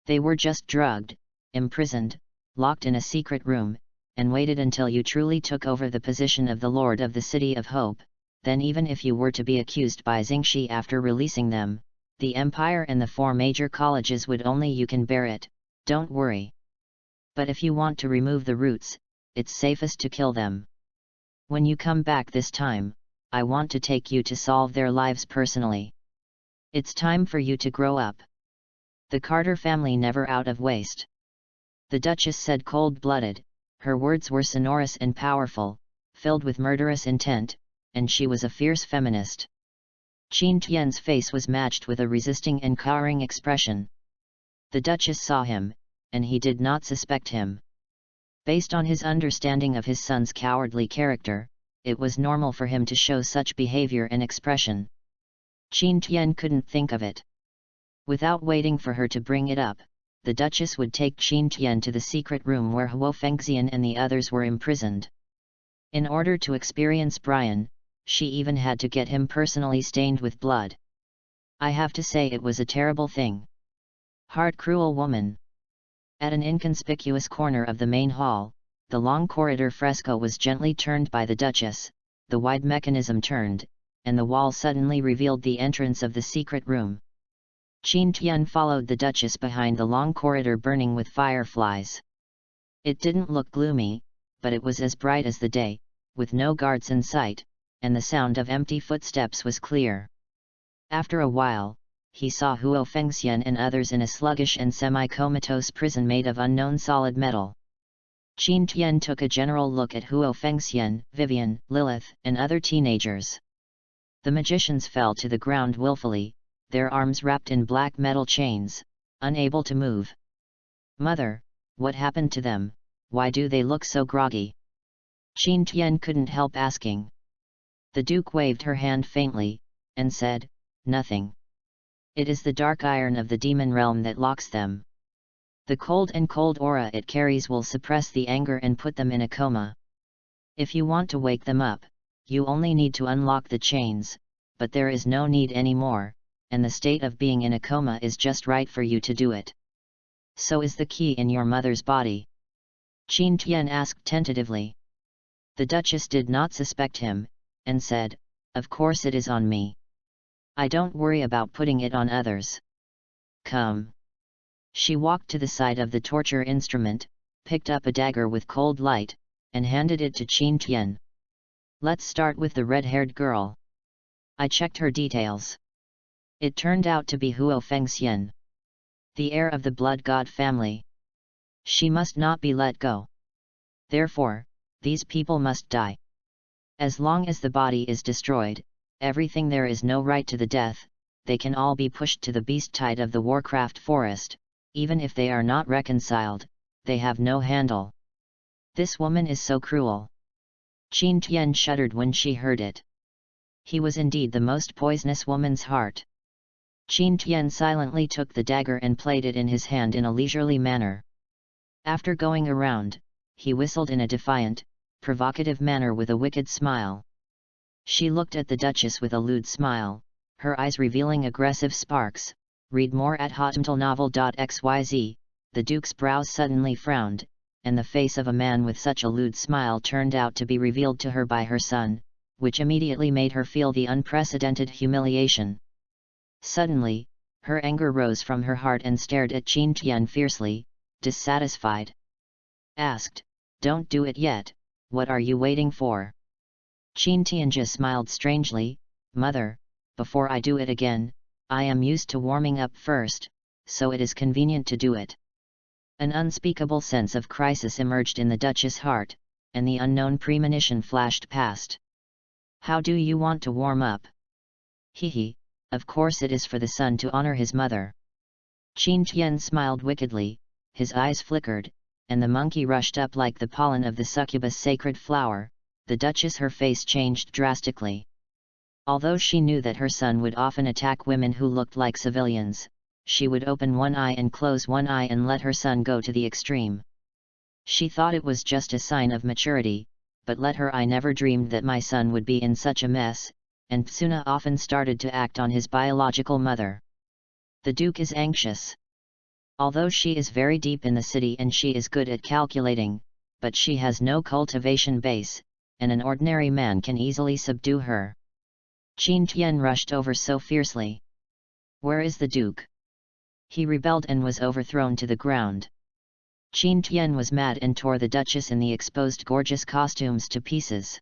They were just drugged, imprisoned, locked in a secret room, and waited until you truly took over the position of the Lord of the City of Hope. Then even if you were to be accused by Xingxi after releasing them, the Empire and the 4 major colleges would only you can bear it, don't worry. But if you want to remove the roots, it's safest to kill them. When you come back this time, I want to take you to solve their lives personally. It's time for you to grow up. The Carter family never out of waste." The Duchess said cold-blooded, her words were sonorous and powerful, filled with murderous intent, and she was a fierce feminist. Qin Tian's face was matched with a resisting and cowering expression. The Duchess saw him, and he did not suspect him. Based on his understanding of his son's cowardly character, it was normal for him to show such behavior and expression. Qin Tian couldn't think of it. Without waiting for her to bring it up, the Duchess would take Qin Tian to the secret room where Huo Fengxian and the others were imprisoned. In order to experience Brian, she even had to get him personally stained with blood. I have to say it was a terrible thing. Hard, cruel woman. At an inconspicuous corner of the main hall, the long corridor fresco was gently turned by the Duchess, the wide mechanism turned, and the wall suddenly revealed the entrance of the secret room. Qin Tian followed the Duchess behind the long corridor burning with fireflies. It didn't look gloomy, but it was as bright as the day, with no guards in sight, and the sound of empty footsteps was clear. After a while, he saw Huo Fengxian and others in a sluggish and semi-comatose prison made of unknown solid metal. Qin Tian took a general look at Huo Fengxian, Vivian, Lilith, and other teenagers. The magicians fell to the ground willfully, their arms wrapped in black metal chains, unable to move. "Mother, what happened to them? Why do they look so groggy?" Qin Tian couldn't help asking. The Duke waved her hand faintly, and said, "Nothing. It is the dark iron of the demon realm that locks them. The cold aura it carries will suppress the anger and put them in a coma. If you want to wake them up, you only need to unlock the chains, but there is no need anymore, and the state of being in a coma is just right for you to do it." "So is the key in your mother's body?" Qin Tian asked tentatively. The Duchess did not suspect him, and said, "Of course it is on me. I don't worry about putting it on others. Come." She walked to the side of the torture instrument, picked up a dagger with cold light, and handed it to Qin Tian. "Let's start with the red-haired girl. I checked her details. It turned out to be Huo Fengxian, the heir of the blood god family. She must not be let go. Therefore, these people must die. As long as the body is destroyed, everything there is no right to the death, they can all be pushed to the beast tide of the Warcraft forest, even if they are not reconciled, they have no handle. This woman is so cruel." Qin Tian shuddered when she heard it. He was indeed the most poisonous woman's heart. Qin Tian silently took the dagger and played it in his hand in a leisurely manner. After going around, he whistled in a defiant, provocative manner with a wicked smile. She looked at the Duchess with a lewd smile, her eyes revealing aggressive sparks. Read more at hotmtlnovel.xyz. The Duke's brows suddenly frowned, and the face of a man with such a lewd smile turned out to be revealed to her by her son, which immediately made her feel the unprecedented humiliation. Suddenly, her anger rose from her heart and stared at Qin Tian fiercely, dissatisfied. Asked, "Don't do it yet, what are you waiting for?" Qin Tianjia smiled strangely, "Mother, before I do it again, I am used to warming up first, so it is convenient to do it." An unspeakable sense of crisis emerged in the Duchess' heart, and the unknown premonition flashed past. "How do you want to warm up?" "He, of course it is for the son to honor his mother." Qin Tian smiled wickedly, his eyes flickered, and the monkey rushed up like the pollen of the succubus sacred flower. The Duchess, her face changed drastically. Although she knew that her son would often attack women who looked like civilians, she would open one eye and close one eye and let her son go to the extreme. She thought it was just a sign of maturity, but let her, I never dreamed that my son would be in such a mess, and Tsuna often started to act on his biological mother. The Duke is anxious. Although she is very deep in the city and she is good at calculating, but she has no cultivation base, and an ordinary man can easily subdue her. Qin Tian rushed over so fiercely. "Where is the Duke?" He rebelled and was overthrown to the ground. Qin Tian was mad and tore the Duchess in the exposed gorgeous costumes to pieces.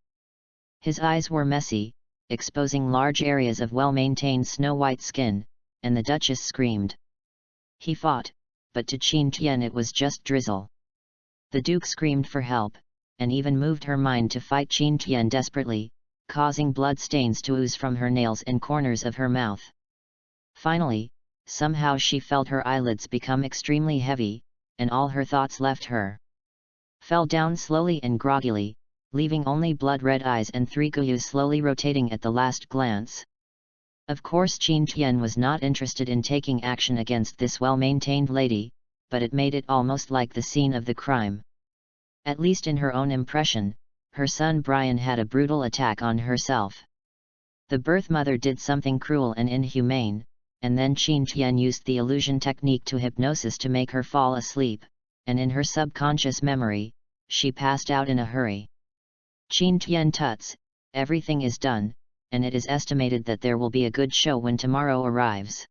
His eyes were messy, exposing large areas of well-maintained snow-white skin, and the Duchess screamed. He fought, but to Qin Tian it was just drizzle. The Duke screamed for help, and even moved her mind to fight Qin Tian desperately, causing blood stains to ooze from her nails and corners of her mouth. Finally, somehow she felt her eyelids become extremely heavy, and all her thoughts left her. Fell down slowly and groggily, leaving only blood-red eyes and three kuyus slowly rotating at the last glance. Of course Qin Tian was not interested in taking action against this well-maintained lady, but it made it almost like the scene of the crime. At least in her own impression, her son Brian had a brutal attack on herself. The birth mother did something cruel and inhumane, and then Qin Tian used the illusion technique to hypnosis to make her fall asleep, and in her subconscious memory, she passed out in a hurry. Qin Tian tuts, everything is done, and it is estimated that there will be a good show when tomorrow arrives.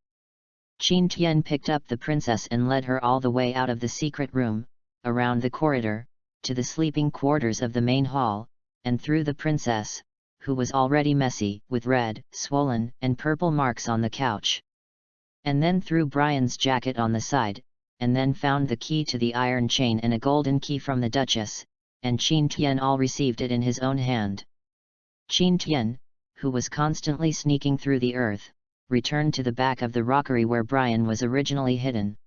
Qin Tian picked up the princess and led her all the way out of the secret room, around the corridor, to the sleeping quarters of the main hall, and through the princess, who was already messy, with red, swollen, and purple marks on the couch. And then through Brian's jacket on the side, and then found the key to the iron chain and a golden key from the Duchess, and Qin Tian all received it in his own hand. Qin Tian, who was constantly sneaking through the earth, returned to the back of the rockery where Brian was originally hidden.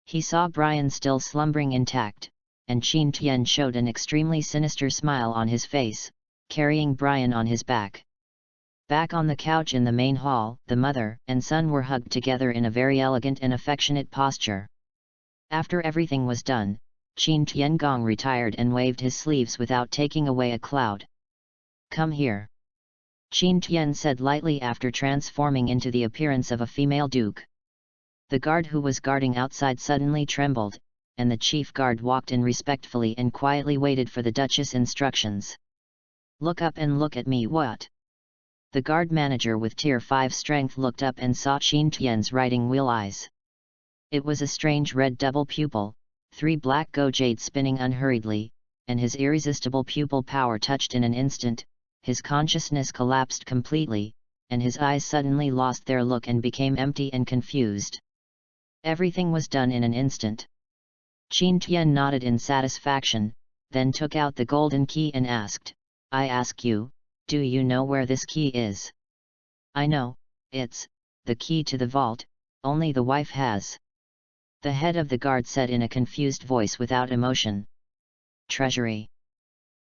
He saw Brian still slumbering intact, and Qin Tian showed an extremely sinister smile on his face, carrying Brian on his back. Back on the couch in the main hall, the mother and son were hugged together in a very elegant and affectionate posture. After everything was done, Qin Tiangong retired and waved his sleeves without taking away a cloud. "Come here," Qin Tian said lightly after transforming into the appearance of a female duke. The guard who was guarding outside suddenly trembled, and the chief guard walked in respectfully and quietly waited for the Duchess' instructions. "Look up and look at me." "What?" The guard manager with Tier 5 strength looked up and saw Qin Tian's writing wheel eyes. It was a strange red double pupil, 3 black gojades spinning unhurriedly, and his irresistible pupil power touched in an instant. His consciousness collapsed completely, and his eyes suddenly lost their look and became empty and confused. Everything was done in an instant. Qin Tian nodded in satisfaction, then took out the golden key and asked, "I ask you, do you know where this key is?" "I know, it's the key to the vault, only the wife has." The head of the guard said in a confused voice without emotion. "Treasury."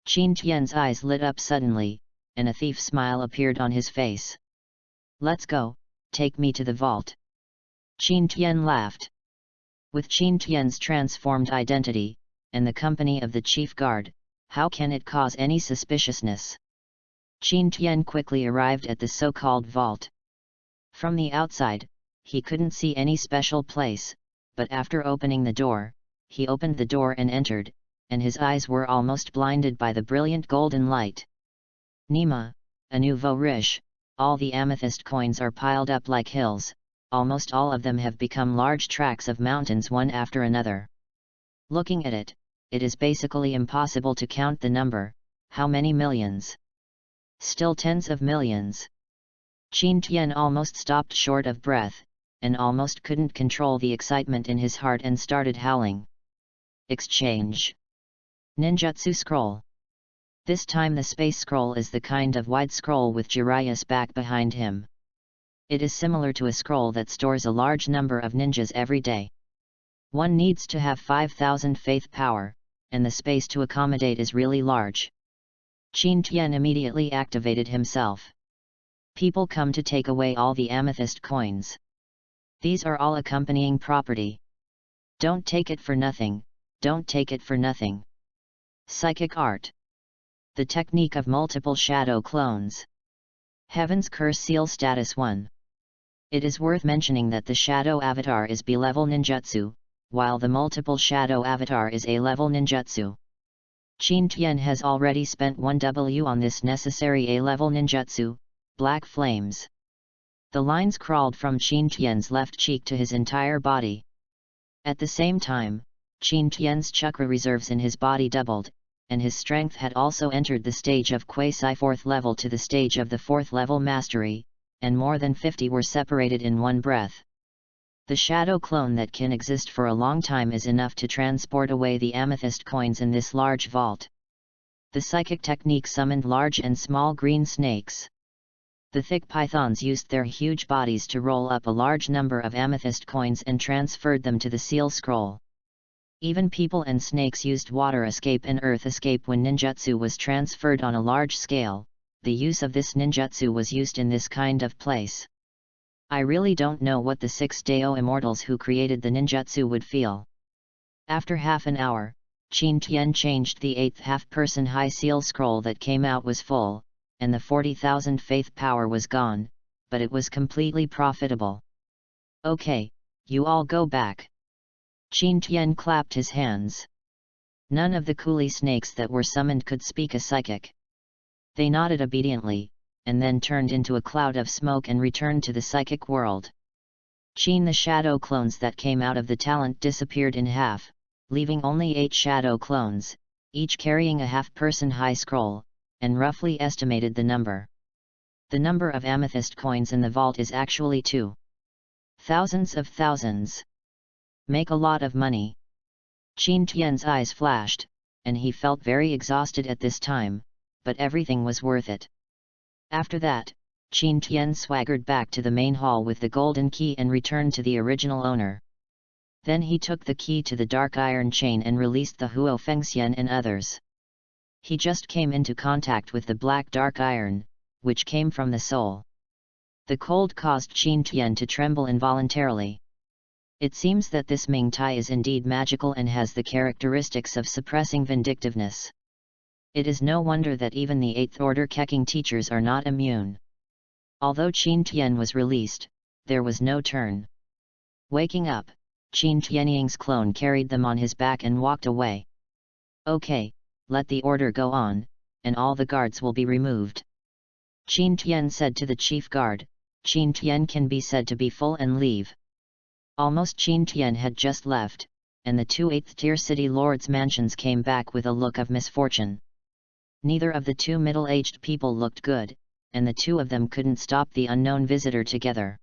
Qin Tian's eyes lit up suddenly, and a thief smile appeared on his face. "Let's go, take me to the vault." Qin Tian laughed. With Qin Tian's transformed identity, and the company of the chief guard, how can it cause any suspiciousness? Qin Tian quickly arrived at the so-called vault. From the outside, he couldn't see any special place, but after opening the door, he opened the door and entered, and his eyes were almost blinded by the brilliant golden light. Nima, a nouveau riche, all the amethyst coins are piled up like hills, almost all of them have become large tracts of mountains one after another. Looking at it, it is basically impossible to count the number, how many millions? Still tens of millions. Qin Tian almost stopped short of breath, and almost couldn't control the excitement in his heart and started howling. Exchange. Ninjutsu scroll. This time the space scroll is the kind of wide scroll with Jiraiya's back behind him. It is similar to a scroll that stores a large number of ninjas every day. One needs to have 5,000 faith power, and the space to accommodate is really large. Qin Tian immediately activated himself. People come to take away all the amethyst coins. These are all accompanying property. Don't take it for nothing, don't take it for nothing. Psychic art. The technique of multiple shadow clones. Heaven's Curse Seal Status 1. It is worth mentioning that the shadow avatar is B-level ninjutsu, while the multiple shadow avatar is A-level ninjutsu. Qin Tian has already spent 1W on this necessary A-level ninjutsu, Black Flames. The lines crawled from Qin Tian's left cheek to his entire body. At the same time, Qin Tian's chakra reserves in his body doubled, and his strength had also entered the stage of quasi-4th level to the stage of the 4th level mastery, and more than 50 were separated in one breath. The shadow clone that can exist for a long time is enough to transport away the amethyst coins in this large vault. The psychic technique summoned large and small green snakes. The thick pythons used their huge bodies to roll up a large number of amethyst coins and transferred them to the seal scroll. Even people and snakes used water escape and earth escape when ninjutsu was transferred on a large scale. The use of this ninjutsu was used in this kind of place. I really don't know what the 6 Dao immortals who created the ninjutsu would feel. After half an hour, Qin Tian changed the 8th half-person high seal scroll that came out was full, and the 40,000 faith power was gone, but it was completely profitable. Okay, you all go back. Qin Tian clapped his hands. None of the coolie snakes that were summoned could speak a psychic. They nodded obediently, and then turned into a cloud of smoke and returned to the psychic world. Qin, the shadow clones that came out of the talent disappeared in half, leaving only 8 shadow clones, each carrying a half-person high scroll, and roughly estimated the number. The number of amethyst coins in the vault is actually 2. Thousands of thousands. Make a lot of money. Qin Tian's eyes flashed, and he felt very exhausted at this time, but everything was worth it. After that, Qin Tian swaggered back to the main hall with the golden key and returned to the original owner. Then he took the key to the dark iron chain and released the Huo Fengxian and others. He just came into contact with the black dark iron, which came from the soul. The cold caused Qin Tian to tremble involuntarily. It seems that this Ming Tai is indeed magical and has the characteristics of suppressing vindictiveness. It is no wonder that even the 8th order Keqing teachers are not immune. Although Qin Tian was released, there was no turn. Waking up, Qin Tianying's clone carried them on his back and walked away. Okay, let the order go on, and all the guards will be removed. Qin Tian said to the chief guard. Qin Tian can be said to be full and leave. Almost Qin Tian had just left, and the 2 8th-tier city lords' mansions came back with a look of misfortune. Neither of the 2 middle-aged people looked good, and the 2 of them couldn't stop the unknown visitor together.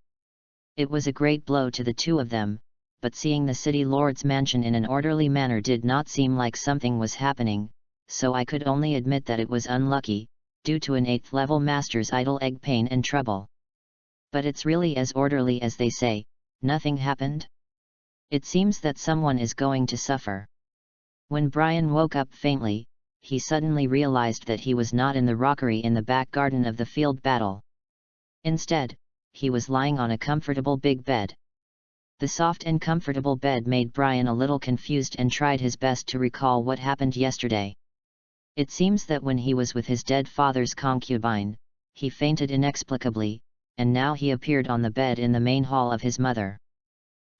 It was a great blow to the 2 of them, but seeing the city lord's mansion in an orderly manner did not seem like something was happening, so I could only admit that it was unlucky, due to an 8th level master's idle egg pain and trouble. But it's really as orderly as they say. Nothing happened? It seems that someone is going to suffer. When Brian woke up faintly, he suddenly realized that he was not in the rockery in the back garden of the field battle. Instead, he was lying on a comfortable big bed. The soft and comfortable bed made Brian a little confused and tried his best to recall what happened yesterday. It seems that when he was with his dead father's concubine, he fainted inexplicably, and now he appeared on the bed in the main hall of his mother.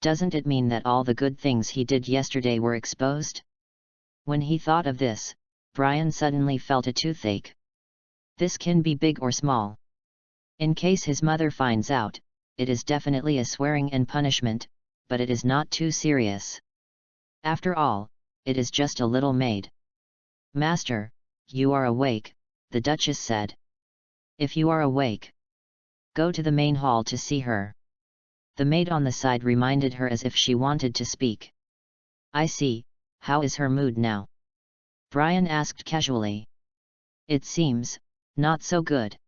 Doesn't it mean that all the good things he did yesterday were exposed? When he thought of this, Brian suddenly felt a toothache. This can be big or small. In case his mother finds out, it is definitely a swearing and punishment, but it is not too serious. After all, it is just a little maid. "Master, you are awake," the Duchess said. "If you are awake, go to the main hall to see her." The maid on the side reminded her as if she wanted to speak. "I see, how is her mood now?" Brian asked casually. "It seems, not so good,"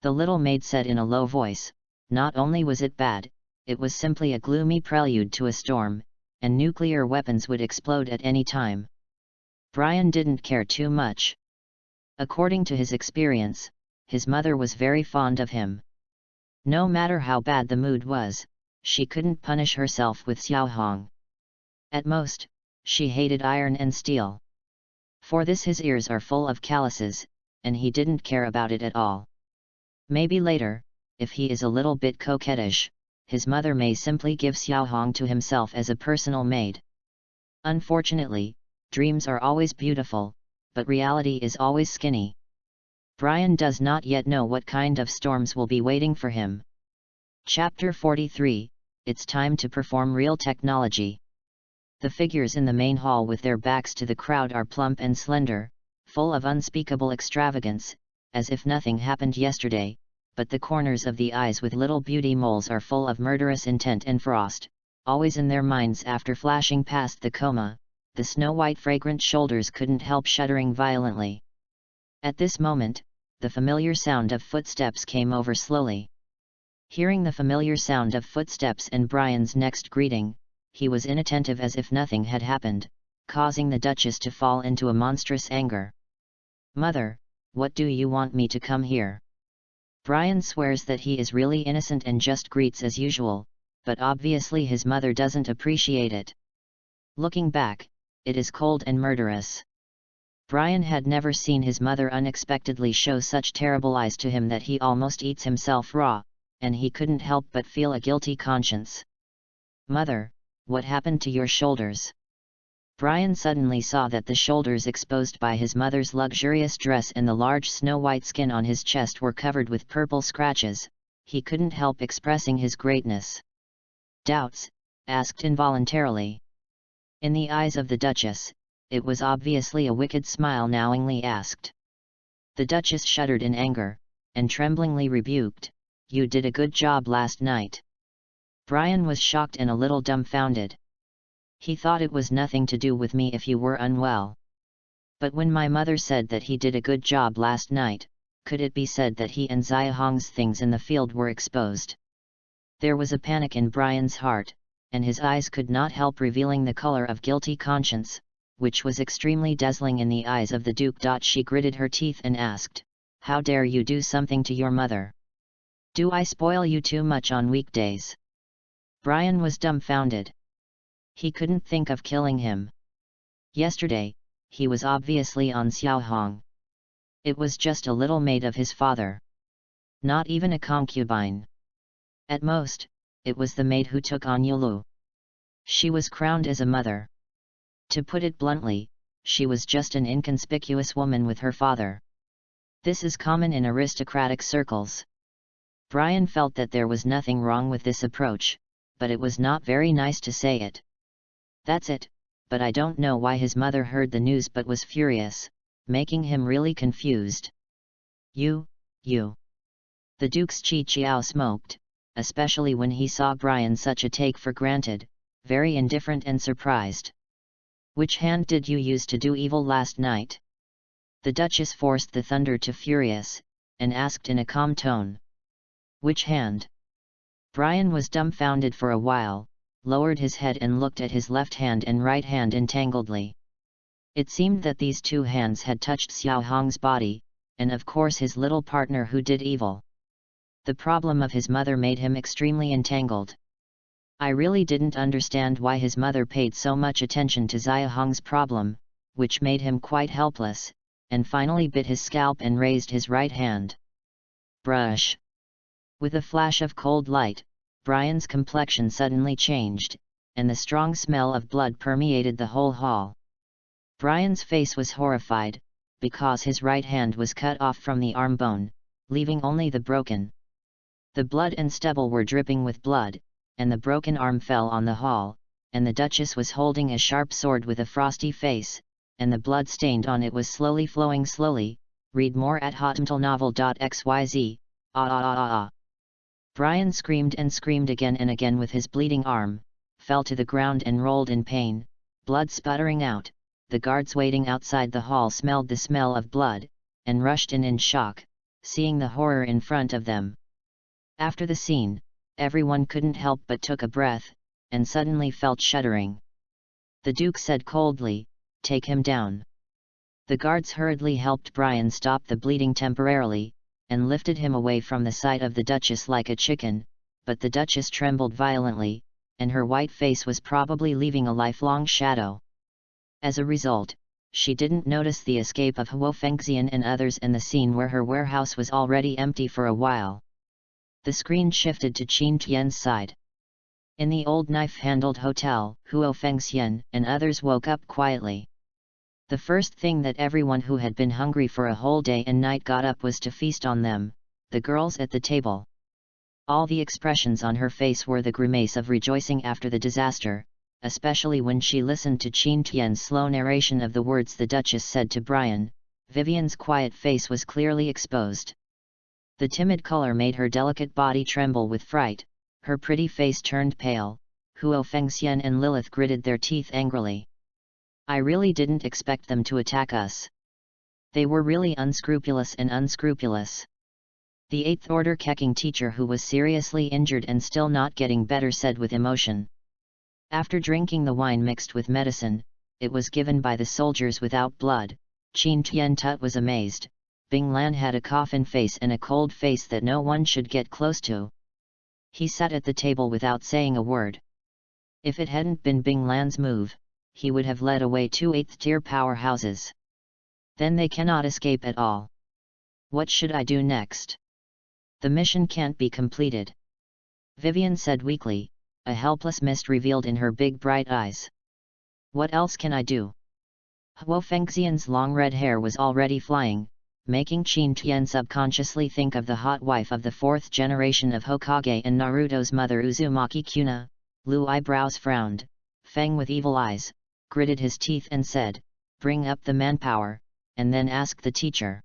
the little maid said in a low voice. Not only was it bad, it was simply a gloomy prelude to a storm, and nuclear weapons would explode at any time. Brian didn't care too much. According to his experience, his mother was very fond of him. No matter how bad the mood was, she couldn't punish herself with xiaohong. At most, she hated iron and steel. For this his ears are full of calluses, and he didn't care about it at all. Maybe later, if he is a little bit coquettish, his mother may simply give xiaohong to himself as a personal maid. Unfortunately, dreams are always beautiful, but reality is always skinny. Brian does not yet know what kind of storms will be waiting for him. Chapter 43, It's time to perform real technology. The figures in the main hall with their backs to the crowd are plump and slender, full of unspeakable extravagance, as if nothing happened yesterday, but the corners of the eyes with little beauty moles are full of murderous intent and frost, always in their minds after flashing past the coma. The snow-white fragrant shoulders couldn't help shuddering violently. At this moment, the familiar sound of footsteps came over slowly. Hearing the familiar sound of footsteps and Brian's next greeting, he was inattentive as if nothing had happened, causing the Duchess to fall into a monstrous anger. "Mother, what do you want me to come here?" Brian swears that he is really innocent and just greets as usual, but obviously his mother doesn't appreciate it. Looking back, it is cold and murderous. Brian had never seen his mother unexpectedly show such terrible eyes to him that he almost eats himself raw, and he couldn't help but feel a guilty conscience. "Mother, what happened to your shoulders?" Brian suddenly saw that the shoulders exposed by his mother's luxurious dress and the large snow-white skin on his chest were covered with purple scratches. He couldn't help expressing his greatness. "Doubts?" asked involuntarily. In the eyes of the Duchess, it was obviously a wicked smile knowingly asked. The Duchess shuddered in anger, and tremblingly rebuked, "You did a good job last night." Brian was shocked and a little dumbfounded. He thought it was nothing to do with me if you were unwell. But when my mother said that he did a good job last night, could it be said that he and Xiaohong's things in the field were exposed? There was a panic in Brian's heart, and his eyes could not help revealing the color of guilty conscience, which was extremely dazzling in the eyes of the Duke. She gritted her teeth and asked, "How dare you do something to your mother? Do I spoil you too much on weekdays?" Brian was dumbfounded. He couldn't think of killing him. Yesterday, he was obviously on Xiaohong. It was just a little maid of his father. Not even a concubine. At most, it was the maid who took on Yulu. She was crowned as a mother. To put it bluntly, she was just an inconspicuous woman with her father. This is common in aristocratic circles. Brian felt that there was nothing wrong with this approach, but it was not very nice to say it. That's it, but I don't know why his mother heard the news but was furious, making him really confused. You. The Duke's Chi-Chiao smoked, especially when he saw Brian such a take for granted, very indifferent and surprised. "Which hand did you use to do evil last night?" The Duchess forced the thunder to furious, and asked in a calm tone. "Which hand?" Brian was dumbfounded for a while, lowered his head and looked at his left hand and right hand entangledly. It seemed that these two hands had touched Xiaohong's body, and of course his little partner who did evil. The problem of his mother made him extremely entangled. I really didn't understand why his mother paid so much attention to Xiaohong's problem, which made him quite helpless, and finally bit his scalp and raised his right hand. Brush. With a flash of cold light, Brian's complexion suddenly changed, and the strong smell of blood permeated the whole hall. Brian's face was horrified, because his right hand was cut off from the arm bone, leaving only the broken. The blood and stubble were dripping with blood, and the broken arm fell on the hall, and the Duchess was holding a sharp sword with a frosty face, and the blood stained on it was slowly flowing slowly. Read more at hotmtlnovel.xyz. Brian screamed and screamed again and again with his bleeding arm, fell to the ground and rolled in pain, blood sputtering out. The guards waiting outside the hall smelled the smell of blood, and rushed in shock, seeing the horror in front of them. After the scene, everyone couldn't help but took a breath, and suddenly felt shuddering. The Duke said coldly, "Take him down." The guards hurriedly helped Brian stop the bleeding temporarily, and lifted him away from the sight of the Duchess like a chicken, but the Duchess trembled violently, and her white face was probably leaving a lifelong shadow. As a result, she didn't notice the escape of Huo Fengxian and others and the scene where her warehouse was already empty for a while. The screen shifted to Qin Tian's side. In the old knife-handled hotel, Huo Fengxian and others woke up quietly. The first thing that everyone who had been hungry for a whole day and night got up was to feast on them, the girls at the table. All the expressions on her face were the grimace of rejoicing after the disaster, especially when she listened to Qin Tian's slow narration of the words the Duchess said to Brian. Vivian's quiet face was clearly exposed. The timid color made her delicate body tremble with fright, her pretty face turned pale. Huo Fengxian and Lilith gritted their teeth angrily. "I really didn't expect them to attack us. They were really unscrupulous and unscrupulous." The 8th Order Keqing teacher, who was seriously injured and still not getting better, said with emotion. After drinking the wine mixed with medicine, it was given by the soldiers without blood. Qin Tian Tut was amazed. Bing Lan had a coffin face and a cold face that no one should get close to. He sat at the table without saying a word. If it hadn't been Bing Lan's move, he would have led away 2 8th-tier powerhouses. Then they cannot escape at all. What should I do next? The mission can't be completed. Vivian said weakly, a helpless mist revealed in her big bright eyes. What else can I do? Huo Fengxian's long red hair was already flying, making Qin Tian subconsciously think of the hot wife of the 4th generation of Hokage and Naruto's mother Uzumaki Kuna. Lu eyebrows frowned. Feng with evil eyes, gritted his teeth and said, "Bring up the manpower, and then ask the teacher."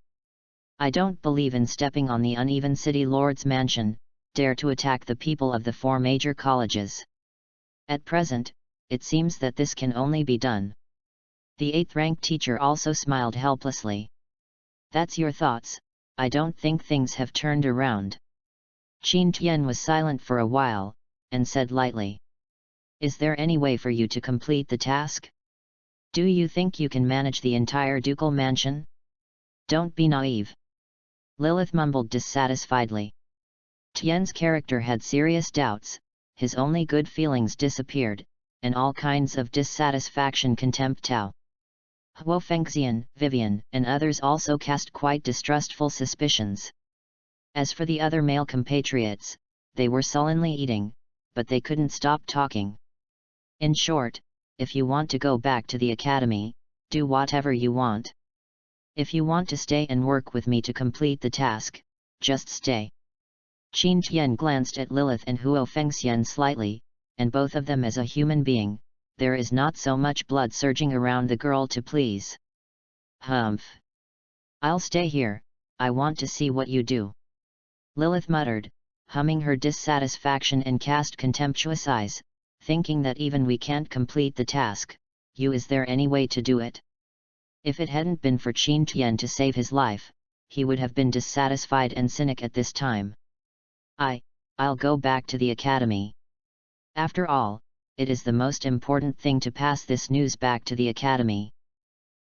"I don't believe in stepping on the uneven city lord's mansion, dare to attack the people of the 4 major colleges. At present, it seems that this can only be done." The 8th-rank teacher also smiled helplessly. "That's your thoughts, I don't think things have turned around." Qin Tian was silent for a while, and said lightly, "Is there any way for you to complete the task? Do you think you can manage the entire ducal mansion? Don't be naive." Lilith mumbled dissatisfiedly. Tian's character had serious doubts, his only good feelings disappeared, and all kinds of dissatisfaction contempt Tao. Huo Fengxian, Vivian, and others also cast quite distrustful suspicions. As for the other male compatriots, they were sullenly eating, but they couldn't stop talking. In short, if you want to go back to the academy, do whatever you want. If you want to stay and work with me to complete the task, just stay. Qin Tian glanced at Lilith and Huo Fengxian slightly, and both of them as a human being. There is not so much blood surging around the girl to please. "Humph. I'll stay here, I want to see what you do." Lilith muttered, humming her dissatisfaction and cast contemptuous eyes, thinking that even we can't complete the task, is there any way to do it? If it hadn't been for Qin Tian to save his life, he would have been dissatisfied and cynic at this time. I'll go back to the academy. After all, it is the most important thing to pass this news back to the academy."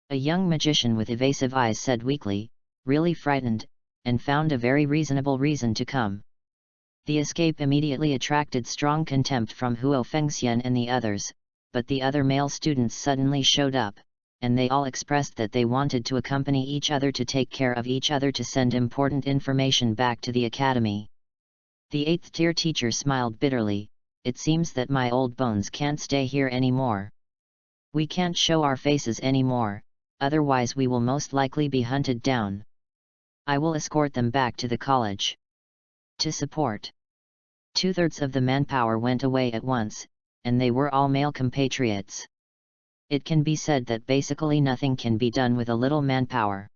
A young magician with evasive eyes said weakly, really frightened, and found a very reasonable reason to come. The escape immediately attracted strong contempt from Huo Fengxian and the others, but the other male students suddenly showed up, and they all expressed that they wanted to accompany each other to take care of each other to send important information back to the academy. The 8th-tier teacher smiled bitterly, "It seems that my old bones can't stay here anymore. We can't show our faces anymore, otherwise we will most likely be hunted down. I will escort them back to the college. To support. 2/3 of the manpower went away at once, and they were all male compatriots. It can be said that basically nothing can be done with a little manpower.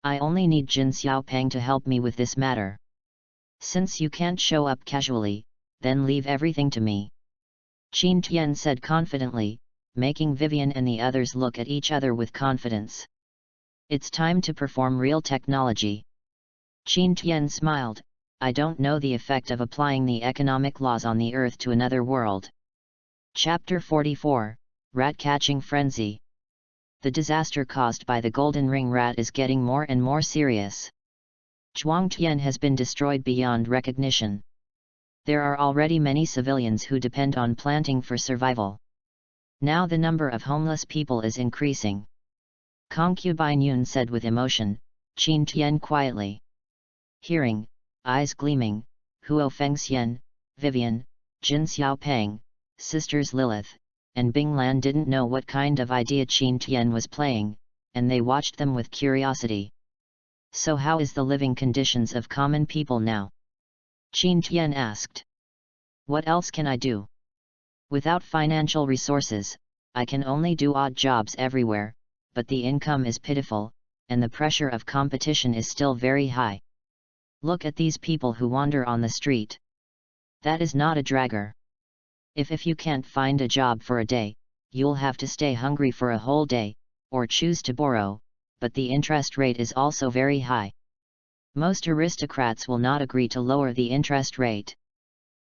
I only need Jin Xiaopeng to help me with this matter. Since you can't show up casually, then leave everything to me. Qin Tian said confidently, making Vivian and the others look at each other with confidence. It's time to perform real technology. Qin Tian smiled. I don't know the effect of applying the economic laws on the earth to another world. Chapter 44, Rat-Catching Frenzy. The disaster caused by the golden ring rat is getting more and more serious. Zhuangtian has been destroyed beyond recognition. There are already many civilians who depend on planting for survival. Now the number of homeless people is increasing. Concubine Yun said with emotion, Qin Tian quietly. Hearing, eyes gleaming, Huo Fengxian, Vivian, Jin Xiaopeng, sisters Lilith, and Bing Lan didn't know what kind of idea Qin Tian was playing, and they watched them with curiosity. So how is the living conditions of common people now? Qin Tian asked. What else can I do? Without financial resources, I can only do odd jobs everywhere, but the income is pitiful, and the pressure of competition is still very high. Look at these people who wander on the street. That is not a dragger. If you can't find a job for a day, you'll have to stay hungry for a whole day, or choose to borrow, but the interest rate is also very high. Most aristocrats will not agree to lower the interest rate.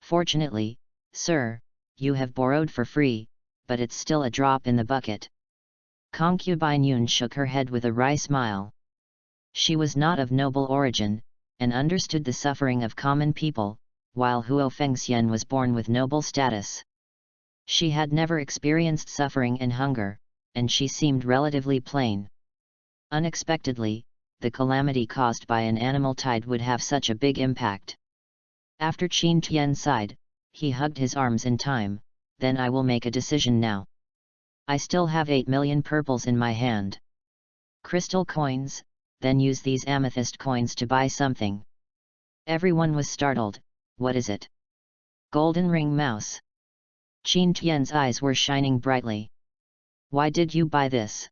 Fortunately, sir, you have borrowed for free, but it's still a drop in the bucket. Concubine Yun shook her head with a wry smile. She was not of noble origin, and understood the suffering of common people, while Huo Fengxian was born with noble status. She had never experienced suffering and hunger, and she seemed relatively plain. Unexpectedly, the calamity caused by an animal tide would have such a big impact. After Qin Tian sighed, he hugged his arms in time. Then I will make a decision now. I still have 8 million purples in my hand. Crystal coins, then use these amethyst coins to buy something. Everyone was startled. What is it? Golden ring mouse. Qin Tian's eyes were shining brightly. Why did you buy this?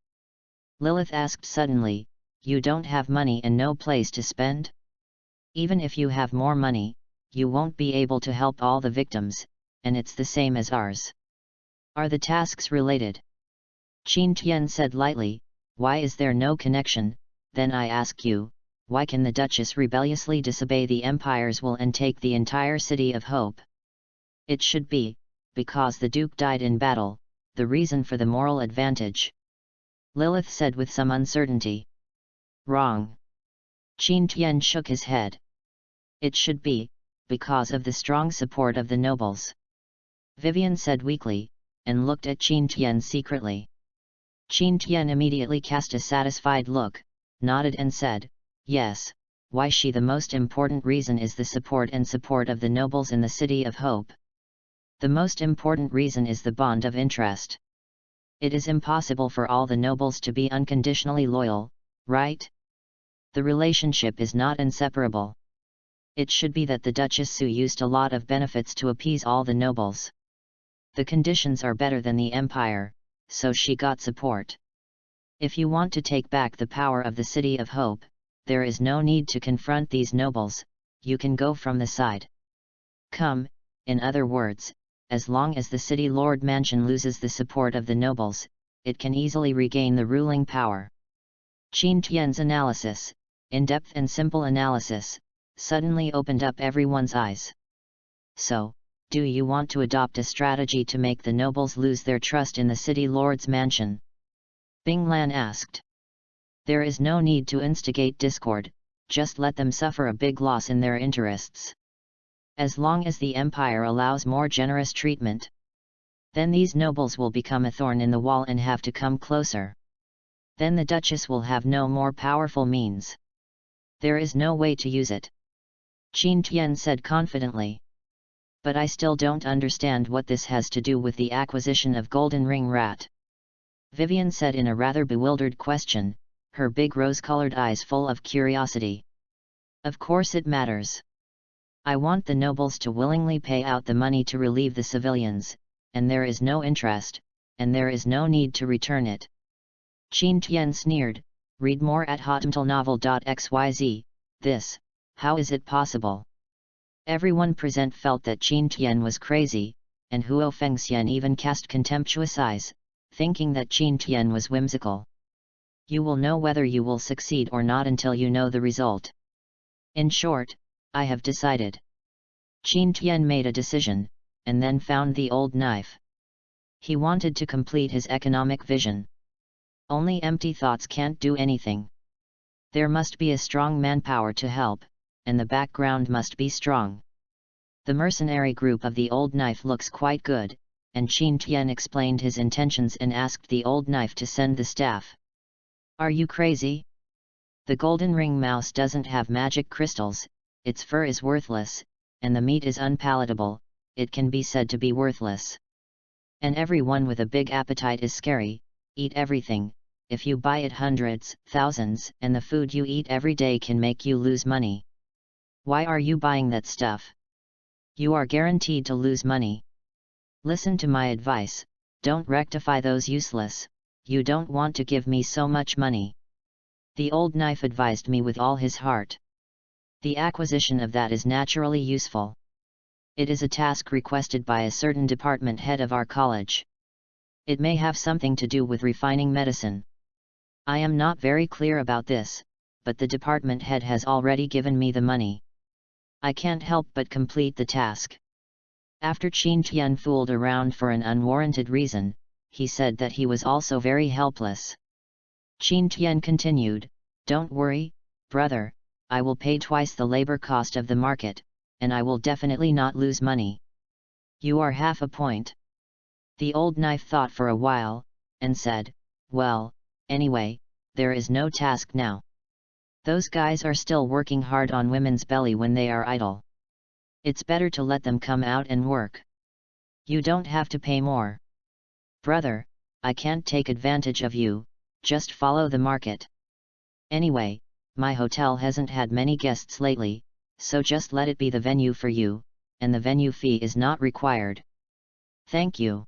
Lilith asked suddenly. You don't have money and no place to spend? Even if you have more money, you won't be able to help all the victims, and it's the same as ours. Are the tasks related? Qin Tian said lightly. Why is there no connection? Then I ask you, why can the Duchess rebelliously disobey the Empire's will and take the entire City of Hope? It should be, because the Duke died in battle, the reason for the moral advantage. Lilith said with some uncertainty. Wrong. Qin Tian shook his head. It should be, because of the strong support of the nobles. Vivian said weakly, and looked at Qin Tian secretly. Qin Tian immediately cast a satisfied look, nodded and said, yes, why the most important reason is the support of the nobles in the City of Hope. The most important reason is the bond of interest. It is impossible for all the nobles to be unconditionally loyal, right? The relationship is not inseparable. It should be that the Duchess Su used a lot of benefits to appease all the nobles. The conditions are better than the Empire, so she got support. If you want to take back the power of the City of Hope, there is no need to confront these nobles, you can go from the side. Come, in other words, as long as the City Lord Mansion loses the support of the nobles, it can easily regain the ruling power. Qin Tian's analysis, in-depth and simple analysis, suddenly opened up everyone's eyes. So, do you want to adopt a strategy to make the nobles lose their trust in the City Lord's mansion? Bing Lan asked. There is no need to instigate discord, just let them suffer a big loss in their interests. As long as the Empire allows more generous treatment, then these nobles will become a thorn in the wall and have to come closer. Then the Duchess will have no more powerful means. There is no way to use it. Qin Tian said confidently. But I still don't understand what this has to do with the acquisition of Golden Ring Rat. Vivian said in a rather bewildered question, her big rose-colored eyes full of curiosity. Of course it matters. I want the nobles to willingly pay out the money to relieve the civilians, and there is no interest, and there is no need to return it. Qin Tian sneered, read more at hotmailnovel.xyz, this, how is it possible? Everyone present felt that Qin Tian was crazy, and Huo Fengxian even cast contemptuous eyes, thinking that Qin Tian was whimsical. You will know whether you will succeed or not until you know the result. In short, I have decided. Qin Tian made a decision, and then found the old knife. He wanted to complete his economic vision. Only empty thoughts can't do anything. There must be a strong manpower to help, and the background must be strong. The mercenary group of the old knife looks quite good, and Qin Tian explained his intentions and asked the old knife to send the staff. Are you crazy? The golden ring mouse doesn't have magic crystals, its fur is worthless, and the meat is unpalatable, it can be said to be worthless. And everyone with a big appetite is scary, eat everything, if you buy it hundreds, thousands, and the food you eat every day can make you lose money. Why are you buying that stuff? You are guaranteed to lose money. Listen to my advice, don't rectify those useless, you don't want to give me so much money. The old knife advised me with all his heart. The acquisition of that is naturally useful. It is a task requested by a certain department head of our college. It may have something to do with refining medicine. I am not very clear about this, but the department head has already given me the money. I can't help but complete the task. After Qin Tian fooled around for an unwarranted reason, he said that he was also very helpless. Qin Tian continued, don't worry, brother, I will pay twice the labor cost of the market, and I will definitely not lose money. You are half a point. The old knife thought for a while, and said, well, anyway, there is no task now. Those guys are still working hard on women's belly when they are idle. It's better to let them come out and work. You don't have to pay more. Brother, I can't take advantage of you, just follow the market. Anyway, my hotel hasn't had many guests lately, so just let it be the venue for you, and the venue fee is not required. Thank you.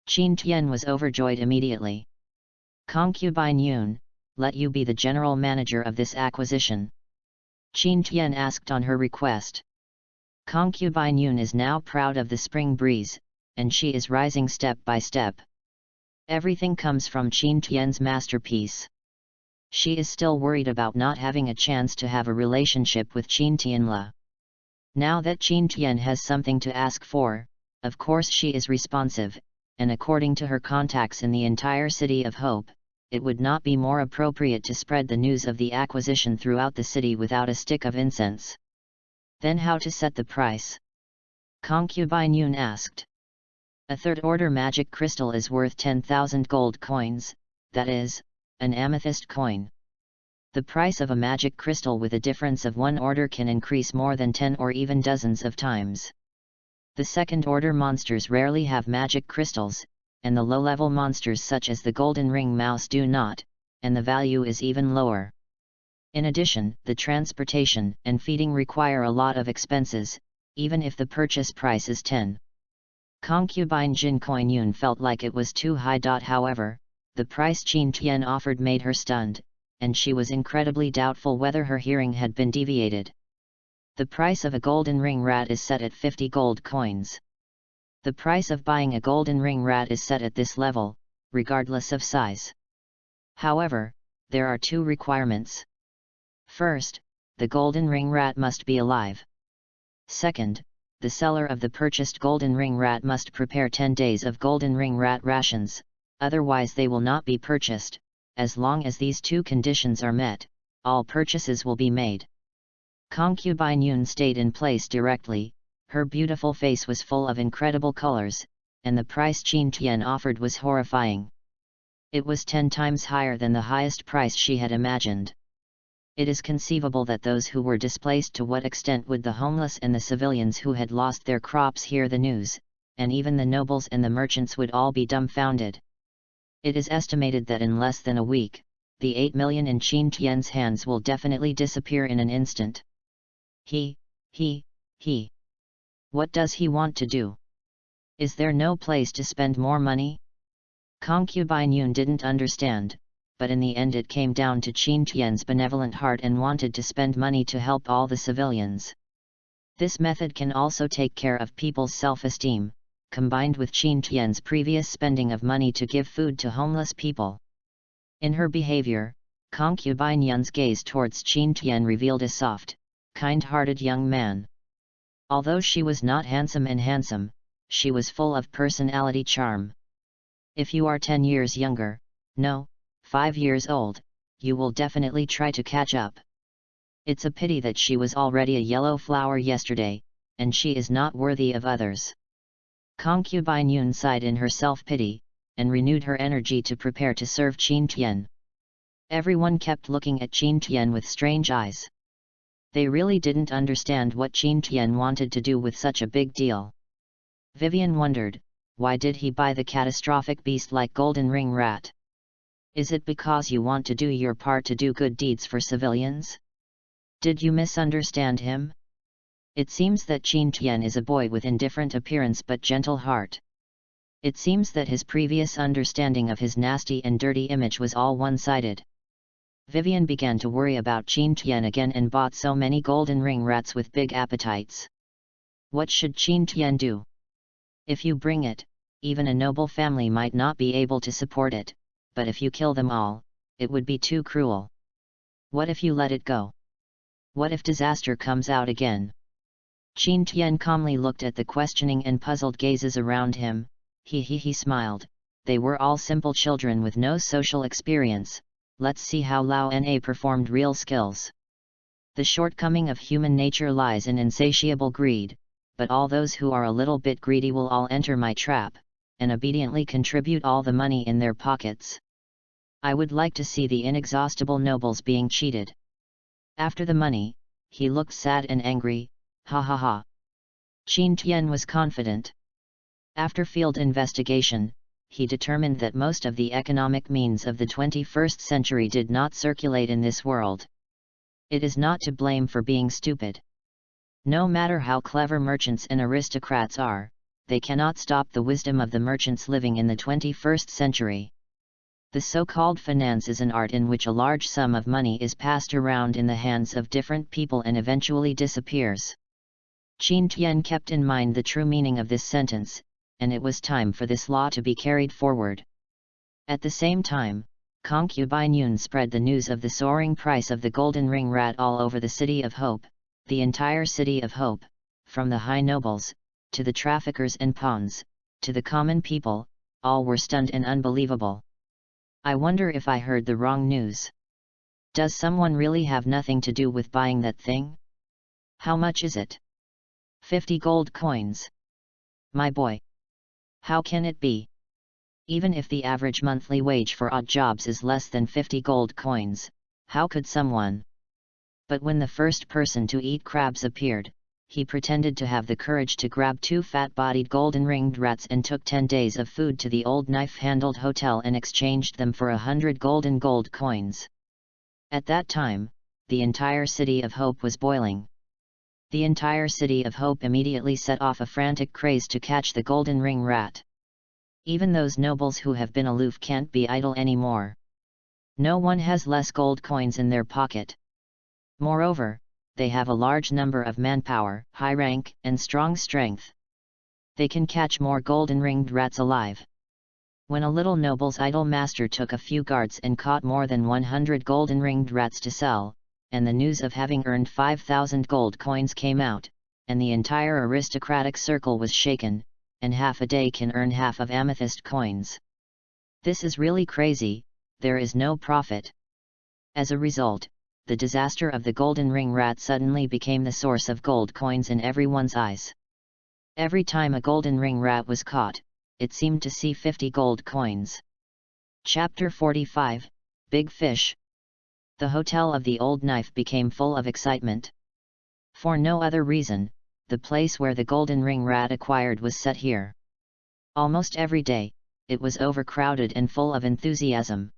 Qin Tian was overjoyed immediately. Concubine Yun, let you be the general manager of this acquisition. Qin Tian asked on her request. Concubine Yun is now proud of the spring breeze, and she is rising step by step. Everything comes from Qin Tian's masterpiece. She is still worried about not having a chance to have a relationship with Qin Tianla. Now that Qin Tian has something to ask for, of course she is responsive, and according to her contacts in the entire City of Hope, it would not be more appropriate to spread the news of the acquisition throughout the city without a stick of incense. Then how to set the price? Concubine Yun asked. A third-order magic crystal is worth 10,000 gold coins, that is, an amethyst coin. The price of a magic crystal with a difference of one order can increase more than 10 or even dozens of times. The second-order monsters rarely have magic crystals, and the low-level monsters such as the golden ring mouse do not, and the value is even lower. In addition, the transportation and feeding require a lot of expenses, even if the purchase price is 10. Concubine Jin Coin Yun felt like it was too high. However, the price Qin Tian offered made her stunned, and she was incredibly doubtful whether her hearing had been deviated. The price of a golden ring rat is set at 50 gold coins. The price of buying a golden ring rat is set at this level, regardless of size. However, there are two requirements. First, the golden ring rat must be alive. Second, the seller of the purchased golden ring rat must prepare 10 days of golden ring rat rations, otherwise they will not be purchased. As long as these two conditions are met, all purchases will be made. Concubine Yun stayed in place directly, her beautiful face was full of incredible colors, and the price Qin Tian offered was horrifying. It was 10 times higher than the highest price she had imagined. It is conceivable that those who were displaced, to what extent would the homeless and the civilians who had lost their crops hear the news, and even the nobles and the merchants would all be dumbfounded. It is estimated that in less than a week, the 8 million in Qin Tian's hands will definitely disappear in an instant. He. What does he want to do? Is there no place to spend more money? Concubine Yun didn't understand, but in the end it came down to Qin Tian's benevolent heart and wanted to spend money to help all the civilians. This method can also take care of people's self-esteem, combined with Qin Tian's previous spending of money to give food to homeless people. In her behavior, Concubine Yun's gaze towards Qin Tian revealed a soft, kind-hearted young man. Although she was not handsome, she was full of personality charm. If you are 10 years younger, no, 5 years old, you will definitely try to catch up. It's a pity that she was already a yellow flower yesterday, and she is not worthy of others. Concubine Yun sighed in her self-pity, and renewed her energy to prepare to serve Qin Tian. Everyone kept looking at Qin Tian with strange eyes. They really didn't understand what Qin Tian wanted to do with such a big deal. Vivian wondered, why did he buy the catastrophic beast like golden ring rat? Is it because you want to do your part to do good deeds for civilians? Did you misunderstand him? It seems that Qin Tian is a boy with indifferent appearance but gentle heart. It seems that his previous understanding of his nasty and dirty image was all one-sided. Vivian began to worry about Qin Tian again and bought so many golden ring rats with big appetites. What should Qin Tian do? If you bring it, even a noble family might not be able to support it, but if you kill them all, it would be too cruel. What if you let it go? What if disaster comes out again? Qin Tian calmly looked at the questioning and puzzled gazes around him. He smiled. They were all simple children with no social experience. Let's see how Lao Na performed real skills. The shortcoming of human nature lies in insatiable greed, but all those who are a little bit greedy will all enter my trap, and obediently contribute all the money in their pockets. I would like to see the inexhaustible nobles being cheated. After the money, he looked sad and angry. Ha. Qin Tian was confident. After field investigation, he determined that most of the economic means of the 21st century did not circulate in this world. It is not to blame for being stupid. No matter how clever merchants and aristocrats are, they cannot stop the wisdom of the merchants living in the 21st century. The so-called finance is an art in which a large sum of money is passed around in the hands of different people and eventually disappears. Qin Tian kept in mind the true meaning of this sentence, and it was time for this law to be carried forward. At the same time, Concubine Yun spread the news of the soaring price of the golden ring rat all over the City of Hope. The entire City of Hope, from the high nobles, to the traffickers and pawns, to the common people, all were stunned and unbelievable. I wonder if I heard the wrong news. Does someone really have nothing to do with buying that thing? How much is it? 50 gold coins. My boy. How can it be? Even if the average monthly wage for odd jobs is less than 50 gold coins, how could someone? But when the first person to eat crabs appeared, he pretended to have the courage to grab 2 fat-bodied golden-ringed rats and took 10 days of food to the old knife-handled hotel and exchanged them for 100 golden gold coins. At that time, the entire City of Hope was boiling. The entire City of Hope immediately set off a frantic craze to catch the golden ring rat. Even those nobles who have been aloof can't be idle anymore. No one has less gold coins in their pocket. Moreover, they have a large number of manpower, high rank, and strong strength. They can catch more golden-ringed rats alive. When a little noble's idle master took a few guards and caught more than 100 golden-ringed rats to sell, and the news of having earned 5,000 gold coins came out, and the entire aristocratic circle was shaken, and half a day can earn half of amethyst coins. This is really crazy, there is no profit. As a result, the disaster of the golden ring rat suddenly became the source of gold coins in everyone's eyes. Every time a golden ring rat was caught, it seemed to see 50 gold coins. Chapter 45, Big Fish. The Hotel of the Old Knife became full of excitement. For no other reason, the place where the golden ring rat acquired was set here. Almost every day, it was overcrowded and full of enthusiasm.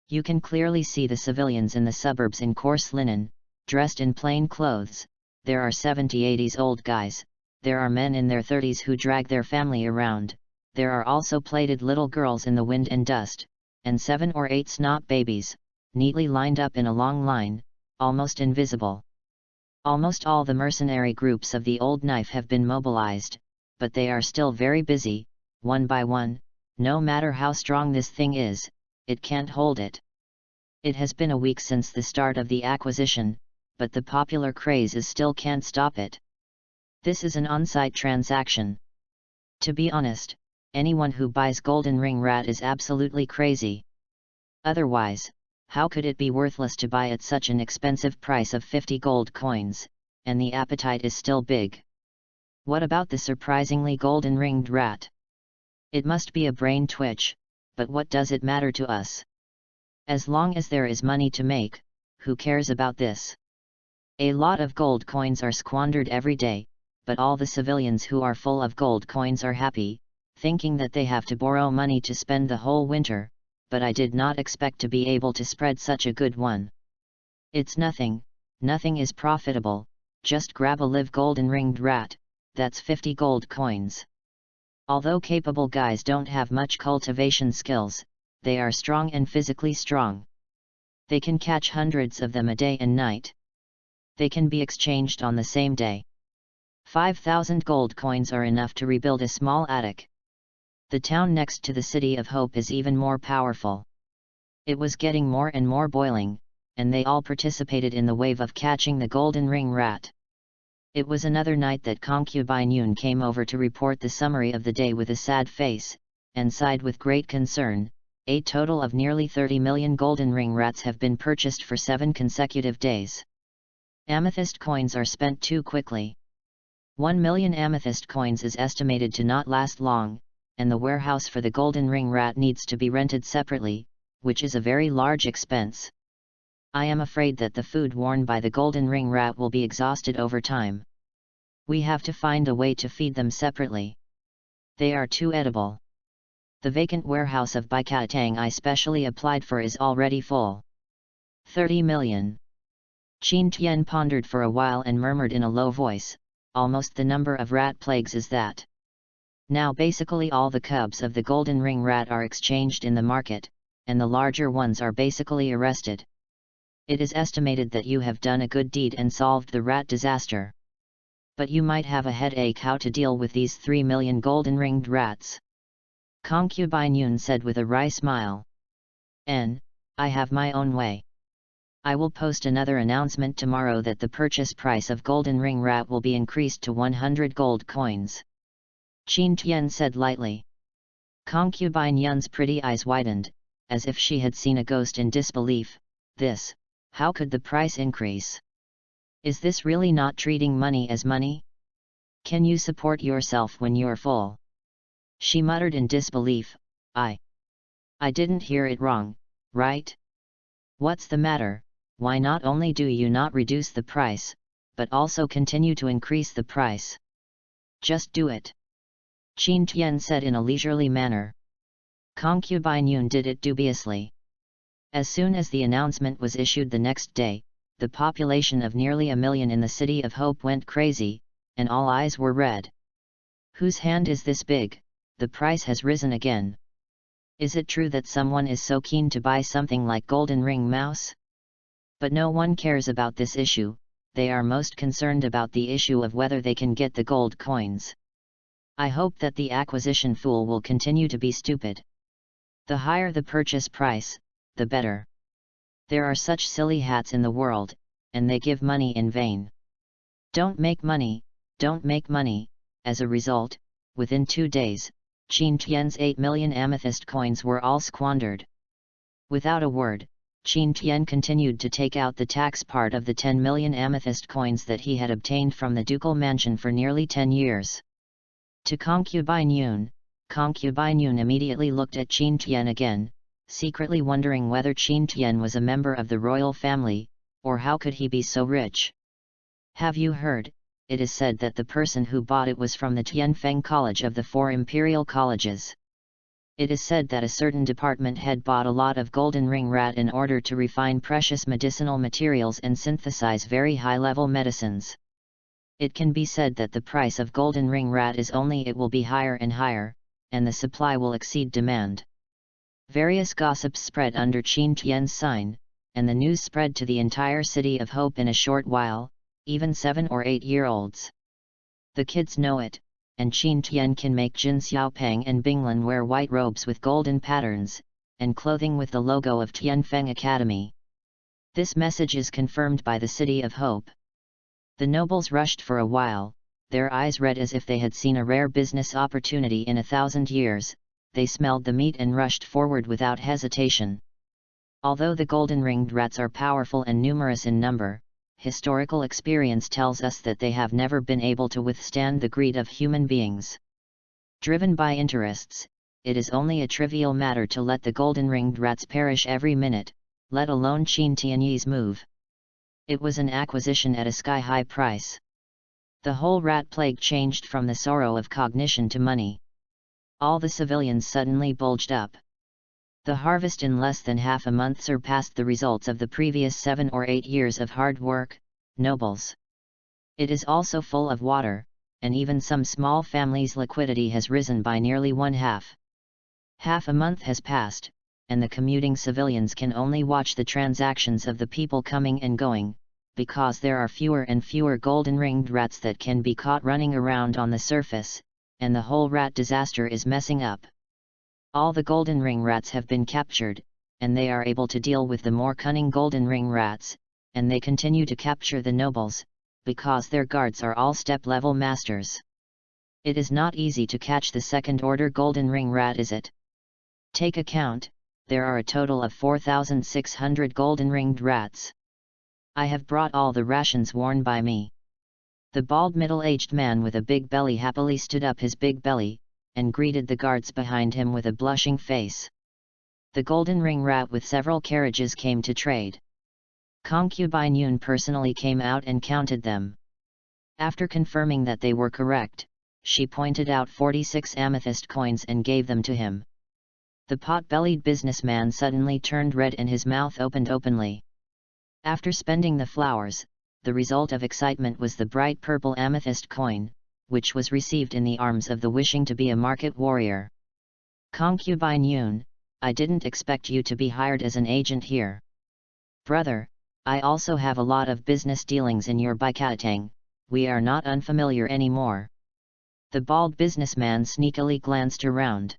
You can clearly see the civilians in the suburbs in coarse linen, dressed in plain clothes. There are 70-80s old guys, there are men in their 30s who drag their family around, there are also plated little girls in the wind and dust, and 7 or 8 snot babies, neatly lined up in a long line, almost invisible. Almost all the mercenary groups of the old knife have been mobilized, but they are still very busy, one by one. No matter how strong this thing is, it can't hold it. It has been a week since the start of the acquisition, but the popular craze still can't stop it. This is an on-site transaction. To be honest, anyone who buys Golden Ring Rat is absolutely crazy. Otherwise, how could it be worthless to buy at such an expensive price of 50 gold coins, and the appetite is still big? What about the surprisingly golden-ringed rat? It must be a brain twitch, but what does it matter to us? As long as there is money to make, who cares about this? A lot of gold coins are squandered every day, but all the civilians who are full of gold coins are happy, thinking that they have to borrow money to spend the whole winter, but I did not expect to be able to spread such a good one. It's nothing is profitable, just grab a live golden-ringed rat, that's 50 gold coins. Although capable guys don't have much cultivation skills, they are strong and physically strong. They can catch hundreds of them a day and night. They can be exchanged on the same day. 5,000 gold coins are enough to rebuild a small attic. The town next to the City of Hope is even more powerful. It was getting more and more boiling, and they all participated in the wave of catching the golden ring rat. It was another night that Concubine Yun came over to report the summary of the day with a sad face, and sighed with great concern. A total of nearly 30 million golden ring rats have been purchased for 7 consecutive days. Amethyst coins are spent too quickly. 1 million amethyst coins is estimated to not last long, and the warehouse for the golden ring rat needs to be rented separately, which is a very large expense. I am afraid that the food worn by the golden ring rat will be exhausted over time. We have to find a way to feed them separately. They are too edible. The vacant warehouse of Baikatang I specially applied for is already full. 30 million. Qin Tian pondered for a while and murmured in a low voice, almost the number of rat plagues is that. Now basically all the cubs of the golden ring rat are exchanged in the market, and the larger ones are basically arrested. It is estimated that you have done a good deed and solved the rat disaster. But you might have a headache how to deal with these 3 million golden-ringed rats. Concubine Yun said with a wry smile. I have my own way. I will post another announcement tomorrow that the purchase price of golden ring rat will be increased to 100 gold coins. Qin Tian said lightly. Concubine Yun's pretty eyes widened, as if she had seen a ghost in disbelief. How could the price increase? Is this really not treating money as money? Can you support yourself when you're full? She muttered in disbelief. I didn't hear it wrong, right? What's the matter? Why not only do you not reduce the price, but also continue to increase the price? Just do it. Qin Tian said in a leisurely manner. Concubine Yun did it dubiously. As soon as the announcement was issued the next day, the population of nearly 1 million in the City of Hope went crazy, and all eyes were red. Whose hand is this big? The price has risen again. Is it true that someone is so keen to buy something like Golden Ring Mouse? But no one cares about this issue, they are most concerned about the issue of whether they can get the gold coins. I hope that the acquisition fool will continue to be stupid. The higher the purchase price, the better. There are such silly hats in the world, and they give money in vain. Don't make money. As a result, within 2 days, Qin Tian's 8 million amethyst coins were all squandered. Without a word, Qin Tian continued to take out the tax part of the 10 million amethyst coins that he had obtained from the ducal mansion for nearly 10 years. To Concubine Yun immediately looked at Qin Tian again, secretly wondering whether Qin Tian was a member of the royal family, or how could he be so rich. Have you heard? It is said that the person who bought it was from the Tianfeng College of the 4 imperial colleges. It is said that a certain department head bought a lot of golden ring rat in order to refine precious medicinal materials and synthesize very high-level medicines. It can be said that the price of golden ring rat is only it will be higher and higher, and the supply will exceed demand. Various gossips spread under Qin Tian's sign, and the news spread to the entire city of Hope in a short while, even 7 or 8-year-olds. The kids know it, and Qin Tian can make Jin Xiaopeng and Binglan wear white robes with golden patterns, and clothing with the logo of Tianfeng Academy. This message is confirmed by the city of Hope. The nobles rushed for a while, their eyes red as if they had seen a rare business opportunity in 1,000 years, they smelled the meat and rushed forward without hesitation. Although the golden-ringed rats are powerful and numerous in number, historical experience tells us that they have never been able to withstand the greed of human beings. Driven by interests, it is only a trivial matter to let the golden-ringed rats perish every minute, let alone Qin Tianyi's move. It was an acquisition at a sky-high price. The whole rat plague changed from the sorrow of cognition to money. All the civilians suddenly bulged up. The harvest in less than half a month surpassed the results of the previous 7 or 8 years of hard work, nobles. It is also full of water, and even some small families' liquidity has risen by nearly 1/2. Half a month has passed, and the commuting civilians can only watch the transactions of the people coming and going, because there are fewer and fewer golden-ringed rats that can be caught running around on the surface, and the whole rat disaster is messing up. All the golden ring rats have been captured, and they are able to deal with the more cunning golden ring rats, and they continue to capture the nobles, because their guards are all step-level masters. It is not easy to catch the second-order golden ring rat, is it? Take a count, there are a total of 4,600 golden-ringed rats. I have brought all the rations worn by me. The bald middle-aged man with a big belly happily stood up his big belly, and greeted the guards behind him with a blushing face. The golden ring rat with several carriages came to trade. Concubine Yun personally came out and counted them. After confirming that they were correct, she pointed out 46 amethyst coins and gave them to him. The pot-bellied businessman suddenly turned red and his mouth opened openly. After spending the flowers, the result of excitement was the bright purple amethyst coin, which was received in the arms of the wishing to be a market warrior. Concubine Yun, I didn't expect you to be hired as an agent here. Brother, I also have a lot of business dealings in your Baikatang, we are not unfamiliar anymore. The bald businessman sneakily glanced around,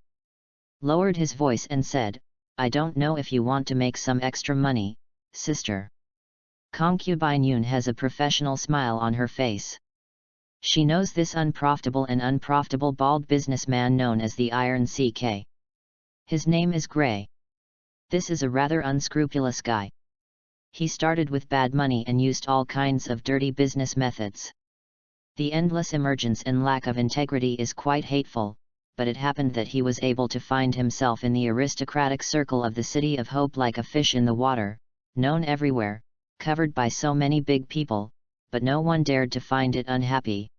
lowered his voice and said, I don't know if you want to make some extra money, sister. Concubine Yun has a professional smile on her face. She knows this unprofitable bald businessman known as the Iron CK. His name is Gray. This is a rather unscrupulous guy. He started with bad money and used all kinds of dirty business methods. The endless emergence and lack of integrity is quite hateful, but it happened that he was able to find himself in the aristocratic circle of the City of Hope like a fish in the water, known everywhere, covered by so many big people, but no one dared to find it unhappy.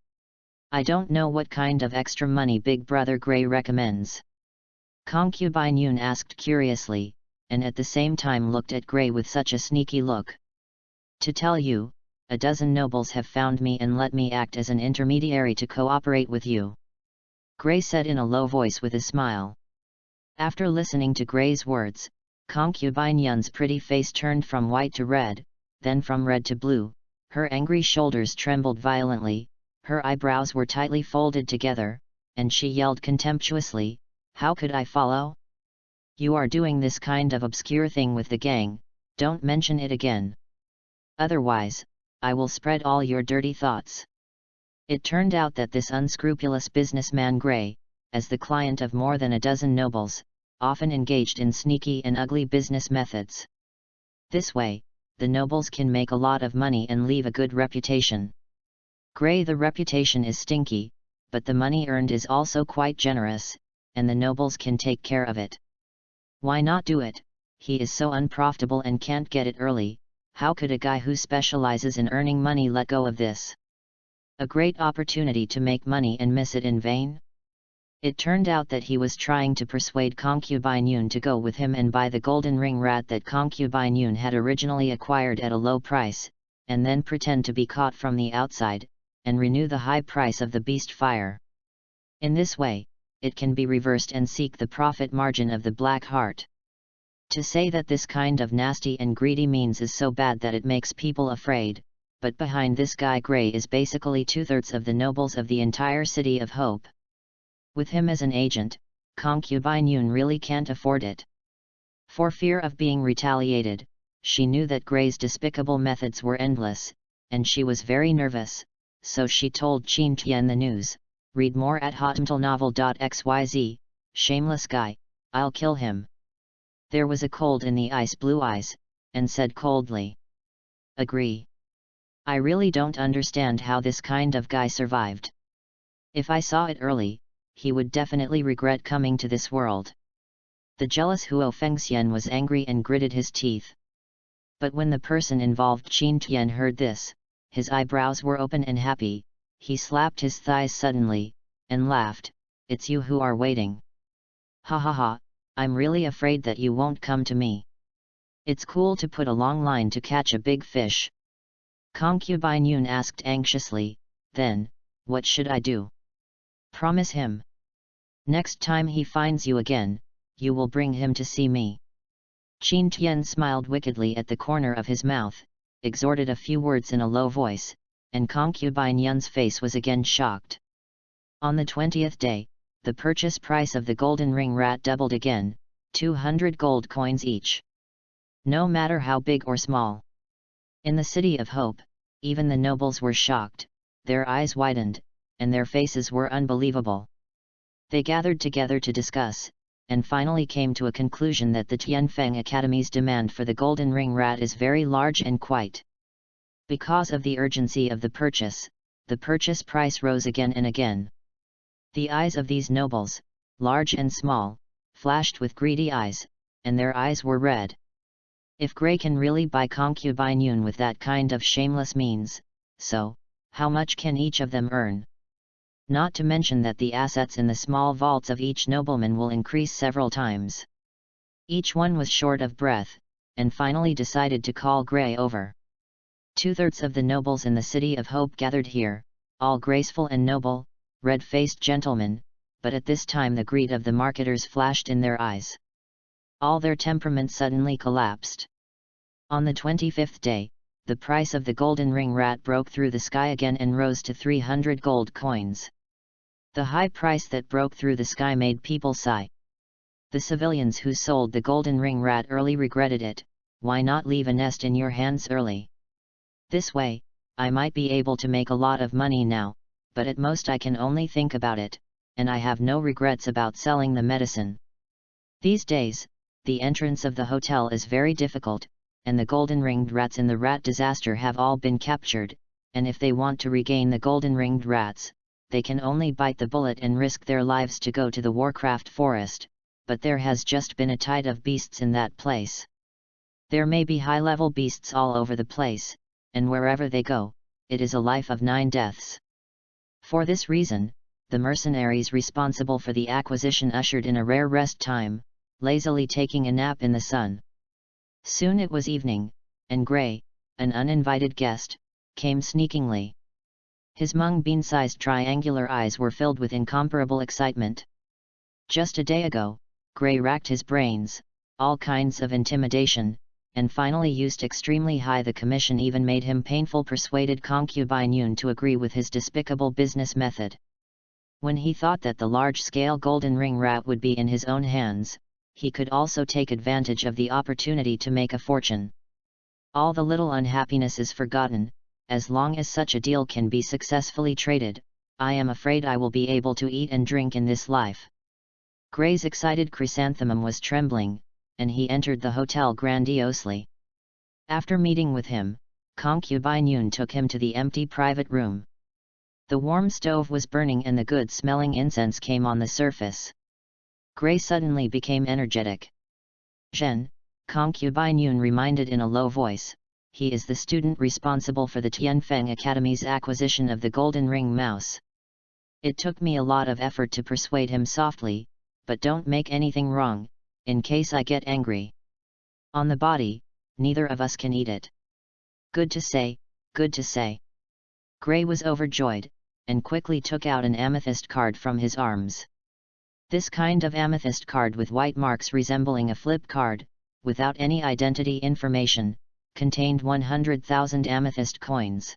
I don't know what kind of extra money Big Brother Gray recommends. Concubine Yun asked curiously, and at the same time looked at Gray with such a sneaky look. To tell you, a dozen nobles have found me and let me act as an intermediary to cooperate with you. Gray said in a low voice with a smile. After listening to Gray's words, Concubine Yun's pretty face turned from white to red, then from red to blue, her angry shoulders trembled violently, her eyebrows were tightly folded together, and she yelled contemptuously, How could I follow? You are doing this kind of obscure thing with the gang, don't mention it again. Otherwise, I will spread all your dirty thoughts. It turned out that this unscrupulous businessman Gray, as the client of more than a dozen nobles, often engaged in sneaky and ugly business methods. This way, the nobles can make a lot of money and leave a good reputation. Gray, the reputation is stinky, but the money earned is also quite generous, and the nobles can take care of it. Why not do it? He is so unprofitable and can't get it early, how could a guy who specializes in earning money let go of this? A great opportunity to make money and miss it in vain? It turned out that he was trying to persuade concubine Yun to go with him and buy the golden ring rat that concubine Yun had originally acquired at a low price, and then pretend to be caught from the outside, and renew the high price of the beast fire. In this way, it can be reversed and seek the profit margin of the black heart. To say that this kind of nasty and greedy means is so bad that it makes people afraid, but behind this guy Gray is basically 2/3 of the nobles of the entire city of Hope. With him as an agent, concubine Yun really can't afford it. For fear of being retaliated, she knew that Gray's despicable methods were endless, and she was very nervous, so she told Qin Tian the news. Read more at hotmtlnovel.xyz, shameless guy, I'll kill him. There was a cold in the ice blue eyes, and said coldly. Agree. I really don't understand how this kind of guy survived. If I saw it early, he would definitely regret coming to this world. The jealous Huo Fengxian was angry and gritted his teeth. But when the person involved Qin Tian heard this, his eyebrows were open and happy, he slapped his thighs suddenly, and laughed, It's you who are waiting. Ha ha ha, I'm really afraid that you won't come to me. It's cool to put a long line to catch a big fish. Concubine Yun asked anxiously, then, what should I do? Promise him. Next time he finds you again, you will bring him to see me. Qin Tian smiled wickedly at the corner of his mouth, exhorted a few words in a low voice, and concubine Yun's face was again shocked. On the 20th day, the purchase price of the golden ring rat doubled again, 200 gold coins each. No matter how big or small. In the City of Hope, even the nobles were shocked, their eyes widened, and their faces were unbelievable. They gathered together to discuss, and finally came to a conclusion that the Tianfeng Academy's demand for the golden ring rat is very large and quite. Because of the urgency of the purchase price rose again and again. The eyes of these nobles, large and small, flashed with greedy eyes, and their eyes were red. If Gray can really buy concubine Yun with that kind of shameless means, so, how much can each of them earn? Not to mention that the assets in the small vaults of each nobleman will increase several times. Each one was short of breath, and finally decided to call Gray over. 2/3 of the nobles in the City of Hope gathered here, all graceful and noble, red-faced gentlemen, but at this time the greed of the marketers flashed in their eyes. All their temperament suddenly collapsed. On the 25th day, the price of the golden ring rat broke through the sky again and rose to 300 gold coins. The high price that broke through the sky made people sigh. The civilians who sold the golden ring rat early regretted it. Why not leave a nest in your hands early? This way, I might be able to make a lot of money now, but at most I can only think about it, and I have no regrets about selling the medicine. These days, the entrance of the hotel is very difficult, and the golden-ringed rats in the rat disaster have all been captured, and if they want to regain the golden-ringed rats, they can only bite the bullet and risk their lives to go to the Warcraft forest, but there has just been a tide of beasts in that place. There may be high-level beasts all over the place, and wherever they go, it is a life of 9 deaths. For this reason, the mercenaries responsible for the acquisition ushered in a rare rest time, lazily taking a nap in the sun. Soon it was evening, and Gray, an uninvited guest, came sneakingly. His mung bean-sized triangular eyes were filled with incomparable excitement. Just a day ago, Gray racked his brains, all kinds of intimidation, and finally used extremely high the commission even made him painful persuaded concubine Yun to agree with his despicable business method. When he thought that the large-scale golden ring rat would be in his own hands, he could also take advantage of the opportunity to make a fortune. All the little unhappiness is forgotten, as long as such a deal can be successfully traded. I am afraid I will be able to eat and drink in this life. Gray's excited chrysanthemum was trembling, and he entered the hotel grandiosely. After meeting with him, concubine Yun took him to the empty private room. The warm stove was burning and the good-smelling incense came on the surface. Gray suddenly became energetic. Zhen, concubine Yun reminded in a low voice, he is the student responsible for the Tianfeng Academy's acquisition of the Golden Ring Mouse. It took me a lot of effort to persuade him softly, but don't make anything wrong, in case I get angry. On the body, neither of us can eat it. Good to say, good to say. Gray was overjoyed, and quickly took out an amethyst card from his arms. This kind of amethyst card with white marks resembling a flip card, without any identity information, contained 100,000 amethyst coins.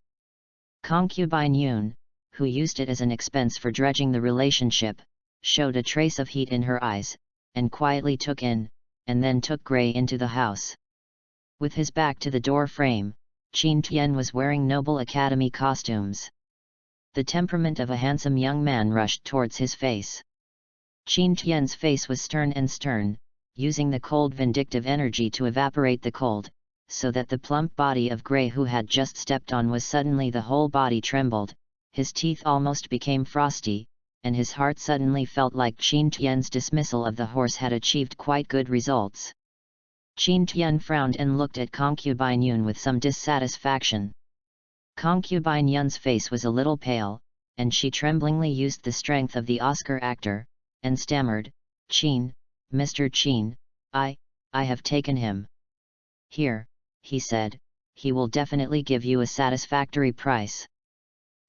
Concubine Yoon, who used it as an expense for dredging the relationship, showed a trace of heat in her eyes, and quietly took in, and then took Gray into the house. With his back to the door frame, Qin Tian was wearing Noble Academy costumes. The temperament of a handsome young man rushed towards his face. Qin Tian's face was stern, using the cold vindictive energy to evaporate the cold, so that the plump body of Gray who had just stepped on was suddenly the whole body trembled, his teeth almost became frosty, and his heart suddenly felt like Qin Tian's dismissal of the horse had achieved quite good results. Qin Tian frowned and looked at Concubine Yun with some dissatisfaction. Concubine Yun's face was a little pale, and she tremblingly used the strength of the Oscar actor, and stammered, "Qin, Mr. Qin, I have taken him." "Here," he said, "he will definitely give you a satisfactory price."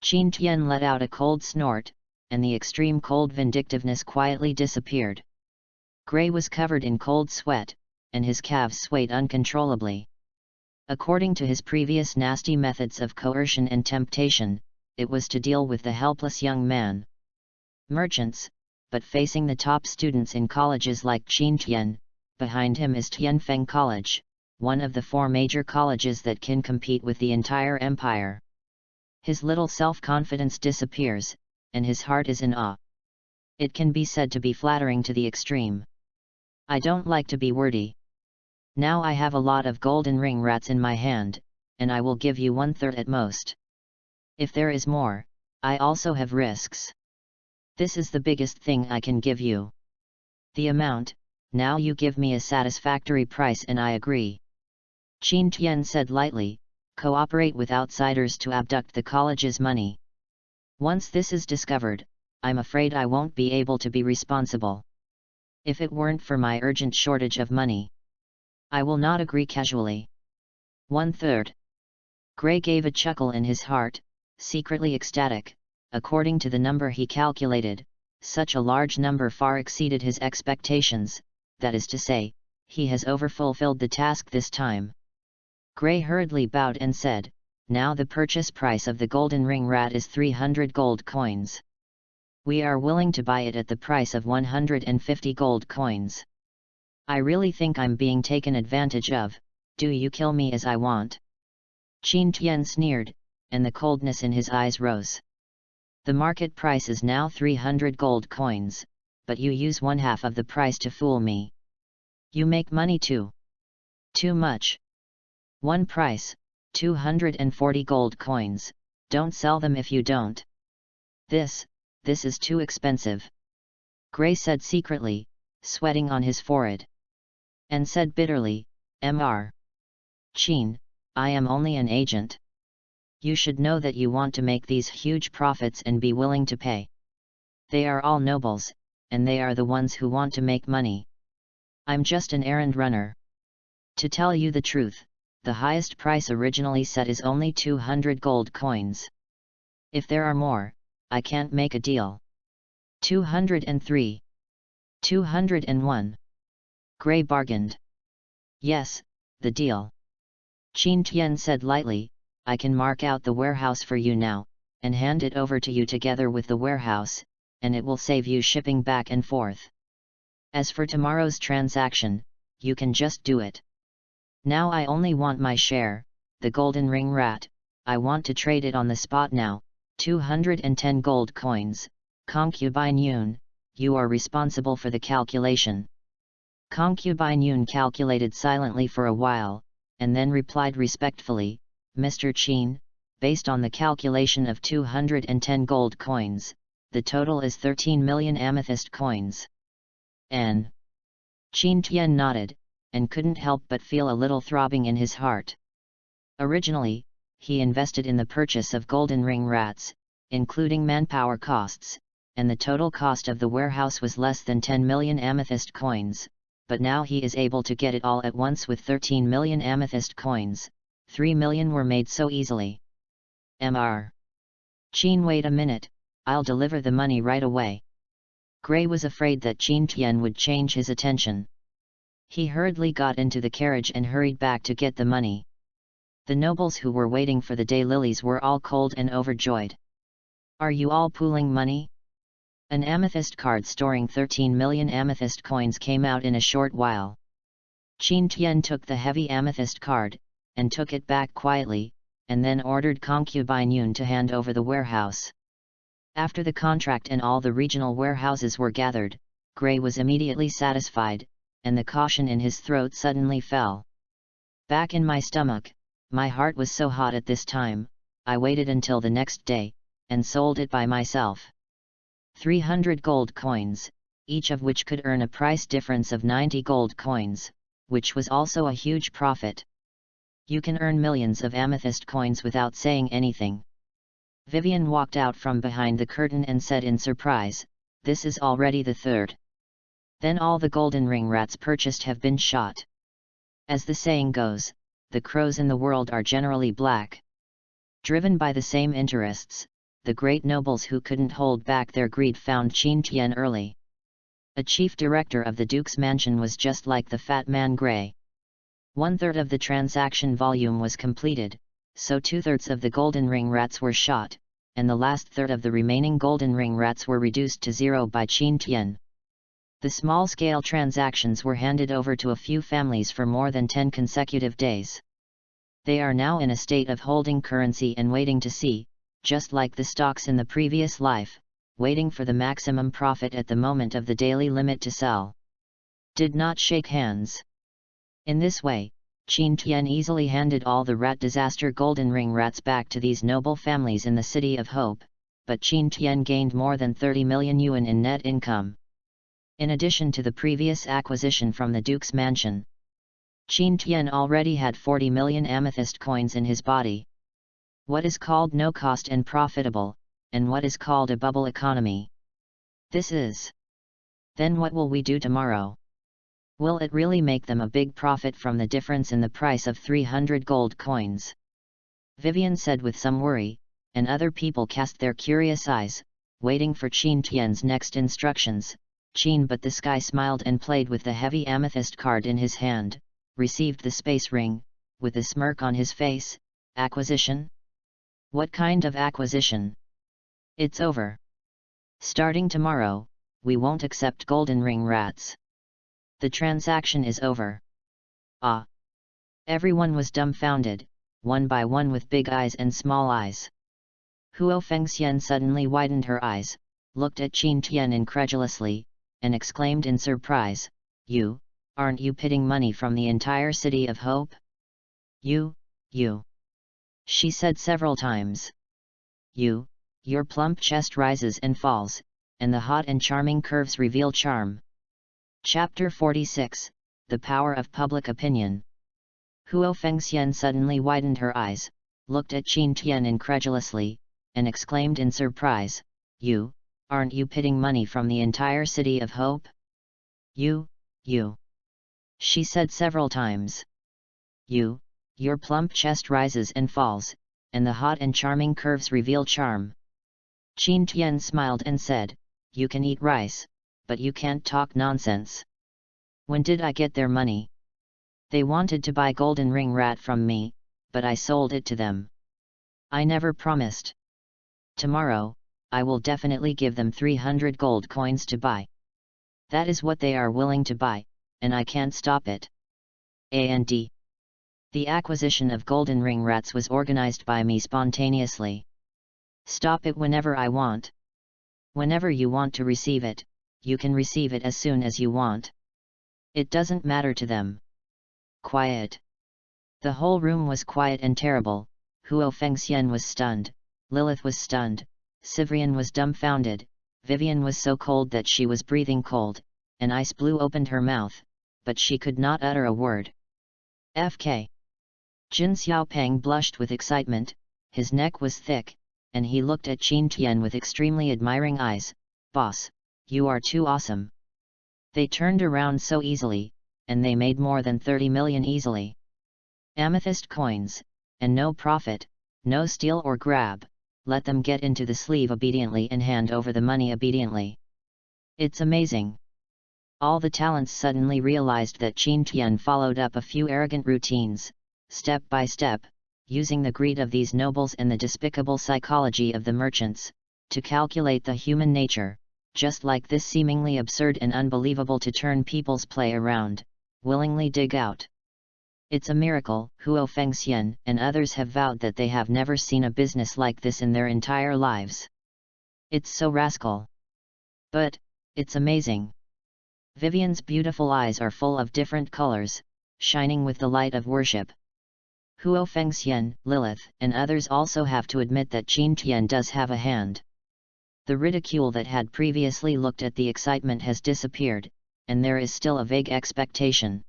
Qin Tian let out a cold snort, and the extreme cold vindictiveness quietly disappeared. Gray was covered in cold sweat, and his calves swayed uncontrollably. According to his previous nasty methods of coercion and temptation, it was to deal with the helpless young man. Merchants, but facing the top students in colleges like Qin Tian, behind him is Tianfeng College, one of the 4 major colleges that can compete with the entire empire. His little self-confidence disappears, and his heart is in awe. It can be said to be flattering to the extreme. I don't like to be wordy. Now I have a lot of golden ring rats in my hand, and I will give you 1/3 at most. If there is more, I also have risks. This is the biggest thing I can give you. The amount, now you give me a satisfactory price and I agree." Qin Tian said lightly, "Cooperate with outsiders to abduct the college's money. Once this is discovered, I'm afraid I won't be able to be responsible. If it weren't for my urgent shortage of money, I will not agree casually." 1/3. Gray gave a chuckle in his heart, secretly ecstatic. According to the number he calculated, such a large number far exceeded his expectations, that is to say, he has overfulfilled the task this time. Gray hurriedly bowed and said, "Now the purchase price of the golden ring rat is 300 gold coins. We are willing to buy it at the price of 150 gold coins. I really think I'm being taken advantage of. Do you kill me as I want?" Qin Tian sneered, and the coldness in his eyes rose. "The market price is now 300 gold coins, but you use 1/2 of the price to fool me. You make money too. Too much. One price, 240 gold coins, don't sell them if you don't. This is too expensive." Gray said secretly, sweating on his forehead. And said bitterly, "Mr. Qin, I am only an agent. You should know that you want to make these huge profits and be willing to pay. They are all nobles, and they are the ones who want to make money. I'm just an errand runner. To tell you the truth, the highest price originally set is only 200 gold coins. If there are more, I can't make a deal." 203. 201. Gray bargained. "Yes, the deal." Qin Tian said lightly, "I can mark out the warehouse for you now, and hand it over to you together with the warehouse, and it will save you shipping back and forth. As for tomorrow's transaction, you can just do it. Now I only want my share, the golden ring rat. I want to trade it on the spot now, 210 gold coins. Concubine Yoon, you are responsible for the calculation." Concubine Yoon calculated silently for a while, and then replied respectfully, "Mr. Qin, based on the calculation of 210 gold coins, the total is 13 million amethyst coins." N. Qin Tian nodded, and couldn't help but feel a little throbbing in his heart. Originally, he invested in the purchase of golden ring rats, including manpower costs, and the total cost of the warehouse was less than 10 million amethyst coins, but now he is able to get it all at once with 13 million amethyst coins. 3 million were made so easily. Mr. Qin, wait a minute, I'll deliver the money right away. Gray was afraid that Qin Tian would change his attention. He hurriedly got into the carriage and hurried back to get the money. The nobles who were waiting for the daylilies were all cold and overjoyed. Are you all pooling money? An amethyst card storing 13 million amethyst coins came out in a short while. Qin Tian took the heavy amethyst card, and took it back quietly, and then ordered concubine Yun to hand over the warehouse. After the contract and all the regional warehouses were gathered, Gray was immediately satisfied, and the caution in his throat suddenly fell. Back in my stomach, my heart was so hot at this time, I waited until the next day, and sold it by myself. 300 gold coins, each of which could earn a price difference of 90 gold coins, which was also a huge profit. You can earn millions of amethyst coins without saying anything. Vivian walked out from behind the curtain and said in surprise, "This is already the third. Then all the golden ring rats purchased have been shot." As the saying goes, the crows in the world are generally black. Driven by the same interests, the great nobles who couldn't hold back their greed found Qin Tian early. A chief director of the Duke's mansion was just like the fat man Gray. 1/3 of the transaction volume was completed, so 2/3 of the golden ring rats were shot, and the last third of the remaining golden ring rats were reduced to 0 by Qin Tian. The small-scale transactions were handed over to a few families for more than 10 consecutive days. They are now in a state of holding currency and waiting to see, just like the stocks in the previous life, waiting for the maximum profit at the moment of the daily limit to sell. Did not shake hands. In this way, Qin Tian easily handed all the rat disaster golden ring rats back to these noble families in the City of Hope, but Qin Tian gained more than 30 million yuan in net income. In addition to the previous acquisition from the Duke's mansion, Qin Tian already had 40 million amethyst coins in his body. What is called no cost and profitable, and what is called a bubble economy? This is. Then what will we do tomorrow? Will it really make them a big profit from the difference in the price of 300 gold coins? Vivian said with some worry, and other people cast their curious eyes, waiting for Qin Tian's next instructions. Qin but the sky smiled and played with the heavy amethyst card in his hand, received the space ring, with a smirk on his face. Acquisition? What kind of acquisition? It's over. Starting tomorrow, we won't accept golden ring rats. The transaction is over. Ah! Everyone was dumbfounded, one by one with big eyes and small eyes. Huo Fengxian suddenly widened her eyes, looked at Qin Tian incredulously, and exclaimed in surprise, "You, aren't you pitting money from the entire City of Hope? You," she said several times. Your plump chest rises and falls, and the hot and charming curves reveal charm." Chapter 46, The Power of Public Opinion. Huo Fengxian suddenly widened her eyes, looked at Qin Tian incredulously, and exclaimed in surprise, "You, aren't you pitting money from the entire City of Hope? You," she said several times. Your plump chest rises and falls, and the hot and charming curves reveal charm." Qin Tian smiled and said, "You can eat rice, but you can't talk nonsense. When did I get their money? They wanted to buy golden ring rat from me, but I sold it to them. I never promised. Tomorrow, I will definitely give them 300 gold coins to buy. That is what they are willing to buy, and I can't stop it. And the acquisition of golden ring rats was organized by me spontaneously. Stop it whenever I want. Whenever you want to receive it, you can receive it as soon as you want. It doesn't matter to them." Quiet. The whole room was quiet and terrible. Huo Fengxian was stunned, Lilith was stunned, Sivrian was dumbfounded, Vivian was so cold that she was breathing cold, and Ice Blue opened her mouth, but she could not utter a word. FK. Jin Xiaopeng blushed with excitement, his neck was thick, and he looked at Qin Tian with extremely admiring eyes, "Boss, you are too awesome." They turned around so easily, and they made more than 30 million easily. Amethyst coins, and no profit, no steal or grab, let them get into the sleeve obediently and hand over the money obediently. It's amazing. All the talents suddenly realized that Qin Tian followed up a few arrogant routines, step by step, using the greed of these nobles and the despicable psychology of the merchants, to calculate the human nature, just like this seemingly absurd and unbelievable to turn people's play around, willingly dig out. It's a miracle. Huo Fengxian and others have vowed that they have never seen a business like this in their entire lives. It's so rascal. But, it's amazing. Vivian's beautiful eyes are full of different colors, shining with the light of worship. Huo Fengxian, Lilith, and others also have to admit that Qin Tian does have a hand. The ridicule that had previously looked at the excitement has disappeared, and there is still a vague expectation.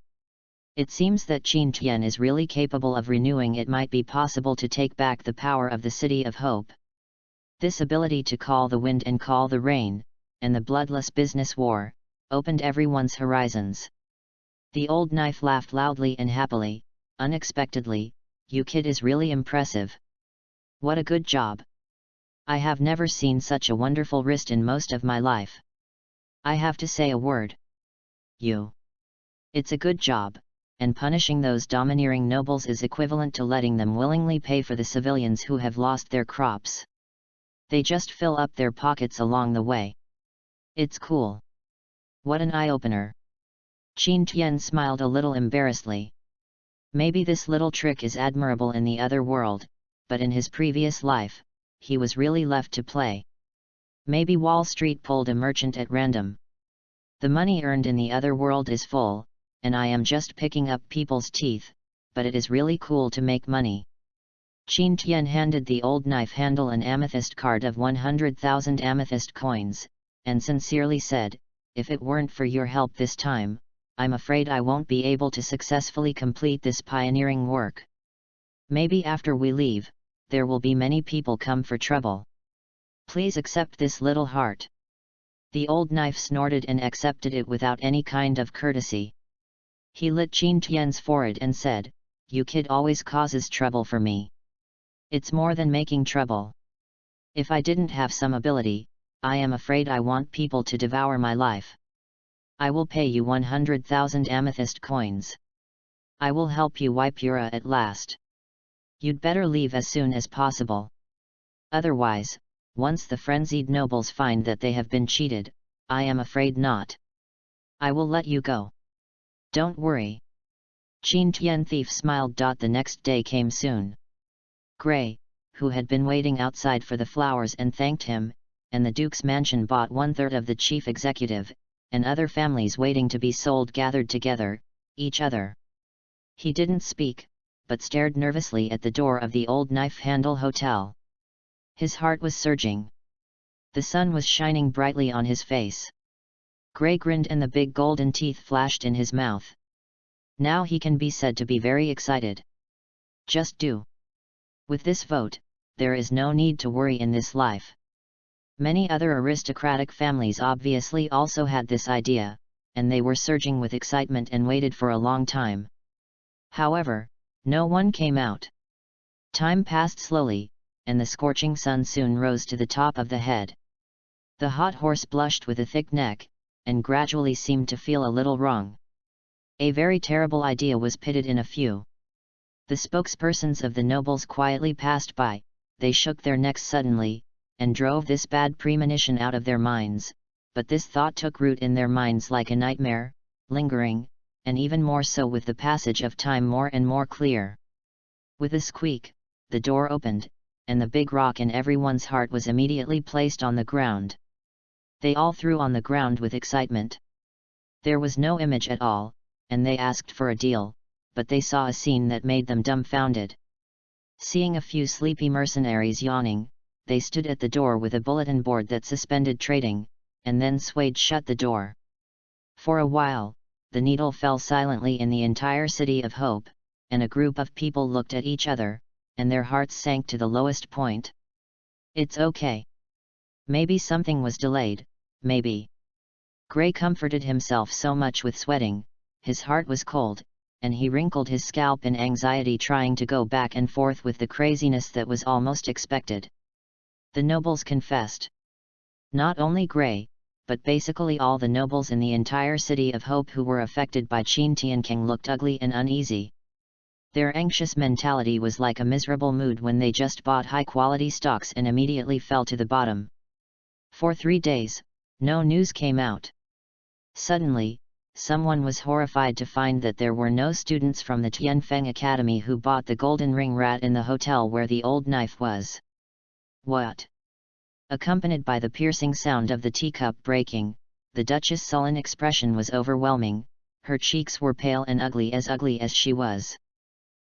It seems that Qin Tian is really capable of renewing. It might be possible to take back the power of the City of Hope. This ability to call the wind and call the rain, and the bloodless business war, opened everyone's horizons. The old knife laughed loudly and happily, unexpectedly. "You kid is really impressive. What a good job. I have never seen such a wonderful wrist in most of my life. I have to say a word. You. It's a good job. And punishing those domineering nobles is equivalent to letting them willingly pay for the civilians who have lost their crops. They just fill up their pockets along the way. It's cool. What an eye-opener." Qin Tian smiled a little embarrassedly. Maybe this little trick is admirable in the other world, but in his previous life, he was really left to play. Maybe Wall Street pulled a merchant at random. The money earned in the other world is full, and I am just picking up people's teeth, but it is really cool to make money. Qin Tian handed the old knife handle an amethyst card of 100,000 amethyst coins, and sincerely said, "If it weren't for your help this time, I'm afraid I won't be able to successfully complete this pioneering work. Maybe after we leave, there will be many people come for trouble. Please accept this little heart." The old knife snorted and accepted it without any kind of courtesy. He lit Qin Tian's forehead and said, "You kid always causes trouble for me. It's more than making trouble. If I didn't have some ability, I am afraid I want people to devour my life. I will pay you 100,000 amethyst coins. I will help you wipe Yura at last. You'd better leave as soon as possible. Otherwise, once the frenzied nobles find that they have been cheated, I am afraid not. I will let you go. Don't worry." Qin Tian thief smiled. The next day came soon. Gray, who had been waiting outside for the flowers and thanked him, and the Duke's mansion bought 1/3 of the chief executive, and other families waiting to be sold gathered together, each other. He didn't speak, but stared nervously at the door of the old knife-handle hotel. His heart was surging. The sun was shining brightly on his face. Gray grinned and the big golden teeth flashed in his mouth. Now he can be said to be very excited. Just do. With this vote, there is no need to worry in this life. Many other aristocratic families obviously also had this idea, and they were surging with excitement and waited for a long time. However, no one came out. Time passed slowly, and the scorching sun soon rose to the top of the head. The hot horse blushed with a thick neck, and gradually seemed to feel a little wrong. A very terrible idea was pitted in a few. The spokespersons of the nobles quietly passed by, they shook their necks suddenly, and drove this bad premonition out of their minds, but this thought took root in their minds like a nightmare, lingering, and even more so with the passage of time more and more clear. With a squeak, the door opened, and the big rock in everyone's heart was immediately placed on the ground. They all threw on the ground with excitement. There was no image at all, and they asked for a deal, but they saw a scene that made them dumbfounded. Seeing a few sleepy mercenaries yawning, they stood at the door with a bulletin board that suspended trading, and then swayed shut the door. For a while, the needle fell silently in the entire City of Hope, and a group of people looked at each other, and their hearts sank to the lowest point. It's okay. Maybe something was delayed, maybe. Gray comforted himself so much with sweating, his heart was cold, and he wrinkled his scalp in anxiety trying to go back and forth with the craziness that was almost expected. The nobles confessed. Not only Gray, but basically all the nobles in the entire city of Hope who were affected by Qin Tianking looked ugly and uneasy. Their anxious mentality was like a miserable mood when they just bought high-quality stocks and immediately fell to the bottom. For 3 days, no news came out. Suddenly, someone was horrified to find that there were no students from the Tianfeng Academy who bought the golden ring rat in the hotel where the old knife was. What? Accompanied by the piercing sound of the teacup breaking, the Duchess' sullen expression was overwhelming, her cheeks were pale and ugly as she was.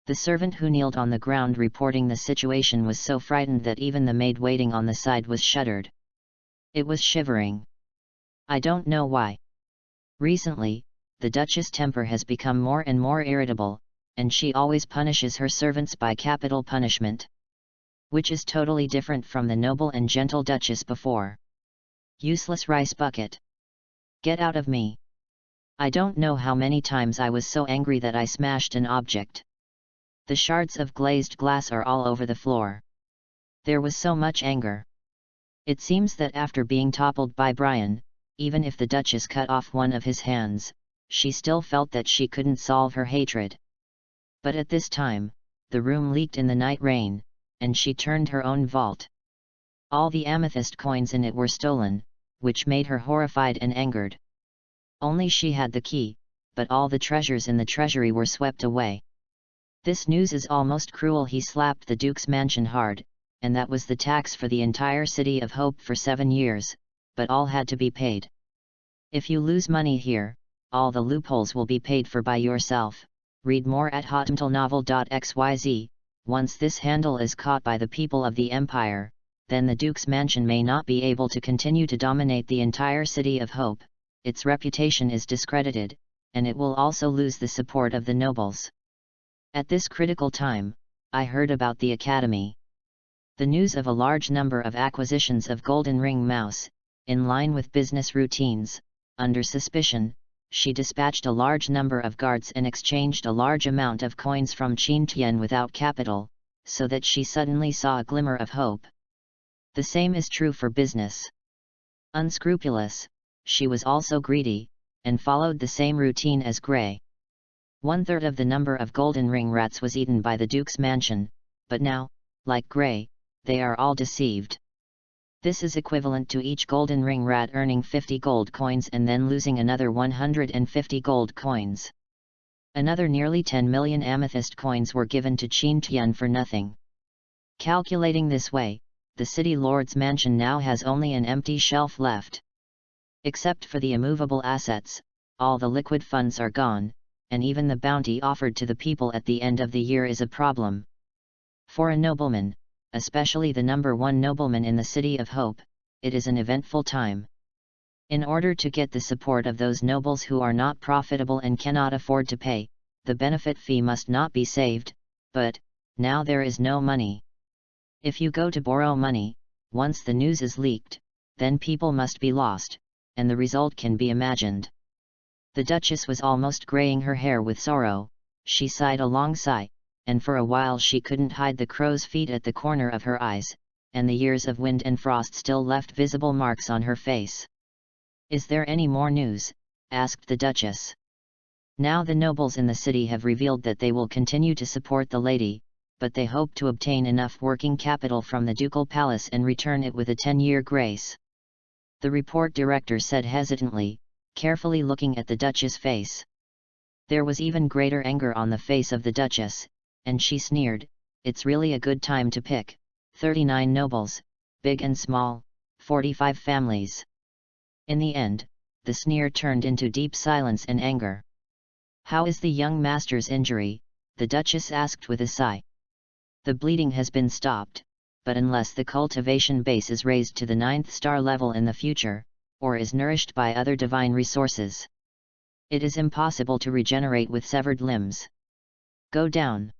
The servant who kneeled on the ground reporting the situation was so frightened that even the maid waiting on the side was shuddered. It was shivering. I don't know why. Recently, the Duchess' temper has become more and more irritable, and she always punishes her servants by capital punishment. Which is totally different from the noble and gentle Duchess before. Useless rice bucket. Get out of me. I don't know how many times I was so angry that I smashed an object. The shards of glazed glass are all over the floor. There was so much anger. It seems that after being toppled by Brian, even if the Duchess cut off one of his hands, she still felt that she couldn't solve her hatred. But at this time, the room leaked in the night rain, and she turned her own vault. All the amethyst coins in it were stolen, which made her horrified and angered. Only she had the key, but all the treasures in the treasury were swept away. This news is almost cruel. He slapped the Duke's mansion hard, and that was the tax for the entire city of Hope for 7 years, but all had to be paid. If you lose money here, all the loopholes will be paid for by yourself. Read more at hotmtlnovel.xyz. Once this handle is caught by the people of the Empire, then the Duke's mansion may not be able to continue to dominate the entire city of Hope, its reputation is discredited, and it will also lose the support of the nobles. At this critical time, I heard about the Academy. The news of a large number of acquisitions of Golden Ring Mouse, in line with business routines, under suspicion, she dispatched a large number of guards and exchanged a large amount of coins from Qin Tian without capital, so that she suddenly saw a glimmer of hope. The same is true for business. Unscrupulous, she was also greedy, and followed the same routine as Gray. 1/3 of the number of golden ring rats was eaten by the Duke's mansion, but now, like Gray, they are all deceived. This is equivalent to each golden ring rat earning 50 gold coins and then losing another 150 gold coins. Another nearly 10 million amethyst coins were given to Qin Tian for nothing. Calculating this way, the city lord's mansion now has only an empty shelf left. Except for the immovable assets, all the liquid funds are gone, and even the bounty offered to the people at the end of the year is a problem. For a nobleman, especially the number 1 nobleman in the City of Hope, it is an eventful time. In order to get the support of those nobles who are not profitable and cannot afford to pay, the benefit fee must not be saved, but, now there is no money. If you go to borrow money, once the news is leaked, then people must be lost, and the result can be imagined. The Duchess was almost graying her hair with sorrow, she sighed a long sigh, and for a while she couldn't hide the crow's feet at the corner of her eyes, and the years of wind and frost still left visible marks on her face. "Is there any more news?" asked the Duchess. Now the nobles in the city have revealed that they will continue to support the lady, but they hope to obtain enough working capital from the ducal palace and return it with a 10-year grace. The report director said hesitantly, carefully looking at the Duchess' face. There was even greater anger on the face of the Duchess, and she sneered, "It's really a good time to pick 39 nobles, big and small, 45 families." In the end, the sneer turned into deep silence and anger. "How is the young master's injury?" the Duchess asked with a sigh. "The bleeding has been stopped, but unless the cultivation base is raised to the 9th star level in the future, or is nourished by other divine resources, it is impossible to regenerate with severed limbs. Go down."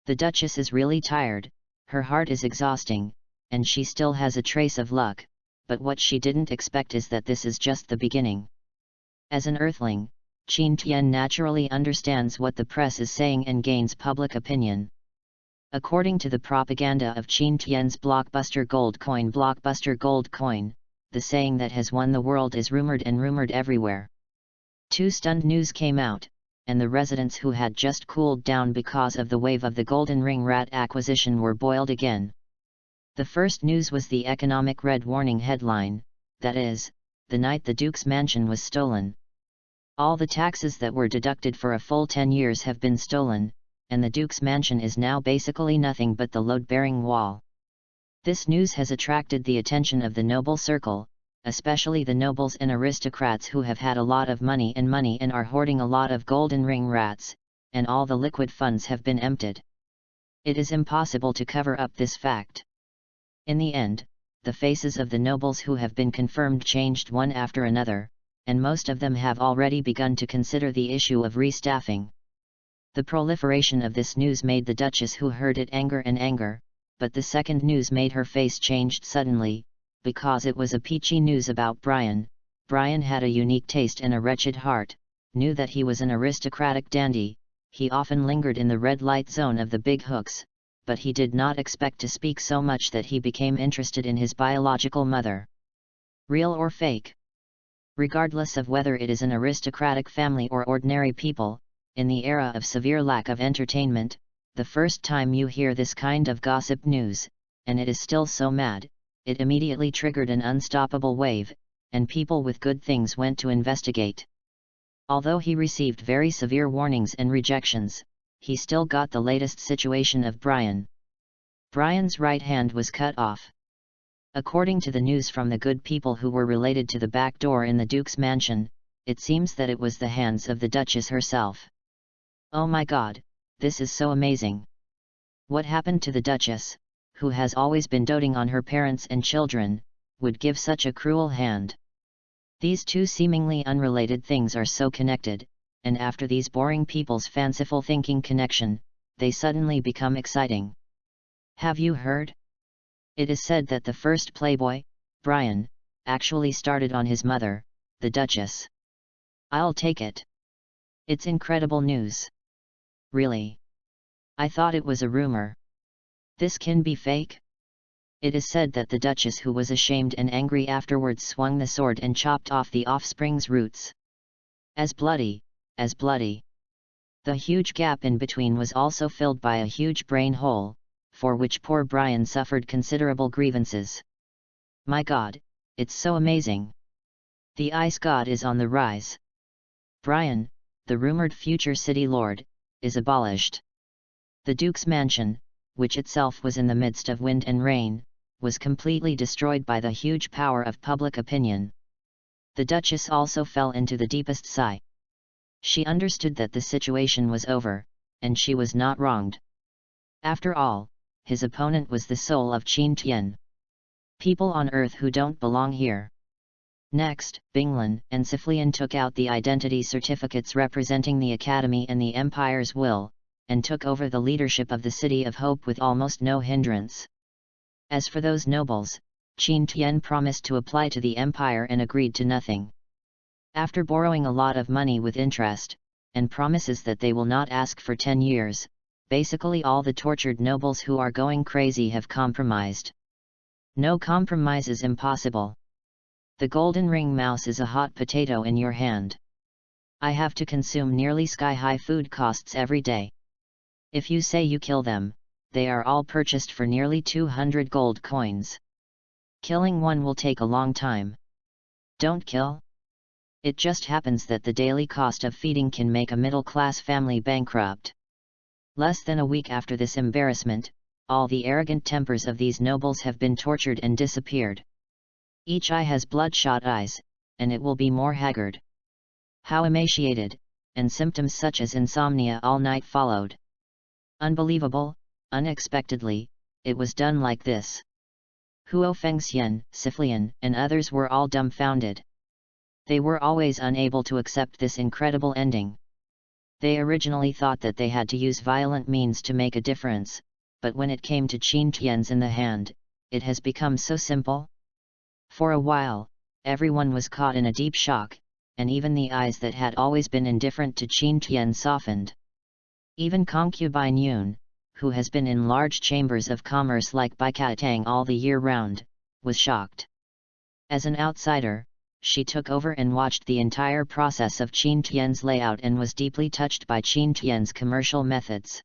The Duchess is really tired, her heart is exhausting, and she still has a trace of luck, but what she didn't expect is that this is just the beginning. As an earthling, Qin Tian naturally understands what the press is saying and gains public opinion. According to the propaganda of Qin Tian's blockbuster gold coin, the saying that has won the world is rumored and rumored everywhere. 2 stunned news came out, and the residents who had just cooled down because of the wave of the golden ring rat acquisition were boiled again. The first news was the economic red warning headline, that is, the night the Duke's mansion was stolen. All the taxes that were deducted for a full 10 years have been stolen, and the Duke's mansion is now basically nothing but the load-bearing wall. This news has attracted the attention of the noble circle, especially the nobles and aristocrats who have had a lot of money and are hoarding a lot of golden ring rats, and all the liquid funds have been emptied. It is impossible to cover up this fact. In the end, the faces of the nobles who have been confirmed changed one after another, and most of them have already begun to consider the issue of restaffing. The proliferation of this news made the Duchess who heard it anger, but the second news made her face changed suddenly, because it was a peachy news about Brian. Brian had a unique taste and a wretched heart, knew that he was an aristocratic dandy, he often lingered in the red light zone of the big hooks, but he did not expect to speak so much that he became interested in his biological mother. Real or fake? Regardless of whether it is an aristocratic family or ordinary people, in the era of severe lack of entertainment, the first time you hear this kind of gossip news, and it is still so mad, it immediately triggered an unstoppable wave, and people with good things went to investigate. Although he received very severe warnings and rejections, he still got the latest situation of Brian. Brian's right hand was cut off. According to the news from the good people who were related to the back door in the Duke's mansion, it seems that it was the hands of the Duchess herself. Oh my God, this is so amazing. What happened to the Duchess, who has always been doting on her parents and children, would give such a cruel hand? These two seemingly unrelated things are so connected, and after these boring people's fanciful thinking connection, they suddenly become exciting. Have you heard? It is said that the first playboy, Brian, actually started on his mother, the Duchess. I'll take it. It's incredible news. Really? I thought it was a rumor. This can be fake? It is said that the Duchess, who was ashamed and angry afterwards, swung the sword and chopped off the offspring's roots. As bloody. The huge gap in between was also filled by a huge brain hole, for which poor Brian suffered considerable grievances. My God, it's so amazing. The ice god is on the rise. Brian, the rumored future city lord, is abolished. The Duke's mansion, which itself was in the midst of wind and rain, was completely destroyed by the huge power of public opinion. The Duchess also fell into the deepest sigh. She understood that the situation was over, and she was not wronged. After all, his opponent was the soul of Qin Tian. People on Earth who don't belong here. Next, Binglan and Siflian took out the identity certificates representing the Academy and the Empire's will, and took over the leadership of the City of Hope with almost no hindrance. As for those nobles, Qin Tian promised to apply to the Empire and agreed to nothing. After borrowing a lot of money with interest, and promises that they will not ask for 10 years, basically all the tortured nobles who are going crazy have compromised. No compromise is impossible. The golden ring mouse is a hot potato in your hand. I have to consume nearly sky-high food costs every day. If you say you kill them, they are all purchased for nearly 200 gold coins. Killing one will take a long time. Don't kill. It just happens that the daily cost of feeding can make a middle-class family bankrupt. Less than a week after this embarrassment, all the arrogant tempers of these nobles have been tortured and disappeared. Each eye has bloodshot eyes, and it will be more haggard. How emaciated, and symptoms such as insomnia all night followed. Unbelievable, unexpectedly, it was done like this. Huo Fengxian, Siflian, and others were all dumbfounded. They were always unable to accept this incredible ending. They originally thought that they had to use violent means to make a difference, but when it came to Qin Tian's in the hand, it has become so simple. For a while, everyone was caught in a deep shock, and even the eyes that had always been indifferent to Qin Tian softened. Even concubine Yun, who has been in large chambers of commerce like Baikatang all the year round, was shocked. As an outsider, she took over and watched the entire process of Qin Tian's layout and was deeply touched by Qin Tian's commercial methods.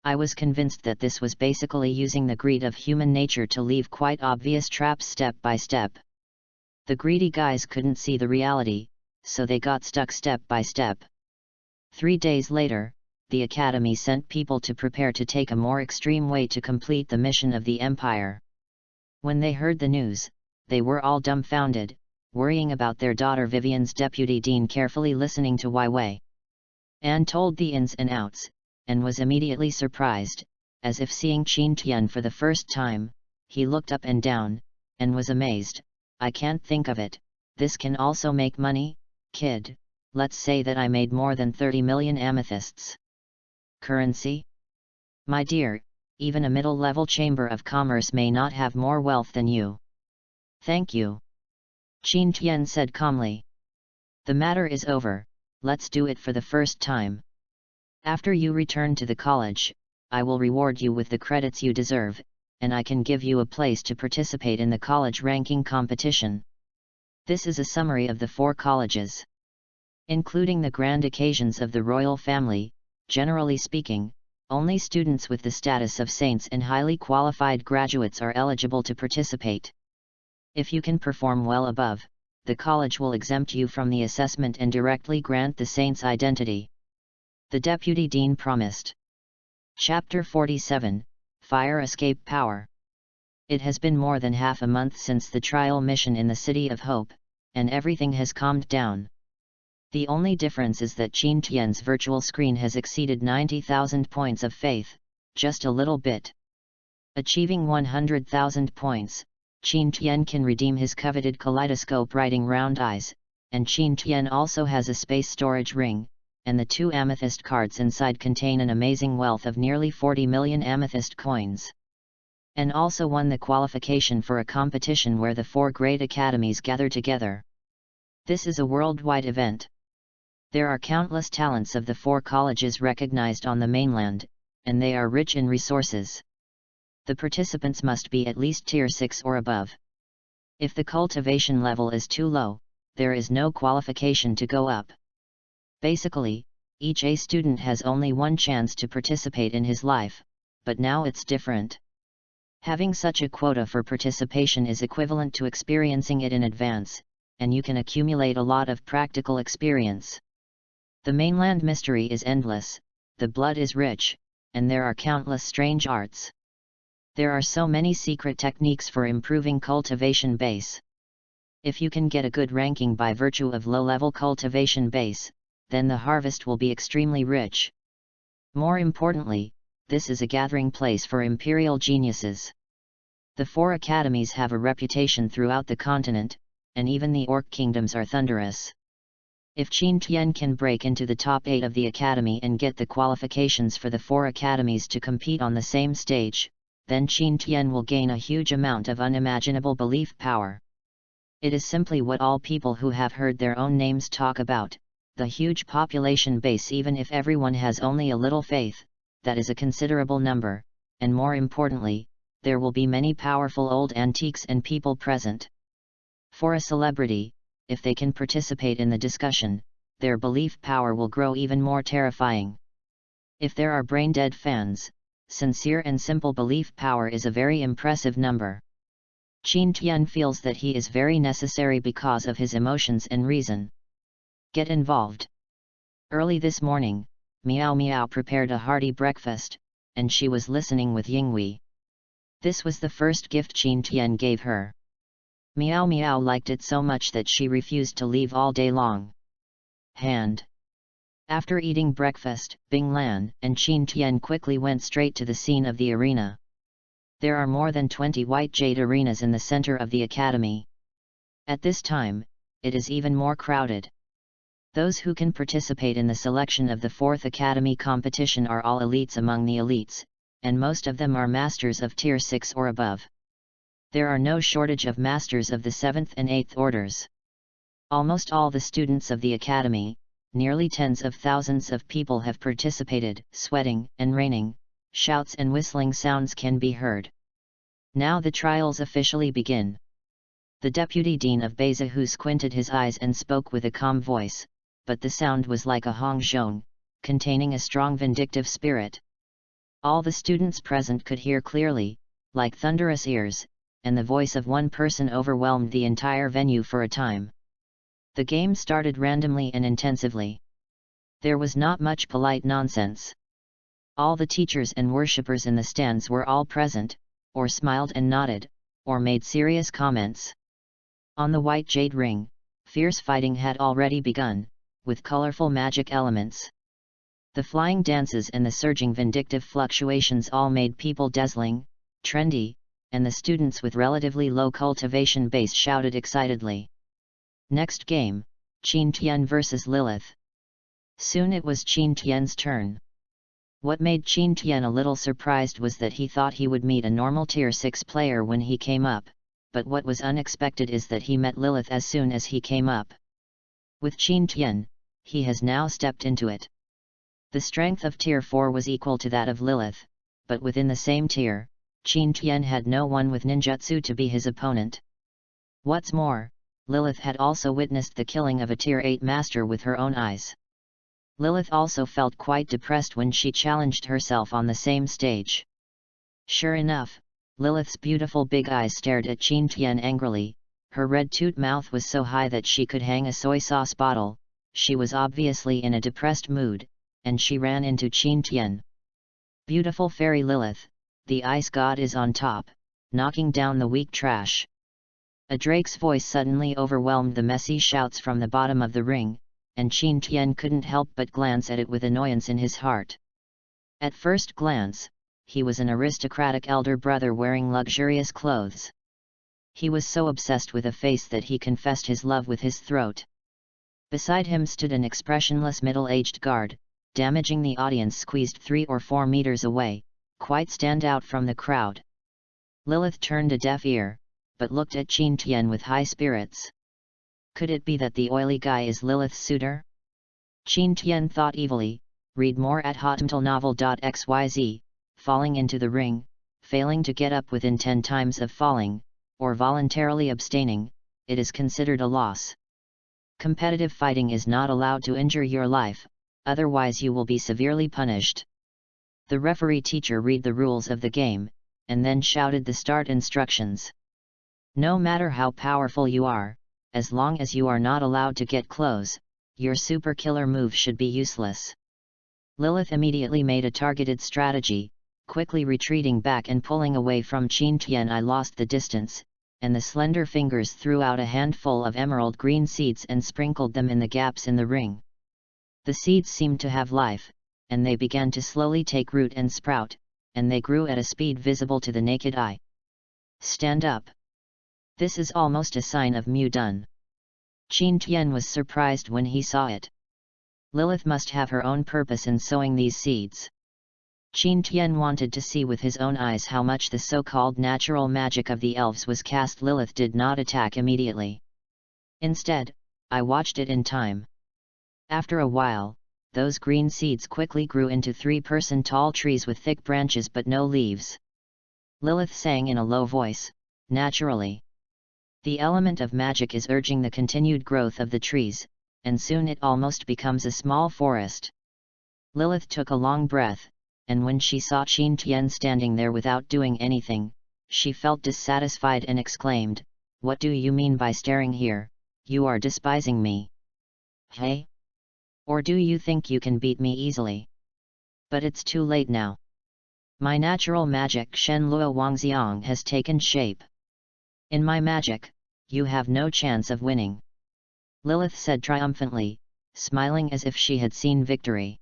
I was convinced that this was basically using the greed of human nature to leave quite obvious traps step by step. The greedy guys couldn't see the reality, so they got stuck step by step. 3 days later, the Academy sent people to prepare to take a more extreme way to complete the mission of the Empire. When they heard the news, they were all dumbfounded, worrying about their daughter Vivian's deputy dean carefully listening to Wai Wei. Anne told the ins and outs, and was immediately surprised, as if seeing Qin Tian for the first time. He looked up and down, and was amazed. I can't think of it, this can also make money, kid. Let's say that I made more than 30 million amethysts. Currency? My dear, even a middle-level chamber of commerce may not have more wealth than you. Thank you. Qin Tian said calmly. The matter is over, let's do it for the first time. After you return to the college, I will reward you with the credits you deserve, and I can give you a place to participate in the college ranking competition. This is a summary of the 4 colleges. Including the grand occasions of the royal family, generally speaking, only students with the status of saints and highly qualified graduates are eligible to participate. If you can perform well above, the college will exempt you from the assessment and directly grant the saint's identity. The deputy dean promised. Chapter 47, Fire Escape Power. It has been more than half a month since the trial mission in the City of Hope, and everything has calmed down. The only difference is that Qin Tian's virtual screen has exceeded 90,000 points of faith, just a little bit. Achieving 100,000 points, Qin Tian can redeem his coveted kaleidoscope writing round eyes, and Qin Tian also has a space storage ring, and the 2 amethyst cards inside contain an amazing wealth of nearly 40 million amethyst coins. And also won the qualification for a competition where the 4 great academies gather together. This is a worldwide event. There are countless talents of the 4 colleges recognized on the mainland, and they are rich in resources. The participants must be at least tier 6 or above. If the cultivation level is too low, there is no qualification to go up. Basically, each A student has only one chance to participate in his life, but now it's different. Having such a quota for participation is equivalent to experiencing it in advance, and you can accumulate a lot of practical experience. The mainland mystery is endless, the blood is rich, and there are countless strange arts. There are so many secret techniques for improving cultivation base. If you can get a good ranking by virtue of low-level cultivation base, then the harvest will be extremely rich. More importantly, this is a gathering place for imperial geniuses. The 4 academies have a reputation throughout the continent, and even the orc kingdoms are thunderous. If Qin Tian can break into the top 8 of the academy and get the qualifications for the 4 academies to compete on the same stage, then Qin Tian will gain a huge amount of unimaginable belief power. It is simply what all people who have heard their own names talk about, the huge population base. Even if everyone has only a little faith, that is a considerable number, and more importantly, there will be many powerful old antiques and people present. For a celebrity, if they can participate in the discussion, their belief power will grow even more terrifying. If there are brain-dead fans, sincere and simple belief power is a very impressive number. Qin Tian feels that he is very necessary because of his emotions and reason. Get involved. Early this morning, Miao Miao prepared a hearty breakfast, and she was listening with Yinghui. This was the first gift Qin Tian gave her. Miao Miao liked it so much that she refused to leave all day long. After eating breakfast, Bing Lan and Qin Tian quickly went straight to the scene of the arena. There are more than 20 white jade arenas in the center of the academy. At this time, it is even more crowded. Those who can participate in the selection of the 4th academy competition are all elites among the elites, and most of them are masters of tier 6 or above. There are no shortage of masters of the 7th and 8th orders. Almost all the students of the academy, nearly tens of thousands of people have participated. Sweating and raining, shouts and whistling sounds can be heard. Now the trials officially begin. The deputy dean of Beizahou squinted his eyes and spoke with a calm voice, but the sound was like a hongzhong, containing a strong vindictive spirit. All the students present could hear clearly, like thunderous ears, and the voice of one person overwhelmed the entire venue for a time. The game started randomly and intensively. There was not much polite nonsense. All the teachers and worshippers in the stands were all present, or smiled and nodded, or made serious comments. On the white jade ring, fierce fighting had already begun, with colorful magic elements. The flying dances and the surging vindictive fluctuations all made people dazzling, trendy, and the students with relatively low cultivation base shouted excitedly. Next game, Qin Tian vs Lilith. Soon it was Qin Tian's turn. What made Qin Tian a little surprised was that he thought he would meet a normal Tier 6 player when he came up, but what was unexpected is that he met Lilith as soon as he came up. With Qin Tian, he has now stepped into it. The strength of Tier 4 was equal to that of Lilith, but within the same tier, Qin Tian had no one with ninjutsu to be his opponent. What's more, Lilith had also witnessed the killing of a Tier 8 master with her own eyes. Lilith also felt quite depressed when she challenged herself on the same stage. Sure enough, Lilith's beautiful big eyes stared at Qin Tian angrily, her red-toothed mouth was so high that she could hang a soy sauce bottle. She was obviously in a depressed mood, and she ran into Qin Tian. Beautiful fairy Lilith, the ice god is on top, knocking down the weak trash. A drake's voice suddenly overwhelmed the messy shouts from the bottom of the ring, and Qin Tian couldn't help but glance at it with annoyance in his heart. At first glance, he was an aristocratic elder brother wearing luxurious clothes. He was so obsessed with a face that he confessed his love with his throat. Beside him stood an expressionless middle-aged guard, damaging the audience squeezed 3 or 4 meters away, quite stand out from the crowd. Lilith turned a deaf ear, but looked at Qin Tian with high spirits. Could it be that the oily guy is Lilith's suitor? Qin Tian thought evilly. Read more at hotmtlnovel.xyz. Falling into the ring, failing to get up within 10 times of falling, or voluntarily abstaining, it is considered a loss. Competitive fighting is not allowed to injure your life, otherwise you will be severely punished. The referee teacher read the rules of the game, and then shouted the start instructions. No matter how powerful you are, as long as you are not allowed to get close, your super killer move should be useless. Lilith immediately made a targeted strategy, quickly retreating back and pulling away from Qin Tian. I lost the distance, and the slender fingers threw out a handful of emerald green seeds and sprinkled them in the gaps in the ring. The seeds seemed to have life, and they began to slowly take root and sprout, and they grew at a speed visible to the naked eye. Stand up. This is almost a sign of Mu done. Qin Tian was surprised when he saw it. Lilith must have her own purpose in sowing these seeds. Qin Tian wanted to see with his own eyes how much the so-called natural magic of the elves was cast. Lilith did not attack immediately. Instead, I watched it in time. After a while, those green seeds quickly grew into 3-person tall trees with thick branches but no leaves. Lilith sang in a low voice, naturally. The element of magic is urging the continued growth of the trees, and soon it almost becomes a small forest. Lilith took a long breath, and when she saw Qin Tian standing there without doing anything, she felt dissatisfied and exclaimed, "What do you mean by staring here? You are despising me. Hey? Or do you think you can beat me easily? But it's too late now. My natural magic Shen Luo Wangxiang has taken shape. In my magic, you have no chance of winning," Lilith said triumphantly, smiling as if she had seen victory.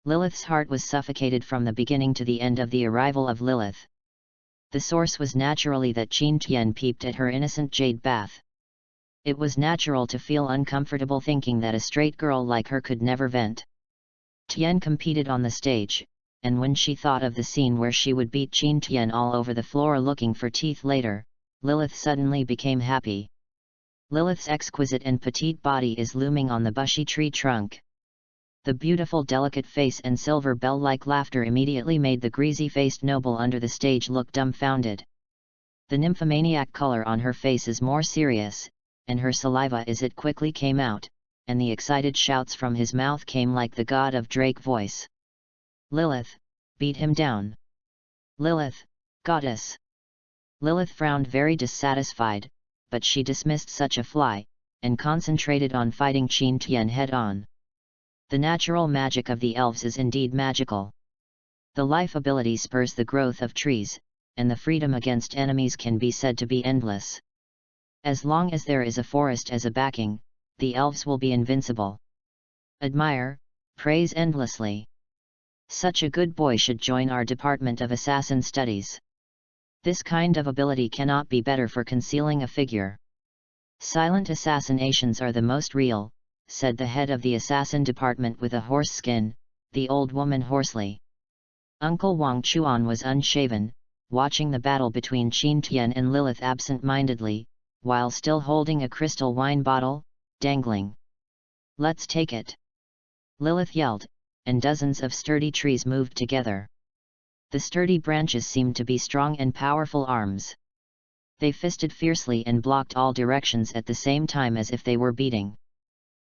Lilith's heart was suffocated from the beginning to the end of the arrival of Lilith. The source was naturally that Qin Tian peeped at her innocent jade bath. It was natural to feel uncomfortable thinking that a straight girl like her could never vent. Tian competed on the stage, and when she thought of the scene where she would beat Qin Tian all over the floor looking for teeth later, Lilith suddenly became happy. Lilith's exquisite and petite body is looming on the bushy tree trunk. The beautiful delicate face and silver bell-like laughter immediately made the greasy-faced noble under the stage look dumbfounded. The nymphomaniac color on her face is more serious, and her saliva as it quickly came out, and the excited shouts from his mouth came like the god of Drake voice. Lilith, beat him down. Lilith, goddess. Lilith frowned very dissatisfied, but she dismissed such a fly, and concentrated on fighting Qin Tian head-on. The natural magic of the elves is indeed magical. The life ability spurs the growth of trees, and the freedom against enemies can be said to be endless. As long as there is a forest as a backing, the elves will be invincible. Admire, praise endlessly. Such a good boy should join our Department of Assassin Studies. This kind of ability cannot be better for concealing a figure. Silent assassinations are the most real, said the head of the assassin department with a horse skin, the old woman hoarsely. Uncle Wang Chuan was unshaven, watching the battle between Qin Tian and Lilith absent-mindedly, while still holding a crystal wine bottle, dangling. Let's take it! Lilith yelled, and dozens of sturdy trees moved together. The sturdy branches seemed to be strong and powerful arms. They fisted fiercely and blocked all directions at the same time as if they were beating.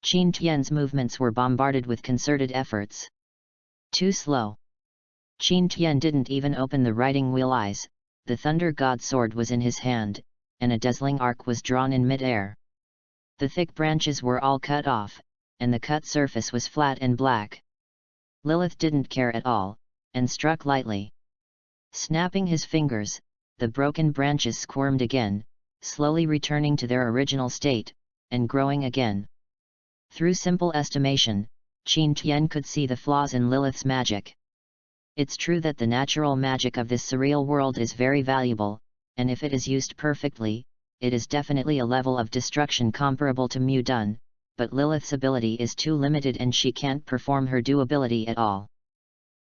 Qin Tian's movements were bombarded with concerted efforts. Too slow. Qin Tian didn't even open the riding wheel eyes, the Thunder God sword was in his hand, and a dazzling arc was drawn in mid-air. The thick branches were all cut off, and the cut surface was flat and black. Lilith didn't care at all, and struck lightly. Snapping his fingers, the broken branches squirmed again, slowly returning to their original state, and growing again. Through simple estimation, Qin Tian could see the flaws in Lilith's magic. It's true that the natural magic of this surreal world is very valuable, and if it is used perfectly, it is definitely a level of destruction comparable to Mu Dun, but Lilith's ability is too limited and she can't perform her due ability at all.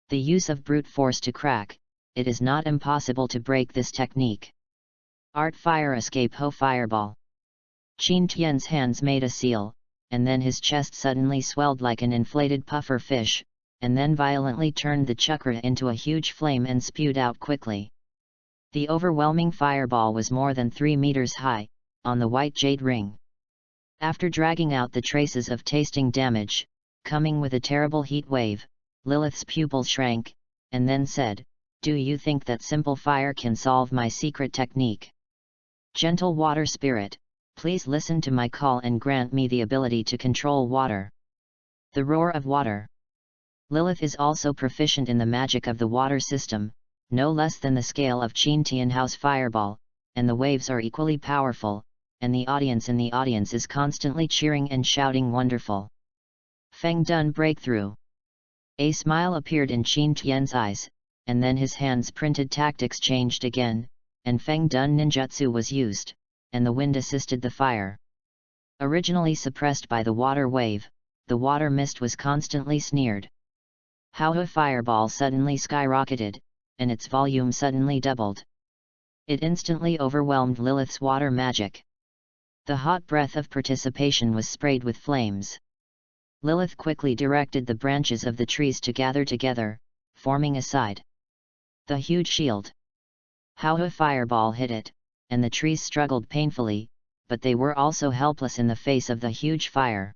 The use of brute force to crack, it is not impossible to break this technique. Art fire escape ho fireball. Qin Tian's hands made a seal, and then his chest suddenly swelled like an inflated puffer fish, and then violently turned the chakra into a huge flame and spewed out quickly. The overwhelming fireball was more than 3 meters high, on the white jade ring. After dragging out the traces of tasting damage, coming with a terrible heat wave, Lilith's pupils shrank, and then said, "Do you think that simple fire can solve my secret technique? Gentle water spirit, please listen to my call and grant me the ability to control water." The roar of water. Lilith is also proficient in the magic of the water system, no less than the scale of Qin Tianhao's fireball, and the waves are equally powerful, and the audience in the audience is constantly cheering and shouting wonderful. Feng Dun breakthrough. A smile appeared in Qin Tian's eyes, and then his hands printed tactics changed again, and Feng Dun ninjutsu was used, and the wind assisted the fire. Originally suppressed by the water wave, the water mist was constantly sneered. Hao fireball suddenly skyrocketed, and its volume suddenly doubled. It instantly overwhelmed Lilith's water magic. The hot breath of participation was sprayed with flames. Lilith quickly directed the branches of the trees to gather together, forming a side. The huge shield. Hao fireball hit it, and the trees struggled painfully, but they were also helpless in the face of the huge fire.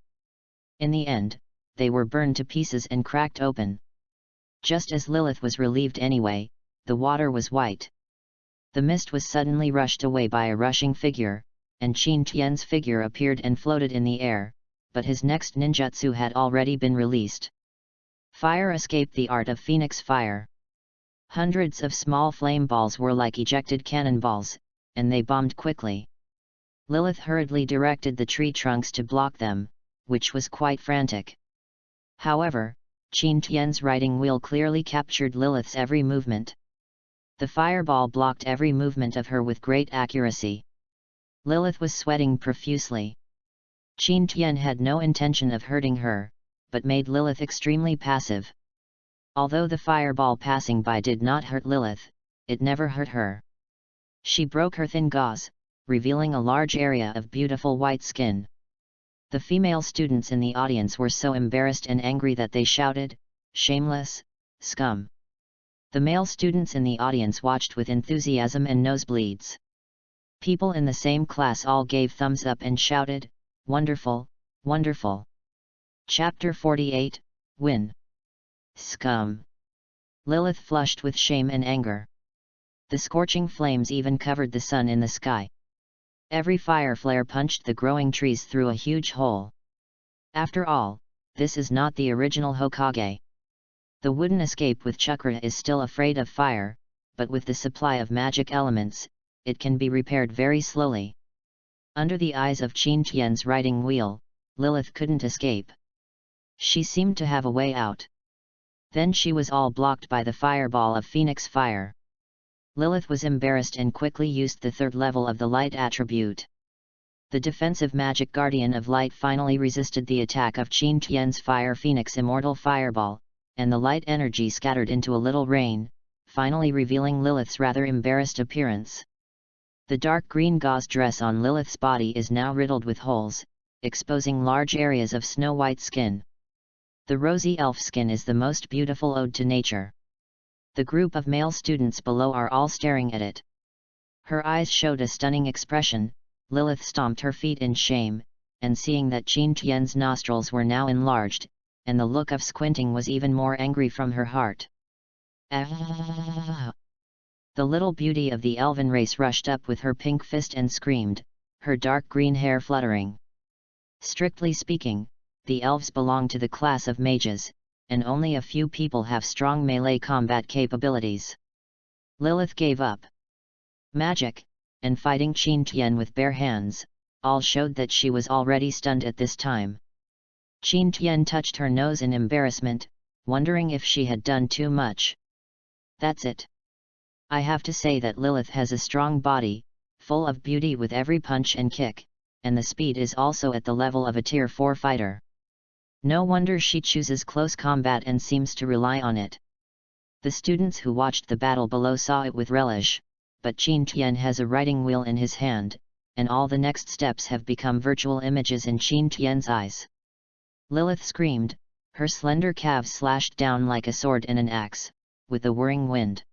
In the end, they were burned to pieces and cracked open. Just as Lilith was relieved anyway, the water was white. The mist was suddenly rushed away by a rushing figure, and Qin Tian's figure appeared and floated in the air, but his next ninjutsu had already been released. Fire escaped the art of Phoenix Fire. Hundreds of small flame balls were like ejected cannonballs, and they bombed quickly. Lilith hurriedly directed the tree trunks to block them, which was quite frantic. However, Qin Tian's riding wheel clearly captured Lilith's every movement. The fireball blocked every movement of her with great accuracy. Lilith was sweating profusely. Qin Tian had no intention of hurting her, but made Lilith extremely passive. Although the fireball passing by did not hurt Lilith, it never hurt her. She broke her thin gauze, revealing a large area of beautiful white skin. The female students in the audience were so embarrassed and angry that they shouted, "Shameless, scum!" The male students in the audience watched with enthusiasm and nosebleeds. People in the same class all gave thumbs up and shouted, "Wonderful, wonderful!" Chapter 48, Win. Scum. Lilith flushed with shame and anger. The scorching flames even covered the sun in the sky. Every fire flare punched the growing trees through a huge hole. After all, this is not the original Hokage. The wooden escape with Chakra is still afraid of fire, but with the supply of magic elements, it can be repaired very slowly. Under the eyes of Qin Tian's riding wheel, Lilith couldn't escape. She seemed to have a way out. Then she was all blocked by the fireball of Phoenix Fire. Lilith was embarrassed and quickly used the third level of the light attribute. The defensive magic Guardian of Light finally resisted the attack of Qin Tian's Fire Phoenix Immortal Fireball, and the light energy scattered into a little rain, finally revealing Lilith's rather embarrassed appearance. The dark green gauze dress on Lilith's body is now riddled with holes, exposing large areas of snow-white skin. The rosy elf skin is the most beautiful ode to nature. The group of male students below are all staring at it. Her eyes showed a stunning expression. Lilith stomped her feet in shame, and seeing that Qin Tian's nostrils were now enlarged, and the look of squinting was even more angry from her heart. Ah! The little beauty of the elven race rushed up with her pink fist and screamed, her dark green hair fluttering. Strictly speaking, the elves belong to the class of mages, and only a few people have strong melee combat capabilities. Lilith gave up. Magic, and fighting Qin Tian with bare hands, all showed that she was already stunned at this time. Qin Tian touched her nose in embarrassment, wondering if she had done too much. That's it. I have to say that Lilith has a strong body, full of beauty with every punch and kick, and the speed is also at the level of a Tier 4 fighter. No wonder she chooses close combat and seems to rely on it. The students who watched the battle below saw it with relish, but Qin Tian has a writing wheel in his hand, and all the next steps have become virtual images in Qin Tian's eyes. Lilith screamed, her slender calves slashed down like a sword in an axe, with a whirring wind.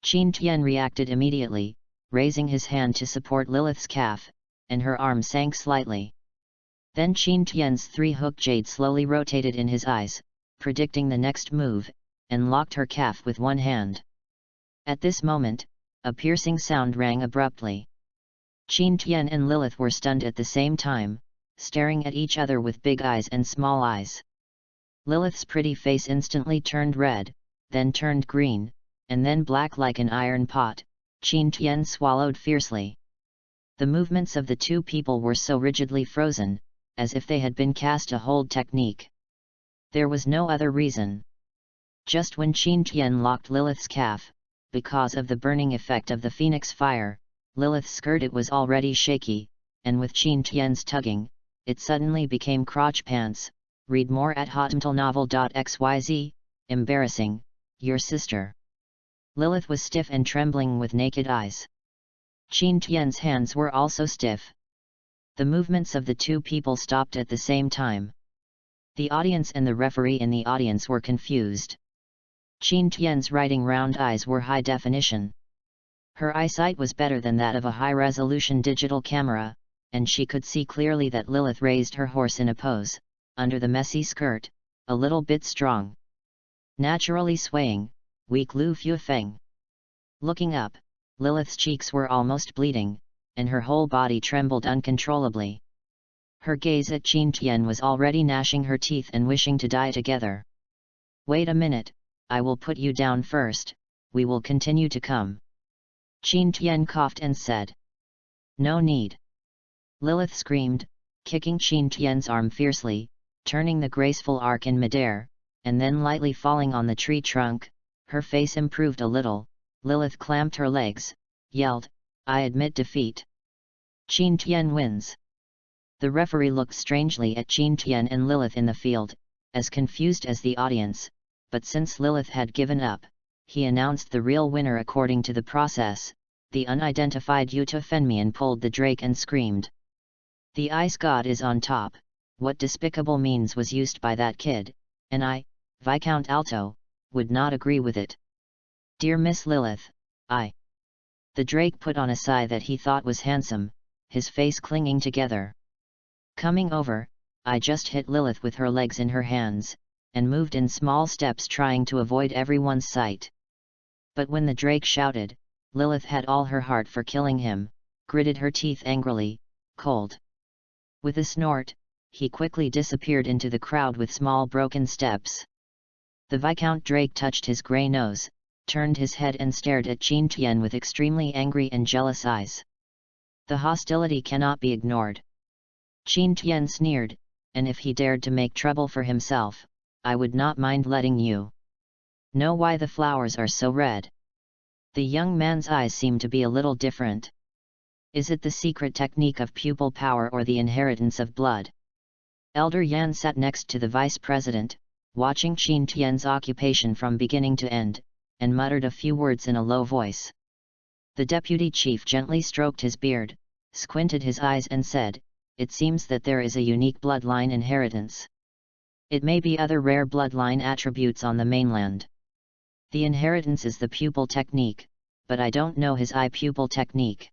Qin Tian reacted immediately, raising his hand to support Lilith's calf, and her arm sank slightly. Then Qin Tian's three-hooked jade slowly rotated in his eyes, predicting the next move, and locked her calf with one hand. At this moment, a piercing sound rang abruptly. Qin Tian and Lilith were stunned at the same time, staring at each other with big eyes and small eyes. Lilith's pretty face instantly turned red, then turned green, and then black like an iron pot. Qin Tian swallowed fiercely. The movements of the two people were so rigidly frozen, as if they had been cast a hold technique. There was no other reason. Just when Qin Tian locked Lilith's calf, because of the burning effect of the phoenix fire, Lilith's skirt was already shaky, and with Qin Tian's tugging, it suddenly became crotch pants. Read more at hotmailnovel.xyz. Embarrassing, your sister. Lilith was stiff and trembling with naked eyes. Qin Tian's hands were also stiff. The movements of the two people stopped at the same time. The audience and the referee in the audience were confused. Qin Tian's writing round eyes were high definition. Her eyesight was better than that of a high-resolution digital camera, and she could see clearly that Lilith raised her horse in a pose, under the messy skirt, a little bit strong. Naturally swaying, weak Lu Fuefeng. Looking up, Lilith's cheeks were almost bleeding, and her whole body trembled uncontrollably. Her gaze at Qin Tian was already gnashing her teeth and wishing to die together. Wait a minute, I will put you down first, we will continue to come. Qin Tian coughed and said. No need. Lilith screamed, kicking Qin Tian's arm fiercely, turning the graceful arc in midair, and then lightly falling on the tree trunk. Her face improved a little. Lilith clamped her legs, yelled, I admit defeat. Qin Tian wins. The referee looked strangely at Qin Tian and Lilith in the field, as confused as the audience, but since Lilith had given up, he announced the real winner according to the process. the unidentified Yuta Fenmian pulled the drake and screamed. The ice god is on top, what despicable means was used by that kid, and I, Viscount Alto, would not agree with it. Dear Miss Lilith, The drake put on a sigh that he thought was handsome, his face clinging together. Coming over, I just hit Lilith with her legs in her hands, and moved in small steps trying to avoid everyone's sight. But when the drake shouted, Lilith had all her heart for killing him, gritted her teeth angrily, cold. With a snort, he quickly disappeared into the crowd with small broken steps. The Viscount Drake touched his grey nose, turned his head and stared at Qin Tian with extremely angry and jealous eyes. The hostility cannot be ignored. Qin Tian sneered, and if he dared to make trouble for himself, I would not mind letting you know why the flowers are so red. The young man's eyes seemed to be a little different. Is it the secret technique of pupil power or the inheritance of blood? Elder Yan sat next to the vice president, watching Qin Tian's occupation from beginning to end, and muttered a few words in a low voice. The deputy chief gently stroked his beard, squinted his eyes and said, "It seems that there is a unique bloodline inheritance. It may be other rare bloodline attributes on the mainland. The inheritance is the pupil technique, but I don't know his eye pupil technique.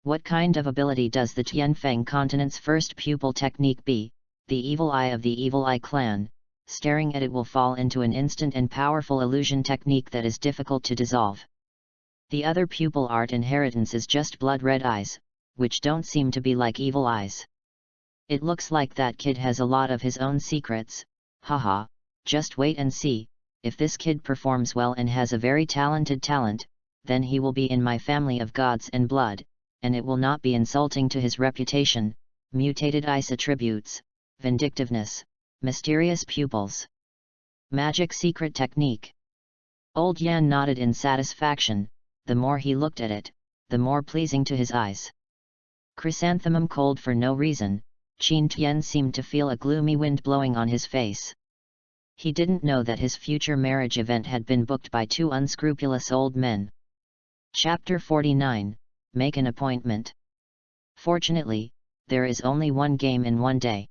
What kind of ability does the Tianfeng continent's first pupil technique be, the evil eye of the evil eye clan? Staring at it will fall into an instant and powerful illusion technique that is difficult to dissolve. The other pupil art inheritance is just blood red eyes, which don't seem to be like evil eyes. It looks like that kid has a lot of his own secrets, haha, just wait and see, if this kid performs well and has a very talented talent, then he will be in my family of gods and blood, and it will not be insulting to his reputation, mutated ice attributes, vindictiveness, mysterious pupils. Magic secret technique." Old Yan nodded in satisfaction, the more he looked at it, the more pleasing to his eyes. Chrysanthemum cold for no reason, Qin Tian seemed to feel a gloomy wind blowing on his face. He didn't know that his future marriage event had been booked by two unscrupulous old men. Chapter 49, Make an Appointment. Fortunately, there is only one game in one day.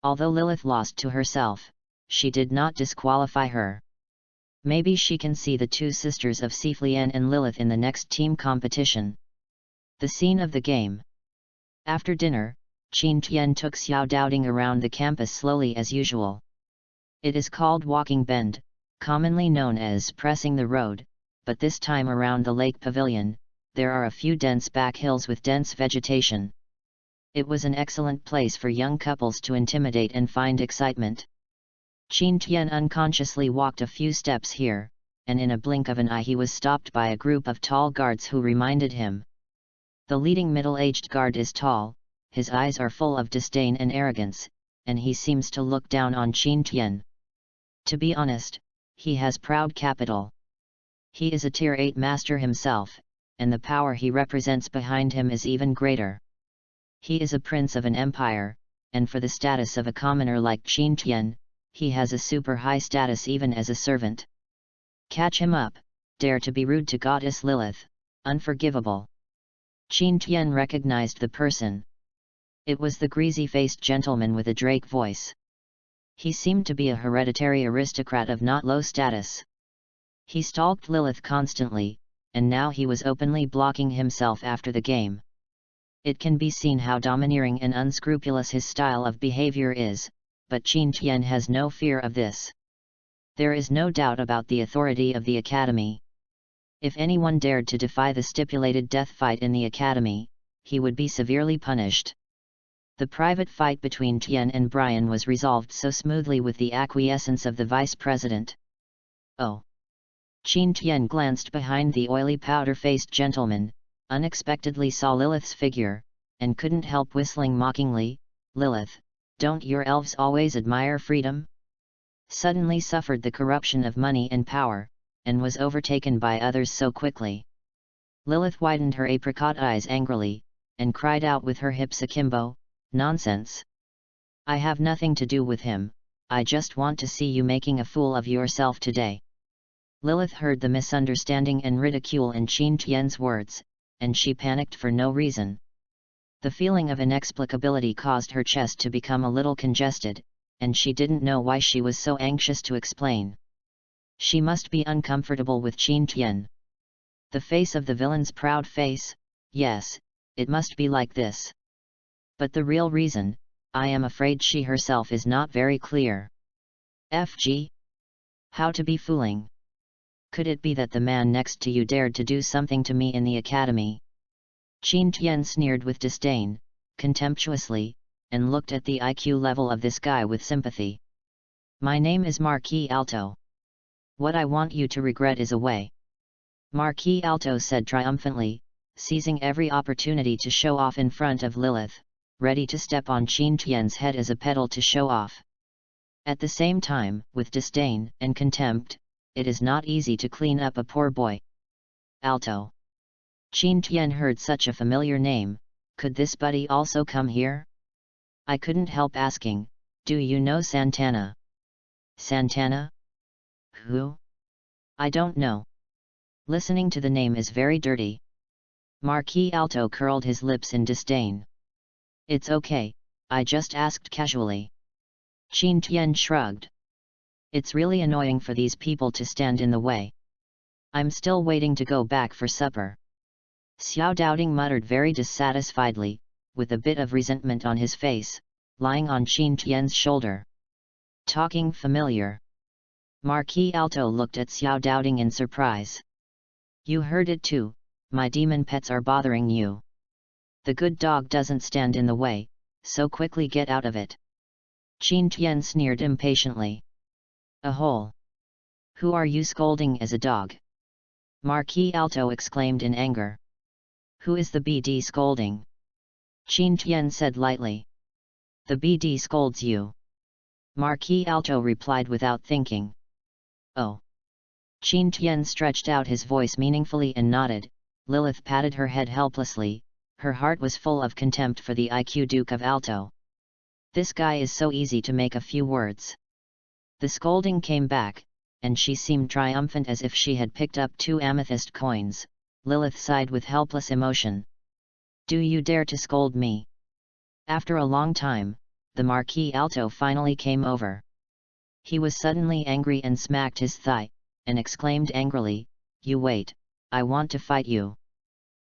Although Lilith lost to herself, she did not disqualify her. Maybe she can see the two sisters of Siflian and Lilith in the next team competition. The scene of the game. After dinner, Qin Tian took Xiao Doubting around the campus slowly as usual. It is called walking bend, commonly known as pressing the road, but this time around the lake pavilion, there are a few dense back hills with dense vegetation. It was an excellent place for young couples to intimidate and find excitement. Qin Tian unconsciously walked a few steps here, and in a blink of an eye he was stopped by a group of tall guards who reminded him. The leading middle-aged guard is tall, his eyes are full of disdain and arrogance, and he seems to look down on Qin Tian. To be honest, he has proud capital. He is a Tier 8 master himself, and the power he represents behind him is even greater. He is a prince of an empire, and for the status of a commoner like Qin Tian, he has a super high status even as a servant. Catch him up, dare to be rude to Goddess Lilith, unforgivable. Qin Tian recognized the person. It was the greasy-faced gentleman with a drake voice. He seemed to be a hereditary aristocrat of not low status. He stalked Lilith constantly, and now he was openly blocking himself after the game. It can be seen how domineering and unscrupulous his style of behavior is, but Qin Tian has no fear of this. There is no doubt about the authority of the academy. If anyone dared to defy the stipulated death fight in the academy, he would be severely punished. The private fight between Tian and Brian was resolved so smoothly with the acquiescence of the vice president. Oh! Qin Tian glanced behind the oily powder-faced gentleman, unexpectedly saw Lilith's figure, and couldn't help whistling mockingly, "Lilith, don't your elves always admire freedom?" Suddenly suffered the corruption of money and power, and was overtaken by others so quickly. Lilith widened her apricot eyes angrily, and cried out with her hips akimbo, "Nonsense! I have nothing to do with him, I just want to see you making a fool of yourself today." Lilith heard the misunderstanding and ridicule in Qin Tian's words, and she panicked for no reason. The feeling of inexplicability caused her chest to become a little congested, and she didn't know why she was so anxious to explain. She must be uncomfortable with Qin Tian. The face of the villain's proud face? Yes, it must be like this. But the real reason, I am afraid she herself is not very clear. FG? How to be fooling? Could it be that the man next to you dared to do something to me in the academy? Qin Tian sneered with disdain, contemptuously, and looked at the IQ level of this guy with sympathy. My name is Marquis Alto. What I want you to regret is away. Marquis Alto said triumphantly, seizing every opportunity to show off in front of Lilith, ready to step on Qin Tian's head as a pedal to show off. At the same time, with disdain and contempt, it is not easy to clean up a poor boy. Alto. Qin Tian heard such a familiar name. Could this buddy also come here? I couldn't help asking, do you know Santana? Santana? Who? I don't know. Listening to the name is very dirty. Marquis Alto curled his lips in disdain. It's okay, I just asked casually. Qin Tian shrugged. It's really annoying for these people to stand in the way. I'm still waiting to go back for supper. Xiao Doubting muttered very dissatisfiedly, with a bit of resentment on his face, lying on Qin Tian's shoulder. Talking familiar. Marquis Alto looked at Xiao Doubting in surprise. You heard it too, my demon pets are bothering you. The good dog doesn't stand in the way, so quickly get out of it. Qin Tian sneered impatiently. A hole. Who are you scolding as a dog? Marquis Alto exclaimed in anger. Who is the BD scolding? Qin Tian said lightly. The BD scolds you. Marquis Alto replied without thinking. Oh. Qin Tian stretched out his voice meaningfully and nodded. Lilith patted her head helplessly, her heart was full of contempt for the IQ Duke of Alto. This guy is so easy to make a few words. The scolding came back, and she seemed triumphant as if she had picked up 2 amethyst coins. Lilith sighed with helpless emotion. Do you dare to scold me? After a long time, the Marquis Alto finally came over. He was suddenly angry and smacked his thigh, and exclaimed angrily, You wait, I want to fight you.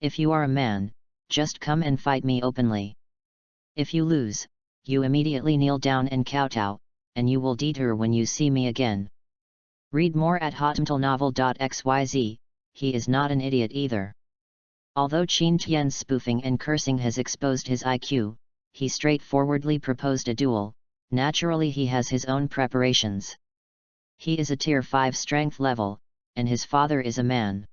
If you are a man, just come and fight me openly. If you lose, you immediately kneel down and kowtow, and you will deter when you see me again. Read more at hotmtlnovel.xyz, he is not an idiot either. Although Qin Tian's spoofing and cursing has exposed his IQ, he straightforwardly proposed a duel. Naturally he has his own preparations. He is a tier 5 strength level, and his father is a man.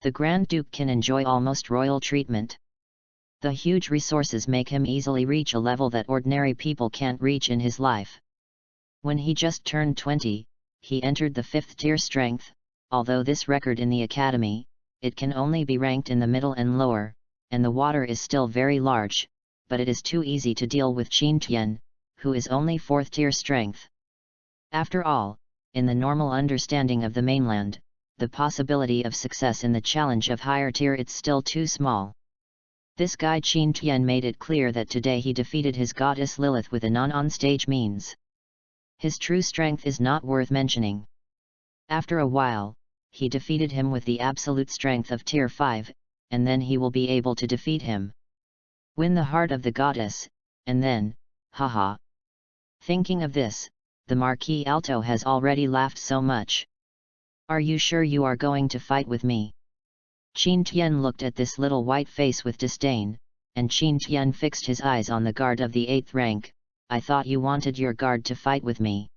The Grand Duke can enjoy almost royal treatment. The huge resources make him easily reach a level that ordinary people can't reach in his life. When he just turned 20, he entered the 5th tier strength. Although this record in the academy, it can only be ranked in the middle and lower, and the water is still very large, but it is too easy to deal with Qin Tian, who is only 4th tier strength. After all, in the normal understanding of the mainland, the possibility of success in the challenge of higher tier it's still too small. This guy Qin Tian made it clear that today he defeated his goddess Lilith with a non-on-stage means. His true strength is not worth mentioning. After a while, he defeated him with the absolute strength of tier 5, and then he will be able to defeat him. Win the heart of the goddess, and then, haha. Thinking of this, the Marquis Alto has already laughed so much. Are you sure you are going to fight with me? Qin Tian looked at this little white face with disdain, and Qin Tian fixed his eyes on the guard of the 8th rank. I thought you wanted your guard to fight with me.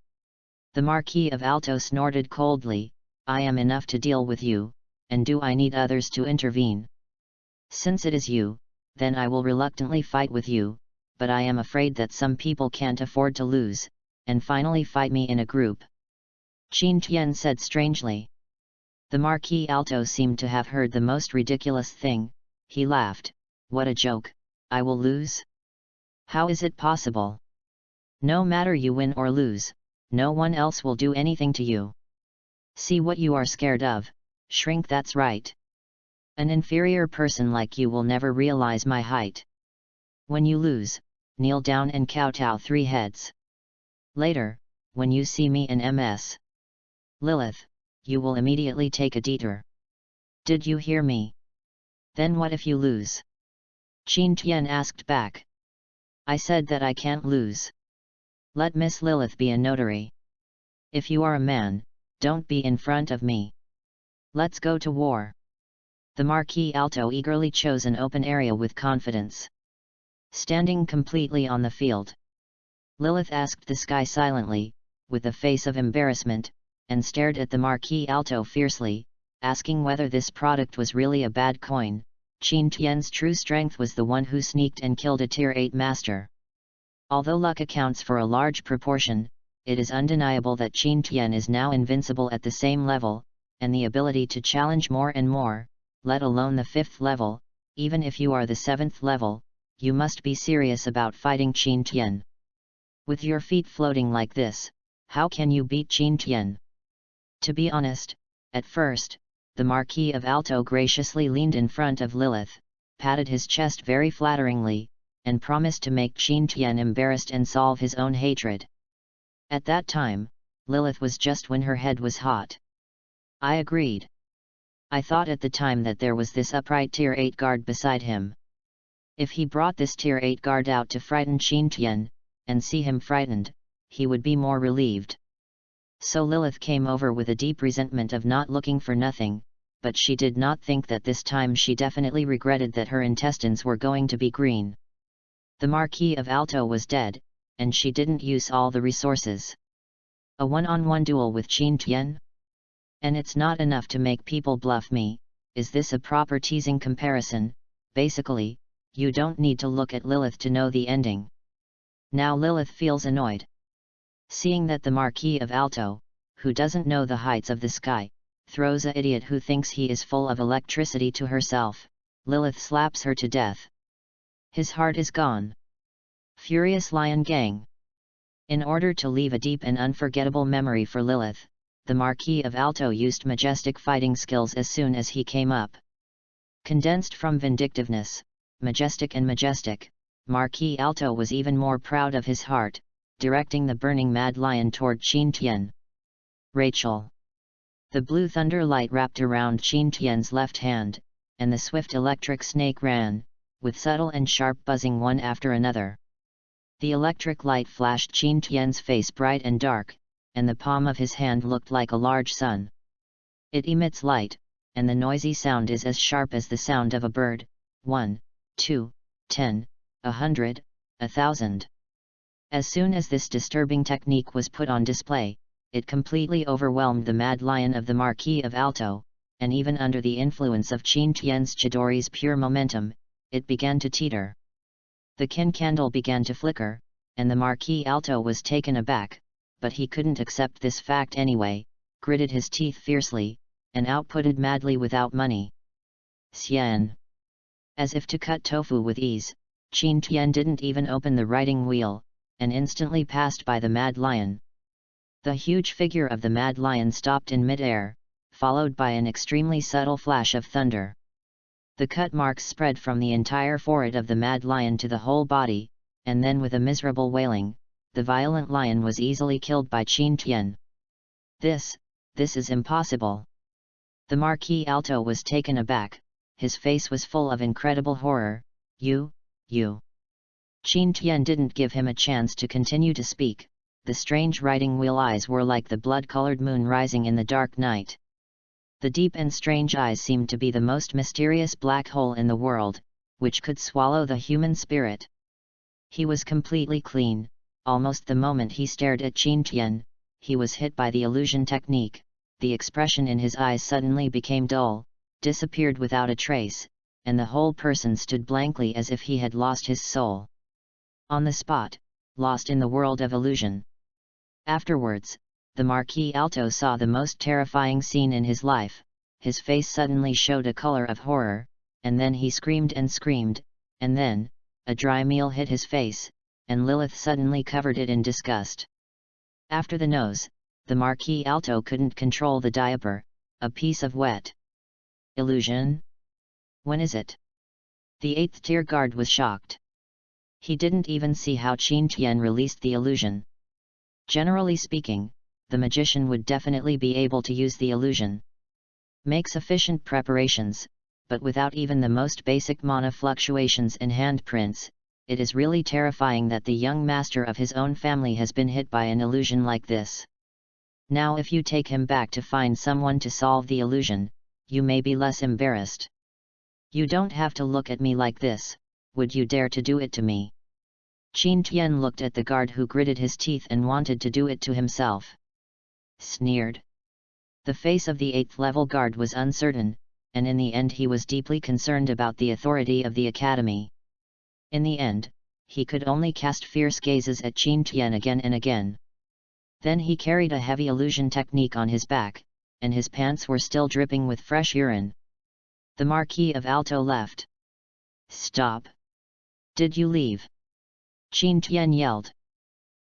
The Marquis of Alto snorted coldly, I am enough to deal with you, and do I need others to intervene? Since it is you, then I will reluctantly fight with you, but I am afraid that some people can't afford to lose, and finally fight me in a group. Qin Tian said strangely. The Marquis Alto seemed to have heard the most ridiculous thing. He laughed. What a joke, I will lose? How is it possible? No matter you win or lose, no one else will do anything to you. See what you are scared of, shrink, that's right. An inferior person like you will never realize my height. When you lose, kneel down and kowtow 3 heads. Later, when you see me in MS Lilith, you will immediately take a detour. Did you hear me? Then what if you lose? Qin Tian asked back. I said that I can't lose. Let Miss Lilith be a notary. If you are a man, don't be in front of me. Let's go to war. The Marquis Alto eagerly chose an open area with confidence. Standing completely on the field, Lilith asked the sky silently, with a face of embarrassment, and stared at the Marquis Alto fiercely, asking whether this product was really a bad coin. Qin Tian's true strength was the one who sneaked and killed a Tier 8 master. Although luck accounts for a large proportion, it is undeniable that Qin Tian is now invincible at the same level, and the ability to challenge more and more, let alone the 5th level. Even if you are the 7th level, you must be serious about fighting Qin Tian. With your feet floating like this, how can you beat Qin Tian? To be honest, at first, the Marquis of Alto graciously leaned in front of Lilith, patted his chest very flatteringly, and promised to make Qin Tian embarrassed and solve his own hatred. At that time, Lilith was just when her head was hot. I agreed. I thought at the time that there was this upright Tier 8 guard beside him. If he brought this Tier 8 guard out to frighten Qin Tian, and see him frightened, he would be more relieved. So Lilith came over with a deep resentment of not looking for nothing, but she did not think that this time she definitely regretted that her intestines were going to be green. The Marquis of Alto was dead, and she didn't use all the resources. A one-on-one duel with Qin Tian? And it's not enough to make people bluff me. Is this a proper teasing comparison? Basically, you don't need to look at Lilith to know the ending. Now Lilith feels annoyed. Seeing that the Marquis of Alto, who doesn't know the heights of the sky, throws a idiot who thinks he is full of electricity to herself, Lilith slaps her to death. His heart is gone. Furious Lion Gang. In order to leave a deep and unforgettable memory for Lilith, the Marquis of Alto used majestic fighting skills as soon as he came up. Condensed from vindictiveness, majestic and majestic, Marquis Alto was even more proud of his heart, directing the burning mad lion toward Qin Tian. Rachel. The blue thunder light wrapped around Qin Tian's left hand, and the swift electric snake ran, with subtle and sharp buzzing one after another. The electric light flashed Qin Tian's face bright and dark, and the palm of his hand looked like a large sun. It emits light, and the noisy sound is as sharp as the sound of a bird. 1, 2, 10, 100, 1,000. As soon as this disturbing technique was put on display, it completely overwhelmed the mad lion of the Marquis of Alto, and even under the influence of Qin Tian's Chidori's pure momentum, it began to teeter. The candle began to flicker, and the Marquis Alto was taken aback, but he couldn't accept this fact anyway, gritted his teeth fiercely, and outputted madly without money. Xian. As if to cut tofu with ease, Qin Tian didn't even open the writing wheel, and instantly passed by the mad lion. The huge figure of the mad lion stopped in mid-air, followed by an extremely subtle flash of thunder. The cut marks spread from the entire forehead of the mad lion to the whole body, and then with a miserable wailing, the violent lion was easily killed by Qin Tian. This is impossible. The Marquis Alto was taken aback, his face was full of incredible horror. You. Qin Tian didn't give him a chance to continue to speak. The strange writing wheel eyes were like the blood-colored moon rising in the dark night. The deep and strange eyes seemed to be the most mysterious black hole in the world, which could swallow the human spirit. He was completely clean. Almost the moment he stared at Qin Tian, he was hit by the illusion technique. The expression in his eyes suddenly became dull, disappeared without a trace, and the whole person stood blankly as if he had lost his soul. On the spot, lost in the world of illusion. Afterwards, the Marquis Alto saw the most terrifying scene in his life. His face suddenly showed a color of horror, and then he screamed and screamed, and then, a dry meal hit his face, and Lilith suddenly covered it in disgust. After the nose, the Marquis Alto couldn't control the diaper, a piece of wet illusion? When is it? The 8th tier guard was shocked. He didn't even see how Qin Tian released the illusion. Generally speaking, the magician would definitely be able to use the illusion. Make sufficient preparations, but without even the most basic mana fluctuations in handprints, it is really terrifying that the young master of his own family has been hit by an illusion like this. Now if you take him back to find someone to solve the illusion, you may be less embarrassed. You don't have to look at me like this, would you dare to do it to me? Qin Tian looked at the guard who gritted his teeth and wanted to do it to himself. Sneered. The face of the 8th level guard was uncertain, and in the end he was deeply concerned about the authority of the academy. In the end, he could only cast fierce gazes at Qin Tian again and again. Then he carried a heavy illusion technique on his back, and his pants were still dripping with fresh urine. The Marquis of Alto left. Stop! Did you leave? Qin Tian yelled.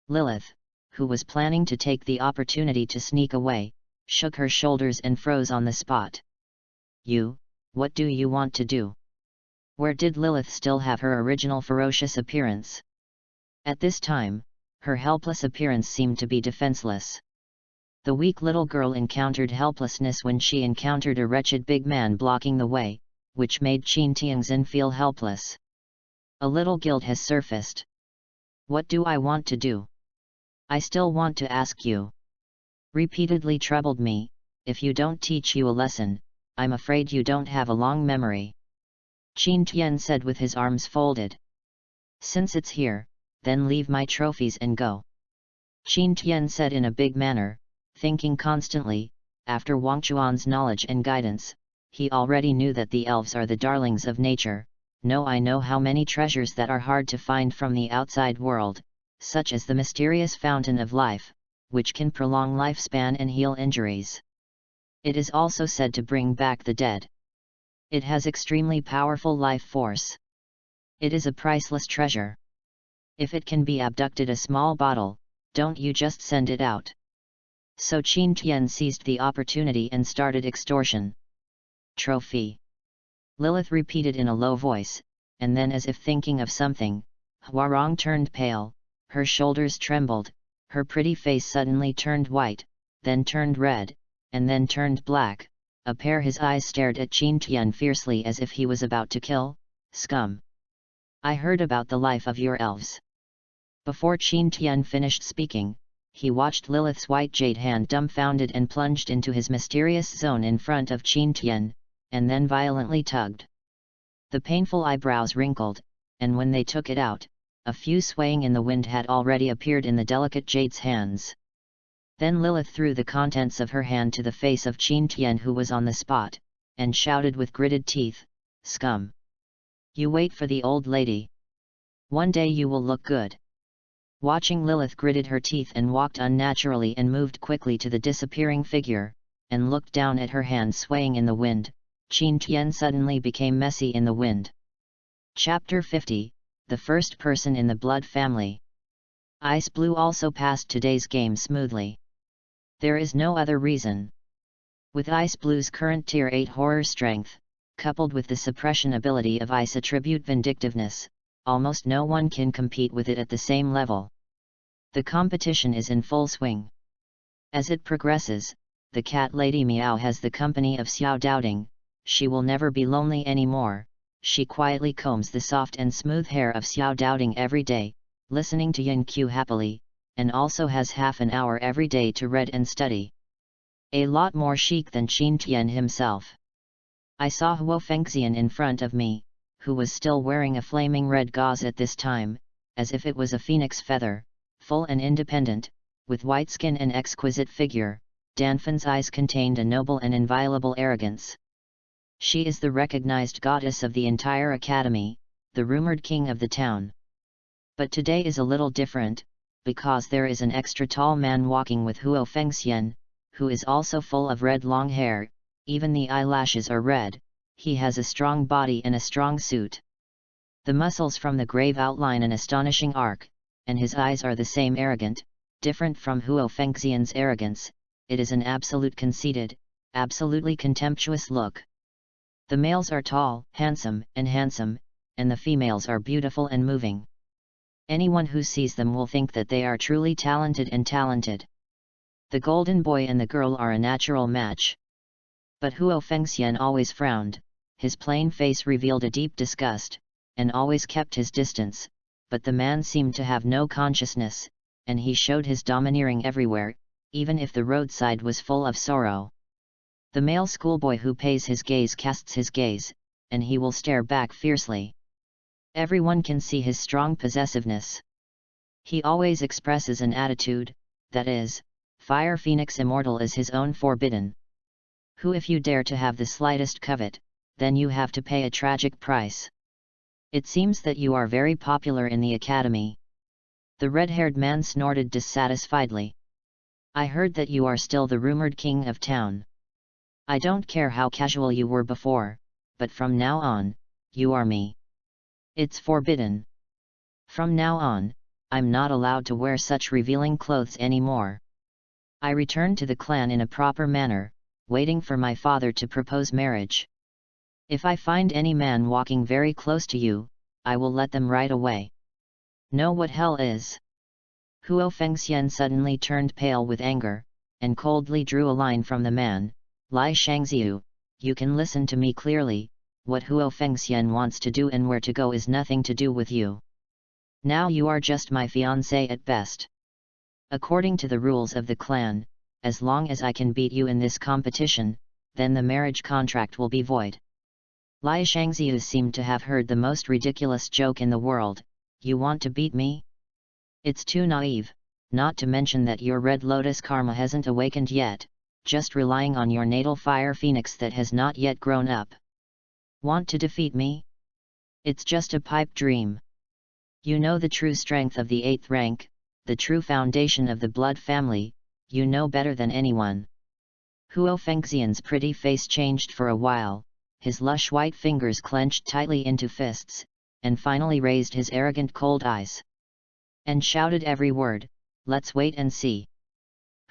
Lilith, who was planning to take the opportunity to sneak away, shook her shoulders and froze on the spot. What do you want to do? Where did Lilith still have her original ferocious appearance? At this time, her helpless appearance seemed to be defenseless. The weak little girl encountered helplessness when she encountered a wretched big man blocking the way, which made Qin Tianxin feel helpless. A little guilt has surfaced. What do I want to do? I still want to ask you. Repeatedly troubled me, if you don't teach you a lesson, I'm afraid you don't have a long memory. Qin Tian said with his arms folded. Since it's here, then leave my trophies and go. Qin Tian said in a big manner, thinking constantly, after Wang Chuan's knowledge and guidance, he already knew that the elves are the darlings of nature. I know how many treasures that are hard to find from the outside world, such as the mysterious fountain of life, which can prolong lifespan and heal injuries. It is also said to bring back the dead. It has extremely powerful life force. It is a priceless treasure. If it can be abducted a small bottle, don't you just send it out? So Qin Tian seized the opportunity and started extortion. Trophy. Lilith repeated in a low voice, and then as if thinking of something, Huarong turned pale, her shoulders trembled, her pretty face suddenly turned white, then turned red, and then turned black. His eyes stared at Qin Tian fiercely as if he was about to kill. Scum! I heard about the life of your elves. Before Qin Tian finished speaking, he watched Lilith's white jade hand dumbfounded and plunged into his mysterious zone in front of Qin Tian, and then violently tugged. The painful eyebrows wrinkled, and when they took it out, a few swaying in the wind had already appeared in the delicate jade's hands. Then Lilith threw the contents of her hand to the face of Qin Tian, who was on the spot, and shouted with gritted teeth, Scum! You wait for the old lady. One day you will look good. Watching Lilith gritted her teeth and walked unnaturally and moved quickly to the disappearing figure, and looked down at her hands swaying in the wind, Qin Tian suddenly became messy in the wind. Chapter 50, The First Person in the Blood Family. Ice Blue also passed today's game smoothly. There is no other reason. With Ice Blue's current Tier 8 horror strength, coupled with the suppression ability of Ice Attribute Vindictiveness, almost no one can compete with it at the same level. The competition is in full swing. As it progresses, the cat Lady Meow has the company of Xiao Doubting. She will never be lonely anymore. She quietly combs the soft and smooth hair of Xiao Doubting every day, listening to Yin Q happily, and also has half an hour every day to read and study. A lot more chic than Qin Tian himself. I saw Huo Fengxian in front of me, who was still wearing a flaming red gauze at this time, as if it was a phoenix feather, full and independent, with white skin and exquisite figure. Danfan's eyes contained a noble and inviolable arrogance. She is the recognized goddess of the entire academy, the rumored king of the town. But today is a little different, because there is an extra tall man walking with Huo Fengxian, who is also full of red long hair, even the eyelashes are red. He has a strong body and a strong suit. The muscles from the grave outline an astonishing arc, and his eyes are the same arrogant, Different from Huo Fengxian's arrogance, it is an absolute conceited, absolutely contemptuous look. The males are tall, handsome, and the females are beautiful and moving. Anyone who sees them will think that they are truly talented. The golden boy and the girl are a natural match. But Huo Fengxian always frowned, his plain face revealed a deep disgust, and always kept his distance, but the man seemed to have no consciousness, and he showed his domineering everywhere, even if the roadside was full of sorrow. The male schoolboy who pays his gaze casts his gaze, and he will stare back fiercely. Everyone can see his strong possessiveness. He always expresses an attitude, that is, Fire Phoenix immortal is his own forbidden. Who if you dare to have the slightest covet, then you have to pay a tragic price. It seems that you are very popular in the academy. The red-haired man snorted dissatisfiedly. I heard that you are still the rumored king of town. I don't care how casual you were before, but from now on, you are me. It's forbidden. From now on, I'm not allowed to wear such revealing clothes anymore. I return to the clan in a proper manner, waiting for my father to propose marriage. If I find any man walking very close to you, I will let them right away. Know what hell is? Huo Fengxian suddenly turned pale with anger, and coldly drew a line from the man. Lai Shangziu, you can listen to me clearly, what Huo Fengxian wants to do and where to go is nothing to do with you. Now you are just my fiancé at best. According to the rules of the clan, as long as I can beat you in this competition, then the marriage contract will be void. Lai Shangziu seemed to have heard the most ridiculous joke in the world. You want to beat me? It's too naive, not to mention that your Red Lotus karma hasn't awakened yet, just relying on your natal fire phoenix that has not yet grown up. Want to defeat me? It's just a pipe dream. You know the true strength of the 8th rank, the true foundation of the blood family, you know better than anyone. Huo Fengxian's pretty face changed for a while, his lush white fingers clenched tightly into fists, and finally raised his arrogant cold eyes. And shouted every word, let's wait and see.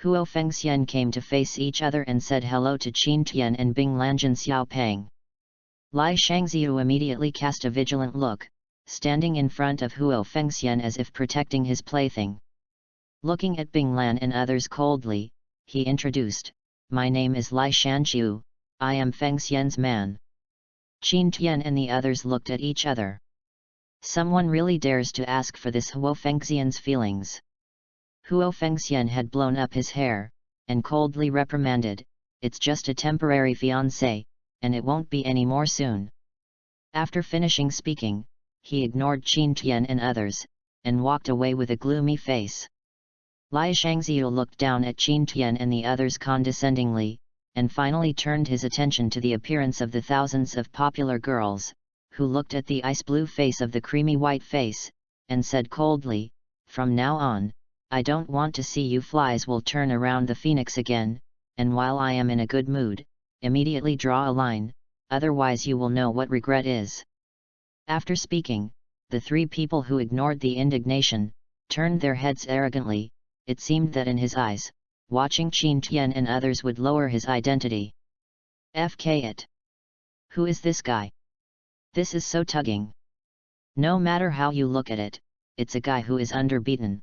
Huo Fengxian came to face each other and said hello to Qin Tian and Bing Lanjin Xiaopeng. Lai Shangziu immediately cast a vigilant look, standing in front of Huo Fengxian as if protecting his plaything. Looking at Bing Lan and others coldly, he introduced, my name is Lai Shangziu, I am Fengxian's man. Qin Tian and the others looked at each other. Someone really dares to ask for this Huo Fengxian's feelings. Huo Fengxian had blown up his hair, and coldly reprimanded, it's just a temporary fiancé, and it won't be any more soon. After finishing speaking, he ignored Qin Tian and others, and walked away with a gloomy face. Lai Shangziu looked down at Qin Tian and the others condescendingly, and finally turned his attention to the appearance of the thousands of popular girls, who looked at the ice-blue face of the creamy white face, and said coldly, from now on, I don't want to see you flies will turn around the phoenix again, and while I am in a good mood, immediately draw a line, otherwise you will know what regret is. After speaking, the 3 people who ignored the indignation, turned their heads arrogantly. It seemed that in his eyes, watching Qin Tian and others would lower his identity. FK it. Who is this guy? This is so tugging. No matter how you look at it, it's a guy who is underbeaten.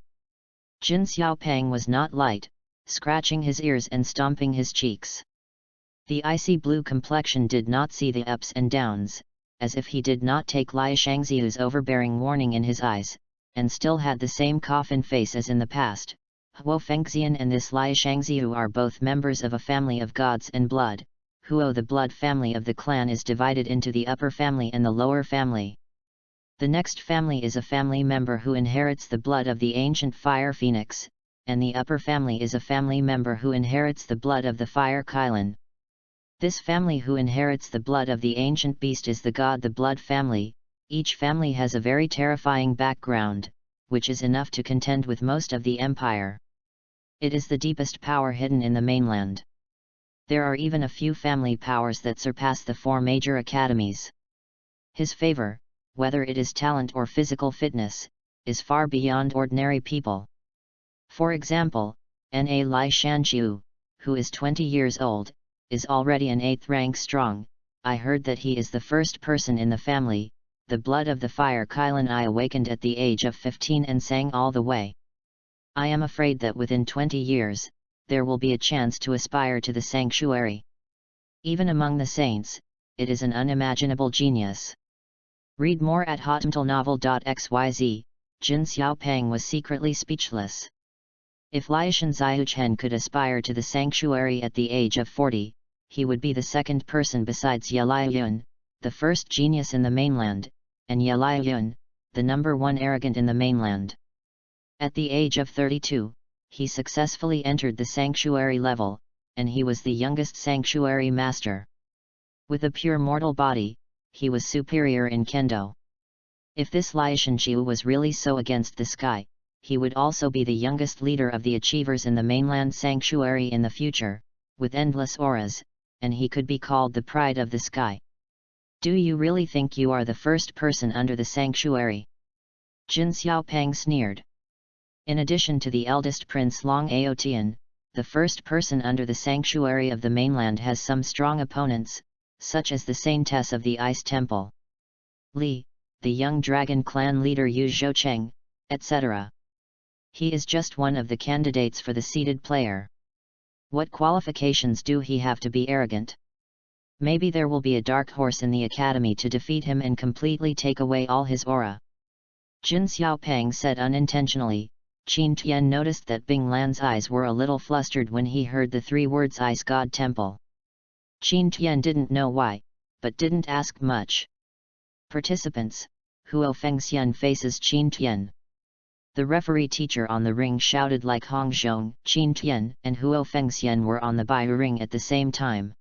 Jin Xiaopeng was not light, scratching his ears and stomping his cheeks. The icy blue complexion did not see the ups and downs, as if he did not take Lai Shangziu's overbearing warning in his eyes, and still had the same coffin face as in the past. Huo Fengxian and this Lai Shangziu are both members of a family of gods and blood. Huo, the blood family of the clan, is divided into the upper family and the lower family. The next family is a family member who inherits the blood of the ancient fire phoenix, and the upper family is a family member who inherits the blood of the fire Kylin. This family who inherits the blood of the ancient beast is the god the blood family. Each family has a very terrifying background, which is enough to contend with most of the empire. It is the deepest power hidden in the mainland. There are even a few family powers that surpass the 4 major academies. His favor, whether it is talent or physical fitness, is far beyond ordinary people. For example, Na Lai Shanqiu, who is 20 years old, is already an 8th rank strong. I heard that he is the first person in the family. The blood of the fire Kailan I awakened at the age of 15 and sang all the way. I am afraid that within 20 years, there will be a chance to aspire to the sanctuary. Even among the saints, it is an unimaginable genius. Read more at hotmtlnovel.xyz. Jin Xiaopeng was secretly speechless. If Liashan Ziuchen could aspire to the sanctuary at the age of 40, he would be the second person besides Ye Liayun, the first genius in the mainland, and Ye Liayun, the number one arrogant in the mainland. At the age of 32, he successfully entered the sanctuary level, and he was the youngest sanctuary master. With a pure mortal body, he was superior in kendo. If this Liashanqiu was really so against the sky, he would also be the youngest leader of the achievers in the mainland sanctuary in the future, with endless auras, and he could be called the pride of the sky. Do you really think you are the first person under the sanctuary? Jin Xiaopeng sneered. In addition to the eldest prince Long Aotian, the first person under the sanctuary of the mainland has some strong opponents, such as the saintess of the Ice Temple, Li, the young dragon clan leader Yu Zhoucheng, etc. He is just one of the candidates for the seated player. What qualifications do he have to be arrogant? Maybe there will be a dark horse in the academy to defeat him and completely take away all his aura. Jin Xiaopeng said unintentionally. Qin Tian noticed that Bing Lan's eyes were a little flustered when he heard the 3 words Ice God Temple. Qin Tian didn't know why, but didn't ask much. Participants, Huo Fengxian faces Qin Tian. The referee teacher on the ring shouted like Hong Zhong. Qin Tian and Huo Fengxian were on the bai ring at the same time.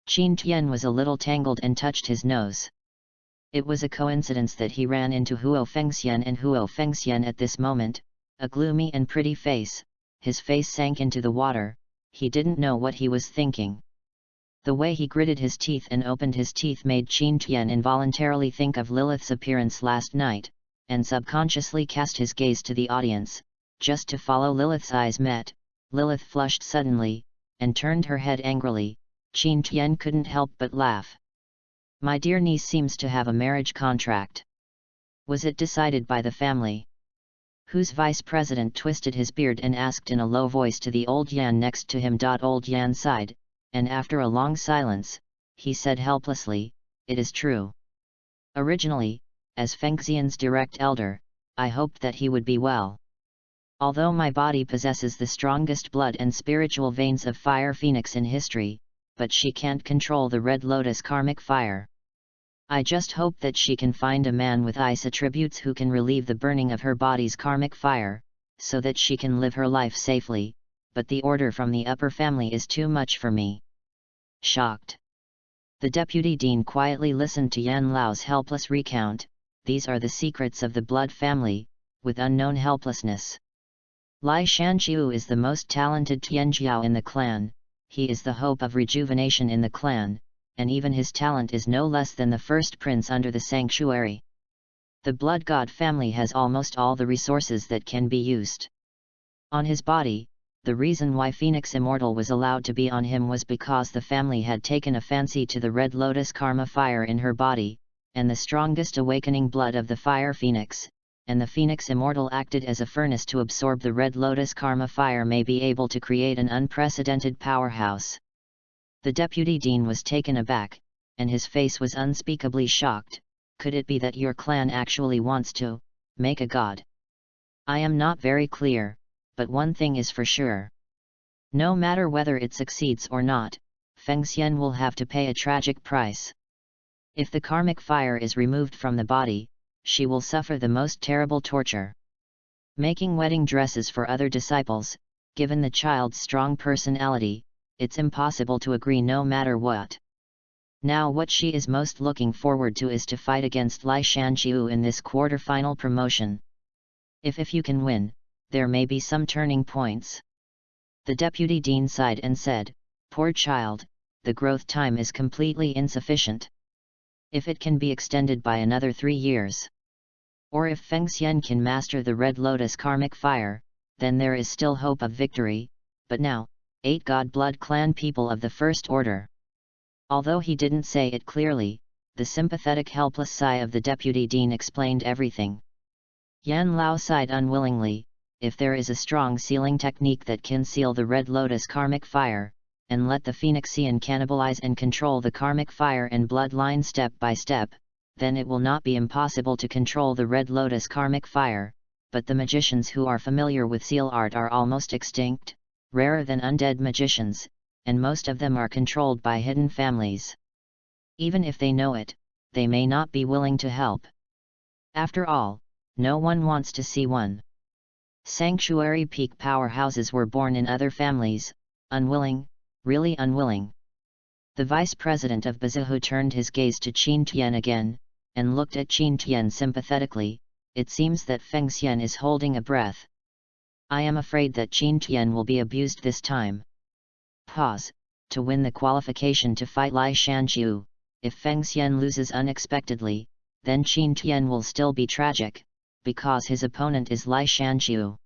Qin Tian was a little tangled and touched his nose. It was a coincidence that he ran into Huo Fengxian and Huo Fengxian at this moment, a gloomy and pretty face, his face sank into the water, he didn't know what he was thinking. The way he gritted his teeth and opened his teeth made Qin Tian involuntarily think of Lilith's appearance last night, and subconsciously cast his gaze to the audience, just to follow Lilith's eyes met. Lilith flushed suddenly, and turned her head angrily. Qin Tian couldn't help but laugh. My dear niece seems to have a marriage contract. Was it decided by the family? Whose vice president twisted his beard and asked in a low voice to the old Yan next to him. Old Yan sighed, and after a long silence, he said helplessly, "It is true. Originally, as Fengxian's direct elder, I hoped that he would be well. Although my body possesses the strongest blood and spiritual veins of Fire Phoenix in history, but she can't control the Red Lotus karmic fire. I just hope that she can find a man with ice attributes who can relieve the burning of her body's karmic fire, so that she can live her life safely, but the order from the upper family is too much for me." Shocked. The deputy dean quietly listened to Yan Lao's helpless recount. These are the secrets of the blood family, with unknown helplessness. Lai Shanqiu is the most talented Tianjiao in the clan, he is the hope of rejuvenation in the clan, and even his talent is no less than the first prince under the sanctuary. The blood god family has almost all the resources that can be used. On his body, the reason why Phoenix Immortal was allowed to be on him was because the family had taken a fancy to the Red Lotus karma fire in her body, and the strongest awakening blood of the Fire Phoenix, and the Phoenix Immortal acted as a furnace to absorb the Red Lotus karma fire may be able to create an unprecedented powerhouse. The deputy dean was taken aback, and his face was unspeakably shocked. Could it be that your clan actually wants to make a god? I am not very clear, but one thing is for sure. No matter whether it succeeds or not, Fengxian will have to pay a tragic price. If the karmic fire is removed from the body, she will suffer the most terrible torture. Making wedding dresses for other disciples, given the child's strong personality, it's impossible to agree no matter what. Now what she is most looking forward to is to fight against Lai Shanqiu in this quarter-final promotion. If you can win, there may be some turning points. The deputy dean sighed and said, "Poor child, the growth time is completely insufficient. If it can be extended by another 3 years. Or if Fengxian can master the Red Lotus karmic fire, then there is still hope of victory, but now, 8 God Blood clan people of the First Order. Although he didn't say it clearly, the sympathetic helpless sigh of the deputy dean explained everything. Yan Lao sighed unwillingly. If there is a strong sealing technique that can seal the Red Lotus karmic fire, and let the Phoenixian cannibalize and control the karmic fire and bloodline step by step, then it will not be impossible to control the Red Lotus karmic fire, but the magicians who are familiar with seal art are almost extinct, rarer than undead magicians, and most of them are controlled by hidden families. Even if they know it, they may not be willing to help. After all, no one wants to see one. Sanctuary peak powerhouses were born in other families, unwilling, really unwilling. The vice president of Bazahu turned his gaze to Qin Tian again, and looked at Qin Tian sympathetically. It seems that Feng Xian is holding a breath. I am afraid that Qin Tian will be abused this time. Pause. To win the qualification to fight Lai Shanqiu, if Feng Xian loses unexpectedly, then Qin Tian will still be tragic, because his opponent is Lai Shanqiu.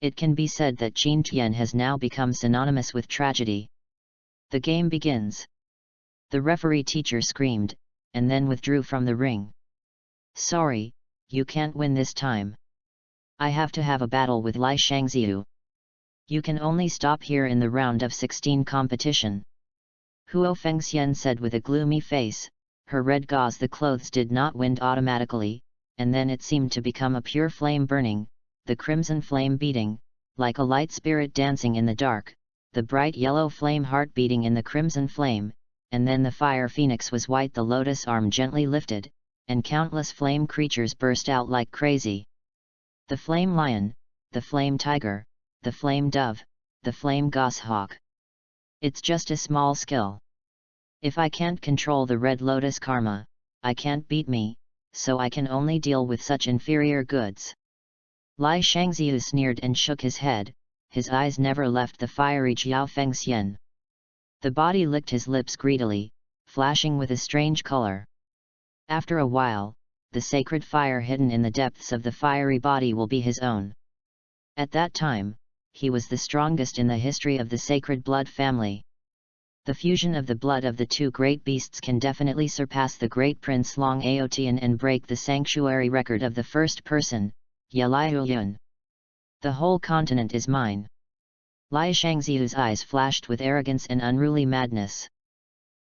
It can be said that Qin Tian has now become synonymous with tragedy. The game begins. The referee teacher screamed, and then withdrew from the ring. Sorry, you can't win this time. I have to have a battle with Lai Shangziu. You can only stop here in the round of 16 competition. Huo Fengxian said with a gloomy face. Her red gauze the clothes did not wind automatically, and then it seemed to become a pure flame burning, the crimson flame beating, like a light spirit dancing in the dark, the bright yellow flame heart beating in the crimson flame, and then the fire phoenix was white, the lotus arm gently lifted, and countless flame creatures burst out like crazy. The flame lion, the flame tiger, the flame dove, the flame goshawk. It's just a small skill. If I can't control the red lotus karma, I can't beat me, so I can only deal with such inferior goods. Lai Shangziu sneered and shook his head, his eyes never left the fiery Jiao Fengxian. The body licked his lips greedily, flashing with a strange color. After a while, the sacred fire hidden in the depths of the fiery body will be his own. At that time, he was the strongest in the history of the sacred blood family. The fusion of the blood of the two great beasts can definitely surpass the great Prince Long Aotian and break the sanctuary record of the first person, Yalai. The whole continent is mine. Lai Shangziu's eyes flashed with arrogance and unruly madness.